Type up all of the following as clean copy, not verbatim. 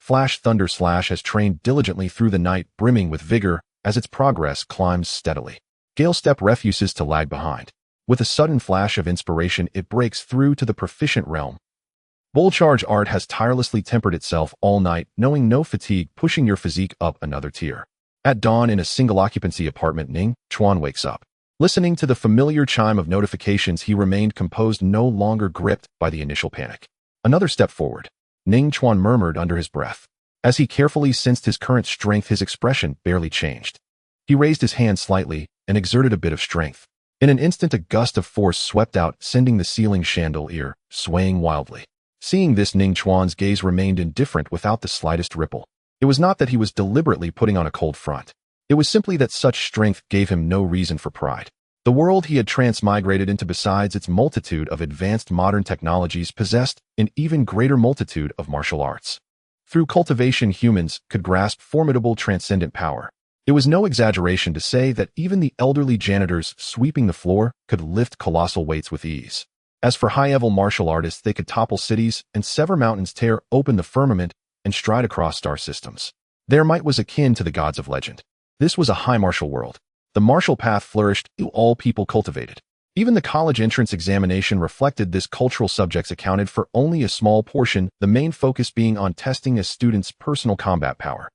Flash Thunder Slash has trained diligently through the night, brimming with vigor as its progress climbs steadily. Gale Step refuses to lag behind. With a sudden flash of inspiration, it breaks through to the proficient realm. Bull Charge Art has tirelessly tempered itself all night, knowing no fatigue, pushing your physique up another tier. At dawn, in a single-occupancy apartment, Ning Chuan wakes up. Listening to the familiar chime of notifications, he remained composed, no longer gripped by the initial panic. Another step forward, Ning Chuan murmured under his breath. As he carefully sensed his current strength, his expression barely changed. He raised his hand slightly and exerted a bit of strength. In an instant, a gust of force swept out, sending the ceiling chandelier swaying wildly. Seeing this, Ning Chuan's gaze remained indifferent without the slightest ripple. It was not that he was deliberately putting on a cold front. It was simply that such strength gave him no reason for pride. The world he had transmigrated into, besides its multitude of advanced modern technologies, possessed an even greater multitude of martial arts. Through cultivation, humans could grasp formidable transcendent power. It was no exaggeration to say that even the elderly janitors sweeping the floor could lift colossal weights with ease. As for high-level martial artists, they could topple cities and sever mountains, tear open the firmament, and stride across star systems. Their might was akin to the gods of legend. This was a high martial world. The martial path flourished to all people cultivated. Even the college entrance examination reflected this. Cultural subjects accounted for only a small portion, the main focus being on testing a student's personal combat power.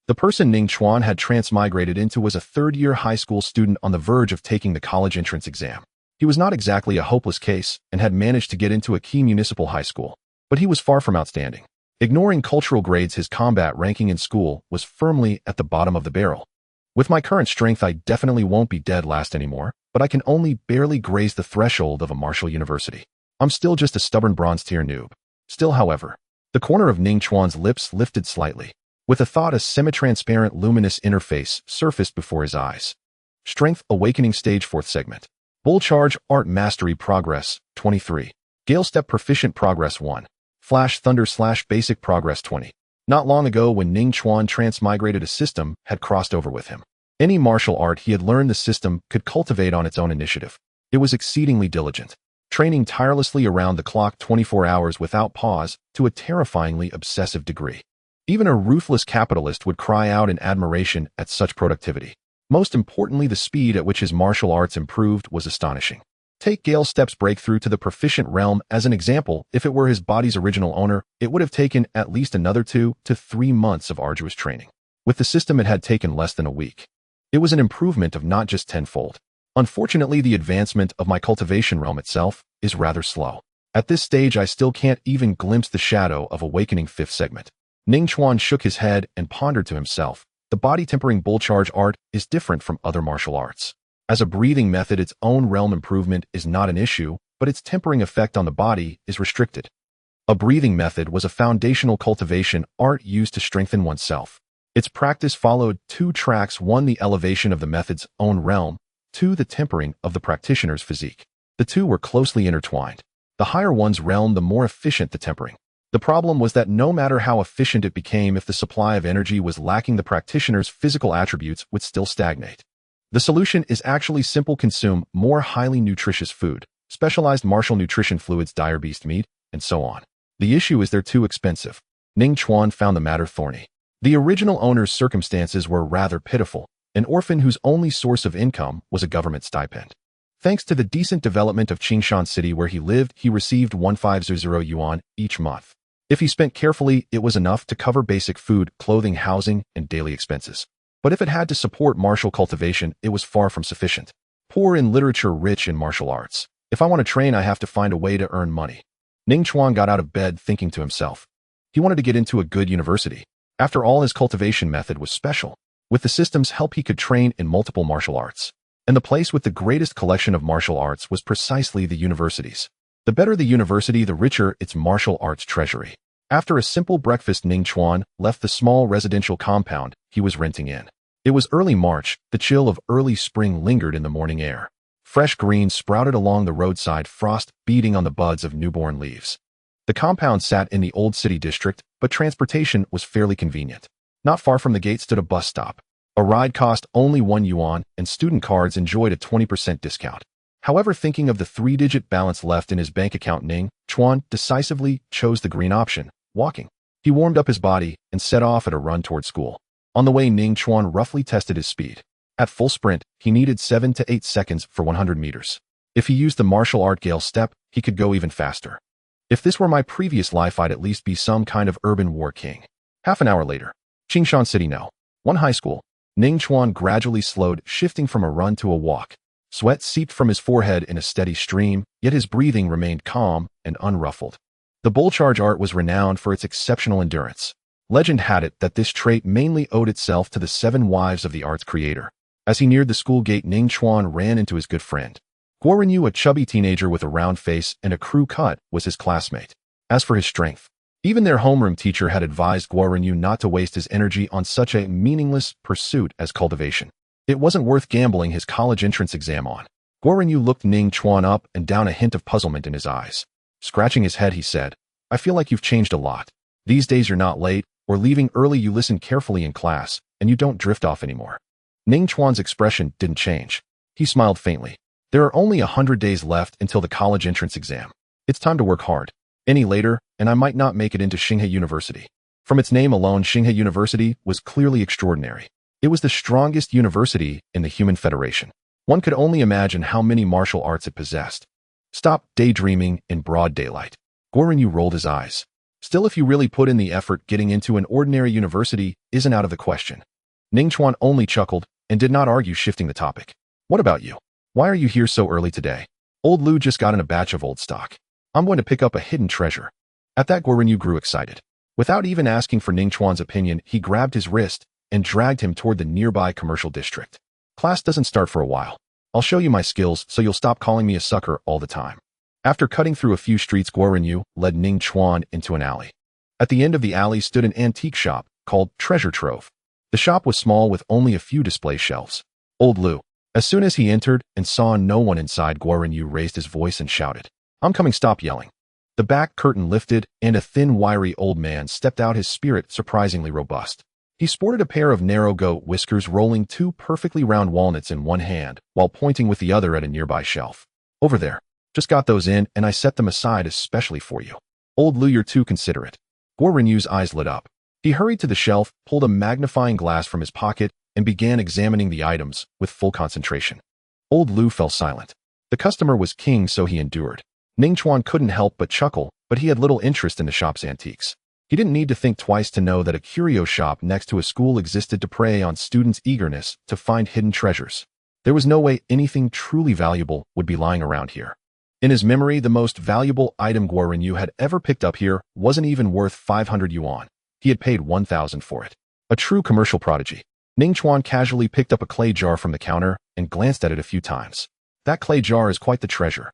The person Ning Chuan had transmigrated into was a third-year high school student on the verge of taking the college entrance exam. He was not exactly a hopeless case and had managed to get into a key municipal high school, but he was far from outstanding. Ignoring cultural grades, his combat ranking in school was firmly at the bottom of the barrel. With my current strength, I definitely won't be dead last anymore, but I can only barely graze the threshold of a martial university. I'm still just a stubborn bronze tier noob. Still, however, the corner of Ning Chuan's lips lifted slightly. With a thought, a semi-transparent luminous interface surfaced before his eyes. Strength Awakening Stage 4th Segment. Bull Charge Art Mastery Progress 23. Gale Step Proficient Progress 1. Flash Thunder Slash Basic Progress 20. Not long ago, when Ning Chuan transmigrated, a system had crossed over with him. Any martial art he had learned, the system could cultivate on its own initiative. It was exceedingly diligent, training tirelessly around the clock 24 hours without pause to a terrifyingly obsessive degree. Even a ruthless capitalist would cry out in admiration at such productivity. Most importantly, the speed at which his martial arts improved was astonishing. Take Gale Step's breakthrough to the proficient realm as an example. If it were his body's original owner, it would have taken at least another 2 to 3 months of arduous training. With the system, it had taken less than a week. It was an improvement of not just tenfold. Unfortunately, the advancement of my cultivation realm itself is rather slow. At this stage, I still can't even glimpse the shadow of awakening 5th segment. Ning Chuan shook his head and pondered to himself. The body tempering bull charge art is different from other martial arts. As a breathing method, its own realm improvement is not an issue, but its tempering effect on the body is restricted. A breathing method was a foundational cultivation art used to strengthen oneself. Its practice followed 2 tracks: 1, the elevation of the method's own realm; 2, the tempering of the practitioner's physique. The two were closely intertwined. The higher one's realm, the more efficient the tempering. The problem was that no matter how efficient it became, if the supply of energy was lacking, the practitioner's physical attributes would still stagnate. The solution is actually simple: consume more highly nutritious food, specialized martial nutrition fluids, dire beast meat, and so on. The issue is they're too expensive. Ning Chuan found the matter thorny. The original owner's circumstances were rather pitiful, an orphan whose only source of income was a government stipend. Thanks to the decent development of Qingshan City where he lived, he received 1500 yuan each month. If he spent carefully, it was enough to cover basic food, clothing, housing, and daily expenses. But if it had to support martial cultivation, it was far from sufficient. Poor in literature, rich in martial arts. If I want to train, I have to find a way to earn money. Ning Chuan got out of bed, thinking to himself. He wanted to get into a good university. After all, his cultivation method was special. With the system's help, he could train in multiple martial arts. And the place with the greatest collection of martial arts was precisely the universities. The better the university, the richer its martial arts treasury. After a simple breakfast, Ning Chuan left the small residential compound he was renting in. It was early March. The chill of early spring lingered in the morning air. Fresh greens sprouted along the roadside, frost beating on the buds of newborn leaves. The compound sat in the old city district, but transportation was fairly convenient. Not far from the gate stood a bus stop. A ride cost only 1 yuan, and student cards enjoyed a 20% discount. However, thinking of the 3-digit balance left in his bank account, Ning Chuan decisively chose the green option: walking. He warmed up his body and set off at a run toward school. On the way, Ning Chuan roughly tested his speed. At full sprint, he needed 7 to 8 seconds for 100 meters. If he used the martial art Gale Step, he could go even faster. If this were my previous life, I'd at least be some kind of urban war king. Half an hour later, Qingshan City No. 1 High School. Ning Chuan gradually slowed, shifting from a run to a walk. Sweat seeped from his forehead in a steady stream, yet his breathing remained calm and unruffled. The bull charge art was renowned for its exceptional endurance. Legend had it that this trait mainly owed itself to the 7 wives of the art's creator. As he neared the school gate, Ning Chuan ran into his good friend. Guo Renyu, a chubby teenager with a round face and a crew cut, was his classmate. As for his strength, even their homeroom teacher had advised Guo Renyu not to waste his energy on such a meaningless pursuit as cultivation. It wasn't worth gambling his college entrance exam on. Guo Renyu looked Ning Chuan up and down, a hint of puzzlement in his eyes. Scratching his head, he said, "I feel like you've changed a lot. These days you're not late or leaving early, you listen carefully in class, and you don't drift off anymore." Ning Chuan's expression didn't change. He smiled faintly. There are only 100 days left until the college entrance exam. It's time to work hard. Any later, and I might not make it into Xinghe University. From its name alone, Xinghe University was clearly extraordinary. It was the strongest university in the Human Federation. One could only imagine how many martial arts it possessed. Stop daydreaming in broad daylight. Guo Renyu rolled his eyes. Still, if you really put in the effort, getting into an ordinary university isn't out of the question. Ning Chuan only chuckled and did not argue, shifting the topic. What about you? Why are you here so early today? Old Lu just got in a batch of old stock. I'm going to pick up a hidden treasure. At that, Guo Renyu grew excited. Without even asking for Ning Chuan's opinion, he grabbed his wrist and dragged him toward the nearby commercial district. Class doesn't start for a while. I'll show you my skills so you'll stop calling me a sucker all the time. After cutting through a few streets, Guo Renyu led Ning Chuan into an alley. At the end of the alley stood an antique shop called Treasure Trove. The shop was small with only a few display shelves. Old Lu. As soon as he entered and saw no one inside, Guo Renyu raised his voice and shouted, "I'm coming, stop yelling." The back curtain lifted and a thin, wiry old man stepped out, his spirit surprisingly robust. He sported a pair of narrow goat whiskers, rolling 2 perfectly round walnuts in one hand while pointing with the other at a nearby shelf. "Over there. Just got those in and I set them aside especially for you." "Old Lu, you're too considerate." Guo Renyu's eyes lit up. He hurried to the shelf, pulled a magnifying glass from his pocket, and began examining the items with full concentration. Old Lu fell silent. The customer was king, so he endured. Ning Chuan couldn't help but chuckle, but he had little interest in the shop's antiques. He didn't need to think twice to know that a curio shop next to a school existed to prey on students' eagerness to find hidden treasures. There was no way anything truly valuable would be lying around here. In his memory, the most valuable item Guo Renyu had ever picked up here wasn't even worth 500 yuan. He had paid 1,000 for it. A true commercial prodigy. Ning Chuan casually picked up a clay jar from the counter and glanced at it a few times. That clay jar is quite the treasure.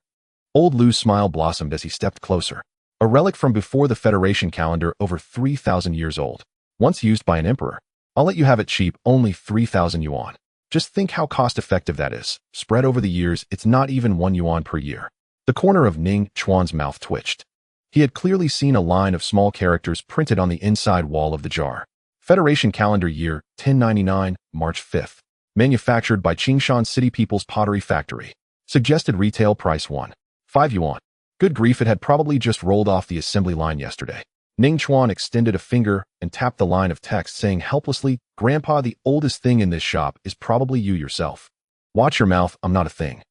Old Lu's smile blossomed as he stepped closer. A relic from before the Federation calendar, over 3,000 years old. Once used by an emperor. I'll let you have it cheap, only 3,000 yuan. Just think how cost-effective that is. Spread over the years, it's not even 1 yuan per year. The corner of Ning Chuan's mouth twitched. He had clearly seen a line of small characters printed on the inside wall of the jar. Federation calendar year, 1099, March 5th. Manufactured by Qingshan City People's Pottery Factory. Suggested retail price 1.5 yuan. Good grief, it had probably just rolled off the assembly line yesterday. Ning Chuan extended a finger and tapped the line of text, saying helplessly, "Grandpa, the oldest thing in this shop is probably you yourself." "Watch your mouth, I'm not a thing."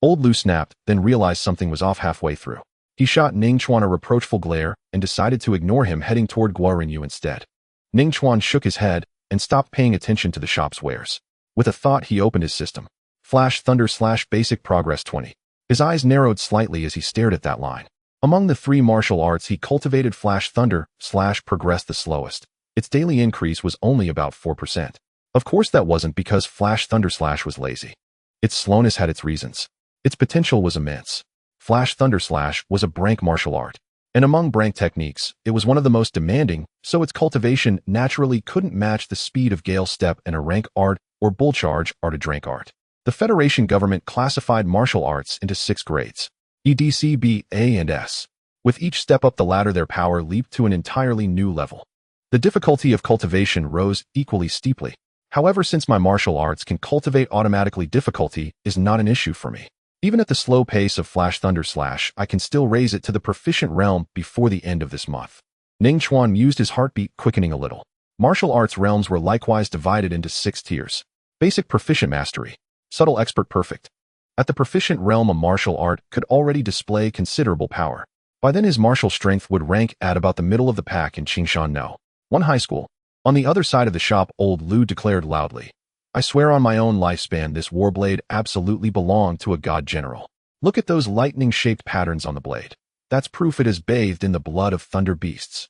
Old Lu snapped, then realized something was off halfway through. He shot Ning Chuan a reproachful glare and decided to ignore him, heading toward Guo Renyu instead. Ning Chuan shook his head and stopped paying attention to the shop's wares. With a thought, he opened his system. Flash Thunder / Basic Progress 20. His eyes narrowed slightly as he stared at that line. Among the 3 martial arts he cultivated, Flash Thunder / progressed the slowest. Its daily increase was only about 4%. Of course that wasn't because Flash Thunder / was lazy. Its slowness had its reasons. Its potential was immense. Flash Thunder / was a brank martial art. And among brank techniques, it was one of the most demanding, so its cultivation naturally couldn't match the speed of Gale Step and a rank art or Bull Charge art, a drank art. The Federation government classified martial arts into 6 grades. EDC, B, A, and S. With each step up the ladder, their power leaped to an entirely new level. The difficulty of cultivation rose equally steeply. However, since my martial arts can cultivate automatically, difficulty is not an issue for me. Even at the slow pace of Flash Thunder / I can still raise it to the proficient realm before the end of this month. Ning Chuan mused, his heartbeat quickening a little. Martial arts realms were likewise divided into 6 tiers. Basic proficient mastery. Subtle expert perfect. At the proficient realm, a martial art could already display considerable power. By then his martial strength would rank at about the middle of the pack in Qingshan No. 1 high school. On the other side of the shop, old Lu declared loudly, "I swear on my own lifespan this warblade absolutely belonged to a god general. Look at those lightning-shaped patterns on the blade. That's proof it is bathed in the blood of thunder beasts."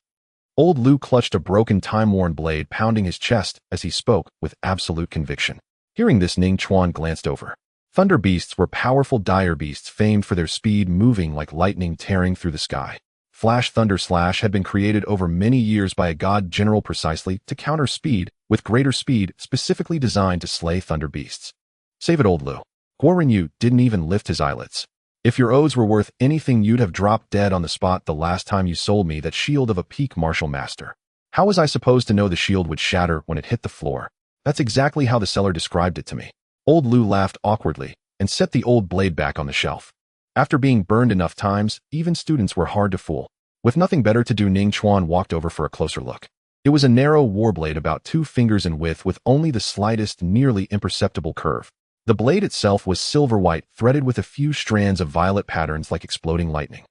Old Lu clutched a broken, time-worn blade, pounding his chest as he spoke with absolute conviction. Hearing this, Ning Chuan glanced over. Thunder beasts were powerful dire beasts famed for their speed, moving like lightning tearing through the sky. Flash Thunder Slash had been created over many years by a god general precisely to counter speed, with greater speed specifically designed to slay thunder beasts. Save it, old Lu. Guo Yu didn't even lift his eyelids. If your odes were worth anything, you'd have dropped dead on the spot the last time you sold me that shield of a peak martial master. How was I supposed to know the shield would shatter when it hit the floor? That's exactly how the seller described it to me. Old Lu laughed awkwardly and set the old blade back on the shelf. After being burned enough times, even students were hard to fool. With nothing better to do, Ning Chuan walked over for a closer look. It was a narrow warblade about 2 fingers in width with only the slightest, nearly imperceptible curve. The blade itself was silver white, threaded with a few strands of violet patterns like exploding lightning.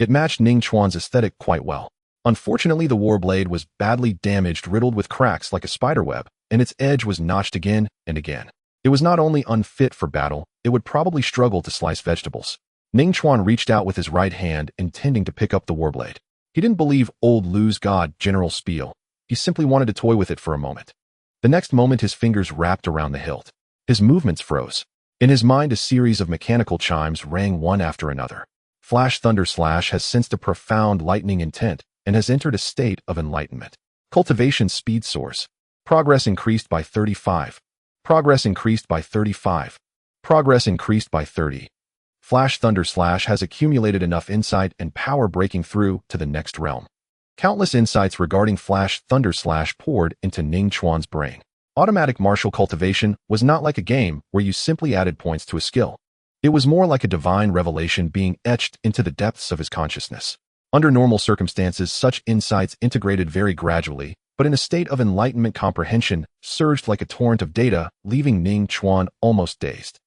It matched Ning Chuan's aesthetic quite well. Unfortunately, the warblade was badly damaged, riddled with cracks like a spiderweb, and its edge was notched again and again. It was not only unfit for battle, it would probably struggle to slice vegetables. Ning Chuan reached out with his right hand, intending to pick up the warblade. He didn't believe old Lu's god general spiel. He simply wanted to toy with it for a moment. The next moment, his fingers wrapped around the hilt. His movements froze. In his mind, a series of mechanical chimes rang one after another. Flash Thunder Slash has sensed a profound lightning intent and has entered a state of enlightenment. Cultivation speed soars. Progress increased by 35. Progress increased by 35. Progress increased by 30. Flash Thunder Slash has accumulated enough insight and power, breaking through to the next realm. Countless insights regarding Flash Thunder Slash poured into Ning Chuan's brain. Automatic martial cultivation was not like a game where you simply added points to a skill. It was more like a divine revelation being etched into the depths of his consciousness. Under normal circumstances, such insights integrated very gradually, but in a state of enlightenment, comprehension surged like a torrent of data, leaving Ning Chuan almost dazed.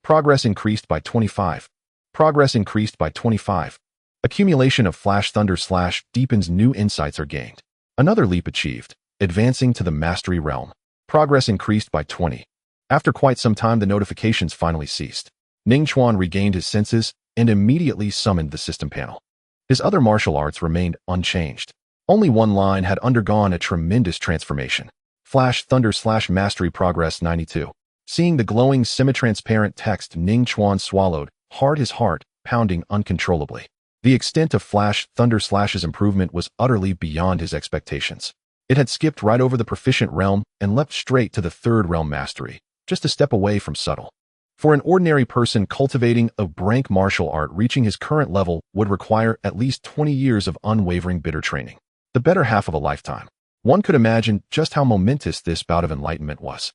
Progress increased by 25. Progress increased by 25. Accumulation of Flash Thunder Slash deepens, new insights are gained. Another leap achieved, advancing to the mastery realm. Progress increased by 20. After quite some time, the notifications finally ceased. Ning Chuan regained his senses and immediately summoned the system panel. His other martial arts remained unchanged. Only one line had undergone a tremendous transformation. Flash Thunder Slash Mastery Progress 92. Seeing the glowing semi-transparent text, Ning Chuan swallowed hard, his heart pounding uncontrollably. The extent of Flash Thunder Slash's improvement was utterly beyond his expectations. It had skipped right over the proficient realm and leapt straight to the 3rd realm mastery, just a step away from subtle. For an ordinary person cultivating a rank martial art, reaching his current level would require at least 20 years of unwavering bitter training. The better half of a lifetime. One could imagine just how momentous this bout of enlightenment was.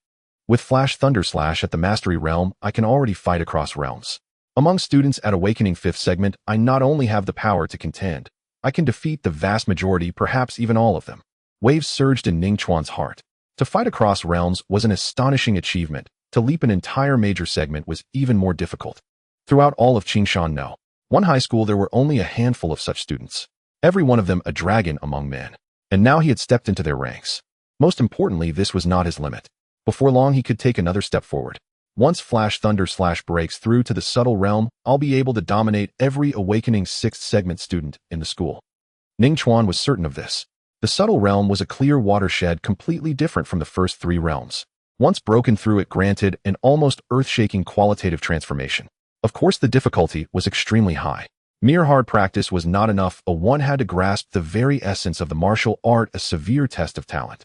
With Flash Thunder Slash at the mastery realm, I can already fight across realms. Among students at Awakening 5th segment, I not only have the power to contend, I can defeat the vast majority, perhaps even all of them. Waves surged in Ning Chuan's heart. To fight across realms was an astonishing achievement. To leap an entire major segment was even more difficult. Throughout all of Qingshan No. 1 high school, there were only a handful of such students. Every one of them a dragon among men. And now he had stepped into their ranks. Most importantly, this was not his limit. Before long, he could take another step forward. Once Flash Thunder Slash breaks through to the subtle realm, I'll be able to dominate every Awakening 6th segment student in the school. Ning Chuan was certain of this. The subtle realm was a clear watershed, completely different from the first 3 realms. Once broken through, it granted an almost earth-shaking qualitative transformation. Of course, the difficulty was extremely high. Mere hard practice was not enough. One had to grasp the very essence of the martial art, a severe test of talent.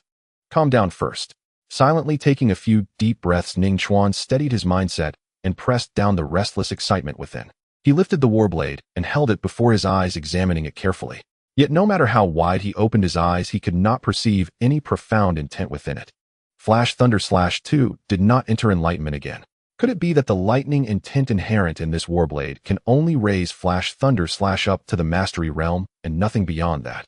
Calm down first. Silently taking a few deep breaths, Ning Chuan steadied his mindset and pressed down the restless excitement within. He lifted the warblade and held it before his eyes, examining it carefully. Yet no matter how wide he opened his eyes, he could not perceive any profound intent within it. Flash Thunder Slash 2 did not enter enlightenment again. Could it be that the lightning intent inherent in this warblade can only raise Flash Thunder Slash up to the mastery realm and nothing beyond that?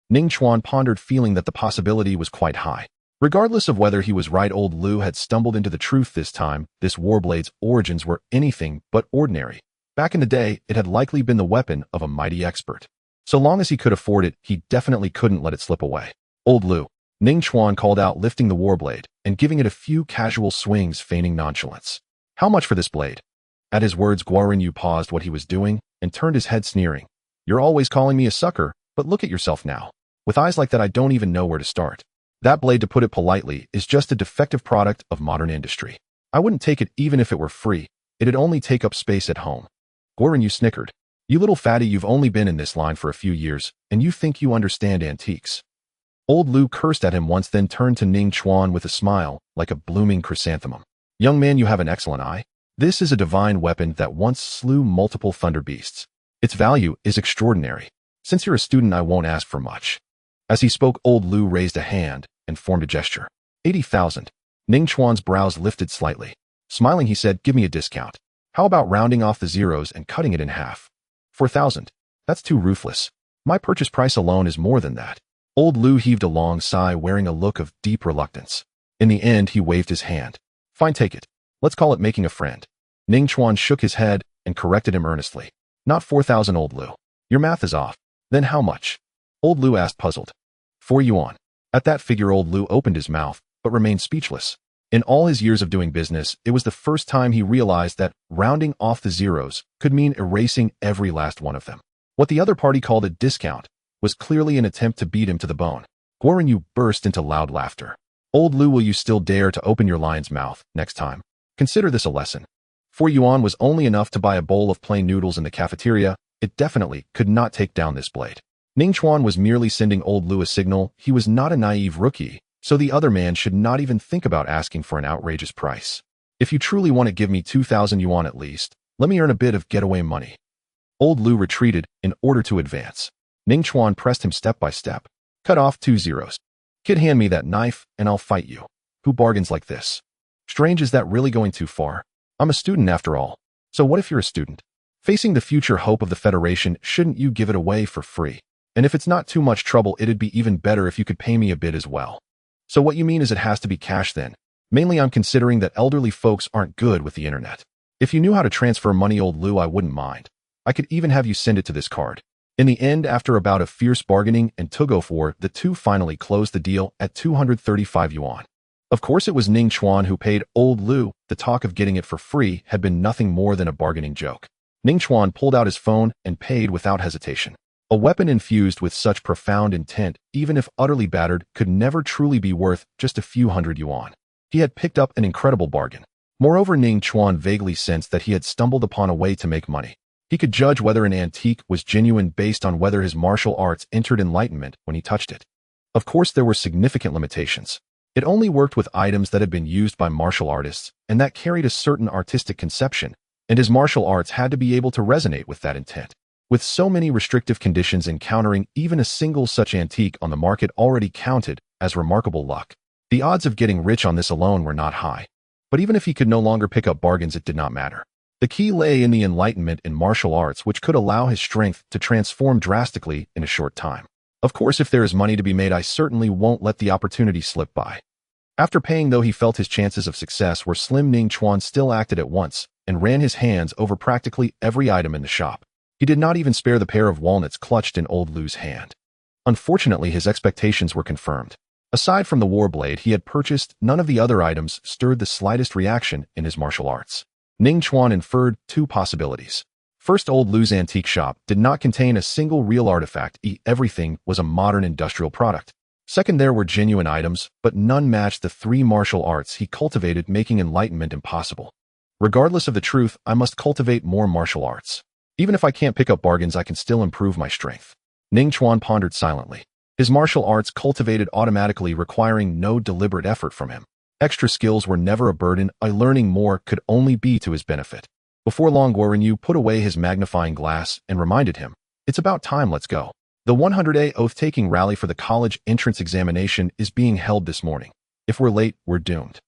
Ning Chuan pondered, feeling that the possibility was quite high. Regardless of whether he was right, old Lu had stumbled into the truth this time. This warblade's origins were anything but ordinary. Back in the day, it had likely been the weapon of a mighty expert. So long as he could afford it, he definitely couldn't let it slip away. Old Lu, Ning Chuan called out, lifting the warblade and giving it a few casual swings, feigning nonchalance. How much for this blade? At his words, Guo Yu paused what he was doing and turned his head, sneering. You're always calling me a sucker, but look at yourself now. With eyes like that, I don't even know where to start. That blade, to put it politely, is just a defective product of modern industry. I wouldn't take it even if it were free. It'd only take up space at home. Guo Yu snickered. You little fatty, you've only been in this line for a few years, and you think you understand antiques. Old Lu cursed at him once, then turned to Ning Chuan with a smile, like a blooming chrysanthemum. Young man, you have an excellent eye. This is a divine weapon that once slew multiple thunder beasts. Its value is extraordinary. Since you're a student, I won't ask for much. As he spoke, old Lu raised a hand and formed a gesture. 80,000. Ning Chuan's brows lifted slightly. Smiling, he said, give me a discount. How about rounding off the zeros and cutting it in half? 4,000. That's too ruthless. My purchase price alone is more than that. Old Lu heaved a long sigh, wearing a look of deep reluctance. In the end, he waved his hand. Fine, take it. Let's call it making a friend. Ning Chuan shook his head and corrected him earnestly. Not 4,000, old Lu. Your math is off. Then how much? Old Lu asked, puzzled. 4 yuan. At that figure, old Lu opened his mouth, but remained speechless. In all his years of doing business, it was the first time he realized that rounding off the zeros could mean erasing every last one of them. What the other party called a discount was clearly an attempt to beat him to the bone. Guo Yu burst into loud laughter. Old Lu, will you still dare to open your lion's mouth next time? Consider this a lesson. 4 yuan was only enough to buy a bowl of plain noodles in the cafeteria. It definitely could not take down this blade. Ning Chuan was merely sending old Lu a signal. He was not a naive rookie, so the other man should not even think about asking for an outrageous price. If you truly want to give me 2,000 yuan at least, let me earn a bit of getaway money. Old Lu retreated in order to advance. Ning Chuan pressed him step by step. Cut off 2 zeros. Kid, hand me that knife and I'll fight you. Who bargains like this? Strange, is that really going too far? I'm a student after all. So what if you're a student? Facing the future hope of the Federation, shouldn't you give it away for free? And if it's not too much trouble, it'd be even better if you could pay me a bit as well. So what you mean is it has to be cash then? Mainly I'm considering that elderly folks aren't good with the internet. If you knew how to transfer money, old Lu, I wouldn't mind. I could even have you send it to this card. In the end, after a bout of fierce bargaining and tug-of-war, the two finally closed the deal at 235 yuan. Of course, it was Ning Chuan who paid old Lu. The talk of getting it for free had been nothing more than a bargaining joke. Ning Chuan pulled out his phone and paid without hesitation. A weapon infused with such profound intent, even if utterly battered, could never truly be worth just a few hundred yuan. He had picked up an incredible bargain. Moreover, Ning Chuan vaguely sensed that he had stumbled upon a way to make money. He could judge whether an antique was genuine based on whether his martial arts entered enlightenment when he touched it. Of course, there were significant limitations. It only worked with items that had been used by martial artists and that carried a certain artistic conception, and his martial arts had to be able to resonate with that intent. With so many restrictive conditions, encountering even a single such antique on the market already counted as remarkable luck. The odds of getting rich on this alone were not high. But even if he could no longer pick up bargains, it did not matter. The key lay in the enlightenment in martial arts, which could allow his strength to transform drastically in a short time. Of course, if there is money to be made, I certainly won't let the opportunity slip by. After paying, though, he felt his chances of success were slim. Ning Chuan still acted at once and ran his hands over practically every item in the shop. He did not even spare the pair of walnuts clutched in old Lu's hand. Unfortunately, his expectations were confirmed. Aside from the war blade he had purchased, none of the other items stirred the slightest reaction in his martial arts. Ning Chuan inferred 2 possibilities. First, old Lu's antique shop did not contain a single real artifact. Everything was a modern industrial product. Second, there were genuine items, but none matched the 3 martial arts he cultivated, making enlightenment impossible. Regardless of the truth, I must cultivate more martial arts. Even if I can't pick up bargains, I can still improve my strength. Ning Chuan pondered silently. His martial arts cultivated automatically, requiring no deliberate effort from him. Extra skills were never a burden. Learning more could only be to his benefit. Before long, Guo Yu put away his magnifying glass and reminded him, "It's about time, let's go. The 100-day oath-taking rally for the college entrance examination is being held this morning. If we're late, we're doomed."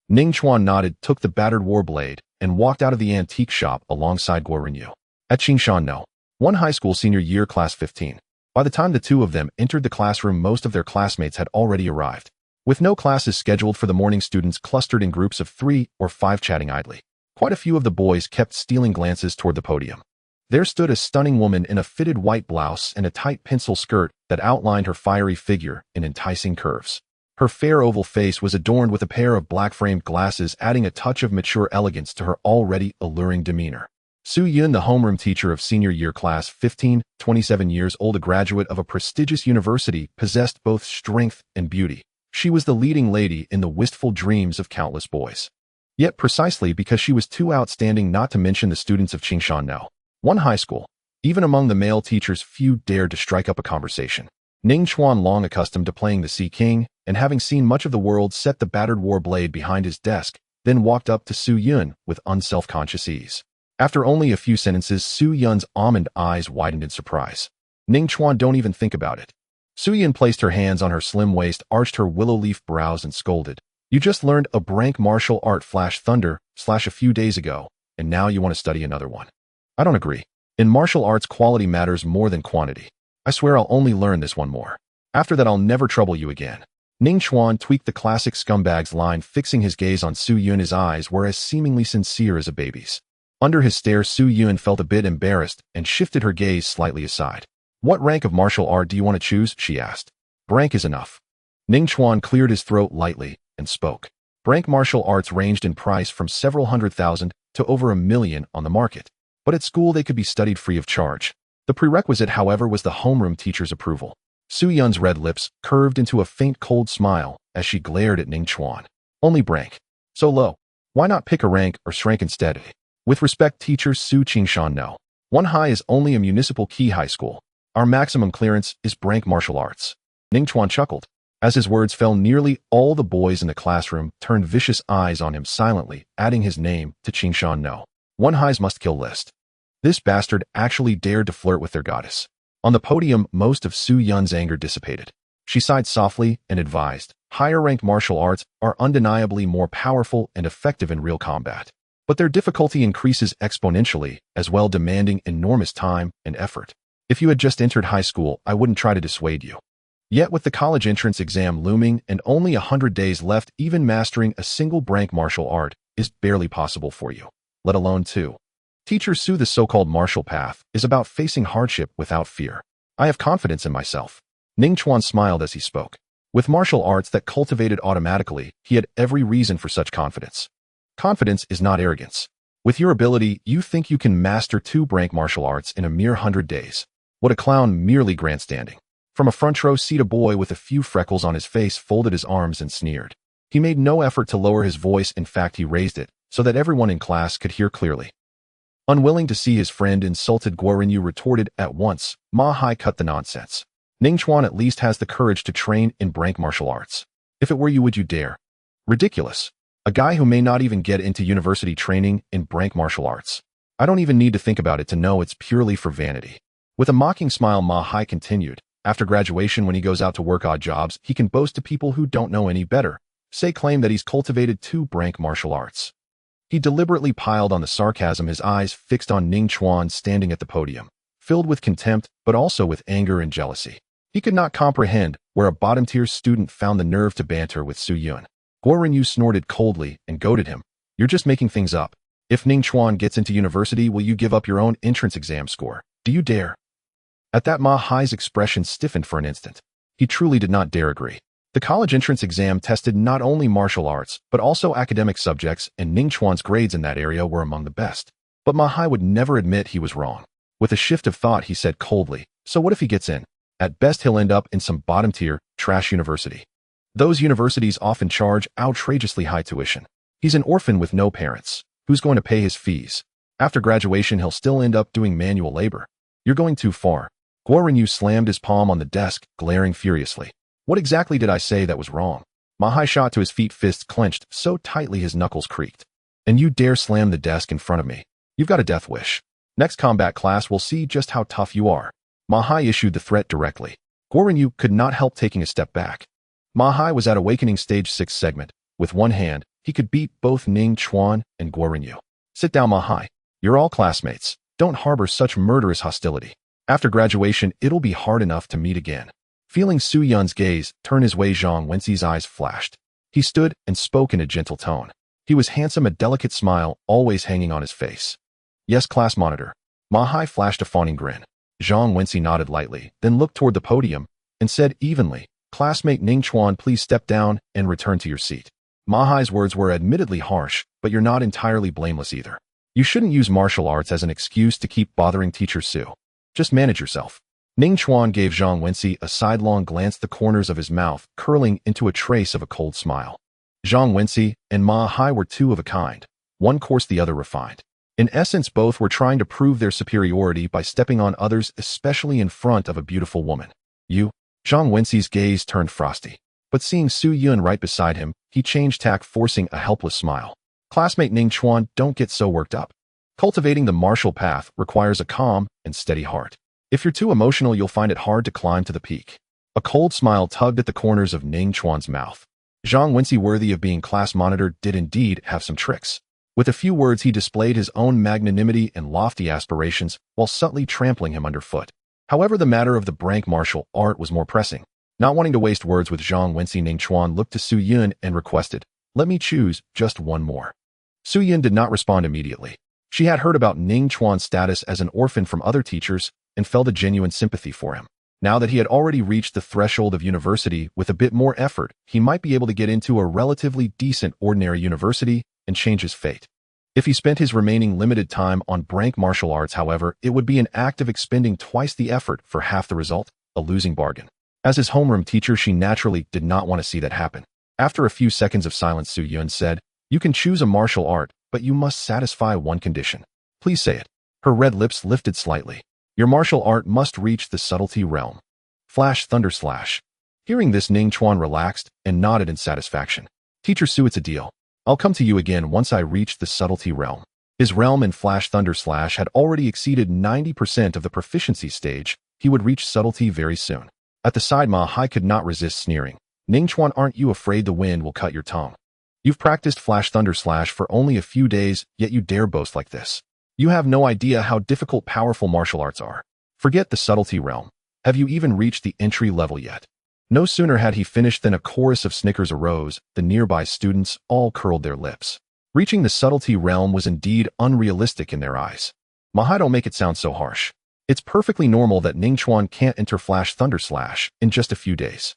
Ning Chuan nodded, took the battered war blade, and walked out of the antique shop alongside Guo Yu. At Qingshan No. 1 High School, Senior Year, Class 15. By the time the two of them entered the classroom, most of their classmates had already arrived. With no classes scheduled for the morning, students clustered in groups of 3 or 5 chatting idly. Quite a few of the boys kept stealing glances toward the podium. There stood a stunning woman in a fitted white blouse and a tight pencil skirt that outlined her fiery figure in enticing curves. Her fair oval face was adorned with a pair of black-framed glasses, adding a touch of mature elegance to her already alluring demeanor. Su Yun, the homeroom teacher of senior year class 15, 27 years old, a graduate of a prestigious university, possessed both strength and beauty. She was the leading lady in the wistful dreams of countless boys. Yet precisely because she was too outstanding not to mention the students of Qingshan one high school, even among the male teachers few dared to strike up a conversation. Ning Chuan, long accustomed to playing the Sea King, and having seen much of the world, set the battered war blade behind his desk, then walked up to Su Yun with unself-conscious ease. After only a few sentences, Su Yun's almond eyes widened in surprise. Ning Chuan, don't even think about it. Su Yun placed her hands on her slim waist, arched her willow leaf brows, and scolded. You just learned a brank martial art / a few days ago, and now you want to study another one. I don't agree. In martial arts, quality matters more than quantity. I swear I'll only learn this one more. After that, I'll never trouble you again. Ning Chuan tweaked the classic scumbag's line, fixing his gaze on Su Yun. His eyes were as seemingly sincere as a baby's. Under his stare, Su Yun felt a bit embarrassed and shifted her gaze slightly aside. What rank of martial art do you want to choose? She asked. Brank is enough. Ning Chuan cleared his throat lightly and spoke. Brank martial arts ranged in price from several $100,000 to over $1 million on the market. But at school they could be studied free of charge. The prerequisite, however, was the homeroom teacher's approval. Su Yun's red lips curved into a faint cold smile as she glared at Ning Chuan. Only brank. So low. Why not pick a rank or shrank instead? With respect, teacher Su Qingshan, no. One high is only a municipal key high school. Our maximum clearance is brank martial arts. Ning Chuan chuckled. As his words fell, nearly all the boys in the classroom turned vicious eyes on him, silently adding his name to Qingshan no. One high's must kill list. This bastard actually dared to flirt with their goddess. On the podium, most of Su Yun's anger dissipated. She sighed softly and advised, higher-ranked martial arts are undeniably more powerful and effective in real combat. But their difficulty increases exponentially, as well, demanding enormous time and effort. If you had just entered high school, I wouldn't try to dissuade you. Yet with the college entrance exam looming and only 100 days left, even mastering a single brank martial art is barely possible for you, let alone two. Teacher Su, the so-called martial path is about facing hardship without fear. I have confidence in myself. Ning Chuan smiled as he spoke. With martial arts that cultivated automatically, he had every reason for such confidence. Confidence is not arrogance. With your ability, you think you can master 2 brank martial arts in a mere 100 days. What a clown, merely grandstanding. From a front row seat, a boy with a few freckles on his face folded his arms and sneered. He made no effort to lower his voice. In fact, he raised it so that everyone in class could hear clearly. Unwilling to see his friend insulted, Guo Renyu retorted at once, Ma Hai, cut the nonsense. Ning Chuan at least has the courage to train in brank martial arts. If it were you, would you dare? Ridiculous. A guy who may not even get into university training in brank martial arts. I don't even need to think about it to know it's purely for vanity. With a mocking smile, Ma Hai continued, after graduation, when he goes out to work odd jobs, he can boast to people who don't know any better, claim that he's cultivated 2 brank martial arts. He deliberately piled on the sarcasm, his eyes fixed on Ning Chuan standing at the podium, filled with contempt but also with anger and jealousy. He could not comprehend where a bottom-tier student found the nerve to banter with Su Yun. Guo Renyu snorted coldly and goaded him. You're just making things up. If Ning Chuan gets into university, will you give up your own entrance exam score? Do you dare? At that, Ma Hai's expression stiffened for an instant. He truly did not dare agree. The college entrance exam tested not only martial arts, but also academic subjects, and Ning Chuan's grades in that area were among the best. But Ma Hai would never admit he was wrong. With a shift of thought, he said coldly, so what if he gets in? At best, he'll end up in some bottom-tier, trash university. Those universities often charge outrageously high tuition. He's an orphan with no parents. Who's going to pay his fees? After graduation, he'll still end up doing manual labor. You're going too far. Guo Renyu slammed his palm on the desk, glaring furiously. What exactly did I say that was wrong? Ma Hai shot to his feet, fists clenched so tightly his knuckles creaked. And you dare slam the desk in front of me? You've got a death wish. Next combat class will see just how tough you are. Ma Hai issued the threat directly. Guo Renyu could not help taking a step back. Ma Hai was at Awakening Stage 6 segment. With one hand, he could beat both Ning Chuan and Guo Renyu. Sit down, Ma Hai. You're all classmates. Don't harbor such murderous hostility. After graduation, it'll be hard enough to meet again. Feeling Su Yun's gaze turn his way, Zhang Wenxi's eyes flashed. He stood and spoke in a gentle tone. He was handsome, a delicate smile always hanging on his face. Yes, class monitor. Ma Hai flashed a fawning grin. Zhang Wenxi nodded lightly, then looked toward the podium and said evenly, Classmate Ning Chuan, please step down and return to your seat. Ma Hai's words were admittedly harsh, but you're not entirely blameless either. You shouldn't use martial arts as an excuse to keep bothering Teacher Su. Just manage yourself. Ning Chuan gave Zhang Wenxi a sidelong glance, the corners of his mouth curling into a trace of a cold smile. Zhang Wenxi and Ma Hai were two of a kind, one coarse, the other refined. In essence, both were trying to prove their superiority by stepping on others, especially in front of a beautiful woman. You? Zhang Wenxi's gaze turned frosty. But seeing Su Yun right beside him, he changed tack, forcing a helpless smile. Classmate Ning Chuan, don't get so worked up. Cultivating the martial path requires a calm and steady heart. If you're too emotional, you'll find it hard to climb to the peak. A cold smile tugged at the corners of Ning Chuan's mouth. Zhang Wenxi, worthy of being class monitor, did indeed have some tricks. With a few words, he displayed his own magnanimity and lofty aspirations while subtly trampling him underfoot. However, the matter of the brank martial art was more pressing. Not wanting to waste words with Zhang Wenxi, Ning Chuan looked to Su Yun and requested, let me choose just one more. Su Yun did not respond immediately. She had heard about Ning Chuan's status as an orphan from other teachers and felt a genuine sympathy for him. Now that he had already reached the threshold of university, with a bit more effort, he might be able to get into a relatively decent ordinary university and change his fate. If he spent his remaining limited time on brank martial arts, however, it would be an act of expending twice the effort for half the result, a losing bargain. As his homeroom teacher, she naturally did not want to see that happen. After a few seconds of silence, Su Yun said, you can choose a martial art, but you must satisfy one condition. Please say it. Her red lips lifted slightly. Your martial art must reach the subtlety realm. Flash, thunder, slash. Hearing this, Ning Chuan relaxed and nodded in satisfaction. Teacher Su, it's a deal. I'll come to you again once I reach the subtlety realm. His realm in flash, thunder, slash had already exceeded 90% of the proficiency stage. He would reach subtlety very soon. At the side, Ma Hai could not resist sneering. Ning Chuan, aren't you afraid the wind will cut your tongue? You've practiced flash, thunder, slash for only a few days, yet you dare boast like this. You have no idea how difficult powerful martial arts are. Forget the subtlety realm. Have you even reached the entry level yet? No sooner had he finished than a chorus of snickers arose. The nearby students all curled their lips. Reaching the subtlety realm was indeed unrealistic in their eyes. Ma Hai, don't make it sound so harsh. It's perfectly normal that Ning Chuan can't enter flash, thunder, slash in just a few days.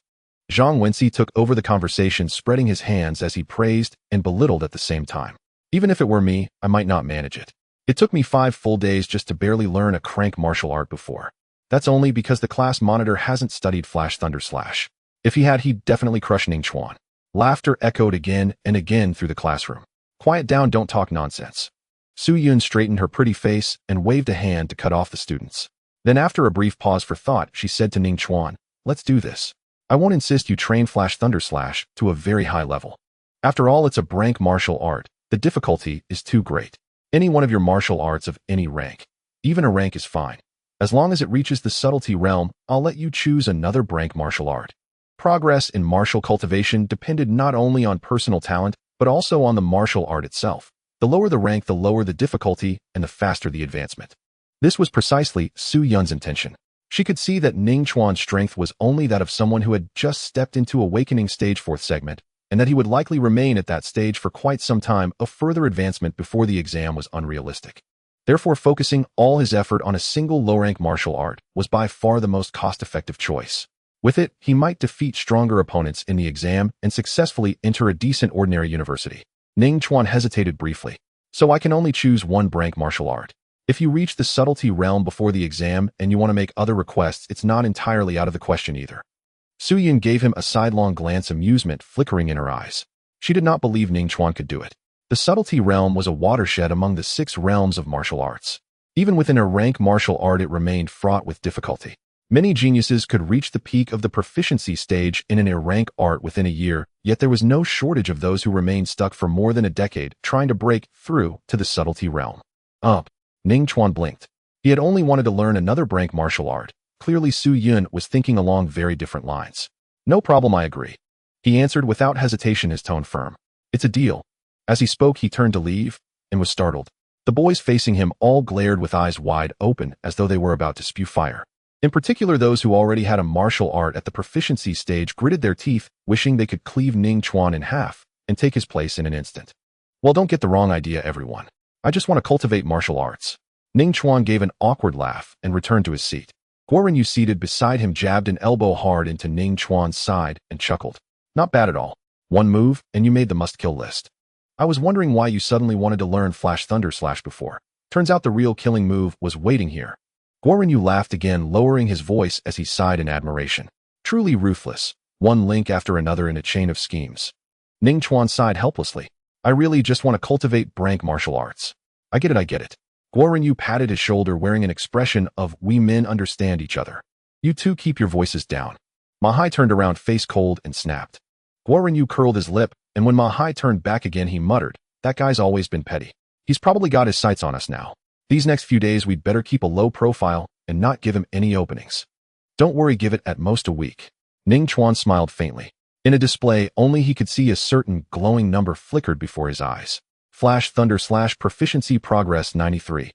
Zhang Wenxi took over the conversation, spreading his hands as he praised and belittled at the same time. Even if it were me, I might not manage it. It took me 5 full days just to barely learn a crank martial art before. That's only because the class monitor hasn't studied flash, thunder, slash. If he had, he'd definitely crush Ning Chuan. Laughter echoed again and again through the classroom. Quiet down, don't talk nonsense. Su Yun straightened her pretty face and waved a hand to cut off the students. Then, after a brief pause for thought, she said to Ning Chuan, let's do this. I won't insist you train flash, thunder, slash to a very high level. After all, it's a brank martial art. The difficulty is too great. Any one of your martial arts of any rank, even a rank, is fine. As long as it reaches the subtlety realm, I'll let you choose another brank martial art. Progress in martial cultivation depended not only on personal talent, but also on the martial art itself. The lower the rank, the lower the difficulty, and the faster the advancement. This was precisely Su Yun's intention. She could see that Ning Chuan's strength was only that of someone who had just stepped into awakening stage 4th segment, and that he would likely remain at that stage for quite some time. A further advancement before the exam was unrealistic. Therefore, focusing all his effort on a single low-rank martial art was by far the most cost-effective choice. With it, he might defeat stronger opponents in the exam and successfully enter a decent ordinary university. Ning Chuan hesitated briefly. So I can only choose one brank martial art. If you reach the subtlety realm before the exam and you want to make other requests, it's not entirely out of the question either. Su Yun gave him a sidelong glance, amusement flickering in her eyes. She did not believe Ning Chuan could do it. The subtlety realm was a watershed among the 6 realms of martial arts. Even within a rank martial art, it remained fraught with difficulty. Many geniuses could reach the peak of the proficiency stage in an rank art within a year, yet there was no shortage of those who remained stuck for more than a decade trying to break through to the subtlety realm. Ning Chuan blinked. He had only wanted to learn another brank martial art. Clearly, Su Yun was thinking along very different lines. No problem, I agree. He answered without hesitation, his tone firm. It's a deal. As he spoke, he turned to leave and was startled. The boys facing him all glared with eyes wide open as though they were about to spew fire. In particular, those who already had a martial art at the proficiency stage gritted their teeth, wishing they could cleave Ning Chuan in half and take his place in an instant. Well, don't get the wrong idea, everyone. I just want to cultivate martial arts. Ning Chuan gave an awkward laugh and returned to his seat. Guoren Yu, seated beside him, jabbed an elbow hard into Ning Chuan's side and chuckled. Not bad at all. One move, and you made the must-kill list. I was wondering why you suddenly wanted to learn Flash Thunder Slash before. Turns out the real killing move was waiting here. Guoren Yu laughed again, lowering his voice as he sighed in admiration. Truly ruthless, one link after another in a chain of schemes. Ning Chuan sighed helplessly. I really just want to cultivate brank martial arts. I get it. Guoren Yu patted his shoulder, wearing an expression of "we men understand each other." You two keep your voices down. Ma Hai turned around, face cold, and snapped. Guoren Yu curled his lip, and when Ma Hai turned back again, he muttered, "That guy's always been petty. He's probably got his sights on us now. These next few days we'd better keep a low profile and not give him any openings." "Don't worry, give it at most a week." Ning Chuan smiled faintly. In a display, only he could see a certain glowing number flickered before his eyes. Flash Thunder Slash Proficiency Progress 93.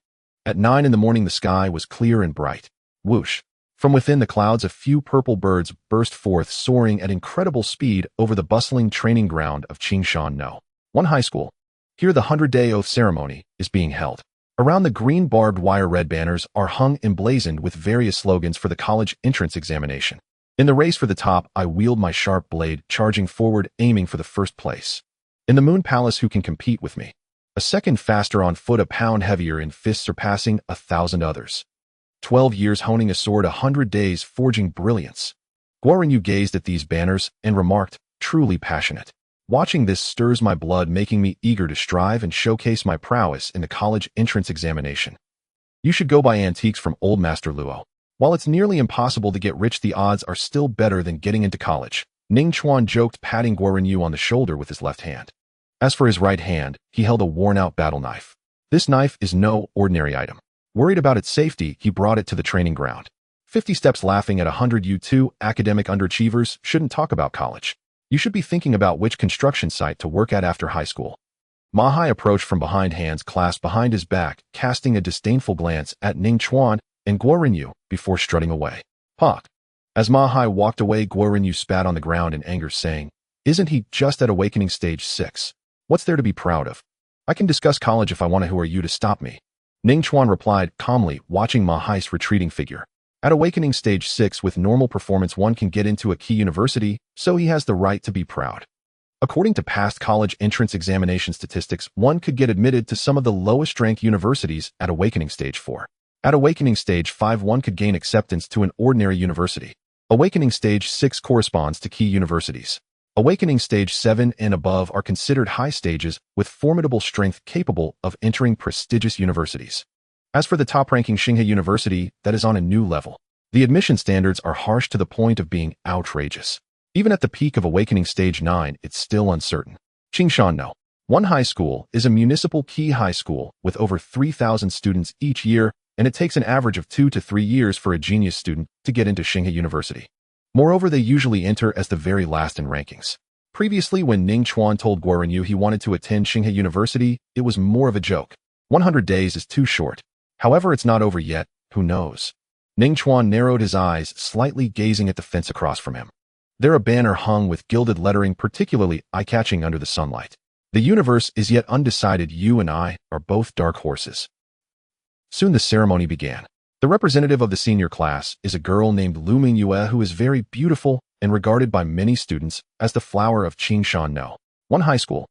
At 9 in the morning, the sky was clear and bright. Whoosh. From within the clouds, a few purple birds burst forth, soaring at incredible speed over the bustling training ground of Qingshan No. 1 High School. Here the 100-day oath ceremony is being held. Around the green barbed wire, red banners are hung emblazoned with various slogans for the college entrance examination. In the race for the top, I wield my sharp blade, charging forward, aiming for the first place. In the Moon Palace, who can compete with me? A second faster on foot, a pound heavier in fist, surpassing 1,000 others. 12 years honing a sword, 100 days forging brilliance. Guoren Yu gazed at these banners and remarked, truly passionate. Watching this stirs my blood, making me eager to strive and showcase my prowess in the college entrance examination. You should go buy antiques from old Master Luo. While it's nearly impossible to get rich, the odds are still better than getting into college. Ning Chuan joked, patting Guoren Yu on the shoulder with his left hand. As for his right hand, he held a worn-out battle knife. This knife is no ordinary item. Worried about its safety, he brought it to the training ground. 50 steps, laughing at 100. You two academic underachievers shouldn't talk about college. You should be thinking about which construction site to work at after high school. Ma Hai approached from behind, hands clasped behind his back, casting a disdainful glance at Ning Chuan and Guoren Yu before strutting away. Puck. As Ma Hai walked away, Guoren Yu spat on the ground in anger, saying, "Isn't he just at awakening stage 6? What's there to be proud of? I can discuss college if I want to. Who are you to stop me?" Ning Chuan replied calmly, watching Ma Hai's retreating figure. At awakening stage 6, with normal performance, one can get into a key university, so he has the right to be proud. According to past college entrance examination statistics, one could get admitted to some of the lowest-ranked universities at awakening stage 4. At awakening stage 5, one could gain acceptance to an ordinary university. Awakening stage 6 corresponds to key universities. Awakening stage 7 and above are considered high stages with formidable strength, capable of entering prestigious universities. As for the top-ranking Xinghe University, that is on a new level. The admission standards are harsh to the point of being outrageous. Even at the peak of awakening stage 9, it's still uncertain. Qingshan No. 1 High School is a municipal key high school with over 3,000 students each year, and it takes an average of 2 to 3 years for a genius student to get into Xinghe University. Moreover, they usually enter as the very last in rankings. Previously, when Ning Chuan told Guoren Yu he wanted to attend Xinghe University, it was more of a joke. 100 days is too short. However, it's not over yet. Who knows? Ning Chuan narrowed his eyes, slightly gazing at the fence across from him. There a banner hung with gilded lettering, particularly eye-catching under the sunlight. The universe is yet undecided. You and I are both dark horses. Soon the ceremony began. The representative of the senior class is a girl named Lu Mingyue, who is very beautiful and regarded by many students as the flower of Qingshan No. 1 High School.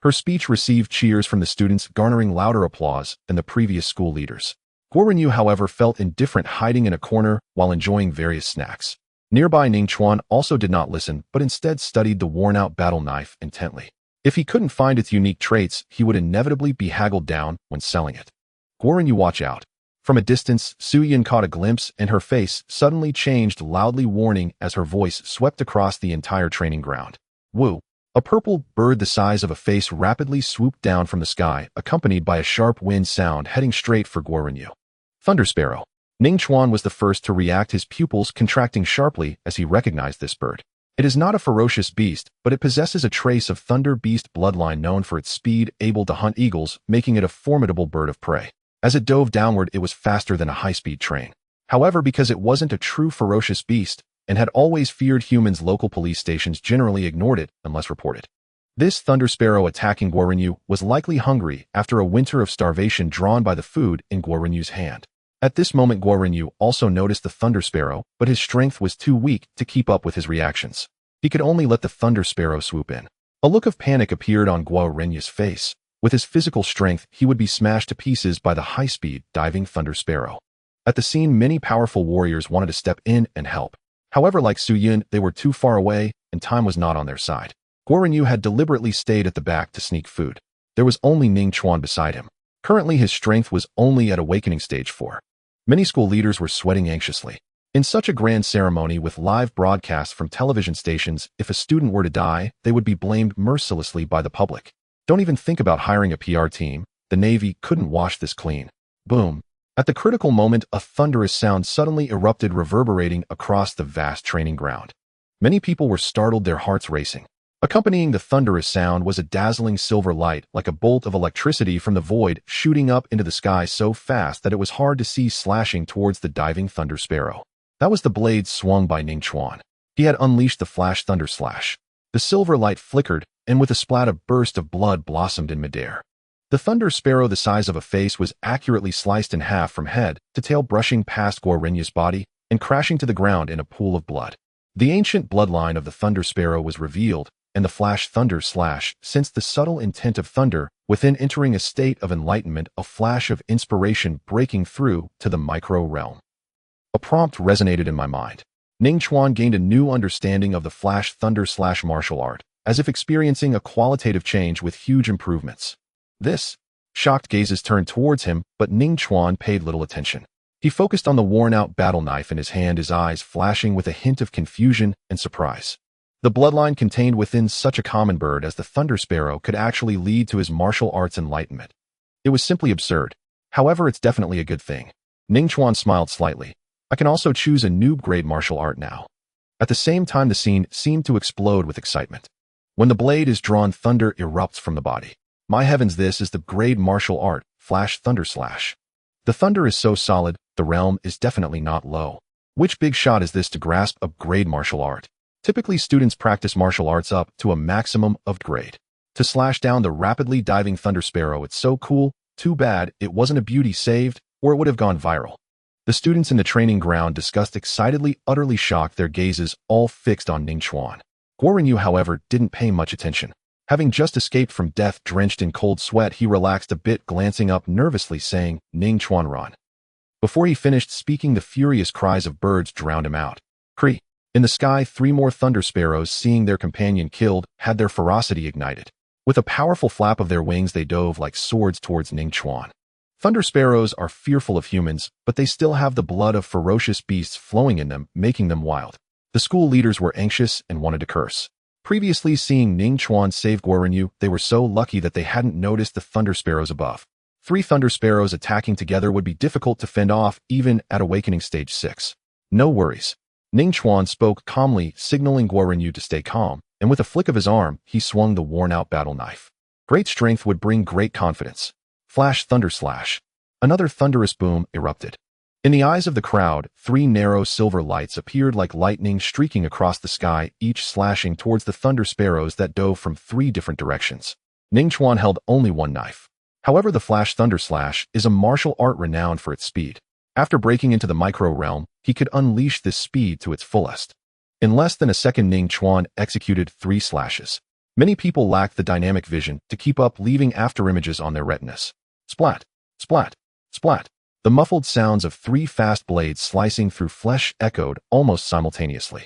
Her speech received cheers from the students, garnering louder applause than the previous school leaders. Guoren Yu, however, felt indifferent, hiding in a corner while enjoying various snacks. Nearby, Ning Chuan also did not listen, but instead studied the worn-out battle knife intently. If he couldn't find its unique traits, he would inevitably be haggled down when selling it. Guoren Yu, watch out. From a distance, Su Yin caught a glimpse, and her face suddenly changed, loudly warning as her voice swept across the entire training ground. Woo! A purple bird the size of a face rapidly swooped down from the sky, accompanied by a sharp wind sound heading straight for Guoren Yu. Thunder Sparrow. Ning Chuan was the first to react, his pupils contracting sharply as he recognized this bird. It is not a ferocious beast, but it possesses a trace of thunder beast bloodline known for its speed, able to hunt eagles, making it a formidable bird of prey. As it dove downward, it was faster than a high-speed train. However, because it wasn't a true ferocious beast and had always feared humans, local police stations generally ignored it unless reported. This thunder sparrow attacking Guorenyu was likely hungry after a winter of starvation drawn by the food in Guorenyu's hand. At this moment, Guorenyu also noticed the thunder sparrow, but his strength was too weak to keep up with his reactions. He could only let the thunder sparrow swoop in. A look of panic appeared on Guorenyu's face. With his physical strength, he would be smashed to pieces by the high-speed, diving thunder sparrow. At the scene, many powerful warriors wanted to step in and help. However, like Su Yun, they were too far away, and time was not on their side. Guorenyu had deliberately stayed at the back to sneak food. There was only Ning Chuan beside him. Currently, his strength was only at awakening stage 4. Many school leaders were sweating anxiously. In such a grand ceremony with live broadcasts from television stations, if a student were to die, they would be blamed mercilessly by the public. Don't even think about hiring a PR team. The Navy couldn't wash this clean. Boom. At the critical moment, a thunderous sound suddenly erupted, reverberating across the vast training ground. Many people were startled, their hearts racing. Accompanying the thunderous sound was a dazzling silver light, like a bolt of electricity from the void, shooting up into the sky so fast that it was hard to see, slashing towards the diving thunder sparrow. That was the blade swung by Ning Chuan. He had unleashed the flash thunder slash. The silver light flickered, and with a splat, a burst of blood blossomed in midair. The thunder sparrow, the size of a face, was accurately sliced in half from head to tail, brushing past Guorenyu's body and crashing to the ground in a pool of blood. The ancient bloodline of the thunder sparrow was revealed, and the flash thunder slash sensed the subtle intent of thunder, within entering a state of enlightenment, a flash of inspiration breaking through to the micro realm. A prompt resonated in my mind. Ning Chuan gained a new understanding of the flash thunder slash martial art, as if experiencing a qualitative change with huge improvements. This shocked gazes turned towards him, but Ning Chuan paid little attention. He focused on the worn-out battle knife in his hand, his eyes flashing with a hint of confusion and surprise. The bloodline contained within such a common bird as the thunder sparrow could actually lead to his martial arts enlightenment. It was simply absurd. However, it's definitely a good thing. Ning Chuan smiled slightly. I can also choose a noob-grade martial art now. At the same time, the scene seemed to explode with excitement. When the blade is drawn, thunder erupts from the body. My heavens, this is the grade martial art, flash thunder slash. The thunder is so solid, the realm is definitely not low. Which big shot is this to grasp a grade martial art? Typically, students practice martial arts up to a maximum of grade. To slash down the rapidly diving thunder sparrow, it's so cool. Too bad it wasn't a beauty saved, or it would have gone viral. The students in the training ground discussed excitedly, utterly shocked, their gazes all fixed on Ning Chuan. Guorenyu, however, didn't pay much attention. Having just escaped from death drenched in cold sweat, he relaxed a bit, glancing up nervously, saying, "Ning Chuan, run." Before he finished speaking, the furious cries of birds drowned him out. Cree. In the sky, 3 more thunder sparrows, seeing their companion killed, had their ferocity ignited. With a powerful flap of their wings, they dove like swords towards Ning Chuan. Thunder sparrows are fearful of humans, but they still have the blood of ferocious beasts flowing in them, making them wild. The school leaders were anxious and wanted to curse. Previously seeing Ning Chuan save Guorenyu, they were so lucky that they hadn't noticed the thunder sparrows above. 3 thunder sparrows attacking together would be difficult to fend off, even at awakening stage 6. No worries. Ning Chuan spoke calmly, signaling Guorenyu to stay calm, and with a flick of his arm, he swung the worn-out battle knife. Great strength would bring great confidence. Flash thunder slash. Another thunderous boom erupted. In the eyes of the crowd, 3 narrow silver lights appeared like lightning streaking across the sky, each slashing towards the thunder sparrows that dove from 3 different directions. Ning Chuan held only one knife. However, the flash thunder slash is a martial art renowned for its speed. After breaking into the micro realm, he could unleash this speed to its fullest. In less than a second, Ning Chuan executed 3 slashes. Many people lacked the dynamic vision to keep up, leaving afterimages on their retinas. Splat, splat, splat. The muffled sounds of 3 fast blades slicing through flesh echoed almost simultaneously.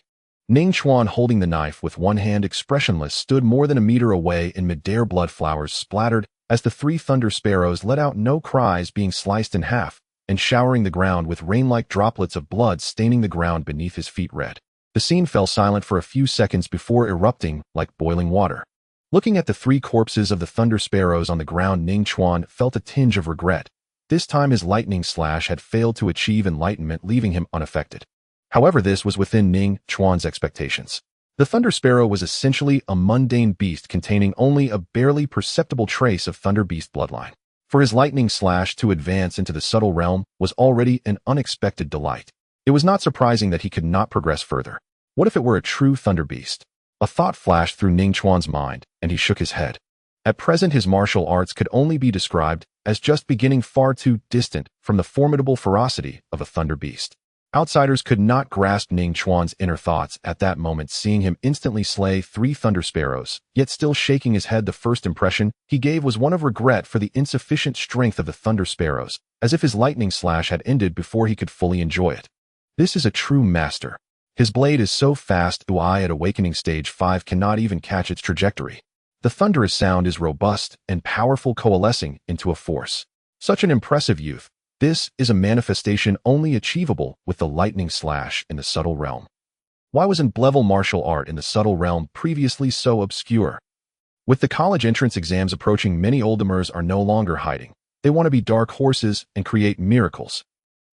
Ning Chuan, holding the knife with one hand, expressionless, stood more than a meter away in midair. Blood flowers splattered as the 3 thunder sparrows let out no cries, being sliced in half and showering the ground with rain-like droplets of blood, staining the ground beneath his feet red. The scene fell silent for a few seconds before erupting like boiling water. Looking at the 3 corpses of the thunder sparrows on the ground, Ning Chuan felt a tinge of regret. This time his lightning slash had failed to achieve enlightenment, leaving him unaffected. However, this was within Ning Chuan's expectations. The thunder sparrow was essentially a mundane beast containing only a barely perceptible trace of thunder beast bloodline. For his lightning slash to advance into the subtle realm was already an unexpected delight. It was not surprising that he could not progress further. What if it were a true thunder beast? A thought flashed through Ning Chuan's mind, and he shook his head. At present, his martial arts could only be described as just beginning far too distant from the formidable ferocity of a thunder beast. Outsiders could not grasp Ning Chuan's inner thoughts at that moment, seeing him instantly slay 3 thunder sparrows, yet still shaking his head. The first impression he gave was one of regret for the insufficient strength of the thunder sparrows, as if his lightning slash had ended before he could fully enjoy it. This is a true master. His blade is so fast that I at awakening stage 5 cannot even catch its trajectory. The thunderous sound is robust and powerful, coalescing into a force. Such an impressive youth. This is a manifestation only achievable with the lightning slash in the subtle realm. Why wasn't level martial art in the subtle realm previously so obscure? With the college entrance exams approaching, many oldtimers are no longer hiding. They want to be dark horses and create miracles.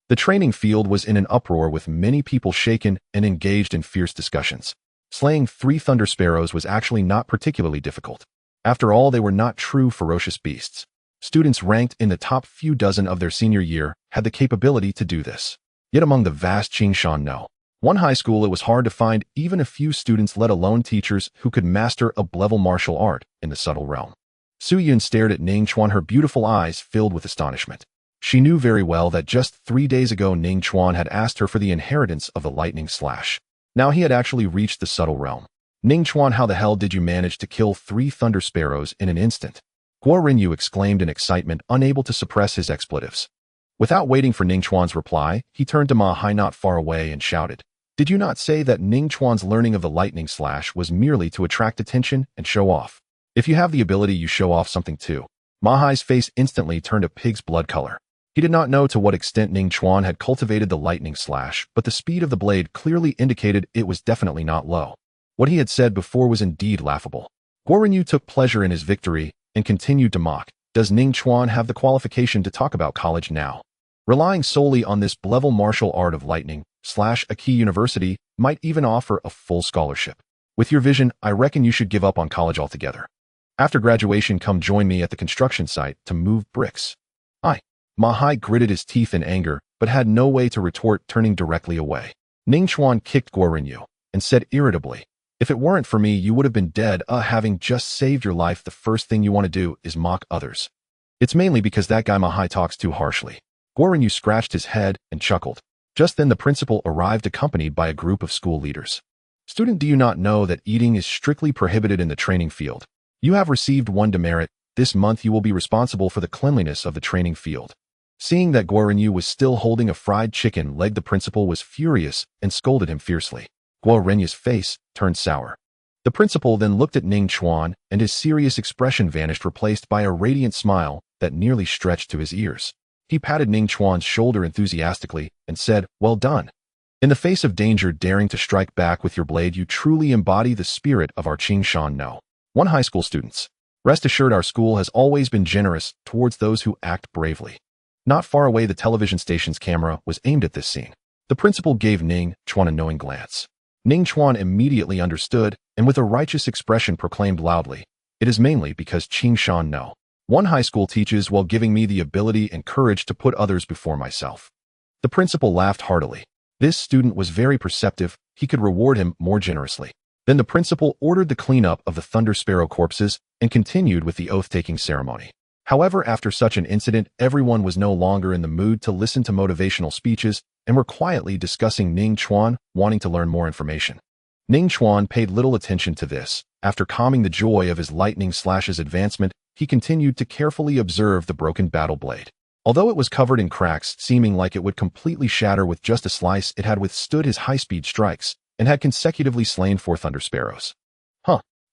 The training field was in an uproar, with many people shaken and engaged in fierce discussions. Slaying 3 thunder sparrows was actually not particularly difficult. After all, they were not true ferocious beasts. Students ranked in the top few dozen of their senior year had the capability to do this. Yet among the vast Qingshan one high school, it was hard to find even a few students, let alone teachers, who could master a level martial art in the subtle realm. Su Yun stared at Ning Chuan, her beautiful eyes filled with astonishment. She knew very well that just 3 days ago Ning Chuan had asked her for the inheritance of the lightning slash. Now he had actually reached the subtle realm. Ning Chuan, how the hell did you manage to kill 3 thunder sparrows in an instant? Guo Rinyu exclaimed in excitement, unable to suppress his expletives. Without waiting for Ning Chuan's reply, he turned to Ma Hai not far away and shouted, "Did you not say that Ning Chuan's learning of the lightning slash was merely to attract attention and show off? If you have the ability, you show off something too." Ma Hai's face instantly turned a pig's blood color. He did not know to what extent Ning Chuan had cultivated the lightning slash, but the speed of the blade clearly indicated it was definitely not low. What he had said before was indeed laughable. Guo Rinyu took pleasure in his victory and continued to mock. Does Ning Chuan have the qualification to talk about college now? Relying solely on this level martial art of lightning slash, a key university might even offer a full scholarship. With your vision, I reckon you should give up on college altogether. After graduation, come join me at the construction site to move bricks. Ma Hai gritted his teeth in anger, but had no way to retort, turning directly away. Ning Chuan kicked Guo Rinyu and said irritably, "If it weren't for me, you would have been dead. Having just saved your life, the first thing you want to do is mock others. It's mainly because that guy Ma Hai talks too harshly." Guo Rinyu scratched his head and chuckled. Just then the principal arrived, accompanied by a group of school leaders. "Student, do you not know that eating is strictly prohibited in the training field? You have received 1 demerit. This month you will be responsible for the cleanliness of the training field." Seeing that Guo Rinyu was still holding a fried chicken leg, the principal was furious and scolded him fiercely. Guo Rinyu's face turned sour. The principal then looked at Ning Chuan, and his serious expression vanished, replaced by a radiant smile that nearly stretched to his ears. He patted Ning Chuan's shoulder enthusiastically and said, "Well done. In the face of danger, daring to strike back with your blade, you truly embody the spirit of our Qingshan No. 1 high school students. Rest assured, our school has always been generous towards those who act bravely." Not far away, the television station's camera was aimed at this scene. The principal gave Ning Chuan a knowing glance. Ning Chuan immediately understood, and with a righteous expression proclaimed loudly, "It is mainly because Qingshan No. 1 high school teaches while giving me the ability and courage to put others before myself." The principal laughed heartily. This student was very perceptive. He could reward him more generously. Then the principal ordered the cleanup of the thunder sparrow corpses and continued with the oath-taking ceremony. However, after such an incident, everyone was no longer in the mood to listen to motivational speeches and were quietly discussing Ning Chuan, wanting to learn more information. Ning Chuan paid little attention to this. After calming the joy of his lightning slash's advancement, he continued to carefully observe the broken battle blade. Although it was covered in cracks, seeming like it would completely shatter with just a slice, it had withstood his high-speed strikes and had consecutively slain 4 thunder sparrows.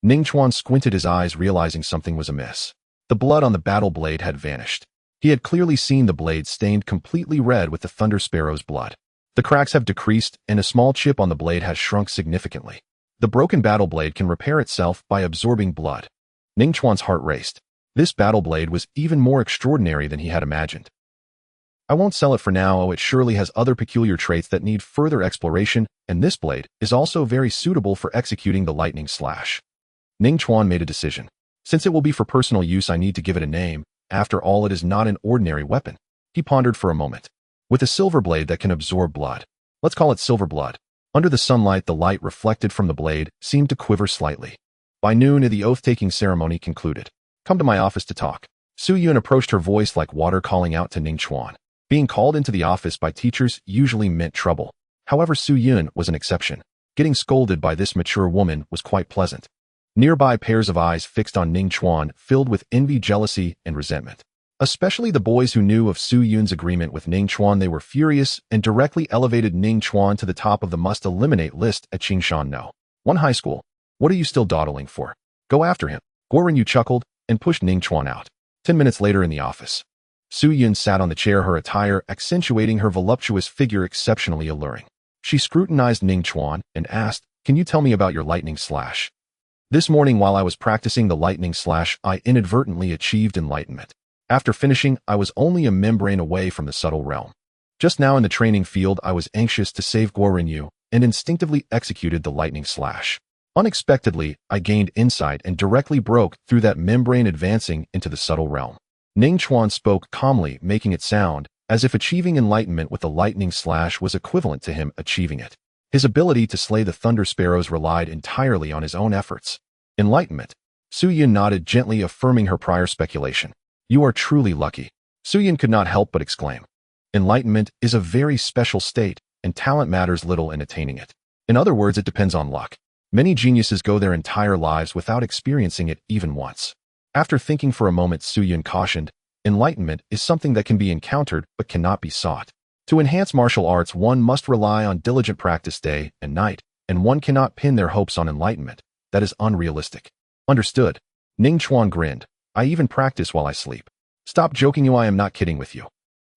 Ning Chuan squinted his eyes, realizing something was amiss. The blood on the battle blade had vanished. He had clearly seen the blade stained completely red with the thunder sparrow's blood. The cracks have decreased, and a small chip on the blade has shrunk significantly. The broken battle blade can repair itself by absorbing blood. Ning Chuan's heart raced. This battle blade was even more extraordinary than he had imagined. I won't sell it for now. Oh, it surely has other peculiar traits that need further exploration, and this blade is also very suitable for executing the lightning slash. Ning Chuan made a decision. Since it will be for personal use, I need to give it a name. After all, it is not an ordinary weapon. He pondered for a moment. With a silver blade that can absorb blood. Let's call it silver blood. Under the sunlight, the light reflected from the blade seemed to quiver slightly. By noon, the oath-taking ceremony concluded. Come to my office to talk. Su Yun approached, her voice like water calling out to Ning Chuan. Being called into the office by teachers usually meant trouble. However, Su Yun was an exception. Getting scolded by this mature woman was quite pleasant. Nearby, pairs of eyes fixed on Ning Chuan, filled with envy, jealousy, and resentment. Especially the boys who knew of Su Yun's agreement with Ning Chuan. They were furious and directly elevated Ning Chuan to the top of the must-eliminate list at Qingshan No. 1 high school. What are you still dawdling for? Go after him. Guo Renyu chuckled and pushed Ning Chuan out. 10 minutes later in the office. Su Yun sat on the chair, her attire accentuating her voluptuous figure exceptionally alluring. She scrutinized Ning Chuan and asked, "Can you tell me about your lightning slash?" This morning while I was practicing the lightning slash, I inadvertently achieved enlightenment. After finishing, I was only a membrane away from the subtle realm. Just now in the training field, I was anxious to save Guo Renyu and instinctively executed the lightning slash. Unexpectedly, I gained insight and directly broke through that membrane, advancing into the subtle realm. Ning Chuan spoke calmly, making it sound as if achieving enlightenment with the lightning slash was equivalent to him achieving it. His ability to slay the thunder sparrows relied entirely on his own efforts. Enlightenment. Su Yun nodded, gently affirming her prior speculation. You are truly lucky. Su Yun could not help but exclaim. Enlightenment is a very special state, and talent matters little in attaining it. In other words, it depends on luck. Many geniuses go their entire lives without experiencing it even once. After thinking for a moment, Su Yun cautioned, enlightenment is something that can be encountered but cannot be sought. To enhance martial arts, one must rely on diligent practice day and night, and one cannot pin their hopes on enlightenment. That is unrealistic. Understood. Ning Chuan grinned. I even practice while I sleep. Stop joking, I am not kidding with you.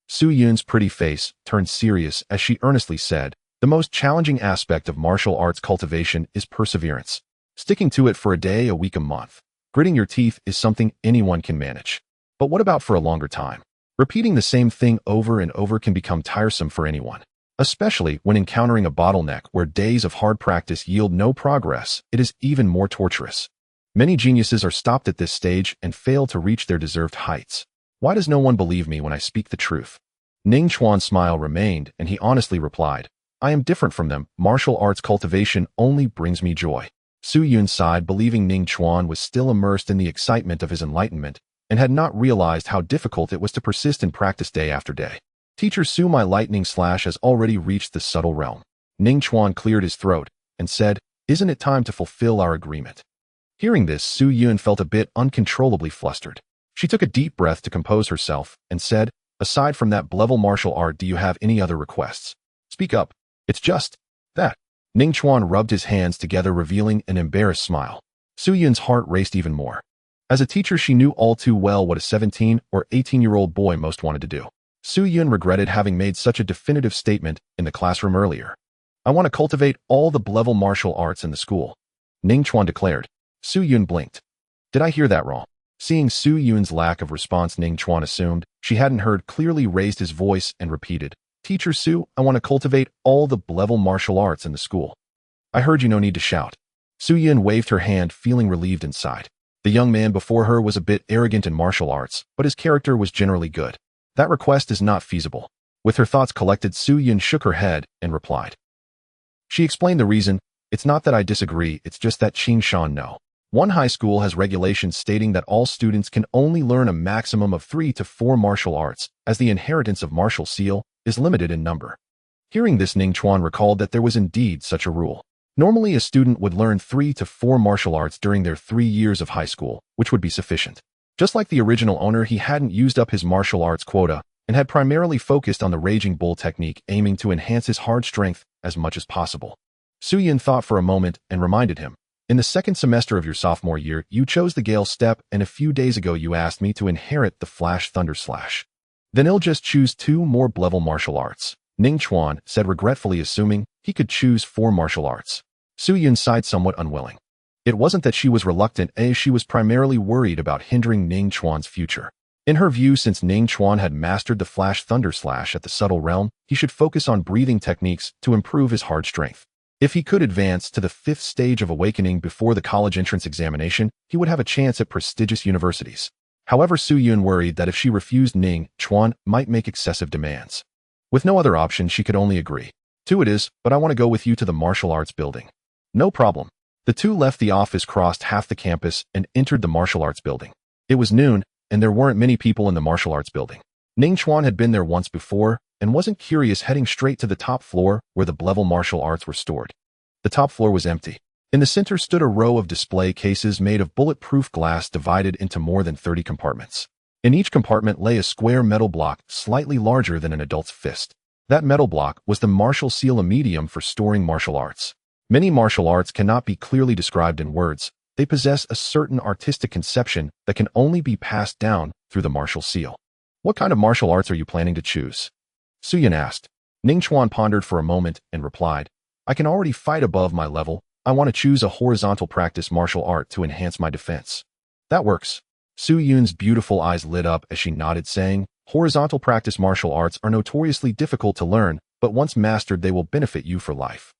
Su Yun's pretty face turned serious as she earnestly said, the most challenging aspect of martial arts cultivation is perseverance. Sticking to it for a day, a week, a month. Gritting your teeth is something anyone can manage. But what about for a longer time? Repeating the same thing over and over can become tiresome for anyone. Especially when encountering a bottleneck where days of hard practice yield no progress, it is even more torturous. Many geniuses are stopped at this stage and fail to reach their deserved heights. Why does no one believe me when I speak the truth? Ning Chuan's smile remained, and he honestly replied, I am different from them. Martial arts cultivation only brings me joy. Su Yun sighed, believing Ning Chuan was still immersed in the excitement of his enlightenment and had not realized how difficult it was to persist in practice day after day. Teacher Su, my lightning slash has already reached the subtle realm. Ning Chuan cleared his throat and said, Isn't it time to fulfill our agreement? Hearing this, Su Yun felt a bit uncontrollably flustered. She took a deep breath to compose herself and said, Aside from that level martial art, do you have any other requests? Speak up. It's just that. Ning Chuan rubbed his hands together, revealing an embarrassed smile. Su Yun's heart raced even more. As a teacher, she knew all too well what a 17 or 18-year-old boy most wanted to do. Su Yun regretted having made such a definitive statement in the classroom earlier. I want to cultivate all the level martial arts in the school, Ning Chuan declared. Su Yun blinked. Did I hear that wrong? Seeing Su Yun's lack of response, Ning Chuan assumed she hadn't heard clearly, raised his voice and repeated, Teacher Su, I want to cultivate all the level martial arts in the school. I heard you, no need to shout. Su Yun waved her hand, feeling relieved inside. The young man before her was a bit arrogant in martial arts, but his character was generally good. That request is not feasible. With her thoughts collected, Su Yun shook her head and replied. She explained the reason. It's not that I disagree, it's just that Qingshan No. 1 high school has regulations stating that all students can only learn a maximum of 3 to 4 martial arts, as the inheritance of martial seal is limited in number. Hearing this, Ning Chuan recalled that there was indeed such a rule. Normally, a student would learn 3 to 4 martial arts during their 3 years of high school, which would be sufficient. Just like the original owner, he hadn't used up his martial arts quota and had primarily focused on the Raging Bull technique, aiming to enhance his hard strength as much as possible. Su Yun thought for a moment and reminded him, in the 2nd semester of your sophomore year, you chose the Gale Step, and a few days ago you asked me to inherit the Flash Thunder Slash. Then I'll just choose 2 more level martial arts, Ning Chuan said regretfully, assuming he could choose 4 martial arts. Su Yun sighed, somewhat unwilling. It wasn't that she was reluctant, she was primarily worried about hindering Ning Chuan's future. In her view, since Ning Chuan had mastered the flash thunder slash at the subtle realm, he should focus on breathing techniques to improve his hard strength. If he could advance to the 5th stage of awakening before the college entrance examination, he would have a chance at prestigious universities. However, Su Yun worried that if she refused, Ning Chuan might make excessive demands. With no other option, she could only agree. "Two it is, but I want to go with you to the martial arts building." "No problem." The two left the office, crossed half the campus, and entered the martial arts building. It was noon, and there weren't many people in the martial arts building. Ning Chuan had been there once before and wasn't curious, heading straight to the top floor where the level martial arts were stored. The top floor was empty. In the center stood a row of display cases made of bulletproof glass divided into more than 30 compartments. In each compartment lay a square metal block slightly larger than an adult's fist. That metal block was the martial seal, a medium for storing martial arts. Many martial arts cannot be clearly described in words. They possess a certain artistic conception that can only be passed down through the martial seal. "What kind of martial arts are you planning to choose?" Su Yun asked. Ning Chuan pondered for a moment and replied, "I can already fight above my level. I want to choose a horizontal practice martial art to enhance my defense." "That works." Su Yun's beautiful eyes lit up as she nodded, saying, "Horizontal practice martial arts are notoriously difficult to learn, but once mastered they will benefit you for life."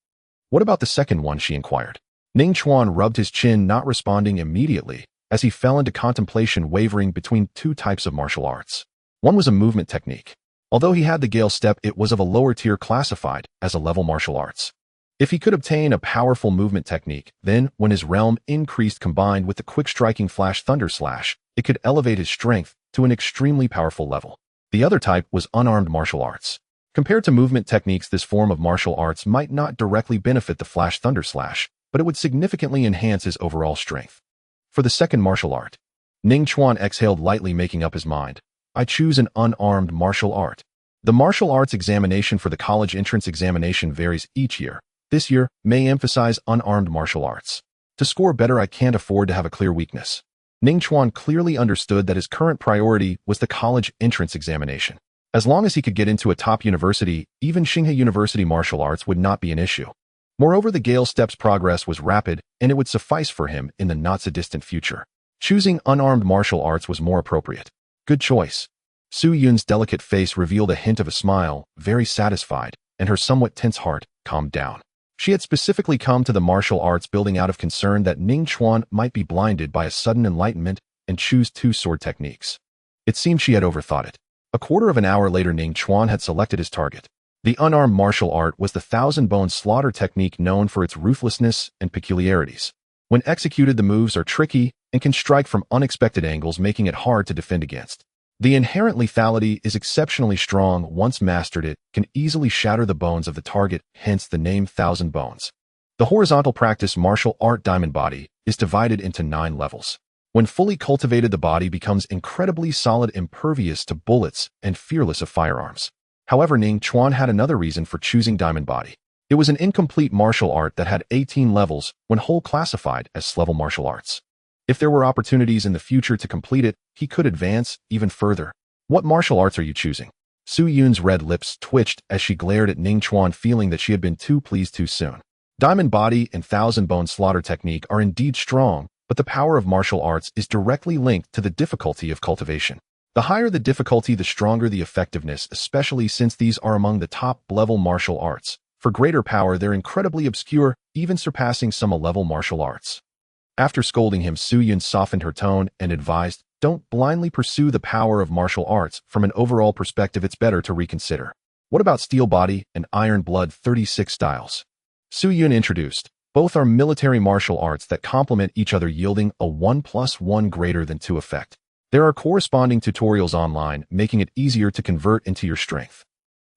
"What about the second one?" she inquired. Ning Chuan rubbed his chin, not responding immediately, as he fell into contemplation, wavering between two types of martial arts. One was a movement technique. Although he had the Gale Step, it was of a lower tier, classified as a level martial arts. If he could obtain a powerful movement technique, then, when his realm increased combined with the quick-striking flash thunder slash, it could elevate his strength to an extremely powerful level. The other type was unarmed martial arts. Compared to movement techniques, this form of martial arts might not directly benefit the flash thunder slash, but it would significantly enhance his overall strength. For the second martial art, Ning Chuan exhaled lightly, making up his mind. "I choose an unarmed martial art." The martial arts examination for the college entrance examination varies each year. This year may emphasize unarmed martial arts. To score better, I can't afford to have a clear weakness. Ning Chuan clearly understood that his current priority was the college entrance examination. As long as he could get into a top university, even Xinghe University martial arts would not be an issue. Moreover, the Gale Step's progress was rapid, and it would suffice for him in the not-so-distant future. Choosing unarmed martial arts was more appropriate. "Good choice." Su Yun's delicate face revealed a hint of a smile, very satisfied, and her somewhat tense heart calmed down. She had specifically come to the martial arts building out of concern that Ning Chuan might be blinded by a sudden enlightenment and choose two sword techniques. It seemed she had overthought it. A quarter of an hour later, Ning Chuan had selected his target. The unarmed martial art was the thousand-bone slaughter technique, known for its ruthlessness and peculiarities. When executed, the moves are tricky and can strike from unexpected angles, making it hard to defend against. The inherent lethality is exceptionally strong. Once mastered, it can easily shatter the bones of the target, hence the name Thousand Bones. The horizontal practice martial art Diamond Body is divided into 9 levels. When fully cultivated, the body becomes incredibly solid, impervious to bullets, and fearless of firearms. However, Ning Chuan had another reason for choosing Diamond Body. It was an incomplete martial art that had 18 levels when whole, classified as level martial arts. If there were opportunities in the future to complete it, he could advance even further. "What martial arts are you choosing?" Su Yun's red lips twitched as she glared at Ning Chuan, feeling that she had been too pleased too soon. Diamond Body and Thousand Bone Slaughter technique are indeed strong, but the power of martial arts is directly linked to the difficulty of cultivation. The higher the difficulty, the stronger the effectiveness, especially since these are among the top-level martial arts. For greater power, they're incredibly obscure, even surpassing some level martial arts. After scolding him, Su Yun softened her tone and advised, "Don't blindly pursue the power of martial arts. From an overall perspective, it's better to reconsider. What about Steel Body and Iron Blood 36 styles?" Su Yun introduced. Both are military martial arts that complement each other, yielding a 1+1 greater than 2 effect. There are corresponding tutorials online, making it easier to convert into your strength.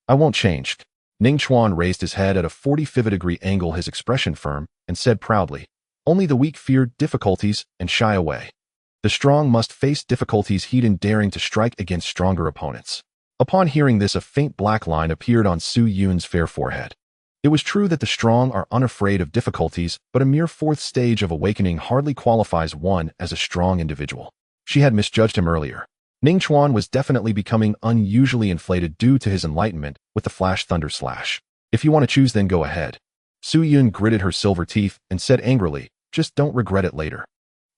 "I won't change." Ning Chuan raised his head at a 45-degree angle, his expression firm, and said proudly, "Only the weak fear difficulties and shy away. The strong must face difficulties heed in daring to strike against stronger opponents." Upon hearing this, a faint black line appeared on Su Yun's fair forehead. It was true that the strong are unafraid of difficulties, but a mere 4th stage of awakening hardly qualifies one as a strong individual. She had misjudged him earlier. Ning Chuan was definitely becoming unusually inflated due to his enlightenment with the flash thunder slash. "If you want to choose, then go ahead." Su Yun gritted her silver teeth and said angrily, "Just don't regret it later."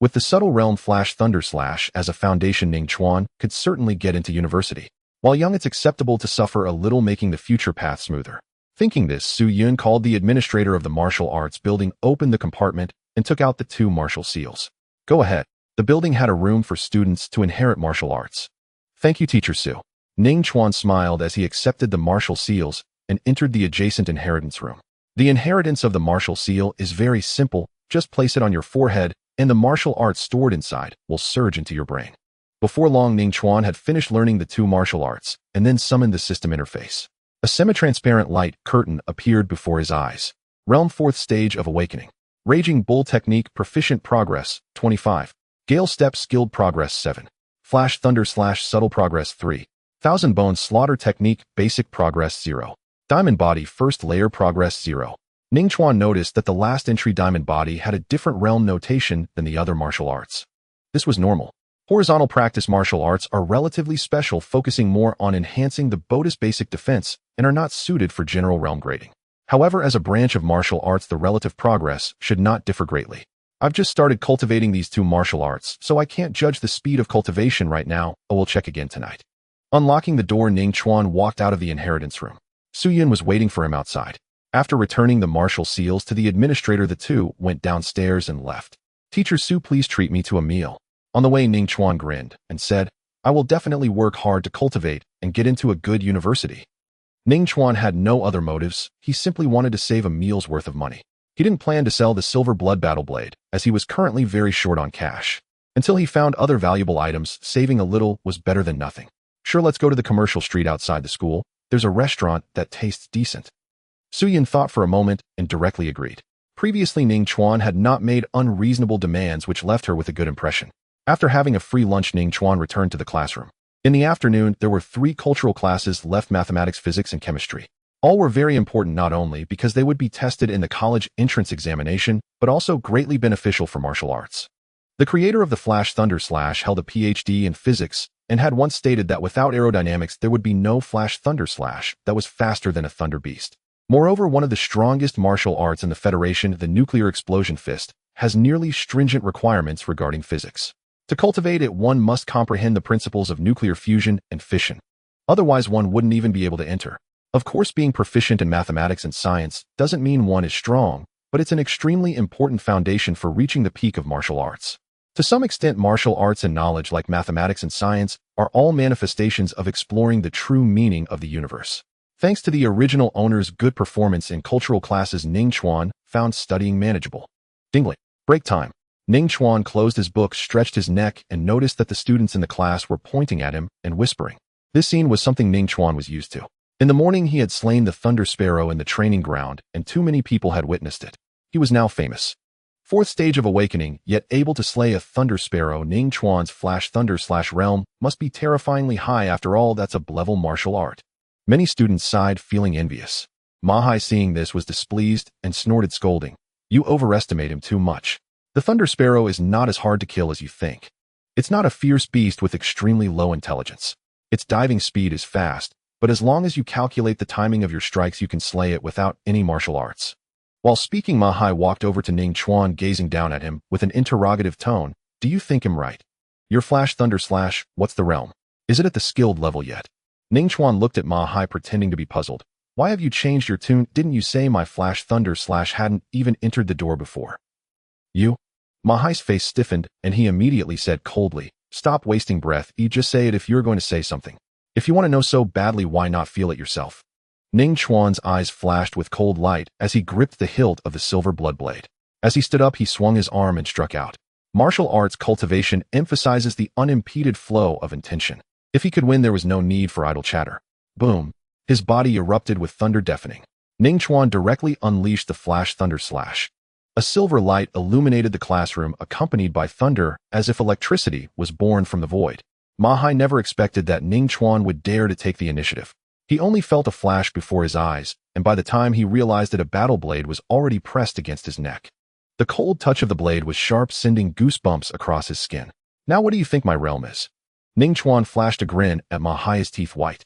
With the subtle realm Flash Thunder Slash as a foundation, Ning Chuan could certainly get into university. While young, it's acceptable to suffer a little, making the future path smoother. Thinking this, Su Yun called the administrator of the martial arts building, opened the compartment, and took out the 2 martial seals. Go ahead. The building had a room for students to inherit martial arts. Thank you, Teacher Su. Ning Chuan smiled as he accepted the martial seals and entered the adjacent inheritance room. The inheritance of the martial seal is very simple. Just place it on your forehead, and the martial arts stored inside will surge into your brain. Before long, Ning Chuan had finished learning the 2 martial arts and then summoned the system interface. A semi-transparent light curtain appeared before his eyes. Realm 4th stage of awakening. Raging Bull technique proficient progress 25. Gale step skilled progress 7. Flash Thunder Slash subtle progress 3. Thousand Bones slaughter technique basic progress 0. Diamond body first layer progress 0. Ning Chuan noticed that the last entry diamond body had a different realm notation than the other martial arts. This was normal. Horizontal practice martial arts are relatively special, focusing more on enhancing the body's basic defense and are not suited for general realm grading. However, as a branch of martial arts, the relative progress should not differ greatly. I've just started cultivating these 2 martial arts, so I can't judge the speed of cultivation right now. I will check again tonight. Unlocking the door, Ning Chuan walked out of the inheritance room. Su Yun was waiting for him outside. After returning the martial seals to the administrator, the 2 went downstairs and left. Teacher Su, please treat me to a meal. On the way, Ning Chuan grinned and said, I will definitely work hard to cultivate and get into a good university. Ning Chuan had no other motives. He simply wanted to save a meal's worth of money. He didn't plan to sell the silver blood battle blade, as he was currently very short on cash. Until he found other valuable items, saving a little was better than nothing. Sure, let's go to the commercial street outside the school. There's a restaurant that tastes decent. Su Yun thought for a moment and directly agreed. Previously, Ning Chuan had not made unreasonable demands, which left her with a good impression. After having a free lunch, Ning Chuan returned to the classroom. In the afternoon, there were 3 cultural classes left: mathematics, physics, and chemistry. All were very important, not only because they would be tested in the college entrance examination, but also greatly beneficial for martial arts. The creator of the Flash Thunder Slash held a PhD in physics and had once stated that without aerodynamics, there would be no Flash Thunder Slash that was faster than a Thunder Beast. Moreover, one of the strongest martial arts in the Federation, the Nuclear Explosion Fist, has nearly stringent requirements regarding physics. To cultivate it, one must comprehend the principles of nuclear fusion and fission. Otherwise, one wouldn't even be able to enter. Of course, being proficient in mathematics and science doesn't mean one is strong, but it's an extremely important foundation for reaching the peak of martial arts. To some extent, martial arts and knowledge like mathematics and science are all manifestations of exploring the true meaning of the universe. Thanks to the original owner's good performance in cultural classes, Ning Chuan found studying manageable. Dingling. Break time. Ning Chuan closed his book, stretched his neck, and noticed that the students in the class were pointing at him and whispering. This scene was something Ning Chuan was used to. In the morning, he had slain the Thunder Sparrow in the training ground, and too many people had witnessed it. He was now famous. 4th stage of awakening, yet able to slay a Thunder Sparrow. Ning Chuan's Flash Thunder Slash realm must be terrifyingly high. After all, that's a level martial art. Many students sighed, feeling envious. Mahai, seeing this, was displeased and snorted, scolding. You overestimate him too much. The Thunder Sparrow is not as hard to kill as you think. It's not a fierce beast with extremely low intelligence. Its diving speed is fast, but as long as you calculate the timing of your strikes, you can slay it without any martial arts. While speaking, Mahai walked over to Ning Chuan, gazing down at him with an interrogative tone. Do you think him right? Your Flash Thunder Slash, what's the realm? Is it at the skilled level yet? Ning Chuan looked at Mahai, pretending to be puzzled. Why have you changed your tune? Didn't you say my Flash Thunder Slash hadn't even entered the door before? You? Mahai's face stiffened, and he immediately said coldly, stop wasting breath. You just say it if you're going to say something. If you want to know so badly, why not feel it yourself? Ning Chuan's eyes flashed with cold light as he gripped the hilt of the silver blood blade. As he stood up, he swung his arm and struck out. Martial arts cultivation emphasizes the unimpeded flow of intention. If he could win, there was no need for idle chatter. Boom! His body erupted with thunder, deafening. Ning Chuan directly unleashed the Flash Thunder Slash. A silver light illuminated the classroom, accompanied by thunder, as if electricity was born from the void. Mahai never expected that Ning Chuan would dare to take the initiative. He only felt a flash before his eyes, and by the time he realized that a battle blade was already pressed against his neck. The cold touch of the blade was sharp, sending goosebumps across his skin. Now what do you think my realm is? Ning Chuan flashed a grin at Mahai, his teeth white.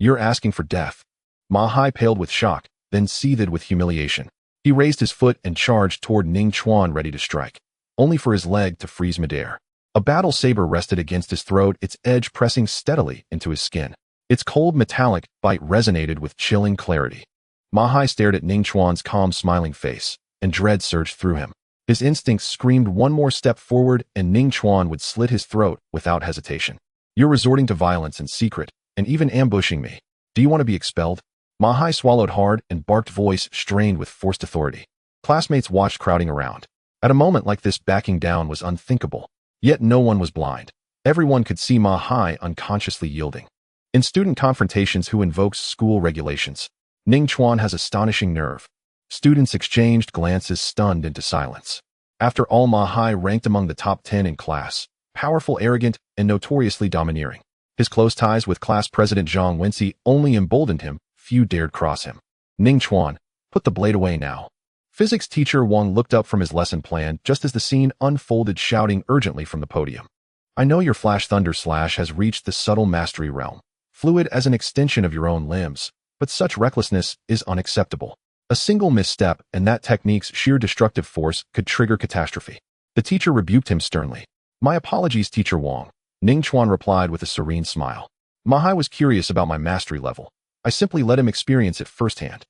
You're asking for death. Mahai paled with shock, then seethed with humiliation. He raised his foot and charged toward Ning Chuan, ready to strike. only for his leg to freeze midair. A battle saber rested against his throat, its edge pressing steadily into his skin. Its cold metallic bite resonated with chilling clarity. Ma Hai stared at Ning Chuan's calm, smiling face, and dread surged through him. His instincts screamed one more step forward, and Ning Chuan would slit his throat without hesitation. You're resorting to violence in secret, and even ambushing me. Do you want to be expelled? Ma Hai swallowed hard and barked, voice strained with forced authority. Classmates watched, crowding around. At a moment like this, backing down was unthinkable. Yet no one was blind. Everyone could see Ma Hai unconsciously yielding. In student confrontations, who invokes school regulations? Ning Chuan has astonishing nerve. Students exchanged glances, stunned into silence. After all, Ma Hai ranked among the top 10 in class, powerful, arrogant, and notoriously domineering. His close ties with class president Zhang Wenxi only emboldened him. Few dared cross him. Ning Chuan, put the blade away now. Physics teacher Wang looked up from his lesson plan just as the scene unfolded, shouting urgently from the podium. I know your flash thunder slash has reached the subtle mastery realm, fluid as an extension of your own limbs, but such recklessness is unacceptable. A single misstep, and that technique's sheer destructive force could trigger catastrophe. The teacher rebuked him sternly. My apologies, Teacher Wang, Ning Chuan replied with a serene smile. Ma Hai was curious about my mastery level. I simply let him experience it firsthand.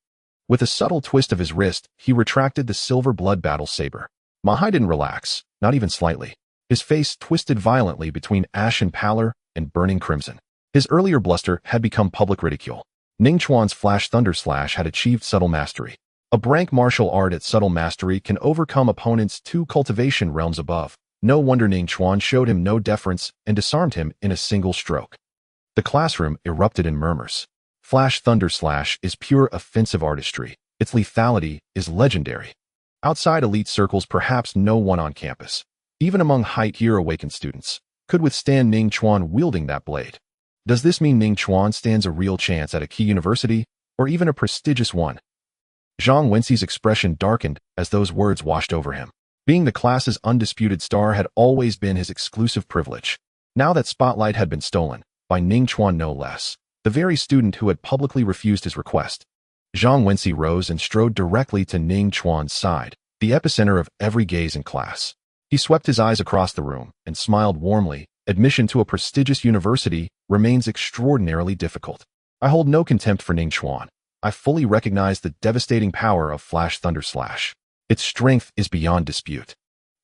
With a subtle twist of his wrist, he retracted the silver blood battle saber. Ma Hai didn't relax, not even slightly. His face twisted violently between ashen pallor and burning crimson. His earlier bluster had become public ridicule. Ning Chuan's flash thunder slash had achieved subtle mastery. A rank martial art at subtle mastery can overcome opponents 2 cultivation realms above. No wonder Ning Chuan showed him no deference and disarmed him in a single stroke. The classroom erupted in murmurs. Flash thunder slash is pure offensive artistry. Its lethality is legendary. Outside elite circles, perhaps no one on campus, even among high-tier awakened students, could withstand Ning Chuan wielding that blade. Does this mean Ning Chuan stands a real chance at a key university, or even a prestigious one? Zhang Wenxi's expression darkened as those words washed over him. Being the class's undisputed star had always been his exclusive privilege. Now that spotlight had been stolen, by Ning Chuan no less, the very student who had publicly refused his request. Zhang Wenxi rose and strode directly to Ning Chuan's side, the epicenter of every gaze in class. He swept his eyes across the room and smiled warmly. Admission to a prestigious university remains extraordinarily difficult. I hold no contempt for Ning Chuan. I fully recognize the devastating power of Flash Thunder Slash. Its strength is beyond dispute.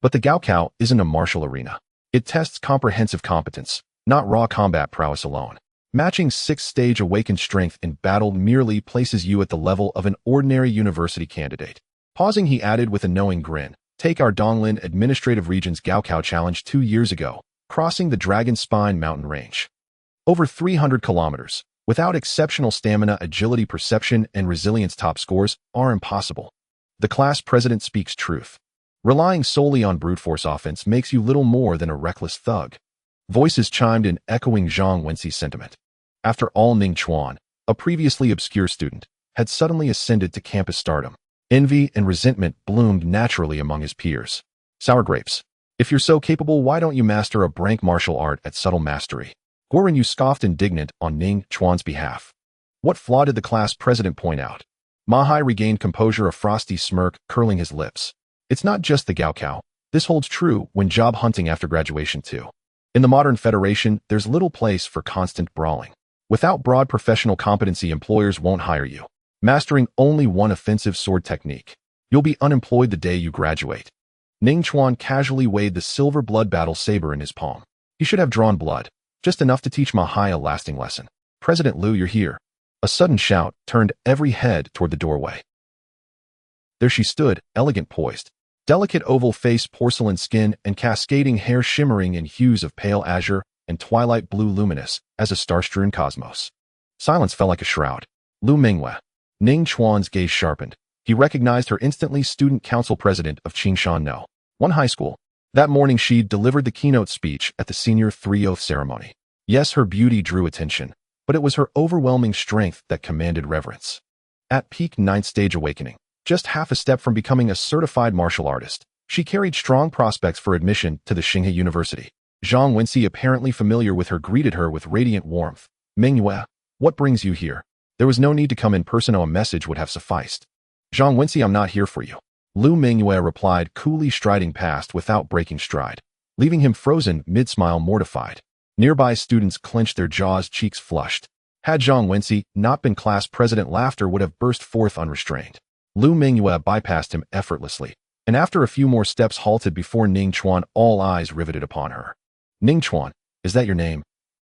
But the Gaokao isn't a martial arena. It tests comprehensive competence, not raw combat prowess alone. Matching 6th-stage awakened strength in battle merely places you at the level of an ordinary university candidate. Pausing, he added with a knowing grin, take our Donglin Administrative Region's Gaokao Challenge 2 years ago, crossing the Dragon Spine mountain range. Over 300 kilometers, without exceptional stamina, agility, perception, and resilience, top scores are impossible. The class president speaks truth. Relying solely on brute force offense makes you little more than a reckless thug. Voices chimed in, echoing Zhang Wenxi's sentiment. After all, Ning Chuan, a previously obscure student, had suddenly ascended to campus stardom. Envy and resentment bloomed naturally among his peers. Sour grapes. If you're so capable, why don't you master a rank martial art at subtle mastery? Guoren Yu scoffed, indignant on Ning Chuan's behalf. What flaw did the class president point out? Ma Hai regained composure, a frosty smirk curling his lips. It's not just the Gaokao. This holds true when job hunting after graduation too. In the modern federation, there's little place for constant brawling. Without broad professional competency, employers won't hire you. Mastering only one offensive sword technique, you'll be unemployed the day you graduate. Ning Chuan casually weighed the silver blood battle saber in his palm. He should have drawn blood, just enough to teach Ma Hai a lasting lesson. President Liu, you're here. A sudden shout turned every head toward the doorway. There she stood, elegant, poised. Delicate oval face, porcelain skin, and cascading hair shimmering in hues of pale azure and twilight blue, luminous as a star-strewn cosmos. Silence fell like a shroud. Lu Mingwe. Ning Chuan's gaze sharpened. He recognized her instantly, student council president of Qingshan No. 1 high school. That morning she'd delivered the keynote speech at the senior 3 oath ceremony. Yes, her beauty drew attention, but it was her overwhelming strength that commanded reverence. At peak 9th stage awakening, just half a step from becoming a certified martial artist, she carried strong prospects for admission to the Xinghe University. Zhang Wenxi, apparently familiar with her, greeted her with radiant warmth. Mingyue, what brings you here? There was no need to come in person. A message would have sufficed. Zhang Wenxi, I'm not here for you. Lu Mingyue replied, coolly striding past without breaking stride, leaving him frozen, mid-smile, mortified. Nearby students clenched their jaws, cheeks flushed. Had Zhang Wenxi not been class president, laughter would have burst forth unrestrained. Lu Mingyue bypassed him effortlessly, and after a few more steps halted before Ning Chuan, all eyes riveted upon her. Ning Chuan, is that your name?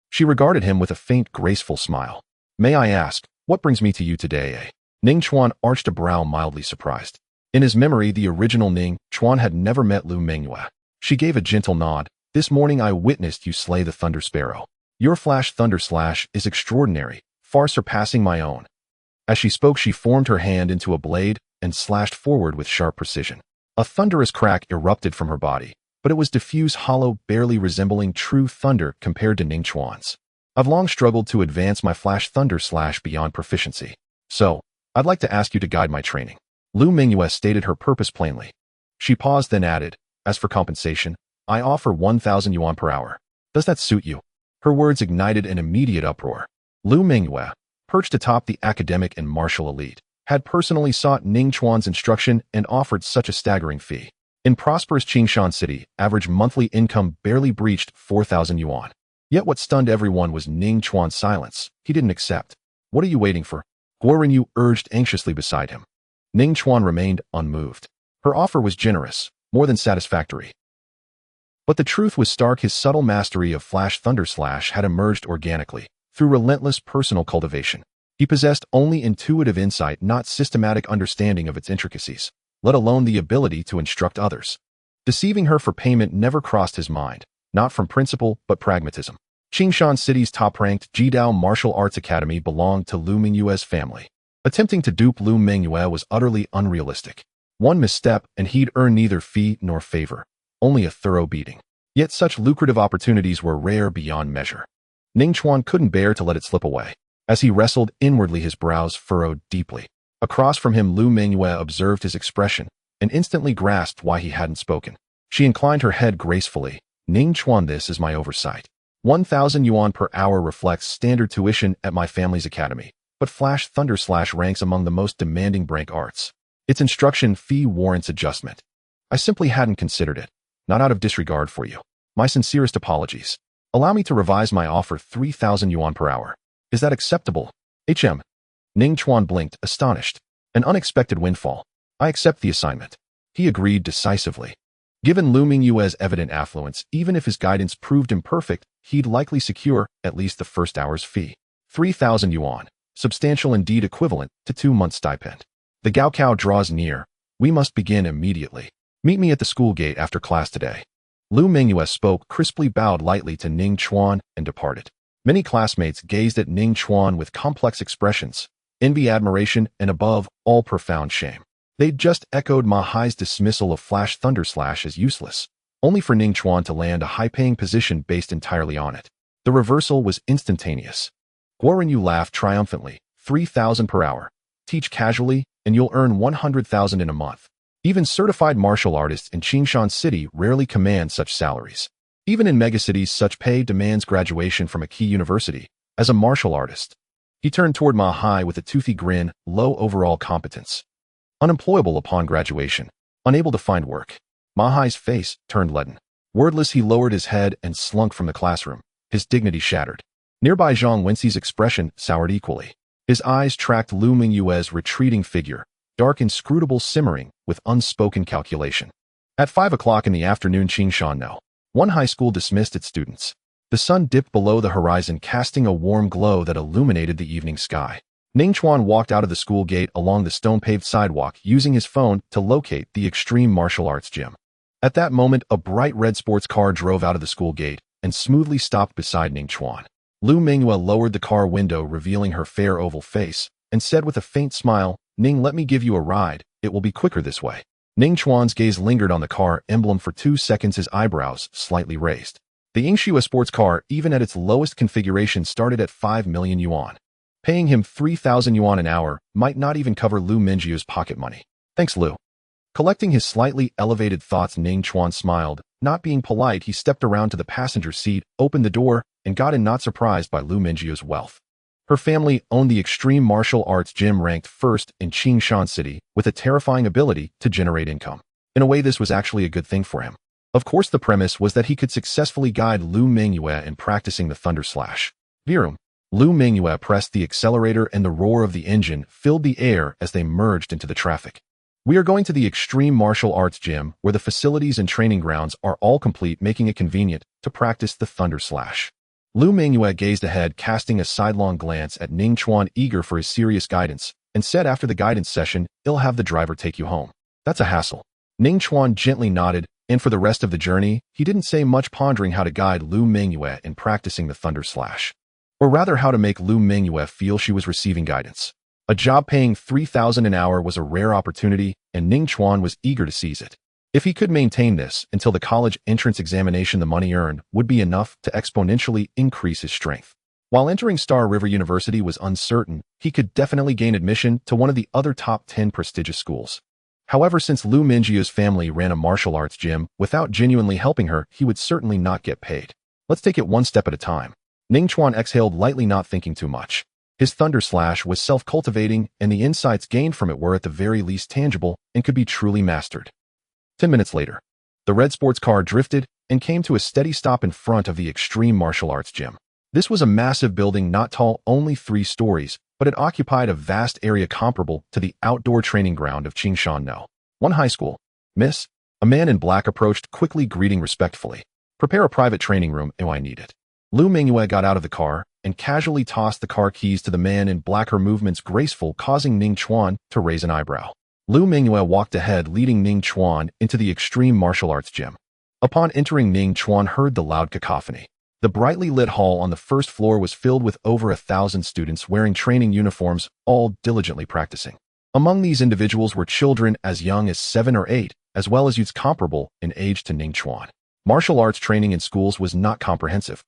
She regarded him with a faint, graceful smile. May I ask, what brings me to you today? Ning Chuan arched a brow, mildly surprised. In his memory, the original Ning Chuan had never met Lu Mingyue. She gave a gentle nod. This morning I witnessed you slay the Thunder Sparrow. Your flash thunder slash is extraordinary, far surpassing my own. As she spoke, she formed her hand into a blade and slashed forward with sharp precision. A thunderous crack erupted from her body, but it was diffuse, hollow, barely resembling true thunder compared to Ning Chuan's. I've long struggled to advance my flash thunder slash beyond proficiency. So, I'd like to ask you to guide my training. Lu Mingyue stated her purpose plainly. She paused, then added, as for compensation, I offer 1,000 yuan per hour. Does that suit you? Her words ignited an immediate uproar. Lu Mingyue, perched atop the academic and martial elite, had personally sought Ning Chuan's instruction and offered such a staggering fee. In prosperous Qingshan City, average monthly income barely breached 4,000 yuan. Yet what stunned everyone was Ning Chuan's silence. He didn't accept. What are you waiting for? Guo Renyu urged anxiously beside him. Ning Chuan remained unmoved. Her offer was generous, more than satisfactory. But the truth was stark. His subtle mastery of Flash Thunder Slash had emerged organically, through relentless personal cultivation. He possessed only intuitive insight, not systematic understanding of its intricacies, let alone the ability to instruct others. Deceiving her for payment never crossed his mind, not from principle but pragmatism. Qingshan City's top-ranked Jidao Martial Arts Academy belonged to Lu Mingyue's family. Attempting to dupe Lu Mingyue was utterly unrealistic. One misstep, and he'd earn neither fee nor favor, only a thorough beating. Yet such lucrative opportunities were rare beyond measure. Ning Chuan couldn't bear to let it slip away. As he wrestled inwardly, his brows furrowed deeply. Across from him, Lu Mingyue observed his expression and instantly grasped why he hadn't spoken. She inclined her head gracefully. Ning Chuan, this is my oversight. 1,000 yuan per hour reflects standard tuition at my family's academy, but Flash Thunder Slash ranks among the most demanding brank arts. Its instruction fee warrants adjustment. I simply hadn't considered it, not out of disregard for you. My sincerest apologies. Allow me to revise my offer, 3,000 yuan per hour. Is that acceptable? Ning Chuan blinked, astonished. An unexpected windfall. I accept the assignment. He agreed decisively. Given Lu Mingyue's evident affluence, even if his guidance proved imperfect, he'd likely secure at least the first hour's fee. 3,000 yuan. Substantial indeed, equivalent to 2 months' stipend. The Gaokao draws near. We must begin immediately. Meet me at the school gate after class today. Lu Mingyue spoke, crisply bowed lightly to Ning Chuan, and departed. Many classmates gazed at Ning Chuan with complex expressions, envy, admiration, and above all, profound shame. They'd just echoed Ma Hai's dismissal of Flash Thunder Slash as useless, only for Ning Chuan to land a high-paying position based entirely on it. The reversal was instantaneous. Guo Renyu laughed triumphantly. 3,000 per hour. Teach casually, and you'll earn 100,000 in a month. Even certified martial artists in Qingshan City rarely command such salaries. Even in megacities, such pay demands graduation from a key university. As a martial artist, he turned toward Ma Hai with a toothy grin, low overall competence. Unemployable upon graduation. Unable to find work. Ma Hai's face turned leaden. Wordless, he lowered his head and slunk from the classroom, his dignity shattered. Nearby, Zhang Wenxi's expression soured equally. His eyes tracked Lu Mingyue's retreating figure, dark, inscrutable, simmering with unspoken calculation. At 5 o'clock in the afternoon, Qingshan No. 1 high school dismissed its students. The sun dipped below the horizon, casting a warm glow that illuminated the evening sky. Ning Chuan walked out of the school gate along the stone-paved sidewalk, using his phone to locate the Extreme Martial Arts Gym. At that moment, a bright red sports car drove out of the school gate and smoothly stopped beside Ning Chuan. Lu Mingyue lowered the car window, revealing her fair oval face, and said with a faint smile, Ning, let me give you a ride. It will be quicker this way. Ning Chuan's gaze lingered on the car emblem for 2 seconds, his eyebrows slightly raised. The Invincible sports car, even at its lowest configuration, started at 5 million yuan. Paying him 3,000 yuan an hour might not even cover Lu Mingyue's pocket money. Thanks, Lu. Collecting his slightly elevated thoughts, Ning Chuan smiled. Not being polite, he stepped around to the passenger seat, opened the door, and got in, not surprised by Lu Mingyue's wealth. Her family owned the extreme martial arts gym ranked first in Qingshan City with a terrifying ability to generate income. In a way, this was actually a good thing for him. Of course, the premise was that he could successfully guide Lu Mingyue in practicing the Thunder Slash. Virum. Lu Mingyue pressed the accelerator and the roar of the engine filled the air as they merged into the traffic. We are going to the extreme martial arts gym where the facilities and training grounds are all complete, making it convenient to practice the Thunder Slash. Lu Mingyue gazed ahead, casting a sidelong glance at Ning Chuan, eager for his serious guidance, and said after the guidance session, "I'll have the driver take you home." "That's a hassle." Ning Chuan gently nodded, and for the rest of the journey, he didn't say much, pondering how to guide Lu Mingyue in practicing the Thunder Slash. Or rather, how to make Lu Mingyue feel she was receiving guidance. A job paying 3,000 an hour was a rare opportunity, and Ning Chuan was eager to seize it. If he could maintain this until the college entrance examination, the money earned would be enough to exponentially increase his strength. While entering Star River University was uncertain, he could definitely gain admission to one of the other top 10 prestigious schools. However, since Lu Mingyue's family ran a martial arts gym, without genuinely helping her, he would certainly not get paid. Let's take it one step at a time. Ning Chuan exhaled lightly, not thinking too much. His Thunder Slash was self-cultivating, and the insights gained from it were at the very least tangible and could be truly mastered. 10 minutes later, the red sports car drifted and came to a steady stop in front of the Extreme Martial Arts Gym. This was a massive building, not tall, only 3 stories, but it occupied a vast area comparable to the outdoor training ground of Qingshan No. 1 high school. "Miss?" A man in black approached, quickly greeting respectfully. "Prepare a private training room if I need it." Lu Mingyue got out of the car and casually tossed the car keys to the man in black, her movements graceful, causing Ning Chuan to raise an eyebrow. Lu Mingyue walked ahead, leading Ning Chuan into the Extreme Martial Arts Gym. Upon entering, Ning Chuan heard the loud cacophony. The brightly lit hall on the first floor was filled with over 1,000 students wearing training uniforms, all diligently practicing. Among these individuals were children as young as 7 or 8, as well as youths comparable in age to Ning Chuan. Martial arts training in schools was not comprehensive.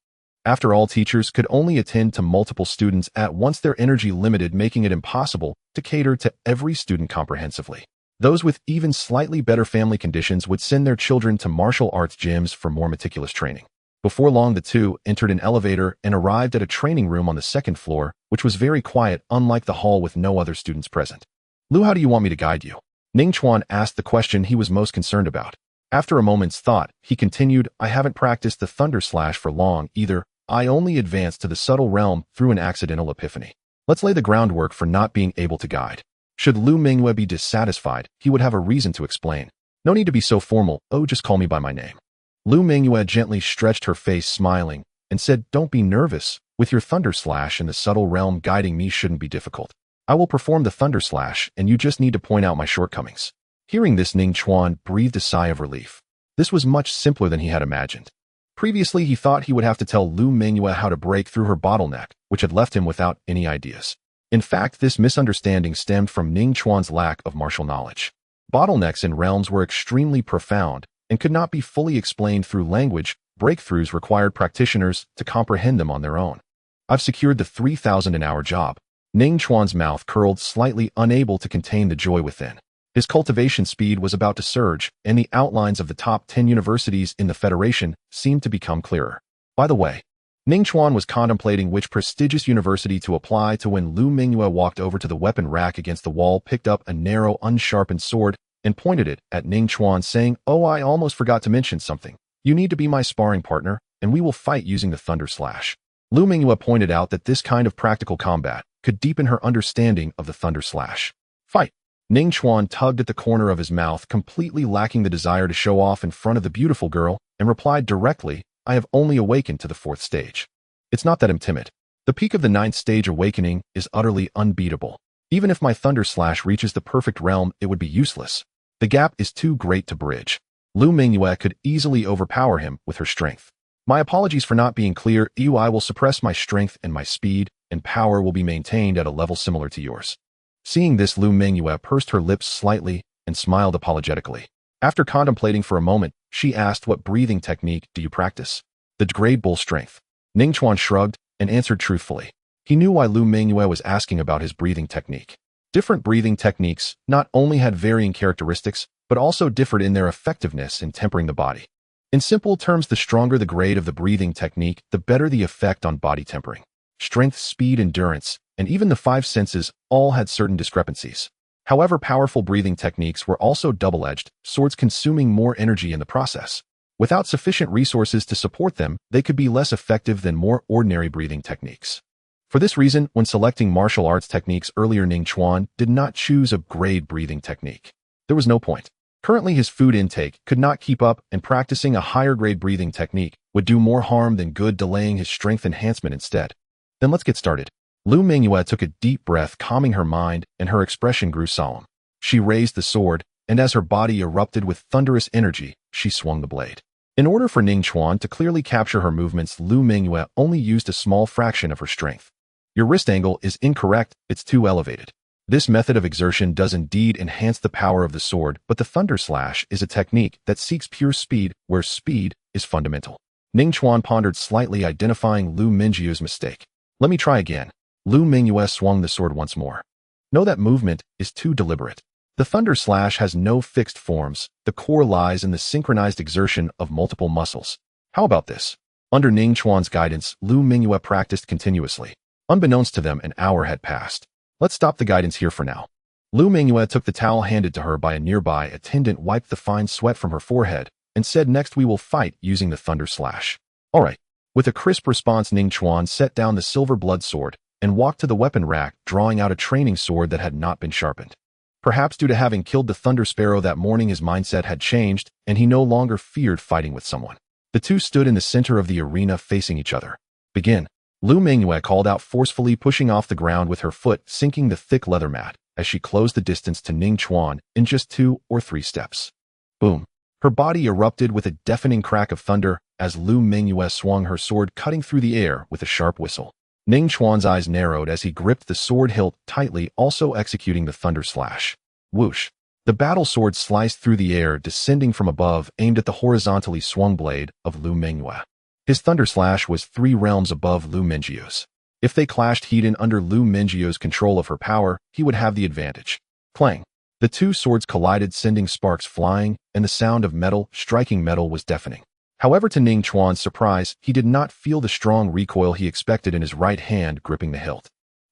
After all, teachers could only attend to multiple students at once, their energy limited, making it impossible to cater to every student comprehensively. Those with even slightly better family conditions would send their children to martial arts gyms for more meticulous training. Before long, the two entered an elevator and arrived at a training room on the 2nd floor, which was very quiet, unlike the hall with no other students present. "Lu, how do you want me to guide you?" Ning Chuan asked the question he was most concerned about. After a moment's thought, he continued, "I haven't practiced the Thunder Slash for long either. I only advanced to the subtle realm through an accidental epiphany. Let's lay the groundwork for not being able to guide." Should Lu Mingyue be dissatisfied, he would have a reason to explain. "No need to be so formal. Oh, just call me by my name." Lu Mingyue gently stretched her face, smiling, and said, "Don't be nervous. With your Thunder Slash in the subtle realm guiding me shouldn't be difficult. I will perform the Thunder Slash, and you just need to point out my shortcomings." Hearing this, Ning Chuan breathed a sigh of relief. This was much simpler than he had imagined. Previously, he thought he would have to tell Lu Mingyue how to break through her bottleneck, which had left him without any ideas. In fact, this misunderstanding stemmed from Ning Chuan's lack of martial knowledge. Bottlenecks in realms were extremely profound and could not be fully explained through language. Breakthroughs required practitioners to comprehend them on their own. "I've secured the 3,000 an hour job." Ning Chuan's mouth curled slightly, unable to contain the joy within. His cultivation speed was about to surge, and the outlines of the top 10 universities in the Federation seemed to become clearer. By the way, Ning Chuan was contemplating which prestigious university to apply to when Lu Mingyue walked over to the weapon rack against the wall, picked up a narrow, unsharpened sword, and pointed it at Ning Chuan, saying, "Oh, I almost forgot to mention something. You need to be my sparring partner, and we will fight using the Thunder Slash." Lu Mingyue pointed out that this kind of practical combat could deepen her understanding of the Thunder Slash. "Fight." Ning Chuan tugged at the corner of his mouth, completely lacking the desire to show off in front of the beautiful girl, and replied directly, "I have only awakened to the 4th stage. It's not that I'm timid. The peak of the 9th stage awakening is utterly unbeatable. Even if my Thunder Slash reaches the perfect realm, it would be useless. The gap is too great to bridge." Lu Mingyue could easily overpower him with her strength. "My apologies for not being clear. I will suppress my strength, and my speed and power will be maintained at a level similar to yours." Seeing this, Lu Mingyue pursed her lips slightly and smiled apologetically. After contemplating for a moment, she asked, "What breathing technique do you practice?" "The Great Bull Strength." Ning Chuan shrugged and answered truthfully. He knew why Lu Mingyue was asking about his breathing technique. Different breathing techniques not only had varying characteristics, but also differed in their effectiveness in tempering the body. In simple terms, the stronger the grade of the breathing technique, the better the effect on body tempering. strength, speed, endurance, and even the five senses all had certain discrepancies. However, powerful breathing techniques were also double-edged, swords consuming more energy in the process. Without sufficient resources to support them, they could be less effective than more ordinary breathing techniques. For this reason, when selecting martial arts techniques earlier, Ning Chuan did not choose a grade breathing technique. There was no point. Currently, his food intake could not keep up, and practicing a higher grade breathing technique would do more harm than good, delaying his strength enhancement instead. Then let's get started. Lu Mingyue took a deep breath, calming her mind, and her expression grew solemn. She raised the sword, and as her body erupted with thunderous energy, she swung the blade. In order for Ning Chuan to clearly capture her movements, Lu Mingyue only used a small fraction of her strength. Your wrist angle is incorrect, it's too elevated. This method of exertion does indeed enhance the power of the sword, but the thunder slash is a technique that seeks pure speed, where speed is fundamental. Ning Chuan pondered slightly, identifying Lu Mingyue's mistake. Let me try again. Lu Mingyue swung the sword once more. No, that movement is too deliberate. The thunder slash has no fixed forms. The core lies in the synchronized exertion of multiple muscles. How about this? Under Ning Chuan's guidance, Lu Mingyue practiced continuously. Unbeknownst to them, an hour had passed. Let's stop the guidance here for now. Lu Mingyue took the towel handed to her by a nearby attendant, wiped the fine sweat from her forehead, and said, "Next we will fight using the thunder slash." All right. With a crisp response, Ning Chuan set down the silver blood sword and walked to the weapon rack, drawing out a training sword that had not been sharpened. Perhaps due to having killed the Thunder Sparrow that morning, his mindset had changed, and he no longer feared fighting with someone. The two stood in the center of the arena facing each other. "Begin." Lu Mingyue called out forcefully, pushing off the ground with her foot, sinking the thick leather mat, as she closed the distance to Ning Chuan in just 2 or 3 steps. Boom. Her body erupted with a deafening crack of thunder as Lu Mingyue swung her sword, cutting through the air with a sharp whistle. Ning Chuan's eyes narrowed as he gripped the sword hilt tightly, also executing the thunder slash. Whoosh. The battle sword sliced through the air, descending from above, aimed at the horizontally swung blade of Lu Mingyue. His thunder slash was 3 realms above Lu Mingyue's. If they clashed heat-in under Lu Mingyue's control of her power, he would have the advantage. Clang. The two swords collided, sending sparks flying, and the sound of metal striking metal was deafening. However, to Ning Chuan's surprise, he did not feel the strong recoil he expected in his right hand gripping the hilt.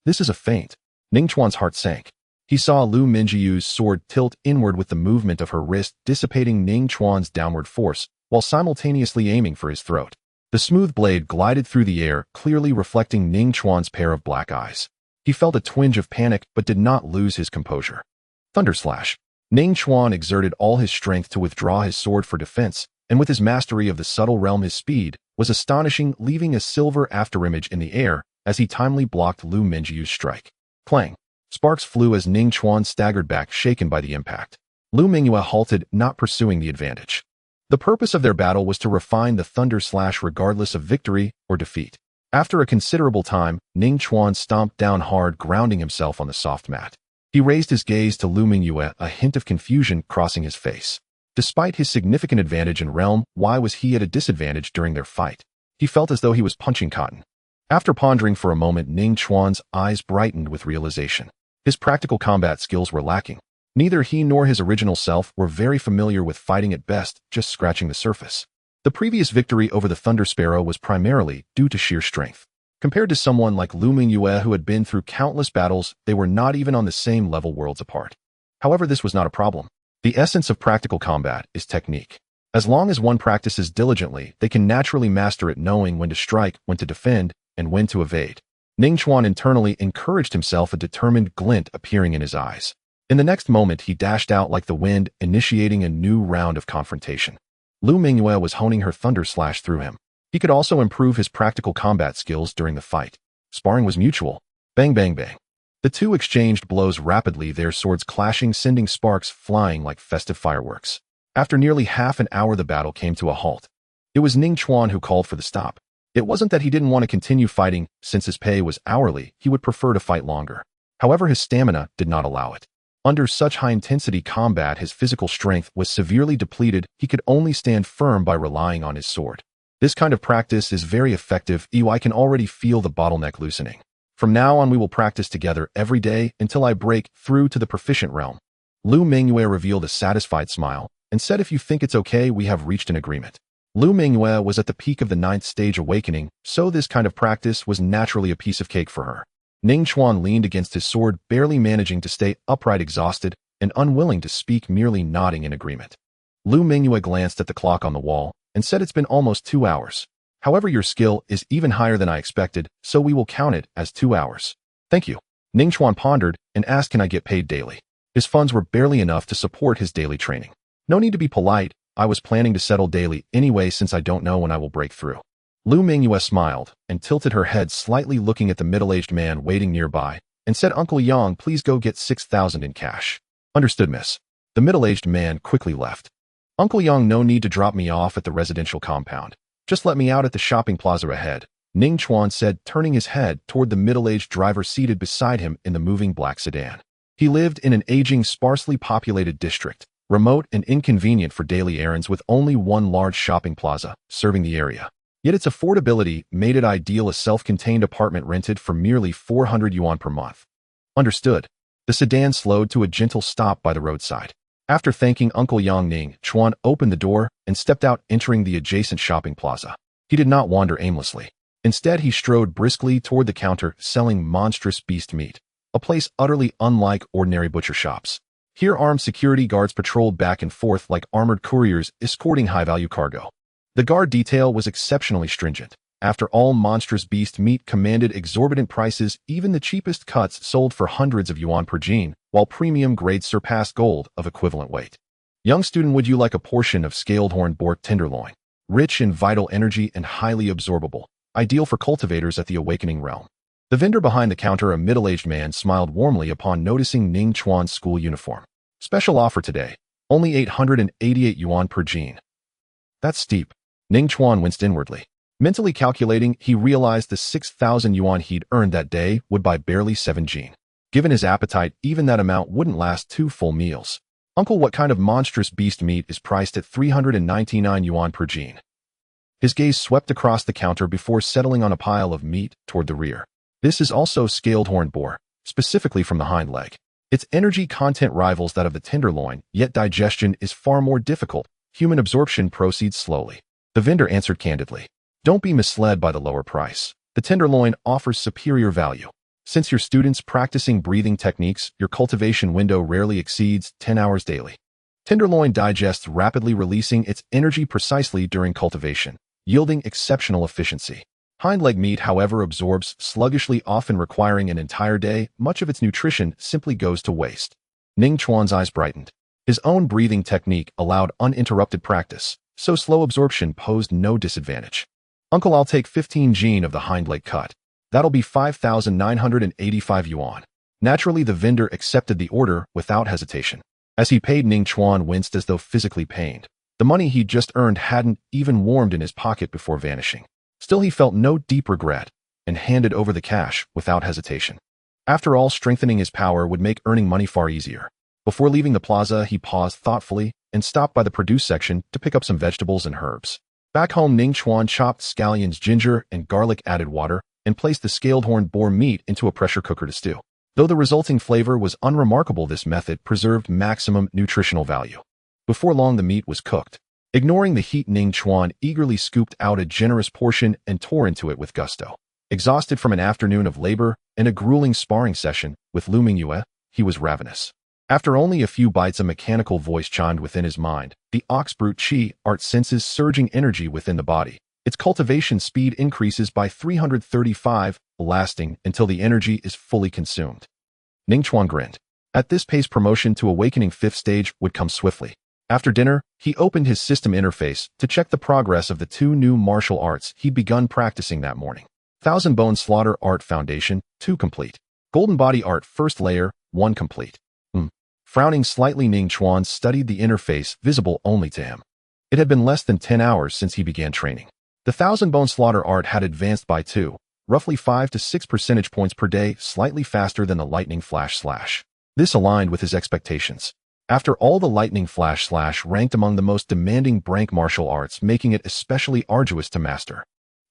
This is a feint. Ning Chuan's heart sank. He saw Lu Mingyue's sword tilt inward with the movement of her wrist, dissipating Ning Chuan's downward force, while simultaneously aiming for his throat. The smooth blade glided through the air, clearly reflecting Ning Chuan's pair of black eyes. He felt a twinge of panic, but did not lose his composure. Thunder slash. Ning Chuan exerted all his strength to withdraw his sword for defense, and with his mastery of the subtle realm, his speed was astonishing, leaving a silver afterimage in the air as he timely blocked Lu Mingyue's strike. Clang. Sparks flew as Ning Chuan staggered back, shaken by the impact. Lu Mingyue halted, not pursuing the advantage. The purpose of their battle was to refine the thunder slash regardless of victory or defeat. After a considerable time, Ning Chuan stomped down hard, grounding himself on the soft mat. He raised his gaze to Lu Mingyue, a hint of confusion crossing his face. Despite his significant advantage in realm, why was he at a disadvantage during their fight? He felt as though he was punching cotton. After pondering for a moment, Ning Chuan's eyes brightened with realization. His practical combat skills were lacking. Neither he nor his original self were very familiar with fighting, at best, just scratching the surface. The previous victory over the Thunder Sparrow was primarily due to sheer strength. Compared to someone like Lu Mingyue, who had been through countless battles, they were not even on the same level, worlds apart. However, this was not a problem. The essence of practical combat is technique. As long as one practices diligently, they can naturally master it, knowing when to strike, when to defend, and when to evade. Ning Chuan internally encouraged himself, a determined glint appearing in his eyes. In the next moment, he dashed out like the wind, initiating a new round of confrontation. Lu Mingyue was honing her thunder slash through him. He could also improve his practical combat skills during the fight. Sparring was mutual. Bang, bang, bang. The two exchanged blows rapidly, their swords clashing, sending sparks flying like festive fireworks. After nearly half an hour, the battle came to a halt. It was Ning Chuan who called for the stop. It wasn't that he didn't want to continue fighting. Since his pay was hourly, he would prefer to fight longer. However, his stamina did not allow it. Under such high-intensity combat, his physical strength was severely depleted. He could only stand firm by relying on his sword. This kind of practice is very effective. I can already feel the bottleneck loosening. From now on, we will practice together every day until I break through to the proficient realm. Lu Mingyue revealed a satisfied smile and said, "If you think it's okay, we have reached an agreement." Lu Mingyue was at the peak of the ninth stage awakening, so this kind of practice was naturally a piece of cake for her. Ning Chuan leaned against his sword, barely managing to stay upright, exhausted and unwilling to speak, merely nodding in agreement. Lu Mingyue glanced at the clock on the wall and said, "It's been almost 2 hours. However, your skill is even higher than I expected, so we will count it as 2 hours. Thank you." Ning Chuan pondered and asked, "Can I get paid daily?" His funds were barely enough to support his daily training. "No need to be polite. I was planning to settle daily anyway, since I don't know when I will break through." Lu Mingyue smiled and tilted her head slightly, looking at the middle-aged man waiting nearby, and said, "Uncle Yang, please go get 6,000 in cash." "Understood, miss." The middle-aged man quickly left. "Uncle Yang, no need to drop me off at the residential compound. Just let me out at the shopping plaza ahead," Ning Chuan said, turning his head toward the middle-aged driver seated beside him in the moving black sedan. He lived in an aging, sparsely populated district, remote and inconvenient for daily errands, with only one large shopping plaza serving the area. Yet its affordability made it ideal, a self-contained apartment rented for merely 400 yuan per month. "Understood." The sedan slowed to a gentle stop by the roadside. After thanking Uncle Yang, Ning Chuan opened the door and stepped out, entering the adjacent shopping plaza. He did not wander aimlessly. Instead, he strode briskly toward the counter selling monstrous beast meat, a place utterly unlike ordinary butcher shops. Here, armed security guards patrolled back and forth like armored couriers escorting high-value cargo. The guard detail was exceptionally stringent. After all, monstrous beast meat commanded exorbitant prices. Even the cheapest cuts sold for hundreds of yuan per jin, while premium grades surpassed gold of equivalent weight. "Young student, would you like a portion of scaled horn boar tenderloin? Rich in vital energy and highly absorbable, ideal for cultivators at the awakening realm." The vendor behind the counter, a middle-aged man, smiled warmly upon noticing Ning Chuan's school uniform. "Special offer today, only 888 yuan per jin." "That's steep." Ning Chuan winced inwardly. Mentally calculating, he realized the 6,000 yuan he'd earned that day would buy barely 7 jin. Given his appetite, even that amount wouldn't last 2 full meals. "Uncle, what kind of monstrous beast meat is priced at 399 yuan per jin?" His gaze swept across the counter before settling on a pile of meat toward the rear. "This is also scaled horn boar, specifically from the hind leg. Its energy content rivals that of the tenderloin, yet digestion is far more difficult. Human absorption proceeds slowly." The vendor answered candidly. "Don't be misled by the lower price. The tenderloin offers superior value. Since you're students practicing breathing techniques, your cultivation window rarely exceeds 10 hours daily. Tenderloin digests rapidly, releasing its energy precisely during cultivation, yielding exceptional efficiency. Hind leg meat, however, absorbs sluggishly, often requiring an entire day. Much of its nutrition simply goes to waste." Ning Chuan's eyes brightened. His own breathing technique allowed uninterrupted practice, so slow absorption posed no disadvantage. "Uncle, I'll take 15 jin of the hind leg cut. That'll be 5,985 yuan. Naturally, the vendor accepted the order without hesitation. As he paid, Ning Chuan winced as though physically pained. The money he'd just earned hadn't even warmed in his pocket before vanishing. Still, he felt no deep regret and handed over the cash without hesitation. After all, strengthening his power would make earning money far easier. Before leaving the plaza, he paused thoughtfully and stopped by the produce section to pick up some vegetables and herbs. Back home, Ning Chuan chopped scallions, ginger, and garlic, added water, and placed the scaled horn boar meat into a pressure cooker to stew. Though the resulting flavor was unremarkable, this method preserved maximum nutritional value. Before long, the meat was cooked. Ignoring the heat, Ning Chuan eagerly scooped out a generous portion and tore into it with gusto. Exhausted from an afternoon of labor and a grueling sparring session with Lu Mingyue, he was ravenous. After only a few bites, a mechanical voice chimed within his mind, the ox brute chi art senses surging energy within the body. Its cultivation speed increases by 335, lasting until the energy is fully consumed. Ning Chuan grinned. At this pace, promotion to awakening 5th stage would come swiftly. After dinner, he opened his system interface to check the progress of the 2 new martial arts he'd begun practicing that morning. Thousand Bone Slaughter Art Foundation, 2 complete. Golden Body Art First Layer, 1 complete. Frowning slightly, Ning Chuan studied the interface visible only to him. It had been less than 10 hours since he began training. The Thousand Bone Slaughter art had advanced by 2, roughly 5 to 6 percentage points per day, slightly faster than the Lightning Flash Slash. This aligned with his expectations. After all, the Lightning Flash Slash ranked among the most demanding brank martial arts, making it especially arduous to master.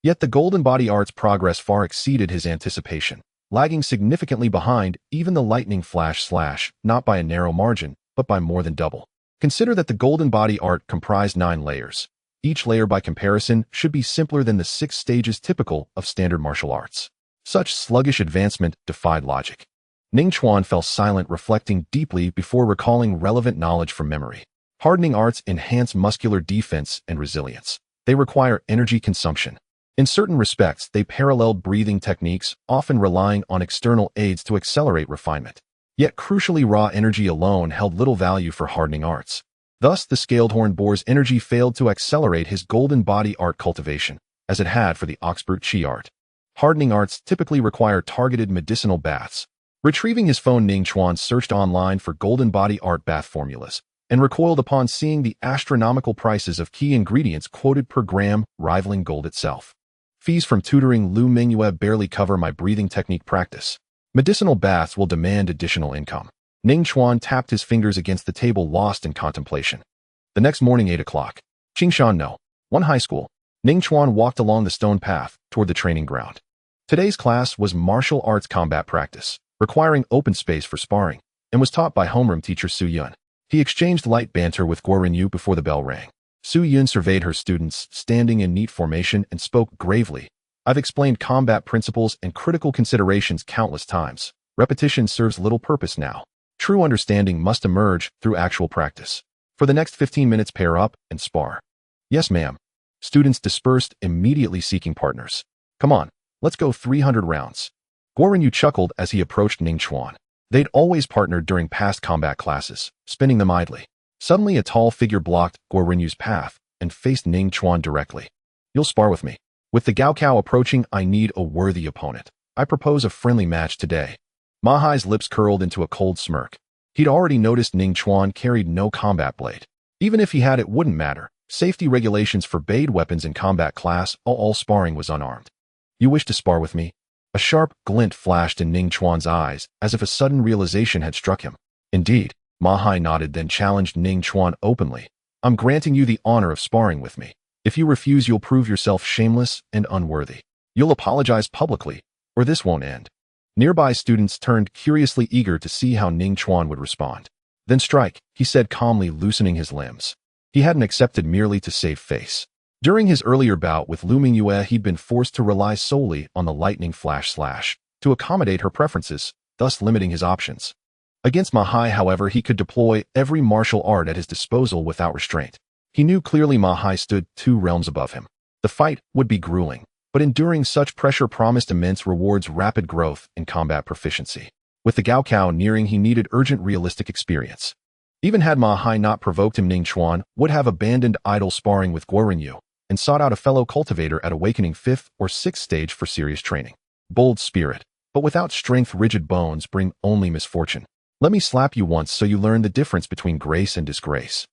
Yet the Golden Body art's progress far exceeded his anticipation, lagging significantly behind even the Lightning Flash Slash, not by a narrow margin, but by more than double. Consider that the Golden Body art comprised 9 layers. Each layer by comparison should be simpler than the 6 stages typical of standard martial arts. Such sluggish advancement defied logic. Ning Chuan fell silent, reflecting deeply before recalling relevant knowledge from memory. Hardening arts enhance muscular defense and resilience. They require energy consumption. In certain respects, they paralleled breathing techniques, often relying on external aids to accelerate refinement. Yet crucially, raw energy alone held little value for hardening arts. Thus, the scaled horn boar's energy failed to accelerate his golden body art cultivation, as it had for the Oxbert Chi art. Hardening arts typically require targeted medicinal baths. Retrieving his phone, Ning Chuan searched online for golden body art bath formulas, and recoiled upon seeing the astronomical prices of key ingredients quoted per gram, rivaling gold itself. Fees from tutoring Lu Mingyue barely cover my breathing technique practice. Medicinal baths will demand additional income. Ning Chuan tapped his fingers against the table, lost in contemplation. The next morning, 8 o'clock. Qingshan No. 1 High School. Ning Chuan walked along the stone path toward the training ground. Today's class was martial arts combat practice, requiring open space for sparring, and was taught by homeroom teacher Su Yun. He exchanged light banter with Guo Renyu before the bell rang. Su Yun surveyed her students, standing in neat formation, and spoke gravely. I've explained combat principles and critical considerations countless times. Repetition serves little purpose now. True understanding must emerge through actual practice. For the next 15 minutes, pair up and spar. Yes, ma'am. Students dispersed, immediately seeking partners. Come on, let's go 300 rounds. Guo Renyu chuckled as he approached Ning Chuan. They'd always partnered during past combat classes, spinning them idly. Suddenly, a tall figure blocked Guo Renyu's path and faced Ning Chuan directly. You'll spar with me. With the Gaokao approaching, I need a worthy opponent. I propose a friendly match today. Ma Hai's lips curled into a cold smirk. He'd already noticed Ning Chuan carried no combat blade. Even if he had, it wouldn't matter. Safety regulations forbade weapons in combat class, all sparring was unarmed. You wish to spar with me? A sharp glint flashed in Ning Chuan's eyes, as if a sudden realization had struck him. Indeed, Ma Hai nodded, then challenged Ning Chuan openly. I'm granting you the honor of sparring with me. If you refuse, you'll prove yourself shameless and unworthy. You'll apologize publicly, or this won't end. Nearby students turned, curiously eager to see how Ning Chuan would respond. Then strike, he said calmly, loosening his limbs. He hadn't accepted merely to save face. During his earlier bout with Lu Mingyue, he'd been forced to rely solely on the lightning flash slash to accommodate her preferences, thus limiting his options. Against Ma Hai, however, he could deploy every martial art at his disposal without restraint. He knew clearly Ma Hai stood 2 realms above him. The fight would be grueling, but enduring such pressure promised immense rewards, rapid growth in combat proficiency. With the Gaokao nearing, he needed urgent realistic experience. Even had Ma Hai not provoked him, Ning Chuan would have abandoned idle sparring with Guo Renyu and sought out a fellow cultivator at awakening 5th or 6th stage for serious training. Bold spirit, but without strength, rigid bones bring only misfortune. Let me slap you once so you learn the difference between grace and disgrace.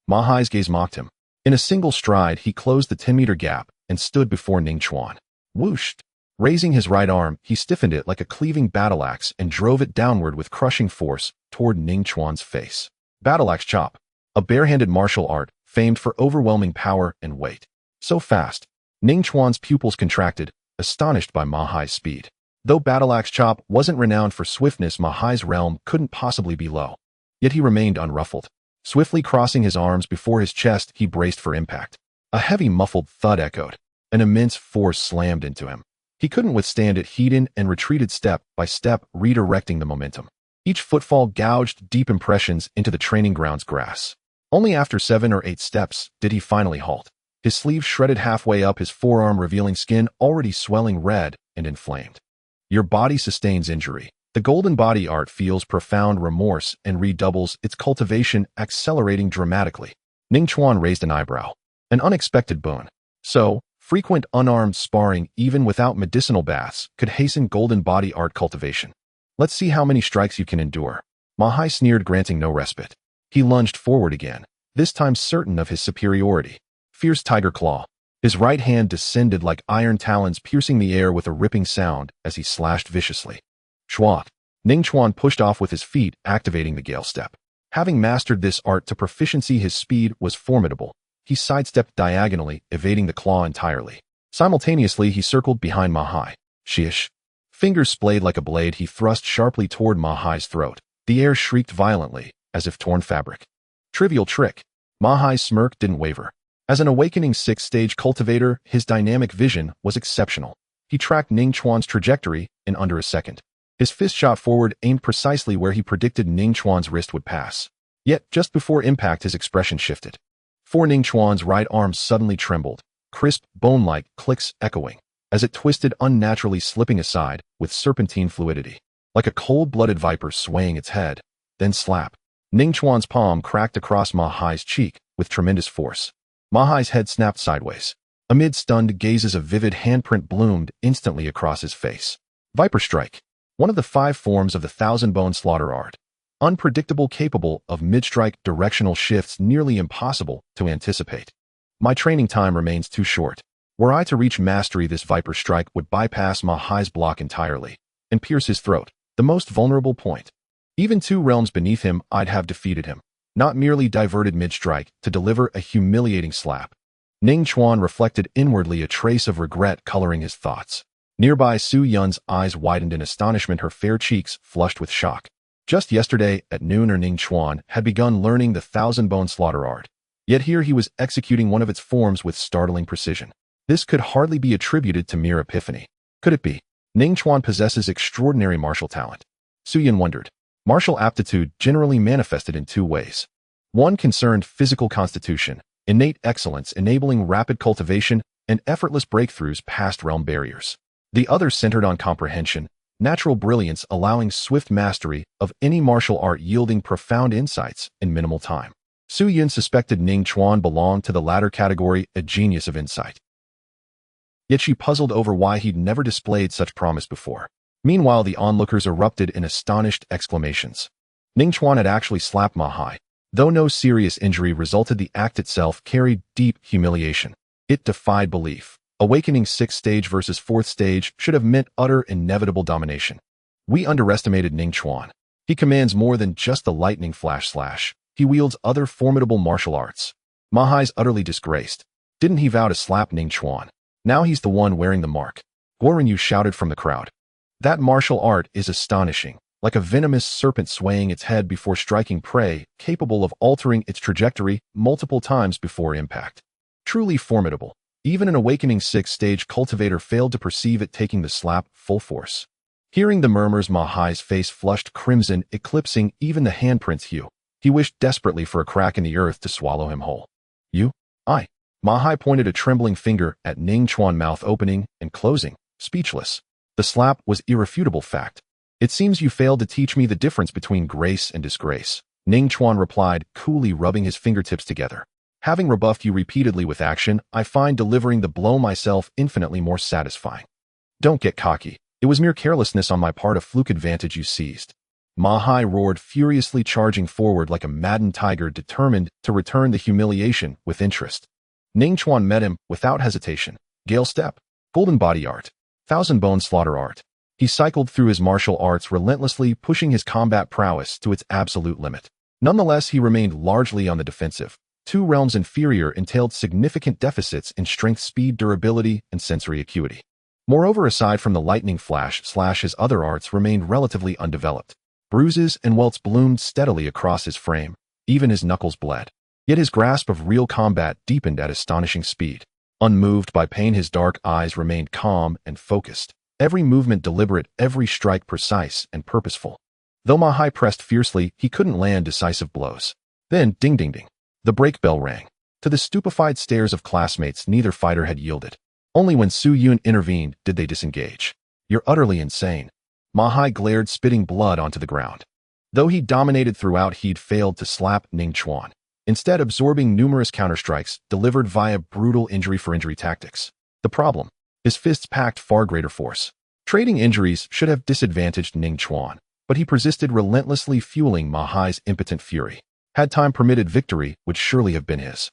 Ma Hai's gaze mocked him. In a single stride, he closed the 10-meter gap and stood before Ning Chuan. Whooshed. Raising his right arm, he stiffened it like a cleaving battle axe and drove it downward with crushing force toward Ning Chuan's face. Battle axe chop, a barehanded martial art famed for overwhelming power and weight. So fast, Ning Chuan's pupils contracted, astonished by Ma Hai's speed. Though battle axe chop wasn't renowned for swiftness, Ma Hai's realm couldn't possibly be low. Yet he remained unruffled. Swiftly crossing his arms before his chest, he braced for impact. A heavy muffled thud echoed. An immense force slammed into him. He couldn't withstand it. He in and retreated step by step, redirecting the momentum. Each footfall gouged deep impressions into the training ground's grass. Only after 7 or 8 steps did he finally halt. His sleeve shredded halfway up his forearm, revealing skin already swelling red and inflamed. Your body sustains injury. The golden body art feels profound remorse and redoubles its cultivation, accelerating dramatically. Ning Chuan raised an eyebrow. An unexpected boon. So, frequent unarmed sparring, even without medicinal baths, could hasten golden body art cultivation. Let's see how many strikes you can endure. Ma Hai sneered, granting no respite. He lunged forward again, this time certain of his superiority. Fierce tiger claw. His right hand descended like iron talons, piercing the air with a ripping sound as he slashed viciously. Schwat. Ning Chuan pushed off with his feet, activating the gale step. Having mastered this art to proficiency, his speed was formidable. He sidestepped diagonally, evading the claw entirely. Simultaneously, he circled behind Ma Hai. Shish. Fingers splayed like a blade, he thrust sharply toward Ma Hai's throat. The air shrieked violently, as if torn fabric. Trivial trick. Ma Hai's smirk didn't waver. As an awakening sixth-stage cultivator, his dynamic vision was exceptional. He tracked Ning Chuan's trajectory in under a second. His fist shot forward, aimed precisely where he predicted Ning Chuan's wrist would pass. Yet, just before impact, his expression shifted. For Ning Chuan's right arm suddenly trembled, crisp, bone-like clicks echoing, as it twisted unnaturally, slipping aside with serpentine fluidity, like a cold-blooded viper swaying its head. Then slap. Ning Chuan's palm cracked across Ma Hai's cheek with tremendous force. Ma Hai's head snapped sideways. Amid stunned gazes, a vivid handprint bloomed instantly across his face. Viper Strike. One of the 5 forms of the thousand-bone slaughter art. Unpredictable, capable of mid-strike directional shifts nearly impossible to anticipate. My training time remains too short. Were I to reach mastery, this Viper Strike would bypass Ma Hai's block entirely and pierce his throat, the most vulnerable point. Even 2 realms beneath him, I'd have defeated him, not merely diverted mid-strike to deliver a humiliating slap. Ning Chuan reflected inwardly, a trace of regret coloring his thoughts. Nearby, Su Yun's eyes widened in astonishment, her fair cheeks flushed with shock. Just yesterday, at noon, Ning Chuan had begun learning the thousand-bone slaughter art. Yet here he was executing one of its forms with startling precision. This could hardly be attributed to mere epiphany. Could it be? Ning Chuan possesses extraordinary martial talent. Su Yun wondered. Martial aptitude generally manifested in 2 ways. One concerned physical constitution, innate excellence enabling rapid cultivation and effortless breakthroughs past realm barriers. The other centered on comprehension, natural brilliance allowing swift mastery of any martial art, yielding profound insights in minimal time. Su Yun suspected Ning Chuan belonged to the latter category, a genius of insight. Yet she puzzled over why he'd never displayed such promise before. Meanwhile, the onlookers erupted in astonished exclamations. Ning Chuan had actually slapped Ma Hai. Though no serious injury resulted, the act itself carried deep humiliation. It defied belief. Awakening 6th stage versus 4th stage should have meant utter, inevitable domination. We underestimated Ning Chuan. He commands more than just the lightning flash slash. He wields other formidable martial arts. Ma Hai's utterly disgraced. Didn't he vow to slap Ning Chuan? Now he's the one wearing the mark. Guoren Yu shouted from the crowd. That martial art is astonishing, like a venomous serpent swaying its head before striking prey, capable of altering its trajectory multiple times before impact. Truly formidable. Even an awakening 6th stage cultivator failed to perceive it taking the slap full force. Hearing the murmurs, Ma Hai's face flushed crimson, eclipsing even the handprint's hue. He wished desperately for a crack in the earth to swallow him whole. You? I. Ma Hai pointed a trembling finger at Ning Chuan, mouth opening and closing, speechless. The slap was irrefutable fact. It seems you failed to teach me the difference between grace and disgrace, Ning Chuan replied, coolly rubbing his fingertips together. Having rebuffed you repeatedly with action, I find delivering the blow myself infinitely more satisfying. Don't get cocky. It was mere carelessness on my part, a fluke advantage you seized. Ma Hai roared, furiously charging forward like a maddened tiger, determined to return the humiliation with interest. Ning Chuan met him without hesitation. Gale Step. Golden Body Art. Thousand-Bone Slaughter Art. He cycled through his martial arts relentlessly, pushing his combat prowess to its absolute limit. Nonetheless, he remained largely on the defensive. 2 realms inferior entailed significant deficits in strength, speed, durability, and sensory acuity. Moreover, aside from the lightning flash slash, his other arts remained relatively undeveloped. Bruises and welts bloomed steadily across his frame. Even his knuckles bled. Yet his grasp of real combat deepened at astonishing speed. Unmoved by pain, his dark eyes remained calm and focused. Every movement deliberate, every strike precise and purposeful. Though Ma Hai pressed fiercely, he couldn't land decisive blows. Then, ding ding ding. The break bell rang. To the stupefied stares of classmates, neither fighter had yielded. Only when Su Yun intervened did they disengage. You're utterly insane. Ma Hai glared, spitting blood onto the ground. Though he dominated throughout, he'd failed to slap Ning Chuan, instead absorbing numerous counterstrikes delivered via brutal injury-for-injury tactics. The problem? His fists packed far greater force. Trading injuries should have disadvantaged Ning Chuan, but he persisted, relentlessly fueling Ma Hai's impotent fury. Had time permitted, victory would surely have been his.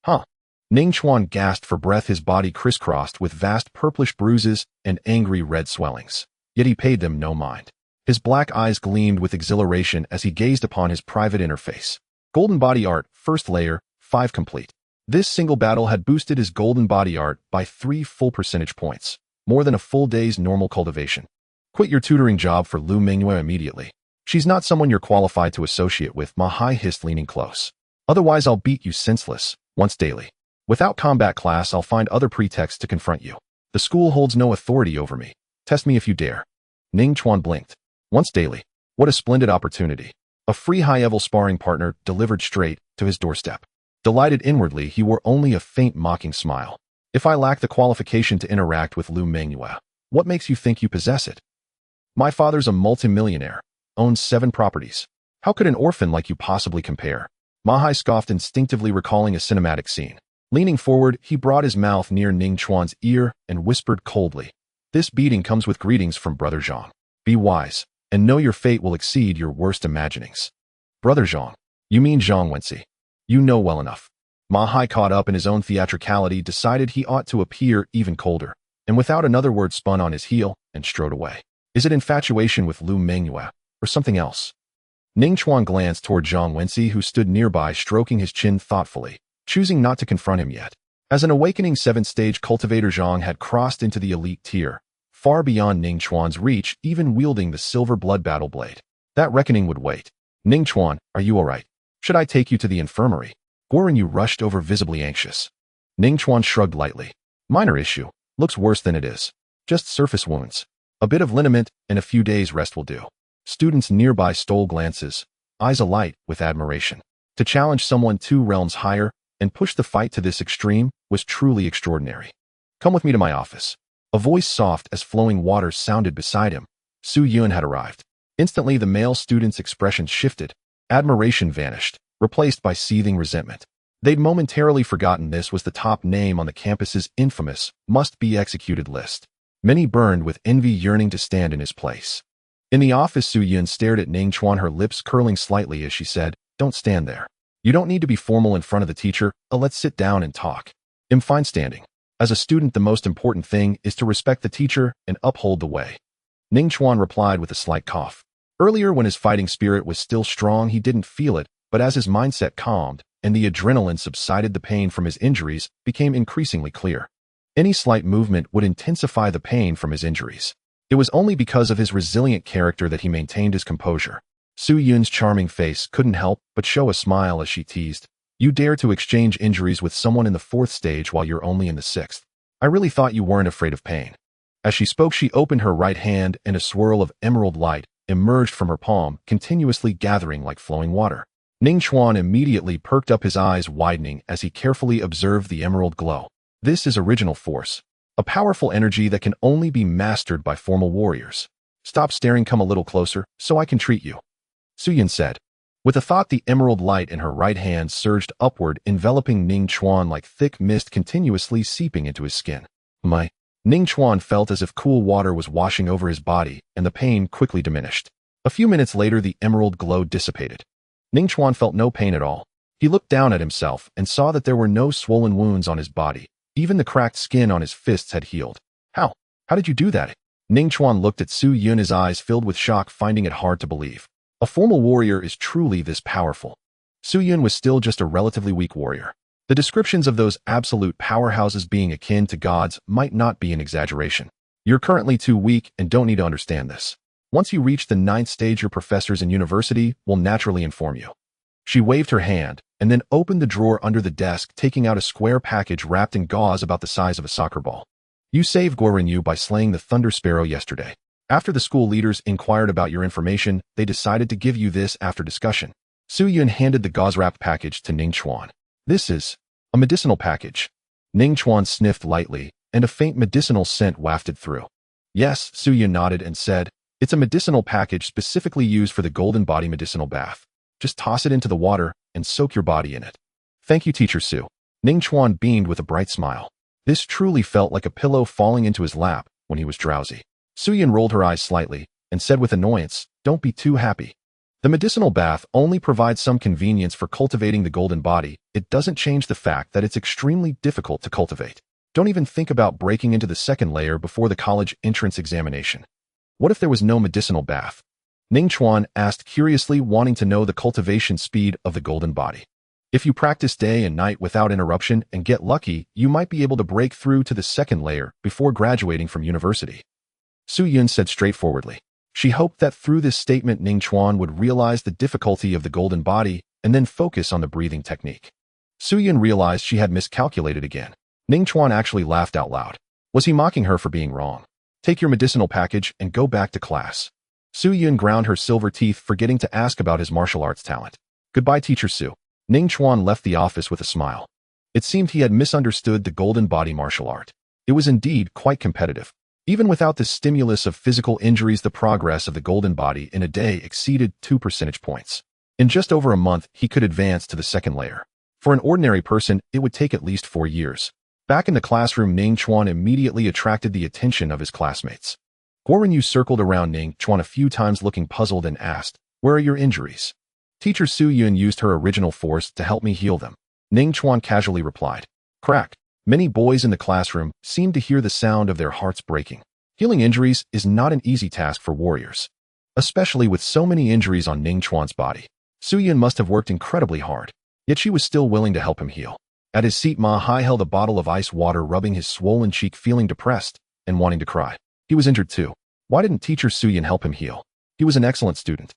Huh. Ning Chuan gasped for breath, his body crisscrossed with vast purplish bruises and angry red swellings. Yet he paid them no mind. His black eyes gleamed with exhilaration as he gazed upon his private interface. Golden Body Art, first layer, 5 complete. This single battle had boosted his Golden Body Art by 3 full percentage points, more than a full day's normal cultivation. Quit your tutoring job for Lu Mingyue immediately. She's not someone you're qualified to associate with, Ma Hai hissed, leaning close. Otherwise I'll beat you senseless, once daily. Without combat class, I'll find other pretexts to confront you. The school holds no authority over me. Test me if you dare. Ning Chuan blinked. Once daily. What a splendid opportunity. A free high-level sparring partner delivered straight to his doorstep. Delighted inwardly, he wore only a faint mocking smile. If I lack the qualification to interact with Lu Mengyue, what makes you think you possess it? My father's a multimillionaire, owns 7 properties. How could an orphan like you possibly compare? Mahai scoffed, instinctively recalling a cinematic scene. Leaning forward, he brought his mouth near Ning Chuan's ear and whispered coldly, "This beating comes with greetings from Brother Zhang. Be wise, and know your fate will exceed your worst imaginings." Brother Zhang? You mean Zhang Wenxi? You know well enough. Mahai, caught up in his own theatricality, decided he ought to appear even colder, and without another word spun on his heel and strode away. Is it infatuation with Lu Mengyue, or something else? Ning Chuan glanced toward Zhang Wenxi, who stood nearby, stroking his chin thoughtfully, choosing not to confront him yet. As an awakening 7th-stage cultivator, Zhang had crossed into the elite tier, far beyond Ning Chuan's reach, even wielding the silver blood battle blade. That reckoning would wait. Ning Chuan, are you all right? Should I take you to the infirmary? Guoren Yu rushed over, visibly anxious. Ning Chuan shrugged lightly. Minor issue. Looks worse than it is. Just surface wounds. A bit of liniment and a few days rest will do. Students nearby stole glances, eyes alight with admiration. To challenge someone 2 realms higher and push the fight to this extreme was truly extraordinary. Come with me to my office. A voice soft as flowing water sounded beside him. Su Yun had arrived. Instantly, the male student's expression shifted. Admiration vanished, replaced by seething resentment. They'd momentarily forgotten this was the top name on the campus's infamous must-be-executed list. Many burned with envy, yearning to stand in his place. In the office, Su Yun stared at Ning Chuan, her lips curling slightly as she said, "Don't stand there. You don't need to be formal in front of the teacher. Let's sit down and talk. I'm fine standing. As a student, the most important thing is to respect the teacher and uphold the way." Ning Chuan replied with a slight cough. Earlier, when his fighting spirit was still strong, he didn't feel it, but as his mindset calmed and the adrenaline subsided, the pain from his injuries became increasingly clear. Any slight movement would intensify the pain from his injuries. It was only because of his resilient character that he maintained his composure. Su Yun's charming face couldn't help but show a smile as she teased, "You dare to exchange injuries with someone in the 4th stage while you're only in the 6th. I really thought you weren't afraid of pain." As she spoke, she opened her right hand and a swirl of emerald light emerged from her palm, continuously gathering like flowing water. Ning Chuan immediately perked up, his eyes widening as he carefully observed the emerald glow. This is original force, a powerful energy that can only be mastered by formal warriors. Stop staring, come a little closer, so I can treat you, Su Yun said. With a thought, the emerald light in her right hand surged upward, enveloping Ning Chuan like thick mist, continuously seeping into his skin. Ning Chuan felt as if cool water was washing over his body, and the pain quickly diminished. A few minutes later, the emerald glow dissipated. Ning Chuan felt no pain at all. He looked down at himself and saw that there were no swollen wounds on his body. Even the cracked skin on his fists had healed. How did you do that? Ning Chuan looked at Su Yun, his eyes filled with shock, finding it hard to believe. A formal warrior is truly this powerful. Su Yun was still just a relatively weak warrior. The descriptions of those absolute powerhouses being akin to gods might not be an exaggeration. You're currently too weak and don't need to understand this. Once you reach the 9th stage, your professors in university will naturally inform you. She waved her hand and then opened the drawer under the desk, taking out a square package wrapped in gauze about the size of a soccer ball. You saved Guoren Yu by slaying the Thunder Sparrow yesterday. After the school leaders inquired about your information, they decided to give you this after discussion. Su Yun handed the gauze-wrapped package to Ning Chuan. This is a medicinal package. Ning Chuan sniffed lightly, and a faint medicinal scent wafted through. Yes, Su Yun nodded and said, it's a medicinal package specifically used for the Golden Body medicinal bath. Just toss it into the water and soak your body in it. Thank you, Teacher Su. Ning Chuan beamed with a bright smile. This truly felt like a pillow falling into his lap when he was drowsy. Su Yun rolled her eyes slightly and said with annoyance, don't be too happy. The medicinal bath only provides some convenience for cultivating the golden body. It doesn't change the fact that it's extremely difficult to cultivate. Don't even think about breaking into the 2nd layer before the college entrance examination. What if there was no medicinal bath? Ning Chuan asked curiously, wanting to know the cultivation speed of the golden body. If you practice day and night without interruption and get lucky, you might be able to break through to the 2nd layer before graduating from university. Su Yun said straightforwardly. She hoped that through this statement, Ning Chuan would realize the difficulty of the golden body and then focus on the breathing technique. Su Yun realized she had miscalculated again. Ning Chuan actually laughed out loud. Was he mocking her for being wrong? Take your medicinal package and go back to class. Su Yun ground her silver teeth, forgetting to ask about his martial arts talent. Goodbye, Teacher Su. Ning Chuan left the office with a smile. It seemed he had misunderstood the golden body martial art. It was indeed quite competitive. Even without the stimulus of physical injuries, the progress of the golden body in a day exceeded 2 percentage points. In just over a month, he could advance to the second layer. For an ordinary person, it would take at least 4 years. Back in the classroom, Ning Chuan immediately attracted the attention of his classmates. Guo Renyu circled around Ning Chuan a few times, looking puzzled, and asked, "Where are your injuries?" Teacher Su Yun used her original force to help me heal them. Ning Chuan casually replied. Crack. Many boys in the classroom seemed to hear the sound of their hearts breaking. Healing injuries is not an easy task for warriors, especially with so many injuries on Ning Chuan's body. Su Yun must have worked incredibly hard, yet she was still willing to help him heal. At his seat, Ma Hai held a bottle of ice water, rubbing his swollen cheek, feeling depressed and wanting to cry. He was injured too. Why didn't Teacher Su Yun help him heal? He was an excellent student.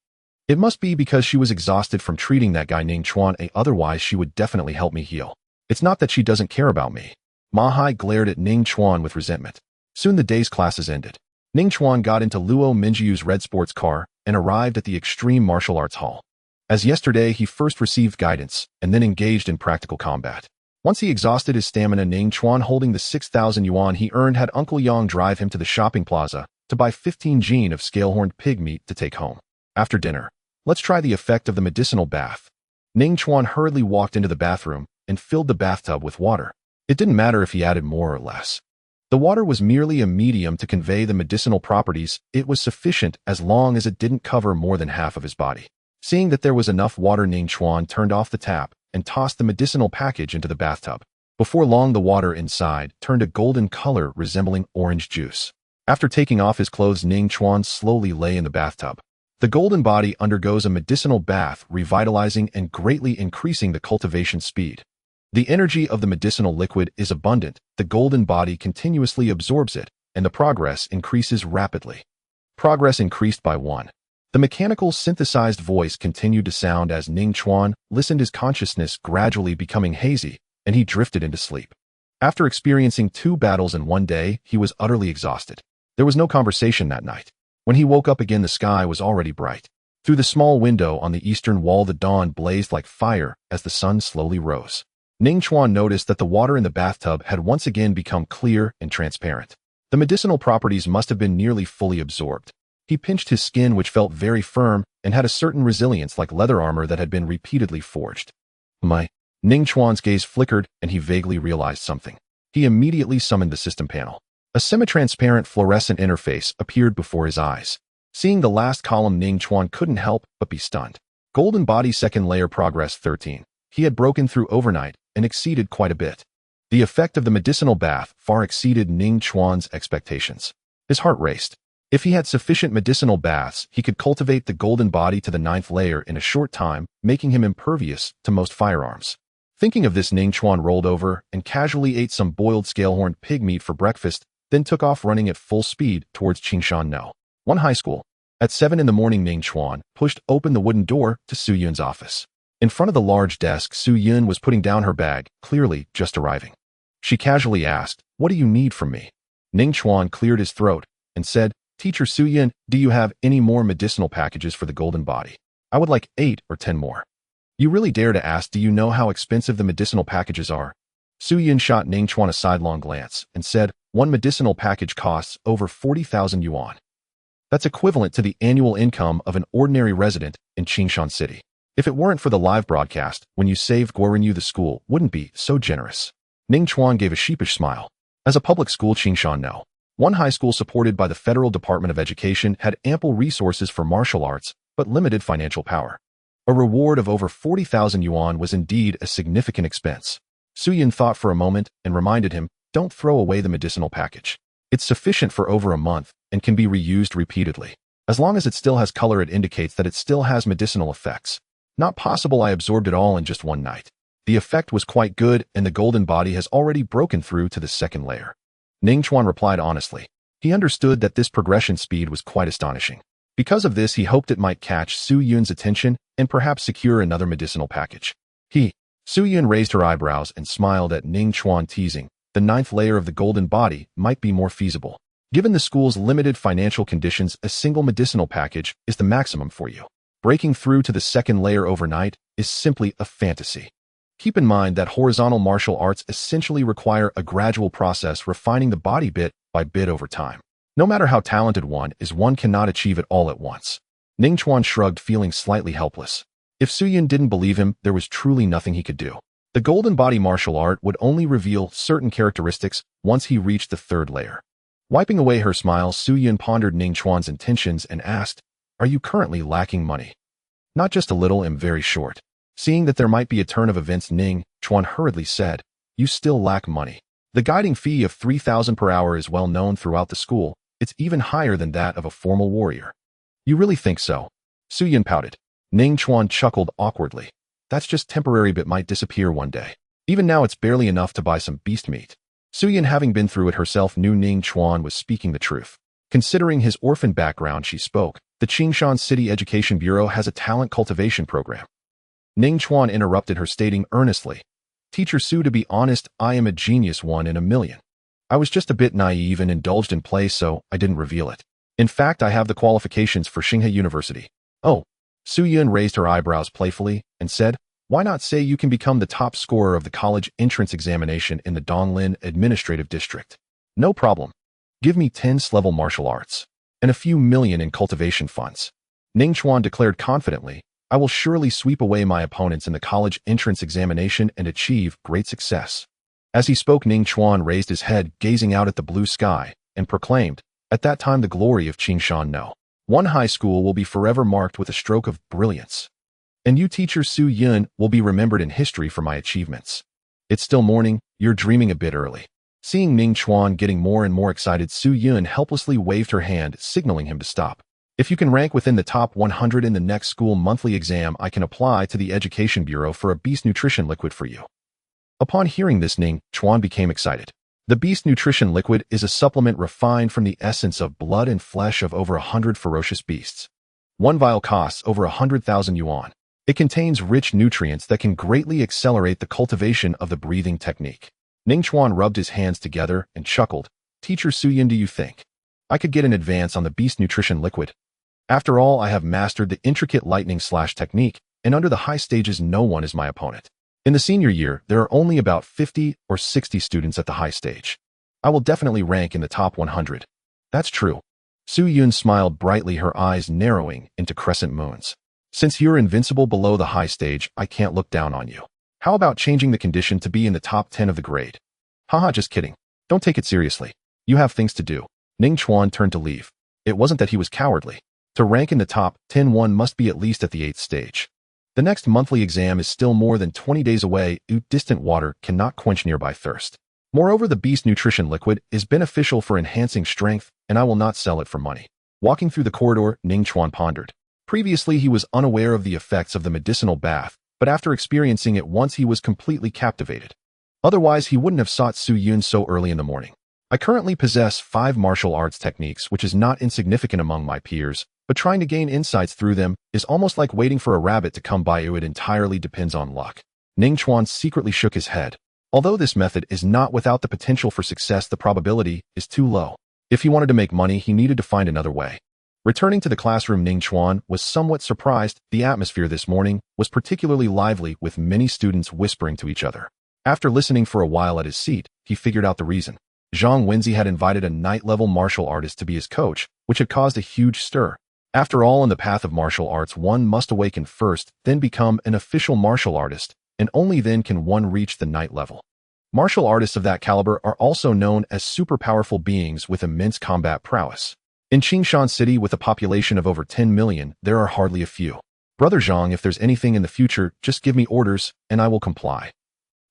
It must be because she was exhausted from treating that guy Ning Chuan, otherwise she would definitely help me heal. It's not that she doesn't care about me. Ma Hai glared at Ning Chuan with resentment. Soon the day's classes ended. Ning Chuan got into Luo Minjiu's red sports car and arrived at the Extreme Martial Arts Hall. As yesterday, he first received guidance and then engaged in practical combat. Once he exhausted his stamina, Ning Chuan, holding the 6,000 yuan he earned, had Uncle Yang drive him to the shopping plaza to buy 15 jin of scale-horned pig meat to take home. After dinner, let's try the effect of the medicinal bath. Ning Chuan hurriedly walked into the bathroom and filled the bathtub with water. It didn't matter if he added more or less. The water was merely a medium to convey the medicinal properties. It was sufficient as long as it didn't cover more than half of his body. Seeing that there was enough water, Ning Chuan turned off the tap and tossed the medicinal package into the bathtub. Before long, the water inside turned a golden color resembling orange juice. After taking off his clothes, Ning Chuan slowly lay in the bathtub. The golden body undergoes a medicinal bath, revitalizing and greatly increasing the cultivation speed. The energy of the medicinal liquid is abundant. The golden body continuously absorbs it, and the progress increases rapidly. Progress increased by 1. The mechanical synthesized voice continued to sound as Ning Chuan listened, his consciousness gradually becoming hazy, and he drifted into sleep. After experiencing 2 battles in one day, he was utterly exhausted. There was no conversation that night. When he woke up again, the sky was already bright. Through the small window on the eastern wall, the dawn blazed like fire as the sun slowly rose. Ning Chuan noticed that the water in the bathtub had once again become clear and transparent. The medicinal properties must have been nearly fully absorbed. He pinched his skin, which felt very firm and had a certain resilience like leather armor that had been repeatedly forged. Ning Chuan's gaze flickered and he vaguely realized something. He immediately summoned the system panel. A semi-transparent fluorescent interface appeared before his eyes. Seeing the last column, Ning Chuan couldn't help but be stunned. Golden body second layer progress 13. He had broken through overnight and exceeded quite a bit. The effect of the medicinal bath far exceeded Ning Chuan's expectations. His heart raced. If he had sufficient medicinal baths, he could cultivate the golden body to the 9th layer in a short time, making him impervious to most firearms. Thinking of this, Ning Chuan rolled over and casually ate some boiled scale-horned pig meat for breakfast, then took off running at full speed towards Qingshan No. 1 high school. At 7 in the morning, Ning Chuan pushed open the wooden door to Su Yun's office. In front of the large desk, Su Yun was putting down her bag, clearly just arriving. She casually asked, "What do you need from me?" Ning Chuan cleared his throat and said, "Teacher Su Yun, do you have any more medicinal packages for the golden body? I would like 8 or 10 more." "You really dare to ask? Do you know how expensive the medicinal packages are?" Su Yun shot Ning Chuan a sidelong glance and said, "One medicinal package costs over 40,000 yuan. That's equivalent to the annual income of an ordinary resident in Qingshan City. If it weren't for the live broadcast, when you saved Guo Renyu, the school wouldn't be so generous." Ning Chuan gave a sheepish smile. As a public school, Qingshan No. 1 high school supported by the Federal Department of Education had ample resources for martial arts, but limited financial power. A reward of over 40,000 yuan was indeed a significant expense. Su Yun thought for a moment and reminded him, "Don't throw away the medicinal package. It's sufficient for over a month and can be reused repeatedly. As long as it still has color, it indicates that it still has medicinal effects. Not possible I absorbed it all in just one night. The effect was quite good, and the golden body has already broken through to the 2nd layer." Ning Chuan replied honestly. He understood that this progression speed was quite astonishing. Because of this, he hoped it might catch Su Yun's attention and perhaps secure another medicinal package. Su Yun raised her eyebrows and smiled at Ning Chuan, teasing. The 9th layer of the golden body might be more feasible. Given the school's limited financial conditions, a single medicinal package is the maximum for you. Breaking through to the 2nd layer overnight is simply a fantasy. Keep in mind that horizontal martial arts essentially require a gradual process, refining the body bit by bit over time. No matter how talented one is, one cannot achieve it all at once. Ning Chuan shrugged, feeling slightly helpless. If Su Yun didn't believe him, there was truly nothing he could do. The golden body martial art would only reveal certain characteristics once he reached the 3rd layer. Wiping away her smile, Su Yun pondered Ning Chuan's intentions and asked, "Are you currently lacking money?" "Not just a little, I'm very short." Seeing that there might be a turn of events, Ning Chuan hurriedly said, "You still lack money. The guiding fee of 3,000 per hour is well known throughout the school. It's even higher than that of a formal warrior." "You really think so?" Su Yun pouted. Ning Chuan chuckled awkwardly. "That's just temporary, but might disappear one day. Even now it's barely enough to buy some beast meat." Su Yun, having been through it herself, knew Ning Chuan was speaking the truth. Considering his orphan background, she spoke. "The Qingshan City Education Bureau has a talent cultivation program." Ning Chuan interrupted her, stating earnestly, "Teacher Su, to be honest, I am a genius, one in a million. I was just a bit naive and indulged in play, so I didn't reveal it. In fact, I have the qualifications for Xinghe University." "Oh." Su Yun raised her eyebrows playfully and said, "Why not say you can become the top scorer of the college entrance examination in the Donglin Administrative District? No problem. Give me 10th level martial arts and a few million in cultivation funds." Ning Chuan declared confidently, "I will surely sweep away my opponents in the college entrance examination and achieve great success." As he spoke, Ning Chuan raised his head, gazing out at the blue sky, and proclaimed, "At that time the glory of Qingshan No. 1 High School will be forever marked with a stroke of brilliance. And you, Teacher Su Yun, will be remembered in history for my achievements. It's still morning, you're dreaming a bit early." Seeing Ning Chuan getting more and more excited, Su Yun helplessly waved her hand, signaling him to stop. "If you can rank within the top 100 in the next school monthly exam, I can apply to the Education Bureau for a beast nutrition liquid for you." Upon hearing this, Ning Chuan became excited. The beast nutrition liquid is a supplement refined from the essence of blood and flesh of over 100 ferocious beasts. 1 vial costs over 100,000 yuan. It contains rich nutrients that can greatly accelerate the cultivation of the breathing technique. Ning Chuan rubbed his hands together and chuckled. "Teacher Su Yun, do you think I could get an advance on the beast nutrition liquid? After all, I have mastered the intricate lightning slash technique, and under the high stages no one is my opponent. In the senior year, there are only about 50 or 60 students at the high stage. I will definitely rank in the top 100. "That's true." Su Yun smiled brightly, her eyes narrowing into crescent moons. "Since you're invincible below the high stage, I can't look down on you. How about changing the condition to be in the top 10 of the grade?" "Haha, just kidding. Don't take it seriously. You have things to do." Ning Chuan turned to leave. It wasn't that he was cowardly. To rank in the top 10, one must be at least at the 8th stage. The next monthly exam is still more than 20 days away. Distant water cannot quench nearby thirst. Moreover, the beast nutrition liquid is beneficial for enhancing strength, and I will not sell it for money. Walking through the corridor, Ning Chuan pondered. Previously, he was unaware of the effects of the medicinal bath, but after experiencing it once, he was completely captivated. Otherwise, he wouldn't have sought Su Yun so early in the morning. "I currently possess 5 martial arts techniques, which is not insignificant among my peers, but trying to gain insights through them is almost like waiting for a rabbit to come by you. It entirely depends on luck." Ning Chuan secretly shook his head. Although this method is not without the potential for success, the probability is too low. If he wanted to make money, he needed to find another way. Returning to the classroom, Ning Chuan was somewhat surprised. The atmosphere this morning was particularly lively, with many students whispering to each other. After listening for a while at his seat, he figured out the reason. Zhang Wenzi had invited a night-level martial artist to be his coach, which had caused a huge stir. After all, in the path of martial arts, one must awaken first, then become an official martial artist, and only then can one reach the night level. Martial artists of that caliber are also known as super powerful beings with immense combat prowess. In Qingshan City, with a population of over 10 million, there are hardly a few. "Brother Zhang, if there's anything in the future, just give me orders, and I will comply."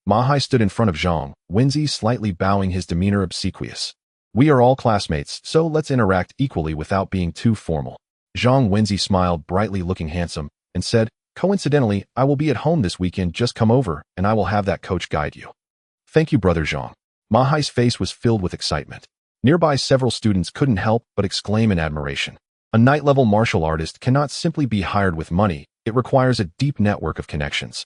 Ma Hai stood in front of Zhang Wenzi, slightly bowing, his demeanor obsequious. "We are all classmates, so let's interact equally without being too formal." Zhang Wenzi smiled brightly, looking handsome, and said, "Coincidentally, I will be at home this weekend. Just come over, and I will have that coach guide you." "Thank you, Brother Zhang." Ma Hai's face was filled with excitement. Nearby, several students couldn't help but exclaim in admiration. A night-level martial artist cannot simply be hired with money. It requires a deep network of connections.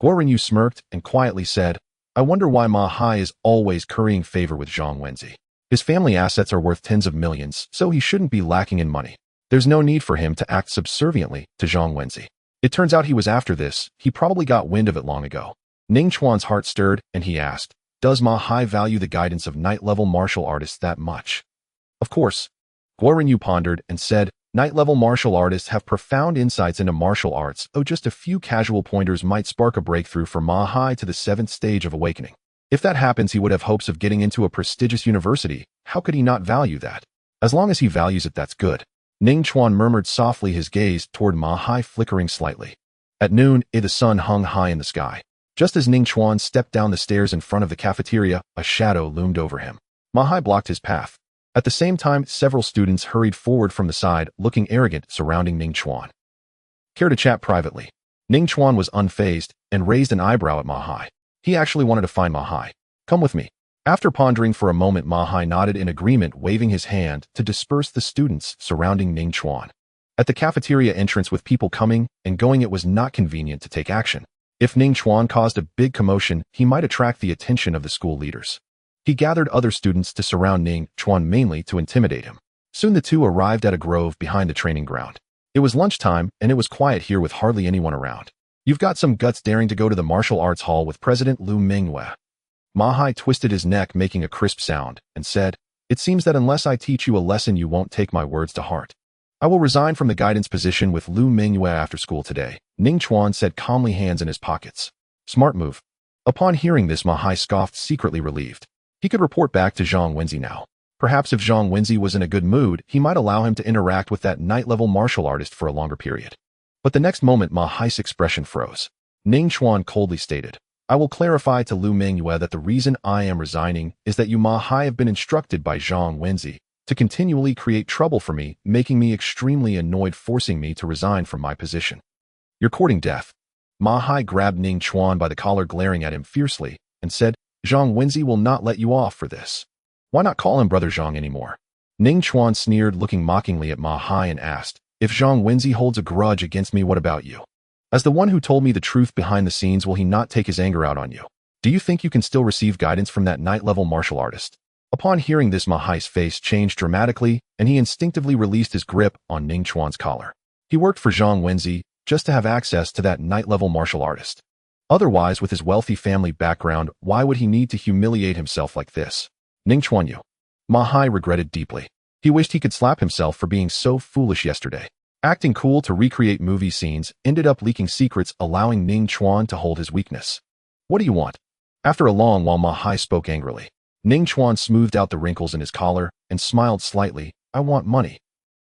Guo Renyu smirked and quietly said, I wonder why Ma Hai is always currying favor with Zhang Wenzi. His family assets are worth tens of millions, so he shouldn't be lacking in money. There's no need for him to act subserviently to Zhang Wenzi. It turns out he was after this. He probably got wind of it long ago. Ning Chuan's heart stirred, and he asked, does Ma Hai value the guidance of night-level martial artists that much? Of course. Guo Renyu pondered and said, night-level martial artists have profound insights into martial arts, though just a few casual pointers might spark a breakthrough for Ma Hai to the 7th stage of awakening. If that happens, he would have hopes of getting into a prestigious university. How could he not value that? As long as he values it, that's good. Ning Chuan murmured softly, his gaze toward Ma Hai flickering slightly. At noon, the sun hung high in the sky. Just as Ning Chuan stepped down the stairs in front of the cafeteria, a shadow loomed over him. Ma Hai blocked his path. At the same time, several students hurried forward from the side, looking arrogant, surrounding Ning Chuan. Care to chat privately? Ning Chuan was unfazed and raised an eyebrow at Ma Hai. He actually wanted to find Ma Hai. Come with me. After pondering for a moment, Ma Hai nodded in agreement, waving his hand to disperse the students surrounding Ning Chuan. At the cafeteria entrance, with people coming and going, it was not convenient to take action. If Ning Chuan caused a big commotion, he might attract the attention of the school leaders. He gathered other students to surround Ning Chuan, mainly to intimidate him. Soon the two arrived at a grove behind the training ground. It was lunchtime, and it was quiet here with hardly anyone around. You've got some guts daring to go to the martial arts hall with President Lu Mingyue. Ma Hai twisted his neck, making a crisp sound, and said, it seems that unless I teach you a lesson, you won't take my words to heart. I will resign from the guidance position with Lu Mingyue after school today, Ning Chuan said calmly, hands in his pockets. Smart move. Upon hearing this, Ma Hai scoffed, secretly relieved. He could report back to Zhang Wenzi now. Perhaps if Zhang Wenzi was in a good mood, he might allow him to interact with that night-level martial artist for a longer period. But the next moment, Ma Hai's expression froze. Ning Chuan coldly stated, I will clarify to Lu Mingyue that the reason I am resigning is that you Ma Hai have been instructed by Zhang Wenzi to continually create trouble for me, making me extremely annoyed, forcing me to resign from my position. You're courting death. Ma Hai grabbed Ning Chuan by the collar, glaring at him fiercely, and said, Zhang Wenzi will not let you off for this. Why not call him Brother Zhang anymore? Ning Chuan sneered, looking mockingly at Ma Hai, and asked, if Zhang Wenzi holds a grudge against me, what about you? As the one who told me the truth behind the scenes, will he not take his anger out on you? Do you think you can still receive guidance from that night-level martial artist? Upon hearing this, Ma Hai's face changed dramatically, and he instinctively released his grip on Ning Chuan's collar. He worked for Zhang Wenzi just to have access to that night-level martial artist. Otherwise, with his wealthy family background, why would he need to humiliate himself like this? Ning Chuan, you. Ma Hai regretted deeply. He wished he could slap himself for being so foolish yesterday. Acting cool to recreate movie scenes ended up leaking secrets, allowing Ning Chuan to hold his weakness. What do you want? After a long while, Ma Hai spoke angrily. Ning Chuan smoothed out the wrinkles in his collar and smiled slightly. I want money.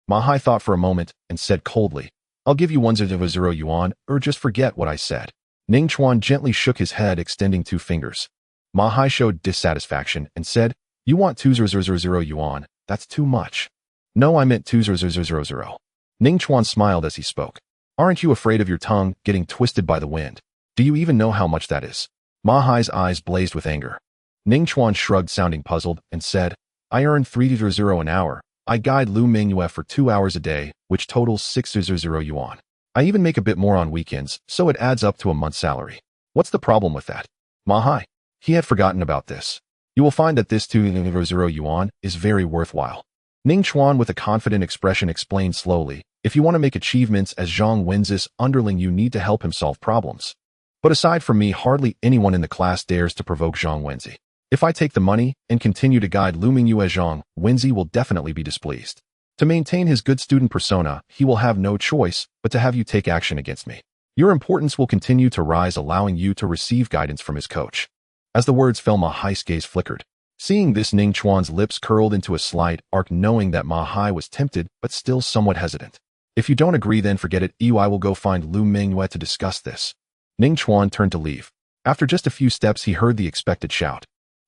Ma Hai thought for a moment and said coldly, I'll give you 100 yuan, or just forget what I said. Ning Chuan gently shook his head, extending 2 fingers. Ma Hai showed dissatisfaction and said, you want 200 yuan, that's too much. No, I meant 200. Ning Chuan smiled as he spoke. Aren't you afraid of your tongue getting twisted by the wind? Do you even know how much that is? Ma Hai's eyes blazed with anger. Ning Chuan shrugged, sounding puzzled, and said, I earn 300 an hour. I guide Lu Mingyue for 2 hours a day, which totals 600 yuan. I even make a bit more on weekends, so it adds up to a month's salary. What's the problem with that? Ma Hai. He had forgotten about this. You will find that this 200 yuan is very worthwhile. Ning Chuan, with a confident expression, explained slowly, if you want to make achievements as Zhang Wenzi's underling, you need to help him solve problems. But aside from me, hardly anyone in the class dares to provoke Zhang Wenzi. If I take the money and continue to guide Lu Mingyue, Zhang Wenzi will definitely be displeased. To maintain his good student persona, he will have no choice but to have you take action against me. Your importance will continue to rise, allowing you to receive guidance from his coach. As the words fell, Ma Hai's gaze flickered. Seeing this, Ning Chuan's lips curled into a slight arc, knowing that Ma Hai was tempted but still somewhat hesitant. If you don't agree, then forget it. I will go find Lu Mingyue to discuss this. Ning Chuan turned to leave. After just a few steps, he heard the expected shout.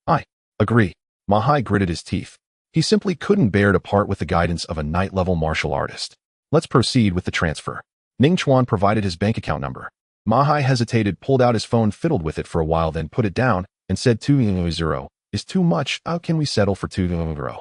I agree. Ma Hai gritted his teeth. He simply couldn't bear to part with the guidance of a night-level martial artist. Let's proceed with the transfer. Ning Chuan provided his bank account number. Ma Hai hesitated, pulled out his phone, fiddled with it for a while, then put it down and said 200 is too much. How can we settle for 200?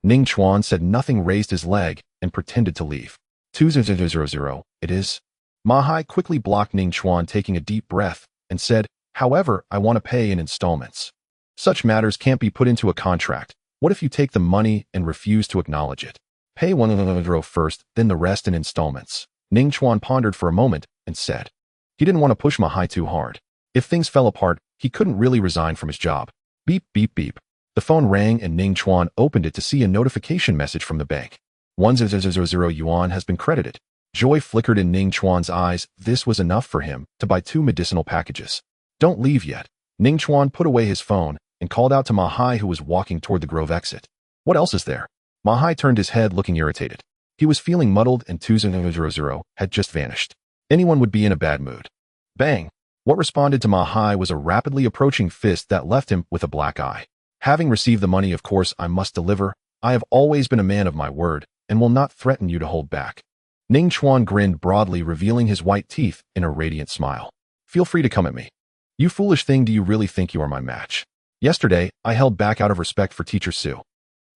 Ning Chuan said nothing, raised his leg, and pretended to leave. 200, it is. Ma Hai quickly blocked Ning Chuan, taking a deep breath and said, "However, I want to pay in installments. Such matters can't be put into a contract. What if you take the money and refuse to acknowledge it? Pay 100 first, then the rest in installments." Ning Chuan pondered for a moment and said, he didn't want to push Ma Hai too hard. If things fell apart, he couldn't really resign from his job. Beep, beep, beep. The phone rang and Ning Chuan opened it to see a notification message from the bank. 1,000 yuan has been credited. Joy flickered in Ning Chuan's eyes. This was enough for him to buy 2 medicinal packages. Don't leave yet. Ning Chuan put away his phone and called out to Ma Hai, who was walking toward the Grove exit. What else is there? Ma Hai turned his head, looking irritated. He was feeling muddled and 2,000 had just vanished. Anyone would be in a bad mood. Bang! What responded to Ma Hai was a rapidly approaching fist that left him with a black eye. Having received the money, of course, I must deliver. I have always been a man of my word and will not threaten you to hold back. Ning Chuan grinned broadly, revealing his white teeth in a radiant smile. Feel free to come at me. You foolish thing, do you really think you are my match? Yesterday, I held back out of respect for Teacher Su.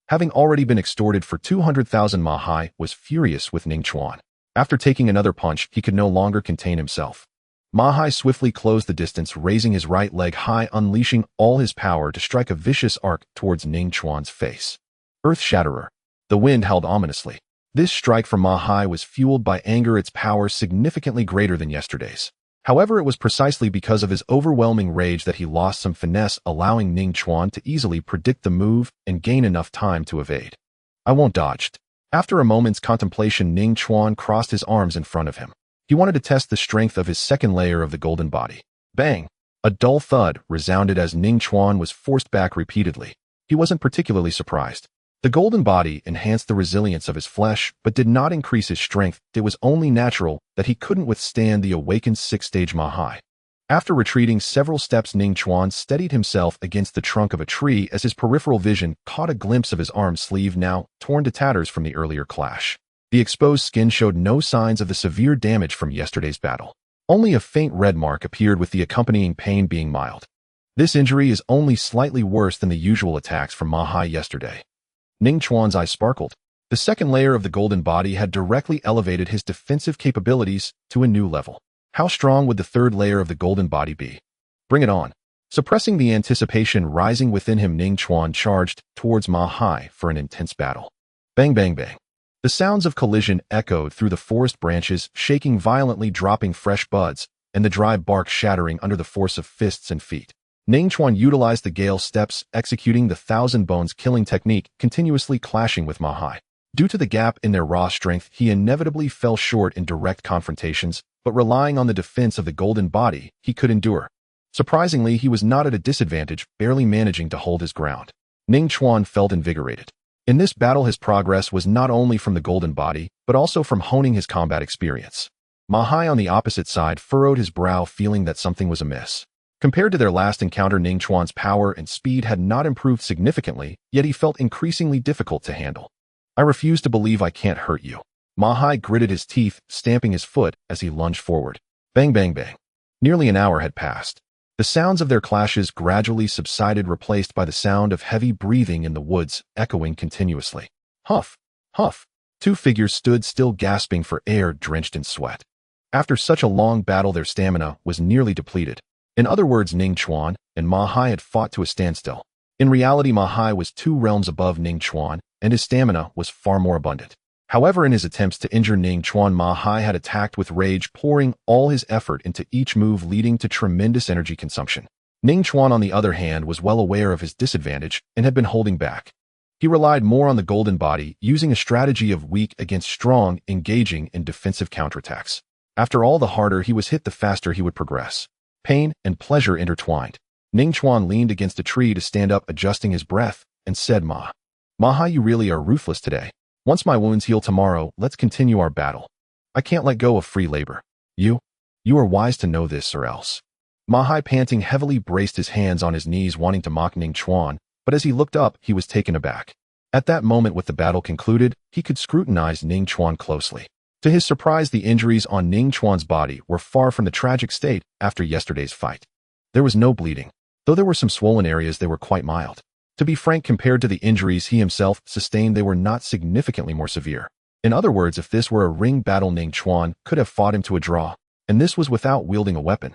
Having already been extorted for 200,000, Ma Hai was furious with Ning Chuan. After taking another punch, he could no longer contain himself. Ma Hai swiftly closed the distance, raising his right leg high, unleashing all his power to strike a vicious arc towards Ning Chuan's face. Earth Shatterer. The wind howled ominously. This strike from Ma Hai was fueled by anger, its power significantly greater than yesterday's. However, it was precisely because of his overwhelming rage that he lost some finesse, allowing Ning Chuan to easily predict the move and gain enough time to evade. I won't dodge. After a moment's contemplation, Ning Chuan crossed his arms in front of him. He wanted to test the strength of his second layer of the golden body. Bang! A dull thud resounded as Ning Chuan was forced back repeatedly. He wasn't particularly surprised. The golden body enhanced the resilience of his flesh, but did not increase his strength. It was only natural that he couldn't withstand the awakened 6th-stage Ma Hai. After retreating several steps, Ning Chuan steadied himself against the trunk of a tree as his peripheral vision caught a glimpse of his arm sleeve, now torn to tatters from the earlier clash. The exposed skin showed no signs of the severe damage from yesterday's battle. Only a faint red mark appeared, with the accompanying pain being mild. This injury is only slightly worse than the usual attacks from Ma Hai yesterday. Ning Chuan's eyes sparkled. The second layer of the golden body had directly elevated his defensive capabilities to a new level. How strong would the third layer of the golden body be? Bring it on. Suppressing the anticipation rising within him, Ning Chuan charged towards Ma Hai for an intense battle. Bang, bang, bang. The sounds of collision echoed through the forest branches, shaking violently, dropping fresh buds, and the dry bark shattering under the force of fists and feet. Ning Chuan utilized the gale steps, executing the thousand bones killing technique, continuously clashing with Ma Hai. Due to the gap in their raw strength, he inevitably fell short in direct confrontations, but relying on the defense of the golden body, he could endure. Surprisingly, he was not at a disadvantage, barely managing to hold his ground. Ning Chuan felt invigorated. In this battle, his progress was not only from the golden body, but also from honing his combat experience. Ma Hai on the opposite side furrowed his brow, feeling that something was amiss. Compared to their last encounter, Ning Chuan's power and speed had not improved significantly, yet he felt increasingly difficult to handle. I refuse to believe I can't hurt you. Ma Hai gritted his teeth, stamping his foot as he lunged forward. Bang, bang, bang. Nearly an hour had passed. The sounds of their clashes gradually subsided, replaced by the sound of heavy breathing in the woods, echoing continuously. Huff, huff. 2 figures stood still, gasping for air, drenched in sweat. After such a long battle, their stamina was nearly depleted. In other words, Ning Chuan and Ma Hai had fought to a standstill. In reality, Ma Hai was 2 realms above Ning Chuan, and his stamina was far more abundant. However, in his attempts to injure Ning Chuan, Ma Hai had attacked with rage, pouring all his effort into each move, leading to tremendous energy consumption. Ning Chuan, on the other hand, was well aware of his disadvantage and had been holding back. He relied more on the golden body, using a strategy of weak against strong, engaging in defensive counterattacks. After all, the harder he was hit, the faster he would progress. Pain and pleasure intertwined. Ning Chuan leaned against a tree to stand up, adjusting his breath, and said, Ma Hai, you really are ruthless today. Once my wounds heal tomorrow, let's continue our battle. I can't let go of free labor. You are wise to know this, or else. Ma Hai, panting heavily, braced his hands on his knees, wanting to mock Ning Chuan, but as he looked up, he was taken aback. At that moment, with the battle concluded, he could scrutinize Ning Chuan closely. To his surprise, the injuries on Ning Chuan's body were far from the tragic state after yesterday's fight. There was no bleeding. Though there were some swollen areas, they were quite mild. To be frank, compared to the injuries he himself sustained, they were not significantly more severe. In other words, if this were a ring battle, Ning Chuan could have fought him to a draw, and this was without wielding a weapon.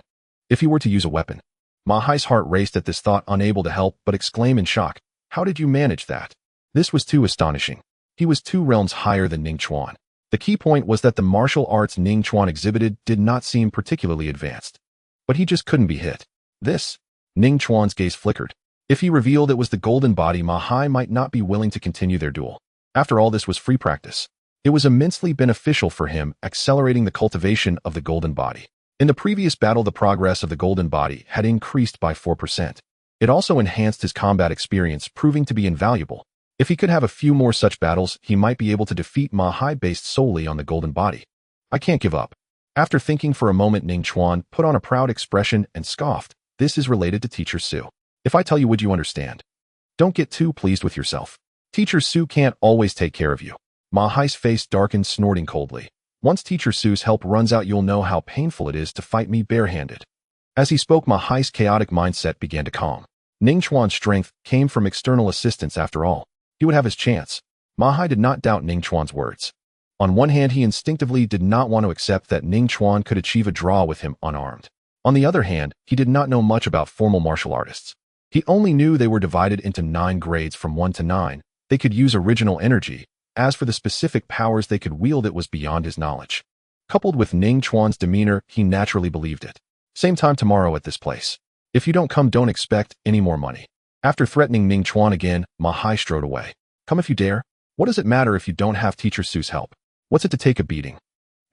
If he were to use a weapon? Ma Hai's heart raced at this thought, unable to help but exclaim in shock, "How did you manage that?" This was too astonishing. He was 2 realms higher than Ning Chuan. The key point was that the martial arts Ning Chuan exhibited did not seem particularly advanced. But he just couldn't be hit. This? Ning Chuan's gaze flickered. If he revealed it was the golden body, Ma Hai might not be willing to continue their duel. After all, this was free practice. It was immensely beneficial for him, accelerating the cultivation of the golden body. In the previous battle, the progress of the golden body had increased by 4%. It also enhanced his combat experience, proving to be invaluable. If he could have a few more such battles, he might be able to defeat Ma Hai based solely on the golden body. I can't give up. After thinking for a moment, Ning Chuan put on a proud expression and scoffed. This is related to Teacher Su. If I tell you, would you understand? Don't get too pleased with yourself. Teacher Su can't always take care of you. Ma Hai's face darkened, snorting coldly. Once Teacher Su's help runs out, you'll know how painful it is to fight me barehanded. As he spoke, Ma Hai's chaotic mindset began to calm. Ning Chuan's strength came from external assistance after all. He would have his chance. Ma Hai did not doubt Ning Chuan's words. On one hand, he instinctively did not want to accept that Ning Chuan could achieve a draw with him unarmed. On the other hand, he did not know much about formal martial artists. He only knew they were divided into 9 grades from 1 to 9. They could use original energy. As for the specific powers they could wield, it was beyond his knowledge. Coupled with Ning Chuan's demeanor, he naturally believed it. Same time tomorrow at this place. If you don't come, don't expect any more money. After threatening Ning Chuan again, Ma Hai strode away. Come if you dare. What does it matter if you don't have Teacher Su's help? What's it to take a beating?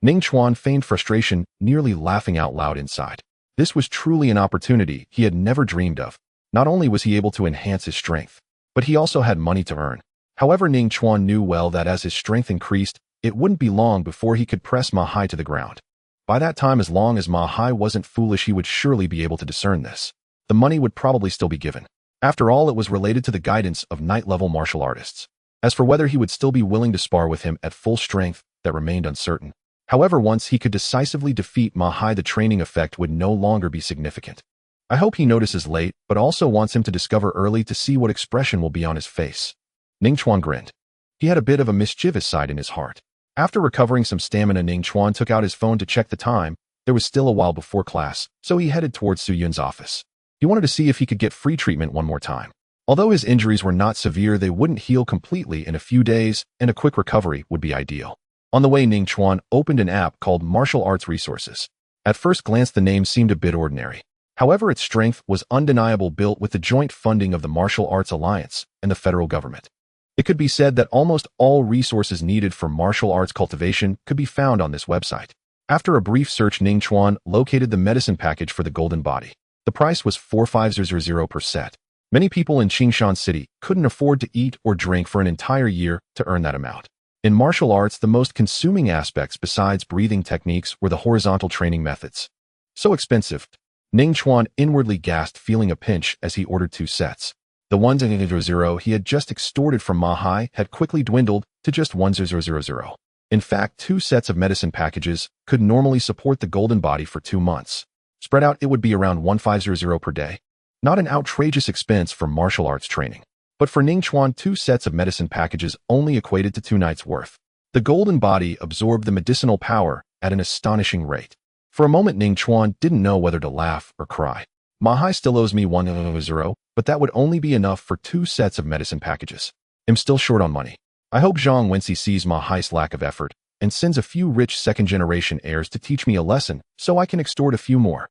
Ning Chuan feigned frustration, nearly laughing out loud inside. This was truly an opportunity he had never dreamed of. Not only was he able to enhance his strength, but he also had money to earn. However, Ning Chuan knew well that as his strength increased, it wouldn't be long before he could press Ma Hai to the ground. By that time, as long as Ma Hai wasn't foolish, he would surely be able to discern this. The money would probably still be given. After all, it was related to the guidance of night-level martial artists. As for whether he would still be willing to spar with him at full strength, that remained uncertain. However, once he could decisively defeat Ma Hai, the training effect would no longer be significant. I hope he notices late, but also wants him to discover early to see what expression will be on his face. Ning Chuan grinned. He had a bit of a mischievous side in his heart. After recovering some stamina, Ning Chuan took out his phone to check the time. There was still a while before class, so he headed towards Su Yun's office. He wanted to see if he could get free treatment one more time. Although his injuries were not severe, they wouldn't heal completely in a few days, and a quick recovery would be ideal. On the way, Ning Chuan opened an app called Martial Arts Resources. At first glance, the name seemed a bit ordinary. However, its strength was undeniable, built with the joint funding of the Martial Arts Alliance and the federal government. It could be said that almost all resources needed for martial arts cultivation could be found on this website. After a brief search, Ning Chuan located the medicine package for the golden body. The price was 4,500 per set. Many people in Qingshan City couldn't afford to eat or drink for an entire year to earn that amount. In martial arts, the most consuming aspects besides breathing techniques were the horizontal training methods. So expensive. Ning Chuan inwardly gasped, feeling a pinch as he ordered 2 sets. The 1,000 he had just extorted from Ma Hai had quickly dwindled to just 1,000. In fact, 2 sets of medicine packages could normally support the golden body for 2 months. Spread out, it would be around 1,500 per day. Not an outrageous expense for martial arts training. But for Ning Chuan, 2 sets of medicine packages only equated to 2 nights' worth. The golden body absorbed the medicinal power at an astonishing rate. For a moment, Ning Chuan didn't know whether to laugh or cry. Ma Hai still owes me 1,000, but that would only be enough for 2 sets of medicine packages. I'm still short on money. I hope Zhang Wenxi sees Ma Hai's lack of effort and sends a few rich second-generation heirs to teach me a lesson so I can extort a few more.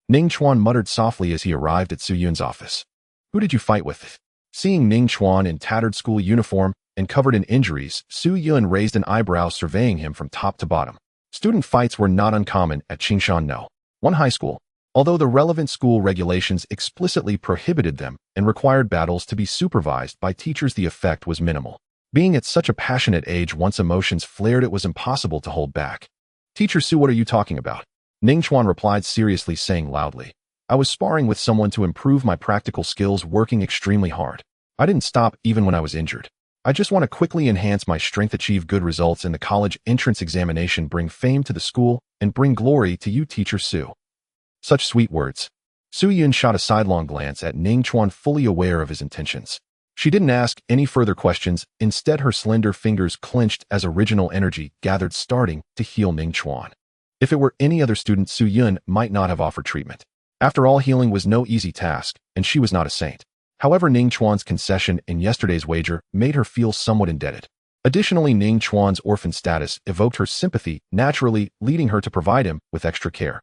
Ning Chuan muttered softly as he arrived at Su Yun's office. Who did you fight with? Seeing Ning Chuan in tattered school uniform and covered in injuries, Su Yun raised an eyebrow, surveying him from top to bottom. Student fights were not uncommon at Qingshan No. 1 high school. Although the relevant school regulations explicitly prohibited them and required battles to be supervised by teachers, the effect was minimal. Being at such a passionate age, once emotions flared, it was impossible to hold back. Teacher Su, what are you talking about? Ning Chuan replied seriously, saying loudly, I was sparring with someone to improve my practical skills, working extremely hard. I didn't stop even when I was injured. I just want to quickly enhance my strength, achieve good results in the college entrance examination, bring fame to the school, and bring glory to you, Teacher Su. Such sweet words. Su Yun shot a sidelong glance at Ning Chuan, fully aware of his intentions. She didn't ask any further questions. Instead, her slender fingers clenched as original energy gathered, starting to heal Ning Chuan. If it were any other student, Su Yun might not have offered treatment. After all, healing was no easy task, and she was not a saint. However, Ning Chuan's concession in yesterday's wager made her feel somewhat indebted. Additionally, Ning Chuan's orphan status evoked her sympathy, naturally leading her to provide him with extra care.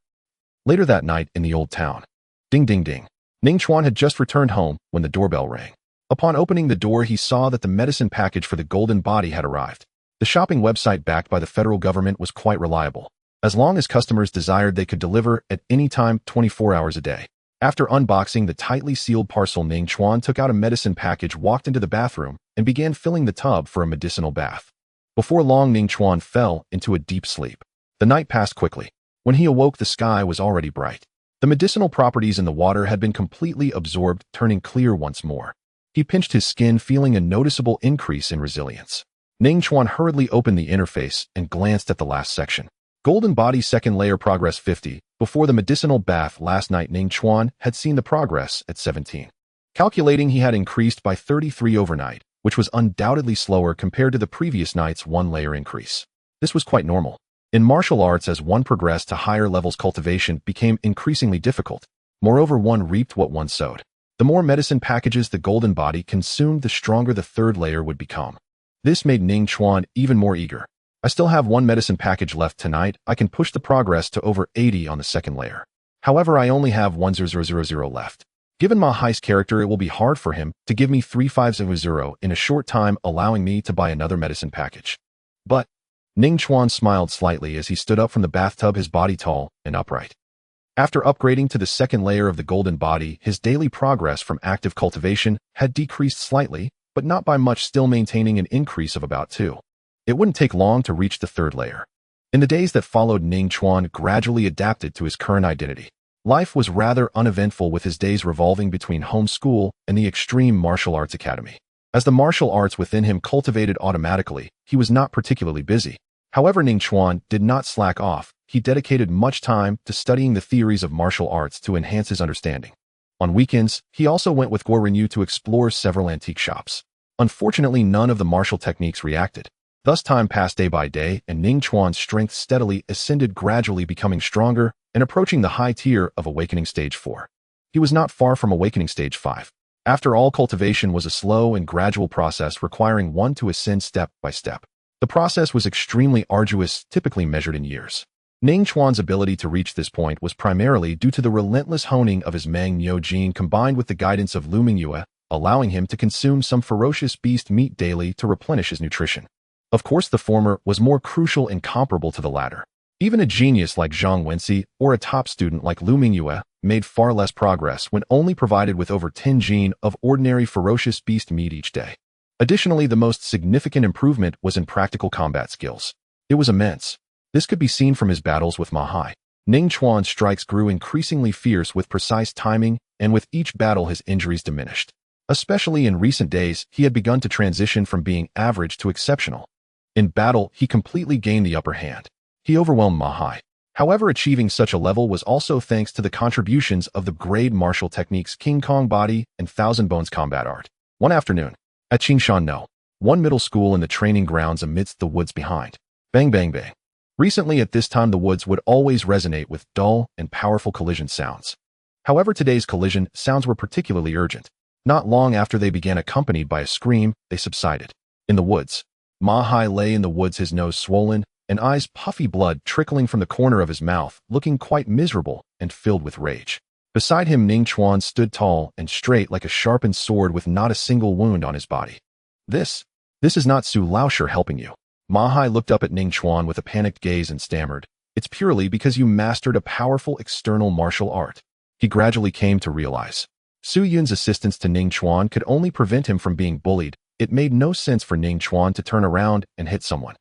Later that night in the old town. Ding ding ding. Ning Chuan had just returned home when the doorbell rang. Upon opening the door, he saw that the medicine package for the golden body had arrived. The shopping website backed by the federal government was quite reliable. As long as customers desired, they could deliver at any time 24 hours a day. After unboxing the tightly sealed parcel, Ning Chuan took out a medicine package, walked into the bathroom, and began filling the tub for a medicinal bath. Before long, Ning Chuan fell into a deep sleep. The night passed quickly. When he awoke, the sky was already bright. The medicinal properties in the water had been completely absorbed, turning clear once more. He pinched his skin, feeling a noticeable increase in resilience. Ning Chuan hurriedly opened the interface and glanced at the last section. Golden body second layer progress 50. Before the medicinal bath last night, Ning Chuan had seen the progress at 17. Calculating, he had increased by 33 overnight, which was undoubtedly slower compared to the previous night's one-layer increase. This was quite normal. In martial arts, as one progressed to higher levels, cultivation became increasingly difficult. Moreover, one reaped what one sowed. The more medicine packages the golden body consumed, the stronger the third layer would become. This made Ning Chuan even more eager. I still have one medicine package left tonight. I can push the progress to over 80 on the second layer. However, I only have 1000 left. Given Ma Hai's character, it will be hard for him to give me 3500 in a short time, allowing me to buy another medicine package. But Ning Chuan smiled slightly as he stood up from the bathtub, his body tall and upright. After upgrading to the second layer of the golden body, his daily progress from active cultivation had decreased slightly, but not by much, still maintaining an increase of about 2. It wouldn't take long to reach the third layer. In the days that followed, Ning Chuan gradually adapted to his current identity. Life was rather uneventful, with his days revolving between home school and the Extreme Martial Arts Academy. As the martial arts within him cultivated automatically, he was not particularly busy. However, Ning Chuan did not slack off. He dedicated much time to studying the theories of martial arts to enhance his understanding. On weekends, he also went with Guo Renyu to explore several antique shops. Unfortunately, none of the martial techniques reacted. Thus, time passed day by day, and Ning Chuan's strength steadily ascended, gradually becoming stronger and approaching the high tier of Awakening Stage 4. He was not far from Awakening Stage 5. After all, cultivation was a slow and gradual process, requiring one to ascend step by step. The process was extremely arduous, typically measured in years. Ning Chuan's ability to reach this point was primarily due to the relentless honing of his Mang Nyo gene, combined with the guidance of Lu Mingyue, allowing him to consume some ferocious beast meat daily to replenish his nutrition. Of course, the former was more crucial and comparable to the latter. Even a genius like Zhang Wenxi or a top student like Lu Mingyue made far less progress when only provided with over 10 gene of ordinary ferocious beast meat each day. Additionally, the most significant improvement was in practical combat skills. It was immense. This could be seen from his battles with Ma Hai. Ning Chuan's strikes grew increasingly fierce with precise timing, and with each battle his injuries diminished. Especially in recent days, he had begun to transition from being average to exceptional. In battle, he completely gained the upper hand. He overwhelmed Ma Hai. However, achieving such a level was also thanks to the contributions of the grade martial techniques King Kong Body and Thousand Bones Combat Art. One afternoon, at Qingshan No, one middle school in the training grounds amidst the woods behind. Bang bang bang. Recently, at this time, the woods would always resonate with dull and powerful collision sounds. However, today's collision sounds were particularly urgent. Not long after they began, accompanied by a scream, they subsided. In the woods, Ma Hai lay in the woods, his nose swollen and eyes puffy, blood trickling from the corner of his mouth, looking quite miserable and filled with rage. Beside him, Ning Chuan stood tall and straight like a sharpened sword, with not a single wound on his body. This is not Su Laoshi helping you. Ma Hai looked up at Ning Chuan with a panicked gaze and stammered, "It's purely because you mastered a powerful external martial art." He gradually came to realize Su Yun's assistance to Ning Chuan could only prevent him from being bullied. It made no sense for Ning Chuan to turn around and hit someone.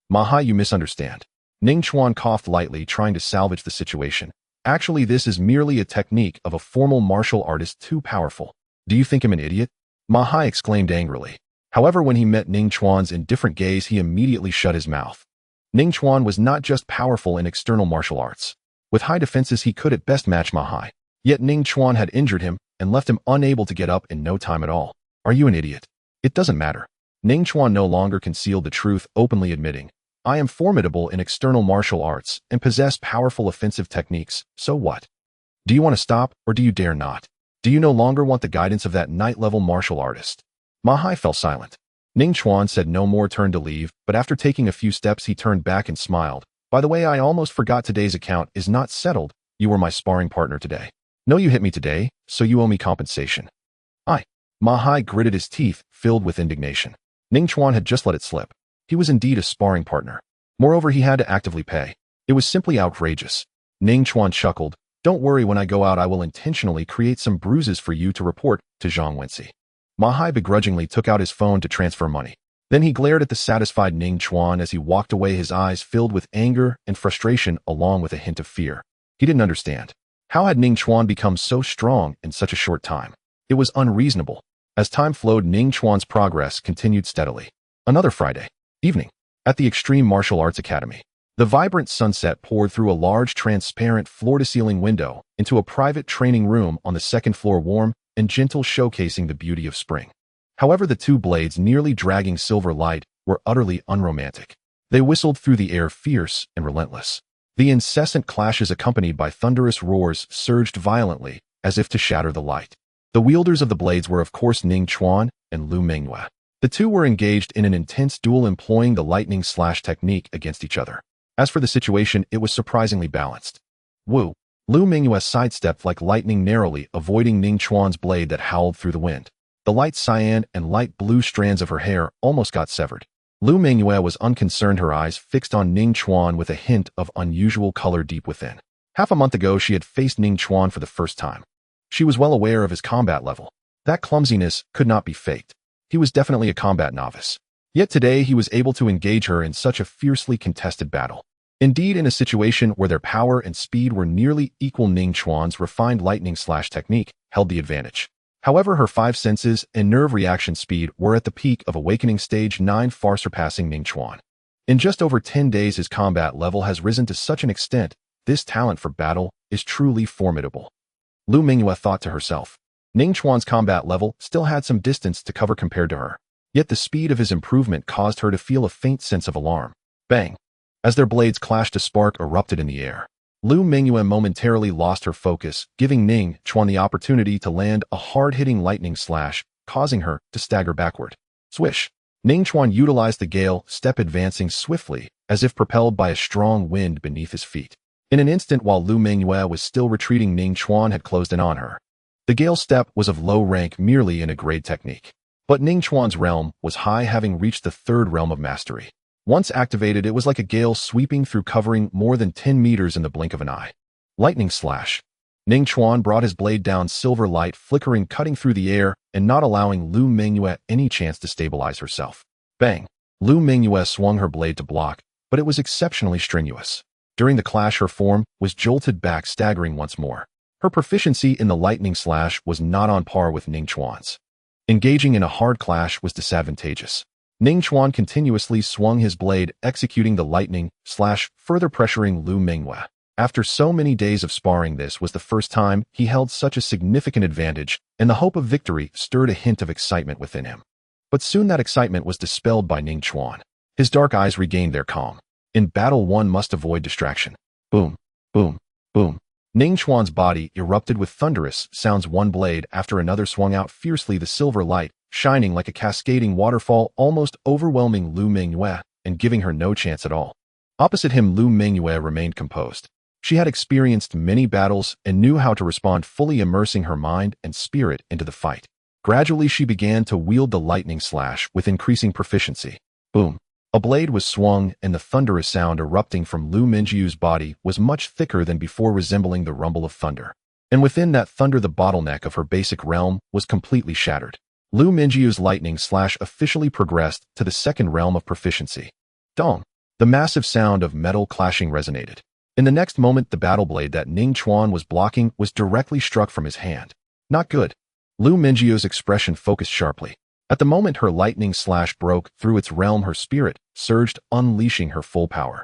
"Ma Hai, you misunderstand." Ning Chuan coughed lightly, trying to salvage the situation. "Actually, this is merely a technique of a formal martial artist, too powerful." "Do you think him an idiot?" Ma Hai exclaimed angrily. However, when he met Ning Chuan's indifferent gaze, he immediately shut his mouth. Ning Chuan was not just powerful in external martial arts. With high defenses, he could at best match Ma Hai. Yet Ning Chuan had injured him and left him unable to get up in no time at all. "Are you an idiot?" "It doesn't matter." Ning Chuan no longer concealed the truth, openly admitting, "I am formidable in external martial arts and possess powerful offensive techniques, so what?" Do you want to stop, or do you dare not? Do you no longer want the guidance of that night-level martial artist? Ma Hai fell silent. Ning Chuan said no more, turned to leave, but after taking a few steps he turned back and smiled. By the way, I almost forgot, today's account is not settled. You were my sparring partner today. No, you hit me today, so you owe me compensation. Ma Hai gritted his teeth, filled with indignation. Ning Chuan had just let it slip. He was indeed a sparring partner. Moreover, he had to actively pay. It was simply outrageous. Ning Chuan chuckled. Don't worry, when I go out I will intentionally create some bruises for you to report to Zhang Wenxi. Ma Hai begrudgingly took out his phone to transfer money. Then he glared at the satisfied Ning Chuan as he walked away, his eyes filled with anger and frustration along with a hint of fear. He didn't understand. How had Ning Chuan become so strong in such a short time? It was unreasonable. As time flowed, Ning Chuan's progress continued steadily. Another Friday evening, at the Extreme Martial Arts Academy, the vibrant sunset poured through a large transparent floor-to-ceiling window into a private training room on the second floor, warm and gentle, showcasing the beauty of spring. However, the two blades nearly dragging silver light were utterly unromantic. They whistled through the air, fierce and relentless. The incessant clashes, accompanied by thunderous roars, surged violently, as if to shatter the light. The wielders of the blades were, of course, Ning Chuan and Lu Mingyue. The two were engaged in an intense duel, employing the lightning slash technique against each other. As for the situation, it was surprisingly balanced. Lu Mingyue sidestepped like lightning, narrowly avoiding Ning Chuan's blade that howled through the wind. The light cyan and light blue strands of her hair almost got severed. Lu Mingyue was unconcerned, her eyes fixed on Ning Chuan with a hint of unusual color deep within. Half a month ago, she had faced Ning Chuan for the first time. She was well aware of his combat level. That clumsiness could not be faked. He was definitely a combat novice. Yet today he was able to engage her in such a fiercely contested battle. Indeed, in a situation where their power and speed were nearly equal, Ning Chuan's refined lightning slash technique held the advantage. However, her five senses and nerve reaction speed were at the peak of awakening stage 9, far surpassing Ning Chuan. In just over 10 days, his combat level has risen to such an extent. This talent for battle is truly formidable. Lu Mingyue thought to herself. Ning Chuan's combat level still had some distance to cover compared to her. Yet the speed of his improvement caused her to feel a faint sense of alarm. Bang! As their blades clashed, a spark erupted in the air. Lu Mingyue momentarily lost her focus, giving Ning Chuan the opportunity to land a hard-hitting lightning slash, causing her to stagger backward. Swish! Ning Chuan utilized the gale step, advancing swiftly, as if propelled by a strong wind beneath his feet. In an instant, while Lu Mingyue was still retreating, Ning Chuan had closed in on her. The gale step was of low rank, merely in a grade technique. But Ning Chuan's realm was high, having reached the third realm of mastery. Once activated, it was like a gale sweeping through, covering more than 10 meters in the blink of an eye. Lightning slash. Ning Chuan brought his blade down, silver light flickering, cutting through the air and not allowing Lu Mingyue any chance to stabilize herself. Bang! Lu Mingyue swung her blade to block, but it was exceptionally strenuous. During the clash, her form was jolted back, staggering once more. Her proficiency in the lightning slash was not on par with Ning Chuan's. Engaging in a hard clash was disadvantageous. Ning Chuan continuously swung his blade, executing the lightning slash, further pressuring Lu Mingyue. After so many days of sparring, this was the first time he held such a significant advantage, and the hope of victory stirred a hint of excitement within him. But soon that excitement was dispelled by Ning Chuan. His dark eyes regained their calm. In battle, one must avoid distraction. Boom, boom, boom. Ning Chuan's body erupted with thunderous sounds. One blade after another swung out fiercely, the silver light shining like a cascading waterfall, almost overwhelming Lu Mingyue and giving her no chance at all. Opposite him, Lu Mingyue remained composed. She had experienced many battles and knew how to respond, fully immersing her mind and spirit into the fight. Gradually, she began to wield the lightning slash with increasing proficiency. Boom! A blade was swung, and the thunderous sound erupting from Lu Mingyue's body was much thicker than before, resembling the rumble of thunder. And within that thunder, the bottleneck of her basic realm was completely shattered. Lu Mingyue's lightning slash officially progressed to the second realm of proficiency. Dong! The massive sound of metal clashing resonated. In the next moment, the battle blade that Ning Chuan was blocking was directly struck from his hand. Not good. Lu Mingyue's expression focused sharply. At the moment her lightning slash broke through its realm, her spirit surged, unleashing her full power.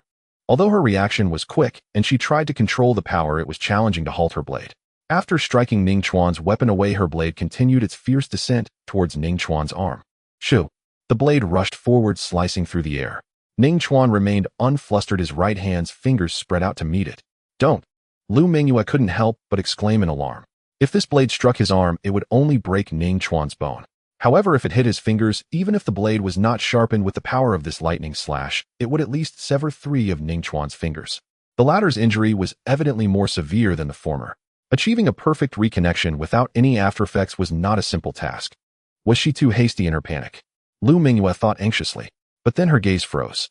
Although her reaction was quick and she tried to control the power, it was challenging to halt her blade. After striking Ning Chuan's weapon away, her blade continued its fierce descent towards Ning Chuan's arm. Shoo! The blade rushed forward, slicing through the air. Ning Chuan remained unflustered, his right hand's fingers spread out to meet it. Don't! Lu Mingyue couldn't help but exclaim in alarm. If this blade struck his arm, it would only break Ning Chuan's bone. However, if it hit his fingers, even if the blade was not sharpened with the power of this lightning slash, it would at least sever 3 of Ning Chuan's fingers. The latter's injury was evidently more severe than the former. Achieving a perfect reconnection without any aftereffects was not a simple task. Was she too hasty in her panic? Lu Mingyue thought anxiously, but then her gaze froze.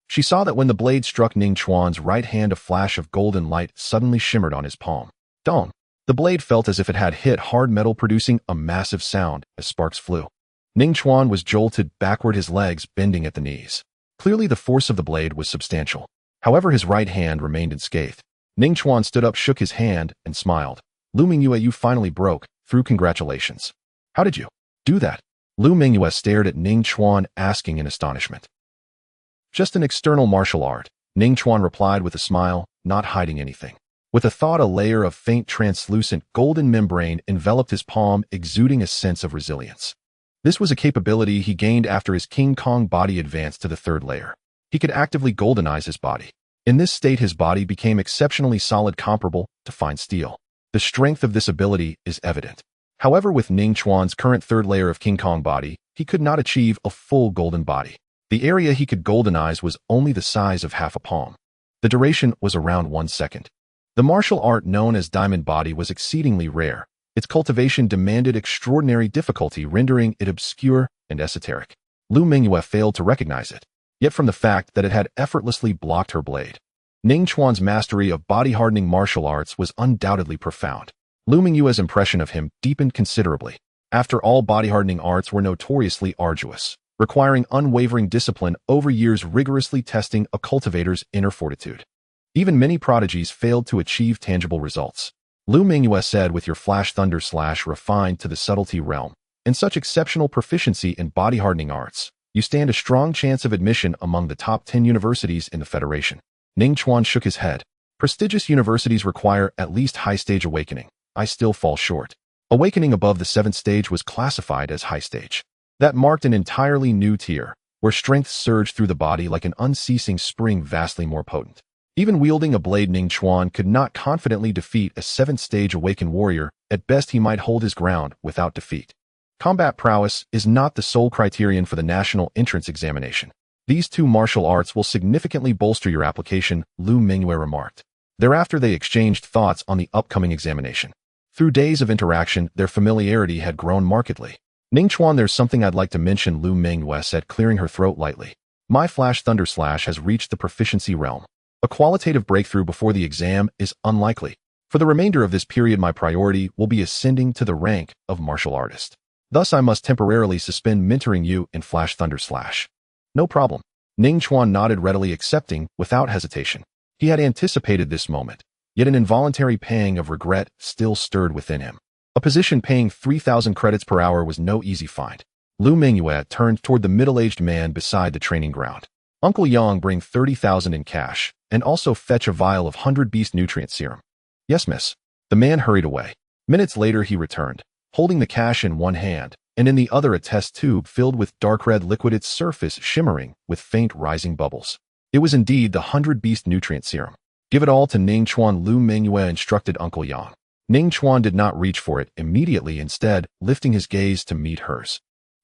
She saw that when the blade struck Ning Chuan's right hand, a flash of golden light suddenly shimmered on his palm. Dong! The blade felt as if it had hit hard metal, producing a massive sound as sparks flew. Ning Chuan was jolted backward, his legs bending at the knees. Clearly the force of the blade was substantial. However, his right hand remained unscathed. Ning Chuan stood up, shook his hand, and smiled. Lu Mingyue, you finally broke through. Congratulations. How did you do that? Lu Mingyue stared at Ning Chuan, asking in astonishment. Just an external martial art, Ning Chuan replied with a smile, not hiding anything. With a thought, a layer of faint translucent golden membrane enveloped his palm, exuding a sense of resilience. This was a capability he gained after his King Kong body advanced to the 3rd layer. He could actively goldenize his body. In this state, his body became exceptionally solid, comparable to fine steel. The strength of this ability is evident. However, with Ning Chuan's current 3rd layer of King Kong body, he could not achieve a full golden body. The area he could goldenize was only the size of half a palm. The duration was around 1 second. The martial art known as Diamond Body was exceedingly rare. Its cultivation demanded extraordinary difficulty, rendering it obscure and esoteric. Lu Mingyue failed to recognize it, yet from the fact that it had effortlessly blocked her blade. Ning Chuan's mastery of body-hardening martial arts was undoubtedly profound. Lu Mingyue's impression of him deepened considerably. After all, body-hardening arts were notoriously arduous, requiring unwavering discipline over years, rigorously testing a cultivator's inner fortitude. Even many prodigies failed to achieve tangible results. Lu Mingyue said, with your flash thunder slash refined to the subtlety realm, and such exceptional proficiency in body-hardening arts, you stand a strong chance of admission among the top 10 universities in the Federation. Ning Chuan shook his head. Prestigious universities require at least high-stage awakening. I still fall short. Awakening above the 7th stage was classified as high stage. That marked an entirely new tier, where strength surged through the body like an unceasing spring, vastly more potent. Even wielding a blade, Ning Chuan could not confidently defeat a 7th stage awakened warrior. At best, he might hold his ground without defeat. Combat prowess is not the sole criterion for the national entrance examination. These 2 martial arts will significantly bolster your application, Lu Mingyue remarked. Thereafter, they exchanged thoughts on the upcoming examination. Through days of interaction, their familiarity had grown markedly. Ning Chuan, there's something I'd like to mention, Lu Mingyue said, clearing her throat lightly. My flash thunder slash has reached the proficiency realm. A qualitative breakthrough before the exam is unlikely. For the remainder of this period, my priority will be ascending to the rank of martial artist. Thus, I must temporarily suspend mentoring you in flash thunder slash. No problem. Ning Chuan nodded, readily accepting without hesitation. He had anticipated this moment, yet an involuntary pang of regret still stirred within him. A position paying 3,000 credits per hour was no easy find. Lu Mingyue turned toward the middle-aged man beside the training ground. Uncle Yang, bring 30,000 in cash, and also fetch a vial of 100 beast nutrient serum. Yes, miss. The man hurried away. Minutes later, he returned, holding the cash in one hand, and in the other a test tube filled with dark red liquid, its surface shimmering with faint rising bubbles. It was indeed the 100 beast nutrient serum. Give it all to Ning Chuan, Lu Mingyue instructed Uncle Yang. Ning Chuan did not reach for it immediately, instead lifting his gaze to meet hers.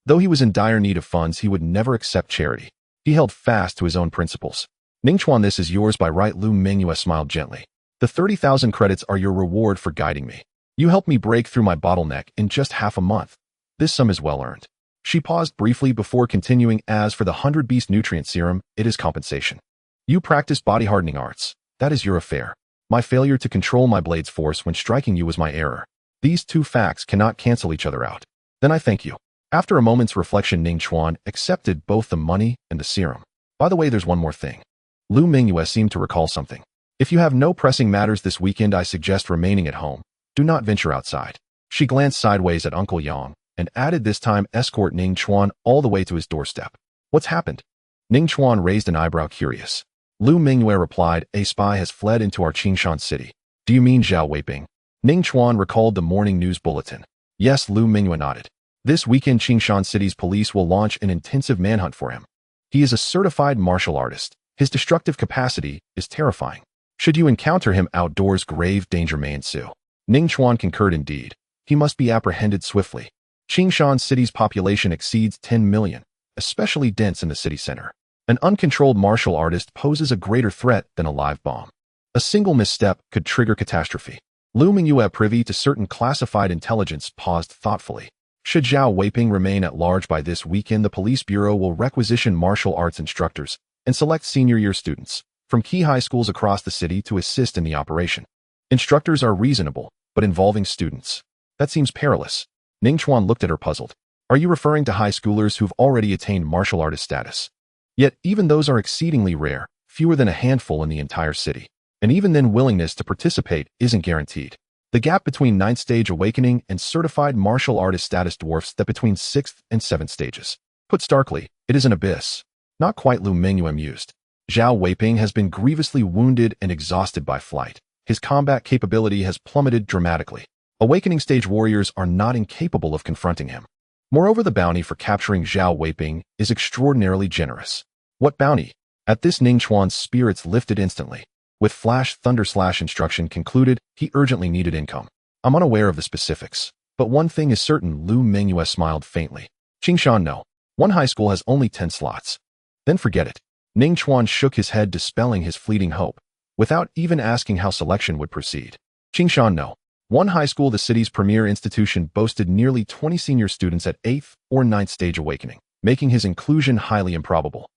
Though he was in dire need of funds, he would never accept charity. He held fast to his own principles. Ning Chuan, this is yours by right. Lu Mingyue smiled gently. The 30,000 credits are your reward for guiding me. You helped me break through my bottleneck in just half a month. This sum is well earned. She paused briefly before continuing, as for the 100 beast nutrient serum, it is compensation. You practice body hardening arts. That is your affair. My failure to control my blade's force when striking you was my error. These 2 facts cannot cancel each other out. Then I thank you. After a moment's reflection, Ning Chuan accepted both the money and the serum. By the way, there's one more thing. Lu Mingyue seemed to recall something. If you have no pressing matters this weekend, I suggest remaining at home. Do not venture outside. She glanced sideways at Uncle Yang and added, this time escort Ning Chuan all the way to his doorstep. What's happened? Ning Chuan raised an eyebrow, curious. Lu Mingyue replied, a spy has fled into our Qingshan city. Do you mean Zhao Weiping? Ning Chuan recalled the morning news bulletin. Yes, Lu Mingyue nodded. This weekend, Qingshan City's police will launch an intensive manhunt for him. He is a certified martial artist. His destructive capacity is terrifying. Should you encounter him outdoors, grave danger may ensue. Ning Chuan concurred indeed. He must be apprehended swiftly. Qingshan City's population exceeds 10 million, especially dense in the city center. An uncontrolled martial artist poses a greater threat than a live bomb. A single misstep could trigger catastrophe. Lu Mingyue, privy to certain classified intelligence, paused thoughtfully. Should Zhao Weiping remain at large by this weekend, the police bureau will requisition martial arts instructors and select senior year students from key high schools across the city to assist in the operation. Instructors are reasonable, but involving students. That seems perilous. Ning Chuan looked at her puzzled. Are you referring to high schoolers who've already attained martial artist status? Yet even those are exceedingly rare, fewer than a handful in the entire city. And even then, willingness to participate isn't guaranteed. The gap between 9th stage awakening and certified martial artist status dwarfs that between 6th and 7th stages. Put starkly, it is an abyss. Not quite, Lu Mingyue mused. Zhao Weiping has been grievously wounded and exhausted by flight. His combat capability has plummeted dramatically. Awakening stage warriors are not incapable of confronting him. Moreover, the bounty for capturing Zhao Weiping is extraordinarily generous. What bounty? At this, Ning Chuan's spirits lifted instantly. With flash thunder slash instruction concluded, he urgently needed income. I'm unaware of the specifics, but one thing is certain. Lu Mingyue smiled faintly. Qingshan, no. One high school has only 10 slots. Then forget it. Ning Chuan shook his head, dispelling his fleeting hope, without even asking how selection would proceed. Qingshan, no. One high school, the city's premier institution, boasted nearly 20 senior students at 8th or 9th stage awakening, making his inclusion highly improbable.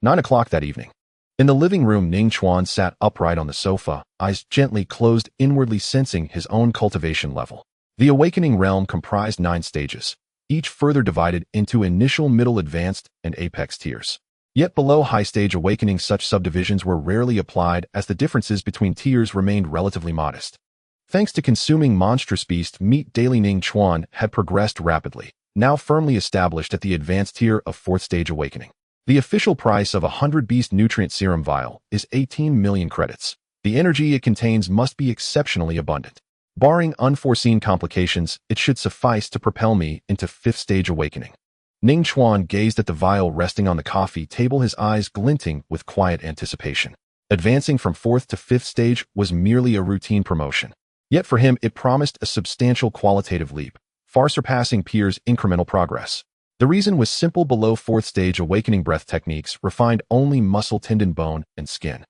9 o'clock that evening. In the living room, Ning Chuan sat upright on the sofa, eyes gently closed, inwardly sensing his own cultivation level. The awakening realm comprised 9 stages, each further divided into initial, middle, advanced, and apex tiers. Yet below high stage awakening, such subdivisions were rarely applied, as the differences between tiers remained relatively modest. Thanks to consuming monstrous beast meat daily, Ning Chuan had progressed rapidly, now firmly established at the advanced tier of 4th stage awakening. The official price of a 100 beast nutrient serum vial is 18 million credits. The energy it contains must be exceptionally abundant. Barring unforeseen complications, it should suffice to propel me into 5th stage awakening. Ning Chuan gazed at the vial resting on the coffee table, his eyes glinting with quiet anticipation. Advancing from 4th to 5th stage was merely a routine promotion. Yet for him, it promised a substantial qualitative leap, far surpassing peers' incremental progress. The reason was simple. Below 4th stage awakening, breath techniques refined only muscle, tendon, bone, and skin.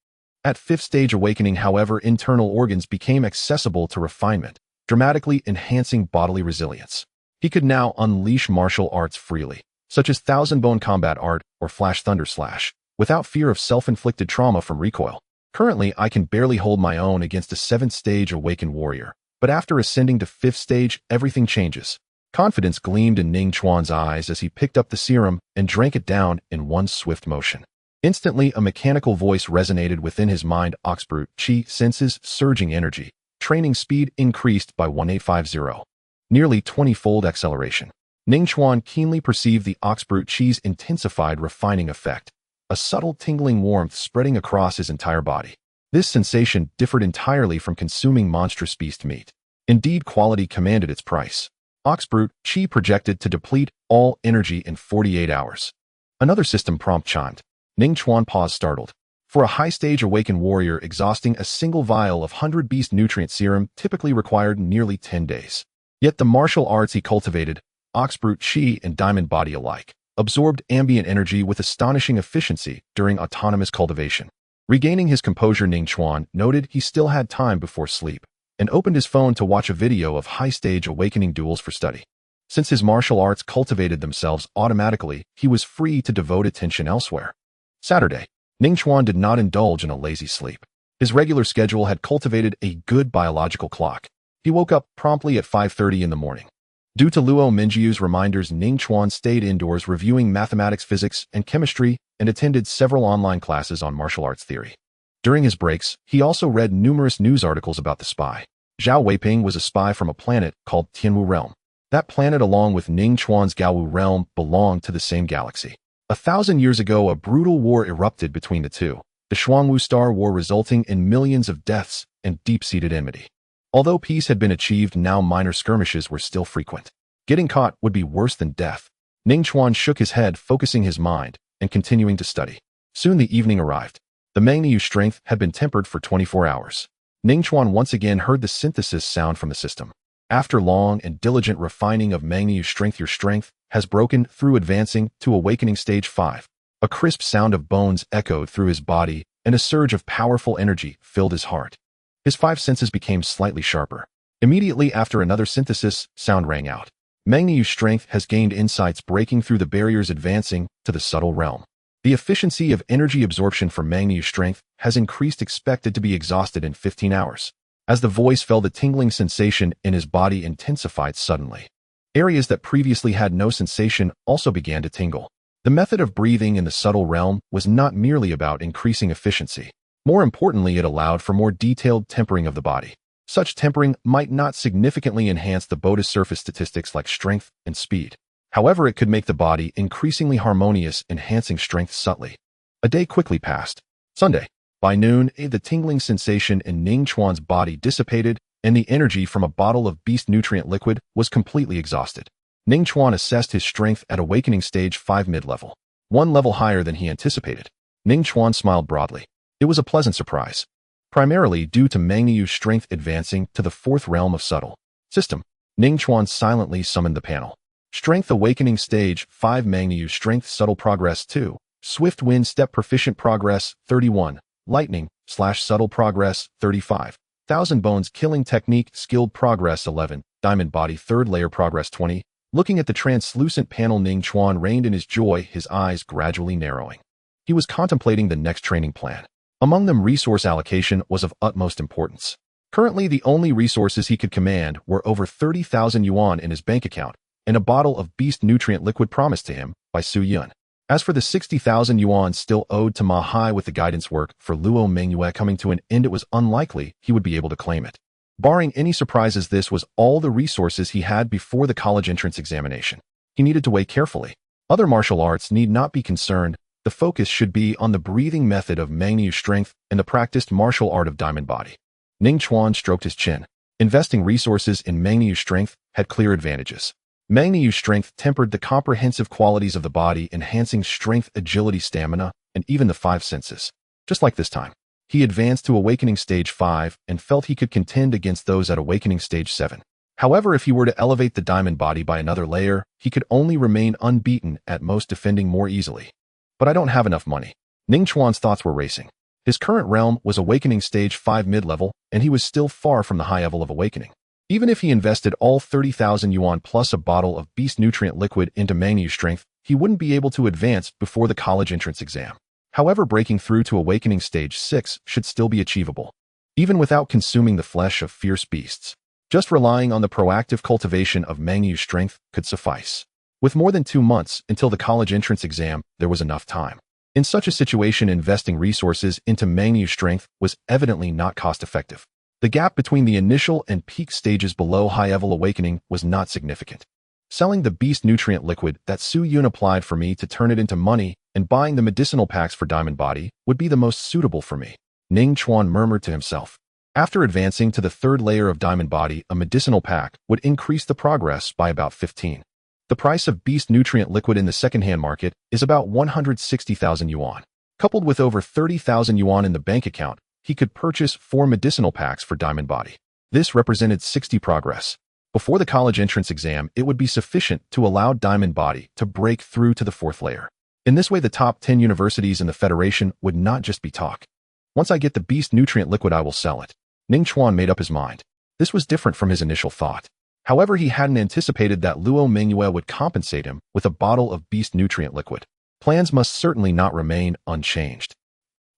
At 5th stage awakening, however, internal organs became accessible to refinement, dramatically enhancing bodily resilience. He could now unleash martial arts freely, such as Thousand Bone Combat Art or Flash Thunder Slash, without fear of self-inflicted trauma from recoil. Currently, I can barely hold my own against a 7th stage awakened warrior, but after ascending to 5th stage, everything changes. Confidence gleamed in Ning Chuan's eyes as he picked up the serum and drank it down in one swift motion. Instantly, a mechanical voice resonated within his mind. Oxbrute Chi, senses surging energy. Training speed increased by 1850. Nearly 20-fold acceleration. Ning Chuan keenly perceived the Oxbrute Chi's intensified refining effect, a subtle tingling warmth spreading across his entire body. This sensation differed entirely from consuming monstrous beast meat. Indeed, quality commanded its price. Oxbrute Chi projected to deplete all energy in 48 hours. Another system prompt chimed. Ning Chuan paused, startled. For a high-stage awakened warrior, exhausting a single vial of 100 beast nutrient serum typically required nearly 10 days. Yet the martial arts he cultivated, Oxbrute Chi and Diamond Body alike, absorbed ambient energy with astonishing efficiency during autonomous cultivation. Regaining his composure, Ning Chuan noted he still had time before sleep, and opened his phone to watch a video of high-stage awakening duels for study. Since his martial arts cultivated themselves automatically, he was free to devote attention elsewhere. Saturday. Ning Chuan did not indulge in a lazy sleep. His regular schedule had cultivated a good biological clock. He woke up promptly at 5:30 in the morning. Due to Luo Mingyu's reminders, Ning Chuan stayed indoors reviewing mathematics, physics, and chemistry, and attended several online classes on martial arts theory. During his breaks, he also read numerous news articles about the spy. Zhao Weiping was a spy from a planet called Tianwu Realm. That planet, along with Ning Chuan's Gaowu Realm, belonged to the same galaxy. 1,000 years ago, a brutal war erupted between the two, the Shuangwu Star War, resulting in millions of deaths and deep-seated enmity. Although peace had been achieved, now minor skirmishes were still frequent. Getting caught would be worse than death. Ning Chuan shook his head, focusing his mind and continuing to study. Soon the evening arrived. The Mangniu strength had been tempered for 24 hours. Ning Chuan once again heard the synthesis sound from the system. After long and diligent refining of Mangniu strength, your strength has broken through, advancing to awakening stage 5. A crisp sound of bones echoed through his body, and a surge of powerful energy filled his heart. His 5 senses became slightly sharper. Immediately after, another synthesis sound rang out. Mangniu strength has gained insights, breaking through the barriers, advancing to the subtle realm. The efficiency of energy absorption for Mangniu strength has increased, expected to be exhausted in 15 hours. As the voice fell, the tingling sensation in his body intensified suddenly. Areas that previously had no sensation also began to tingle. The method of breathing in the subtle realm was not merely about increasing efficiency. More importantly, it allowed for more detailed tempering of the body. Such tempering might not significantly enhance the body's surface statistics like strength and speed. However, it could make the body increasingly harmonious, enhancing strength subtly. A day quickly passed. Sunday. By noon, the tingling sensation in Ning Chuan's body dissipated, and the energy from a bottle of beast nutrient liquid was completely exhausted. Ning Chuan assessed his strength at awakening stage 5 mid-level, 1 level higher than he anticipated. Ning Chuan smiled broadly. It was a pleasant surprise, primarily due to Mangniu's strength advancing to the 4th realm of subtle system. Ning Chuan silently summoned the panel. Strength awakening stage 5, Mangniu strength subtle progress 2, swift wind step proficient progress 31, lightning/subtle progress 35, thousand bones killing technique skilled progress 11, diamond body 3rd layer progress 20. Looking at the translucent panel, Ning Chuan reined in his joy, his eyes gradually narrowing. He was contemplating the next training plan. Among them, resource allocation was of utmost importance. Currently, the only resources he could command were over 30,000 yuan in his bank account and a bottle of beast nutrient liquid promised to him by Su Yun. As for the 60,000 yuan still owed to Ma Hai, with the guidance work for Luo Mengyue coming to an end, it was unlikely he would be able to claim it. Barring any surprises, this was all the resources he had before the college entrance examination. He needed to weigh carefully. Other martial arts need not be concerned. The focus should be on the breathing method of Mangniu strength and the practiced martial art of diamond body. Ning Chuan stroked his chin. Investing resources in Mangniu strength had clear advantages. Mangniu strength tempered the comprehensive qualities of the body, enhancing strength, agility, stamina, and even the 5 senses. Just like this time, he advanced to awakening stage 5 and felt he could contend against those at awakening stage 7. However, if he were to elevate the diamond body by another layer, he could only remain unbeaten, at most defending more easily. But I don't have enough money. Ning Chuan's thoughts were racing. His current realm was awakening stage 5 mid-level, and he was still far from the high level of awakening. Even if he invested all 30,000 yuan plus a bottle of beast nutrient liquid into Mangniu strength, he wouldn't be able to advance before the college entrance exam. However, breaking through to awakening stage 6 should still be achievable, even without consuming the flesh of fierce beasts. Just relying on the proactive cultivation of Mangniu strength could suffice. With more than 2 months until the college entrance exam, there was enough time. In such a situation, investing resources into Mangniu strength was evidently not cost-effective. The gap between the initial and peak stages below high-level awakening was not significant. Selling the beast nutrient liquid that Su Yun applied for me to turn it into money and buying the medicinal packs for diamond body would be the most suitable for me, Ning Chuan murmured to himself. After advancing to the 3rd layer of diamond body, a medicinal pack would increase the progress by about 15. The price of beast nutrient liquid in the second-hand market is about 160,000 yuan. Coupled with over 30,000 yuan in the bank account, he could purchase 4 medicinal packs for diamond body. This represented 60 progress. Before the college entrance exam, it would be sufficient to allow diamond body to break through to the 4th layer. In this way, the top 10 universities in the Federation would not just be talk. Once I get the beast nutrient liquid, I will sell it. Ning Chuan made up his mind. This was different from his initial thought. However, he hadn't anticipated that Luo Mengyue would compensate him with a bottle of beast nutrient liquid. Plans must certainly not remain unchanged.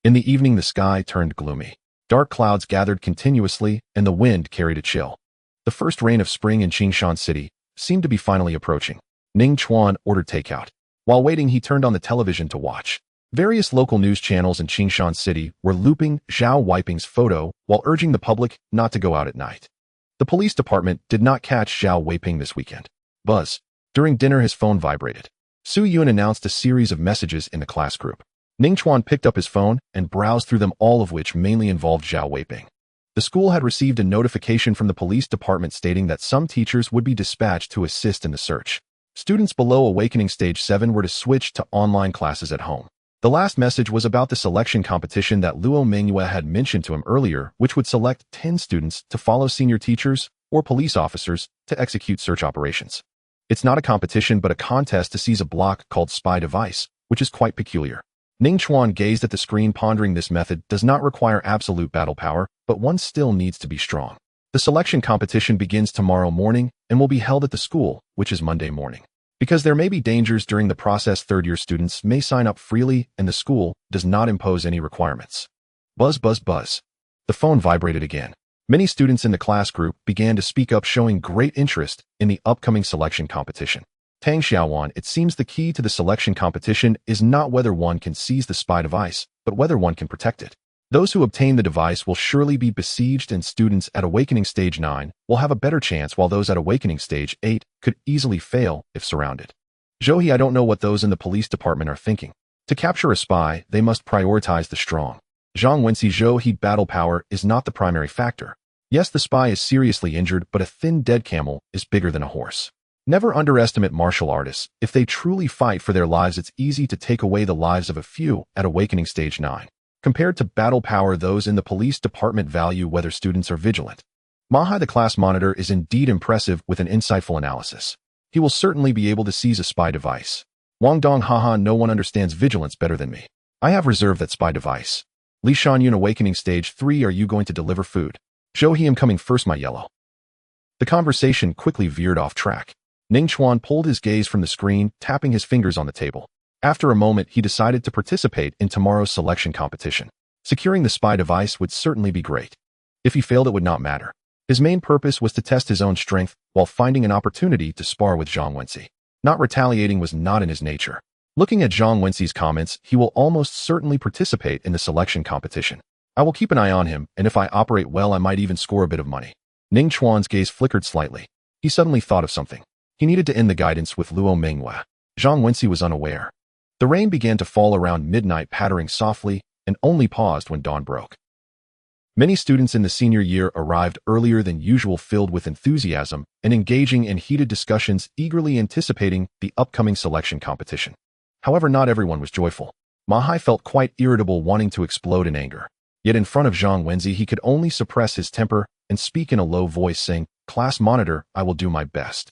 In the evening, the sky turned gloomy. Dark clouds gathered continuously, and the wind carried a chill. The first rain of spring in Qingshan City seemed to be finally approaching. Ning Chuan ordered takeout. While waiting, he turned on the television to watch. Various local news channels in Qingshan City were looping Zhao Weiping's photo while urging the public not to go out at night. The police department did not catch Zhao Weiping this weekend. Buzz. During dinner, his phone vibrated. Su Yun announced a series of messages in the class group. Ning Chuan picked up his phone and browsed through them, all of which mainly involved Zhao Weiping. The school had received a notification from the police department stating that some teachers would be dispatched to assist in the search. Students below awakening stage 7 were to switch to online classes at home. The last message was about the selection competition that Luo Mengyue had mentioned to him earlier, which would select 10 students to follow senior teachers or police officers to execute search operations. It's not a competition but a contest to seize a block called spy device, which is quite peculiar. Ning Chuan gazed at the screen, pondering. This method does not require absolute battle power, but one still needs to be strong. The selection competition begins tomorrow morning and will be held at the school, which is Monday morning. Because there may be dangers during the process, third-year students may sign up freely and the school does not impose any requirements. Buzz, buzz, buzz. The phone vibrated again. Many students in the class group began to speak up, showing great interest in the upcoming selection competition. Tang Xiaowan, it seems the key to the selection competition is not whether one can seize the spy device, but whether one can protect it. Those who obtain the device will surely be besieged, and students at Awakening Stage 9 will have a better chance, while those at Awakening Stage 8 could easily fail if surrounded. Zhouhe, I don't know what those in the police department are thinking. To capture a spy, they must prioritize the strong. Zhang Wenxi, Zhouhe, battle power is not the primary factor. Yes, the spy is seriously injured, but a thin dead camel is bigger than a horse. Never underestimate martial artists. If they truly fight for their lives, it's easy to take away the lives of a few at Awakening Stage 9. Compared to battle power, those in the police department value whether students are vigilant. Mahai, the class monitor, is indeed impressive with an insightful analysis. He will certainly be able to seize a spy device. Wang Dong, haha, no one understands vigilance better than me. I have reserved that spy device. Li Shangyun, Awakening Stage 3, are you going to deliver food? Zhouhe, I'm coming first, my yellow. The conversation quickly veered off track. Ning Chuan pulled his gaze from the screen, tapping his fingers on the table. After a moment, he decided to participate in tomorrow's selection competition. Securing the spy device would certainly be great. If he failed, it would not matter. His main purpose was to test his own strength while finding an opportunity to spar with Zhang Wenxi. Not retaliating was not in his nature. Looking at Zhang Wenxi's comments, he will almost certainly participate in the selection competition. I will keep an eye on him, and if I operate well, I might even score a bit of money. Ning Chuan's gaze flickered slightly. He suddenly thought of something. He needed to end the guidance with Luo Mengyue. Zhang Wenxi was unaware. The rain began to fall around midnight, pattering softly, and only paused when dawn broke. Many students in the senior year arrived earlier than usual, filled with enthusiasm and engaging in heated discussions, eagerly anticipating the upcoming selection competition. However, not everyone was joyful. Mahai felt quite irritable, wanting to explode in anger. Yet in front of Zhang Wenxi, he could only suppress his temper and speak in a low voice, saying, "Class monitor, I will do my best.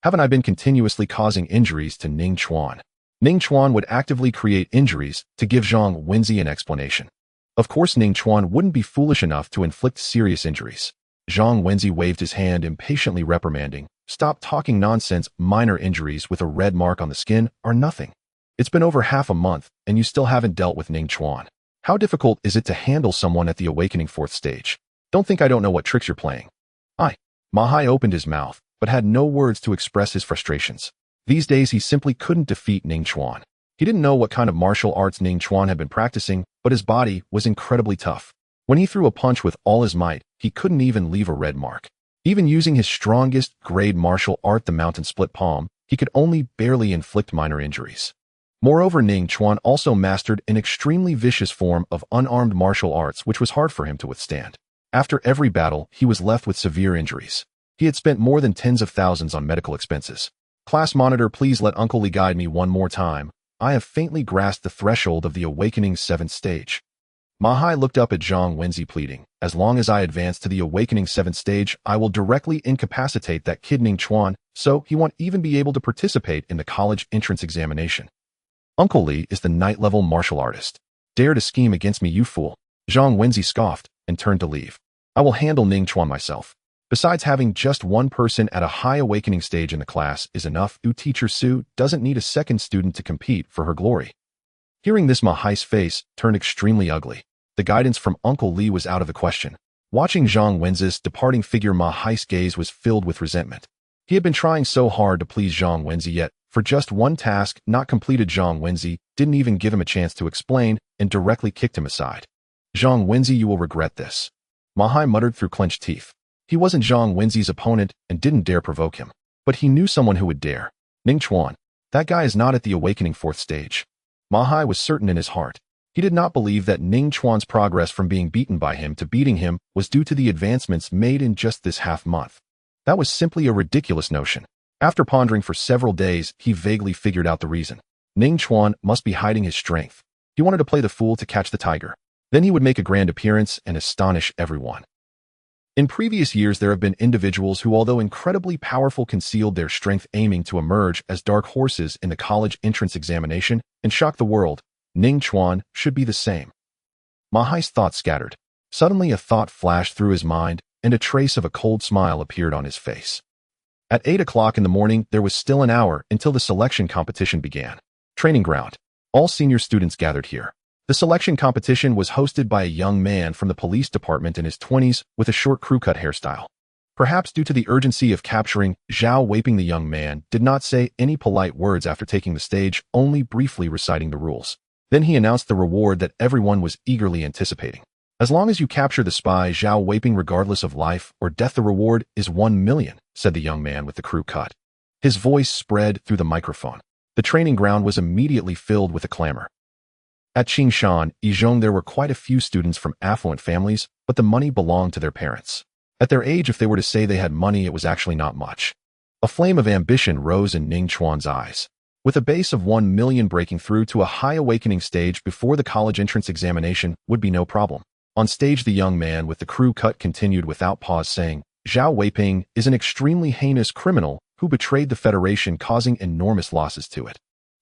Haven't I been continuously causing injuries to Ning Chuan?" Ning Chuan would actively create injuries to give Zhang Wenxi an explanation. Of course, Ning Chuan wouldn't be foolish enough to inflict serious injuries. Zhang Wenxi waved his hand, impatiently reprimanding, "Stop talking nonsense. Minor injuries with a red mark on the skin are nothing. It's been over half a month, and you still haven't dealt with Ning Chuan. How difficult is it to handle someone at the Awakening 4th stage? Don't think I don't know what tricks you're playing." Mahai opened his mouth, but had no words to express his frustrations. These days, he simply couldn't defeat Ning Chuan. He didn't know what kind of martial arts Ning Chuan had been practicing, but his body was incredibly tough. When he threw a punch with all his might, he couldn't even leave a red mark. Even using his strongest grade martial art, the mountain split palm, he could only barely inflict minor injuries. Moreover, Ning Chuan also mastered an extremely vicious form of unarmed martial arts, which was hard for him to withstand. After every battle, he was left with severe injuries. He had spent more than tens of thousands on medical expenses. "Class monitor, please let Uncle Li guide me one more time. I have faintly grasped the threshold of the Awakening 7th stage." Mahai looked up at Zhang Wenxi, pleading, "As long as I advance to the Awakening 7th stage, I will directly incapacitate that kid Ning Chuan, so he won't even be able to participate in the college entrance examination." "Uncle Li is the night-level martial artist. Dare to scheme against me, you fool." Zhang Wenxi scoffed and turned to leave. "I will handle Ning Chuan myself. Besides, having just one person at a high awakening stage in the class is enough. Teacher Su doesn't need a second student to compete for her glory." Hearing this, Mahai's face turned extremely ugly. The guidance from Uncle Li was out of the question. Watching Zhang Wenxi's departing figure, Mahai's gaze was filled with resentment. He had been trying so hard to please Zhang Wenxi, yet, for just one task not completed, Zhang Wenxi didn't even give him a chance to explain and directly kicked him aside. "Zhang Wenxi, you will regret this," Mahai muttered through clenched teeth. He wasn't Zhang Wenxi's opponent and didn't dare provoke him. But he knew someone who would dare. Ning Chuan. That guy is not at the Awakening 4th stage. Mahai was certain in his heart. He did not believe that Ning Chuan's progress from being beaten by him to beating him was due to the advancements made in just this half-month. That was simply a ridiculous notion. After pondering for several days, he vaguely figured out the reason. Ning Chuan must be hiding his strength. He wanted to play the fool to catch the tiger. Then he would make a grand appearance and astonish everyone. In previous years, there have been individuals who, although incredibly powerful, concealed their strength, aiming to emerge as dark horses in the college entrance examination and shock the world. Ning Chuan should be the same. Ma Hai's thoughts scattered. Suddenly a thought flashed through his mind, and a trace of a cold smile appeared on his face. At 8 o'clock in the morning, there was still an hour until the selection competition began. Training ground. All senior students gathered here. The selection competition was hosted by a young man from the police department in his 20s with a short crew-cut hairstyle. Perhaps due to the urgency of capturing Zhao Weiping, the young man did not say any polite words after taking the stage, only briefly reciting the rules. Then he announced the reward that everyone was eagerly anticipating. As long as you capture the spy Zhao Weiping, regardless of life or death, the reward is 1 million, said the young man with the crew cut. His voice spread through the microphone. The training ground was immediately filled with a clamor. At Qingshan, Yizhong, there were quite a few students from affluent families, but the money belonged to their parents. At their age, if they were to say they had money, it was actually not much. A flame of ambition rose in Ning Chuan's eyes. With a base of 1 million, breaking through to a high awakening stage before the college entrance examination would be no problem. On stage, the young man with the crew cut continued without pause, saying, Zhao Weiping is an extremely heinous criminal who betrayed the Federation, causing enormous losses to it.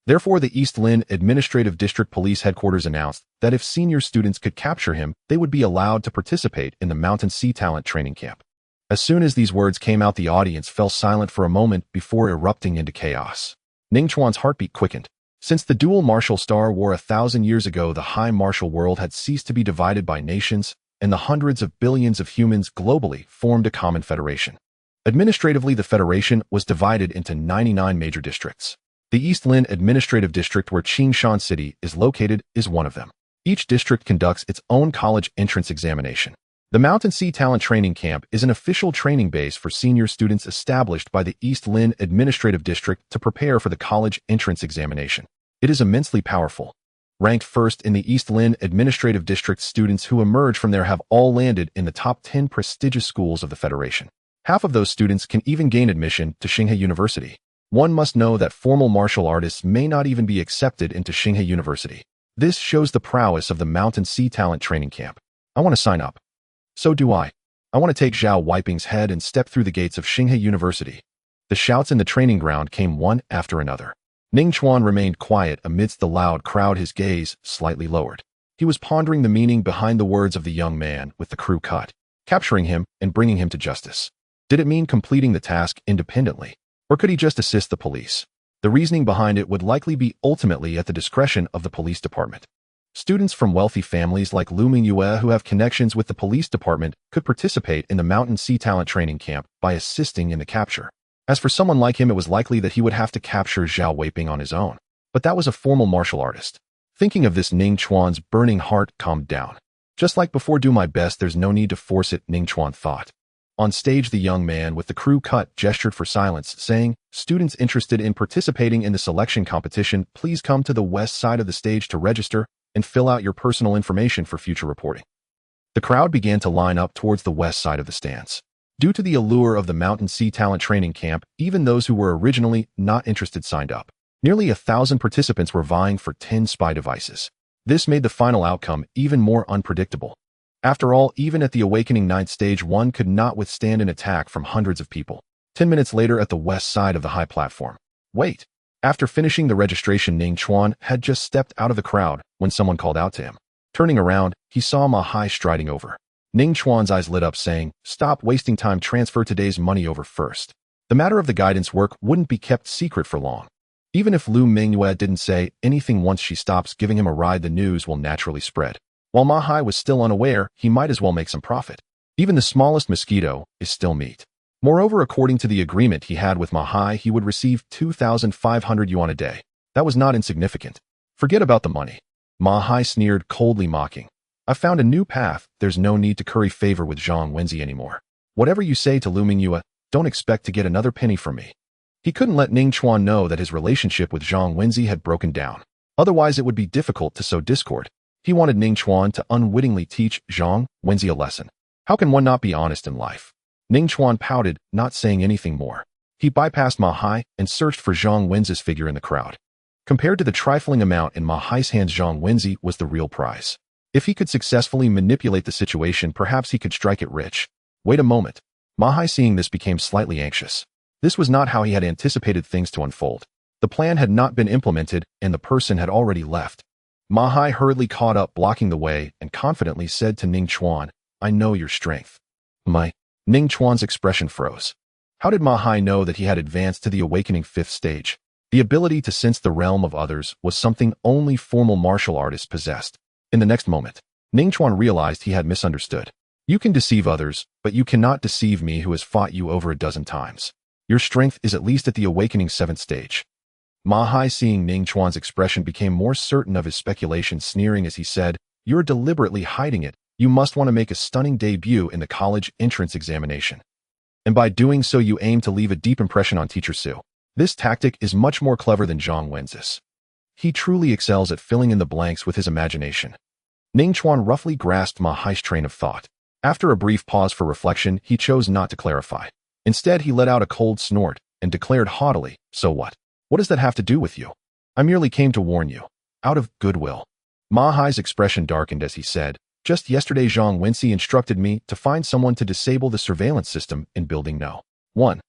Therefore, the East Lin Administrative District Police Headquarters announced that if senior students could capture him, they would be allowed to participate in the Mountain Sea Talent Training Camp. As soon as these words came out, the audience fell silent for a moment before erupting into chaos. Ning Chuan's heartbeat quickened. Since the dual martial star war 1,000 years ago, the high martial world had ceased to be divided by nations, and the hundreds of billions of humans globally formed a common federation. Administratively, the federation was divided into 99 major districts. The East Lin Administrative District, where Qingshan City is located, is one of them. Each district conducts its own college entrance examination. The Mountain Sea Talent Training Camp is an official training base for senior students established by the East Lin Administrative District to prepare for the college entrance examination. It is immensely powerful. Ranked first in the East Lin Administrative District, students who emerge from there have all landed in the top 10 prestigious schools of the Federation. Half of those students can even gain admission to Tsinghua University. One must know that formal martial artists may not even be accepted into Tsinghua University. This shows the prowess of the Mountain Sea Talent Training Camp. I want to sign up. So do I. I want to take Zhao Weiping's head and step through the gates of Tsinghua University. The shouts in the training ground came one after another. Ning Chuan remained quiet amidst the loud crowd, his gaze slightly lowered. He was pondering the meaning behind the words of the young man with the crew cut, capturing him and bringing him to justice. Did it mean completing the task independently? Or could he just assist the police? The reasoning behind it would likely be ultimately at the discretion of the police department. Students from wealthy families like Lu Mingyue, who have connections with the police department, could participate in the Mountain Sea Talent Training Camp by assisting in the capture. As for someone like him, it was likely that he would have to capture Zhao Weiping on his own. But that was a formal martial artist. Thinking of this, Ning Chuan's burning heart calmed down. Just like before, do my best, there's no need to force it, Ning Chuan thought. On stage, the young man with the crew cut gestured for silence, saying, Students interested in participating in the selection competition, please come to the west side of the stage to register and fill out your personal information for future reporting. The crowd began to line up towards the west side of the stands. Due to the allure of the Mountain Sea Talent Training Camp, even those who were originally not interested signed up. Nearly 1,000 participants were vying for 10 spy devices. This made the final outcome even more unpredictable. After all, even at the awakening 9th stage, one could not withstand an attack from hundreds of people. 10 minutes later, at the west side of the high platform. Wait! After finishing the registration, Ning Chuan had just stepped out of the crowd when someone called out to him. Turning around, he saw Ma Hai striding over. Ning Chuan's eyes lit up, saying, Stop wasting time, transfer today's money over first. The matter of the guidance work wouldn't be kept secret for long. Even if Lu Mingyue didn't say anything, once she stops giving him a ride, the news will naturally spread. While Ma Hai was still unaware, he might as well make some profit. Even the smallest mosquito is still meat. Moreover, according to the agreement he had with Ma Hai, he would receive 2,500 yuan a day. That was not insignificant. Forget about the money. Ma Hai sneered, coldly mocking. I found a new path. There's no need to curry favor with Zhang Wenzi anymore. Whatever you say to Lu Mingyue, don't expect to get another penny from me. He couldn't let Ning Chuan know that his relationship with Zhang Wenzi had broken down. Otherwise, it would be difficult to sow discord. He wanted Ning Chuan to unwittingly teach Zhang Wenzi a lesson. How can one not be honest in life? Ning Chuan pouted, not saying anything more. He bypassed Ma Hai and searched for Zhang Wenzi's figure in the crowd. Compared to the trifling amount in Ma Hai's hands, Zhang Wenzi was the real prize. If he could successfully manipulate the situation, perhaps he could strike it rich. Wait a moment. Ma Hai, seeing this, became slightly anxious. This was not how he had anticipated things to unfold. The plan had not been implemented, and the person had already left. Ma Hai hurriedly caught up, blocking the way, and confidently said to Ning Chuan, "I know your strength." Ning Chuan's expression froze. How did Ma Hai know that he had advanced to the awakening 5th stage? The ability to sense the realm of others was something only formal martial artists possessed. In the next moment, Ning Chuan realized he had misunderstood. You can deceive others, but you cannot deceive me, who has fought you over a dozen times. Your strength is at least at the awakening 7th stage. Ma Hai, seeing Ning Chuan's expression, became more certain of his speculation, sneering as he said, "You're deliberately hiding it. You must want to make a stunning debut in the college entrance examination. And by doing so, you aim to leave a deep impression on Teacher Su. This tactic is much more clever than Zhang Wenzi's. He truly excels at filling in the blanks with his imagination." Ning Chuan roughly grasped Ma Hai's train of thought. After a brief pause for reflection, he chose not to clarify. Instead, he let out a cold snort and declared haughtily, "So what? What does that have to do with you? I merely came to warn you. Out of goodwill." Ma Hai's expression darkened as he said, "Just yesterday, Zhang Wenzi instructed me to find someone to disable the surveillance system in Building No. 1.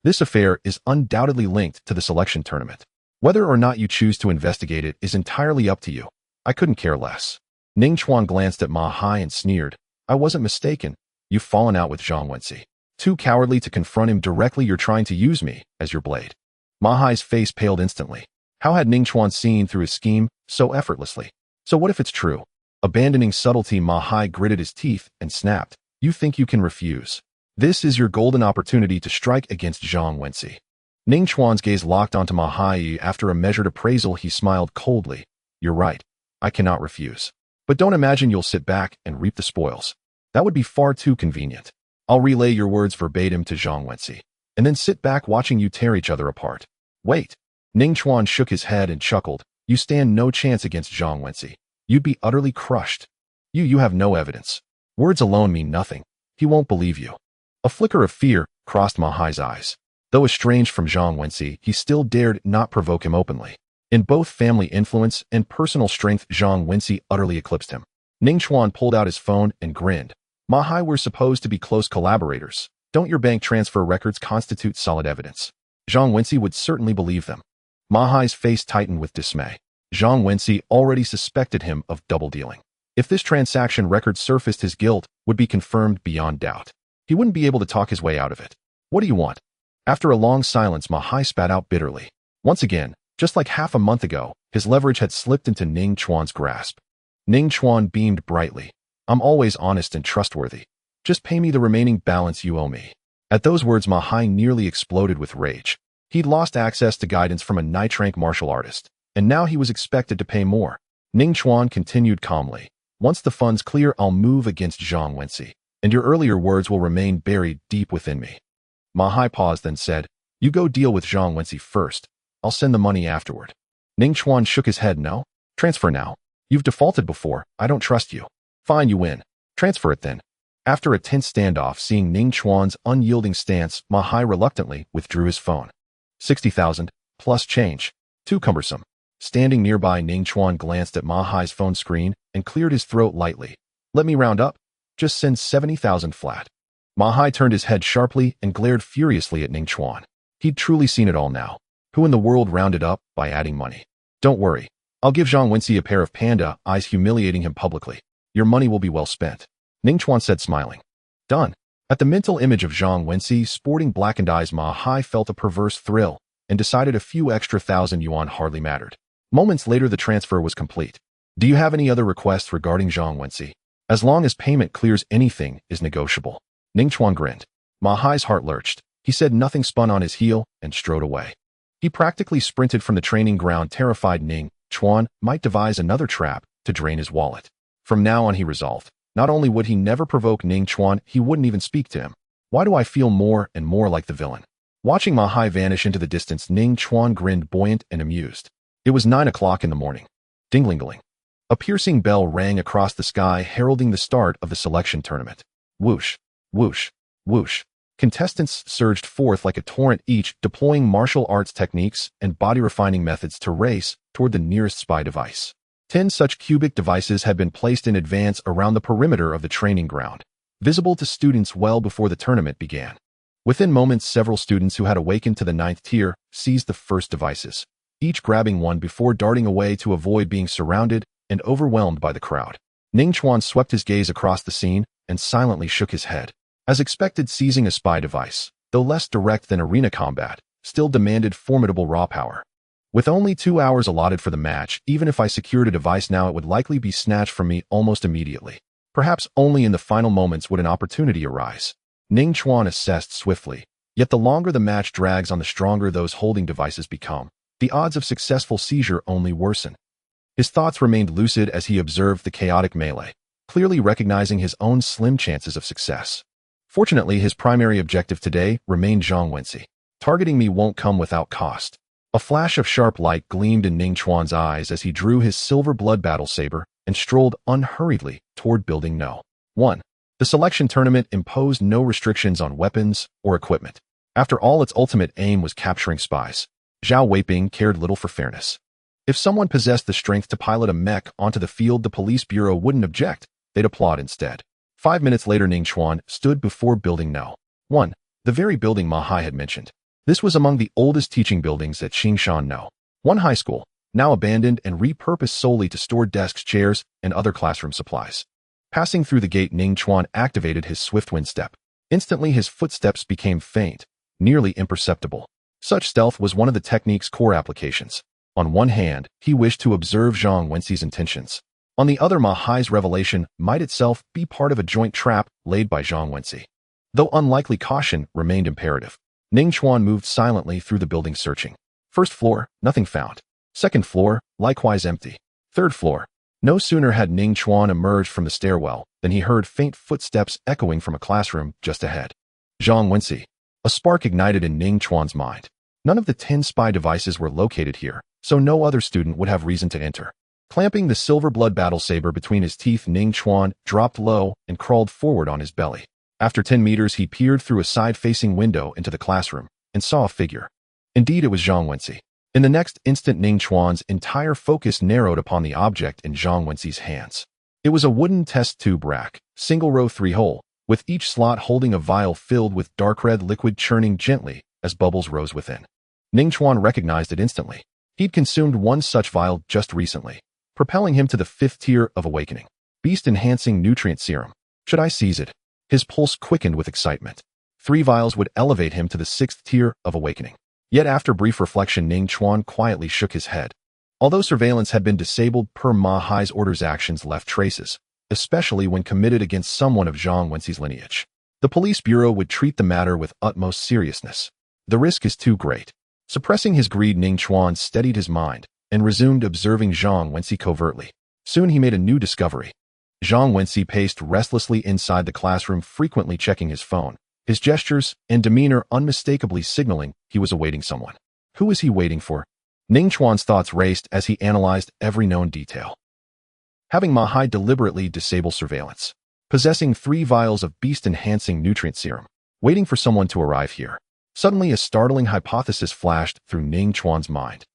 This affair is undoubtedly linked to the selection tournament. Whether or not you choose to investigate it is entirely up to you. I couldn't care less." Ning Chuan glanced at Ma Hai and sneered, "I wasn't mistaken. You've fallen out with Zhang Wenzi. Too cowardly to confront him directly, you're trying to use me as your blade." Ma Hai's face paled instantly. How had Ning Chuan seen through his scheme so effortlessly? So what if it's true? Abandoning subtlety, Ma Hai gritted his teeth and snapped, "You think you can refuse? This is your golden opportunity to strike against Zhang Wenzi." Ning Chuan's gaze locked onto Ma Hai. After a measured appraisal, he smiled coldly. "You're right. I cannot refuse. But don't imagine you'll sit back and reap the spoils. That would be far too convenient. I'll relay your words verbatim to Zhang Wenzi, and then sit back watching you tear each other apart." "Wait." Ning Chuan shook his head and chuckled. "You stand no chance against Zhang Wenzi. You'd be utterly crushed. You have no evidence. Words alone mean nothing. He won't believe you." A flicker of fear crossed Ma Hai's eyes. Though estranged from Zhang Wenzi, he still dared not provoke him openly. In both family influence and personal strength, Zhang Wenzi utterly eclipsed him. Ning Chuan pulled out his phone and grinned. "Ma Hai, we're supposed to be close collaborators. Don't your bank transfer records constitute solid evidence?" Zhang Wenzi would certainly believe them. Ma Hai's face tightened with dismay. Zhang Wenzi already suspected him of double-dealing. If this transaction record surfaced, his guilt would be confirmed beyond doubt. He wouldn't be able to talk his way out of it. "What do you want?" After a long silence, Ma Hai spat out bitterly. Once again, just like half a month ago, his leverage had slipped into Ning Chuan's grasp. Ning Chuan beamed brightly. "I'm always honest and trustworthy. Just pay me the remaining balance you owe me." At those words, Ma Hai nearly exploded with rage. He'd lost access to guidance from a ninth-rank martial artist, and now he was expected to pay more. Ning Chuan continued calmly. "Once the funds clear, I'll move against Zhang Wenzi, and your earlier words will remain buried deep within me." Ma Hai paused, then said, "You go deal with Zhang Wenzi first. I'll send the money afterward." Ning Chuan shook his head. "No. Transfer now. You've defaulted before. I don't trust you." "Fine, you win. Transfer it then." After a tense standoff, seeing Ning Chuan's unyielding stance, Ma Hai reluctantly withdrew his phone. 60,000, plus change. Too cumbersome. Standing nearby, Ning Chuan glanced at Ma Hai's phone screen and cleared his throat lightly. "Let me round up. Just send 70,000 flat." Ma Hai turned his head sharply and glared furiously at Ning Chuan. He'd truly seen it all now. Who in the world rounded up by adding money? "Don't worry. I'll give Zhang Wenzi a pair of panda eyes, humiliating him publicly. Your money will be well spent," Ning Chuan said, smiling. "Done." At the mental image of Zhang Wenzi sporting blackened eyes, Ma Hai felt a perverse thrill and decided a few extra $1,000 hardly mattered. Moments later, the transfer was complete. "Do you have any other requests regarding Zhang Wenzi? As long as payment clears, anything is negotiable." Ning Chuan grinned. Ma Hai's heart lurched. He said nothing, spun on his heel, and strode away. He practically sprinted from the training ground, terrified Ning Chuan might devise another trap to drain his wallet. From now on, he resolved, not only would he never provoke Ning Chuan, he wouldn't even speak to him. Why do I feel more and more like the villain? Watching Ma Hai vanish into the distance, Ning Chuan grinned, buoyant and amused. It was 9 o'clock in the morning. Ding-ling-ling. A piercing bell rang across the sky, heralding the start of the selection tournament. Whoosh, whoosh, whoosh. Contestants surged forth like a torrent, each deploying martial arts techniques and body-refining methods to race toward the nearest spy device. 10 such cubic devices had been placed in advance around the perimeter of the training ground, visible to students well before the tournament began. Within moments, several students who had awakened to the 9th tier seized the first devices, each grabbing one before darting away to avoid being surrounded and overwhelmed by the crowd. Ning Chuan swept his gaze across the scene and silently shook his head. As expected, seizing a spy device, though less direct than arena combat, still demanded formidable raw power. With only 2 hours allotted for the match, even if I secured a device now, it would likely be snatched from me almost immediately. Perhaps only in the final moments would an opportunity arise. Ning Chuan assessed swiftly. Yet the longer the match drags on, the stronger those holding devices become. The odds of successful seizure only worsen. His thoughts remained lucid as he observed the chaotic melee, clearly recognizing his own slim chances of success. Fortunately, his primary objective today remained Zhang Wenci. Targeting me won't come without cost. A flash of sharp light gleamed in Ning Chuan's eyes as he drew his silver blood battle saber and strolled unhurriedly toward Building No. 1. The selection tournament imposed no restrictions on weapons or equipment. After all, its ultimate aim was capturing spies. Zhao Weiping cared little for fairness. If someone possessed the strength to pilot a mech onto the field, the police bureau wouldn't object. They'd applaud instead. 5 minutes later, Ning Chuan stood before Building No. 1, the very building Ma Hai had mentioned. This was among the oldest teaching buildings at Qingshan No. 1 high school, now abandoned and repurposed solely to store desks, chairs, and other classroom supplies. Passing through the gate, Ning Chuan activated his swift wind step. Instantly, his footsteps became faint, nearly imperceptible. Such stealth was one of the technique's core applications. On one hand, he wished to observe Zhang Wenci's intentions. On the other, Ma Hai's revelation might itself be part of a joint trap laid by Zhang Wenci. Though unlikely, caution remained imperative. Ning Chuan moved silently through the building, searching. First floor, nothing found. Second floor, likewise empty. Third floor. No sooner had Ning Chuan emerged from the stairwell than he heard faint footsteps echoing from a classroom just ahead. Zhang Wenci. A spark ignited in Ning Chuan's mind. None of the 10 spy devices were located here, so no other student would have reason to enter. Clamping the silver blood battle saber between his teeth, Ning Chuan dropped low and crawled forward on his belly. After 10 meters, he peered through a side-facing window into the classroom and saw a figure. Indeed, it was Zhang Wenci. In the next instant, Ning Chuan's entire focus narrowed upon the object in Zhang Wenci's hands. It was a wooden test tube rack, single row 3-hole, with each slot holding a vial filled with dark red liquid churning gently as bubbles rose within. Ning Chuan recognized it instantly. He'd consumed one such vial just recently, propelling him to the 5th tier of awakening. Beast-enhancing nutrient serum. Should I seize it? His pulse quickened with excitement. 3 vials would elevate him to the 6th tier of awakening. Yet after brief reflection, Ning Chuan quietly shook his head. Although surveillance had been disabled per Ma Hai's orders, actions left traces, especially when committed against someone of Zhang Wenci's lineage. The police bureau would treat the matter with utmost seriousness. The risk is too great. Suppressing his greed, Ning Chuan steadied his mind and resumed observing Zhang Wenci covertly. Soon he made a new discovery. Zhang Wenci paced restlessly inside the classroom, frequently checking his phone, his gestures and demeanor unmistakably signaling he was awaiting someone. Who was he waiting for? Ning Chuan's thoughts raced as he analyzed every known detail. Having Ma Hai deliberately disable surveillance, possessing 3 vials of beast-enhancing nutrient serum, waiting for someone to arrive here. Suddenly, a startling hypothesis flashed through Ning Chuan's mind.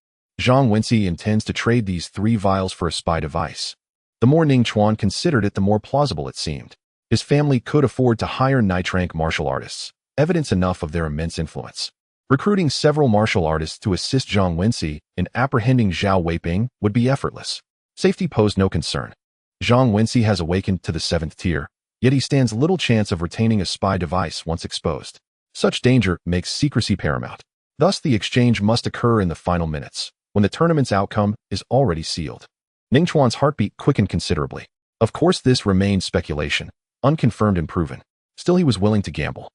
Zhang Wenci intends to trade these 3 vials for a spy device. The more Ning Chuan considered it, the more plausible it seemed. His family could afford to hire ninth-rank martial artists, evidence enough of their immense influence. Recruiting several martial artists to assist Zhang Wenci in apprehending Zhao Weiping would be effortless. Safety posed no concern. Zhang Wenci has awakened to the 7th tier, yet he stands little chance of retaining a spy device once exposed. Such danger makes secrecy paramount. Thus, the exchange must occur in the final minutes, when the tournament's outcome is already sealed. Ning Chuan's heartbeat quickened considerably. Of course, this remained speculation, unconfirmed and proven. Still, he was willing to gamble.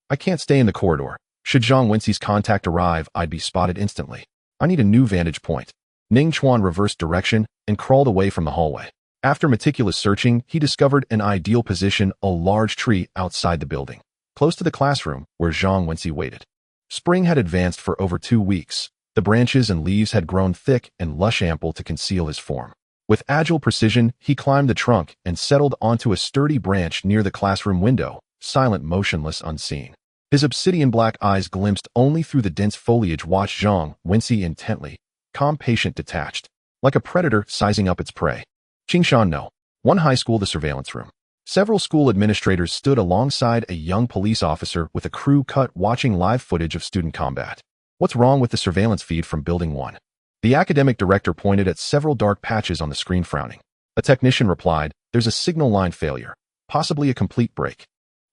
I can't stay in the corridor. Should Zhang Wenci's contact arrive, I'd be spotted instantly. I need a new vantage point. Ning Chuan reversed direction and crawled away from the hallway. After meticulous searching, he discovered an ideal position, a large tree outside the building, close to the classroom where Zhang Wenci waited. Spring had advanced for over 2 weeks. The branches and leaves had grown thick and lush, ample to conceal his form. With agile precision, he climbed the trunk and settled onto a sturdy branch near the classroom window, silent, motionless, unseen. His obsidian-black eyes glimpsed only through the dense foliage watched Zhang Wenci intently, calm, patient, detached, like a predator sizing up its prey. Qingshan No. 1 High School. The surveillance room. Several school administrators stood alongside a young police officer with a crew cut watching live footage of student combat. What's wrong with the surveillance feed from Building 1? The academic director pointed at several dark patches on the screen, frowning. A technician replied, there's a signal line failure, possibly a complete break.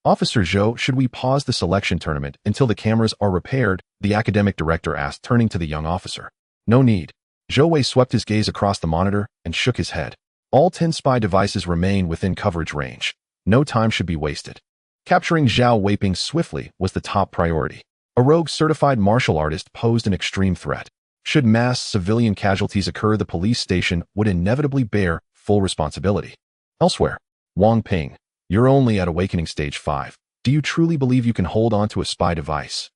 Officer Zhou, should we pause the selection tournament until the cameras are repaired? The academic director asked, turning to the young officer. No need. Zhou Wei swept his gaze across the monitor and shook his head. All 10 spy devices remain within coverage range. No time should be wasted. Capturing Zhao Weiping swiftly was the top priority. A rogue certified martial artist posed an extreme threat. Should mass civilian casualties occur, the police station would inevitably bear full responsibility. Elsewhere, Wang Ping, you're only at awakening stage 5. Do you truly believe you can hold on to a spy device?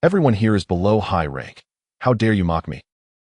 Everyone here is below high rank. How dare you mock me?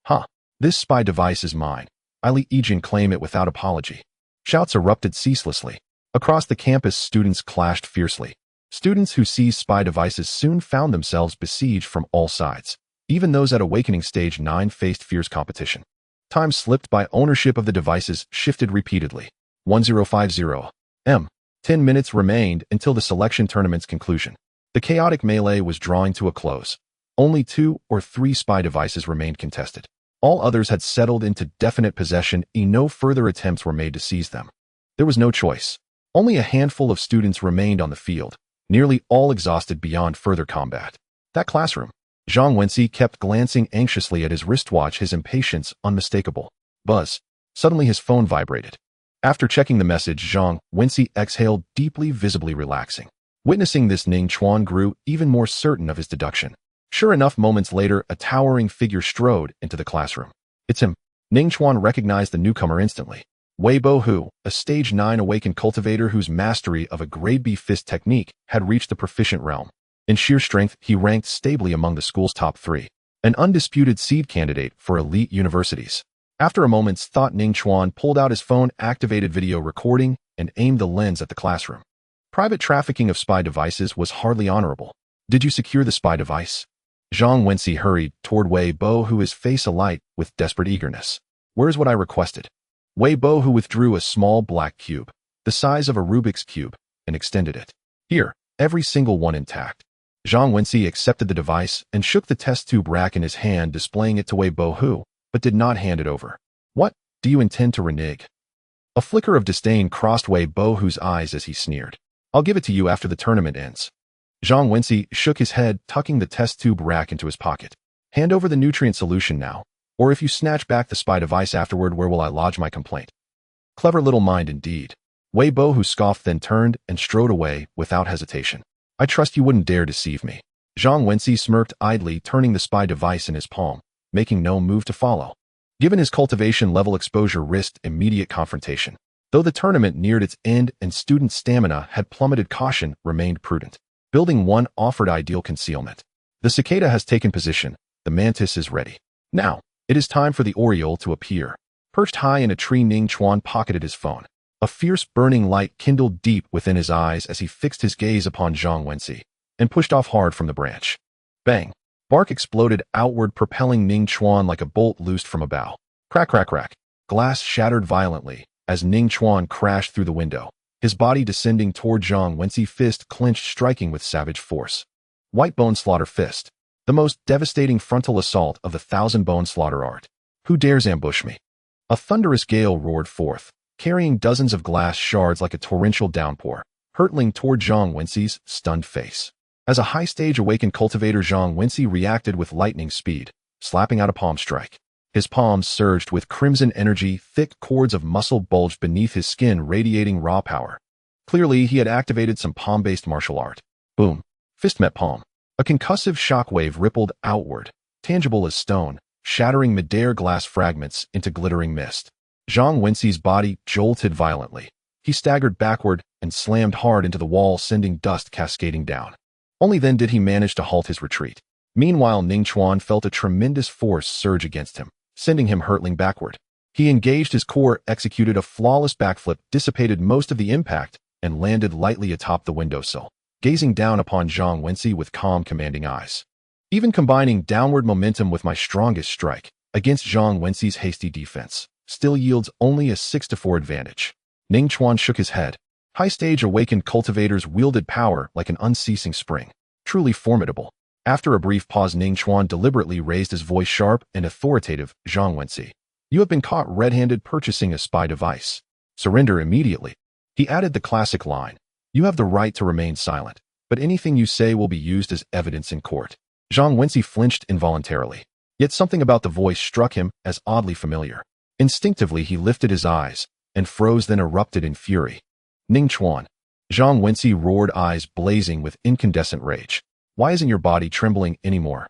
Huh, this spy device is mine. I Li Yijin claim it without apology. Shouts erupted ceaselessly. Across the campus, students clashed fiercely. Students who seized spy devices soon found themselves besieged from all sides. Even those at awakening stage 9 faced fierce competition. Time slipped by. Ownership of the devices shifted repeatedly. 1050 m. 10 minutes remained until the selection tournament's conclusion. The chaotic melee was drawing to a close. Only 2 or 3 spy devices remained contested. All others had settled into definite possession, and no further attempts were made to seize them. There was no choice. Only a handful of students remained on the field, nearly all exhausted beyond further combat. That classroom. Zhang Wenci kept glancing anxiously at his wristwatch, his impatience unmistakable. Buzz. Suddenly his phone vibrated. After checking the message, Zhang Wenci exhaled deeply, visibly relaxing. Witnessing this, Ning Chuan grew even more certain of his deduction. Sure enough, moments later, a towering figure strode into the classroom. It's him. Ning Chuan recognized the newcomer instantly. Wei Bohu, a stage 9 awakened cultivator whose mastery of a grade B fist technique had reached the proficient realm. In sheer strength, he ranked stably among the school's top 3. An undisputed seed candidate for elite universities. After a moment's thought, Ning Chuan pulled out his phone, activated video recording, and aimed the lens at the classroom. Private trafficking of spy devices was hardly honorable. Did you secure the spy device? Zhang Wenci hurried toward Wei Bo, who his face alight with desperate eagerness. Where's what I requested? Wei Bo, who withdrew a small black cube, the size of a Rubik's cube, and extended it. Here, every single one intact. Zhang Wenci accepted the device and shook the test tube rack in his hand, displaying it to Wei Bo, who, but did not hand it over. What, do you intend to renege? A flicker of disdain crossed Wei Bohu's eyes as he sneered. I'll give it to you after the tournament ends. Zhang Wenci shook his head, tucking the test tube rack into his pocket. Hand over the nutrient solution now, or if you snatch back the spy device afterward, where will I lodge my complaint? Clever little mind indeed. Wei Bohu scoffed, then turned and strode away without hesitation. I trust you wouldn't dare deceive me. Zhang Wenci smirked idly, turning the spy device in his palm, making no move to follow. Given his cultivation level, exposure risked immediate confrontation. Though the tournament neared its end and student stamina had plummeted, caution remained prudent. Building 1 offered ideal concealment. The cicada has taken position. The mantis is ready. Now, it is time for the Oriole to appear. Perched high in a tree, Ning Chuan pocketed his phone. A fierce burning light kindled deep within his eyes as he fixed his gaze upon Zhang Wenci and pushed off hard from the branch. Bang! Bark exploded outward, propelling Ning Chuan like a bolt loosed from a bow. Crack, crack, crack. Glass shattered violently as Ning Chuan crashed through the window, his body descending toward Zhang Wenci, fist clenched, striking with savage force. White Bone Slaughter Fist. The most devastating frontal assault of the 1,000-bone slaughter art. Who dares ambush me? A thunderous gale roared forth, carrying dozens of glass shards like a torrential downpour, hurtling toward Zhang Wenci's stunned face. As a high-stage awakened cultivator, Zhang Wenci reacted with lightning speed, slapping out a palm strike. His palms surged with crimson energy, thick cords of muscle bulged beneath his skin, radiating raw power. Clearly, he had activated some palm-based martial art. Boom. Fist met palm. A concussive shockwave rippled outward, tangible as stone, shattering midair glass fragments into glittering mist. Zhang Wenci's body jolted violently. He staggered backward and slammed hard into the wall, sending dust cascading down. Only then did he manage to halt his retreat. Meanwhile, Ning Chuan felt a tremendous force surge against him, sending him hurtling backward. He engaged his core, executed a flawless backflip, dissipated most of the impact, and landed lightly atop the windowsill. gazing down upon Zhang Wenci with calm, commanding eyes. Even combining downward momentum with my strongest strike against Zhang Wenci's hasty defense still yields only a 6-4 advantage. Ning Chuan shook his head. High-stage awakened cultivators wielded power like an unceasing spring. Truly formidable. After a brief pause, Ning Chuan deliberately raised his voice sharp and authoritative. Zhang Wenci, you have been caught red-handed purchasing a spy device. Surrender immediately. He added the classic line. You have the right to remain silent, but anything you say will be used as evidence in court. Zhang Wenci flinched involuntarily. Yet something about the voice struck him as oddly familiar. Instinctively, he lifted his eyes and froze, then erupted in fury. Ning Chuan. Zhang Wenci roared, eyes blazing with incandescent rage. Why isn't your body trembling anymore?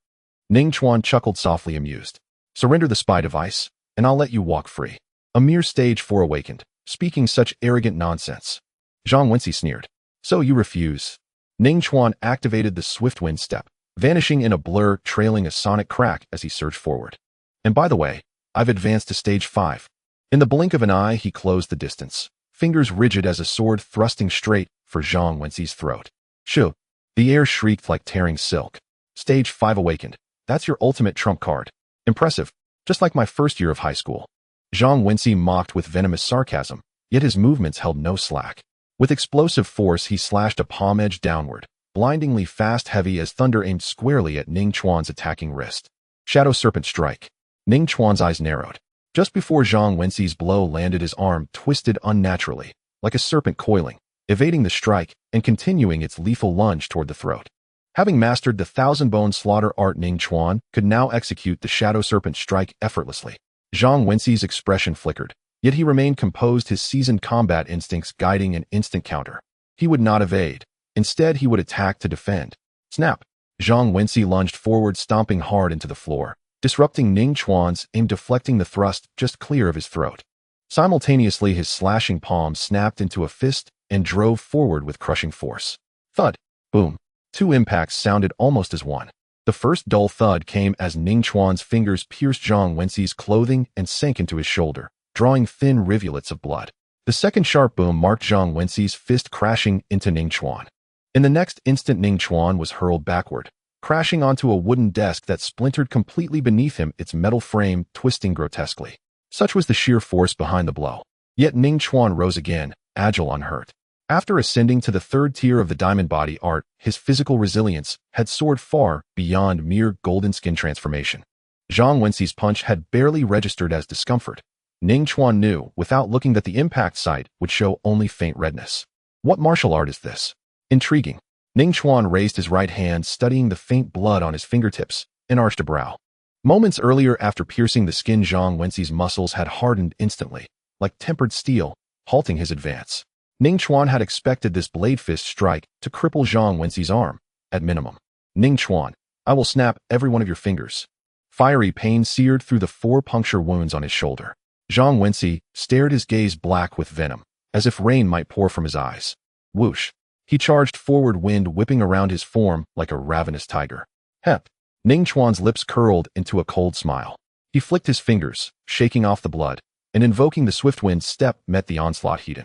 Ning Chuan chuckled softly, amused. Surrender the spy device, and I'll let you walk free. A mere stage 4 awakened, speaking such arrogant nonsense. Zhang Wenci sneered. So you refuse? Ning Chuan activated the swift wind step, vanishing in a blur, trailing a sonic crack as he surged forward. And by the way, I've advanced to stage 5. In the blink of an eye, he closed the distance, fingers rigid as a sword thrusting straight for Zhang Wenci's throat. Shoo! The air shrieked like tearing silk. Stage 5 awakened. That's your ultimate trump card. Impressive. Just like my first year of high school. Zhang Wenci mocked with venomous sarcasm, yet his movements held no slack. With explosive force, he slashed a palm edge downward, blindingly fast, heavy as thunder, aimed squarely at Ning Chuan's attacking wrist. Shadow Serpent Strike. Ning Chuan's eyes narrowed. Just before Zhang Wenci's blow landed, his arm twisted unnaturally, like a serpent coiling, evading the strike and continuing its lethal lunge toward the throat. Having mastered the thousand-bone slaughter art, Ning Chuan could now execute the Shadow Serpent Strike effortlessly. Zhang Wenci's expression flickered, yet he remained composed, his seasoned combat instincts guiding an instant counter. He would not evade. Instead, he would attack to defend. Snap! Zhang Wenci lunged forward, stomping hard into the floor, disrupting Ning Chuan's aim, deflecting the thrust just clear of his throat. Simultaneously, his slashing palm snapped into a fist and drove forward with crushing force. Thud! Boom! 2 impacts sounded almost as one. The first dull thud came as Ning Chuan's fingers pierced Zhang Wenci's clothing and sank into his shoulder, drawing thin rivulets of blood. The second sharp boom marked Zhang Wenci's fist crashing into Ning Chuan. In the next instant, Ning Chuan was hurled backward, crashing onto a wooden desk that splintered completely beneath him, its metal frame twisting grotesquely. Such was the sheer force behind the blow. Yet Ning Chuan rose again, agile, unhurt. After ascending to the 3rd tier of the diamond body art, his physical resilience had soared far beyond mere golden skin transformation. Zhang Wenci's punch had barely registered as discomfort. Ning Chuan knew, without looking, that the impact site would show only faint redness. What martial art is this? Intriguing. Ning Chuan raised his right hand, studying the faint blood on his fingertips, and arched a brow. Moments earlier, after piercing the skin, Zhang Wenci's muscles had hardened instantly, like tempered steel, halting his advance. Ning Chuan had expected this blade fist strike to cripple Zhang Wenci's arm, at minimum. Ning Chuan, I will snap every one of your fingers. Fiery pain seared through the 4 puncture wounds on his shoulder. Zhang Wenci stared, his gaze black with venom, as if rain might pour from his eyes. Whoosh! He charged forward, wind whipping around his form like a ravenous tiger. Hep! Ning Chuan's lips curled into a cold smile. He flicked his fingers, shaking off the blood, and invoking the swift wind step met the onslaught heat.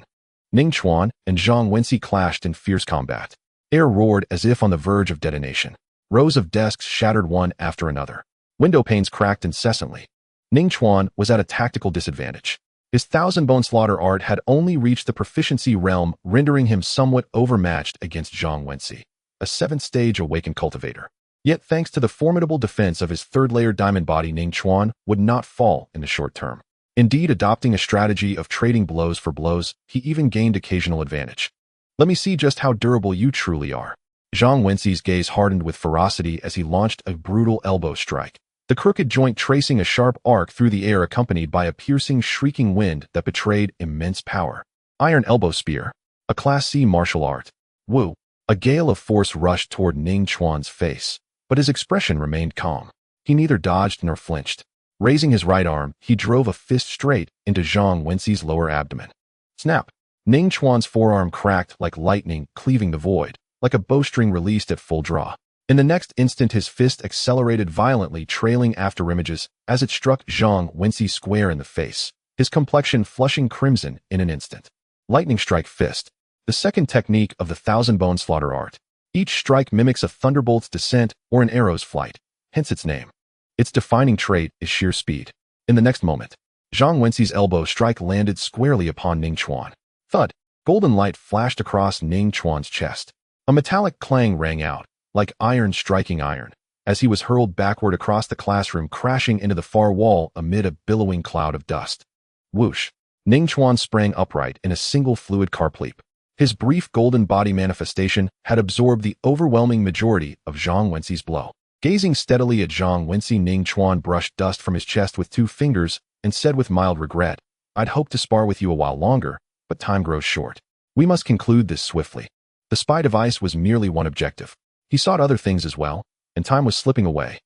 Ning Chuan and Zhang Wenci clashed in fierce combat. Air roared as if on the verge of detonation. Rows of desks shattered one after another. Window panes cracked incessantly. Ning Chuan was at a tactical disadvantage. His thousand-bone slaughter art had only reached the proficiency realm, rendering him somewhat overmatched against Zhang Wenci, a 7th-stage awakened cultivator. Yet thanks to the formidable defense of his 3rd-layer diamond body, Ning Chuan would not fall in the short term. Indeed, adopting a strategy of trading blows for blows, he even gained occasional advantage. Let me see just how durable you truly are. Zhang Wenci's gaze hardened with ferocity as he launched a brutal elbow strike, the crooked joint tracing a sharp arc through the air, accompanied by a piercing, shrieking wind that betrayed immense power. Iron Elbow Spear, a Class C martial art. Woo! A gale of force rushed toward Ning Chuan's face, but his expression remained calm. He neither dodged nor flinched. Raising his right arm, he drove a fist straight into Zhang Wenci's lower abdomen. Snap! Ning Chuan's forearm cracked like lightning, cleaving the void, like a bowstring released at full draw. In the next instant, his fist accelerated violently, trailing after images as it struck Zhang Wenci square in the face, his complexion flushing crimson in an instant. Lightning Strike Fist, the second technique of the thousand-bone slaughter art. Each strike mimics a thunderbolt's descent or an arrow's flight, hence its name. Its defining trait is sheer speed. In the next moment, Zhang Wenxi's elbow strike landed squarely upon Ning Chuan. Thud! Golden light flashed across Ning Chuan's chest. A metallic clang rang out, like iron striking iron, as he was hurled backward across the classroom, crashing into the far wall amid a billowing cloud of dust. Whoosh! Ning Chuan sprang upright in a single fluid carp leap. His brief golden body manifestation had absorbed the overwhelming majority of Zhang Wenxi's blow. Gazing steadily at Zhang Wenxi, Ning Chuan brushed dust from his chest with 2 fingers and said with mild regret, "I'd hoped to spar with you a while longer, but time grows short. We must conclude this swiftly." The spy device was merely one objective. He sought other things as well, and time was slipping away.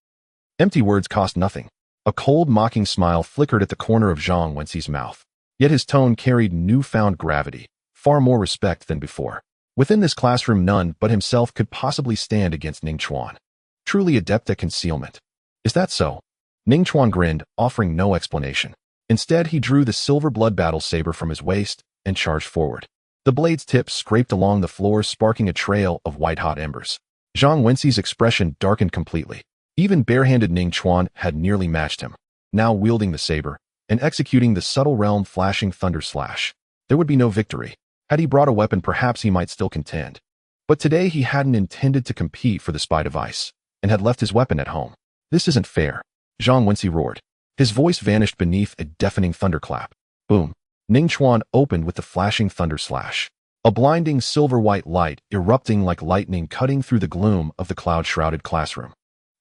Empty words cost nothing. A cold, mocking smile flickered at the corner of Zhang Wenxi's mouth. Yet his tone carried newfound gravity, far more respect than before. Within this classroom, none but himself could possibly stand against Ning Chuan. Truly adept at concealment. Is that so? Ning Chuan grinned, offering no explanation. Instead, he drew the silver blood battle saber from his waist and charged forward. The blade's tip scraped along the floor, sparking a trail of white-hot embers. Zhang Wenxi's expression darkened completely. Even barehanded Ning Chuan had nearly matched him, now wielding the saber and executing the subtle realm flashing thunder slash. There would be no victory. Had he brought a weapon, perhaps he might still contend. But today he hadn't intended to compete for the spy device, and had left his weapon at home. This isn't fair, Zhang Wenxi roared. His voice vanished beneath a deafening thunderclap. Boom. Ning Chuan opened with the flashing thunder slash. A blinding silver-white light erupting like lightning, cutting through the gloom of the cloud-shrouded classroom.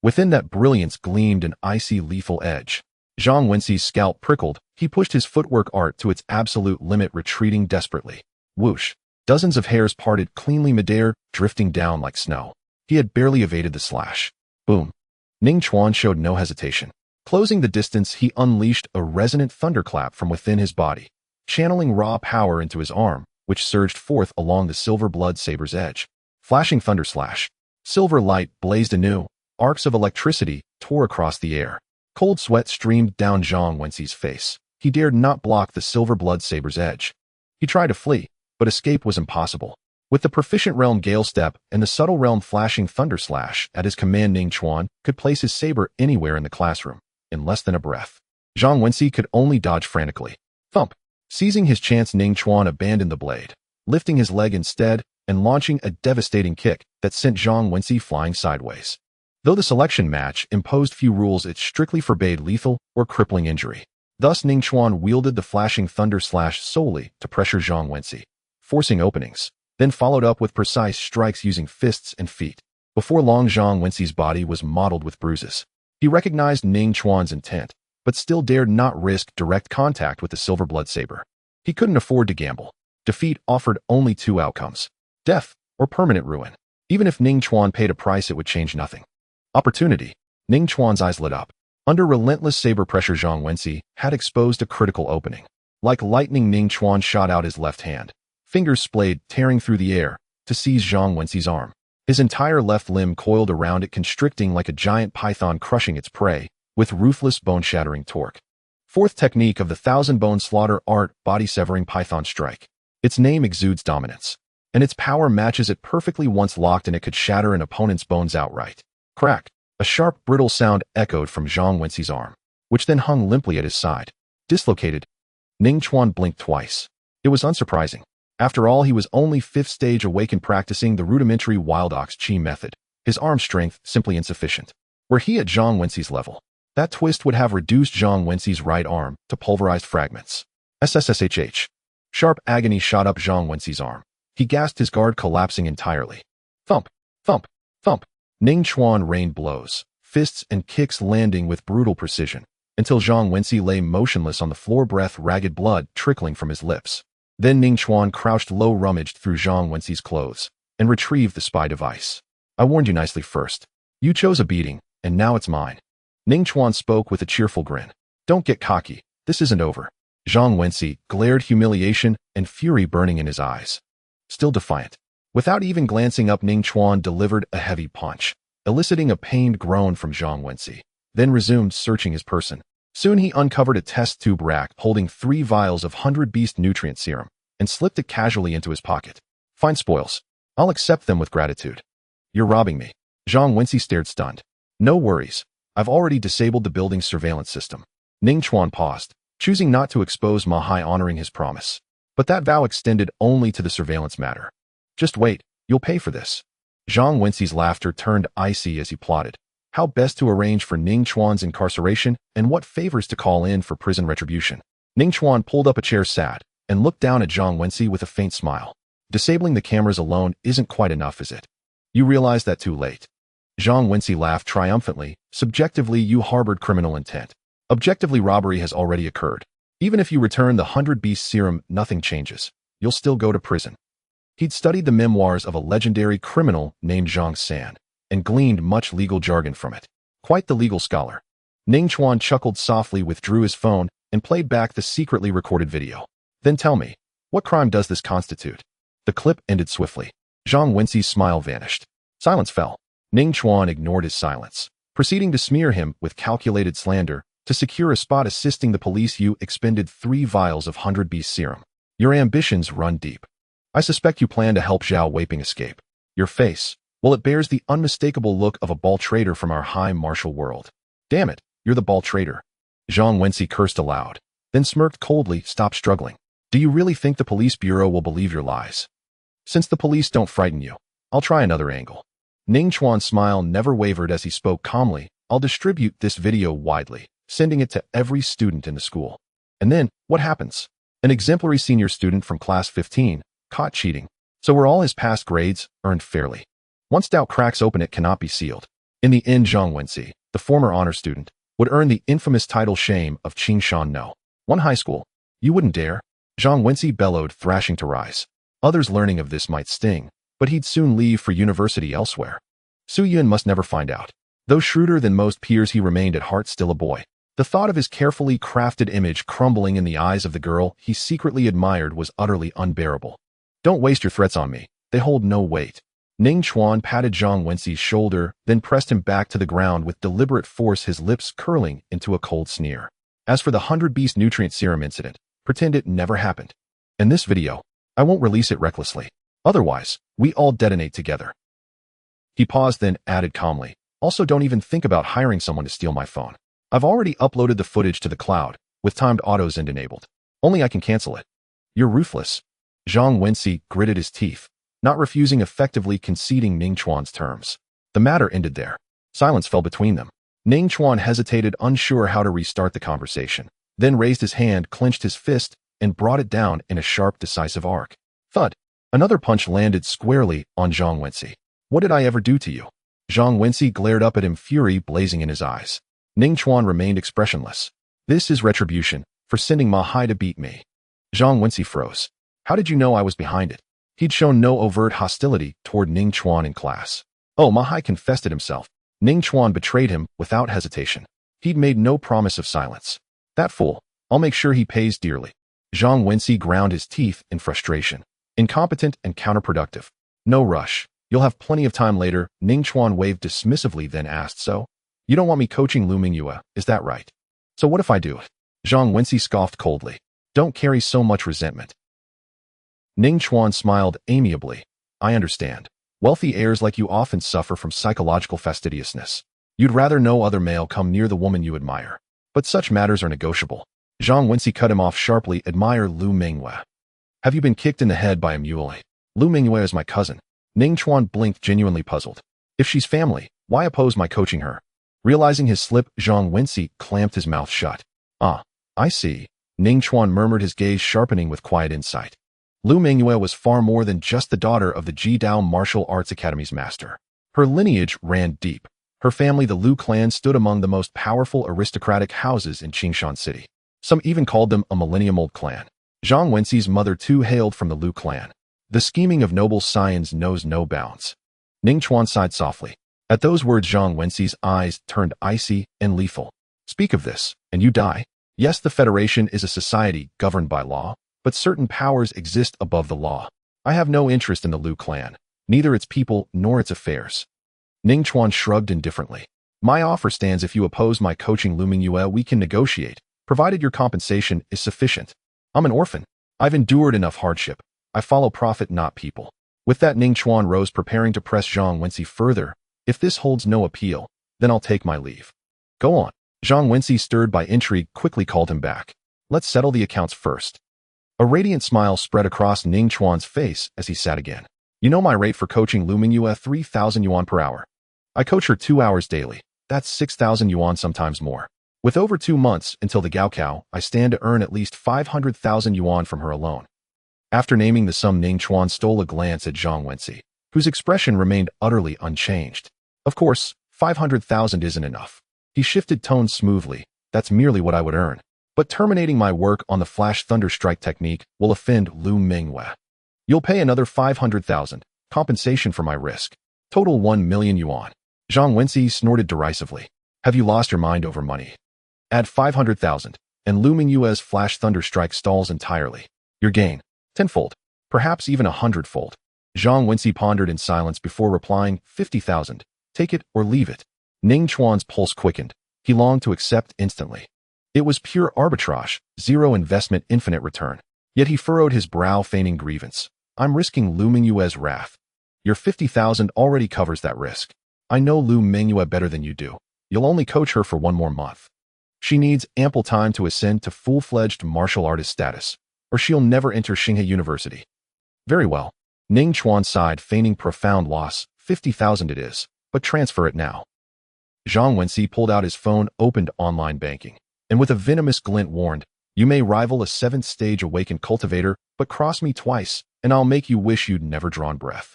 Within that brilliance gleamed an icy, lethal edge. Zhang Wenxi's scalp prickled. He pushed his footwork art to its absolute limit, retreating desperately. Whoosh! Dozens of hairs parted cleanly midair, drifting down like snow. He had barely evaded the slash. Boom! Ning Chuan showed no hesitation. Closing the distance, he unleashed a resonant thunderclap from within his body, channeling raw power into his arm, which surged forth along the silver blood saber's edge. Flashing thunder slash. Silver light blazed anew. Arcs of electricity tore across the air. Cold sweat streamed down Zhang Wenxi's face. He dared not block the silver blood saber's edge. He tried to flee, but escape was impossible. With the proficient realm Gale Step and the subtle realm flashing thunder slash at his command, Ning Chuan could place his saber anywhere in the classroom, in less than a breath. Zhang Wenxi could only dodge frantically. Thump! Seizing his chance, Ning Chuan abandoned the blade, lifting his leg instead and launching a devastating kick that sent Zhang Wenxi flying sideways. Though the selection match imposed few rules, it strictly forbade lethal or crippling injury. Thus, Ning Chuan wielded the flashing thunder slash solely to pressure Zhang Wenxi, forcing openings, then followed up with precise strikes using fists and feet. Before long, Zhang Wenxi's body was mottled with bruises. He recognized Ning Chuan's intent, but still dared not risk direct contact with the silver blood saber. He couldn't afford to gamble. Defeat offered only 2 outcomes: death or permanent ruin. Even if Ning Chuan paid a price, it would change nothing. Opportunity. Ning Chuan's eyes lit up. Under relentless saber pressure, Zhang Wenxi had exposed a critical opening. Like lightning, Ning Chuan shot out his left hand, fingers splayed, tearing through the air to seize Zhang Wenxi's arm. His entire left limb coiled around it, constricting like a giant python crushing its prey with ruthless, bone-shattering torque. Fourth technique of the thousand-bone slaughter art, body-severing python strike. Its name exudes dominance, and its power matches it perfectly. Once locked in, it could shatter an opponent's bones outright. Crack! A sharp, brittle sound echoed from Zhang Wenxi's arm, which then hung limply at his side. Dislocated. Ning Chuan blinked twice. It was unsurprising. After all, he was only 5th stage awakened, practicing the rudimentary Wild Ox Chi method. His arm strength simply insufficient. Were he at Zhang Wenxi's level, that twist would have reduced Zhang Wenxi's right arm to pulverized fragments. SSSHH. Sharp agony shot up Zhang Wenxi's arm. He gasped, his guard collapsing entirely. Thump! Thump! Thump! Ning Chuan rained blows, fists and kicks landing with brutal precision, until Zhang Wenxi lay motionless on the floor, breath ragged, blood trickling from his lips. Then Ning Chuan crouched low, rummaged through Zhang Wenxi's clothes, and retrieved the spy device. "I warned you nicely first. You chose a beating, and now it's mine." Ning Chuan spoke with a cheerful grin. "Don't get cocky. This isn't over." Zhang Wenxi glared, humiliation and fury burning in his eyes. Still defiant. Without even glancing up, Ning Chuan delivered a heavy punch, eliciting a pained groan from Zhang Wenxi, then resumed searching his person. Soon he uncovered a test tube rack holding 3 vials of 100 beast nutrient serum and slipped it casually into his pocket. "Fine spoils. I'll accept them with gratitude." You're robbing me. Zhang Wenxi stared stunned. No worries. I've already disabled the building's surveillance system. Ning Chuan paused, choosing not to expose Ma Hai honoring his promise. But that vow extended only to the surveillance matter. Just wait, you'll pay for this. Zhang Wenxi's laughter turned icy as he plotted how best to arrange for Ning Chuan's incarceration and what favors to call in for prison retribution. Ning Chuan pulled up a chair sad and looked down at Zhang Wenxi with a faint smile. Disabling the cameras alone isn't quite enough, is it? You realize that too late. Zhang Wenxi laughed triumphantly. Subjectively, you harbored criminal intent. Objectively, robbery has already occurred. Even if you return the 100 Beast serum, nothing changes. You'll still go to prison. He'd studied the memoirs of a legendary criminal named Zhang San and gleaned much legal jargon from it. Quite the legal scholar. Ning Chuan chuckled softly, withdrew his phone, and played back the secretly recorded video. Then tell me, what crime does this constitute? The clip ended swiftly. Zhang Wenxi's smile vanished. Silence fell. Ning Chuan ignored his silence, proceeding to smear him with calculated slander. To secure a spot assisting the police, you expended 3 vials of 100 Beast serum. Your ambitions run deep. I suspect you plan to help Zhao Weiping escape. Your face, well, it bears the unmistakable look of a ball trader from our high martial world. Damn it, you're the ball trader. Zhang Wenxi cursed aloud, then smirked coldly. Stop struggling. Do you really think the police bureau will believe your lies? Since the police don't frighten you, I'll try another angle. Ning Chuan's smile never wavered as he spoke calmly. I'll distribute this video widely, sending it to every student in the school. And then, what happens? An exemplary senior student from class 15, caught cheating. So were all his past grades earned fairly? Once doubt cracks open, it cannot be sealed. In the end, Zhang Wenxi, the former honor student, would earn the infamous title shame of Qingshan No. 1 high school. You wouldn't dare? Zhang Wenxi bellowed, thrashing to rise. Others learning of this might sting, but he'd soon leave for university elsewhere. Su Yun must never find out. Though shrewder than most peers, he remained at heart still a boy. The thought of his carefully crafted image crumbling in the eyes of the girl he secretly admired was utterly unbearable. Don't waste your threats on me. They hold no weight. Ning Chuan patted Zhang Wenxi's shoulder, then pressed him back to the ground with deliberate force, his lips curling into a cold sneer. As for the 100 Beast nutrient serum incident, pretend it never happened. In this video, I won't release it recklessly. Otherwise, we all detonate together. He paused, then added calmly, also don't even think about hiring someone to steal my phone. I've already uploaded the footage to the cloud, with timed auto-send enabled. Only I can cancel it. You're ruthless. Zhang Wenxi gritted his teeth, not refusing, effectively conceding Ning Chuan's terms. The matter ended there. Silence fell between them. Ning Chuan hesitated, unsure how to restart the conversation, then raised his hand, clenched his fist, and brought it down in a sharp, decisive arc. Thud. Another punch landed squarely on Zhang Wenxi. What did I ever do to you? Zhang Wenxi glared up at him, fury blazing in his eyes. Ning Chuan remained expressionless. This is retribution for sending Ma Hai to beat me. Zhang Wenxi froze. How did you know I was behind it? He'd shown no overt hostility toward Ning Chuan in class. Oh, Ma Hai confessed it himself. Ning Chuan betrayed him without hesitation. He'd made no promise of silence. That fool. I'll make sure he pays dearly. Zhang Wenxi ground his teeth in frustration. Incompetent and counterproductive. No rush. You'll have plenty of time later. Ning Chuan waved dismissively, then asked, so? You don't want me coaching Lu Mingyue, is that right? So what if I do it? Zhang Wenxi scoffed coldly. Don't carry so much resentment. Ning Chuan smiled amiably. I understand. Wealthy heirs like you often suffer from psychological fastidiousness. You'd rather no other male come near the woman you admire. But such matters are negotiable. Zhang Wenxi cut him off sharply. Admire Lu Mingyue. Have you been kicked in the head by a mule? Lu Mingyue is my cousin. Ning Chuan blinked, genuinely puzzled. If she's family, why oppose my coaching her? Realizing his slip, Zhang Wenxi clamped his mouth shut. Ah, I see. Ning Chuan murmured, his gaze sharpening with quiet insight. Lu Mingyue was far more than just the daughter of the Jidao Martial Arts Academy's master. Her lineage ran deep. Her family, the Lu clan, stood among the most powerful aristocratic houses in Qingshan City. Some even called them a millennium-old clan. Zhang Wenxi's mother too hailed from the Lu clan. The scheming of noble scions knows no bounds. Ning Chuan sighed softly. At those words, Zhang Wenxi's eyes turned icy and lethal. Speak of this, and you die. Yes, the Federation is a society governed by law, but certain powers exist above the law. I have no interest in the Lu clan, neither its people nor its affairs. Ning Chuan shrugged indifferently. My offer stands. If you oppose my coaching Lu Mingyue, we can negotiate, provided your compensation is sufficient. I'm an orphan. I've endured enough hardship. I follow profit, not people. With that, Ning Chuan rose, preparing to press Zhang Wenci further. If this holds no appeal, then I'll take my leave. Go on. Zhang Wenci, stirred by intrigue, quickly called him back. Let's settle the accounts first. A radiant smile spread across Ning Chuan's face as he sat again. You know my rate for coaching Lu Mingyue, 3,000 yuan per hour. I coach her 2 hours daily. That's 6,000 yuan, sometimes more. With over 2 months until the Gaokao, I stand to earn at least 500,000 yuan from her alone. After naming the sum, Ning Chuan stole a glance at Zhang Wenci, whose expression remained utterly unchanged. Of course, 500,000 isn't enough. He shifted tone smoothly. That's merely what I would earn. But terminating my work on the flash thunder strike technique will offend Lu Mingyue. You'll pay another 500,000, compensation for my risk. Total 1 million yuan. Zhang Wenci snorted derisively. Have you lost your mind over money? Add 500,000, and Lu Mingyue's flash thunder strike stalls entirely. Your gain. Tenfold. Perhaps even 100-fold. Zhang Wenci pondered in silence before replying, 50,000. Take it or leave it. Ning Chuan's pulse quickened. He longed to accept instantly. It was pure arbitrage, zero investment, infinite return. Yet he furrowed his brow, feigning grievance. I'm risking Lu Mingyue's wrath. Your 50,000 already covers that risk. I know Lu Mingyue better than you do. You'll only coach her for 1 more month. She needs ample time to ascend to full-fledged martial artist status, or she'll never enter Xinghe University. Very well. Ning Chuan sighed, feigning profound loss. 50,000 it is, but transfer it now. Zhang Wenci pulled out his phone, opened online banking, and with a venomous glint warned, you may rival a 7th-stage awakened cultivator, but cross me twice, and I'll make you wish you'd never drawn breath.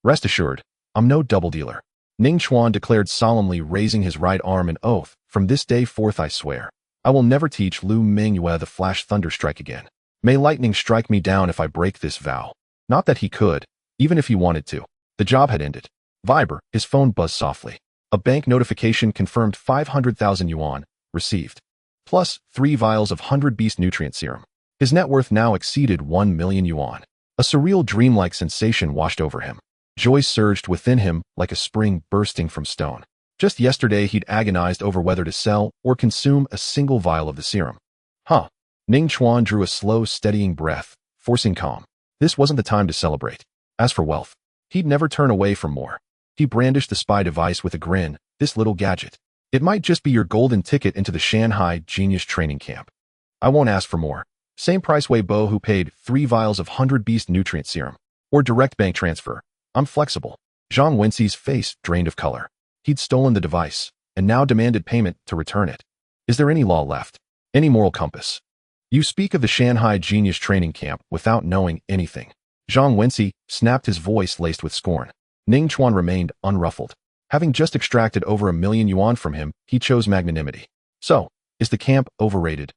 Rest assured, I'm no double dealer. Ning Chuan declared solemnly, raising his right arm in oath. From this day forth I swear, I will never teach Lu Mingyue the flash thunder strike again. May lightning strike me down if I break this vow. Not that he could, even if he wanted to. The job had ended. Viber, his phone buzzed softly. A bank notification confirmed 500,000 yuan, received. Plus 3 vials of 100 Beast Nutrient Serum. His net worth now exceeded 1 million yuan. A surreal dreamlike sensation washed over him. Joy surged within him like a spring bursting from stone. Just yesterday he'd agonized over whether to sell or consume a single vial of the serum. Ning Chuan drew a slow, steadying breath, forcing calm. This wasn't the time to celebrate. As for wealth, he'd never turn away from more. He brandished the spy device with a grin. This little gadget. It might just be your golden ticket into the Shanghai Genius Training Camp. I won't ask for more. Same price Weibo who paid 3 vials of 100 Beast Nutrient Serum. Or direct bank transfer. I'm flexible. Zhang Wenci's face drained of color. He'd stolen the device, and now demanded payment to return it. Is there any law left? Any moral compass? You speak of the Shanghai Genius Training Camp without knowing anything. Zhang Wenci snapped, his voice laced with scorn. Ning Chuan remained unruffled. Having just extracted over 1 million yuan from him, he chose magnanimity. So, is the camp overrated?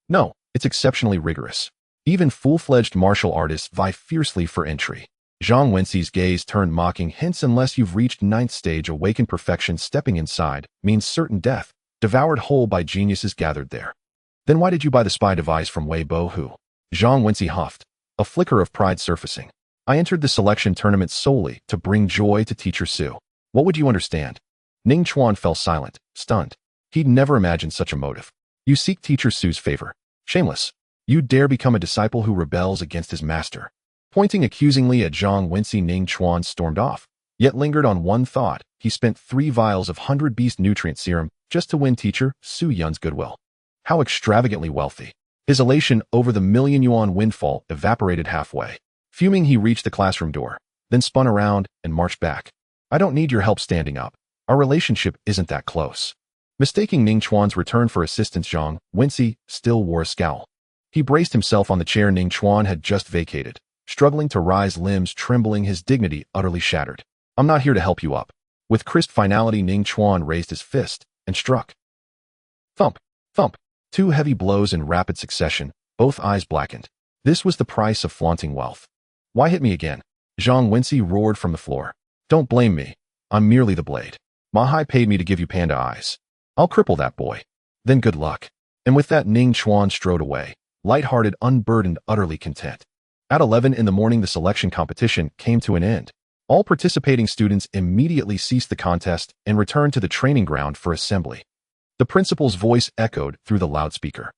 No, it's exceptionally rigorous. Even full-fledged martial artists vie fiercely for entry. Zhang Wenci's gaze turned mocking. Hence, unless you've reached 9th stage awakened perfection, stepping inside means certain death, devoured whole by geniuses gathered there. Then why did you buy the spy device from Weibo Hu? Zhang Wenci huffed, a flicker of pride surfacing. I entered the selection tournament solely to bring joy to Teacher Su. What would you understand? Ning Chuan fell silent, stunned. He'd never imagined such a motive. You seek Teacher Su's favor. Shameless. You dare become a disciple who rebels against his master. Pointing accusingly at Zhang Wenci, Ning Chuan stormed off, yet lingered on one thought. He spent 3 vials of 100 Beast Nutrient Serum just to win Teacher Su Yun's goodwill. How extravagantly wealthy. His elation over the million yuan windfall evaporated halfway. Fuming, he reached the classroom door, then spun around and marched back. I don't need your help standing up. Our relationship isn't that close. Mistaking Ning Chuan's return for assistance, Zhang Wenci still wore a scowl. He braced himself on the chair Ning Chuan had just vacated, struggling to rise, limbs trembling, his dignity utterly shattered. I'm not here to help you up. With crisp finality, Ning Chuan raised his fist and struck. Thump, thump. 2 heavy blows in rapid succession, both eyes blackened. This was the price of flaunting wealth. Why hit me again? Zhang Wenci roared from the floor. Don't blame me. I'm merely the blade. Mahai paid me to give you panda eyes. I'll cripple that boy. Then good luck. And with that, Ning Chuan strode away, light-hearted, unburdened, utterly content. At 11 in the morning, the selection competition came to an end. All participating students immediately ceased the contest and returned to the training ground for assembly. The principal's voice echoed through the loudspeaker.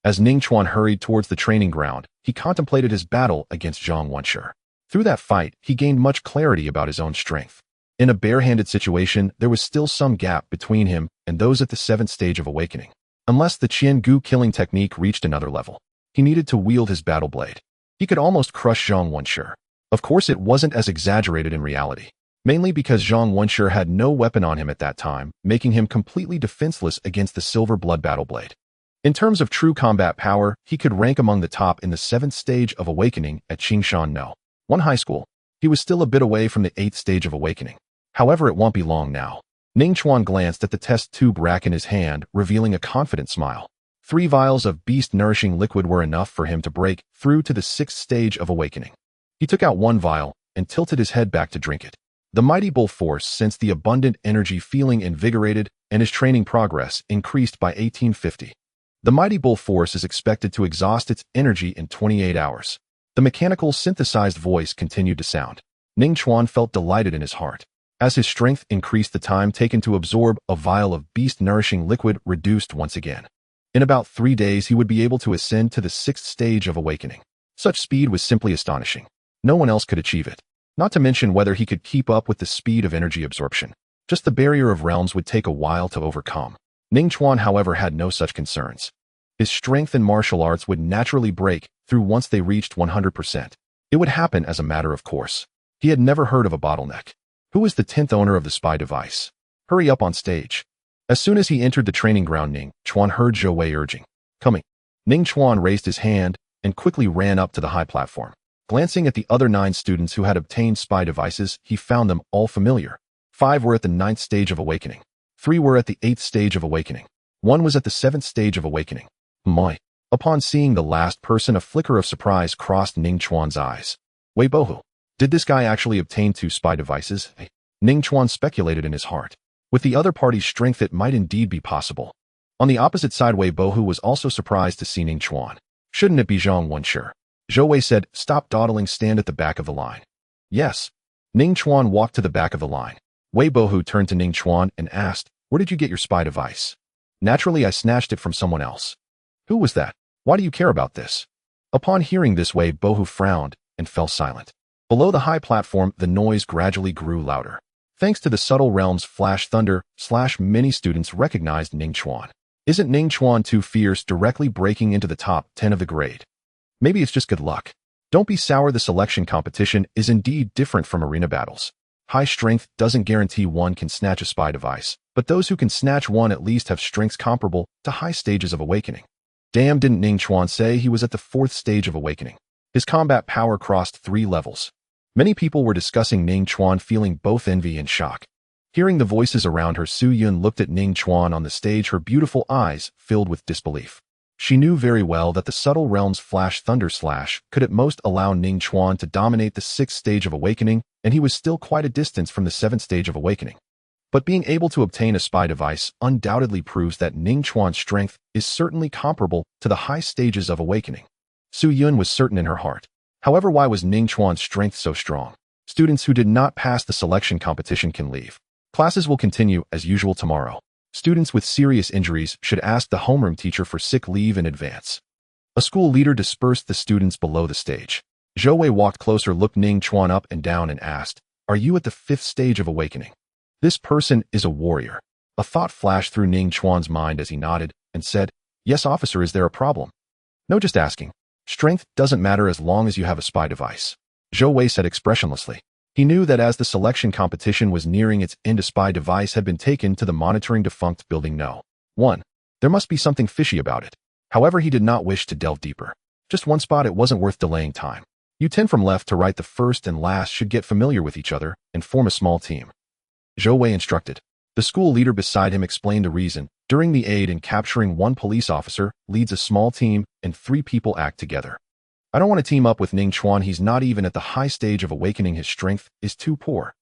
As Ning Chuan hurried towards the training ground, he contemplated his battle against Zhang Wenci. Through that fight, he gained much clarity about his own strength. In a barehanded situation, there was still some gap between him and those at the 7th stage of awakening. Unless the Qian Gu killing technique reached another level, he needed to wield his battle blade. He could almost crush Zhang Wenshi. Of course, it wasn't as exaggerated in reality, mainly because Zhang Wenshi had no weapon on him at that time, making him completely defenseless against the silver blood battle blade. In terms of true combat power, he could rank among the top in the 7th stage of awakening at Qingshan No. 1 high school. He was still a bit away from the 8th stage of awakening. However, it won't be long now. Ning Chuan glanced at the test tube rack in his hand, revealing a confident smile. 3 vials of beast-nourishing liquid were enough for him to break through to the 6th stage of awakening. He took out 1 vial and tilted his head back to drink it. The mighty bull force sensed the abundant energy, feeling invigorated, and his training progress increased by 1850. The mighty bull force is expected to exhaust its energy in 28 hours. The mechanical synthesized voice continued to sound. Ning Chuan felt delighted in his heart. As his strength increased, the time taken to absorb a vial of beast-nourishing liquid reduced once again. In about 3 days, he would be able to ascend to the 6th stage of awakening. Such speed was simply astonishing. No one else could achieve it. Not to mention whether he could keep up with the speed of energy absorption. Just the barrier of realms would take a while to overcome. Ning Chuan, however, had no such concerns. His strength in martial arts would naturally break through once they reached 100%. It would happen as a matter of course. He had never heard of a bottleneck. Who is the 10th owner of the spy device? Hurry up on stage. As soon as he entered the training ground, Ning Chuan heard Zhou Wei urging. Coming. Ning Chuan raised his hand and quickly ran up to the high platform. Glancing at the other 9 students who had obtained spy devices, he found them all familiar. 5 were at the 9th stage of awakening. 3 were at the 8th stage of awakening. 1 was at the 7th stage of awakening. My. Upon seeing the last person, a flicker of surprise crossed Ning Chuan's eyes. Wei Bohu. Did this guy actually obtain 2 spy devices? Ning Chuan speculated in his heart. With the other party's strength, it might indeed be possible. On the opposite side, Wei Bohu was also surprised to see Ning Chuan. Shouldn't it be Zhang Wenshi? Zhou Wei said, stop dawdling, stand at the back of the line. Yes. Ning Chuan walked to the back of the line. Wei Bohu turned to Ning Chuan and asked, where did you get your spy device? Naturally, I snatched it from someone else. Who was that? Why do you care about this? Upon hearing this, Wei Bohu frowned and fell silent. Below the high platform, the noise gradually grew louder. Thanks to the subtle realm's flash thunder, many students recognized Ning Chuan. Isn't Ning Chuan too fierce, directly breaking into the top 10 of the grade? Maybe it's just good luck. Don't be sour, the selection competition is indeed different from arena battles. High strength doesn't guarantee one can snatch a spy device, but those who can snatch one at least have strengths comparable to high stages of awakening. Damn, didn't Ning Chuan say he was at the 4th stage of awakening? His combat power crossed 3 levels. Many people were discussing Ning Chuan, feeling both envy and shock. Hearing the voices around her, Su Yun looked at Ning Chuan on the stage, her beautiful eyes filled with disbelief. She knew very well that the subtle realm's flash thunder slash could at most allow Ning Chuan to dominate the 6th stage of awakening, and he was still quite a distance from the 7th stage of awakening. But being able to obtain a spy device undoubtedly proves that Ning Chuan's strength is certainly comparable to the high stages of awakening. Su Yun was certain in her heart. However, why was Ning Chuan's strength so strong? Students who did not pass the selection competition can leave. Classes will continue as usual tomorrow. Students with serious injuries should ask the homeroom teacher for sick leave in advance. A school leader dispersed the students below the stage. Zhou Wei walked closer, looked Ning Chuan up and down and asked, are you at the 5th stage of awakening? This person is a warrior. A thought flashed through Ning Chuan's mind as he nodded and said, yes, officer, is there a problem? No, just asking. Strength doesn't matter as long as you have a spy device. Zhou Wei said expressionlessly. He knew that as the selection competition was nearing its end, a spy device had been taken to the monitoring defunct building No. 1. There must be something fishy about it. However, he did not wish to delve deeper. Just one spot, it wasn't worth delaying time. You 10 from left to right, the first and last should get familiar with each other and form a small team. Zhou Wei instructed. The school leader beside him explained the reason. During the aid in capturing, 1 police officer leads a small team and 3 people act together. I don't want to team up with Ning Chuan. He's not even at the high stage of awakening. His strength is too poor.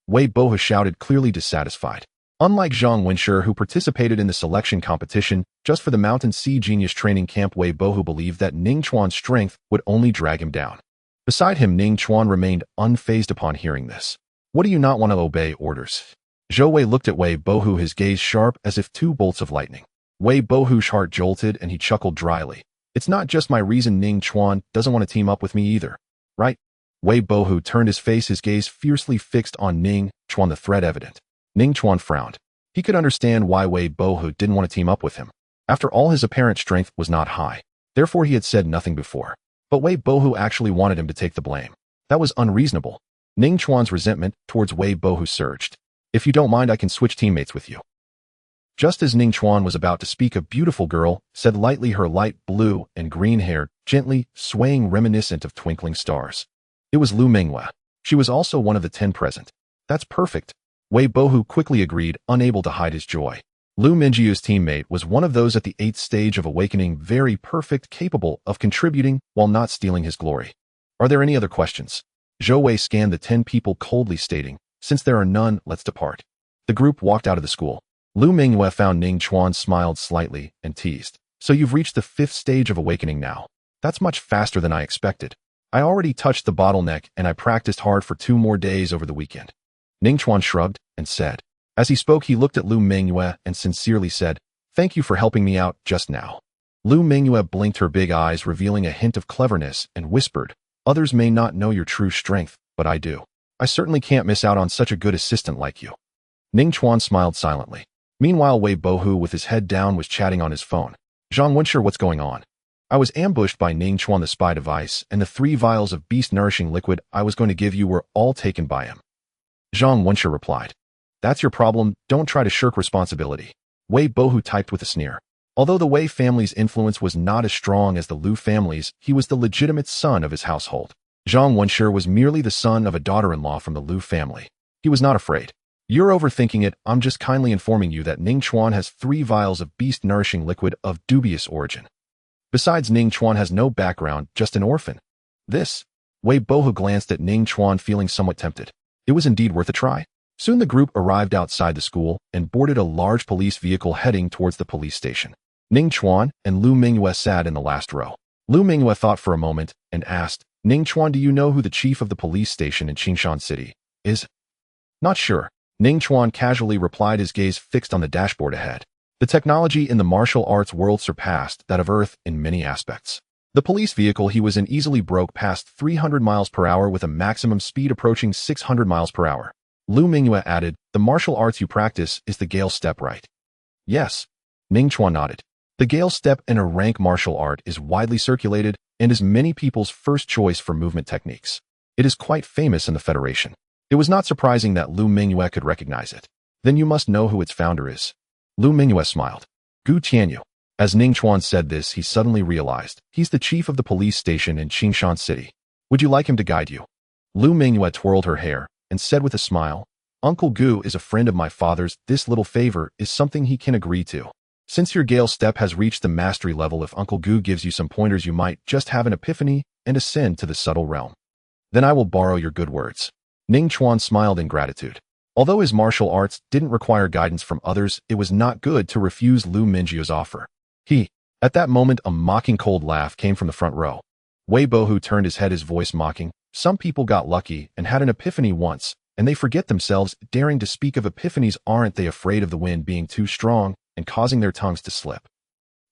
Wei Bohu shouted, clearly dissatisfied. Unlike Zhang Wenshi, who participated in the selection competition just for the Mountain Sea Genius training camp, Wei Bohu believed that Ning Chuan's strength would only drag him down. Beside him, Ning Chuan remained unfazed upon hearing this. What do you not want to obey orders? Zhou Wei looked at Wei Bohu, his gaze sharp as if 2 bolts of lightning. Wei Bohu's heart jolted and he chuckled dryly. It's not just my reason Ning Chuan doesn't want to team up with me either. Right? Wei Bohu turned his gaze fiercely fixed on Ning Chuan, the threat evident. Ning Chuan frowned. He could understand why Wei Bohu didn't want to team up with him. After all, his apparent strength was not high. Therefore, he had said nothing before. But Wei Bohu actually wanted him to take the blame. That was unreasonable. Ning Chuan's resentment towards Wei Bohu surged. If you don't mind, I can switch teammates with you. Just as Ning Chuan was about to speak, a beautiful girl said lightly, her light blue and green hair gently swaying reminiscent of twinkling stars. It was Lu Mingyue. She was also one of the 10 present. That's perfect. Wei Bohu quickly agreed, unable to hide his joy. Lu Mingyue's teammate was one of those at the 8th stage of awakening, very perfect, capable of contributing while not stealing his glory. Are there any other questions? Zhou Wei scanned the 10 people coldly, stating, since there are none, let's depart. The group walked out of the school. Lu Mingyue found Ning Chuan, smiled slightly, and teased. So you've reached the 5th stage of awakening now. That's much faster than I expected. I already touched the bottleneck and I practiced hard for 2 more days over the weekend. Ning Chuan shrugged and said. As he spoke, he looked at Lu Mingyue and sincerely said, thank you for helping me out just now. Lu Mingyue blinked her big eyes, revealing a hint of cleverness, and whispered, others may not know your true strength, but I do. I certainly can't miss out on such a good assistant like you. Ning Chuan smiled silently. Meanwhile, Wei Bohu, with his head down, was chatting on his phone. Zhang Wenshi, what's going on? I was ambushed by Ning Chuan, the spy device, and the 3 vials of beast-nourishing liquid I was going to give you were all taken by him. Zhang Wenshi replied. That's your problem, don't try to shirk responsibility. Wei Bohu typed with a sneer. Although the Wei family's influence was not as strong as the Lu family's, he was the legitimate son of his household. Zhang Wenshi was merely the son of a daughter-in-law from the Lu family. He was not afraid. You're overthinking it, I'm just kindly informing you that Ning Chuan has 3 vials of beast-nourishing liquid of dubious origin. Besides, Ning Chuan has no background, just an orphan. This? Wei Bohu glanced at Ning Chuan, feeling somewhat tempted. It was indeed worth a try. Soon the group arrived outside the school and boarded a large police vehicle heading towards the police station. Ning Chuan and Lu Mingyue sat in the last row. Lu Mingyue thought for a moment and asked, Ning Chuan, do you know who the chief of the police station in Qingshan City is? Not sure. Ning Chuan casually replied, his gaze fixed on the dashboard ahead. The technology in the martial arts world surpassed that of Earth in many aspects. The police vehicle he was in easily broke past 300 miles per hour with a maximum speed approaching 600 miles per hour. Lu Mingyue added, the martial arts you practice is the Gale Step, right? Yes. Ning Chuan nodded. The Gale Step, in a rank martial art, is widely circulated and is many people's first choice for movement techniques. It is quite famous in the Federation. It was not surprising that Lu Mingyue could recognize it. Then you must know who its founder is. Lu Mingyue smiled. Gu Tianyu. As Ning Chuan said this, he suddenly realized, he's the chief of the police station in Qingshan City. Would you like him to guide you? Lu Mingyue twirled her hair and said with a smile, Uncle Gu is a friend of my father's. This little favor is something he can agree to. Since your Gale Step has reached the mastery level, if Uncle Gu gives you some pointers, you might just have an epiphany and ascend to the subtle realm. Then I will borrow your good words. Ning Chuan smiled in gratitude. Although his martial arts didn't require guidance from others, it was not good to refuse Lu Mingyue's offer. At that moment, a mocking cold laugh came from the front row. Wei Bohu turned his head, his voice mocking. Some people got lucky and had an epiphany once, and they forget themselves, daring to speak of epiphanies. Aren't they afraid of the wind being too strong and causing their tongues to slip?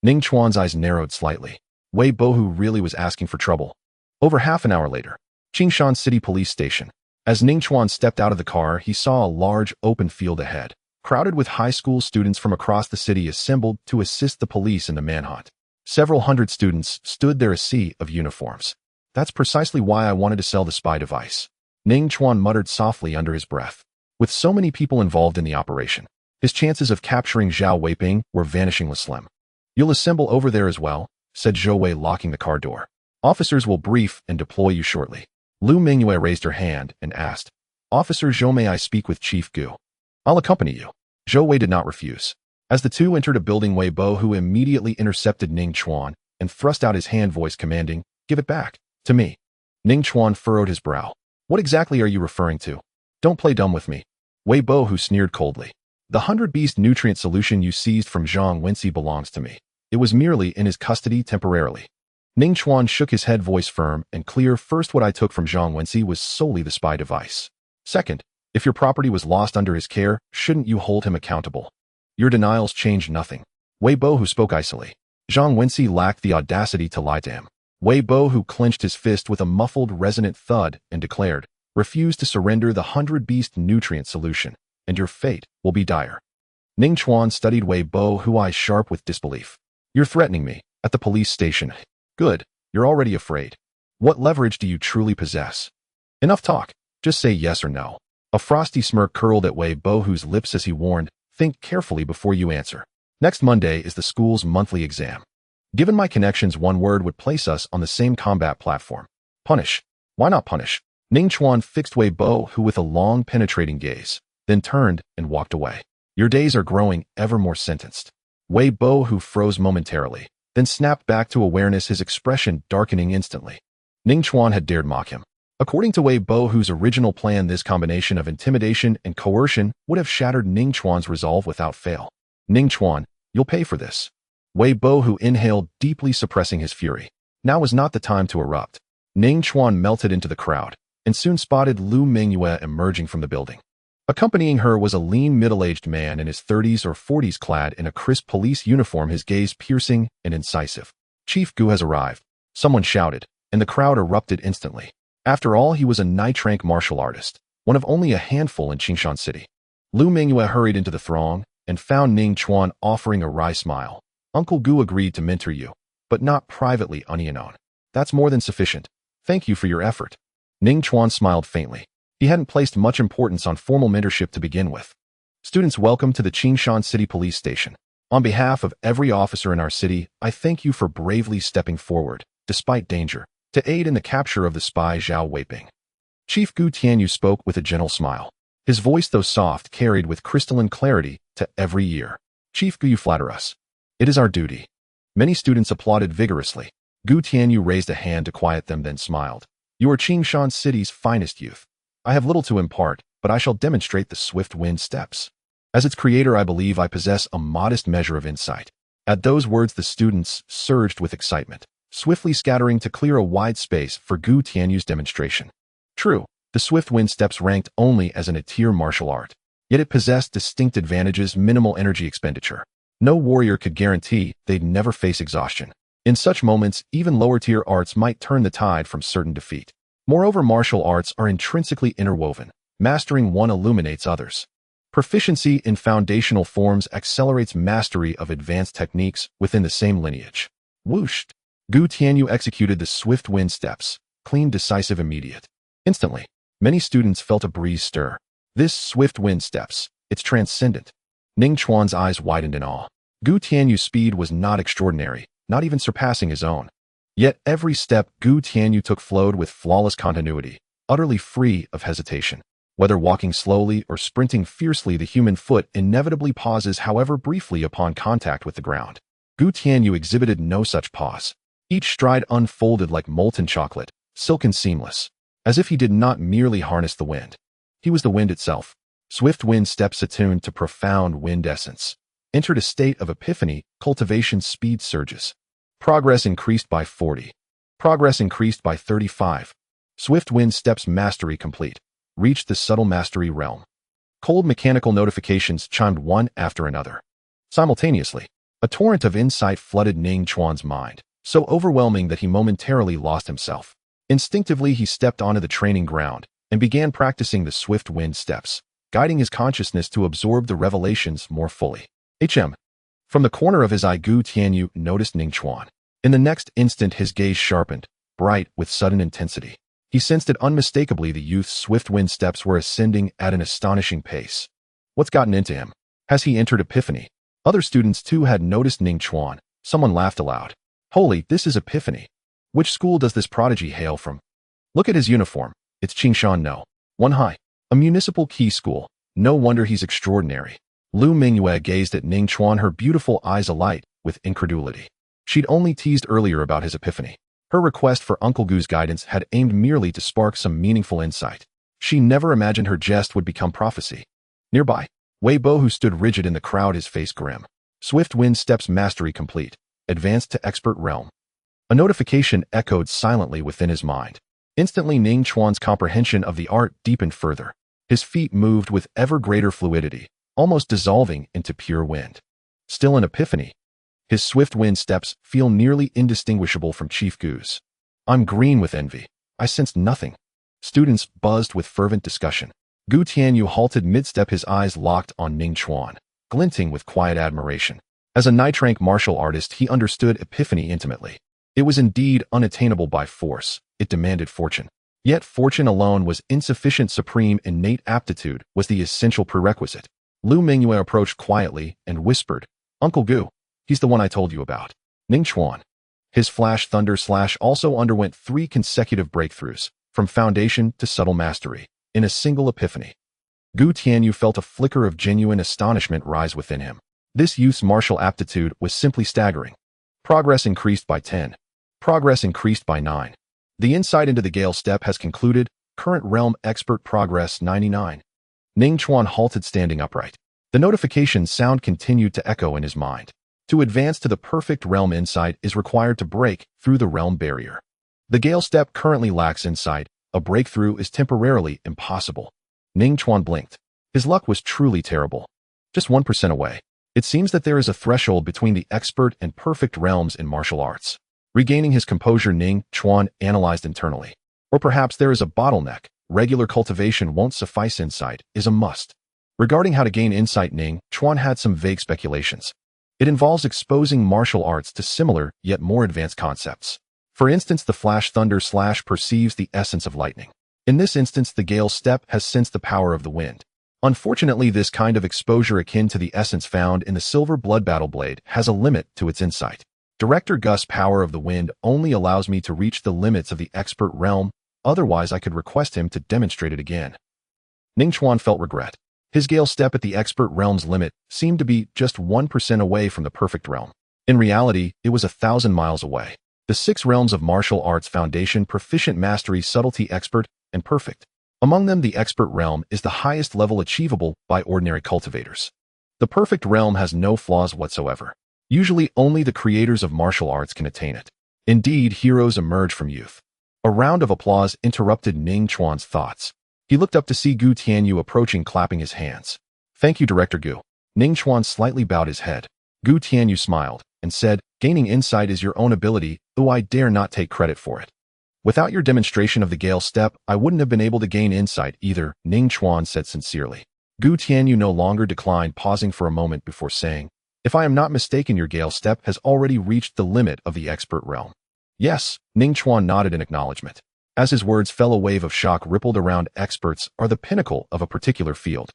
Ning Chuan's eyes narrowed slightly. Wei Bohu really was asking for trouble. Over half an hour later, Qingshan City Police Station. As Ning Chuan stepped out of the car, he saw a large open field ahead, crowded with high school students from across the city assembled to assist the police in the manhunt. Several hundred students stood there, a sea of uniforms. That's precisely why I wanted to sell the spy device. Ning Chuan muttered softly under his breath. With so many people involved in the operation, his chances of capturing Zhao Weiping were vanishingly slim. You'll assemble over there as well, said Zhou Wei, locking the car door. Officers will brief and deploy you shortly. Lu Mingyue raised her hand and asked, Officer Zhou, may I speak with Chief Gu? I'll accompany you. Zhou Wei did not refuse. As the two entered a building, Wei Bohu immediately intercepted Ning Chuan and thrust out his hand, voice commanding, Give it back. To me. Ning Chuan furrowed his brow. What exactly are you referring to? Don't play dumb with me. Wei Bohu sneered coldly. The 100-beast nutrient solution you seized from Zhang Wensi belongs to me. It was merely in his custody temporarily. Ning Chuan shook his head, voice firm and clear. First, what I took from Zhang Wensi was solely the spy device. Second, if your property was lost under his care, shouldn't you hold him accountable? Your denials changed nothing. Wei Bohu spoke icily. Zhang Wensi lacked the audacity to lie to him. Wei Bo, who clenched his fist with a muffled, resonant thud and declared, "Refuse to surrender the 100-beast nutrient solution, and your fate will be dire." Ning Chuan studied Wei Bo, who eyes sharp with disbelief. "You're threatening me at the police station. Good, you're already afraid. What leverage do you truly possess? Enough talk, just say yes or no." A frosty smirk curled at Wei Bo, whose lips as he warned, "Think carefully before you answer. Next Monday is the school's monthly exam. Given my connections, one word would place us on the same combat platform. Punish. Why not punish?" Ning Chuan fixed Wei Bo, who with a long, penetrating gaze, then turned and walked away. "Your days are growing ever more sentenced." Wei Bo, who froze momentarily, then snapped back to awareness, his expression darkening instantly. Ning Chuan had dared mock him. According to Wei Bo, whose original plan, this combination of intimidation and coercion would have shattered Ning Chuan's resolve without fail. "Ning Chuan, you'll pay for this." Wei Bo, who inhaled deeply, suppressing his fury. Now was not the time to erupt. Ning Chuan melted into the crowd, and soon spotted Lu Mingyue emerging from the building. Accompanying her was a lean, middle-aged man in his 30s or 40s, clad in a crisp police uniform, his gaze piercing and incisive. "Chief Gu has arrived," someone shouted, and the crowd erupted instantly. After all, he was a night-rank martial artist, one of only a handful in Qingshan City. Lu Mingyue hurried into the throng and found Ning Chuan offering a wry smile. "Uncle Gu agreed to mentor you, but not privately, unknown. That's more than sufficient. Thank you for your effort." Ning Chuan smiled faintly. He hadn't placed much importance on formal mentorship to begin with. "Students, welcome to the Qingshan City Police Station. On behalf of every officer in our city, I thank you for bravely stepping forward, despite danger, to aid in the capture of the spy Zhao Weiping." Chief Gu Tianyu spoke with a gentle smile. His voice, though soft, carried with crystalline clarity to every ear. "Chief Gu, you flatter us. It is our duty." Many students applauded vigorously. Gu Tianyu raised a hand to quiet them, then smiled. "You are Qingshan City's finest youth. I have little to impart, but I shall demonstrate the swift wind steps. As its creator, I believe I possess a modest measure of insight." At those words, the students surged with excitement, swiftly scattering to clear a wide space for Gu Tianyu's demonstration. True, the swift wind steps ranked only as an A-tier martial art, yet it possessed distinct advantages: minimal energy expenditure. No warrior could guarantee they'd never face exhaustion. In such moments, even lower-tier arts might turn the tide from certain defeat. Moreover, martial arts are intrinsically interwoven. Mastering one illuminates others. Proficiency in foundational forms accelerates mastery of advanced techniques within the same lineage. Whoosh! Gu Tianyu executed the swift wind steps, clean, decisive, immediate. Instantly, many students felt a breeze stir. This swift wind steps, it's transcendent. Ning Chuan's eyes widened in awe. Gu Tianyu's speed was not extraordinary, not even surpassing his own. Yet every step Gu Tianyu took flowed with flawless continuity, utterly free of hesitation. Whether walking slowly or sprinting fiercely, the human foot inevitably pauses, however briefly, upon contact with the ground. Gu Tianyu exhibited no such pause. Each stride unfolded like molten chocolate, silken, seamless, as if he did not merely harness the wind. He was the wind itself. Swift wind steps, attuned to profound wind essence, entered a state of epiphany. Cultivation speed surges. Progress increased by 40. Progress increased by 35. Swift wind steps mastery complete. Reached the subtle mastery realm. Cold mechanical notifications chimed one after another. Simultaneously, a torrent of insight flooded Ning Chuan's mind, so overwhelming that he momentarily lost himself. Instinctively, he stepped onto the training ground and began practicing the swift wind steps, guiding his consciousness to absorb the revelations more fully. From the corner of his eye, Gu Tianyu noticed Ning Chuan. In the next instant, his gaze sharpened, bright with sudden intensity. He sensed it unmistakably. The youth's swift wind steps were ascending at an astonishing pace. What's gotten into him? Has he entered epiphany? Other students too had noticed Ning Chuan. Someone laughed aloud. Holy, this is epiphany. Which school does this prodigy hail from? Look at his uniform. It's Qingshan No. 1 High. A municipal key school. No wonder he's extraordinary. Lu Mingyue gazed at Ning Chuan, her beautiful eyes alight with incredulity. She'd only teased earlier about his epiphany. Her request for Uncle Gu's guidance had aimed merely to spark some meaningful insight. She never imagined her jest would become prophecy. Nearby, Wei Bo, who stood rigid in the crowd, his face grim. Swift wind steps mastery complete. Advanced to expert realm. A notification echoed silently within his mind. Instantly, Ning Chuan's comprehension of the art deepened further. His feet moved with ever greater fluidity, almost dissolving into pure wind. Still in epiphany, his swift wind steps feel nearly indistinguishable from Chief Gu's. I'm green with envy. I sensed nothing. Students buzzed with fervent discussion. Gu Tianyu halted mid-step, his eyes locked on Ning Chuan, glinting with quiet admiration. As a ninth-rank martial artist, he understood epiphany intimately. It was indeed unattainable by force. It demanded fortune. Yet fortune alone was insufficient. Supreme innate aptitude was the essential prerequisite. Lu Mingyue approached quietly and whispered, "Uncle Gu, he's the one I told you about." Ning Chuan. His flash thunder slash also underwent 3 consecutive breakthroughs, from foundation to subtle mastery, in a single epiphany. Gu Tianyu felt a flicker of genuine astonishment rise within him. This youth's martial aptitude was simply staggering. Progress increased by 10. Progress increased by 9. The insight into the Gale step has concluded. Current realm expert progress 99. Ning Chuan halted, standing upright. The notification sound continued to echo in his mind. To advance to the perfect realm, insight is required to break through the realm barrier. The Gale step currently lacks insight. A breakthrough is temporarily impossible. Ning Chuan blinked. His luck was truly terrible. Just 1% away. It seems that there is a threshold between the expert and perfect realms in martial arts. Regaining his composure, Ning Chuan analyzed internally. Or perhaps there is a bottleneck. Regular cultivation won't suffice. Insight is a must. Regarding how to gain insight, Ning Chuan had some vague speculations. It involves exposing martial arts to similar yet more advanced concepts. For instance, the flash thunder slash perceives the essence of lightning. In this instance, the Gale step has sensed the power of the wind. Unfortunately, this kind of exposure, akin to the essence found in the silver blood battle blade, has a limit to its insight. Director Gus' power of the wind only allows me to reach the limits of the expert realm, otherwise I could request him to demonstrate it again. Ning Chuan felt regret. His Gale step at the expert realm's limit seemed to be just 1% away from the perfect realm. In reality, it was 1,000 miles away. The 6 realms of martial arts: foundation, proficient, mastery, subtlety, expert, and perfect. Among them, the expert realm is the highest level achievable by ordinary cultivators. The perfect realm has no flaws whatsoever. Usually only the creators of martial arts can attain it. Indeed, heroes emerge from youth. A round of applause interrupted Ning Chuan's thoughts. He looked up to see Gu Tianyu approaching, clapping his hands. "Thank you, Director Gu." Ning Chuan slightly bowed his head. Gu Tianyu smiled and said, "Gaining insight is your own ability, though I dare not take credit for it. Without your demonstration of the Gale step, I wouldn't have been able to gain insight either," Ning Chuan said sincerely. Gu Tianyu no longer declined, pausing for a moment before saying, "If I am not mistaken, your Gale step has already reached the limit of the expert realm." "Yes," Ning Chuan nodded in acknowledgement. As his words fell, a wave of shock rippled around. Experts are the pinnacle of a particular field.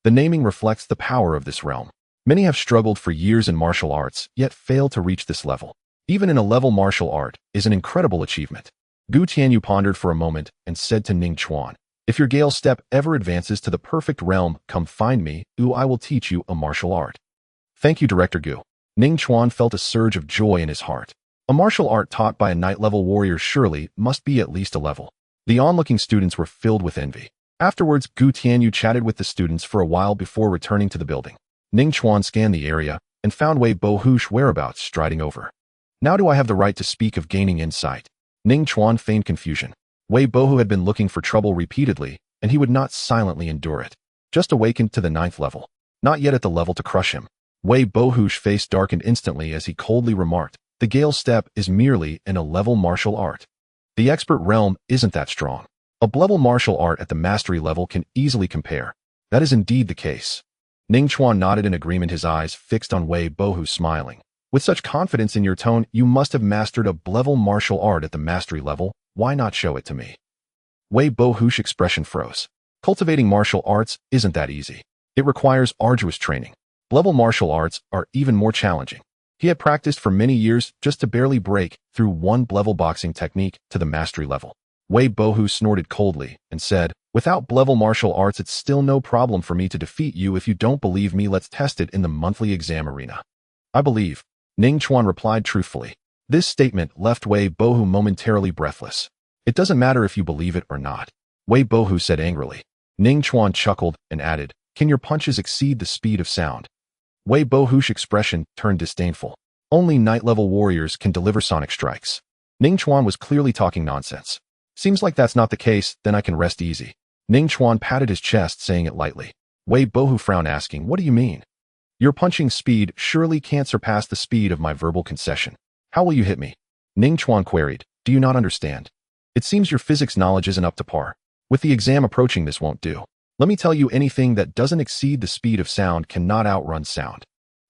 The naming reflects the power of this realm. Many have struggled for years in martial arts, yet failed to reach this level. Even in a level martial art is an incredible achievement. Gu Tianyu pondered for a moment and said to Ning Chuan, "If your Gale step ever advances to the perfect realm, come find me, I will teach you a martial art." "Thank you, Director Gu." Ning Chuan felt a surge of joy in his heart. A martial art taught by a ninth-level warrior surely must be at least a level. The onlooking students were filled with envy. Afterwards, Gu Tianyu chatted with the students for a while before returning to the building. Ning Chuan scanned the area and found Wei Bohu's whereabouts striding over. "Now do I have the right to speak of gaining insight?" Ning Chuan feigned confusion. Wei Bohu had been looking for trouble repeatedly, and he would not silently endure it. Just awakened to the 9th level. Not yet at the level to crush him. Wei Bohu's face darkened instantly as he coldly remarked, "The Gale step is merely an A-level martial art. The expert realm isn't that strong. A B-level martial art at the mastery level can easily compare." "That is indeed the case." Ning Chuan nodded in agreement, his eyes fixed on Wei Bohu, smiling. "With such confidence in your tone, you must have mastered a B-level martial art at the mastery level. Why not show it to me?" Wei Bohu's expression froze. Cultivating martial arts isn't that easy. It requires arduous training. B-level martial arts are even more challenging. He had practiced for many years just to barely break through one B-level boxing technique to the mastery level. Wei Bohu snorted coldly and said, "Without B-level martial arts, it's still no problem for me to defeat you. If you don't believe me, let's test it in the monthly exam arena." "I believe," Ning Chuan replied truthfully. This statement left Wei Bohu momentarily breathless. "It doesn't matter if you believe it or not," Wei Bohu said angrily. Ning Chuan chuckled and added, "Can your punches exceed the speed of sound?" Wei Bohu's expression turned disdainful. Only ninth-level warriors can deliver sonic strikes. Ning Chuan was clearly talking nonsense. "Seems like that's not the case, then I can rest easy." Ning Chuan patted his chest, saying it lightly. Wei Bohu frowned, asking, "What do you mean?" "Your punching speed surely can't surpass the speed of my verbal concession. How will you hit me?" Ning Chuan queried. Do you not understand? It seems your physics knowledge isn't up to par. With the exam approaching, this won't do. Let me tell you, anything that doesn't exceed the speed of sound cannot outrun sound.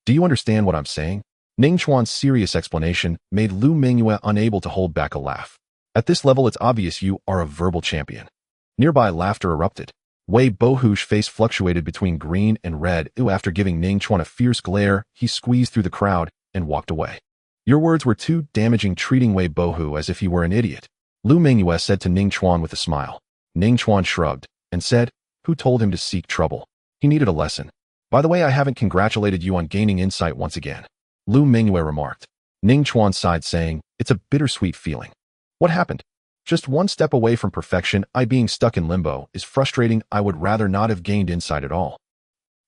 Do you understand what I'm saying? Ning Chuan's serious explanation made Lu Mingyue unable to hold back a laugh. At this level, it's obvious you are a verbal champion. Nearby, laughter erupted. Wei Bohu's face fluctuated between green and red. After giving Ning Chuan a fierce glare, he squeezed through the crowd and walked away. Your words were too damaging, treating Wei Bohu as if he were an idiot, Lu Mingyue said to Ning Chuan with a smile. Ning Chuan shrugged and said, who told him to seek trouble? He needed a lesson. By the way, I haven't congratulated you on gaining insight once again, Lu Mingyue remarked. Ning Chuan sighed, saying, it's a bittersweet feeling. What happened? Just one step away from perfection. Being stuck in limbo is frustrating. I would rather not have gained insight at all.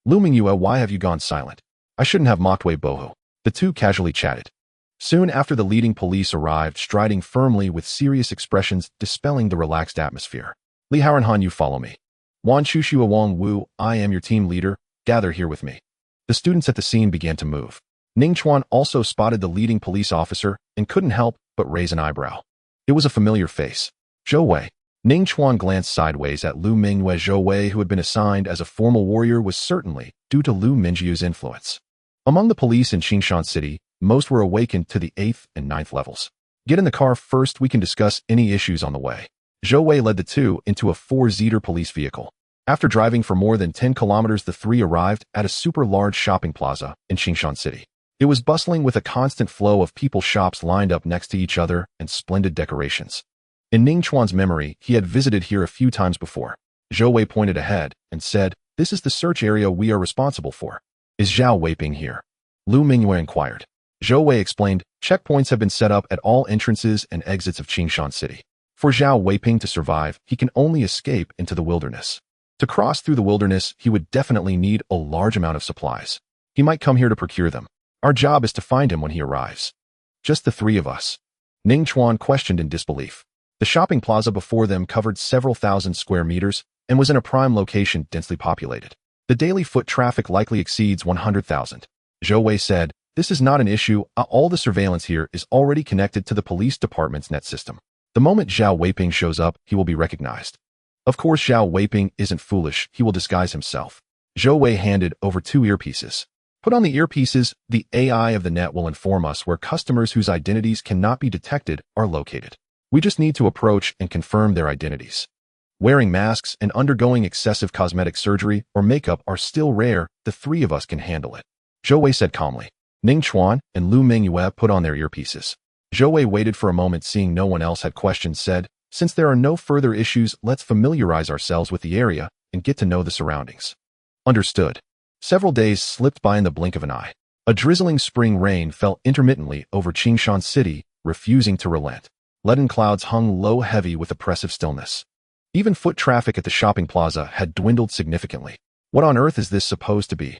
Lu Mingyue, why have you gone silent? I shouldn't have mocked Wei Bohu. The two casually chatted. Soon after, the leading police arrived, striding firmly with serious expressions, dispelling the relaxed atmosphere. Li Haoranhan, you follow me. Wan Chushua Wang Wu, I am your team leader. Gather here with me. The students at the scene began to move. Ning Chuan also spotted the leading police officer and couldn't help but raise an eyebrow. It was a familiar face. Zhou Wei. Ning Chuan glanced sideways at Lu Mingyue. Zhou Wei, who had been assigned as a formal warrior, was certainly due to Lu Mingjue's influence. Among the police in Qingshan City, most were awakened to the 8th and 9th levels. Get in the car first, we can discuss any issues on the way. Zhou Wei led the two into a 4-seater police vehicle. After driving for more than 10 kilometers, the three arrived at a super large shopping plaza in Qingshan City. It was bustling with a constant flow of people, shops lined up next to each other, and splendid decorations. In Ning Chuan's memory, he had visited here a few times before. Zhou Wei pointed ahead and said, this is the search area we are responsible for. Is Zhao Weiping here? Lu Mingyue inquired. Zhou Wei explained, checkpoints have been set up at all entrances and exits of Qingshan City. For Zhao Weiping to survive, he can only escape into the wilderness. To cross through the wilderness, he would definitely need a large amount of supplies. He might come here to procure them. Our job is to find him when he arrives. Just the three of us? Ning Chuan questioned in disbelief. The shopping plaza before them covered several thousand square meters and was in a prime location, densely populated. The daily foot traffic likely exceeds 100,000. Zhou Wei said, this is not an issue. All the surveillance here is already connected to the police department's net system. The moment Zhao Weiping shows up, he will be recognized. Of course, Zhao Weiping isn't foolish. He will disguise himself. Zhou Wei handed over 2 earpieces. Put on the earpieces. The AI of the net will inform us where customers whose identities cannot be detected are located. We just need to approach and confirm their identities. Wearing masks and undergoing excessive cosmetic surgery or makeup are still rare. The three of us can handle it, Zhou Wei said calmly. Ning Chuan and Lu Mingyue put on their earpieces. Zhou Wei waited for a moment, seeing no one else had questions, said, since there are no further issues, let's familiarize ourselves with the area and get to know the surroundings. Understood. Several days slipped by in the blink of an eye. A drizzling spring rain fell intermittently over Qingshan City, refusing to relent. Leaden clouds hung low, heavy with oppressive stillness. Even foot traffic at the shopping plaza had dwindled significantly. What on earth is this supposed to be?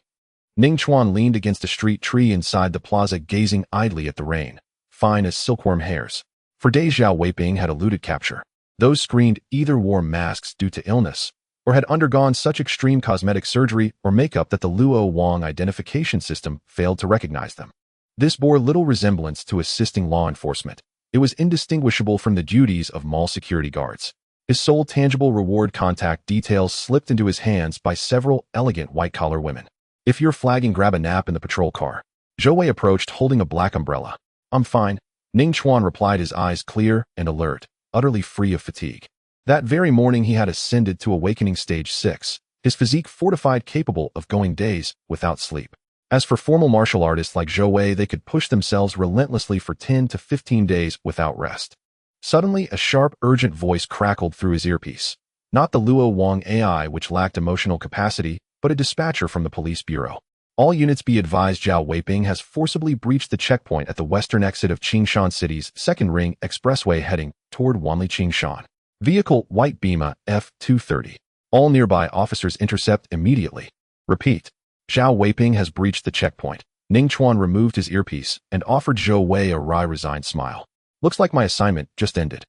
Ning Chuan leaned against a street tree inside the plaza, gazing idly at the rain, fine as silkworm hairs. For days, Zhao Weiping had eluded capture. Those screened either wore masks due to illness or had undergone such extreme cosmetic surgery or makeup that the Luo Wang identification system failed to recognize them. This bore little resemblance to assisting law enforcement. It was indistinguishable from the duties of mall security guards. His sole tangible reward, contact details slipped into his hands by several elegant white-collar women. If you're flagging, grab a nap in the patrol car. Zhou Wei approached, holding a black umbrella. I'm fine, Ning Chuan replied, his eyes clear and alert, utterly free of fatigue. That very morning he had ascended to awakening stage 6, his physique fortified, capable of going days without sleep. As for formal martial artists like Zhou Wei, they could push themselves relentlessly for 10 to 15 days without rest. Suddenly, a sharp, urgent voice crackled through his earpiece. Not the Luo Wang AI, which lacked emotional capacity, but a dispatcher from the police bureau. All units be advised, Zhao Weiping has forcibly breached the checkpoint at the western exit of Qingshan City's second ring expressway heading toward Wanli Qingshan. Vehicle White Beamer F-230. All nearby officers intercept immediately. Repeat. Zhao Weiping has breached the checkpoint. Ning Chuan removed his earpiece and offered Zhou Wei a wry, resigned smile. Looks like my assignment just ended.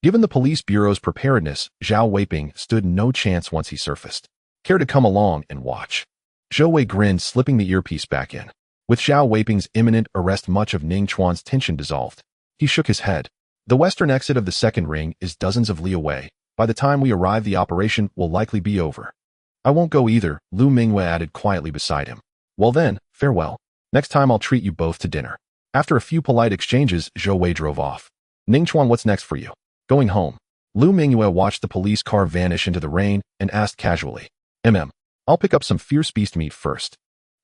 Given the police bureau's preparedness, Zhao Weiping stood no chance once he surfaced. Care to come along and watch? Zhou Wei grinned, slipping the earpiece back in. With Zhao Weiping's imminent arrest, much of Ning Chuan's tension dissolved. He shook his head. The western exit of the second ring is dozens of li away. By the time we arrive, the operation will likely be over. I won't go either, Lu Mingyue added quietly beside him. Well then, farewell. Next time I'll treat you both to dinner. After a few polite exchanges, Zhou Wei drove off. Ning Chuan, what's next for you? Going home. Lu Mingyue watched the police car vanish into the rain and asked casually. I'll pick up some fierce beast meat first.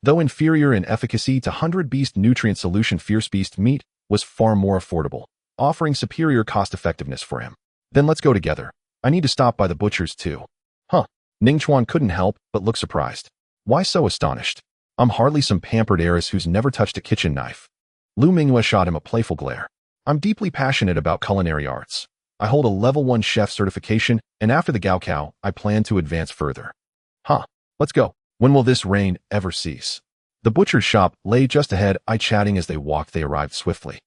Though inferior in efficacy to 100 beast nutrient solution, fierce beast meat was far more affordable, offering superior cost-effectiveness for him. Then let's go together. I need to stop by the butcher's too. Huh. Ning Chuan couldn't help but look surprised. Why so astonished? I'm hardly some pampered heiress who's never touched a kitchen knife. Lu Mingyue shot him a playful glare. I'm deeply passionate about culinary arts. I hold a level 1 chef certification, and after the Gaokao, I plan to advance further. Huh. Let's go. When will this rain ever cease? The butcher's shop lay just ahead. Chatting as they walked, they arrived swiftly.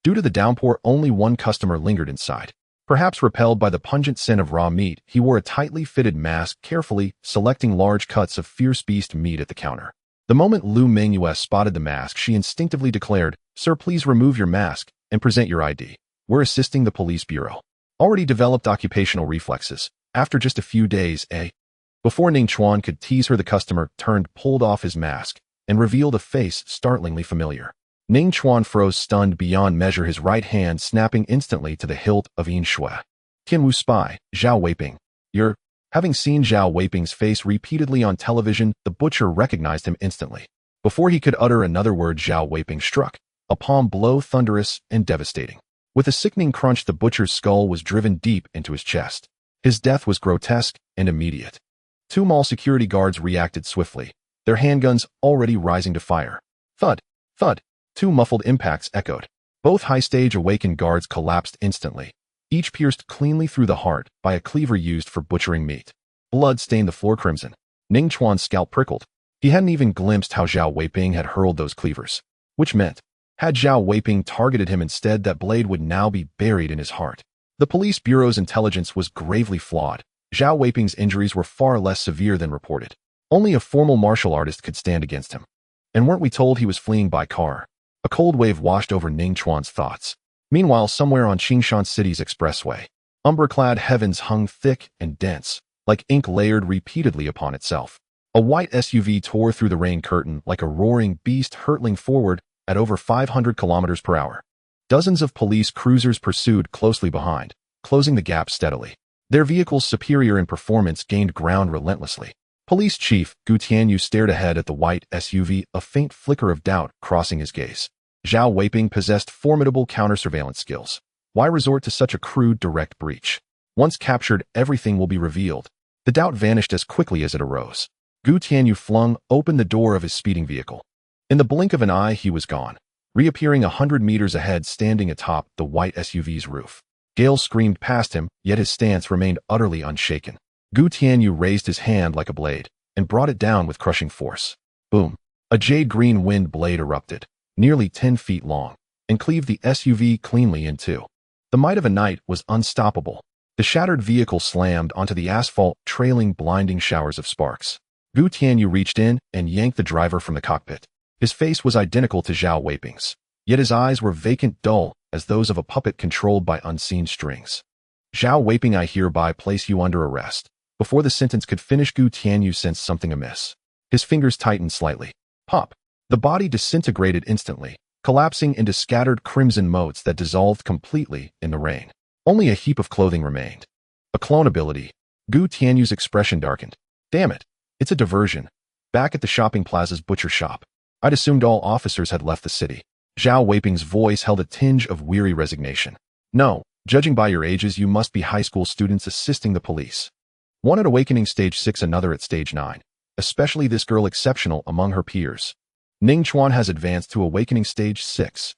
Due to the downpour, only one customer lingered inside. Perhaps repelled by the pungent scent of raw meat, he wore a tightly fitted mask, carefully selecting large cuts of fierce beast meat at the counter. The moment Lu Mingyue spotted the mask, she instinctively declared, Sir, please remove your mask and present your ID. We're assisting the police bureau. Already developed occupational reflexes. After just a few days, Before Ning Chuan could tease her, the customer pulled off his mask and revealed a face startlingly familiar. Ning Chuan froze, stunned beyond measure, his right hand snapping instantly to the hilt of Yin Shui. Tianwu spy, Zhao Weiping. You're... Having seen Zhao Weiping's face repeatedly on television, the butcher recognized him instantly. Before he could utter another word, Zhao Weiping struck, a palm blow thunderous and devastating. With a sickening crunch, the butcher's skull was driven deep into his chest. His death was grotesque and immediate. Two mall security guards reacted swiftly, their handguns already rising to fire. Thud, thud. Two muffled impacts echoed. Both high-stage awakened guards collapsed instantly, each pierced cleanly through the heart by a cleaver used for butchering meat. Blood stained the floor crimson. Ning Chuan's scalp prickled. He hadn't even glimpsed how Zhao Weiping had hurled those cleavers. Which meant, had Zhao Weiping targeted him instead, that blade would now be buried in his heart. The police bureau's intelligence was gravely flawed. Zhao Weiping's injuries were far less severe than reported. Only a formal martial artist could stand against him. And weren't we told he was fleeing by car? A cold wave washed over Ning Chuan's thoughts. Meanwhile, somewhere on Qingshan City's expressway, umber-clad heavens hung thick and dense, like ink layered repeatedly upon itself. A white SUV tore through the rain curtain like a roaring beast, hurtling forward at over 500 kilometers per hour. Dozens of police cruisers pursued closely behind, closing the gap steadily. Their vehicles, superior in performance, gained ground relentlessly. Police Chief Gu Tianyu stared ahead at the white SUV, a faint flicker of doubt crossing his gaze. Zhao Weiping possessed formidable counter-surveillance skills. Why resort to such a crude direct breach? Once captured, everything will be revealed. The doubt vanished as quickly as it arose. Gu Tianyu flung open the door of his speeding vehicle. In the blink of an eye, he was gone, reappearing 100 meters ahead, standing atop the white SUV's roof. Gale screamed past him, yet his stance remained utterly unshaken. Gu Tianyu raised his hand like a blade and brought it down with crushing force. Boom! A jade-green wind blade erupted, nearly 10 feet long, and cleaved the SUV cleanly in two. The might of a knight was unstoppable. The shattered vehicle slammed onto the asphalt, trailing blinding showers of sparks. Gu Tianyu reached in and yanked the driver from the cockpit. His face was identical to Zhao Weiping's, yet his eyes were vacant, dull, as those of a puppet controlled by unseen strings. Zhao Weiping, I hereby place you under arrest. Before the sentence could finish, Gu Tianyu sensed something amiss. His fingers tightened slightly. Pop! The body disintegrated instantly, collapsing into scattered crimson motes that dissolved completely in the rain. Only a heap of clothing remained. A clone ability. Gu Tianyu's expression darkened. Damn it! It's a diversion. Back at the shopping plaza's butcher shop, I'd assumed all officers had left the city. Zhao Weiping's voice held a tinge of weary resignation. No, judging by your ages, you must be high school students assisting the police. One at Awakening Stage 6, another at Stage 9. Especially this girl, exceptional among her peers. Ning Chuan has advanced to Awakening Stage 6.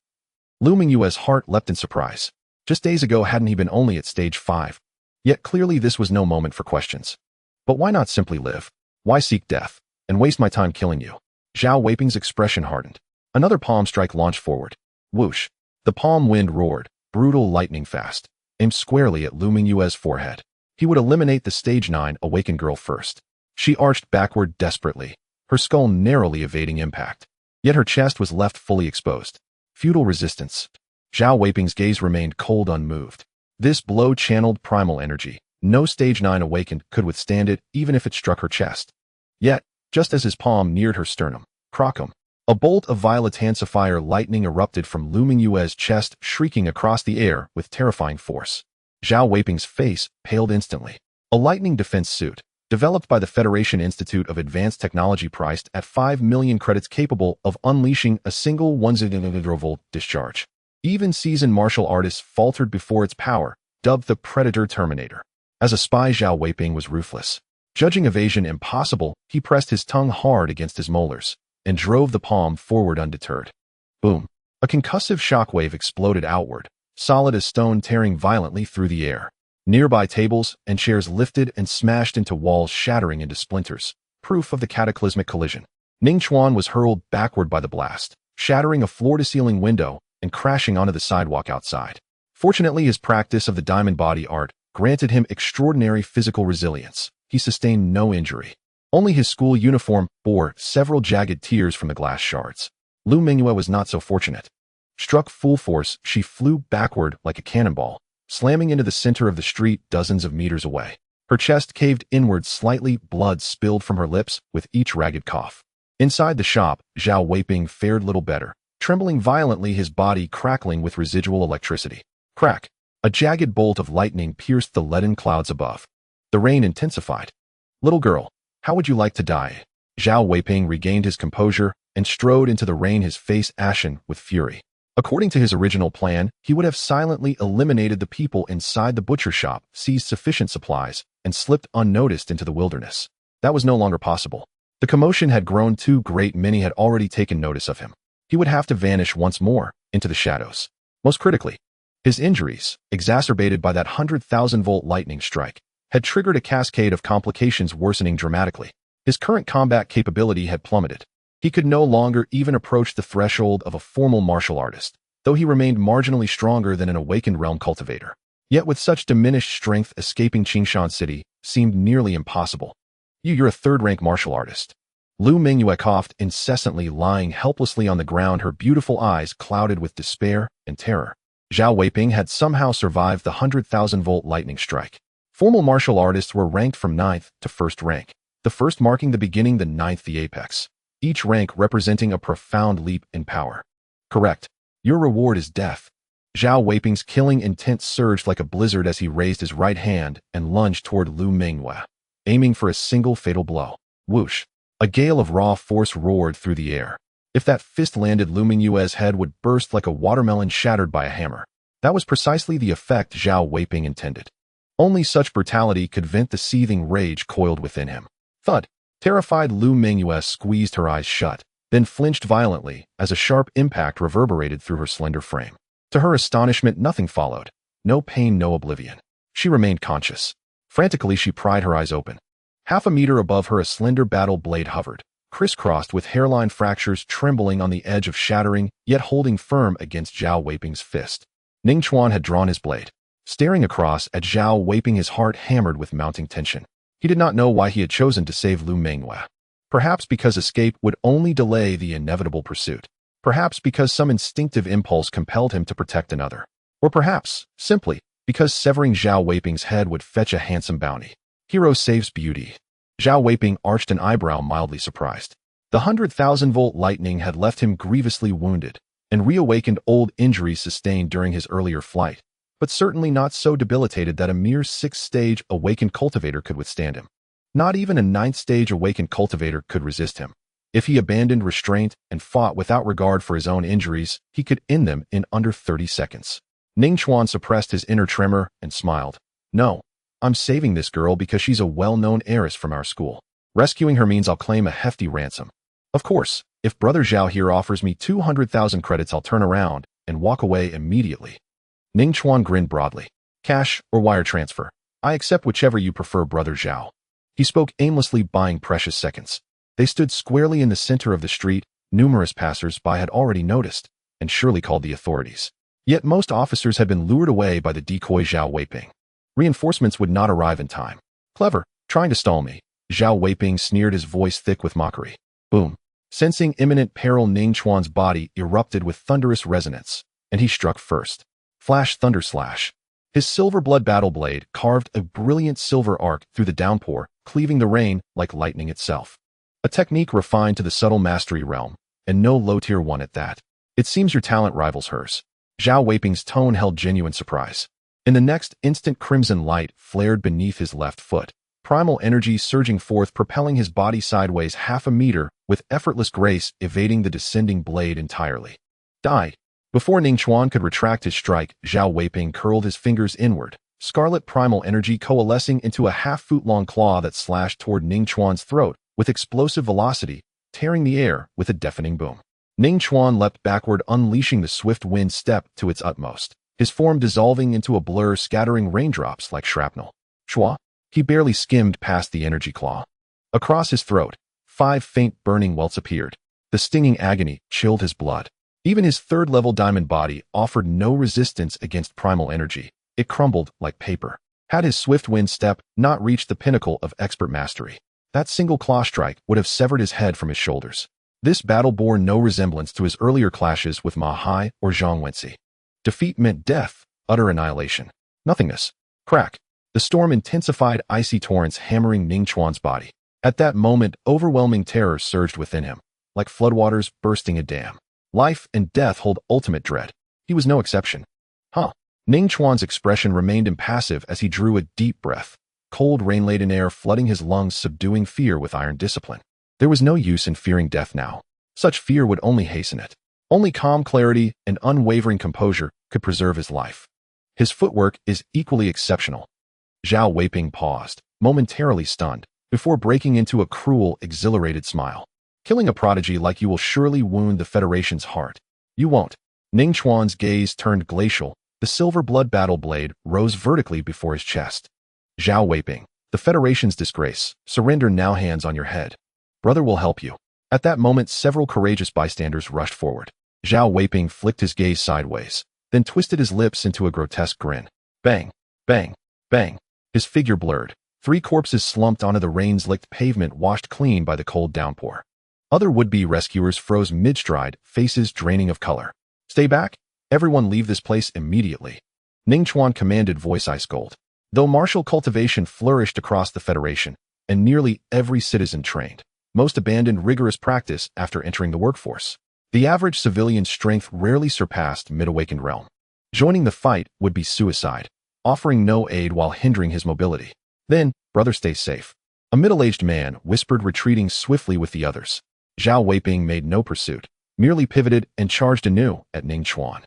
Lu Mingyue's heart leapt in surprise. Just days ago, hadn't he been only at Stage 5? Yet clearly this was no moment for questions. But why not simply live? Why seek death and waste my time killing you? Zhao Weiping's expression hardened. Another palm strike launched forward. Whoosh! The palm wind roared, brutal, lightning fast, aimed squarely at Lu Mingyue's forehead. He would eliminate the Stage 9 awakened girl first. She arched backward desperately, her skull narrowly evading impact. Yet her chest was left fully exposed. Futile resistance. Zhao Weiping's gaze remained cold, unmoved. This blow channeled primal energy. No stage 9 awakened could withstand it, even if it struck her chest. Yet, just as his palm neared her sternum, crocum, a bolt of violet fire lightning erupted from Lu Mingyue's chest, shrieking across the air with terrifying force. Zhao Weiping's face paled instantly. A lightning defense suit, developed by the Federation Institute of Advanced Technology, priced at 5 million credits, capable of unleashing a single 100-volt discharge. Even seasoned martial artists faltered before its power, dubbed the Predator Terminator. As a spy, Zhao Weiping was ruthless. Judging evasion impossible, he pressed his tongue hard against his molars and drove the palm forward undeterred. Boom! A concussive shockwave exploded outward, solid as stone, tearing violently through the air. Nearby tables and chairs lifted and smashed into walls, shattering into splinters, proof of the cataclysmic collision. Ning Chuan was hurled backward by the blast, shattering a floor-to-ceiling window and crashing onto the sidewalk outside. Fortunately, his practice of the diamond body art granted him extraordinary physical resilience. He sustained no injury. Only his school uniform bore several jagged tears from the glass shards. Lu Mingyue was not so fortunate. Struck full force, she flew backward like a cannonball, slamming into the center of the street dozens of meters away. Her chest caved inward slightly, blood spilled from her lips with each ragged cough. Inside the shop, Zhao Weiping fared little better, trembling violently, his body crackling with residual electricity. Crack! A jagged bolt of lightning pierced the leaden clouds above. The rain intensified. "Little girl, how would you like to die?" Zhao Weiping regained his composure and strode into the rain, his face ashen with fury. According to his original plan, he would have silently eliminated the people inside the butcher shop, seized sufficient supplies, and slipped unnoticed into the wilderness. That was no longer possible. The commotion had grown too great. Many had already taken notice of him. He would have to vanish once more into the shadows. Most critically, his injuries, exacerbated by that 100,000-volt lightning strike, had triggered a cascade of complications, worsening dramatically. His current combat capability had plummeted. He could no longer even approach the threshold of a formal martial artist, though he remained marginally stronger than an awakened realm cultivator. Yet with such diminished strength, escaping Qingshan City seemed nearly impossible. You're a third-rank martial artist." Lu Mingyue coughed incessantly, lying helplessly on the ground, her beautiful eyes clouded with despair and terror. Zhao Weiping had somehow survived the 100,000-volt lightning strike. Formal martial artists were ranked from 9th to 1st rank, the 1st marking the beginning, the 9th the apex, each rank representing a profound leap in power. "Correct. Your reward is death." Zhao Weiping's killing intent surged like a blizzard as he raised his right hand and lunged toward Lu Mingyue, aiming for a single fatal blow. Whoosh! A gale of raw force roared through the air. If that fist landed, Lu Mingyue's head would burst like a watermelon shattered by a hammer. That was precisely the effect Zhao Weiping intended. Only such brutality could vent the seething rage coiled within him. Thud! Terrified, Lu Mingyue squeezed her eyes shut, then flinched violently as a sharp impact reverberated through her slender frame. To her astonishment, nothing followed. No pain, no oblivion. She remained conscious. Frantically, she pried her eyes open. Half a meter above her, a slender battle blade hovered, crisscrossed with hairline fractures, trembling on the edge of shattering, yet holding firm against Zhao Weiping's fist. Ning Chuan had drawn his blade. Staring across at Zhao Weiping, his heart hammered with mounting tension. He did not know why he had chosen to save Lu Mingyue. Perhaps because escape would only delay the inevitable pursuit. Perhaps because some instinctive impulse compelled him to protect another. Or perhaps, simply, because severing Zhao Weiping's head would fetch a handsome bounty. Hero saves beauty. Zhao Weiping arched an eyebrow, mildly surprised. The 100,000-volt lightning had left him grievously wounded, and reawakened old injuries sustained during his earlier flight, but certainly not so debilitated that a mere 6th-stage awakened cultivator could withstand him. Not even a 9th-stage awakened cultivator could resist him. If he abandoned restraint and fought without regard for his own injuries, he could end them in under 30 seconds. Ning Chuan suppressed his inner tremor and smiled. "No, I'm saving this girl because she's a well-known heiress from our school. Rescuing her means I'll claim a hefty ransom. Of course, if Brother Zhao here offers me 200,000 credits, I'll turn around and walk away immediately." Ning Chuan grinned broadly. "Cash or wire transfer? I accept whichever you prefer, Brother Zhao." He spoke aimlessly, buying precious seconds. They stood squarely in the center of the street. Numerous passers-by had already noticed, and surely called the authorities. Yet most officers had been lured away by the decoy Zhao Weiping. Reinforcements would not arrive in time. "Clever, trying to stall me." Zhao Weiping sneered, his voice thick with mockery. Boom! Sensing imminent peril, Ning Chuan's body erupted with thunderous resonance. and he struck first. Flash, thunder, slash. His silver blood battle blade carved a brilliant silver arc through the downpour, cleaving the rain like lightning itself. A technique refined to the subtle mastery realm, and no low-tier one at that. It seems your talent rivals hers. Zhao Weiping's tone held genuine surprise. In the next instant, crimson light flared beneath his left foot, primal energy surging forth, propelling his body sideways half a meter, with effortless grace evading the descending blade entirely. Die! Before Ning Chuan could retract his strike, Zhao Weiping curled his fingers inward, scarlet primal energy coalescing into a half-foot-long claw that slashed toward Ning Chuan's throat with explosive velocity, tearing the air with a deafening boom. Ning Chuan leapt backward, unleashing the swift wind step to its utmost, his form dissolving into a blur, scattering raindrops like shrapnel. Shua! He barely skimmed past the energy claw. Across his throat, 5 faint burning welts appeared. The stinging agony chilled his blood. Even his third-level diamond body offered no resistance against primal energy. It crumbled like paper. Had his swift wind step not reached the pinnacle of expert mastery, that single claw strike would have severed his head from his shoulders. This battle bore no resemblance to his earlier clashes with Ma Hai or Zhang Wenxi. Defeat meant death, utter annihilation. Nothingness. Crack. The storm intensified, icy torrents hammering Ning Chuan's body. At that moment, overwhelming terror surged within him, like floodwaters bursting a dam. Life and death hold ultimate dread. He was no exception. Ning Chuan's expression remained impassive as he drew a deep breath, cold rain-laden air flooding his lungs, subduing fear with iron discipline. There was no use in fearing death now. Such fear would only hasten it. Only calm clarity and unwavering composure could preserve his life. His footwork is equally exceptional. Zhao Weiping paused, momentarily stunned, before breaking into a cruel, exhilarated smile. Killing a prodigy like you will surely wound the Federation's heart. You won't. Ning Chuan's gaze turned glacial. The silver blood battle blade rose vertically before his chest. Zhao Weiping, the Federation's disgrace. Surrender now, hands on your head. Brother will help you. At that moment, several courageous bystanders rushed forward. Zhao Weiping flicked his gaze sideways, then twisted his lips into a grotesque grin. Bang, bang, bang. His figure blurred. 3 corpses slumped onto the rain-slicked pavement, washed clean by the cold downpour. Other would-be rescuers froze mid-stride, faces draining of color. Stay back. Everyone leave this place immediately. Ning Chuan commanded, voice ice cold. Though martial cultivation flourished across the Federation, and nearly every citizen trained, most abandoned rigorous practice after entering the workforce. The average civilian's strength rarely surpassed mid-awakened realm. Joining the fight would be suicide, offering no aid while hindering his mobility. Then, brother, stay safe. A middle-aged man whispered, retreating swiftly with the others. Zhao Weiping made no pursuit, merely pivoted and charged anew at Ning Chuan.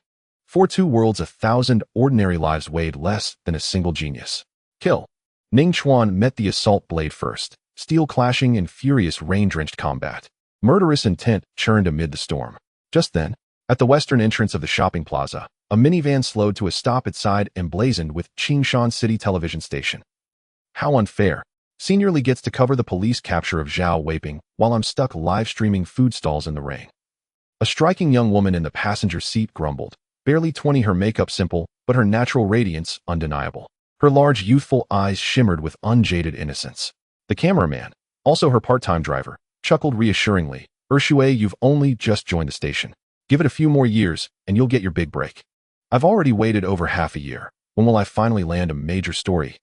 For 2 worlds, 1,000 ordinary lives weighed less than a single genius. Kill. Ning Chuan met the assault blade first, steel clashing in furious rain-drenched combat. Murderous intent churned amid the storm. Just then, at the western entrance of the shopping plaza, a minivan slowed to a stop its side emblazoned with Qingshan City Television Station. How unfair. Seniorly gets to cover the police capture of Zhao Weiping while I'm stuck live-streaming food stalls in the rain. A striking young woman in the passenger seat grumbled. Barely 20, her makeup simple, but her natural radiance undeniable. Her large, youthful eyes shimmered with unjaded innocence. The cameraman, also her part-time driver, chuckled reassuringly. Urshui, you've only just joined the station. Give it a few more years, and you'll get your big break. I've already waited over half a year. When will I finally land a major story?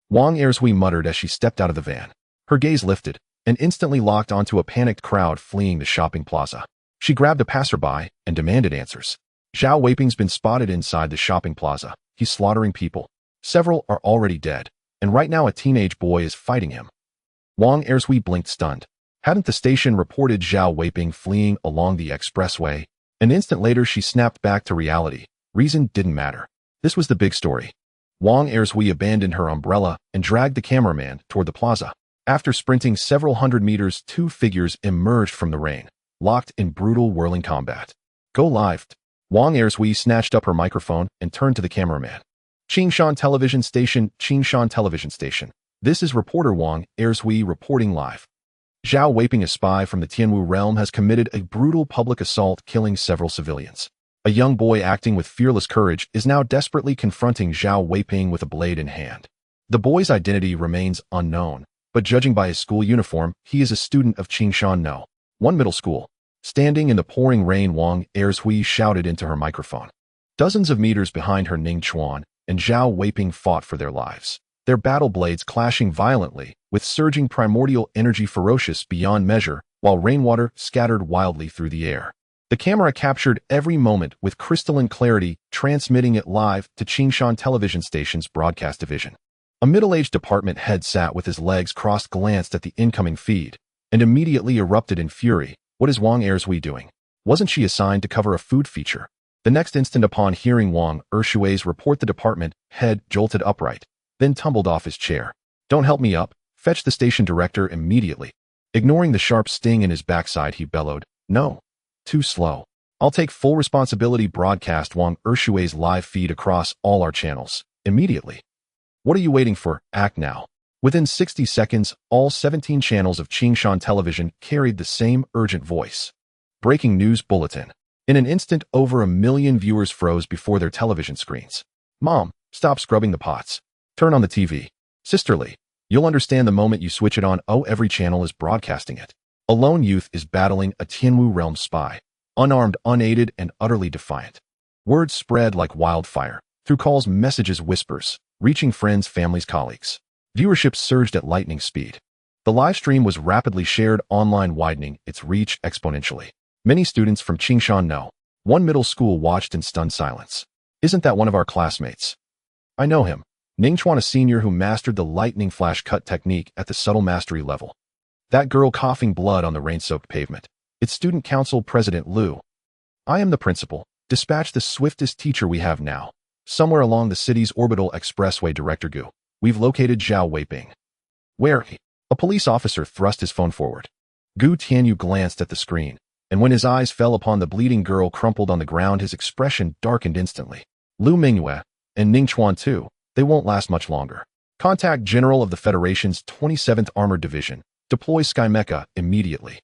Wang Ershui muttered as she stepped out of the van. Her gaze lifted, and instantly locked onto a panicked crowd fleeing the shopping plaza. She grabbed a passerby and demanded answers. Zhao Weiping's been spotted inside the shopping plaza. He's slaughtering people. Several are already dead, and right now a teenage boy is fighting him. Wang Ershui blinked, stunned. Hadn't the station reported Zhao Weiping fleeing along the expressway? An instant later, she snapped back to reality. Reason didn't matter. This was the big story. Wang Ershui abandoned her umbrella and dragged the cameraman toward the plaza. After sprinting several hundred meters, 2 figures emerged from the rain, locked in brutal whirling combat. Go live. Wang Ershui snatched up her microphone and turned to the cameraman. Qingshan Television Station, Qingshan Television Station. This is reporter Wang Ershui reporting live. Zhao Weiping, a spy from the Tianwu realm, has committed a brutal public assault, killing several civilians. A young boy acting with fearless courage is now desperately confronting Zhao Weiping with a blade in hand. The boy's identity remains unknown, but judging by his school uniform, he is a student of Qingshan No. 1 middle school. Standing in the pouring rain, Wang Ershui shouted into her microphone. Dozens of meters behind her, Ning Chuan and Zhao Weiping fought for their lives, their battle blades clashing violently, with surging primordial energy ferocious beyond measure, while rainwater scattered wildly through the air. The camera captured every moment with crystalline clarity, transmitting it live to Qingshan television station's broadcast division. A middle-aged department head sat with his legs crossed, glanced at the incoming feed, and immediately erupted in fury. What is Wang Erzhui doing? Wasn't she assigned to cover a food feature? The next instant, upon hearing Wang Erzhui's report, the department head jolted upright, then tumbled off his chair. Don't help me up. Fetch the station director immediately. Ignoring the sharp sting in his backside, he bellowed, No. Too slow. I'll take full responsibility. Broadcast Wang Erzhui's live feed across all our channels, immediately. What are you waiting for? Act now. Within 60 seconds, all 17 channels of Qingshan television carried the same urgent voice. Breaking news bulletin. In an instant, over 1 million viewers froze before their television screens. Mom, stop scrubbing the pots. Turn on the TV. Sisterly, you'll understand the moment you switch it on. Oh, every channel is broadcasting it. A lone youth is battling a Tianwu realm spy, unarmed, unaided, and utterly defiant. Words spread like wildfire, through calls, messages, whispers, reaching friends, families, colleagues. Viewership surged at lightning speed. The live stream was rapidly shared online, widening its reach exponentially. Many students from Qingshan know. One middle school watched in stunned silence. Isn't that one of our classmates? I know him. Ning Chuan, a senior who mastered the lightning flash cut technique at the subtle mastery level. That girl coughing blood on the rain-soaked pavement. It's student council president Lu. I am the principal. Dispatch the swiftest teacher we have now. Somewhere along the city's orbital expressway, Director Gu. We've located Zhao Weiping. Where? A police officer thrust his phone forward. Gu Tianyu glanced at the screen, and when his eyes fell upon the bleeding girl crumpled on the ground, his expression darkened instantly. Lu Mingyue and Ning Chuan too. They won't last much longer. Contact General of the Federation's 27th Armored Division. Deploy Sky Mecha immediately.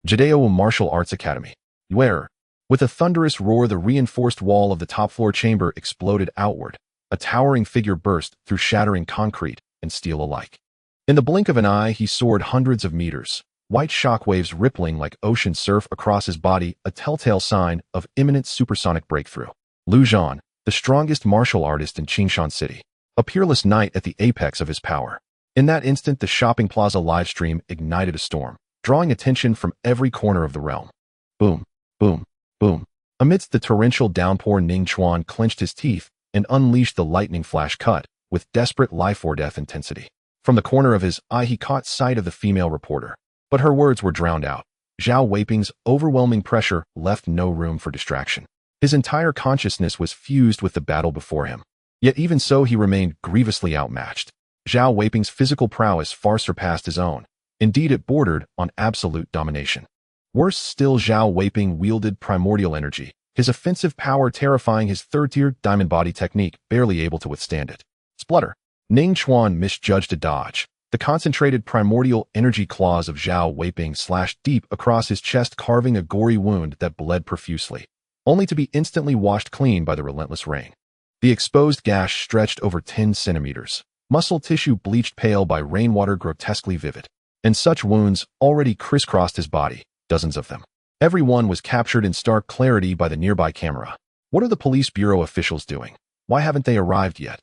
Jadeo Martial Arts Academy. Where? With a thunderous roar, the reinforced wall of the top-floor chamber exploded outward. A towering figure burst through shattering concrete and steel alike. In the blink of an eye, he soared hundreds of meters, white shockwaves rippling like ocean surf across his body, a telltale sign of imminent supersonic breakthrough. Lu Zhan, the strongest martial artist in Qingshan City, a peerless knight at the apex of his power. In that instant, the shopping plaza livestream ignited a storm, drawing attention from every corner of the realm. Boom, boom, boom. Amidst the torrential downpour, Ning Chuan clenched his teeth and unleashed the lightning flash cut with desperate life-or-death intensity. From the corner of his eye, he caught sight of the female reporter, but her words were drowned out. Zhao Weiping's overwhelming pressure left no room for distraction. His entire consciousness was fused with the battle before him. Yet even so, he remained grievously outmatched. Zhao Weiping's physical prowess far surpassed his own. Indeed, it bordered on absolute domination. Worse still, Zhao Weiping wielded primordial energy, his offensive power terrifying, his third-tier diamond body technique barely able to withstand it. Splutter. Ning Chuan misjudged a dodge. The concentrated primordial energy claws of Zhao Weiping slashed deep across his chest, carving a gory wound that bled profusely, only to be instantly washed clean by the relentless rain. The exposed gash stretched over 10 centimeters. Muscle tissue bleached pale by rainwater, grotesquely vivid. And such wounds already crisscrossed his body, dozens of them. Every one was captured in stark clarity by the nearby camera. What are the police bureau officials doing? Why haven't they arrived yet?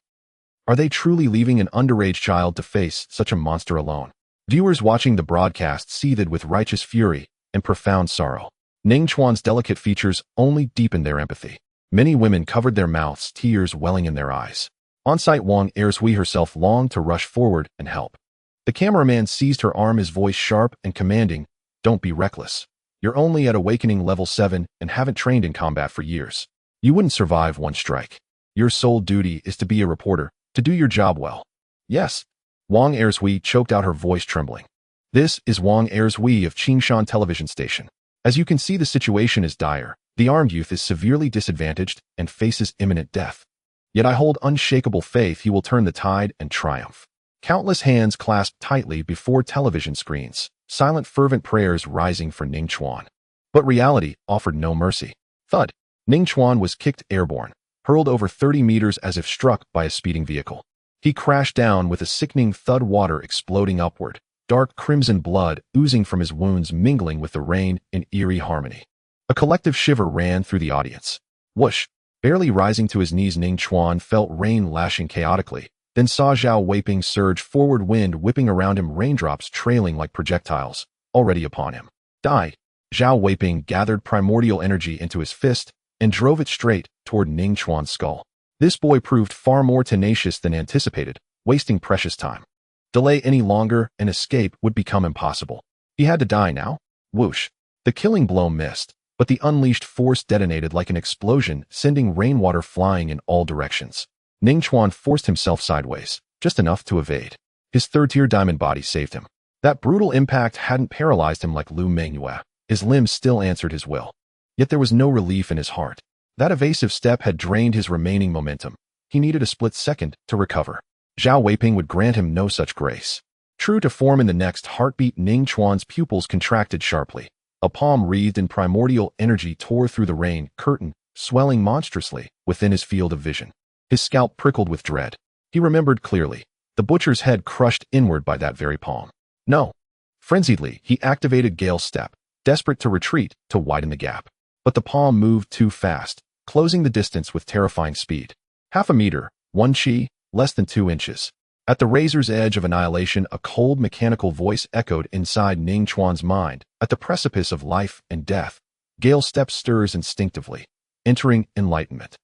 Are they truly leaving an underage child to face such a monster alone? Viewers watching the broadcast seethed with righteous fury and profound sorrow. Ning Chuan's delicate features only deepened their empathy. Many women covered their mouths, tears welling in their eyes. On-site Wang Erzhui herself longed to rush forward and help. The cameraman seized her arm, his voice sharp and commanding, Don't be reckless. You're only at awakening level 7 and haven't trained in combat for years. You wouldn't survive one strike. Your sole duty is to be a reporter, to do your job well. Yes. Wang Erzhui choked out, her voice trembling. This is Wang Erzhui of Qingshan Television Station. As you can see, the situation is dire. The armed youth is severely disadvantaged and faces imminent death. Yet I hold unshakable faith he will turn the tide and triumph. Countless hands clasped tightly before television screens, silent fervent prayers rising for Ning Chuan. But reality offered no mercy. Thud. Ning Chuan was kicked airborne, hurled over 30 meters as if struck by a speeding vehicle. He crashed down with a sickening thud, water exploding upward, dark crimson blood oozing from his wounds mingling with the rain in eerie harmony. A collective shiver ran through the audience. Whoosh! Barely rising to his knees, Ning Chuan felt rain lashing chaotically, then saw Zhao Weiping surge forward, wind whipping around him, raindrops trailing like projectiles, already upon him. Die! Zhao Weiping gathered primordial energy into his fist and drove it straight toward Ning Chuan's skull. This boy proved far more tenacious than anticipated, wasting precious time. Delay any longer, and escape would become impossible. He had to die now. Whoosh! The killing blow missed, but the unleashed force detonated like an explosion, sending rainwater flying in all directions. Ning Chuan forced himself sideways, just enough to evade. His third-tier diamond body saved him. That brutal impact hadn't paralyzed him like Lu Mengyue. His limbs still answered his will. Yet there was no relief in his heart. That evasive step had drained his remaining momentum. He needed a split second to recover. Zhao Weiping would grant him no such grace. True to form, in the next heartbeat, Ning Chuan's pupils contracted sharply. A palm wreathed in primordial energy tore through the rain curtain, swelling monstrously within his field of vision. His scalp prickled with dread. He remembered clearly. The butcher's head crushed inward by that very palm. No. Frenziedly, he activated Gale Step, desperate to retreat, to widen the gap. But the palm moved too fast, closing the distance with terrifying speed. Half a meter, 1 chi, less than 2 inches. At the razor's edge of annihilation, a cold mechanical voice echoed inside Ning Chuan's mind. At the precipice of life and death, Gale Step stirs instinctively, entering enlightenment.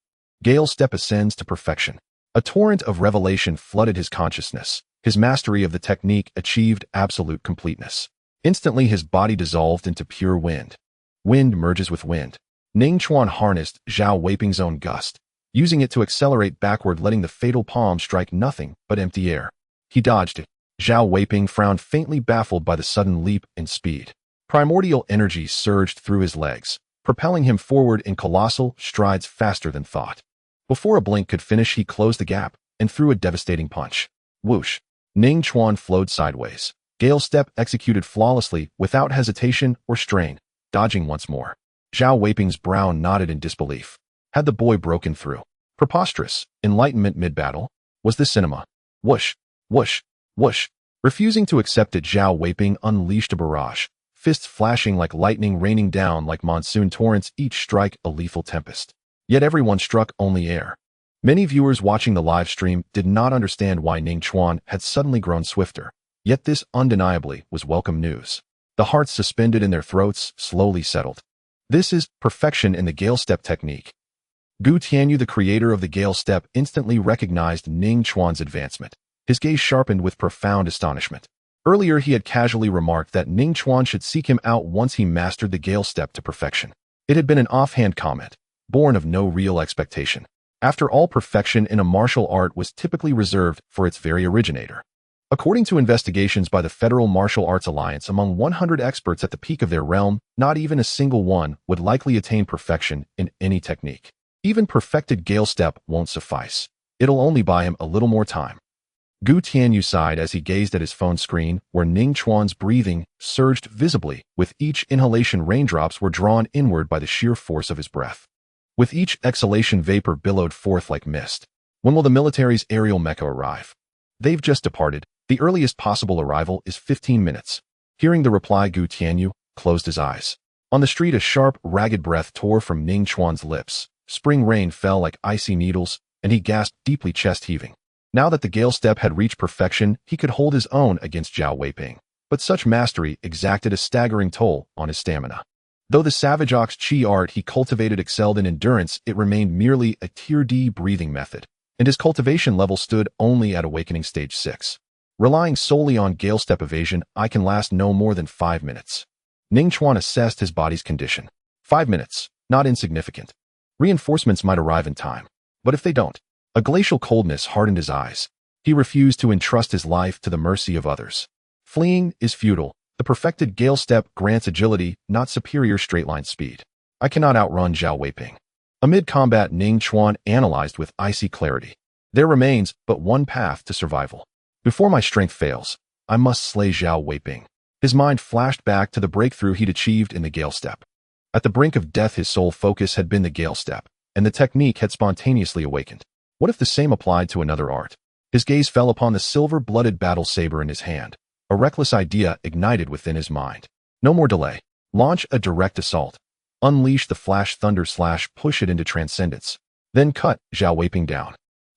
Gale Step ascends to perfection. A torrent of revelation flooded his consciousness. His mastery of the technique achieved absolute completeness. Instantly, his body dissolved into pure wind. Wind merges with wind. Ning Chuan harnessed Zhao Weiping's own gust, using it to accelerate backward, letting the fatal palm strike nothing but empty air. He dodged it. Zhao Weiping frowned faintly, baffled by the sudden leap in speed. Primordial energy surged through his legs, propelling him forward in colossal strides faster than thought. Before a blink could finish, he closed the gap and threw a devastating punch. Whoosh! Ning Chuan flowed sideways. Gale Step executed flawlessly, without hesitation or strain, dodging once more. Zhao Weiping's brow nodded in disbelief. Had the boy broken through? Preposterous. Enlightenment mid-battle? Was this cinema? Whoosh! Whoosh! Whoosh! Refusing to accept it, Zhao Weiping unleashed a barrage, fists flashing like lightning, raining down like monsoon torrents, each strike a lethal tempest. Yet everyone struck only air. Many viewers watching the live stream did not understand why Ning Chuan had suddenly grown swifter. Yet this undeniably was welcome news. The hearts suspended in their throats slowly settled. This is perfection in the Gale Step technique. Gu Tianyu, the creator of the Gale Step, instantly recognized Ning Chuan's advancement. His gaze sharpened with profound astonishment. Earlier, he had casually remarked that Ning Chuan should seek him out once he mastered the Gale Step to perfection. It had been an offhand comment, born of no real expectation. After all, perfection in a martial art was typically reserved for its very originator. According to investigations by the Federal Martial Arts Alliance, among 100 experts at the peak of their realm, not even a single one would likely attain perfection in any technique. Even perfected Gale Step won't suffice. It'll only buy him a little more time. Gu Tianyu sighed as he gazed at his phone screen, where Ning Chuan's breathing surged visibly. With each inhalation, raindrops were drawn inward by the sheer force of his breath. With each exhalation, vapor billowed forth like mist. When will the military's aerial mecha arrive? They've just departed. The earliest possible arrival is 15 minutes. Hearing the reply, Gu Tianyu closed his eyes. On the street, a sharp, ragged breath tore from Ning Chuan's lips. Spring rain fell like icy needles, and he gasped deeply, chest heaving. Now that the Gale Step had reached perfection, he could hold his own against Zhao Weiping. But such mastery exacted a staggering toll on his stamina. Though the Savage Ox Chi art he cultivated excelled in endurance, it remained merely a Tier D breathing method, and his cultivation level stood only at Awakening Stage 6. Relying solely on Gale Step evasion, I can last no more than 5 minutes. Ning Chuan assessed his body's condition. 5 minutes, not insignificant. Reinforcements might arrive in time. But if they don't? A glacial coldness hardened his eyes. He refused to entrust his life to the mercy of others. Fleeing is futile. The perfected Gale Step grants agility, not superior straight-line speed. I cannot outrun Zhao Weiping. Amid combat, Ning Chuan analyzed with icy clarity. There remains but one path to survival. Before my strength fails, I must slay Zhao Weiping. His mind flashed back to the breakthrough he'd achieved in the Gale Step. At the brink of death, his sole focus had been the Gale Step, and the technique had spontaneously awakened. What if the same applied to another art? His gaze fell upon the silver-blooded battle saber in his hand. A reckless idea ignited within his mind. No more delay. Launch a direct assault. Unleash the flash thunder slash, push it into transcendence. then cut Zhao Weiping down.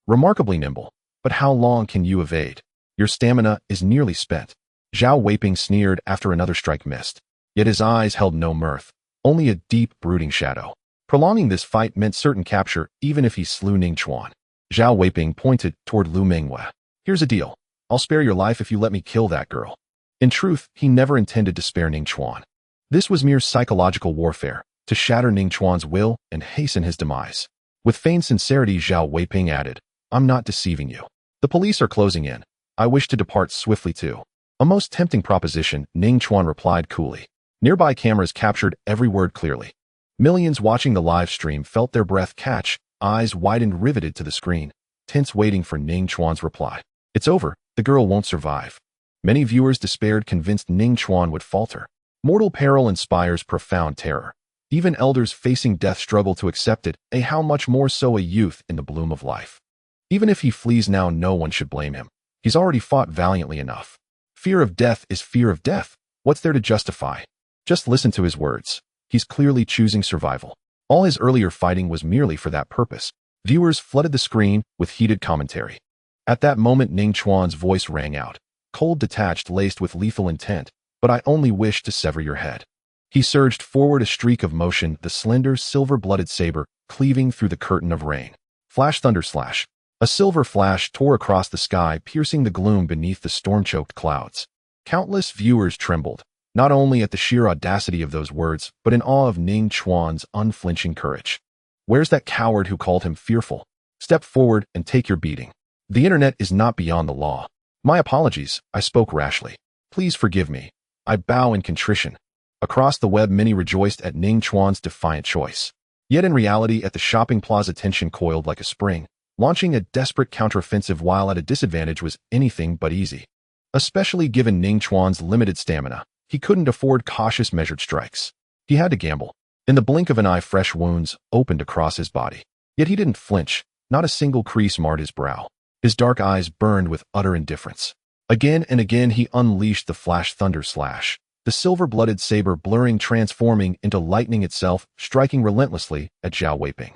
Remarkably nimble, but how long can you evade? Your stamina is nearly spent. Zhao Weiping sneered after another strike missed. Yet his eyes held no mirth, only a deep, brooding shadow. Prolonging this fight meant certain capture, even if he slew Ning Chuan. Zhao Weiping pointed toward Lu Minghua. Here's a deal. I'll spare your life if you let me kill that girl. In truth, he never intended to spare Ning Chuan. This was mere psychological warfare, to shatter Ning Chuan's will and hasten his demise. With feigned sincerity, Zhao Weiping added, I'm not deceiving you. The police are closing in. I wish to depart swiftly too. A most tempting proposition, Ning Chuan replied coolly. Nearby cameras captured every word clearly. Millions watching the live stream felt their breath catch, eyes widened riveted to the screen, tense waiting for Ning Chuan's reply. It's over, the girl won't survive. Many viewers despaired, convinced Ning Chuan would falter. Mortal peril inspires profound terror. Even elders facing death struggle to accept it, how much more so a youth in the bloom of life. Even if he flees now, no one should blame him. He's already fought valiantly enough. Fear of death is fear of death. What's there to justify? Just listen to his words. He's clearly choosing survival. All his earlier fighting was merely for that purpose. Viewers flooded the screen with heated commentary. At that moment, Ning Chuan's voice rang out, cold, detached, laced with lethal intent, but I only wish to sever your head. He surged forward, a streak of motion, the slender, silver-blooded saber cleaving through the curtain of rain. Flash, thunder, slash. A silver flash tore across the sky, piercing the gloom beneath the storm-choked clouds. Countless viewers trembled, not only at the sheer audacity of those words, but in awe of Ning Chuan's unflinching courage. Where's that coward who called him fearful? Step forward and take your beating. The internet is not beyond the law. My apologies, I spoke rashly. Please forgive me. I bow in contrition. Across the web, many rejoiced at Ning Chuan's defiant choice. Yet in reality, at the shopping plaza, tension coiled like a spring. Launching a desperate counteroffensive while at a disadvantage was anything but easy. Especially given Ning Chuan's limited stamina, he couldn't afford cautious, measured strikes. He had to gamble. In the blink of an eye, fresh wounds opened across his body. Yet he didn't flinch. Not a single crease marred his brow. His dark eyes burned with utter indifference. Again and again he unleashed the flash, thunder, slash. The silver-blooded saber blurring, transforming into lightning itself, striking relentlessly at Zhao Weiping.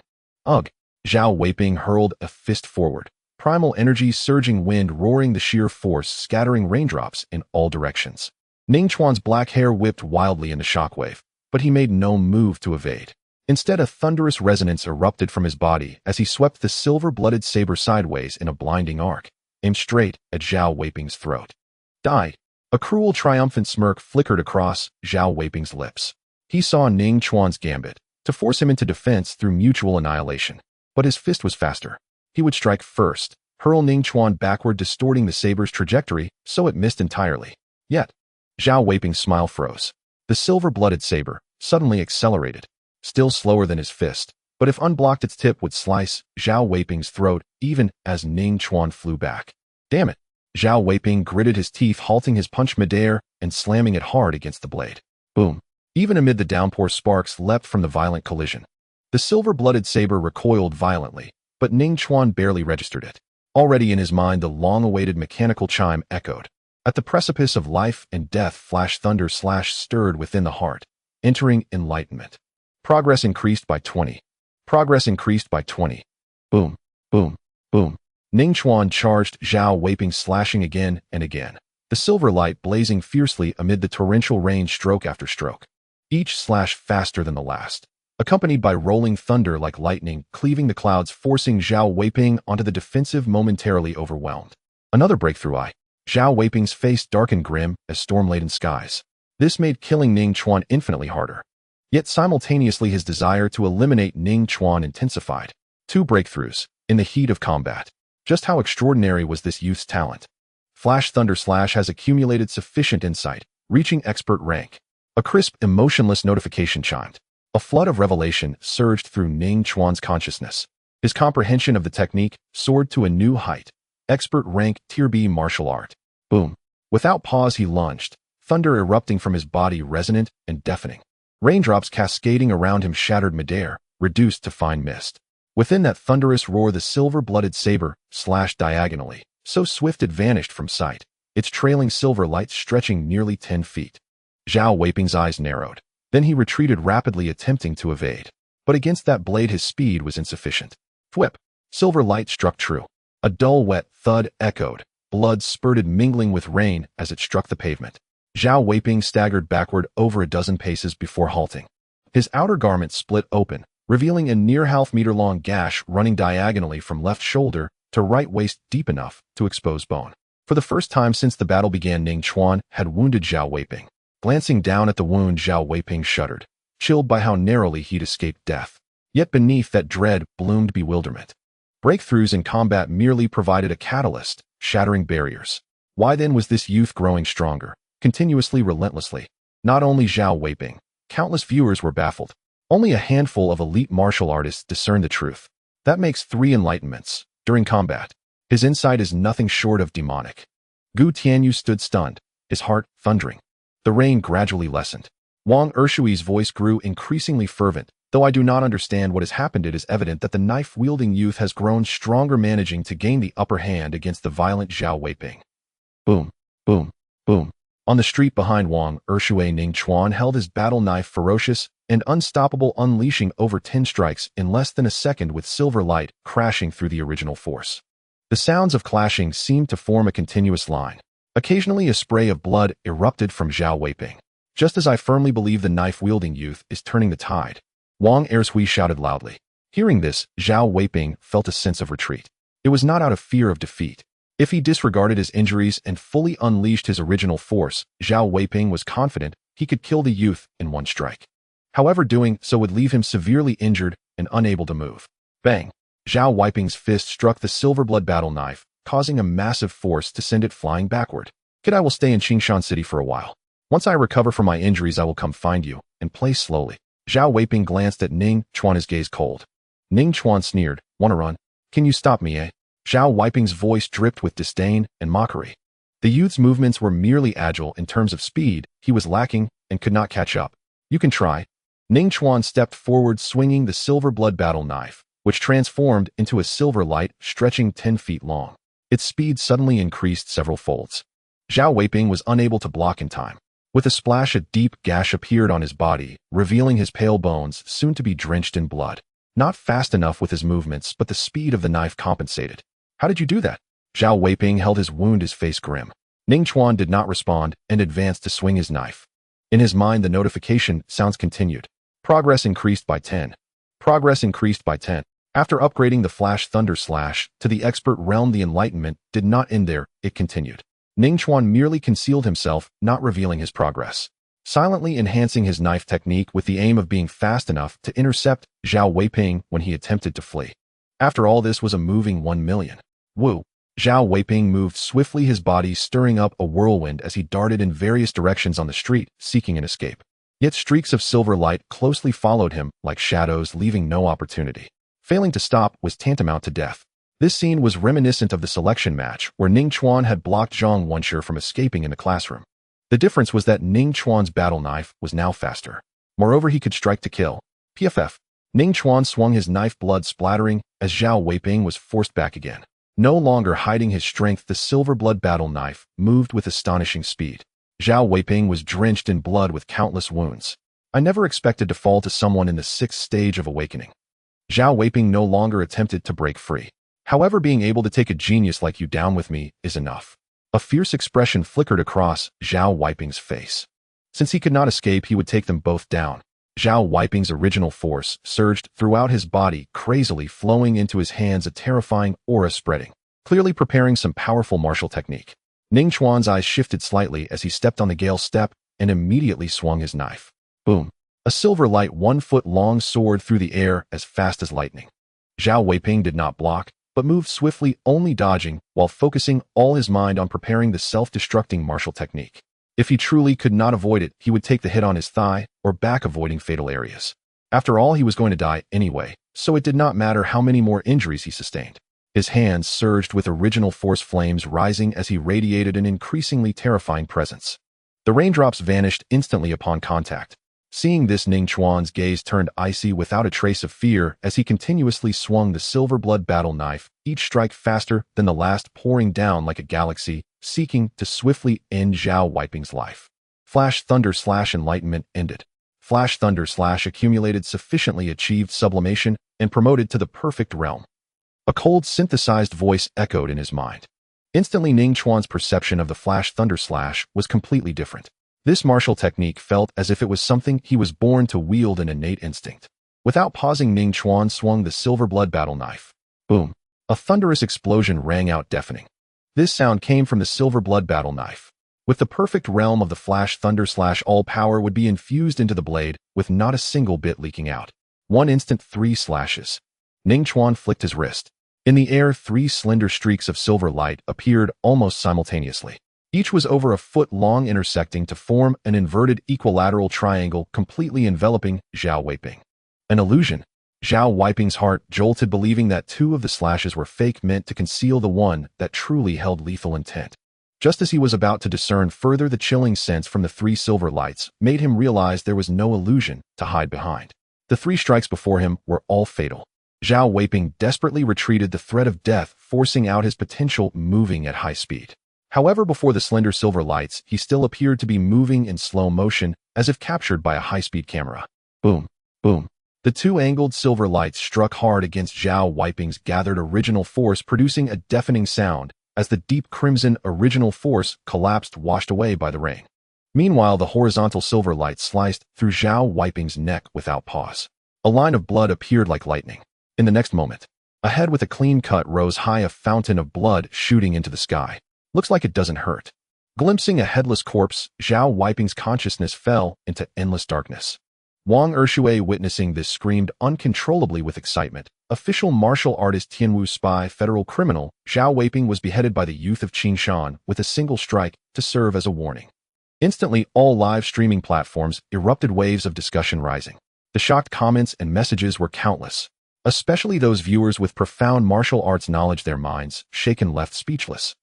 Ugh! Zhao Weiping hurled a fist forward. Primal energy, surging wind roaring, the sheer force scattering raindrops in all directions. Ning Chuan's black hair whipped wildly in a shockwave, but he made no move to evade. Instead, a thunderous resonance erupted from his body as he swept the silver-blooded saber sideways in a blinding arc, aimed straight at Zhao Weiping's throat. Die! A cruel, triumphant smirk flickered across Zhao Weiping's lips. He saw Ning Chuan's gambit, to force him into defense through mutual annihilation. But his fist was faster. He would strike first, hurl Ning Chuan backward, distorting the saber's trajectory so it missed entirely. Yet, Zhao Weiping's smile froze. The silver-blooded saber suddenly accelerated, still slower than his fist, but if unblocked its tip would slice Zhao Weiping's throat even as Ning Chuan flew back. Damn it! Zhao Weiping gritted his teeth, halting his punch midair and slamming it hard against the blade. Boom! Even amid the downpour, sparks leapt from the violent collision. The silver-blooded saber recoiled violently, but Ning Chuan barely registered it. Already in his mind, the long-awaited mechanical chime echoed. At the precipice of life and death, flash, thunder, slash stirred within the heart, entering enlightenment. Progress increased by 20. Progress increased by 20. Boom, boom, boom. Ning Chuan charged Zhao Weiping, slashing again and again, the silver light blazing fiercely amid the torrential rain, stroke after stroke. Each slash faster than the last, accompanied by rolling thunder like lightning, cleaving the clouds, forcing Zhao Weiping onto the defensive, momentarily overwhelmed. Another breakthrough eye. Zhao Weiping's face darkened grim as storm-laden skies. This made killing Ning Chuan infinitely harder. Yet simultaneously his desire to eliminate Ning Chuan intensified. 2 breakthroughs, in the heat of combat. Just how extraordinary was this youth's talent? Flash, thunder, slash has accumulated sufficient insight, reaching expert rank. A crisp, emotionless notification chimed. A flood of revelation surged through Ning Chuan's consciousness. His comprehension of the technique soared to a new height. Expert rank, Tier B martial art. Boom. Without pause he lunged, thunder erupting from his body, resonant and deafening. Raindrops cascading around him shattered midair, reduced to fine mist. Within that thunderous roar, the silver-blooded saber slashed diagonally, so swift it vanished from sight, its trailing silver light stretching nearly 10 feet. Zhao Weiping's eyes narrowed. Then he retreated rapidly, attempting to evade. But against that blade his speed was insufficient. Thwip. Silver light struck true. A dull, wet thud echoed. Blood spurted mingling with rain as it struck the pavement. Zhao Weiping staggered backward over a dozen paces before halting. His outer garment split open, revealing a near half-meter-long gash running diagonally from left shoulder to right waist deep enough to expose bone. For the first time since the battle began, Ning Chuan had wounded Zhao Weiping. Glancing down at the wound, Zhao Weiping shuddered, chilled by how narrowly he'd escaped death. Yet beneath that dread bloomed bewilderment. Breakthroughs in combat merely provided a catalyst, shattering barriers. Why then was this youth growing stronger, continuously, relentlessly? Not only Zhao Weiping, countless viewers were baffled. Only a handful of elite martial artists discerned the truth. That makes 3 enlightenments. During combat, his insight is nothing short of demonic. Gu Tianyu stood stunned, his heart thundering. The rain gradually lessened. Wang Ershui's voice grew increasingly fervent. Though I do not understand what has happened, it is evident that the knife-wielding youth has grown stronger, managing to gain the upper hand against the violent Zhao Weiping. Boom, boom, boom. On the street behind Wang Ershui, Ning Chuan held his battle knife, ferocious and unstoppable, unleashing over 10 strikes in less than a second, with silver light crashing through the original force. The sounds of clashing seemed to form a continuous line. Occasionally a spray of blood erupted from Zhao Weiping. Just as I firmly believe the knife-wielding youth is turning the tide, Wang Ershui shouted loudly. Hearing this, Zhao Weiping felt a sense of retreat. It was not out of fear of defeat. If he disregarded his injuries and fully unleashed his original force, Zhao Weiping was confident he could kill the youth in one strike. However, doing so would leave him severely injured and unable to move. Bang! Zhao Weiping's fist struck the silver blood battle knife, causing a massive force to send it flying backward. Kid, I will stay in Qingshan City for a while. Once I recover from my injuries, I will come find you and play slowly. Zhao Weiping glanced at Ning Chuan, his gaze cold. Ning Chuan sneered. Wanna run? Can you stop me, eh? Zhao Weiping's voice dripped with disdain and mockery. The youth's movements were merely agile. In terms of speed, he was lacking and could not catch up. You can try. Ning Chuan stepped forward, swinging the silver blood battle knife, which transformed into a silver light stretching 10 feet long. Its speed suddenly increased several folds. Zhao Weiping was unable to block in time. With a splash, a deep gash appeared on his body, revealing his pale bones, soon to be drenched in blood. Not fast enough with his movements, but the speed of the knife compensated. How did you do that? Zhao Weiping held his wound, his face grim. Ning Chuan did not respond and advanced to swing his knife. In his mind, the notification sounds continued. Progress increased by 10. Progress increased by 10. After upgrading the Flash Thunder Slash to the expert realm, the enlightenment did not end there, it continued. Ning Chuan merely concealed himself, not revealing his progress, silently enhancing his knife technique with the aim of being fast enough to intercept Zhao Weiping when he attempted to flee. After all, this was a moving 1 million. Woo! Zhao Weiping moved swiftly, his body stirring up a whirlwind as he darted in various directions on the street, seeking an escape. Yet streaks of silver light closely followed him like shadows, leaving no opportunity. Failing to stop was tantamount to death. This scene was reminiscent of the selection match where Ning Chuan had blocked Zhang Wenshi from escaping in the classroom. The difference was that Ning Chuan's battle knife was now faster. Moreover, he could strike to kill. PFF. Ning Chuan swung his knife, blood splattering, as Zhao Weiping was forced back again. No longer hiding his strength, the silver blood battle knife moved with astonishing speed. Zhao Weiping was drenched in blood with countless wounds. I never expected to fall to someone in the 6th stage of awakening. Zhao Weiping no longer attempted to break free. However, being able to take a genius like you down with me is enough. A fierce expression flickered across Zhao Weiping's face. Since he could not escape, he would take them both down. Zhao Weiping's original force surged throughout his body, crazily flowing into his hands, a terrifying aura spreading, clearly preparing some powerful martial technique. Ning Chuan's eyes shifted slightly as he stepped on the gale step and immediately swung his knife. Boom! A silver light 1 foot long soared through the air as fast as lightning. Zhao Weiping did not block, but moved swiftly, only dodging, while focusing all his mind on preparing the self-destructing martial technique. If he truly could not avoid it, he would take the hit on his thigh or back, avoiding fatal areas. After all, he was going to die anyway, so it did not matter how many more injuries he sustained. His hands surged with original force, flames rising as he radiated an increasingly terrifying presence. The raindrops vanished instantly upon contact. Seeing this, Ning Chuan's gaze turned icy without a trace of fear as he continuously swung the silver blood battle knife, each strike faster than the last, pouring down like a galaxy, seeking to swiftly end Zhao Weiping's life. Flash Thunder Slash enlightenment ended. Flash Thunder Slash accumulated sufficiently, achieved sublimation, and promoted to the perfect realm. A cold, synthesized voice echoed in his mind. Instantly, Ning Chuan's perception of the flash thunder slash was completely different. This martial technique felt as if it was something he was born to wield, an innate instinct. Without pausing, Ning Chuan swung the silver blood battle knife. Boom! A thunderous explosion rang out, deafening. This sound came from the silver blood battle knife. With the perfect realm of the flash thunder slash, all power would be infused into the blade, with not a single bit leaking out. One instant, 3 slashes. Ning Chuan flicked his wrist. In the air, 3 slender streaks of silver light appeared almost simultaneously. Each was over a foot long, intersecting to form an inverted equilateral triangle completely enveloping Zhao Weiping. An illusion. Zhao Weiping's heart jolted, believing that 2 of the slashes were fake, meant to conceal the one that truly held lethal intent. Just as he was about to discern further, the chilling sense from the 3 silver lights made him realize there was no illusion to hide behind. The 3 strikes before him were all fatal. Zhao Weiping desperately retreated, the threat of death forcing out his potential, moving at high speed. However, before the slender silver lights, he still appeared to be moving in slow motion, as if captured by a high-speed camera. Boom, boom. The 2 angled silver lights struck hard against Zhao Weiping's gathered original force, producing a deafening sound as the deep crimson original force collapsed, washed away by the rain. Meanwhile, the horizontal silver light sliced through Zhao Weiping's neck without pause. A line of blood appeared like lightning. In the next moment, a head with a clean cut rose high, a fountain of blood shooting into the sky. Looks like it doesn't hurt. Glimpsing a headless corpse, Zhao Weiping's consciousness fell into endless darkness. Wang Ershui, witnessing this, screamed uncontrollably with excitement. Official martial artist Tianwu spy, federal criminal, Zhao Weiping was beheaded by the youth of Qingshan with a single strike to serve as a warning. Instantly, all live streaming platforms erupted, waves of discussion rising. The shocked comments and messages were countless. Especially those viewers with profound martial arts knowledge, their minds shaken, left speechless.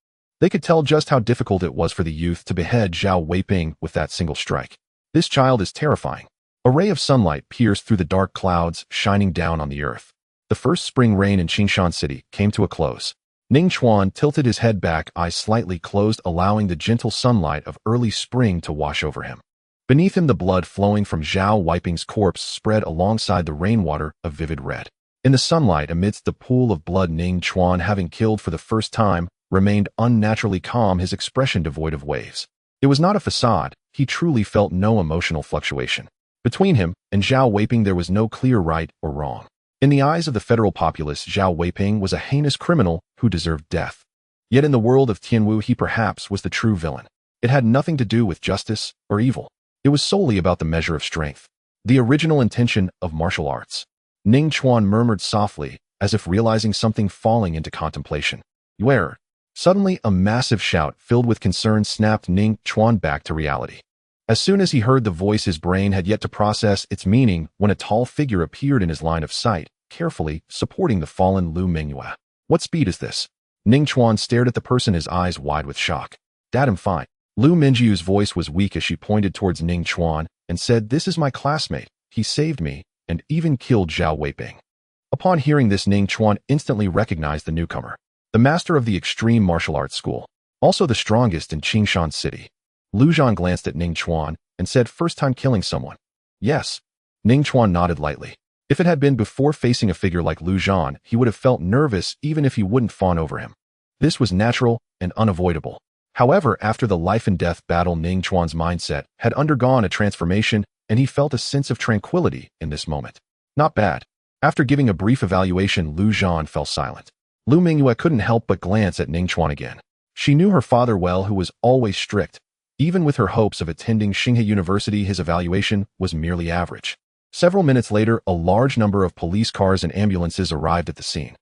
They could tell just how difficult it was for the youth to behead Zhao Weiping with that single strike. This child is terrifying. A ray of sunlight pierced through the dark clouds, shining down on the earth. The first spring rain in Qingshan City came to a close. Ning Chuan tilted his head back, eyes slightly closed, allowing the gentle sunlight of early spring to wash over him. Beneath him, the blood flowing from Zhao Weiping's corpse spread alongside the rainwater, a vivid red. In the sunlight, amidst the pool of blood, Ning Chuan, having killed for the first time, remained unnaturally calm, his expression devoid of waves. It was not a facade. He truly felt no emotional fluctuation. Between him and Zhao Weiping there was no clear right or wrong. In the eyes of the federal populace, Zhao Weiping was a heinous criminal who deserved death. Yet in the world of Tianwu, he perhaps was the true villain. It had nothing to do with justice or evil. It was solely about the measure of strength, the original intention of martial arts. Ning Chuan murmured softly, as if realizing something, falling into contemplation. "Where?" Suddenly, a massive shout filled with concern snapped Ning Chuan back to reality. As soon as he heard the voice, his brain had yet to process its meaning when a tall figure appeared in his line of sight, carefully supporting the fallen Lu Mingyue. "What speed is this?" Ning Chuan stared at the person, his eyes wide with shock. "Dad, I'm fine." Lu Mingyue's voice was weak as she pointed towards Ning Chuan and said, "This is my classmate. He saved me and even killed Zhao Weiping." Upon hearing this, Ning Chuan instantly recognized the newcomer, the master of the extreme martial arts school, also the strongest in Qingshan City. Lu Zhan glanced at Ning Chuan and said, "First time killing someone?" "Yes." Ning Chuan nodded lightly. If it had been before facing a figure like Lu Zhan, he would have felt nervous even if he wouldn't fawn over him. This was natural and unavoidable. However, after the life-and-death battle, Ning Chuan's mindset had undergone a transformation, and he felt a sense of tranquility in this moment. Not bad. After giving a brief evaluation, Lu Zhan fell silent. Lu Mingyue couldn't help but glance at Ning Chuan again. She knew her father well, who was always strict. Even with her hopes of attending Xinghe University, his evaluation was merely average. Several minutes later, a large number of police cars and ambulances arrived at the scene.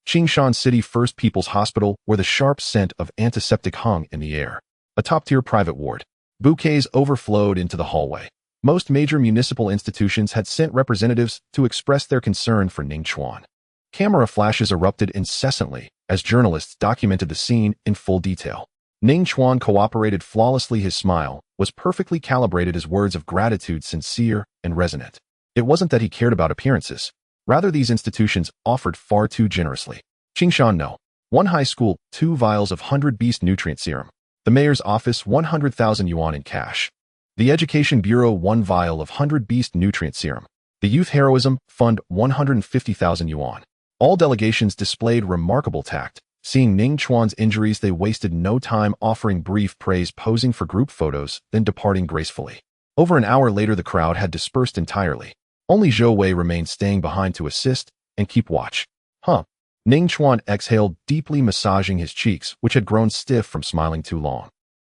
Qingshan City First People's Hospital, where the sharp scent of antiseptic hung in the air. A top-tier private ward. Bouquets overflowed into the hallway. Most major municipal institutions had sent representatives to express their concern for Ning Chuan. Camera flashes erupted incessantly as journalists documented the scene in full detail. Ning Chuan cooperated flawlessly. His smile was perfectly calibrated, his words of gratitude sincere and resonant. It wasn't that he cared about appearances. Rather, these institutions offered far too generously. Qingshan No. 1 high school, 2 vials of 100 beast nutrient serum. The mayor's office, 100,000 yuan in cash. The Education Bureau, 1 vial of 100 beast nutrient serum. The Youth Heroism Fund, 150,000 yuan. All delegations displayed remarkable tact. Seeing Ning Chuan's injuries, they wasted no time offering brief praise, posing for group photos, then departing gracefully. Over an hour later, the crowd had dispersed entirely. Only Zhou Wei remained, staying behind to assist and keep watch. Ning Chuan exhaled deeply, massaging his cheeks, which had grown stiff from smiling too long.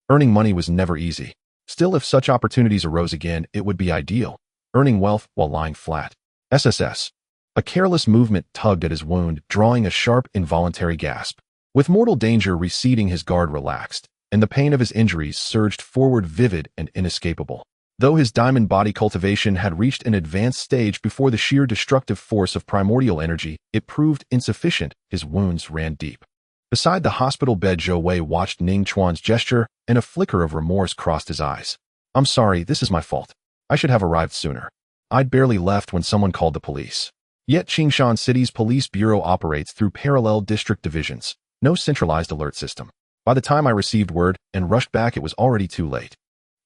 Earning money was never easy. Still, if such opportunities arose again, it would be ideal. Earning wealth while lying flat. SSS. A careless movement tugged at his wound, drawing a sharp, involuntary gasp. With mortal danger receding, his guard relaxed, and the pain of his injuries surged forward, vivid and inescapable. Though his diamond body cultivation had reached an advanced stage before the sheer destructive force of primordial energy, it proved insufficient. His wounds ran deep. Beside the hospital bed, Zhou Wei watched Ning Chuan's gesture, and a flicker of remorse crossed his eyes. "I'm sorry, this is my fault. I should have arrived sooner. I'd barely left when someone called the police." Yet Qingshan City's police bureau operates through parallel district divisions, no centralized alert system. By the time I received word and rushed back, it was already too late.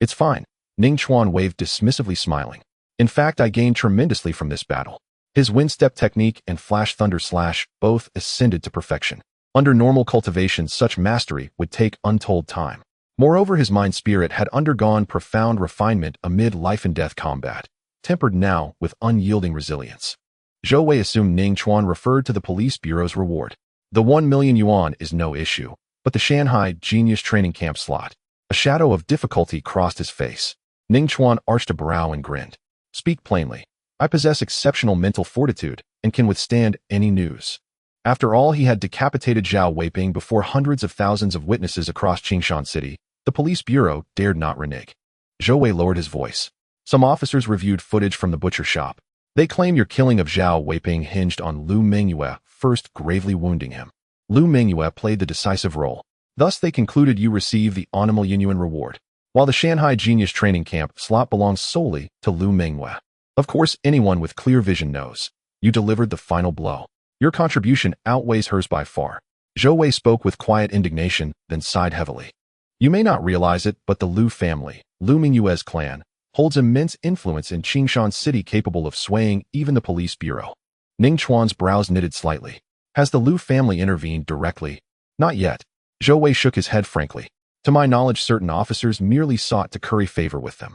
"It's fine," Ning Chuan waved dismissively, smiling. "In fact, I gained tremendously from this battle." His wind-step technique and flash thunder slash both ascended to perfection. Under normal cultivation, such mastery would take untold time. Moreover, his mind spirit had undergone profound refinement amid life-and-death combat, tempered now with unyielding resilience. Zhou Wei assumed Ning Chuan referred to the police bureau's reward. "The 1 million yuan is no issue, but the Shanghai Genius Training Camp slot." A shadow of difficulty crossed his face. Ning Chuan arched a brow and grinned. "Speak plainly. I possess exceptional mental fortitude and can withstand any news." After all, he had decapitated Zhao Weiping before hundreds of thousands of witnesses across Qingshan City. The police bureau dared not renege. Zhou Wei lowered his voice. "Some officers reviewed footage from the butcher shop. They claim your killing of Zhao Weiping hinged on Lu Mingyue first gravely wounding him. Lu Mingyue played the decisive role. Thus, they concluded you receive the 1 million yuan reward, while the Shanghai Genius Training Camp slot belongs solely to Lu Mingyue. Of course, anyone with clear vision knows. You delivered the final blow. Your contribution outweighs hers by far." Zhou Wei spoke with quiet indignation, then sighed heavily. "You may not realize it, but the Lu family, Lu Mingyue's clan, holds immense influence in Qingshan City, capable of swaying even the police bureau." Ning Chuan's brows knitted slightly. "Has the Lu family intervened directly?" "Not yet." Zhou Wei shook his head frankly. "To my knowledge, certain officers merely sought to curry favor with them."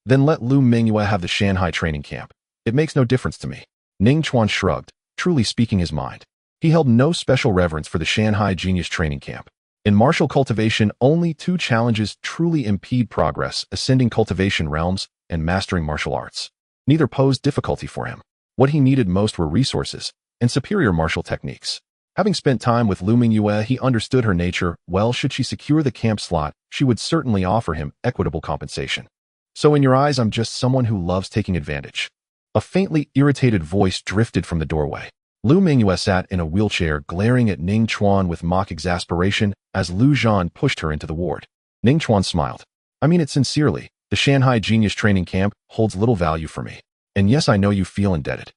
"Then let Lu Mingyue have the Shanghai training camp. It makes no difference to me." Ning Chuan shrugged, truly speaking his mind. He held no special reverence for the Shanghai Genius Training Camp. In martial cultivation, only two challenges truly impede progress: ascending cultivation realms and mastering martial arts. Neither posed difficulty for him. What he needed most were resources and superior martial techniques. Having spent time with Lu Mingyue, he understood her nature well. Should she secure the camp slot, she would certainly offer him equitable compensation. "So in your eyes, I'm just someone who loves taking advantage." A faintly irritated voice drifted from the doorway. Lu Mingyue sat in a wheelchair, glaring at Ning Chuan with mock exasperation as Lu Zhan pushed her into the ward. Ning Chuan smiled. "I mean it sincerely. The Shanghai Genius Training Camp holds little value for me. And yes, I know you feel indebted.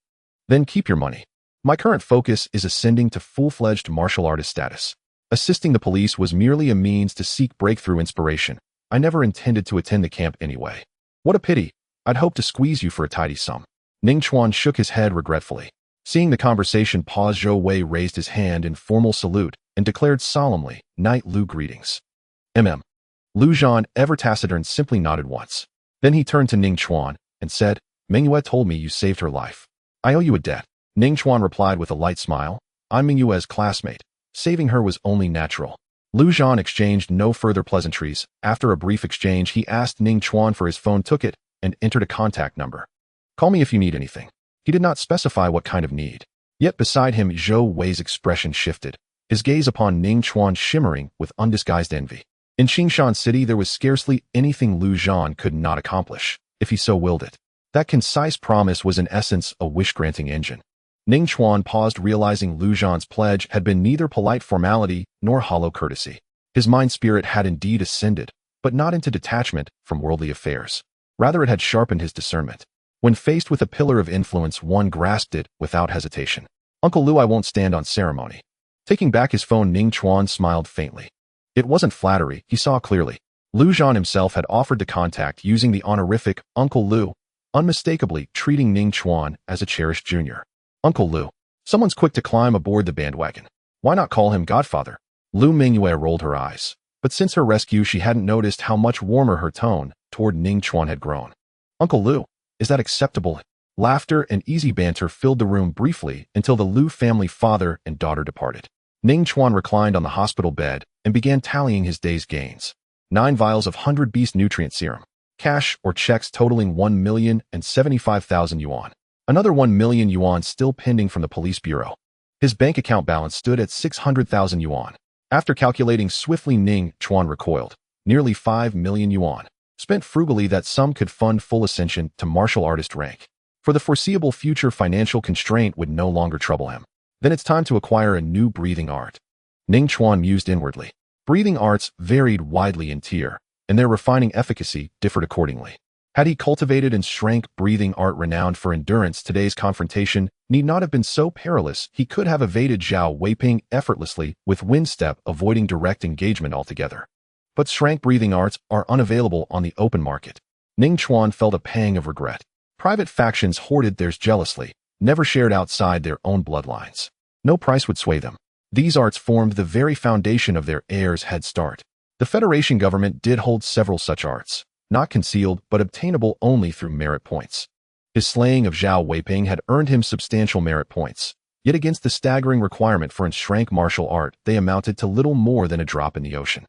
Then keep your money. My current focus is ascending to full-fledged martial artist status. Assisting the police was merely a means to seek breakthrough inspiration. I never intended to attend the camp anyway." "What a pity. I'd hoped to squeeze you for a tidy sum." Ning Chuan shook his head regretfully. Seeing the conversation pause, Zhou Wei raised his hand in formal salute and declared solemnly, "Knight Lu, greetings." Lu Zhan, ever taciturn, simply nodded once. Then he turned to Ning Chuan and said, "Mingyue told me you saved her life. I owe you a debt." Ning Chuan replied with a light smile, "I'm Mingyue's classmate. Saving her was only natural." Lu Zhan exchanged no further pleasantries. After a brief exchange, he asked Ning Chuan for his phone, took it, and entered a contact number. "Call me if you need anything." He did not specify what kind of need. Yet beside him, Zhou Wei's expression shifted, his gaze upon Ning Chuan shimmering with undisguised envy. In Qingshan City, there was scarcely anything Lu Zhan could not accomplish, if he so willed it. That concise promise was in essence a wish-granting engine. Ning Chuan paused, realizing Lu Zhan's pledge had been neither polite formality nor hollow courtesy. His mind spirit had indeed ascended, but not into detachment from worldly affairs. Rather, it had sharpened his discernment. When faced with a pillar of influence, one grasped it without hesitation. "Uncle Lu, I won't stand on ceremony." Taking back his phone, Ning Chuan smiled faintly. It wasn't flattery, he saw clearly. Lu Zhan himself had offered to contact using the honorific Uncle Lu, unmistakably treating Ning Chuan as a cherished junior. "Uncle Lu." Someone's quick to climb aboard the bandwagon. Why not call him Godfather? Lu Mingyue rolled her eyes. But since her rescue, she hadn't noticed how much warmer her tone toward Ning Chuan had grown. Uncle Lu, is that acceptable? Laughter and easy banter filled the room briefly until the Lu family father and daughter departed. Ning Chuan reclined on the hospital bed and began tallying his day's gains. 9 vials of 100 beast nutrient serum. Cash or checks totaling 1,075,000 yuan. Another 1 million yuan still pending from the police bureau. His bank account balance stood at 600,000 yuan. After calculating swiftly, Ning Chuan recoiled. Nearly 5 million yuan. Spent frugally, that sum could fund full ascension to martial artist rank. For the foreseeable future, financial constraint would no longer trouble him. Then it's time to acquire a new breathing art. Ning Chuan mused inwardly. Breathing arts varied widely in tier, and their refining efficacy differed accordingly. Had he cultivated and shrank breathing art renowned for endurance, today's confrontation need not have been so perilous. He could have evaded Zhao Weiping effortlessly with wind step, avoiding direct engagement altogether. But shrank breathing arts are unavailable on the open market. Ning Chuan felt a pang of regret. Private factions hoarded theirs jealously, never shared outside their own bloodlines. No price would sway them. These arts formed the very foundation of their heirs' head start. The Federation government did hold several such arts, not concealed but obtainable only through merit points. His slaying of Zhao Weiping had earned him substantial merit points, yet against the staggering requirement for shrank martial art, they amounted to little more than a drop in the ocean.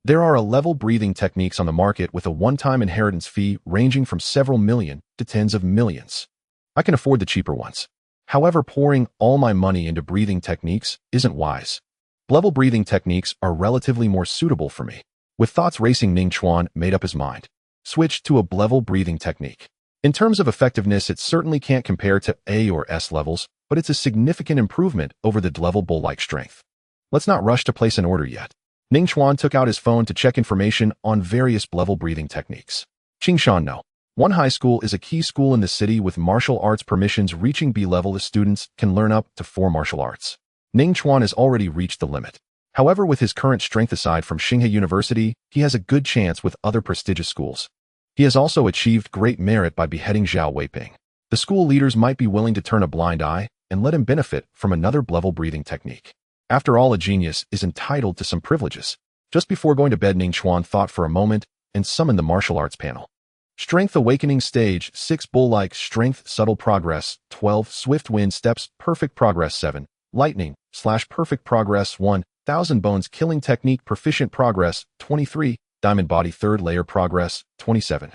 There are level breathing techniques on the market with a one-time inheritance fee ranging from several million to tens of millions. I can afford the cheaper ones. However, pouring all my money into breathing techniques isn't wise. Level breathing techniques are relatively more suitable for me. With thoughts racing, Ning Chuan made up his mind. Switch to a level breathing technique. In terms of effectiveness, it certainly can't compare to A or S levels, but it's a significant improvement over the level bull-like strength. Let's not rush to place an order yet. Ning Chuan took out his phone to check information on various level breathing techniques. Qingshan No. One high school is a key school in the city with martial arts permissions reaching B level. As students can learn up to 4 martial arts. Ning Chuan has already reached the limit. However, with his current strength aside from Xinghe University, he has a good chance with other prestigious schools. He has also achieved great merit by beheading Zhao Weiping. The school leaders might be willing to turn a blind eye and let him benefit from another level breathing technique. After all, a genius is entitled to some privileges. Just before going to bed, Ning Chuan thought for a moment and summoned the martial arts panel. Strength Awakening Stage 6, Bull-like Strength, Subtle Progress 12, Swift Wind Steps, Perfect Progress 7, Lightning / Perfect Progress 1, Thousand Bones Killing Technique, Proficient Progress 23, Diamond Body 3rd Layer Progress 27.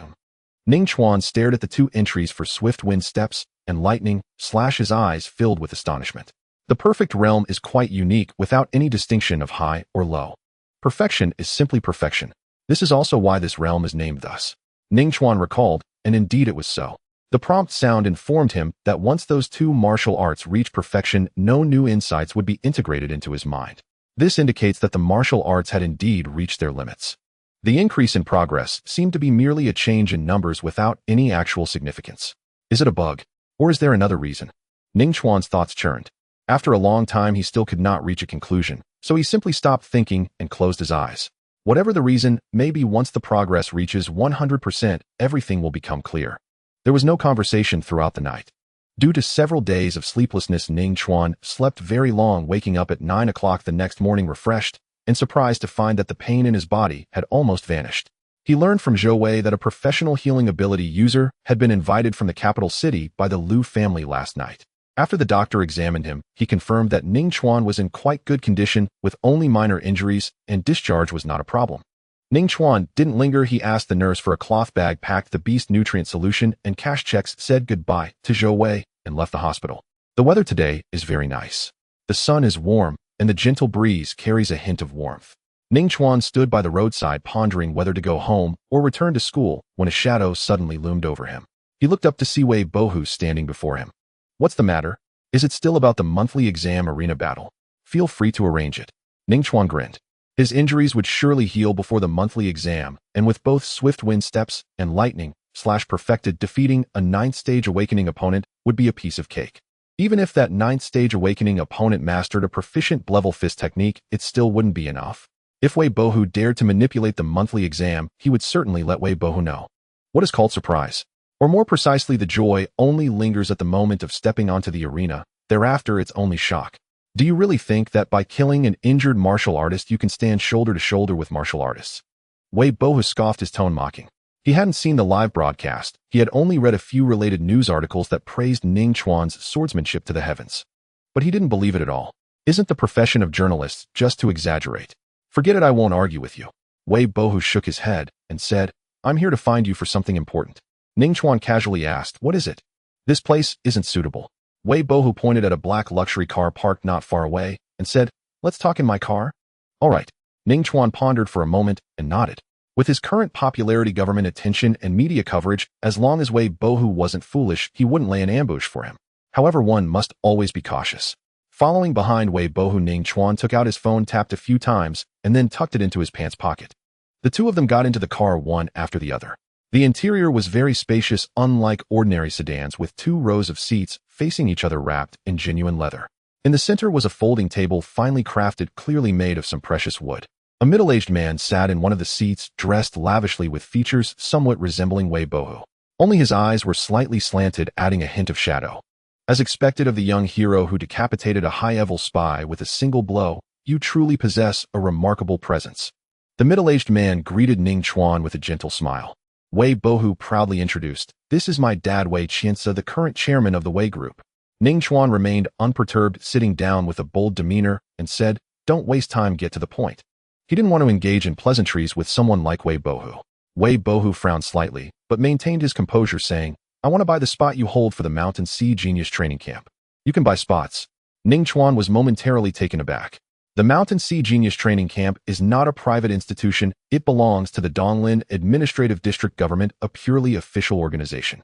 Ning Chuan stared at the 2 entries for Swift Wind Steps and Lightning / his eyes filled with astonishment. The perfect realm is quite unique without any distinction of high or low. Perfection is simply perfection. This is also why this realm is named thus. Ning Chuan recalled, and indeed it was so. The prompt sound informed him that once those 2 martial arts reach perfection, no new insights would be integrated into his mind. This indicates that the martial arts had indeed reached their limits. The increase in progress seemed to be merely a change in numbers without any actual significance. Is it a bug? Or is there another reason? Ning Chuan's thoughts churned. After a long time, he still could not reach a conclusion, so he simply stopped thinking and closed his eyes. Whatever the reason, maybe once the progress reaches 100%, everything will become clear. There was no conversation throughout the night. Due to several days of sleeplessness, Ning Chuan slept very long, waking up at 9 o'clock the next morning refreshed and surprised to find that the pain in his body had almost vanished. He learned from Zhou Wei that a professional healing ability user had been invited from the capital city by the Lu family last night. After the doctor examined him, he confirmed that Ning Chuan was in quite good condition with only minor injuries and discharge was not a problem. Ning Chuan didn't linger. He asked the nurse for a cloth bag, packed the beast nutrient solution and cash checks, said goodbye to Zhou Wei, and left the hospital. The weather today is very nice. The sun is warm and the gentle breeze carries a hint of warmth. Ning Chuan stood by the roadside pondering whether to go home or return to school when a shadow suddenly loomed over him. He looked up to see Wei Bohu standing before him. What's the matter? Is it still about the monthly exam arena battle? Feel free to arrange it. Ning Chuan grinned. His injuries would surely heal before the monthly exam, and with both Swift Wind Steps and Lightning / perfected, defeating a 9th stage awakening opponent would be a piece of cake. Even if that 9th stage awakening opponent mastered a proficient level fist technique, it still wouldn't be enough. If Wei Bohu dared to manipulate the monthly exam, he would certainly let Wei Bohu know. What is called surprise, or more precisely the joy, only lingers at the moment of stepping onto the arena, Thereafter, it's only shock. Do you really think that by killing an injured martial artist you can stand shoulder to shoulder with martial artists? Wei Bohu scoffed, his tone mocking. He hadn't seen the live broadcast. He had only read a few related news articles that praised Ning Chuan's swordsmanship to the heavens. But he didn't believe it at all. Isn't the profession of journalists just to exaggerate? Forget it, I won't argue with you. Wei Bohu shook his head and said, I'm here to find you for something important. Ning Chuan casually asked, what is it? This place isn't suitable. Wei Bohu pointed at a black luxury car parked not far away and said, let's talk in my car? All right. Ning Chuan pondered for a moment and nodded. With his current popularity, government attention, and media coverage, as long as Wei Bohu wasn't foolish, he wouldn't lay an ambush for him. However, one must always be cautious. Following behind Wei Bohu, Ning Chuan took out his phone, tapped a few times, and then tucked it into his pants pocket. The two of them got into the car one after the other. The interior was very spacious, unlike ordinary sedans, with 2 rows of seats facing each other wrapped in genuine leather. In the center was a folding table, finely crafted, clearly made of some precious wood. A middle-aged man sat in one of the seats, dressed lavishly with features somewhat resembling Wei Bohu. Only his eyes were slightly slanted, adding a hint of shadow. As expected of the young hero who decapitated a high-level spy with a single blow, you truly possess a remarkable presence. The middle-aged man greeted Ning Chuan with a gentle smile. Wei Bohu proudly introduced, this is my dad Wei Qiansa, the current chairman of the Wei Group. Ning Chuan remained unperturbed, sitting down with a bold demeanor, and said, don't waste time, get to the point. He didn't want to engage in pleasantries with someone like Wei Bohu. Wei Bohu frowned slightly, but maintained his composure, saying, I want to buy the spot you hold for the Mountain Sea Genius Training Camp. You can buy spots. Ning Chuan was momentarily taken aback. The Mountain Sea Genius Training Camp is not a private institution. It belongs to the Donglin Administrative District Government, a purely official organization.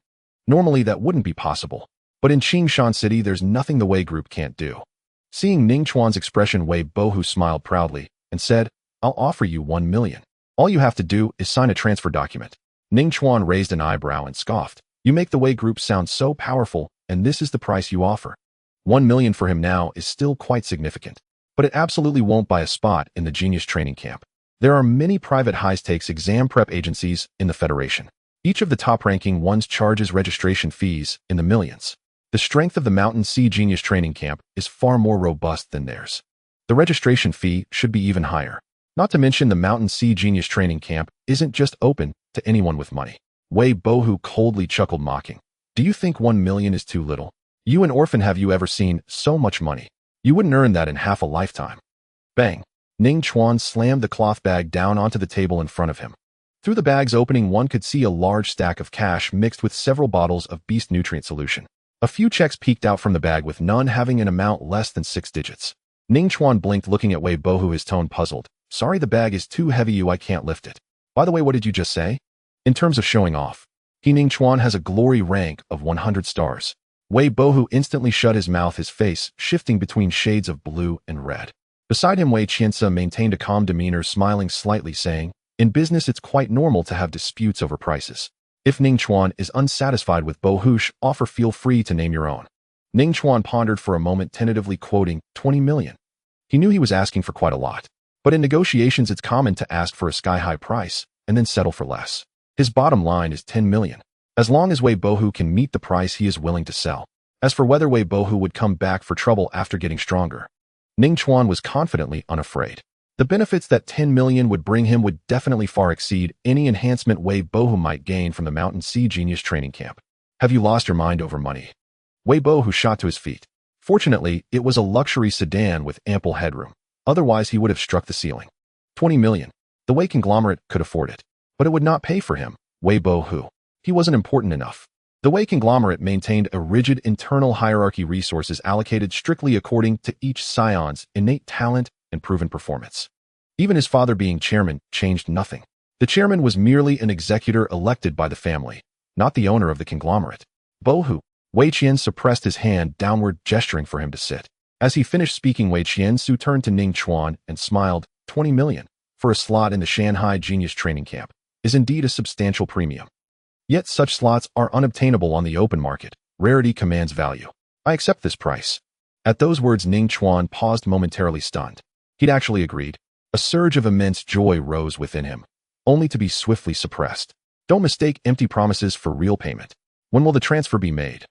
Normally, that wouldn't be possible. But in Qingshan City, there's nothing the Wei Group can't do. Seeing Ning Chuan's expression, Wei Bohu smiled proudly and said, I'll offer you 1 million. All you have to do is sign a transfer document. Ning Chuan raised an eyebrow and scoffed. You make the Wei Group sound so powerful, and this is the price you offer. 1 million for him now is still quite significant. But it absolutely won't buy a spot in the Genius Training Camp. There are many private high-stakes exam prep agencies in the Federation. Each of the top-ranking ones charges registration fees in the millions. The strength of the Mountain Sea Genius Training Camp is far more robust than theirs. The registration fee should be even higher. Not to mention the Mountain Sea Genius Training Camp isn't just open to anyone with money. Wei Bohu coldly chuckled, mocking. Do you think 1 million is too little? You an orphan, have you ever seen so much money? You wouldn't earn that in half a lifetime. Bang! Ning Chuan slammed the cloth bag down onto the table in front of him. Through the bag's opening, one could see a large stack of cash mixed with several bottles of beast nutrient solution. A few checks peeked out from the bag, with none having an amount less than 6 digits. Ning Chuan blinked, looking at Wei Bohu, his tone puzzled. Sorry, the bag is too heavy, I can't lift it. By the way, what did you just say? In terms of showing off, Ning Chuan has a glory rank of 100 stars. Wei Bohu instantly shut his mouth, his face shifting between shades of blue and red. Beside him, Wei Qiansa maintained a calm demeanor, smiling slightly, saying, in business it's quite normal to have disputes over prices. If Ning Chuan is unsatisfied with Bohu's offer, feel free to name your own. Ning Chuan pondered for a moment, tentatively quoting 20 million. He knew he was asking for quite a lot. But in negotiations, it's common to ask for a sky-high price and then settle for less. His bottom line is 10 million. As long as Wei Bohu can meet the price, he is willing to sell. As for whether Wei Bohu would come back for trouble after getting stronger, Ning Chuan was confidently unafraid. The benefits that 10 million would bring him would definitely far exceed any enhancement Wei Bohu might gain from the Mountain Sea Genius Training Camp. Have you lost your mind over money? Wei Bohu shot to his feet. Fortunately, it was a luxury sedan with ample headroom. Otherwise, he would have struck the ceiling. 20 million. The Wei conglomerate could afford it. But it would not pay for him, Wei Bohu. He wasn't important enough. The Wei conglomerate maintained a rigid internal hierarchy, resources allocated strictly according to each scion's innate talent and proven performance. Even his father being chairman changed nothing. The chairman was merely an executor elected by the family, not the owner of the conglomerate. Bohu. Wei Qiansu pressed his hand downward, gesturing for him to sit. As he finished speaking, Wei Qiansu turned to Ning Chuan and smiled. 20 million for a slot in the Shanghai Genius Training Camp is indeed a substantial premium. Yet such slots are unobtainable on the open market. Rarity commands value. I accept this price. At those words, Ning Chuan paused, momentarily stunned. He'd actually agreed. A surge of immense joy rose within him, only to be swiftly suppressed. Don't mistake empty promises for real payment. When will the transfer be made?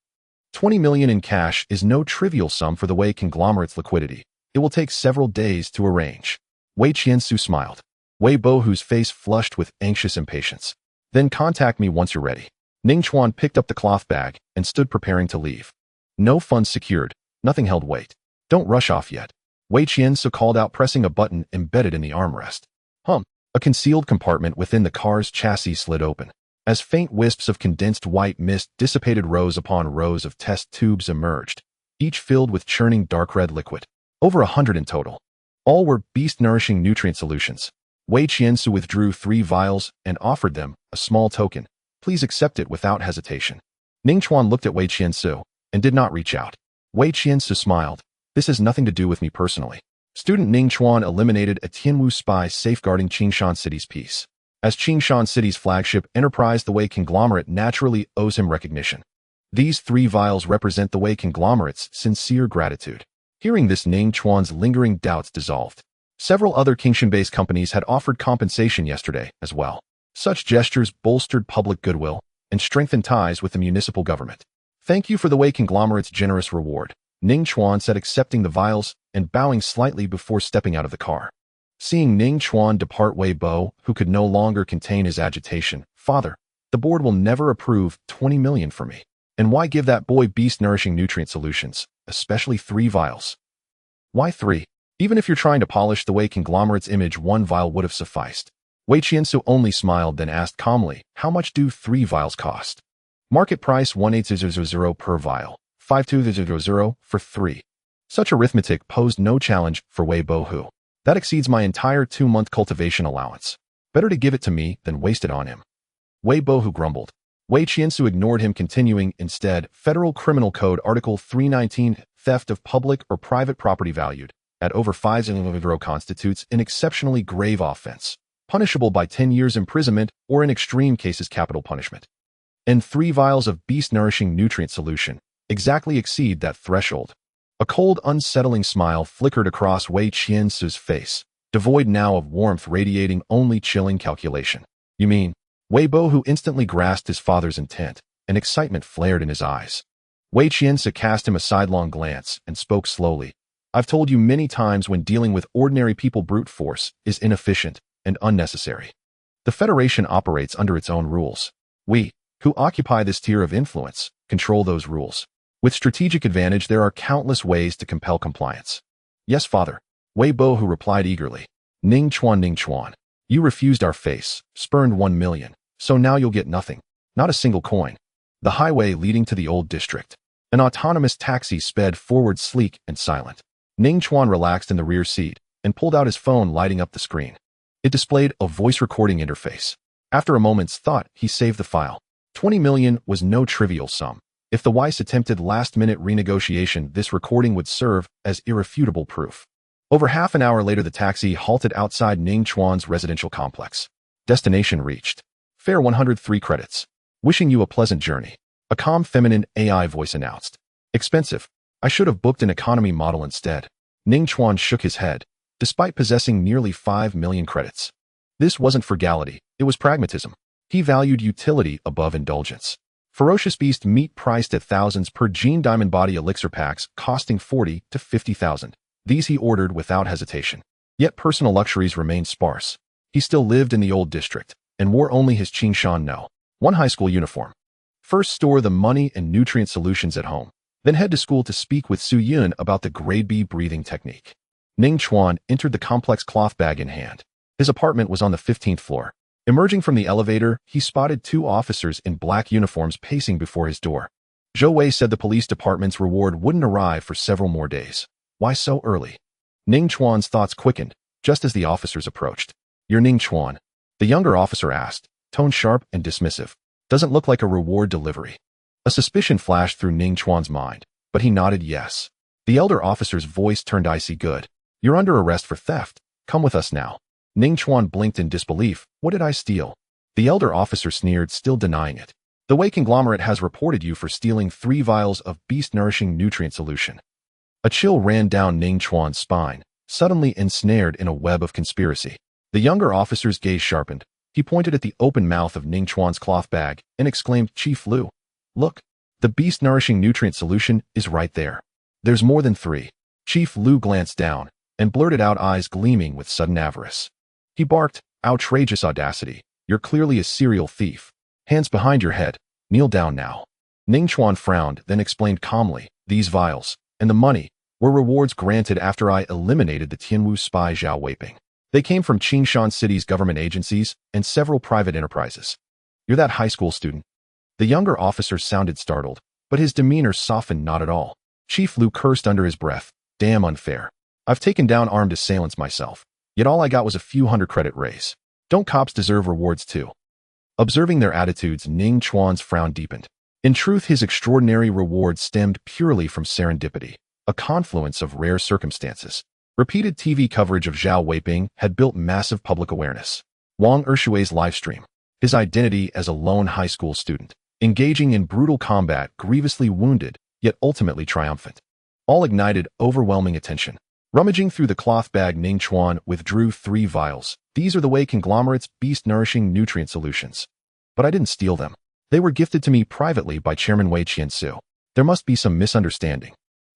20 million in cash is no trivial sum for the Wei conglomerate's liquidity. It will take several days to arrange. Wei Qiansu smiled. Wei Bo, whose face flushed with anxious impatience. Then contact me once you're ready. Ning Chuan picked up the cloth bag and stood preparing to leave. No funds secured. Nothing held weight. Don't rush off yet. Wei Qiansu called out, pressing a button embedded in the armrest. A concealed compartment within the car's chassis slid open. As faint wisps of condensed white mist dissipated, rows upon rows of test tubes emerged, each filled with churning dark red liquid. Over 100 in total. All were beast-nourishing nutrient solutions. Wei Qiansu withdrew 3 vials and offered them a small token. Please accept it without hesitation. Ning Chuan looked at Wei Qiansu and did not reach out. Wei Qiansu smiled. This has nothing to do with me personally. Student Ning Chuan eliminated a Tianwu spy safeguarding Qingshan City's peace. As Qingshan City's flagship enterprise, the Wei conglomerate naturally owes him recognition. These 3 vials represent the Wei conglomerate's sincere gratitude. Hearing this, Ning Chuan's lingering doubts dissolved. Several other Qingshan-based companies had offered compensation yesterday as well. Such gestures bolstered public goodwill and strengthened ties with the municipal government. Thank you for the Wei conglomerate's generous reward, Ning Chuan said, accepting the vials and bowing slightly before stepping out of the car. Seeing Ning Chuan depart, Wei Bo, who could no longer contain his agitation. Father, the board will never approve 20 million for me. And why give that boy beast-nourishing nutrient solutions, especially 3 vials? Why 3? Even if you're trying to polish the Wei conglomerate's image, 1 vial would have sufficed. Wei Qiansu only smiled, then asked calmly, how much do 3 vials cost? Market price 18,000 per vial, 52,000 for 3. Such arithmetic posed no challenge for Wei Bo, who. That exceeds my entire 2-month cultivation allowance. Better to give it to me than waste it on him. Wei Bo, who grumbled. Wei Qiansu ignored him, continuing instead. Federal Criminal Code Article 319, theft of public or private property valued at over 5,000 constitutes an exceptionally grave offense, punishable by 10 years imprisonment or in extreme cases capital punishment. And 3 vials of beast-nourishing nutrient solution exactly exceed that threshold. A cold, unsettling smile flickered across Wei Qiansu's face, devoid now of warmth, radiating only chilling calculation. You mean? Wei Bo, who instantly grasped his father's intent, and excitement flared in his eyes. Wei Qiansu cast him a sidelong glance and spoke slowly. I've told you many times, when dealing with ordinary people, brute force is inefficient and unnecessary. The Federation operates under its own rules. We, who occupy this tier of influence, control those rules. With strategic advantage, there are countless ways to compel compliance. Yes, father. Wei Bo, who replied eagerly. Ning Chuan, you refused our face, spurned 1 million, so now you'll get nothing. Not a single coin. The highway leading to the old district. An autonomous taxi sped forward, sleek and silent. Ning Chuan relaxed in the rear seat and pulled out his phone, lighting up the screen. It displayed a voice recording interface. After a moment's thought, he saved the file. 20 million was no trivial sum. If the Weiss attempted last-minute renegotiation, this recording would serve as irrefutable proof. Over half an hour later, the taxi halted outside Ning Chuan's residential complex. Destination reached. Fare 103 credits. Wishing you a pleasant journey. A calm, feminine AI voice announced. Expensive. I should have booked an economy model instead. Ning Chuan shook his head, despite possessing nearly 5 million credits. This wasn't frugality, it was pragmatism. He valued utility above indulgence. Ferocious beast meat priced at thousands per gene, diamond body elixir packs costing 40 to 50,000. These he ordered without hesitation. Yet personal luxuries remained sparse. He still lived in the old district and wore only his Qingshan No. 1 high school uniform. First store the money and nutrient solutions at home, then head to school to speak with Su Yun about the grade B breathing technique. Ning Chuan entered the complex, cloth bag in hand. His apartment was on the 15th floor. Emerging from the elevator, he spotted 2 officers in black uniforms pacing before his door. Zhou Wei said the police department's reward wouldn't arrive for several more days. Why so early? Ning Chuan's thoughts quickened just as the officers approached. You're Ning Chuan? The younger officer asked, tone sharp and dismissive. Doesn't look like a reward delivery. A suspicion flashed through Ning Chuan's mind, but he nodded yes. The elder officer's voice turned icy. Good. You're under arrest for theft. Come with us now. Ning Chuan blinked in disbelief. What did I steal? The elder officer sneered, still denying it. The Wei conglomerate has reported you for stealing 3 vials of beast-nourishing nutrient solution. A chill ran down Ning Chuan's spine, suddenly ensnared in a web of conspiracy. The younger officer's gaze sharpened. He pointed at the open mouth of Ning Chuan's cloth bag and exclaimed, Chief Lu, look, The beast-nourishing nutrient solution is right there. There's more than 3. Chief Lu glanced down and blurted out, eyes gleaming with sudden avarice. He barked, outrageous audacity. You're clearly a serial thief. Hands behind your head. Kneel down now. Ning Chuan frowned, then explained calmly, these vials, and the money, were rewards granted after I eliminated the Tianwu spy Zhao Weiping. They came from Qingshan City's government agencies and several private enterprises. You're that high school student? The younger officer sounded startled, but his demeanor softened not at all. Chief Lu cursed under his breath. Damn unfair. I've taken down armed assailants myself, yet all I got was a few 100-credit raise. Don't cops deserve rewards too? Observing their attitudes, Ning Chuan's frown deepened. In truth, his extraordinary reward stemmed purely from serendipity, a confluence of rare circumstances. Repeated TV coverage of Zhao Weiping had built massive public awareness. Wang Ershui's livestream, his identity as a lone high school student, engaging in brutal combat, grievously wounded, yet ultimately triumphant. All ignited overwhelming attention. Rummaging through the cloth bag, Ning Chuan withdrew 3 vials. These are the Wei conglomerate's beast-nourishing nutrient solutions. But I didn't steal them. They were gifted to me privately by Chairman Wei Qiansu. There must be some misunderstanding.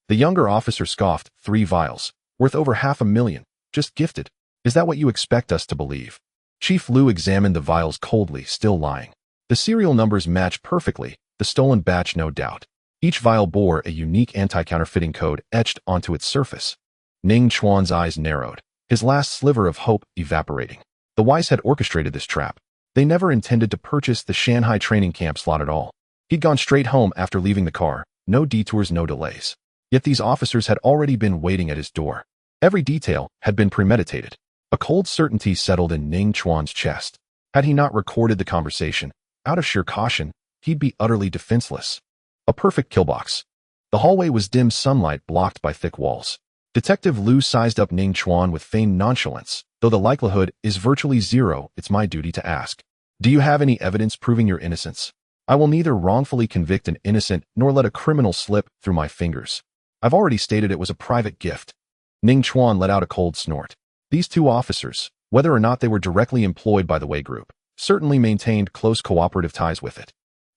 The younger officer scoffed. 3 vials, worth over $500,000, just gifted. Is that what you expect us to believe? Chief Lu examined the vials coldly, still lying. The serial numbers match perfectly, the stolen batch no doubt. Each vial bore a unique anti-counterfeiting code etched onto its surface. Ning Chuan's eyes narrowed, his last sliver of hope evaporating. The Wise had orchestrated this trap. They never intended to purchase the Shanghai training camp slot at all. He'd gone straight home after leaving the car, no detours, no delays. Yet these officers had already been waiting at his door. Every detail had been premeditated. A cold certainty settled in Ning Chuan's chest. Had he not recorded the conversation, out of sheer caution, he'd be utterly defenseless. A perfect killbox. The hallway was dim sunlight blocked by thick walls. Detective Lu sized up Ning Chuan with feigned nonchalance. Though the likelihood is virtually zero, it's my duty to ask. Do you have any evidence proving your innocence? I will neither wrongfully convict an innocent nor let a criminal slip through my fingers. I've already stated it was a private gift. Ning Chuan let out a cold snort. These 2 officers, whether or not they were directly employed by the Wei Group, certainly maintained close cooperative ties with it.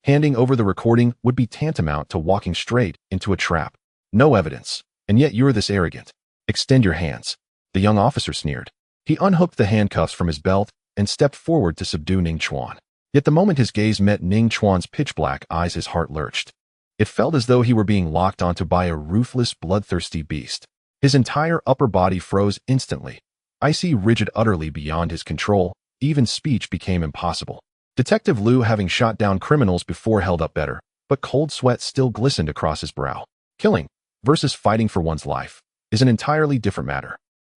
Handing over the recording would be tantamount to walking straight into a trap. No evidence. And yet you're this arrogant. Extend your hands. The young officer sneered. He unhooked the handcuffs from his belt and stepped forward to subdue Ning Chuan. Yet the moment his gaze met Ning Chuan's pitch-black eyes, his heart lurched. It felt as though he were being locked onto by a ruthless, bloodthirsty beast. His entire upper body froze instantly. Icy, rigid, utterly beyond his control, even speech became impossible. Detective Lu, having shot down criminals before, held up better, but cold sweat still glistened across his brow. Killing versus fighting for one's life is an entirely different matter.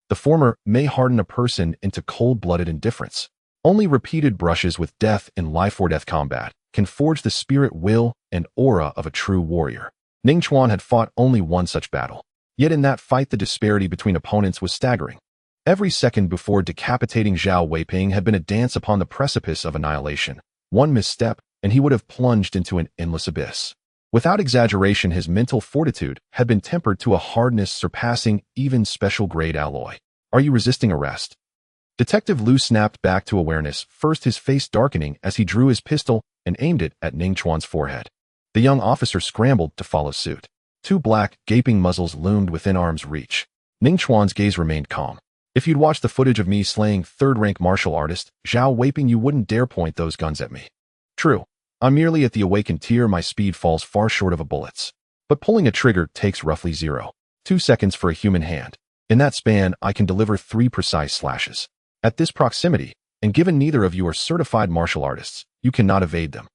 The former may harden a person into cold-blooded indifference. Only repeated brushes with death in life-or-death combat can forge the spirit, will, and aura of a true warrior. Ning Chuan had fought only one such battle. Yet in that fight the disparity between opponents was staggering. Every second before decapitating Zhao Weiping had been a dance upon the precipice of annihilation. One misstep, and he would have plunged into an endless abyss. Without exaggeration, his mental fortitude had been tempered to a hardness surpassing even special-grade alloy. Are you resisting arrest? Detective Lu snapped back to awareness, first his face darkening as he drew his pistol and aimed it at Ning Chuan's forehead. The young officer scrambled to follow suit. 2 black, gaping muzzles loomed within arm's reach. Ning Chuan's gaze remained calm. If you'd watched the footage of me slaying 3rd-rank martial artist Zhao Weiping, you wouldn't dare point those guns at me. True. I'm merely at the awakened tier, my speed falls far short of a bullet's. But pulling a trigger takes roughly 0.2 seconds for a human hand. In that span, I can deliver 3 precise slashes. At this proximity, and given neither of you are certified martial artists, you cannot evade them.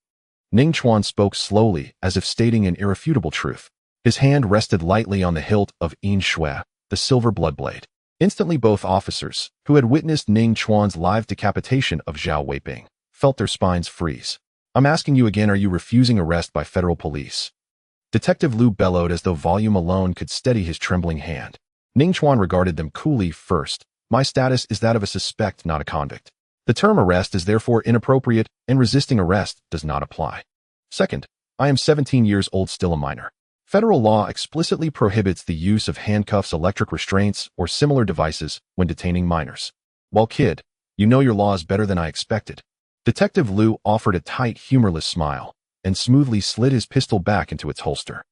Ning Chuan spoke slowly, as if stating an irrefutable truth. His hand rested lightly on the hilt of Yin Shui, the silver blood blade. Instantly both officers, who had witnessed Ning Chuan's live decapitation of Zhao Weiping, felt their spines freeze. I'm asking you again, are you refusing arrest by federal police? Detective Lu bellowed as though volume alone could steady his trembling hand. Ning Chuan regarded them coolly. First, my status is that of a suspect, not a convict. The term arrest is therefore inappropriate, and resisting arrest does not apply. Second, I am 17 years old, still a minor. Federal law explicitly prohibits the use of handcuffs, electric restraints, or similar devices when detaining minors. Well, kid, you know your law is better than I expected. Detective Lu offered a tight, humorless smile. and smoothly slid his pistol back into its holster.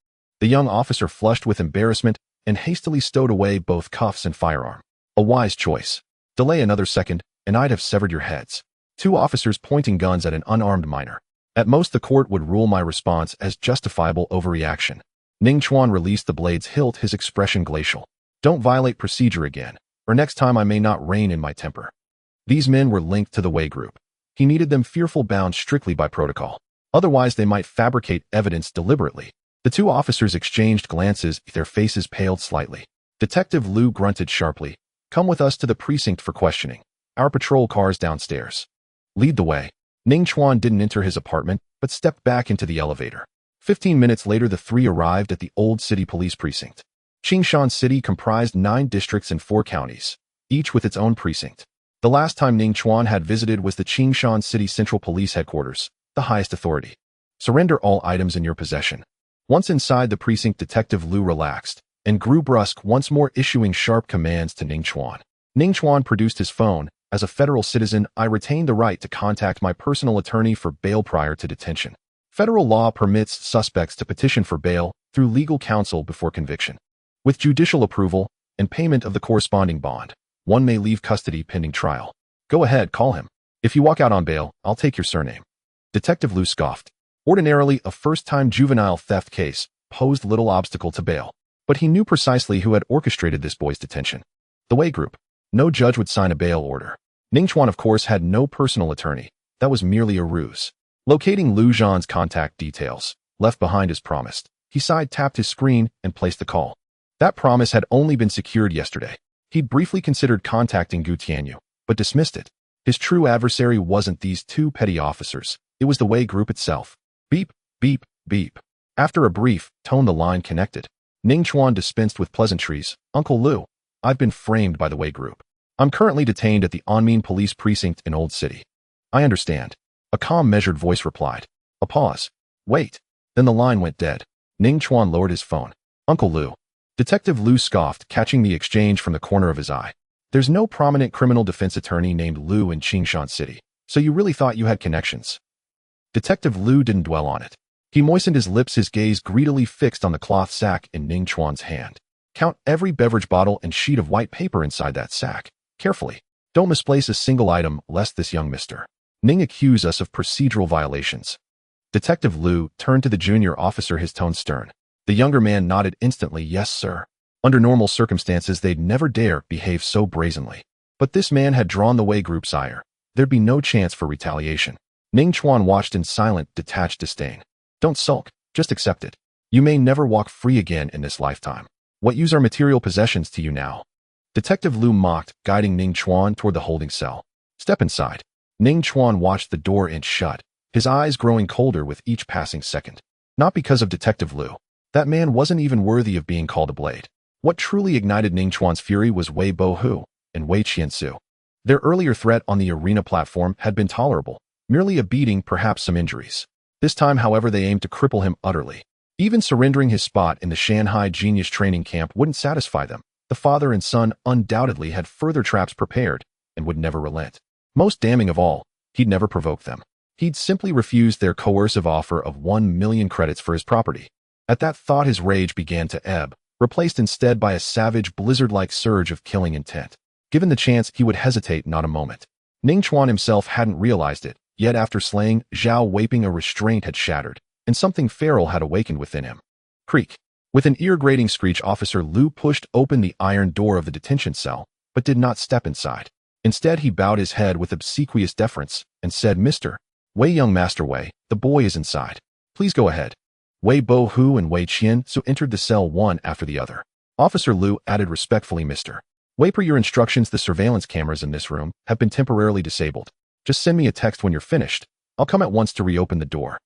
The young officer flushed with embarrassment and hastily stowed away both cuffs and firearm. A wise choice. Delay another second, and I'd have severed your heads. Two officers pointing guns at an unarmed minor. At most, the court would rule my response as justifiable overreaction. Ning Chuan released the blade's hilt, his expression glacial. Don't violate procedure again, or next time I may not rein in my temper. These men were linked to the Wei group. He needed them fearful, bound strictly by protocol. Otherwise, they might fabricate evidence deliberately. The two officers exchanged glances, their faces paled slightly. Detective Liu grunted sharply. Come with us to the precinct for questioning. Our patrol car's downstairs. Lead the way. Ning Chuan didn't enter his apartment, but stepped back into the elevator. 15 minutes later, the three arrived at the old city police precinct. Qingshan City comprised 9 districts and 4 counties, each with its own precinct. The last time Ning Chuan had visited was the Qingshan City Central Police Headquarters, the highest authority. Surrender all items in your possession. Once inside the precinct, Detective Liu relaxed and grew brusque, once more issuing sharp commands to Ning Chuan. Ning Chuan produced his phone. As a federal citizen, I retain the right to contact my personal attorney for bail prior to detention. Federal law permits suspects to petition for bail through legal counsel before conviction. With judicial approval and payment of the corresponding bond, one may leave custody pending trial. Go ahead, call him. If you walk out on bail, I'll take your surname. Detective Liu scoffed. Ordinarily, a first-time juvenile theft case posed little obstacle to bail, but he knew precisely who had orchestrated this boy's detention. The Wei group. No judge would sign a bail order. Ning Chuan, of course, had no personal attorney. That was merely a ruse. Locating Liu Zhan's contact details, left behind as promised, he side-tapped his screen and placed the call. That promise had only been secured yesterday. He'd briefly considered contacting Gu Tianyu, but dismissed it. His true adversary wasn't these two petty officers. It was the Wei group itself. Beep, beep, beep. After a brief tone, the line connected. Ning Chuan dispensed with pleasantries. Uncle Liu, I've been framed by the Wei group. I'm currently detained at the Anmin Police Precinct in Old City. I understand. A calm, measured voice replied. A pause. Wait. Then the line went dead. Ning Chuan lowered his phone. Uncle Liu. Detective Liu scoffed, catching the exchange from the corner of his eye. There's no prominent criminal defense attorney named Liu in Qingshan City, so you really thought you had connections. Detective Liu didn't dwell on it. He moistened his lips, his gaze greedily fixed on the cloth sack in Ning Chuan's hand. Count every beverage bottle and sheet of white paper inside that sack. Carefully. Don't misplace a single item, lest this young Mr. Ning accuse us of procedural violations. Detective Liu turned to the junior officer, his tone stern. The younger man nodded instantly. Yes, sir. Under normal circumstances, they'd never dare behave so brazenly. But this man had drawn the Wei group's ire. There'd be no chance for retaliation. Ning Chuan watched in silent, detached disdain. Don't sulk. Just accept it. You may never walk free again in this lifetime. What use are material possessions to you now? Detective Liu mocked, guiding Ning Chuan toward the holding cell. Step inside. Ning Chuan watched the door inch shut, his eyes growing colder with each passing second. Not because of Detective Liu. That man wasn't even worthy of being called a blade. What truly ignited Ning Chuan's fury was Wei Bohu and Wei Qiansu. Their earlier threat on the arena platform had been tolerable, merely a beating, perhaps some injuries. This time, however, they aimed to cripple him utterly. Even surrendering his spot in the Shanghai Genius training camp wouldn't satisfy them. The father and son undoubtedly had further traps prepared and would never relent. Most damning of all, he'd never provoked them. He'd simply refused their coercive offer of 1 million credits for his property. At that thought, his rage began to ebb, replaced instead by a savage, blizzard-like surge of killing intent. Given the chance, he would hesitate not a moment. Ning Chuan himself hadn't realized it, yet after slaying Zhao Weiping, a restraint had shattered, and something feral had awakened within him. Creak. With an ear-grating screech, Officer Liu pushed open the iron door of the detention cell, but did not step inside. Instead, he bowed his head with obsequious deference and said, Mr. Wei, young Master Wei, the boy is inside. Please go ahead. Wei Bohu and Wei Qiansu entered the cell one after the other. Officer Liu added respectfully, Mr. Wei, per your instructions, the surveillance cameras in this room have been temporarily disabled. Just send me a text when you're finished. I'll come at once to reopen the door.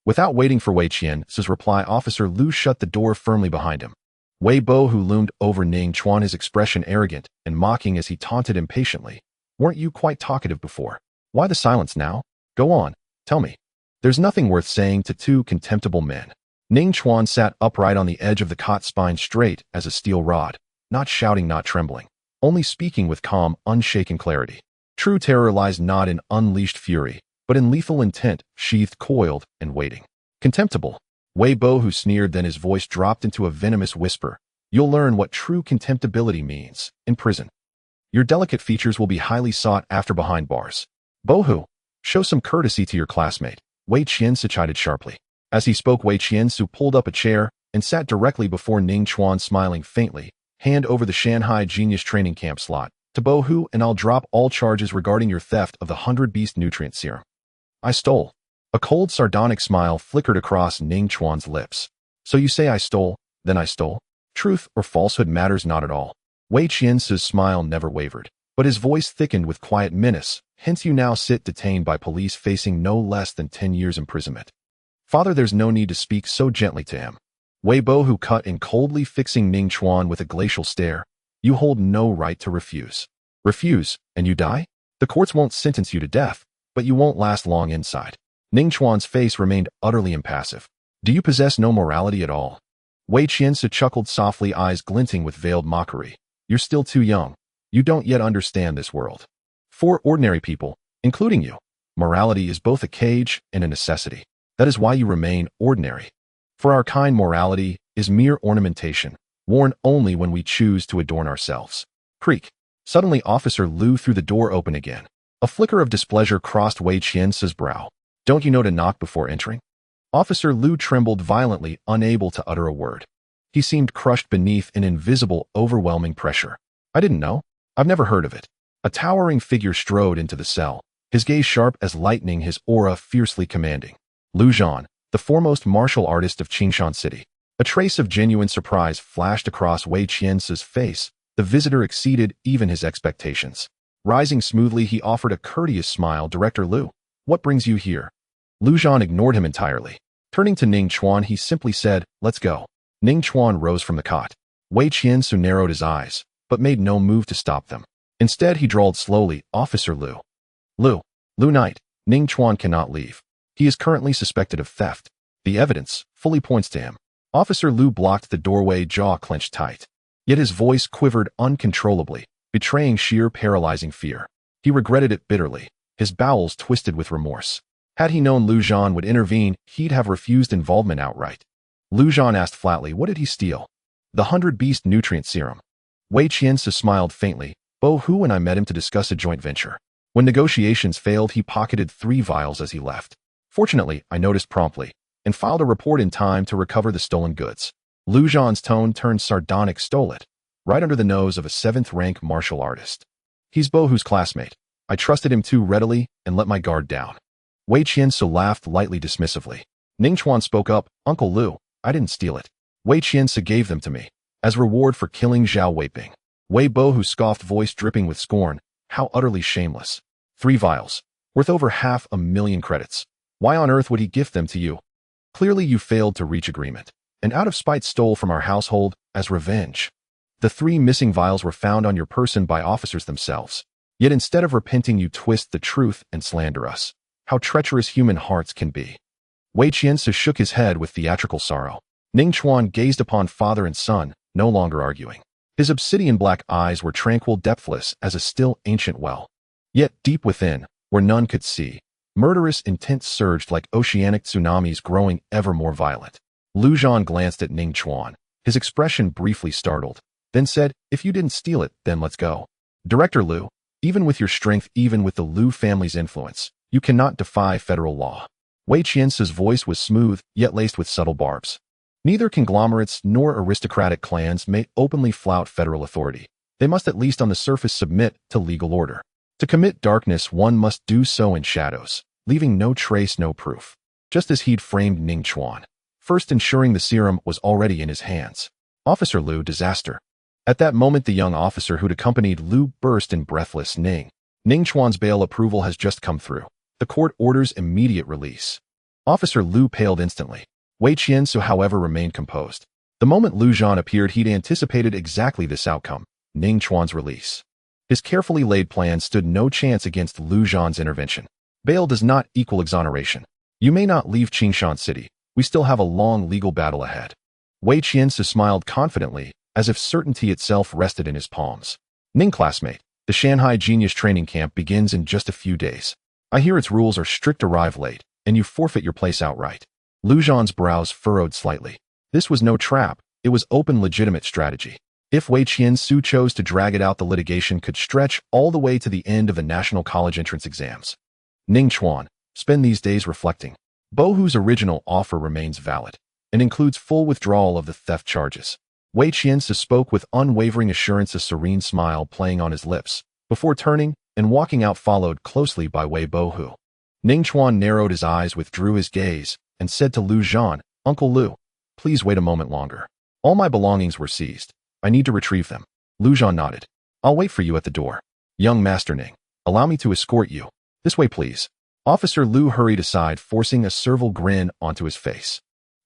Without waiting for Wei Qiansu's reply, Officer Liu shut the door firmly behind him. Wei Bo, who loomed over Ning Chuan, his expression arrogant and mocking as he taunted impatiently. Weren't you quite talkative before? Why the silence now? Go on, tell me. There's nothing worth saying to two contemptible men. Ning Chuan sat upright on the edge of the cot, spine straight as a steel rod, not shouting, not trembling, only speaking with calm, unshaken clarity. True terror lies not in unleashed fury, but in lethal intent, sheathed, coiled, and waiting. Contemptible. Wei Bo, who sneered, then his voice dropped into a venomous whisper. You'll learn what true contemptibility means in prison. Your delicate features will be highly sought after behind bars. Bohu, show some courtesy to your classmate. Wei Qiansu chided sharply. As he spoke, Wei Qiansu pulled up a chair and sat directly before Ning Chuan, smiling faintly. Hand over the Shanghai Genius Training Camp slot to Bohu, and I'll drop all charges regarding your theft of the 100-beast nutrient serum. I stole. A cold, sardonic smile flickered across Ning Chuan's lips. So you say I stole, then I stole? Truth or falsehood matters not at all. Wei Qiansu's smile never wavered, but his voice thickened with quiet menace. Hence you now sit detained by police, facing no less than 10 years imprisonment. Father, there's no need to speak so gently to him. Wei Bo, who cut in coldly, fixing Ning Chuan with a glacial stare. You hold no right to refuse. Refuse, and you die? The courts won't sentence you to death, but you won't last long inside. Ning Chuan's face remained utterly impassive. Do you possess no morality at all? Wei Qiansu chuckled softly, eyes glinting with veiled mockery. You're still too young. You don't yet understand this world. For ordinary people, including you, morality is both a cage and a necessity. That is why you remain ordinary. For our kind, morality is mere ornamentation, worn only when we choose to adorn ourselves. Creak. Suddenly, Officer Lu threw the door open again. A flicker of displeasure crossed Wei Qiansu's brow. Don't you know to knock before entering? Officer Lu trembled violently, unable to utter a word. He seemed crushed beneath an invisible, overwhelming pressure. I didn't know. I've never heard of it. A towering figure strode into the cell, his gaze sharp as lightning, his aura fiercely commanding. Lu Zhan, the foremost martial artist of Qingshan City. A trace of genuine surprise flashed across Wei Qiansu's face. The visitor exceeded even his expectations. Rising smoothly, he offered a courteous smile. Director Lu, what brings you here? Lu Zhan ignored him entirely. Turning to Ning Chuan, he simply said, let's go. Ning Chuan rose from the cot. Wei Qiansu narrowed his eyes, but made no move to stop them. Instead, he drawled slowly, Officer Lu. Lu Knight, Ning Chuan cannot leave. He is currently suspected of theft. The evidence fully points to him. Officer Lu blocked the doorway, jaw clenched tight. Yet his voice quivered uncontrollably, betraying sheer paralyzing fear. He regretted it bitterly, his bowels twisted with remorse. Had he known Lu Zhan would intervene, he'd have refused involvement outright. Lu Zhan asked flatly, what did he steal? The 100-beast nutrient serum. Wei Qiansu smiled faintly. Bohu and I met him to discuss a joint venture. When negotiations failed, he pocketed 3 vials as he left. Fortunately, I noticed promptly, and filed a report in time to recover the stolen goods. Lu Zhan's tone turned sardonic. Stole it. Right under the nose of a 7th-rank martial artist. He's Bohu's classmate. I trusted him too readily and let my guard down. Wei Qiansu laughed lightly dismissively. Ning Chuan spoke up, Uncle Lu, I didn't steal it. Wei Qiansu gave them to me, as reward for killing Zhao Weiping. Wei Bohu scoffed, voice dripping with scorn. How utterly shameless. 3 vials, worth over 500,000 credits. Why on earth would he gift them to you? Clearly you failed to reach agreement, and out of spite stole from our household as revenge. The 3 missing vials were found on your person by officers themselves. Yet instead of repenting, you twist the truth and slander us. How treacherous human hearts can be. Wei Qiansu shook his head with theatrical sorrow. Ning Chuan gazed upon father and son, no longer arguing. His obsidian-black eyes were tranquil, depthless as a still ancient well. Yet deep within, where none could see, murderous intent surged like oceanic tsunamis, growing ever more violent. Lu Zhan glanced at Ning Chuan, his expression briefly startled, then said, if you didn't steal it, then let's go. Director Lu, even with your strength, even with the Lu family's influence, you cannot defy federal law. Wei Qiansu's voice was smooth, yet laced with subtle barbs. Neither conglomerates nor aristocratic clans may openly flout federal authority. They must at least on the surface submit to legal order. To commit darkness, one must do so in shadows, leaving no trace, no proof. Just as he'd framed Ning Chuan, first ensuring the serum was already in his hands. Officer Lu, disaster. At that moment, the young officer who'd accompanied Lu burst in breathless. Ning Chuan's bail approval has just come through. The court orders immediate release. Officer Lu paled instantly. Wei Qiansu, however, remained composed. The moment Lu Zhan appeared, he'd anticipated exactly this outcome, Ning Chuan's release. His carefully laid plan stood no chance against Lu Zhan's intervention. Bail does not equal exoneration. You may not leave Qingshan City. We still have a long legal battle ahead. Wei Qiansu smiled confidently, as if certainty itself rested in his palms. Ning classmate, the Shanghai Genius Training Camp begins in just a few days. I hear its rules are strict: arrive late, and you forfeit your place outright. Lu Zhan's brows furrowed slightly. This was no trap, it was open legitimate strategy. If Wei Qiansu chose to drag it out, the litigation could stretch all the way to the end of the national college entrance exams. Ning Chuan, spend these days reflecting. Bohu's original offer remains valid and includes full withdrawal of the theft charges. Wei Qiansu spoke with unwavering assurance, a serene smile playing on his lips, before turning and walking out, followed closely by Wei Bohu. Ning Chuan narrowed his eyes, withdrew his gaze, and said to Lu Zhan, "Uncle Lu, please wait a moment longer. All my belongings were seized. I need to retrieve them." Lu Zhan nodded. "I'll wait for you at the door. Young Master Ning, allow me to escort you. This way, please." Officer Lu hurried aside, forcing a servile grin onto his face.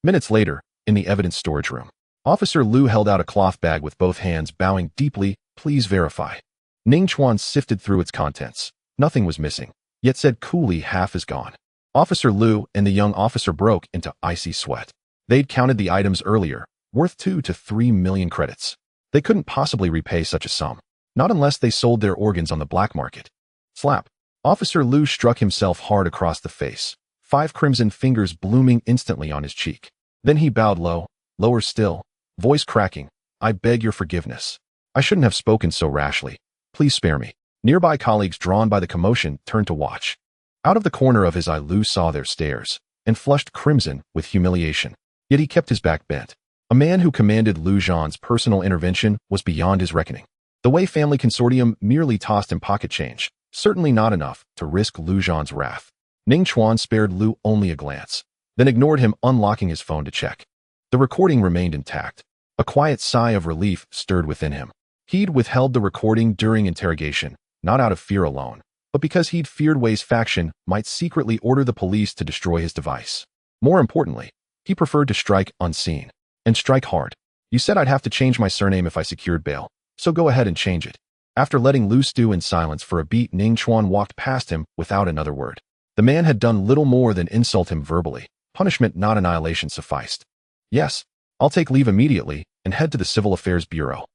Minutes later, in the evidence storage room, Officer Lu held out a cloth bag with both hands, bowing deeply. "Please verify." Ning Chuan sifted through its contents. Nothing was missing, yet said coolly, "Half is gone." Officer Lu and the young officer broke into icy sweat. They'd counted the items earlier, worth 2 to 3 million credits. They couldn't possibly repay such a sum, not unless they sold their organs on the black market. Slap. Officer Lu struck himself hard across the face, 5 crimson fingers blooming instantly on his cheek. Then he bowed low, lower still, voice cracking, "I beg your forgiveness. I shouldn't have spoken so rashly. Please spare me." Nearby colleagues, drawn by the commotion, turned to watch. Out of the corner of his eye, Lu saw their stares and flushed crimson with humiliation. Yet he kept his back bent. A man who commanded Lu Zhan's personal intervention was beyond his reckoning. The Wei family consortium merely tossed him pocket change, certainly not enough to risk Lu Zhan's wrath. Ning Chuan spared Lu only a glance, then ignored him, unlocking his phone to check. The recording remained intact. A quiet sigh of relief stirred within him. He'd withheld the recording during interrogation, not out of fear alone, but because he'd feared Wei's faction might secretly order the police to destroy his device. More importantly, he preferred to strike unseen, and strike hard. "You said I'd have to change my surname if I secured bail, so go ahead and change it." After letting Lu stew in silence for a beat, Ning Chuan walked past him without another word. The man had done little more than insult him verbally. Punishment, not annihilation, sufficed. "Yes, I'll take leave immediately and head to the Civil Affairs Bureau."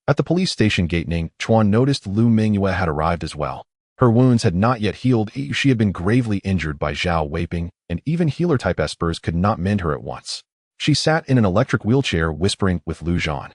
At the police station gate, Ning Chuan noticed Lu Mingyue had arrived as well. Her wounds had not yet healed. She had been gravely injured by Zhao Weiping, and even healer-type espers could not mend her at once. She sat in an electric wheelchair, whispering with Lu Zhan.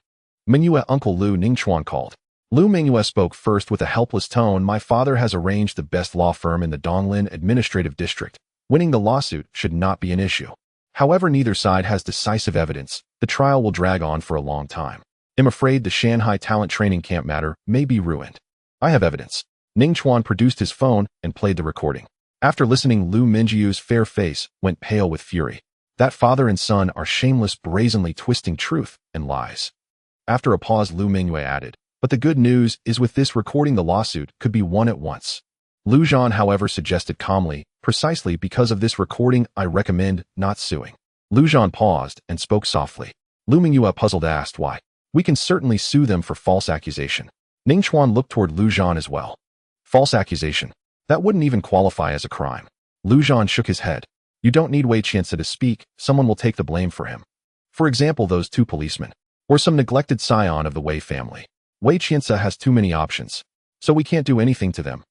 "Mingyue, Uncle Lu," Ning Chuan called. Lu Mingyue spoke first with a helpless tone. "My father has arranged the best law firm in the Donglin Administrative District. Winning the lawsuit should not be an issue. However, neither side has decisive evidence. The trial will drag on for a long time. I'm afraid the Shanghai talent training camp matter may be ruined." "I have evidence." Ning Chuan produced his phone and played the recording. After listening, Lu Mingyue's fair face went pale with fury. That father and son are shameless, brazenly twisting truth and lies. After a pause, Lu Mingyue added, "But the good news is with this recording the lawsuit could be won at once." Lu Zhan, however, suggested calmly, "Precisely because of this recording, I recommend not suing." Lu Zhan paused and spoke softly. Lu Mingyue, puzzled, asked why. "We can certainly sue them for false accusation." Ning Chuan looked toward Lu Zhan as well. "False accusation? That wouldn't even qualify as a crime." Lu Zhan shook his head. "You don't need Wei Qiansa to speak, someone will take the blame for him. For example, those 2 policemen, or some neglected scion of the Wei family. Wei Qiansa has too many options, so we can't do anything to them."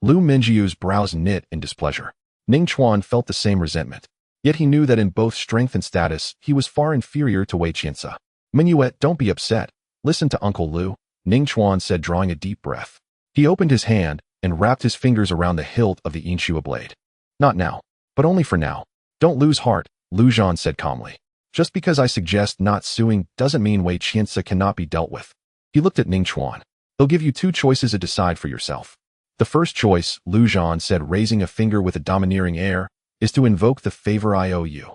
Lu Mingyue's brows knit in displeasure. Ning Chuan felt the same resentment, yet he knew that in both strength and status, he was far inferior to Wei Qiansa. "Mingyue, don't be upset. Listen to Uncle Lu," Ning Chuan said, drawing a deep breath. He opened his hand and wrapped his fingers around the hilt of the Inshua blade. "Not now, but only for now. Don't lose heart," Lu Zhan said calmly. "Just because I suggest not suing doesn't mean Wei Qiansa cannot be dealt with." He looked at Ning Chuan. "They'll give you 2 choices to decide for yourself. The first choice," Lu Zhan said, raising a finger with a domineering air, "is to invoke the favor I owe you.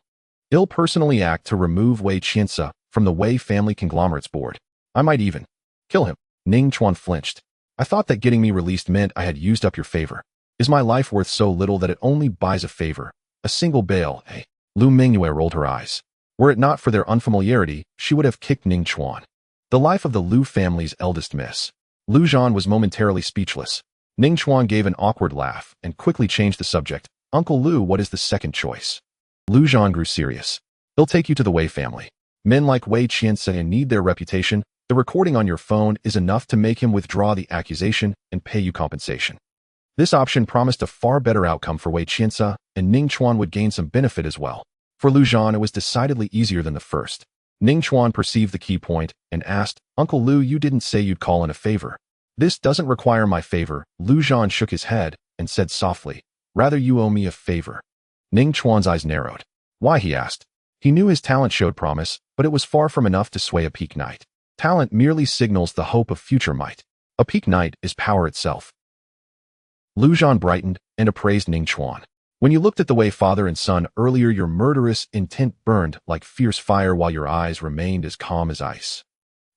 I'll personally act to remove Wei Qiansa from the Wei family conglomerate's board. I might even kill him." Ning Chuan flinched. "I thought that getting me released meant I had used up your favor. Is my life worth so little that it only buys a favor? A single bail, eh?" Lu Mingyue rolled her eyes. Were it not for their unfamiliarity, she would have kicked Ning Chuan. The life of the Lu family's eldest miss. Lu Zhan was momentarily speechless. Ning Chuan gave an awkward laugh and quickly changed the subject. "Uncle Lu, what is the second choice?" Lu Zhan grew serious. "They'll take you to the Wei family. Men like Wei Qiansa need their reputation. The recording on your phone is enough to make him withdraw the accusation and pay you compensation." This option promised a far better outcome for Wei Qiansa, and Ning Chuan would gain some benefit as well. For Lu Zhan, it was decidedly easier than the first. Ning Chuan perceived the key point and asked, "Uncle Lu, you didn't say you'd call in a favor." "This doesn't require my favor." Lu Zhan shook his head and said softly, "Rather you owe me a favor." Ning Chuan's eyes narrowed. "Why?" he asked. He knew his talent showed promise, but it was far from enough to sway a peak knight. Talent merely signals the hope of future might. A peak knight is power itself. Lu Zhan brightened and appraised Ning Chuan. "When you looked at the way father and son earlier, your murderous intent burned like fierce fire while your eyes remained as calm as ice.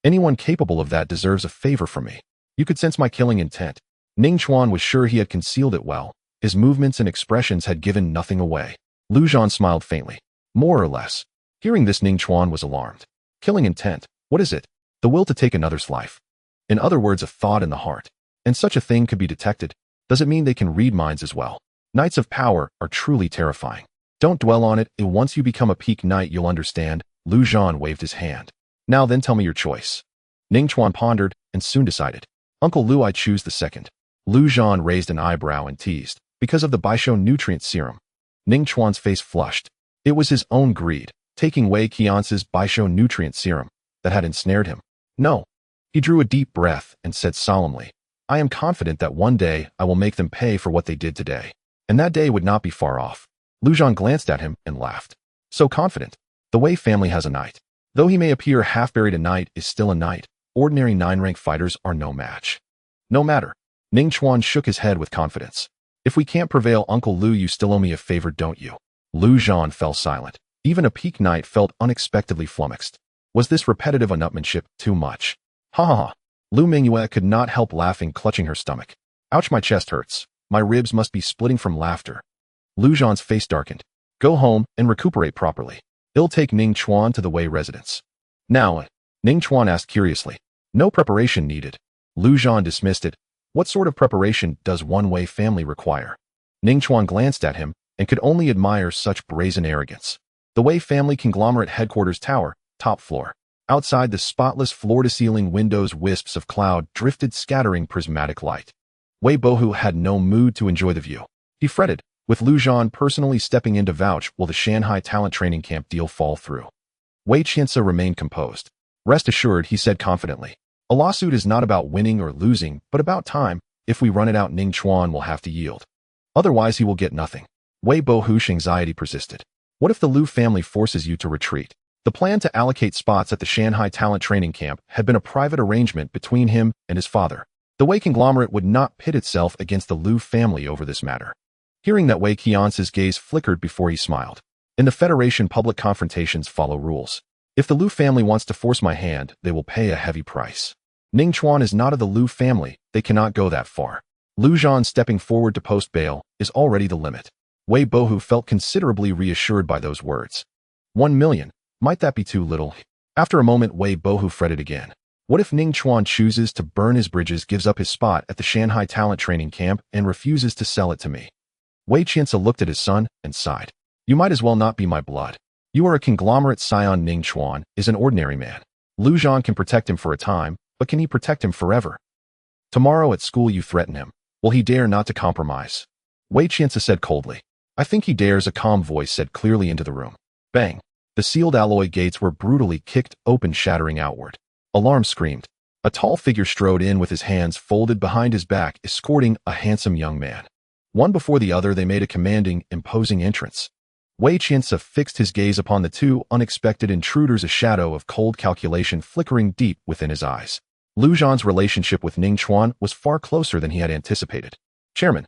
Anyone capable of that deserves a favor from me. You could sense my killing intent." Ning Chuan was sure he had concealed it well. His movements and expressions had given nothing away. Lu Zhan smiled faintly. "More or less." Hearing this, Ning Chuan was alarmed. "Killing intent, what is it?" "The will to take another's life. In other words, a thought in the heart. And such a thing could be detected. Does it mean they can read minds as well? Knights of power are truly terrifying. Don't dwell on it. Once you become a peak knight, you'll understand." Lu Zhan waved his hand. "Now then, tell me your choice." Ning Chuan pondered and soon decided. "Uncle Lu, I choose the second." Lu Zhan raised an eyebrow and teased, "Because of the Baisho nutrient serum." Ning Chuan's face flushed. It was his own greed, taking Wei Qiance's Baisho nutrient serum, that had ensnared him. "No." He drew a deep breath and said solemnly, "I am confident that one day I will make them pay for what they did today. And that day would not be far off." Lu Zhan glanced at him and laughed. "So confident? The Wei family has a knight. Though he may appear half-buried, a knight is still a knight. Ordinary 9-rank fighters are no match." "No matter." Ning Chuan shook his head with confidence. "If we can't prevail, Uncle Lu, you still owe me a favor, don't you?" Lu Zhan fell silent. Even a peak knight felt unexpectedly flummoxed. Was this repetitive unupmanship too much? "Ha ha ha." Lu Mingyue could not help laughing, clutching her stomach. "Ouch, my chest hurts. My ribs must be splitting from laughter." Lu Zhan's face darkened. "Go home and recuperate properly. I'll take Ning Chuan to the Wei residence." "Now," Ning Chuan asked curiously. "No preparation needed." Lu Zhan dismissed it. "What sort of preparation does one Wei family require?" Ning Chuan glanced at him and could only admire such brazen arrogance. The Wei family conglomerate headquarters tower, top floor. Outside the spotless floor-to-ceiling windows, wisps of cloud drifted, scattering prismatic light. Wei Bohu had no mood to enjoy the view. He fretted, with Lu Zhan personally stepping in to vouch will the Shanghai talent training camp deal fall through. Wei Qiance remained composed. "Rest assured," he said confidently. "A lawsuit is not about winning or losing, but about time. If we run it out, Ning Chuan will have to yield. Otherwise, he will get nothing." Wei Bohu's anxiety persisted. "What if the Lu family forces you to retreat?" The plan to allocate spots at the Shanghai talent training camp had been a private arrangement between him and his father. The Wei conglomerate would not pit itself against the Lu family over this matter. Hearing that, Wei Qiance's gaze flickered before he smiled. "In the Federation, public confrontations follow rules. If the Lu family wants to force my hand, they will pay a heavy price. Ning Chuan is not of the Lu family. They cannot go that far. Lu Zhan stepping forward to post bail is already the limit." Wei Bohu felt considerably reassured by those words. 1 million. Might that be too little? After a moment, Wei Bohu fretted again. What if Ning Chuan chooses to burn his bridges, gives up his spot at the Shanghai talent training camp, and refuses to sell it to me? Wei Qiance looked at his son and sighed. "You might as well not be my blood. You are a conglomerate scion. Ning Chuan is an ordinary man. Lu Zhan can protect him for a time, but can he protect him forever? Tomorrow at school you threaten him. Will he dare not to compromise?" Wei Qiance said coldly. "I think he dares," a calm voice said clearly into the room. Bang! The sealed alloy gates were brutally kicked open, shattering outward. Alarm screamed. A tall figure strode in with his hands folded behind his back, escorting a handsome young man. One before the other, they made a commanding, imposing entrance. Wei Qiance fixed his gaze upon the two unexpected intruders, a shadow of cold calculation flickering deep within his eyes. Lu Zhan's relationship with Ning Chuan was far closer than he had anticipated. Chairman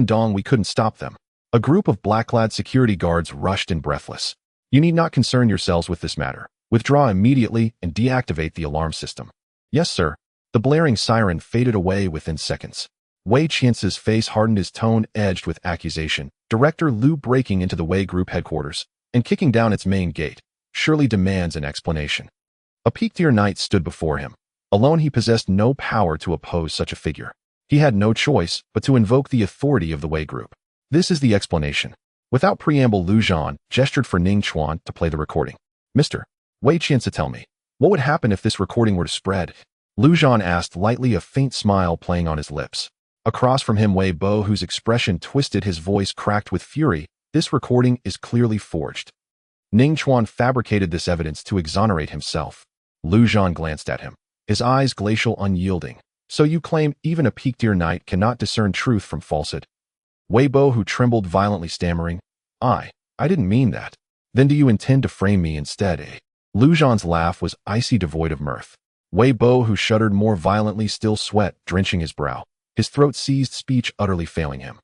Dong, we couldn't stop them." A group of black-clad security guards rushed in, breathless. "You need not concern yourselves with this matter. Withdraw immediately and deactivate the alarm system." "Yes, sir." The blaring siren faded away within seconds. Wei Qiance's face hardened, his tone edged with accusation. Director Lu breaking into the Wei Group headquarters and kicking down its main gate surely demands an explanation. A peak-tier knight stood before him. Alone, he possessed no power to oppose such a figure. He had no choice but to invoke the authority of the Wei Group. This is the explanation. Without preamble, Lu Zhan gestured for Ning Chuan to play the recording. "Mr. Wei Qiance, tell me, what would happen if this recording were to spread?" Lu Zhan asked lightly, a faint smile playing on his lips. Across from him, Wei Bo, whose expression twisted, his voice cracked with fury. "This recording is clearly forged. Ning Chuan fabricated this evidence to exonerate himself. Lu Zhan glanced at him, his eyes glacial unyielding. So you claim even a peaked ear knight cannot discern truth from falsehood? Wei Bo, who trembled violently, stammering, I didn't mean that. Then do you intend to frame me instead, eh? Lu Zhan's laugh was icy, devoid of mirth. Wei Bo, who shuddered more violently, still sweat drenching his brow. His throat seized, speech utterly failing him.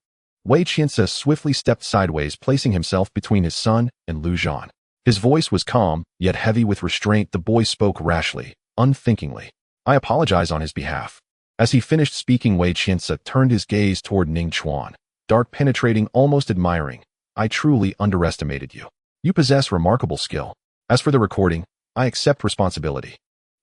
Wei Qianse swiftly stepped sideways, placing himself between his son and Lu Zhan. His voice was calm, yet heavy with restraint. The boy spoke rashly, unthinkingly. I apologize on his behalf. As he finished speaking, Wei Qianse turned his gaze toward Ning Chuan, dark, penetrating, almost admiring. I truly underestimated you. You possess remarkable skill. As for the recording, I accept responsibility.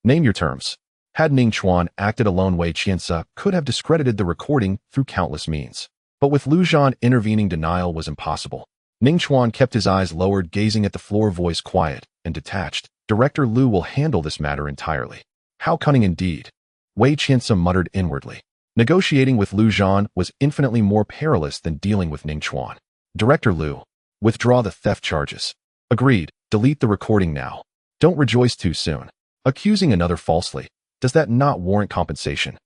Name your terms. Had Ning Chuan acted alone, Wei Qianse could have discredited the recording through countless means. But with Lu Zhan intervening, denial was impossible. Ning Chuan kept his eyes lowered, gazing at the floor, voice quiet and detached. Director Lu will handle this matter entirely. How cunning indeed. Wei Qianse muttered inwardly. Negotiating with Lu Zhan was infinitely more perilous than dealing with Ning Chuan. Director Lu, withdraw the theft charges. Agreed. Delete the recording now. Don't rejoice too soon. Accusing another falsely, does that not warrant compensation?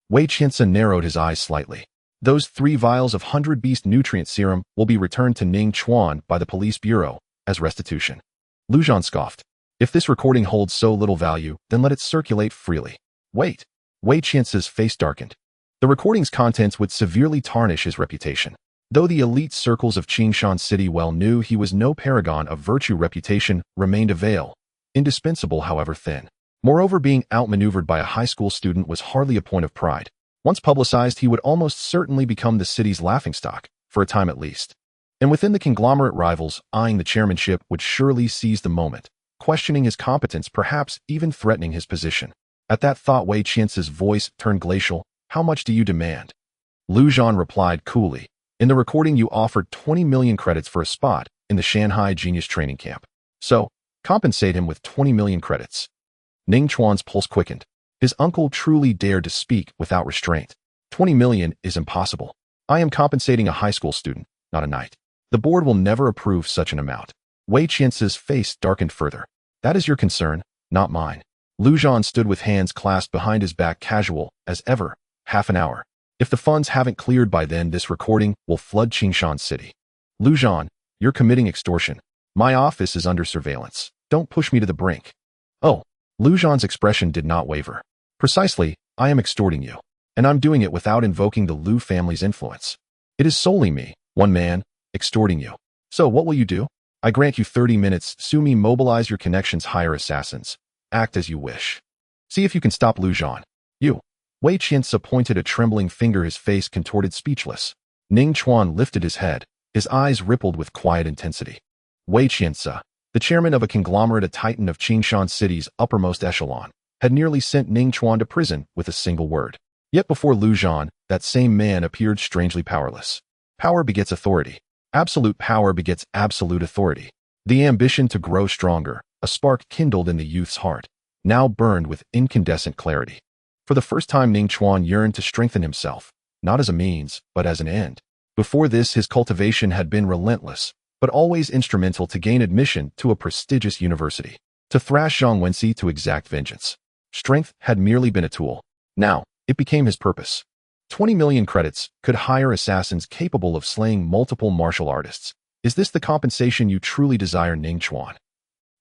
Wei Qianse narrowed his eyes slightly. Those 3 vials of 100 Beast Nutrient Serum will be returned to Ning Chuan by the police bureau as restitution. Lu Zhan scoffed. If this recording holds so little value, then let it circulate freely. Wait. Wei Qianse's face darkened. The recording's contents would severely tarnish his reputation. Though the elite circles of Qingshan City well knew he was no paragon of virtue, reputation remained a veil, indispensable however thin. Moreover, being outmaneuvered by a high school student was hardly a point of pride. Once publicized, he would almost certainly become the city's laughingstock, for a time at least. And within the conglomerate, rivals eyeing the chairmanship would surely seize the moment, questioning his competence, perhaps even threatening his position. At that thought, Wei Qianse's voice turned glacial. How much do you demand? Lu Zhan replied coolly. In the recording, you offered 20 million credits for a spot in the Shanghai Genius Training Camp. So, compensate him with 20 million credits. Ning Chuan's pulse quickened. His uncle truly dared to speak without restraint. 20 million is impossible. I am compensating a high school student, not a knight. The board will never approve such an amount. Wei Qianse's face darkened further. That is your concern, not mine. Lu Zhan stood with hands clasped behind his back, casual as ever. Half an hour. If the funds haven't cleared by then, this recording will flood Qingshan City. Lu Zhan, you're committing extortion. My office is under surveillance. Don't push me to the brink. Oh, Lu Zhan's expression did not waver. Precisely, I am extorting you. And I'm doing it without invoking the Lu family's influence. It is solely me, one man, extorting you. So what will you do? I grant you 30 minutes. Sue me, mobilize your connections, hire assassins. Act as you wish. See if you can stop Lu Zhan. You. Wei Qianse pointed a trembling finger, his face contorted, speechless. Ning Chuan lifted his head, his eyes rippled with quiet intensity. Wei Qianse, the chairman of a conglomerate, a titan of Qingshan City's uppermost echelon, had nearly sent Ning Chuan to prison with a single word. Yet before Lu Zhan, that same man appeared strangely powerless. Power begets authority. Absolute power begets absolute authority. The ambition to grow stronger, a spark kindled in the youth's heart, now burned with incandescent clarity. For the first time, Ning Chuan yearned to strengthen himself, not as a means, but as an end. Before this, his cultivation had been relentless, but always instrumental to gain admission to a prestigious university, to thrash Zhang Wenxi, to exact vengeance. Strength had merely been a tool. Now, it became his purpose. 20 million credits could hire assassins capable of slaying multiple martial artists. Is this the compensation you truly desire, Ning Chuan?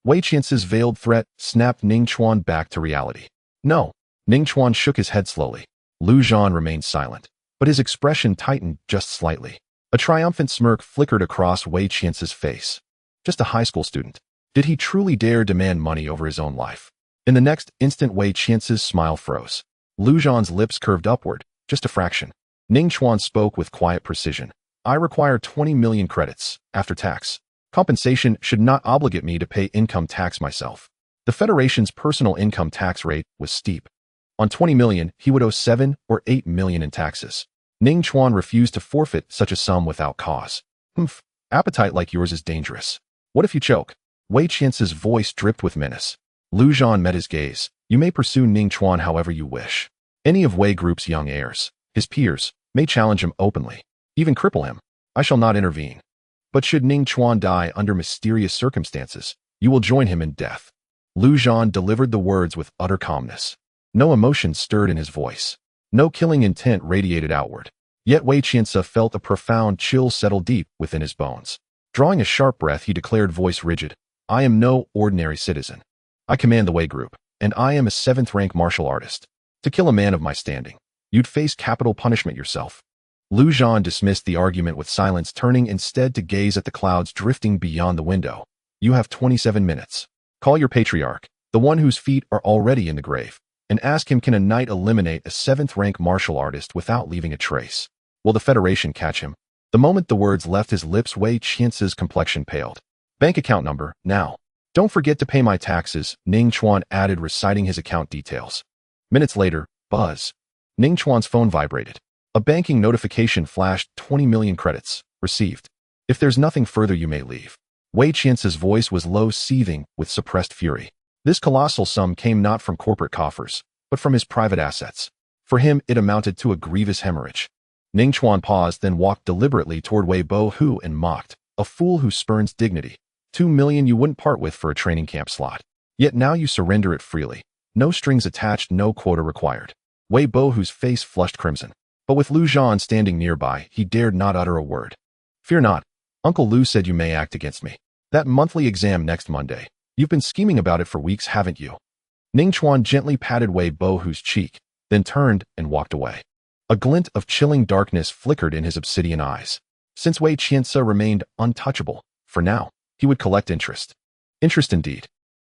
Wei Qianse's veiled threat snapped Ning Chuan back to reality. No. Ning Chuan shook his head slowly. Lu Zhan remained silent, but his expression tightened just slightly. A triumphant smirk flickered across Wei Qianse's face. Just a high school student. Did he truly dare demand money over his own life? In the next instant, Wei Qianse's smile froze. Lu Zhan's lips curved upward, just a fraction. Ning Chuan spoke with quiet precision. I require 20 million credits, after tax. Compensation should not obligate me to pay income tax myself. The Federation's personal income tax rate was steep. On 20 million, he would owe 7 or 8 million in taxes. Ning Chuan refused to forfeit such a sum without cause. Humph, appetite like yours is dangerous. What if you choke? Wei Qianse's voice dripped with menace. Lu Zhan met his gaze. You may pursue Ning Chuan however you wish. Any of Wei Group's young heirs, his peers, may challenge him openly, even cripple him. I shall not intervene. But should Ning Chuan die under mysterious circumstances, you will join him in death. Lu Zhan delivered the words with utter calmness. No emotion stirred in his voice. No killing intent radiated outward. Yet Wei Qianse felt a profound chill settle deep within his bones. Drawing a sharp breath, he declared, voice rigid, I am no ordinary citizen. I command the Wei Group, and I am a 7th-rank martial artist. To kill a man of my standing, you'd face capital punishment yourself. Lu Zhan dismissed the argument with silence, turning instead to gaze at the clouds drifting beyond the window. You have 27 minutes. Call your patriarch, the one whose feet are already in the grave, and ask him, can a knight eliminate a 7th-rank martial artist without leaving a trace? Will the Federation catch him? The moment the words left his lips, Wei Qianse's complexion paled. Bank account number, now. Don't forget to pay my taxes, Ning Chuan added, reciting his account details. Minutes later, buzz. Ning Chuan's phone vibrated. A banking notification flashed. 20 million credits. Received. If there's nothing further, you may leave. Wei Qianse's voice was low, seething with suppressed fury. This colossal sum came not from corporate coffers, but from his private assets. For him, it amounted to a grievous hemorrhage. Ning Chuan paused, then walked deliberately toward Wei Bohu and mocked, a fool who spurns dignity. 2 million you wouldn't part with for a training camp slot. Yet now you surrender it freely. No strings attached, no quota required. Wei Bohu's face flushed crimson. But with Lu Zhan standing nearby, he dared not utter a word. Fear not. Uncle Lu said you may act against me. That monthly exam next Monday. You've been scheming about it for weeks, haven't you? Ning Chuan gently patted Wei Bohu's cheek, then turned and walked away. A glint of chilling darkness flickered in his obsidian eyes. Since Wei Qianse remained untouchable, for now, he would collect interest. Interest indeed.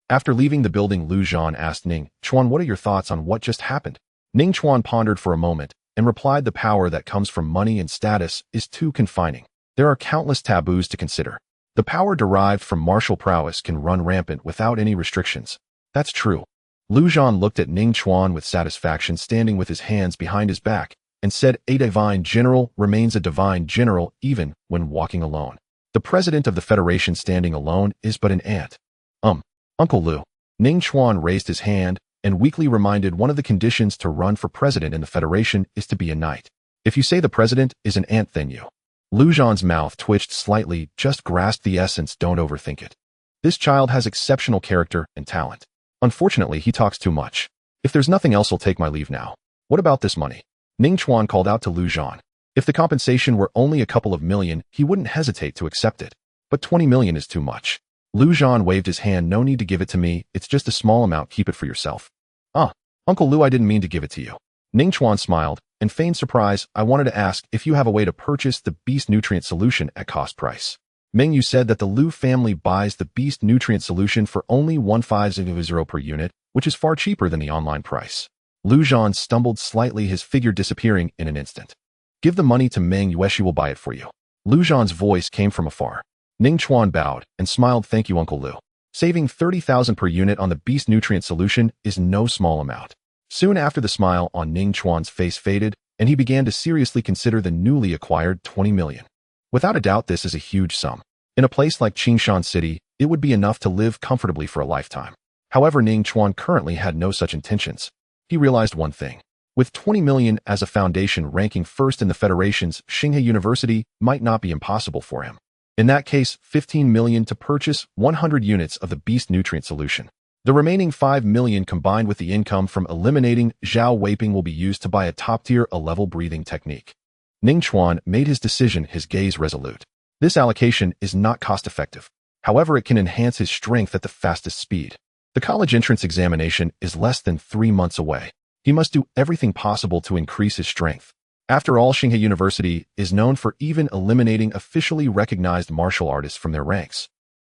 After leaving the building, Lu Zhan asked Ning Chuan, what are your thoughts on what just happened? Ning Chuan pondered for a moment and replied, the power that comes from money and status is too confining. There are countless taboos to consider. The power derived from martial prowess can run rampant without any restrictions. That's true. Lu Zhan looked at Ning Chuan with satisfaction, standing with his hands behind his back, and said, a divine general remains a divine general even when walking alone. The president of the Federation standing alone is but an ant. Uncle Lu. Ning Chuan raised his hand and weakly reminded, one of the conditions to run for president in the Federation is to be a knight. If you say the president is an ant, then you. Lu Zhan's mouth twitched slightly. Just grasp the essence, don't overthink it. This child has exceptional character and talent. Unfortunately, he talks too much. If there's nothing else, I'll take my leave now. What about this money? Ning Chuan called out to Lu Zhan. If the compensation were only a couple of million, he wouldn't hesitate to accept it. But 20 million is too much. Lu Zhan waved his hand. No need to give it to me. It's just a small amount. Keep it for yourself. Uncle Lu, I didn't mean to give it to you. Ning Chuan smiled and feigned surprise. I wanted to ask if you have a way to purchase the Beast Nutrient Solution at cost price. Ming, you said that the Lu family buys the Beast Nutrient Solution for only 150 per unit, which is far cheaper than the online price. Lu Zhan stumbled slightly, his figure disappearing in an instant. Give the money to Meng Yue, she will buy it for you. Lu Zhan's voice came from afar. Ning Chuan bowed and smiled. Thank you, Uncle Lu. Saving 30,000 per unit on the Beast Nutrient Solution is no small amount. Soon after, the smile on Ning Chuan's face faded, and he began to seriously consider the newly acquired 20 million. Without a doubt, this is a huge sum. In a place like Qingshan City, it would be enough to live comfortably for a lifetime. However, Ning Chuan currently had no such intentions. He realized one thing. With 20 million as a foundation ranking first in the Federation's Xinghe University might not be impossible for him. In that case, 15 million to purchase 100 units of the Beast Nutrient Solution. The remaining 5 million combined with the income from eliminating Zhao Weiping will be used to buy a top-tier A-level breathing technique. Ning Chuan made his decision, his gaze resolute. This allocation is not cost-effective. However, it can enhance his strength at the fastest speed. The college entrance examination is less than 3 months away. He must do everything possible to increase his strength. After all, Xinghe University is known for even eliminating officially recognized martial artists from their ranks.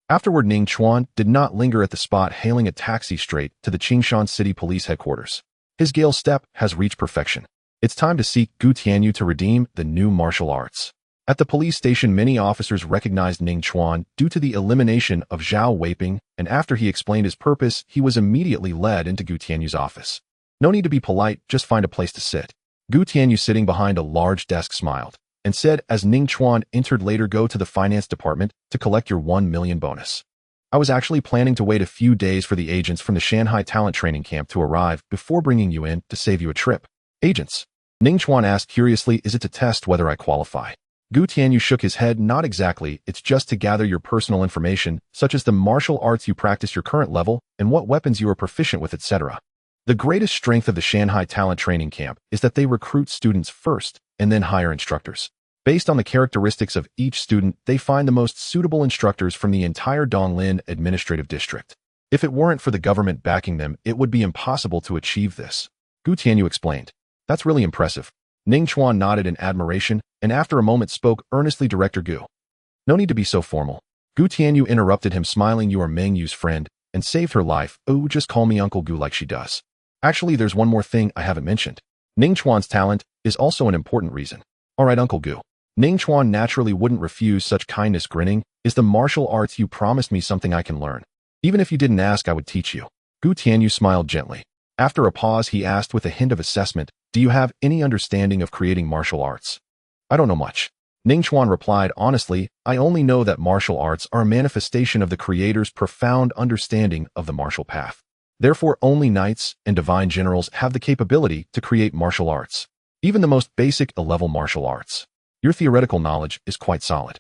Afterward, Ning Chuan did not linger at the spot, hailing a taxi straight to the Qingshan City Police Headquarters. His Gale step has reached perfection. It's time to seek Gu Tianyu to redeem the new martial arts. At the police station, many officers recognized Ning Chuan due to the elimination of Zhao Weiping, and after he explained his purpose, he was immediately led into Gu Tianyu's office. No need to be polite, just find a place to sit. Gu Tianyu, sitting behind a large desk, smiled and said as Ning Chuan entered later, go to the finance department to collect your 1 million bonus. I was actually planning to wait a few days for the agents from the Shanghai talent training camp to arrive before bringing you in to save you a trip. Agents? Ning Chuan asked curiously, is it to test whether I qualify? Gu Tianyu shook his head. Not exactly, it's just to gather your personal information, such as the martial arts you practice, your current level, and what weapons you are proficient with, etc. The greatest strength of the Shanghai Talent Training Camp is that they recruit students first and then hire instructors. Based on the characteristics of each student, they find the most suitable instructors from the entire Donglin administrative district. If it weren't for the government backing them, it would be impossible to achieve this. Gu Tianyu explained. That's really impressive. Ning Chuan nodded in admiration, and after a moment spoke earnestly. Director Gu. No need to be so formal. Gu Tianyu interrupted him, smiling. You are Meng Yu's friend, and saved her life. Oh, just call me Uncle Gu like she does. Actually, there's one more thing I haven't mentioned. Ning Chuan's talent is also an important reason. Alright, Uncle Gu. Ning Chuan naturally wouldn't refuse such kindness, grinning. Is the martial arts you promised me something I can learn? Even if you didn't ask, I would teach you. Gu Tianyu smiled gently. After a pause, he asked with a hint of assessment, do you have any understanding of creating martial arts? I don't know much. Ning Chuan replied, honestly, I only know that martial arts are a manifestation of the creator's profound understanding of the martial path. Therefore, only knights and divine generals have the capability to create martial arts. Even the most basic A-level martial arts. Your theoretical knowledge is quite solid.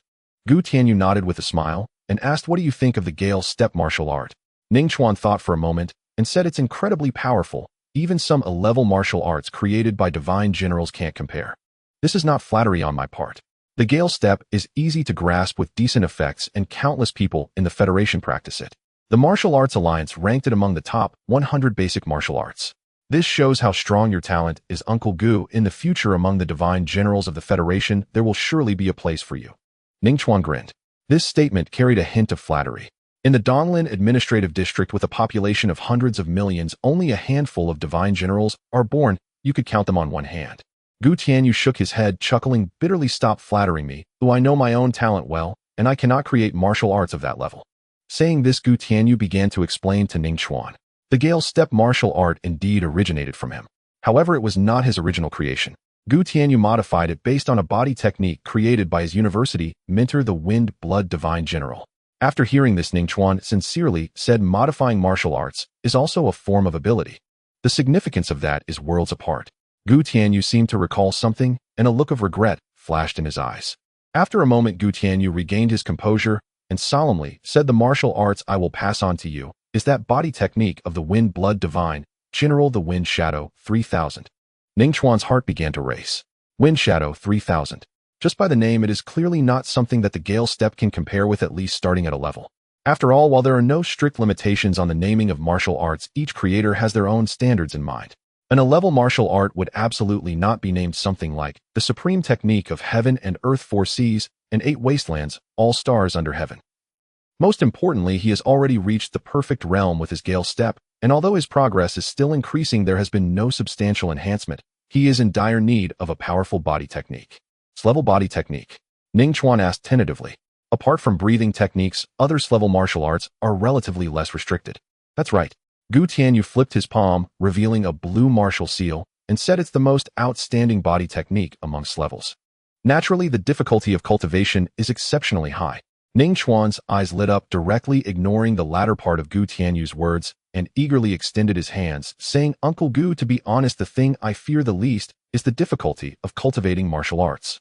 Gu Tianyu nodded with a smile and asked, what do you think of the Gale step martial art? Ning Chuan thought for a moment and said it's incredibly powerful. Even some A-level martial arts created by divine generals can't compare. This is not flattery on my part. The Gale step is easy to grasp with decent effects, and countless people in the Federation practice it. The Martial Arts Alliance ranked it among the top 100 basic martial arts. This shows how strong your talent is, Uncle Gu. In the future, among the divine generals of the Federation, there will surely be a place for you. Ning Chuan grinned. This statement carried a hint of flattery. In the Donglin administrative district, with a population of hundreds of millions, only a handful of divine generals are born. You could count them on one hand. Gu Tianyu shook his head, chuckling bitterly. Stop flattering me, though I know my own talent well, and I cannot create martial arts of that level. Saying this, Gu Tianyu began to explain to Ning Chuan. The Gale step martial art indeed originated from him. However, it was not his original creation. Gu Tianyu modified it based on a body technique created by his university mentor, the Wind Blood Divine General. After hearing this, Ning Chuan sincerely said, modifying martial arts is also a form of ability. The significance of that is worlds apart. Gu Tianyu seemed to recall something, and a look of regret flashed in his eyes. After a moment, Gu Tianyu regained his composure and solemnly said, the martial arts I will pass on to you is that body technique of the Wind Blood Divine General, the Wind Shadow 3000. Ning Chuan's heart began to race. Wind Shadow 3000. Just by the name, it is clearly not something that the Gale step can compare with, at least starting at a level. After all, while there are no strict limitations on the naming of martial arts, each creator has their own standards in mind. An A-level martial art would absolutely not be named something like the supreme technique of heaven and earth, 4 seas, and 8 wastelands, all stars under heaven. Most importantly, he has already reached the perfect realm with his Gale step, and although his progress is still increasing, there has been no substantial enhancement. He is in dire need of a powerful body technique. S-level body technique? Ning Chuan asked tentatively. Apart from breathing techniques, other S-level martial arts are relatively less restricted. That's right. Gu Tianyu flipped his palm, revealing a blue martial seal, and said it's the most outstanding body technique among S-levels. Naturally, the difficulty of cultivation is exceptionally high. Ning Chuan's eyes lit up, directly ignoring the latter part of Gu Tianyu's words, and eagerly extended his hands, saying, Uncle Gu, to be honest, the thing I fear the least is the difficulty of cultivating martial arts.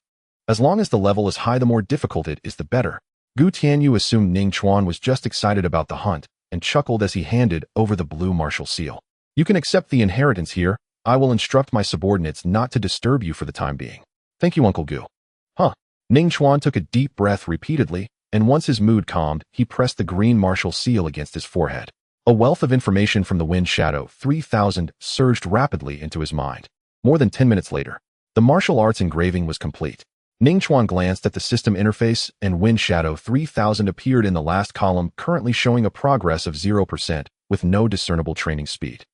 As long as the level is high, the more difficult it is, the better. Gu Tianyu assumed Ning Chuan was just excited about the hunt, and chuckled as he handed over the blue martial seal. You can accept the inheritance here. I will instruct my subordinates not to disturb you for the time being. Thank you, Uncle Gu. Huh. Ning Chuan took a deep breath repeatedly, and once his mood calmed, he pressed the green martial seal against his forehead. A wealth of information from the Wind Shadow 3000 surged rapidly into his mind. More than 10 minutes later, the martial arts engraving was complete. Ning Chuan glanced at the system interface, and Wind Shadow 3000 appeared in the last column, currently showing a progress of 0% with no discernible training speed.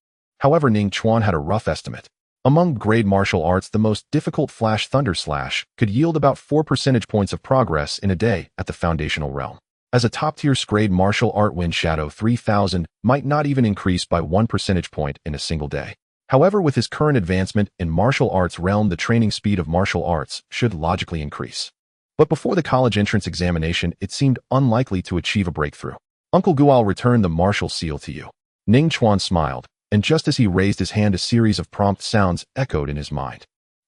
However, Ning Chuan had a rough estimate. Among grade martial arts, the most difficult Flash Thunder Slash could yield about 4 percentage points of progress in a day at the foundational realm. As a top-tier grade martial art, Wind Shadow 3000 might not even increase by 1 percentage point in a single day. However, with his current advancement in martial arts realm, the training speed of martial arts should logically increase. But before the college entrance examination, it seemed unlikely to achieve a breakthrough. Uncle Gu, I'll return the martial seal to you. Ning Chuan smiled, and just as he raised his hand, a series of prompt sounds echoed in his mind.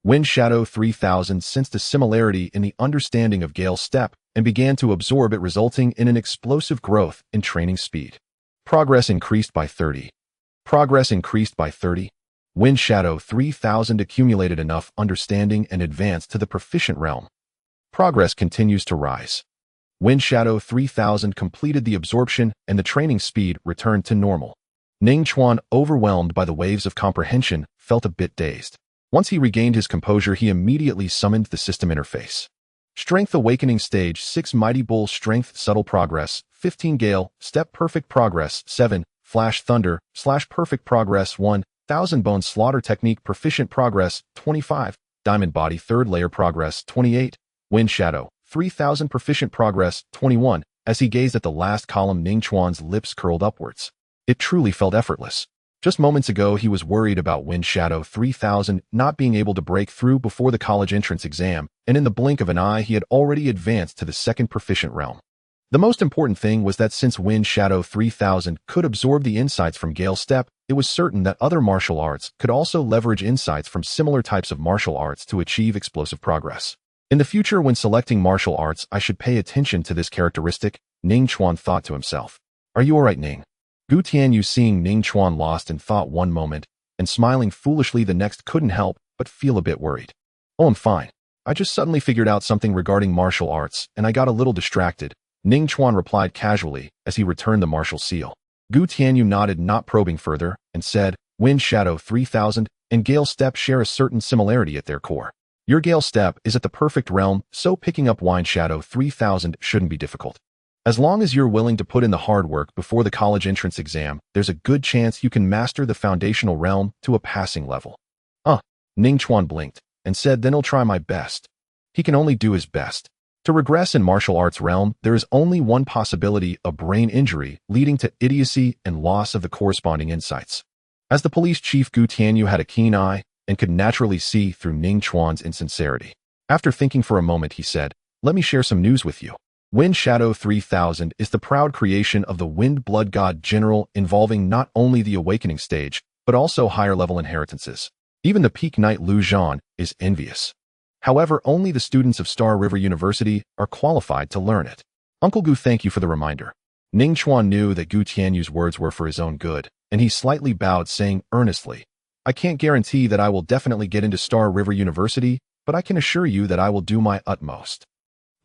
Wind Shadow 3000 sensed a similarity in the understanding of Gale's step and began to absorb it, resulting in an explosive growth in training speed. Progress increased by 30. Progress increased by 30. Wind Shadow 3000 accumulated enough understanding and advanced to the proficient realm. Progress continues to rise. Wind Shadow 3000 completed the absorption and the training speed returned to normal. Ning Chuan, overwhelmed by the waves of comprehension, felt a bit dazed. Once he regained his composure, he immediately summoned the system interface. Strength Awakening Stage 6 Mighty Bull Strength Subtle Progress 15 Gale Step Perfect Progress 7 Flash Thunder / Perfect Progress 1,000 Bone Slaughter Technique Proficient Progress 25 Diamond Body 3rd Layer Progress 28 Wind Shadow 3000 Proficient Progress 21. As he gazed at the last column, Ning Chuan's lips curled upwards. It truly felt effortless. Just moments ago, he was worried about Wind Shadow 3000 not being able to break through before the college entrance exam, and in the blink of an eye, he had already advanced to the second proficient realm. The most important thing was that since Wind Shadow 3000 could absorb the insights from Gale's step, it was certain that other martial arts could also leverage insights from similar types of martial arts to achieve explosive progress. In the future, when selecting martial arts, I should pay attention to this characteristic, Ning Chuan thought to himself. Are you alright, Ning? Gu Tianyu, seeing Ning Chuan lost in thought one moment and smiling foolishly the next, couldn't help but feel a bit worried. Oh, I'm fine. I just suddenly figured out something regarding martial arts and I got a little distracted, Ning Chuan replied casually as he returned the martial seal. Gu Tianyu nodded, not probing further, and said, Wind Shadow 3000 and Gale Step share a certain similarity at their core. Your Gale Step is at the perfect realm, so picking up Wind Shadow 3000 shouldn't be difficult. As long as you're willing to put in the hard work before the college entrance exam, there's a good chance you can master the foundational realm to a passing level. Ning Chuan blinked and said, then I'll try my best. He can only do his best. To regress in martial arts realm, there is only one possibility: a brain injury leading to idiocy and loss of the corresponding insights. As the police chief, Gu Tianyu had a keen eye and could naturally see through Ning Chuan's insincerity. After thinking for a moment, he said, let me share some news with you. Wind Shadow 3000 is the proud creation of the Wind Blood God General, involving not only the awakening stage, but also higher-level inheritances. Even the peak knight Lu Zhan is envious. However, only the students of Star River University are qualified to learn it. Uncle Gu, thank you for the reminder. Ning Chuan knew that Gu Tianyu's words were for his own good, and he slightly bowed, saying earnestly, I can't guarantee that I will definitely get into Star River University, but I can assure you that I will do my utmost.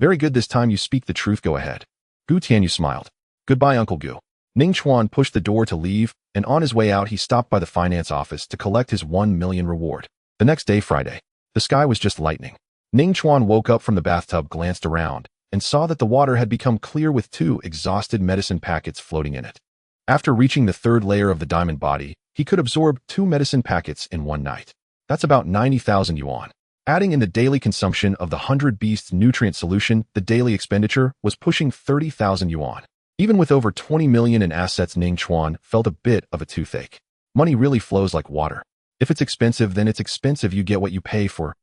Very good, this time you speak the truth, go ahead. Gu Tianyu smiled. Goodbye, Uncle Gu. Ning Chuan pushed the door to leave, and on his way out he stopped by the finance office to collect his 1 million reward. The next day, Friday, the sky was just lightning. Ning Chuan woke up from the bathtub, glanced around, and saw that the water had become clear with 2 exhausted medicine packets floating in it. After reaching the 3rd layer of the diamond body, he could absorb 2 medicine packets in one night. That's about 90,000 yuan. Adding in the daily consumption of the 100 Beasts nutrient solution, the daily expenditure was pushing 30,000 yuan. Even with over 20 million in assets, Ning Chuan felt a bit of a toothache. Money really flows like water. If it's expensive, then it's expensive. You get what you pay for.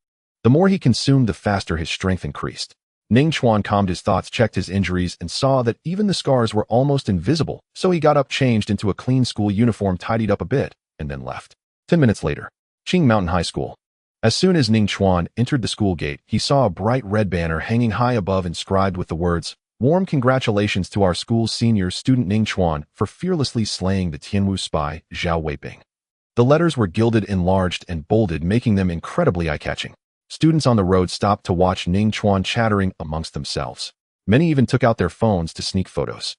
The more he consumed, the faster his strength increased. Ning Chuan calmed his thoughts, checked his injuries, and saw that even the scars were almost invisible, so he got up, changed into a clean school uniform, tidied up a bit, and then left. 10 minutes later, Qing Mountain High School. As soon as Ning Chuan entered the school gate, he saw a bright red banner hanging high above, inscribed with the words, Warm congratulations to our school's senior student Ning Chuan for fearlessly slaying the Tianwu spy, Zhao Weiping. The letters were gilded, enlarged, and bolded, making them incredibly eye-catching. Students on the road stopped to watch Ning Chuan, chattering amongst themselves. Many even took out their phones to sneak photos.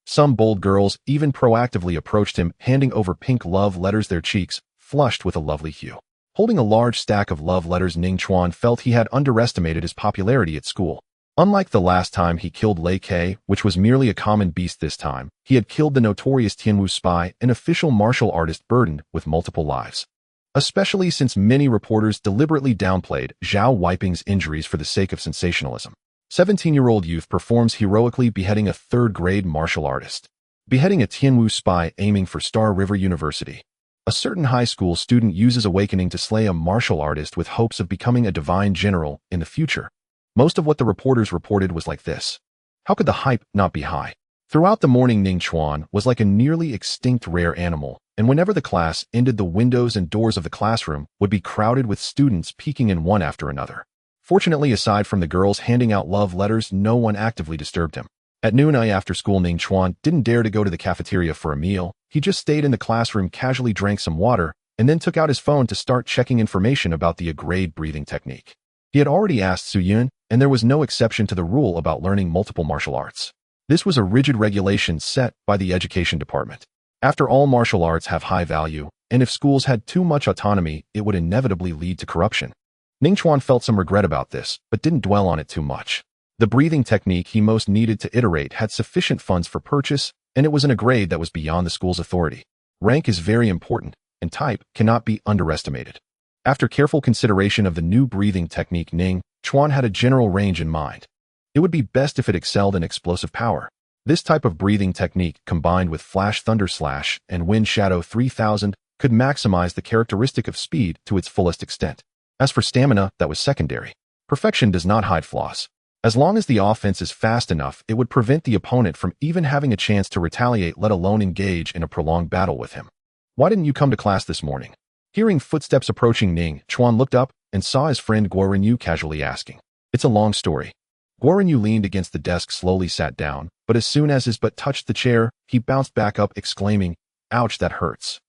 Some bold girls even proactively approached him, handing over pink love letters, their cheeks flushed with a lovely hue. Holding a large stack of love letters, Ning Chuan felt he had underestimated his popularity at school. Unlike the last time he killed Lei Kei, which was merely a common beast, this time he had killed the notorious Tianwu spy, an official martial artist burdened with multiple lives. Especially since many reporters deliberately downplayed Zhao Weiping's injuries for the sake of sensationalism. 17-year-old youth performs heroically, beheading a 3rd-grade martial artist. Beheading a Tianwu spy aiming for Star River University. A certain high school student uses awakening to slay a martial artist with hopes of becoming a divine general in the future. Most of what the reporters reported was like this. How could the hype not be high? Throughout the morning, Ning Chuan was like a nearly extinct rare animal, and whenever the class ended, the windows and doors of the classroom would be crowded with students peeking in one after another. Fortunately, aside from the girls handing out love letters, no one actively disturbed him. At noon after school, Ning Chuan didn't dare to go to the cafeteria for a meal. He just stayed in the classroom, casually drank some water, and then took out his phone to start checking information about the agreed breathing technique. He had already asked Su Yun, and there was no exception to the rule about learning multiple martial arts. This was a rigid regulation set by the education department. After all, martial arts have high value, and if schools had too much autonomy, it would inevitably lead to corruption. Ning Chuan felt some regret about this, but didn't dwell on it too much. The breathing technique he most needed to iterate had sufficient funds for purchase, and it was in a grade that was beyond the school's authority. Rank is very important, and type cannot be underestimated. After careful consideration of the new breathing technique, Ning Chuan had a general range in mind. It would be best if it excelled in explosive power. This type of breathing technique, combined with Flash Thunder Slash and Wind Shadow 3000, could maximize the characteristic of speed to its fullest extent. As for stamina, that was secondary. Perfection does not hide flaws. As long as the offense is fast enough, it would prevent the opponent from even having a chance to retaliate, let alone engage in a prolonged battle with him. "Why didn't you come to class this morning?" Hearing footsteps approaching, Ning Chuan looked up and saw his friend Guo Renyu casually asking. "It's a long story." Guo Renyu leaned against the desk, slowly sat down, but as soon as his butt touched the chair, he bounced back up, exclaiming, "Ouch, that hurts."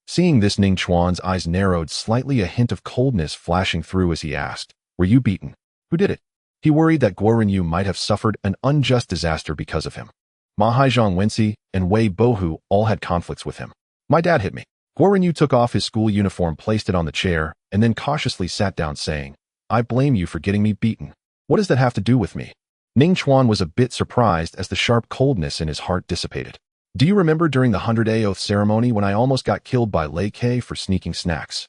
Seeing this, Ning Chuan's eyes narrowed slightly, a hint of coldness flashing through as he asked, "Were you beaten? Who did it?" He worried that Guo Renyu might have suffered an unjust disaster because of him. Ma Haizhong Wenxi and Wei Bohu all had conflicts with him. "My dad hit me." Guo Renyu took off his school uniform, placed it on the chair, and then cautiously sat down, saying, "I blame you for getting me beaten. What does that have to do with me?" Ning Chuan was a bit surprised as the sharp coldness in his heart dissipated. "Do you remember during the 100-day oath ceremony when I almost got killed by Lei Kei for sneaking snacks?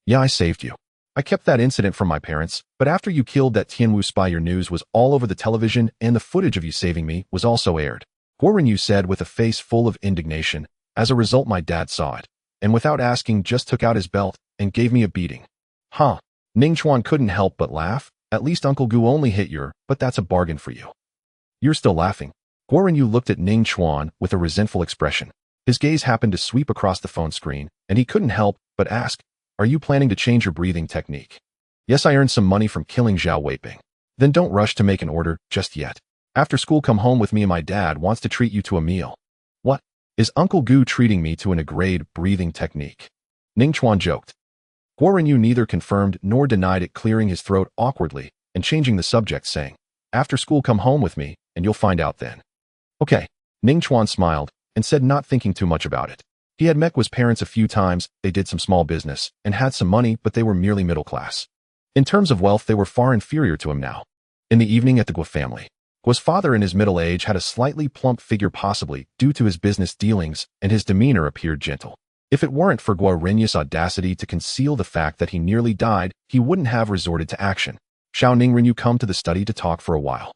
Yeah, I saved you. I kept that incident from my parents, but after you killed that Tianwu spy, your news was all over the television, and the footage of you saving me was also aired," Guo Renyu said with a face full of indignation. "As a result, my dad saw it, and without asking just took out his belt and gave me a beating." "Huh." Ning Chuan couldn't help but laugh. "At least Uncle Gu only hit your, but that's a bargain for you." "You're still laughing." Guo Renyu looked at Ning Chuan with a resentful expression. His gaze happened to sweep across the phone screen, and he couldn't help but ask, "Are you planning to change your breathing technique?" "Yes, I earned some money from killing Zhao Weiping." "Then don't rush to make an order just yet. After school, come home with me, and my dad wants to treat you to a meal." "What? Is Uncle Gu treating me to an agreed breathing technique?" Ning Chuan joked. Guo Renyu neither confirmed nor denied it, clearing his throat awkwardly and changing the subject, saying, "After school, come home with me, and you'll find out then." "Okay." Ning Chuan smiled and said, not thinking too much about it. He had met Guo's parents a few times, they did some small business, and had some money, but they were merely middle class. In terms of wealth, they were far inferior to him now. In the evening at the Guo family, Guo's father in his middle age had a slightly plump figure, possibly due to his business dealings, and his demeanor appeared gentle. If it weren't for Guo Renyu's audacity to conceal the fact that he nearly died, he wouldn't have resorted to action. "Shall Ning Renyu come to the study to talk for a while?"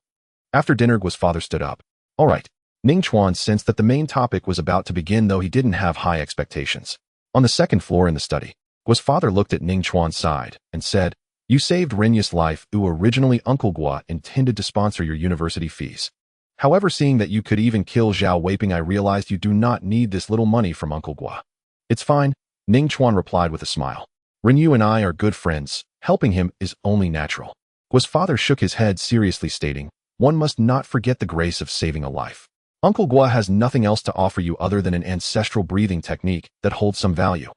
After dinner, Guo's father stood up. "All right." Ning Chuan sensed that the main topic was about to begin, though he didn't have high expectations. On the second floor in the study, Guo's father looked at Ning Chuan's side and said, "You saved Renyu's life. Originally, Uncle Guo intended to sponsor your university fees. However, seeing that you could even kill Zhao Weiping, I realized you do not need this little money from Uncle Guo." "It's fine," Ning Chuan replied with a smile. "Renyu and I are good friends. Helping him is only natural." Guo's father shook his head seriously, stating, "One must not forget the grace of saving a life. Uncle Guo has nothing else to offer you other than an ancestral breathing technique that holds some value.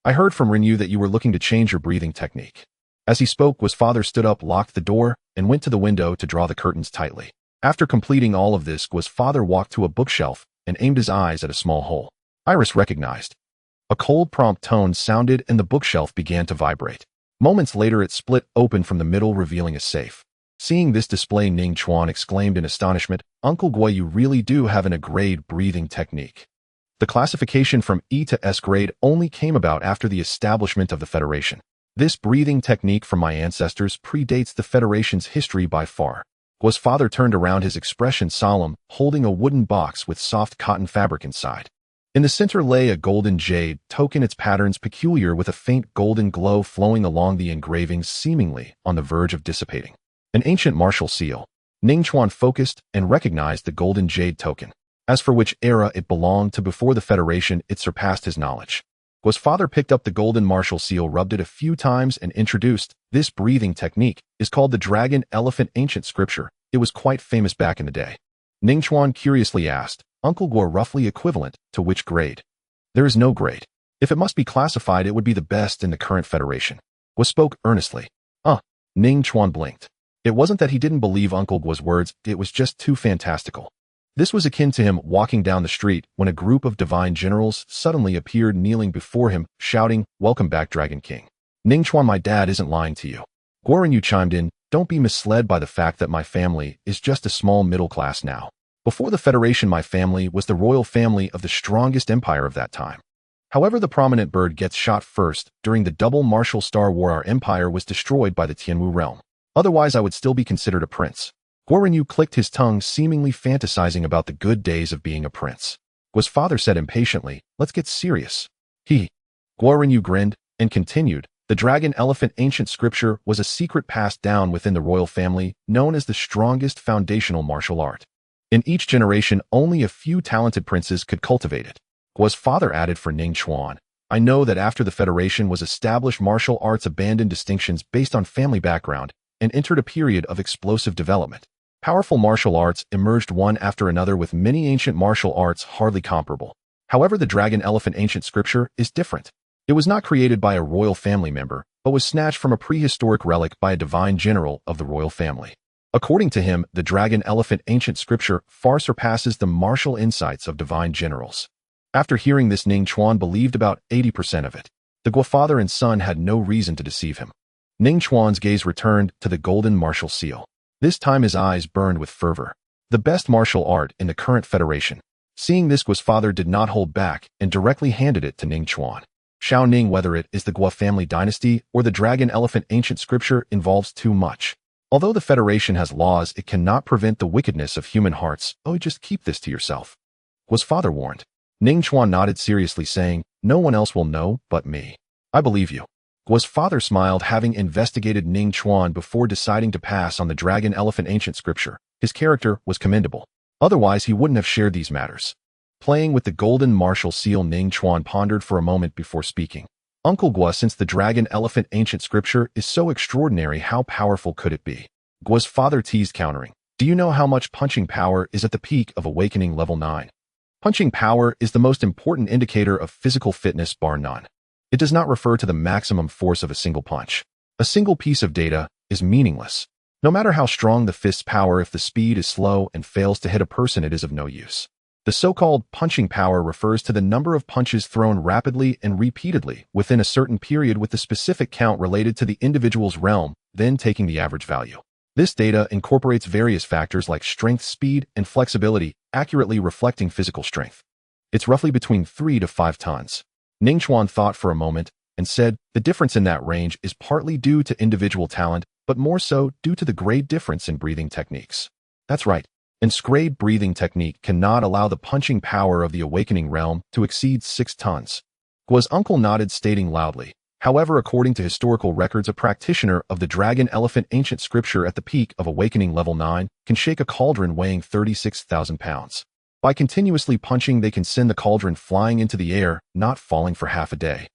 I heard from Renyu that you were looking to change your breathing technique." As he spoke, Guo's father stood up, locked the door, and went to the window to draw the curtains tightly. After completing all of this, Guo's father walked to a bookshelf and aimed his eyes at a small hole. Iris recognized. A cold, prompt tone sounded, and the bookshelf began to vibrate. Moments later, it split open from the middle, revealing a safe. Seeing this display, Ning Chuan exclaimed in astonishment, "Uncle Guo, you really do have an A-grade breathing technique." The classification from E to S grade only came about after the establishment of the Federation. This breathing technique from my ancestors predates the Federation's history by far. Guo's father turned around, his expression solemn, holding a wooden box with soft cotton fabric inside. In the center lay a golden jade token, its patterns peculiar, with a faint golden glow flowing along the engravings, seemingly on the verge of dissipating. An ancient martial seal. Ning Chuan focused and recognized the golden jade token. As for which era it belonged to before the Federation, it surpassed his knowledge. Guo's father picked up the golden martial seal, rubbed it a few times, and introduced, "This breathing technique is called the Dragon Elephant Ancient Scripture. It was quite famous back in the day." Ning Chuan curiously asked, "Uncle Guo, roughly equivalent to which grade?" "There is no grade. If it must be classified, it would be the best in the current Federation." Guo spoke earnestly. Ning Chuan blinked. It wasn't that he didn't believe Uncle Guo's words, it was just too fantastical. This was akin to him walking down the street when a group of divine generals suddenly appeared kneeling before him, shouting, "Welcome back, Dragon King." "Ning Chuan, my dad isn't lying to you." Guo Renyu chimed in, "Don't be misled by the fact that my family is just a small middle class now. Before the Federation, my family was the royal family of the strongest empire of that time. However, the prominent bird gets shot first. During the double martial star war, our empire was destroyed by the Tianwu realm. Otherwise, I would still be considered a prince." Guo Renyu clicked his tongue, seemingly fantasizing about the good days of being a prince. Guo's father said impatiently, "Let's get serious." Guo Renyu grinned and continued, "The Dragon Elephant Ancient Scripture was a secret passed down within the royal family, known as the strongest foundational martial art. In each generation, only a few talented princes could cultivate it." Guo's father added for Ning Chuan, "I know that after the Federation was established, martial arts abandoned distinctions based on family background and entered a period of explosive development. Powerful martial arts emerged one after another, with many ancient martial arts hardly comparable. However, the Dragon Elephant Ancient Scripture is different. It was not created by a royal family member, but was snatched from a prehistoric relic by a divine general of the royal family. According to him, the Dragon Elephant Ancient Scripture far surpasses the martial insights of divine generals." After hearing this, Ning Chuan believed about 80% of it. The Guo father and son had no reason to deceive him. Ning Chuan's gaze returned to the golden martial seal. This time his eyes burned with fervor. The best martial art in the current Federation. Seeing this, Guo's father did not hold back and directly handed it to Ning Chuan. "Xiao Ning, whether it is the Guo family dynasty or the Dragon Elephant Ancient Scripture involves too much. Although the Federation has laws, it cannot prevent the wickedness of human hearts. Just keep this to yourself," Guo's father warned. Ning Chuan nodded seriously, saying, "No one else will know but me." "I believe you." Guo's father smiled, having investigated Ning Chuan before deciding to pass on the Dragon Elephant Ancient Scripture. His character was commendable. Otherwise, he wouldn't have shared these matters. Playing with the golden martial seal, Ning Chuan pondered for a moment before speaking. "Uncle Guo, since the Dragon Elephant Ancient Scripture is so extraordinary, how powerful could it be?" Guo's father teased, countering, "Do you know how much punching power is at the peak of awakening level 9? Punching power is the most important indicator of physical fitness, bar none. It does not refer to the maximum force of a single punch. A single piece of data is meaningless. No matter how strong the fist's power, if the speed is slow and fails to hit a person, it is of no use. The so-called punching power refers to the number of punches thrown rapidly and repeatedly within a certain period, with the specific count related to the individual's realm, then taking the average value. This data incorporates various factors like strength, speed, and flexibility, accurately reflecting physical strength. It's roughly between 3 to 5 tons. Ning Chuan thought for a moment and said, "The difference in that range is partly due to individual talent, but more so due to the grade difference in breathing techniques." "That's right. And grade breathing technique cannot allow the punching power of the awakening realm to exceed 6 tons. Guo's uncle nodded, stating loudly, "However, according to historical records, a practitioner of the Dragon Elephant Ancient Scripture at the peak of awakening level 9 can shake a cauldron weighing 36,000 pounds. By continuously punching, they can send the cauldron flying into the air, not falling for half a day."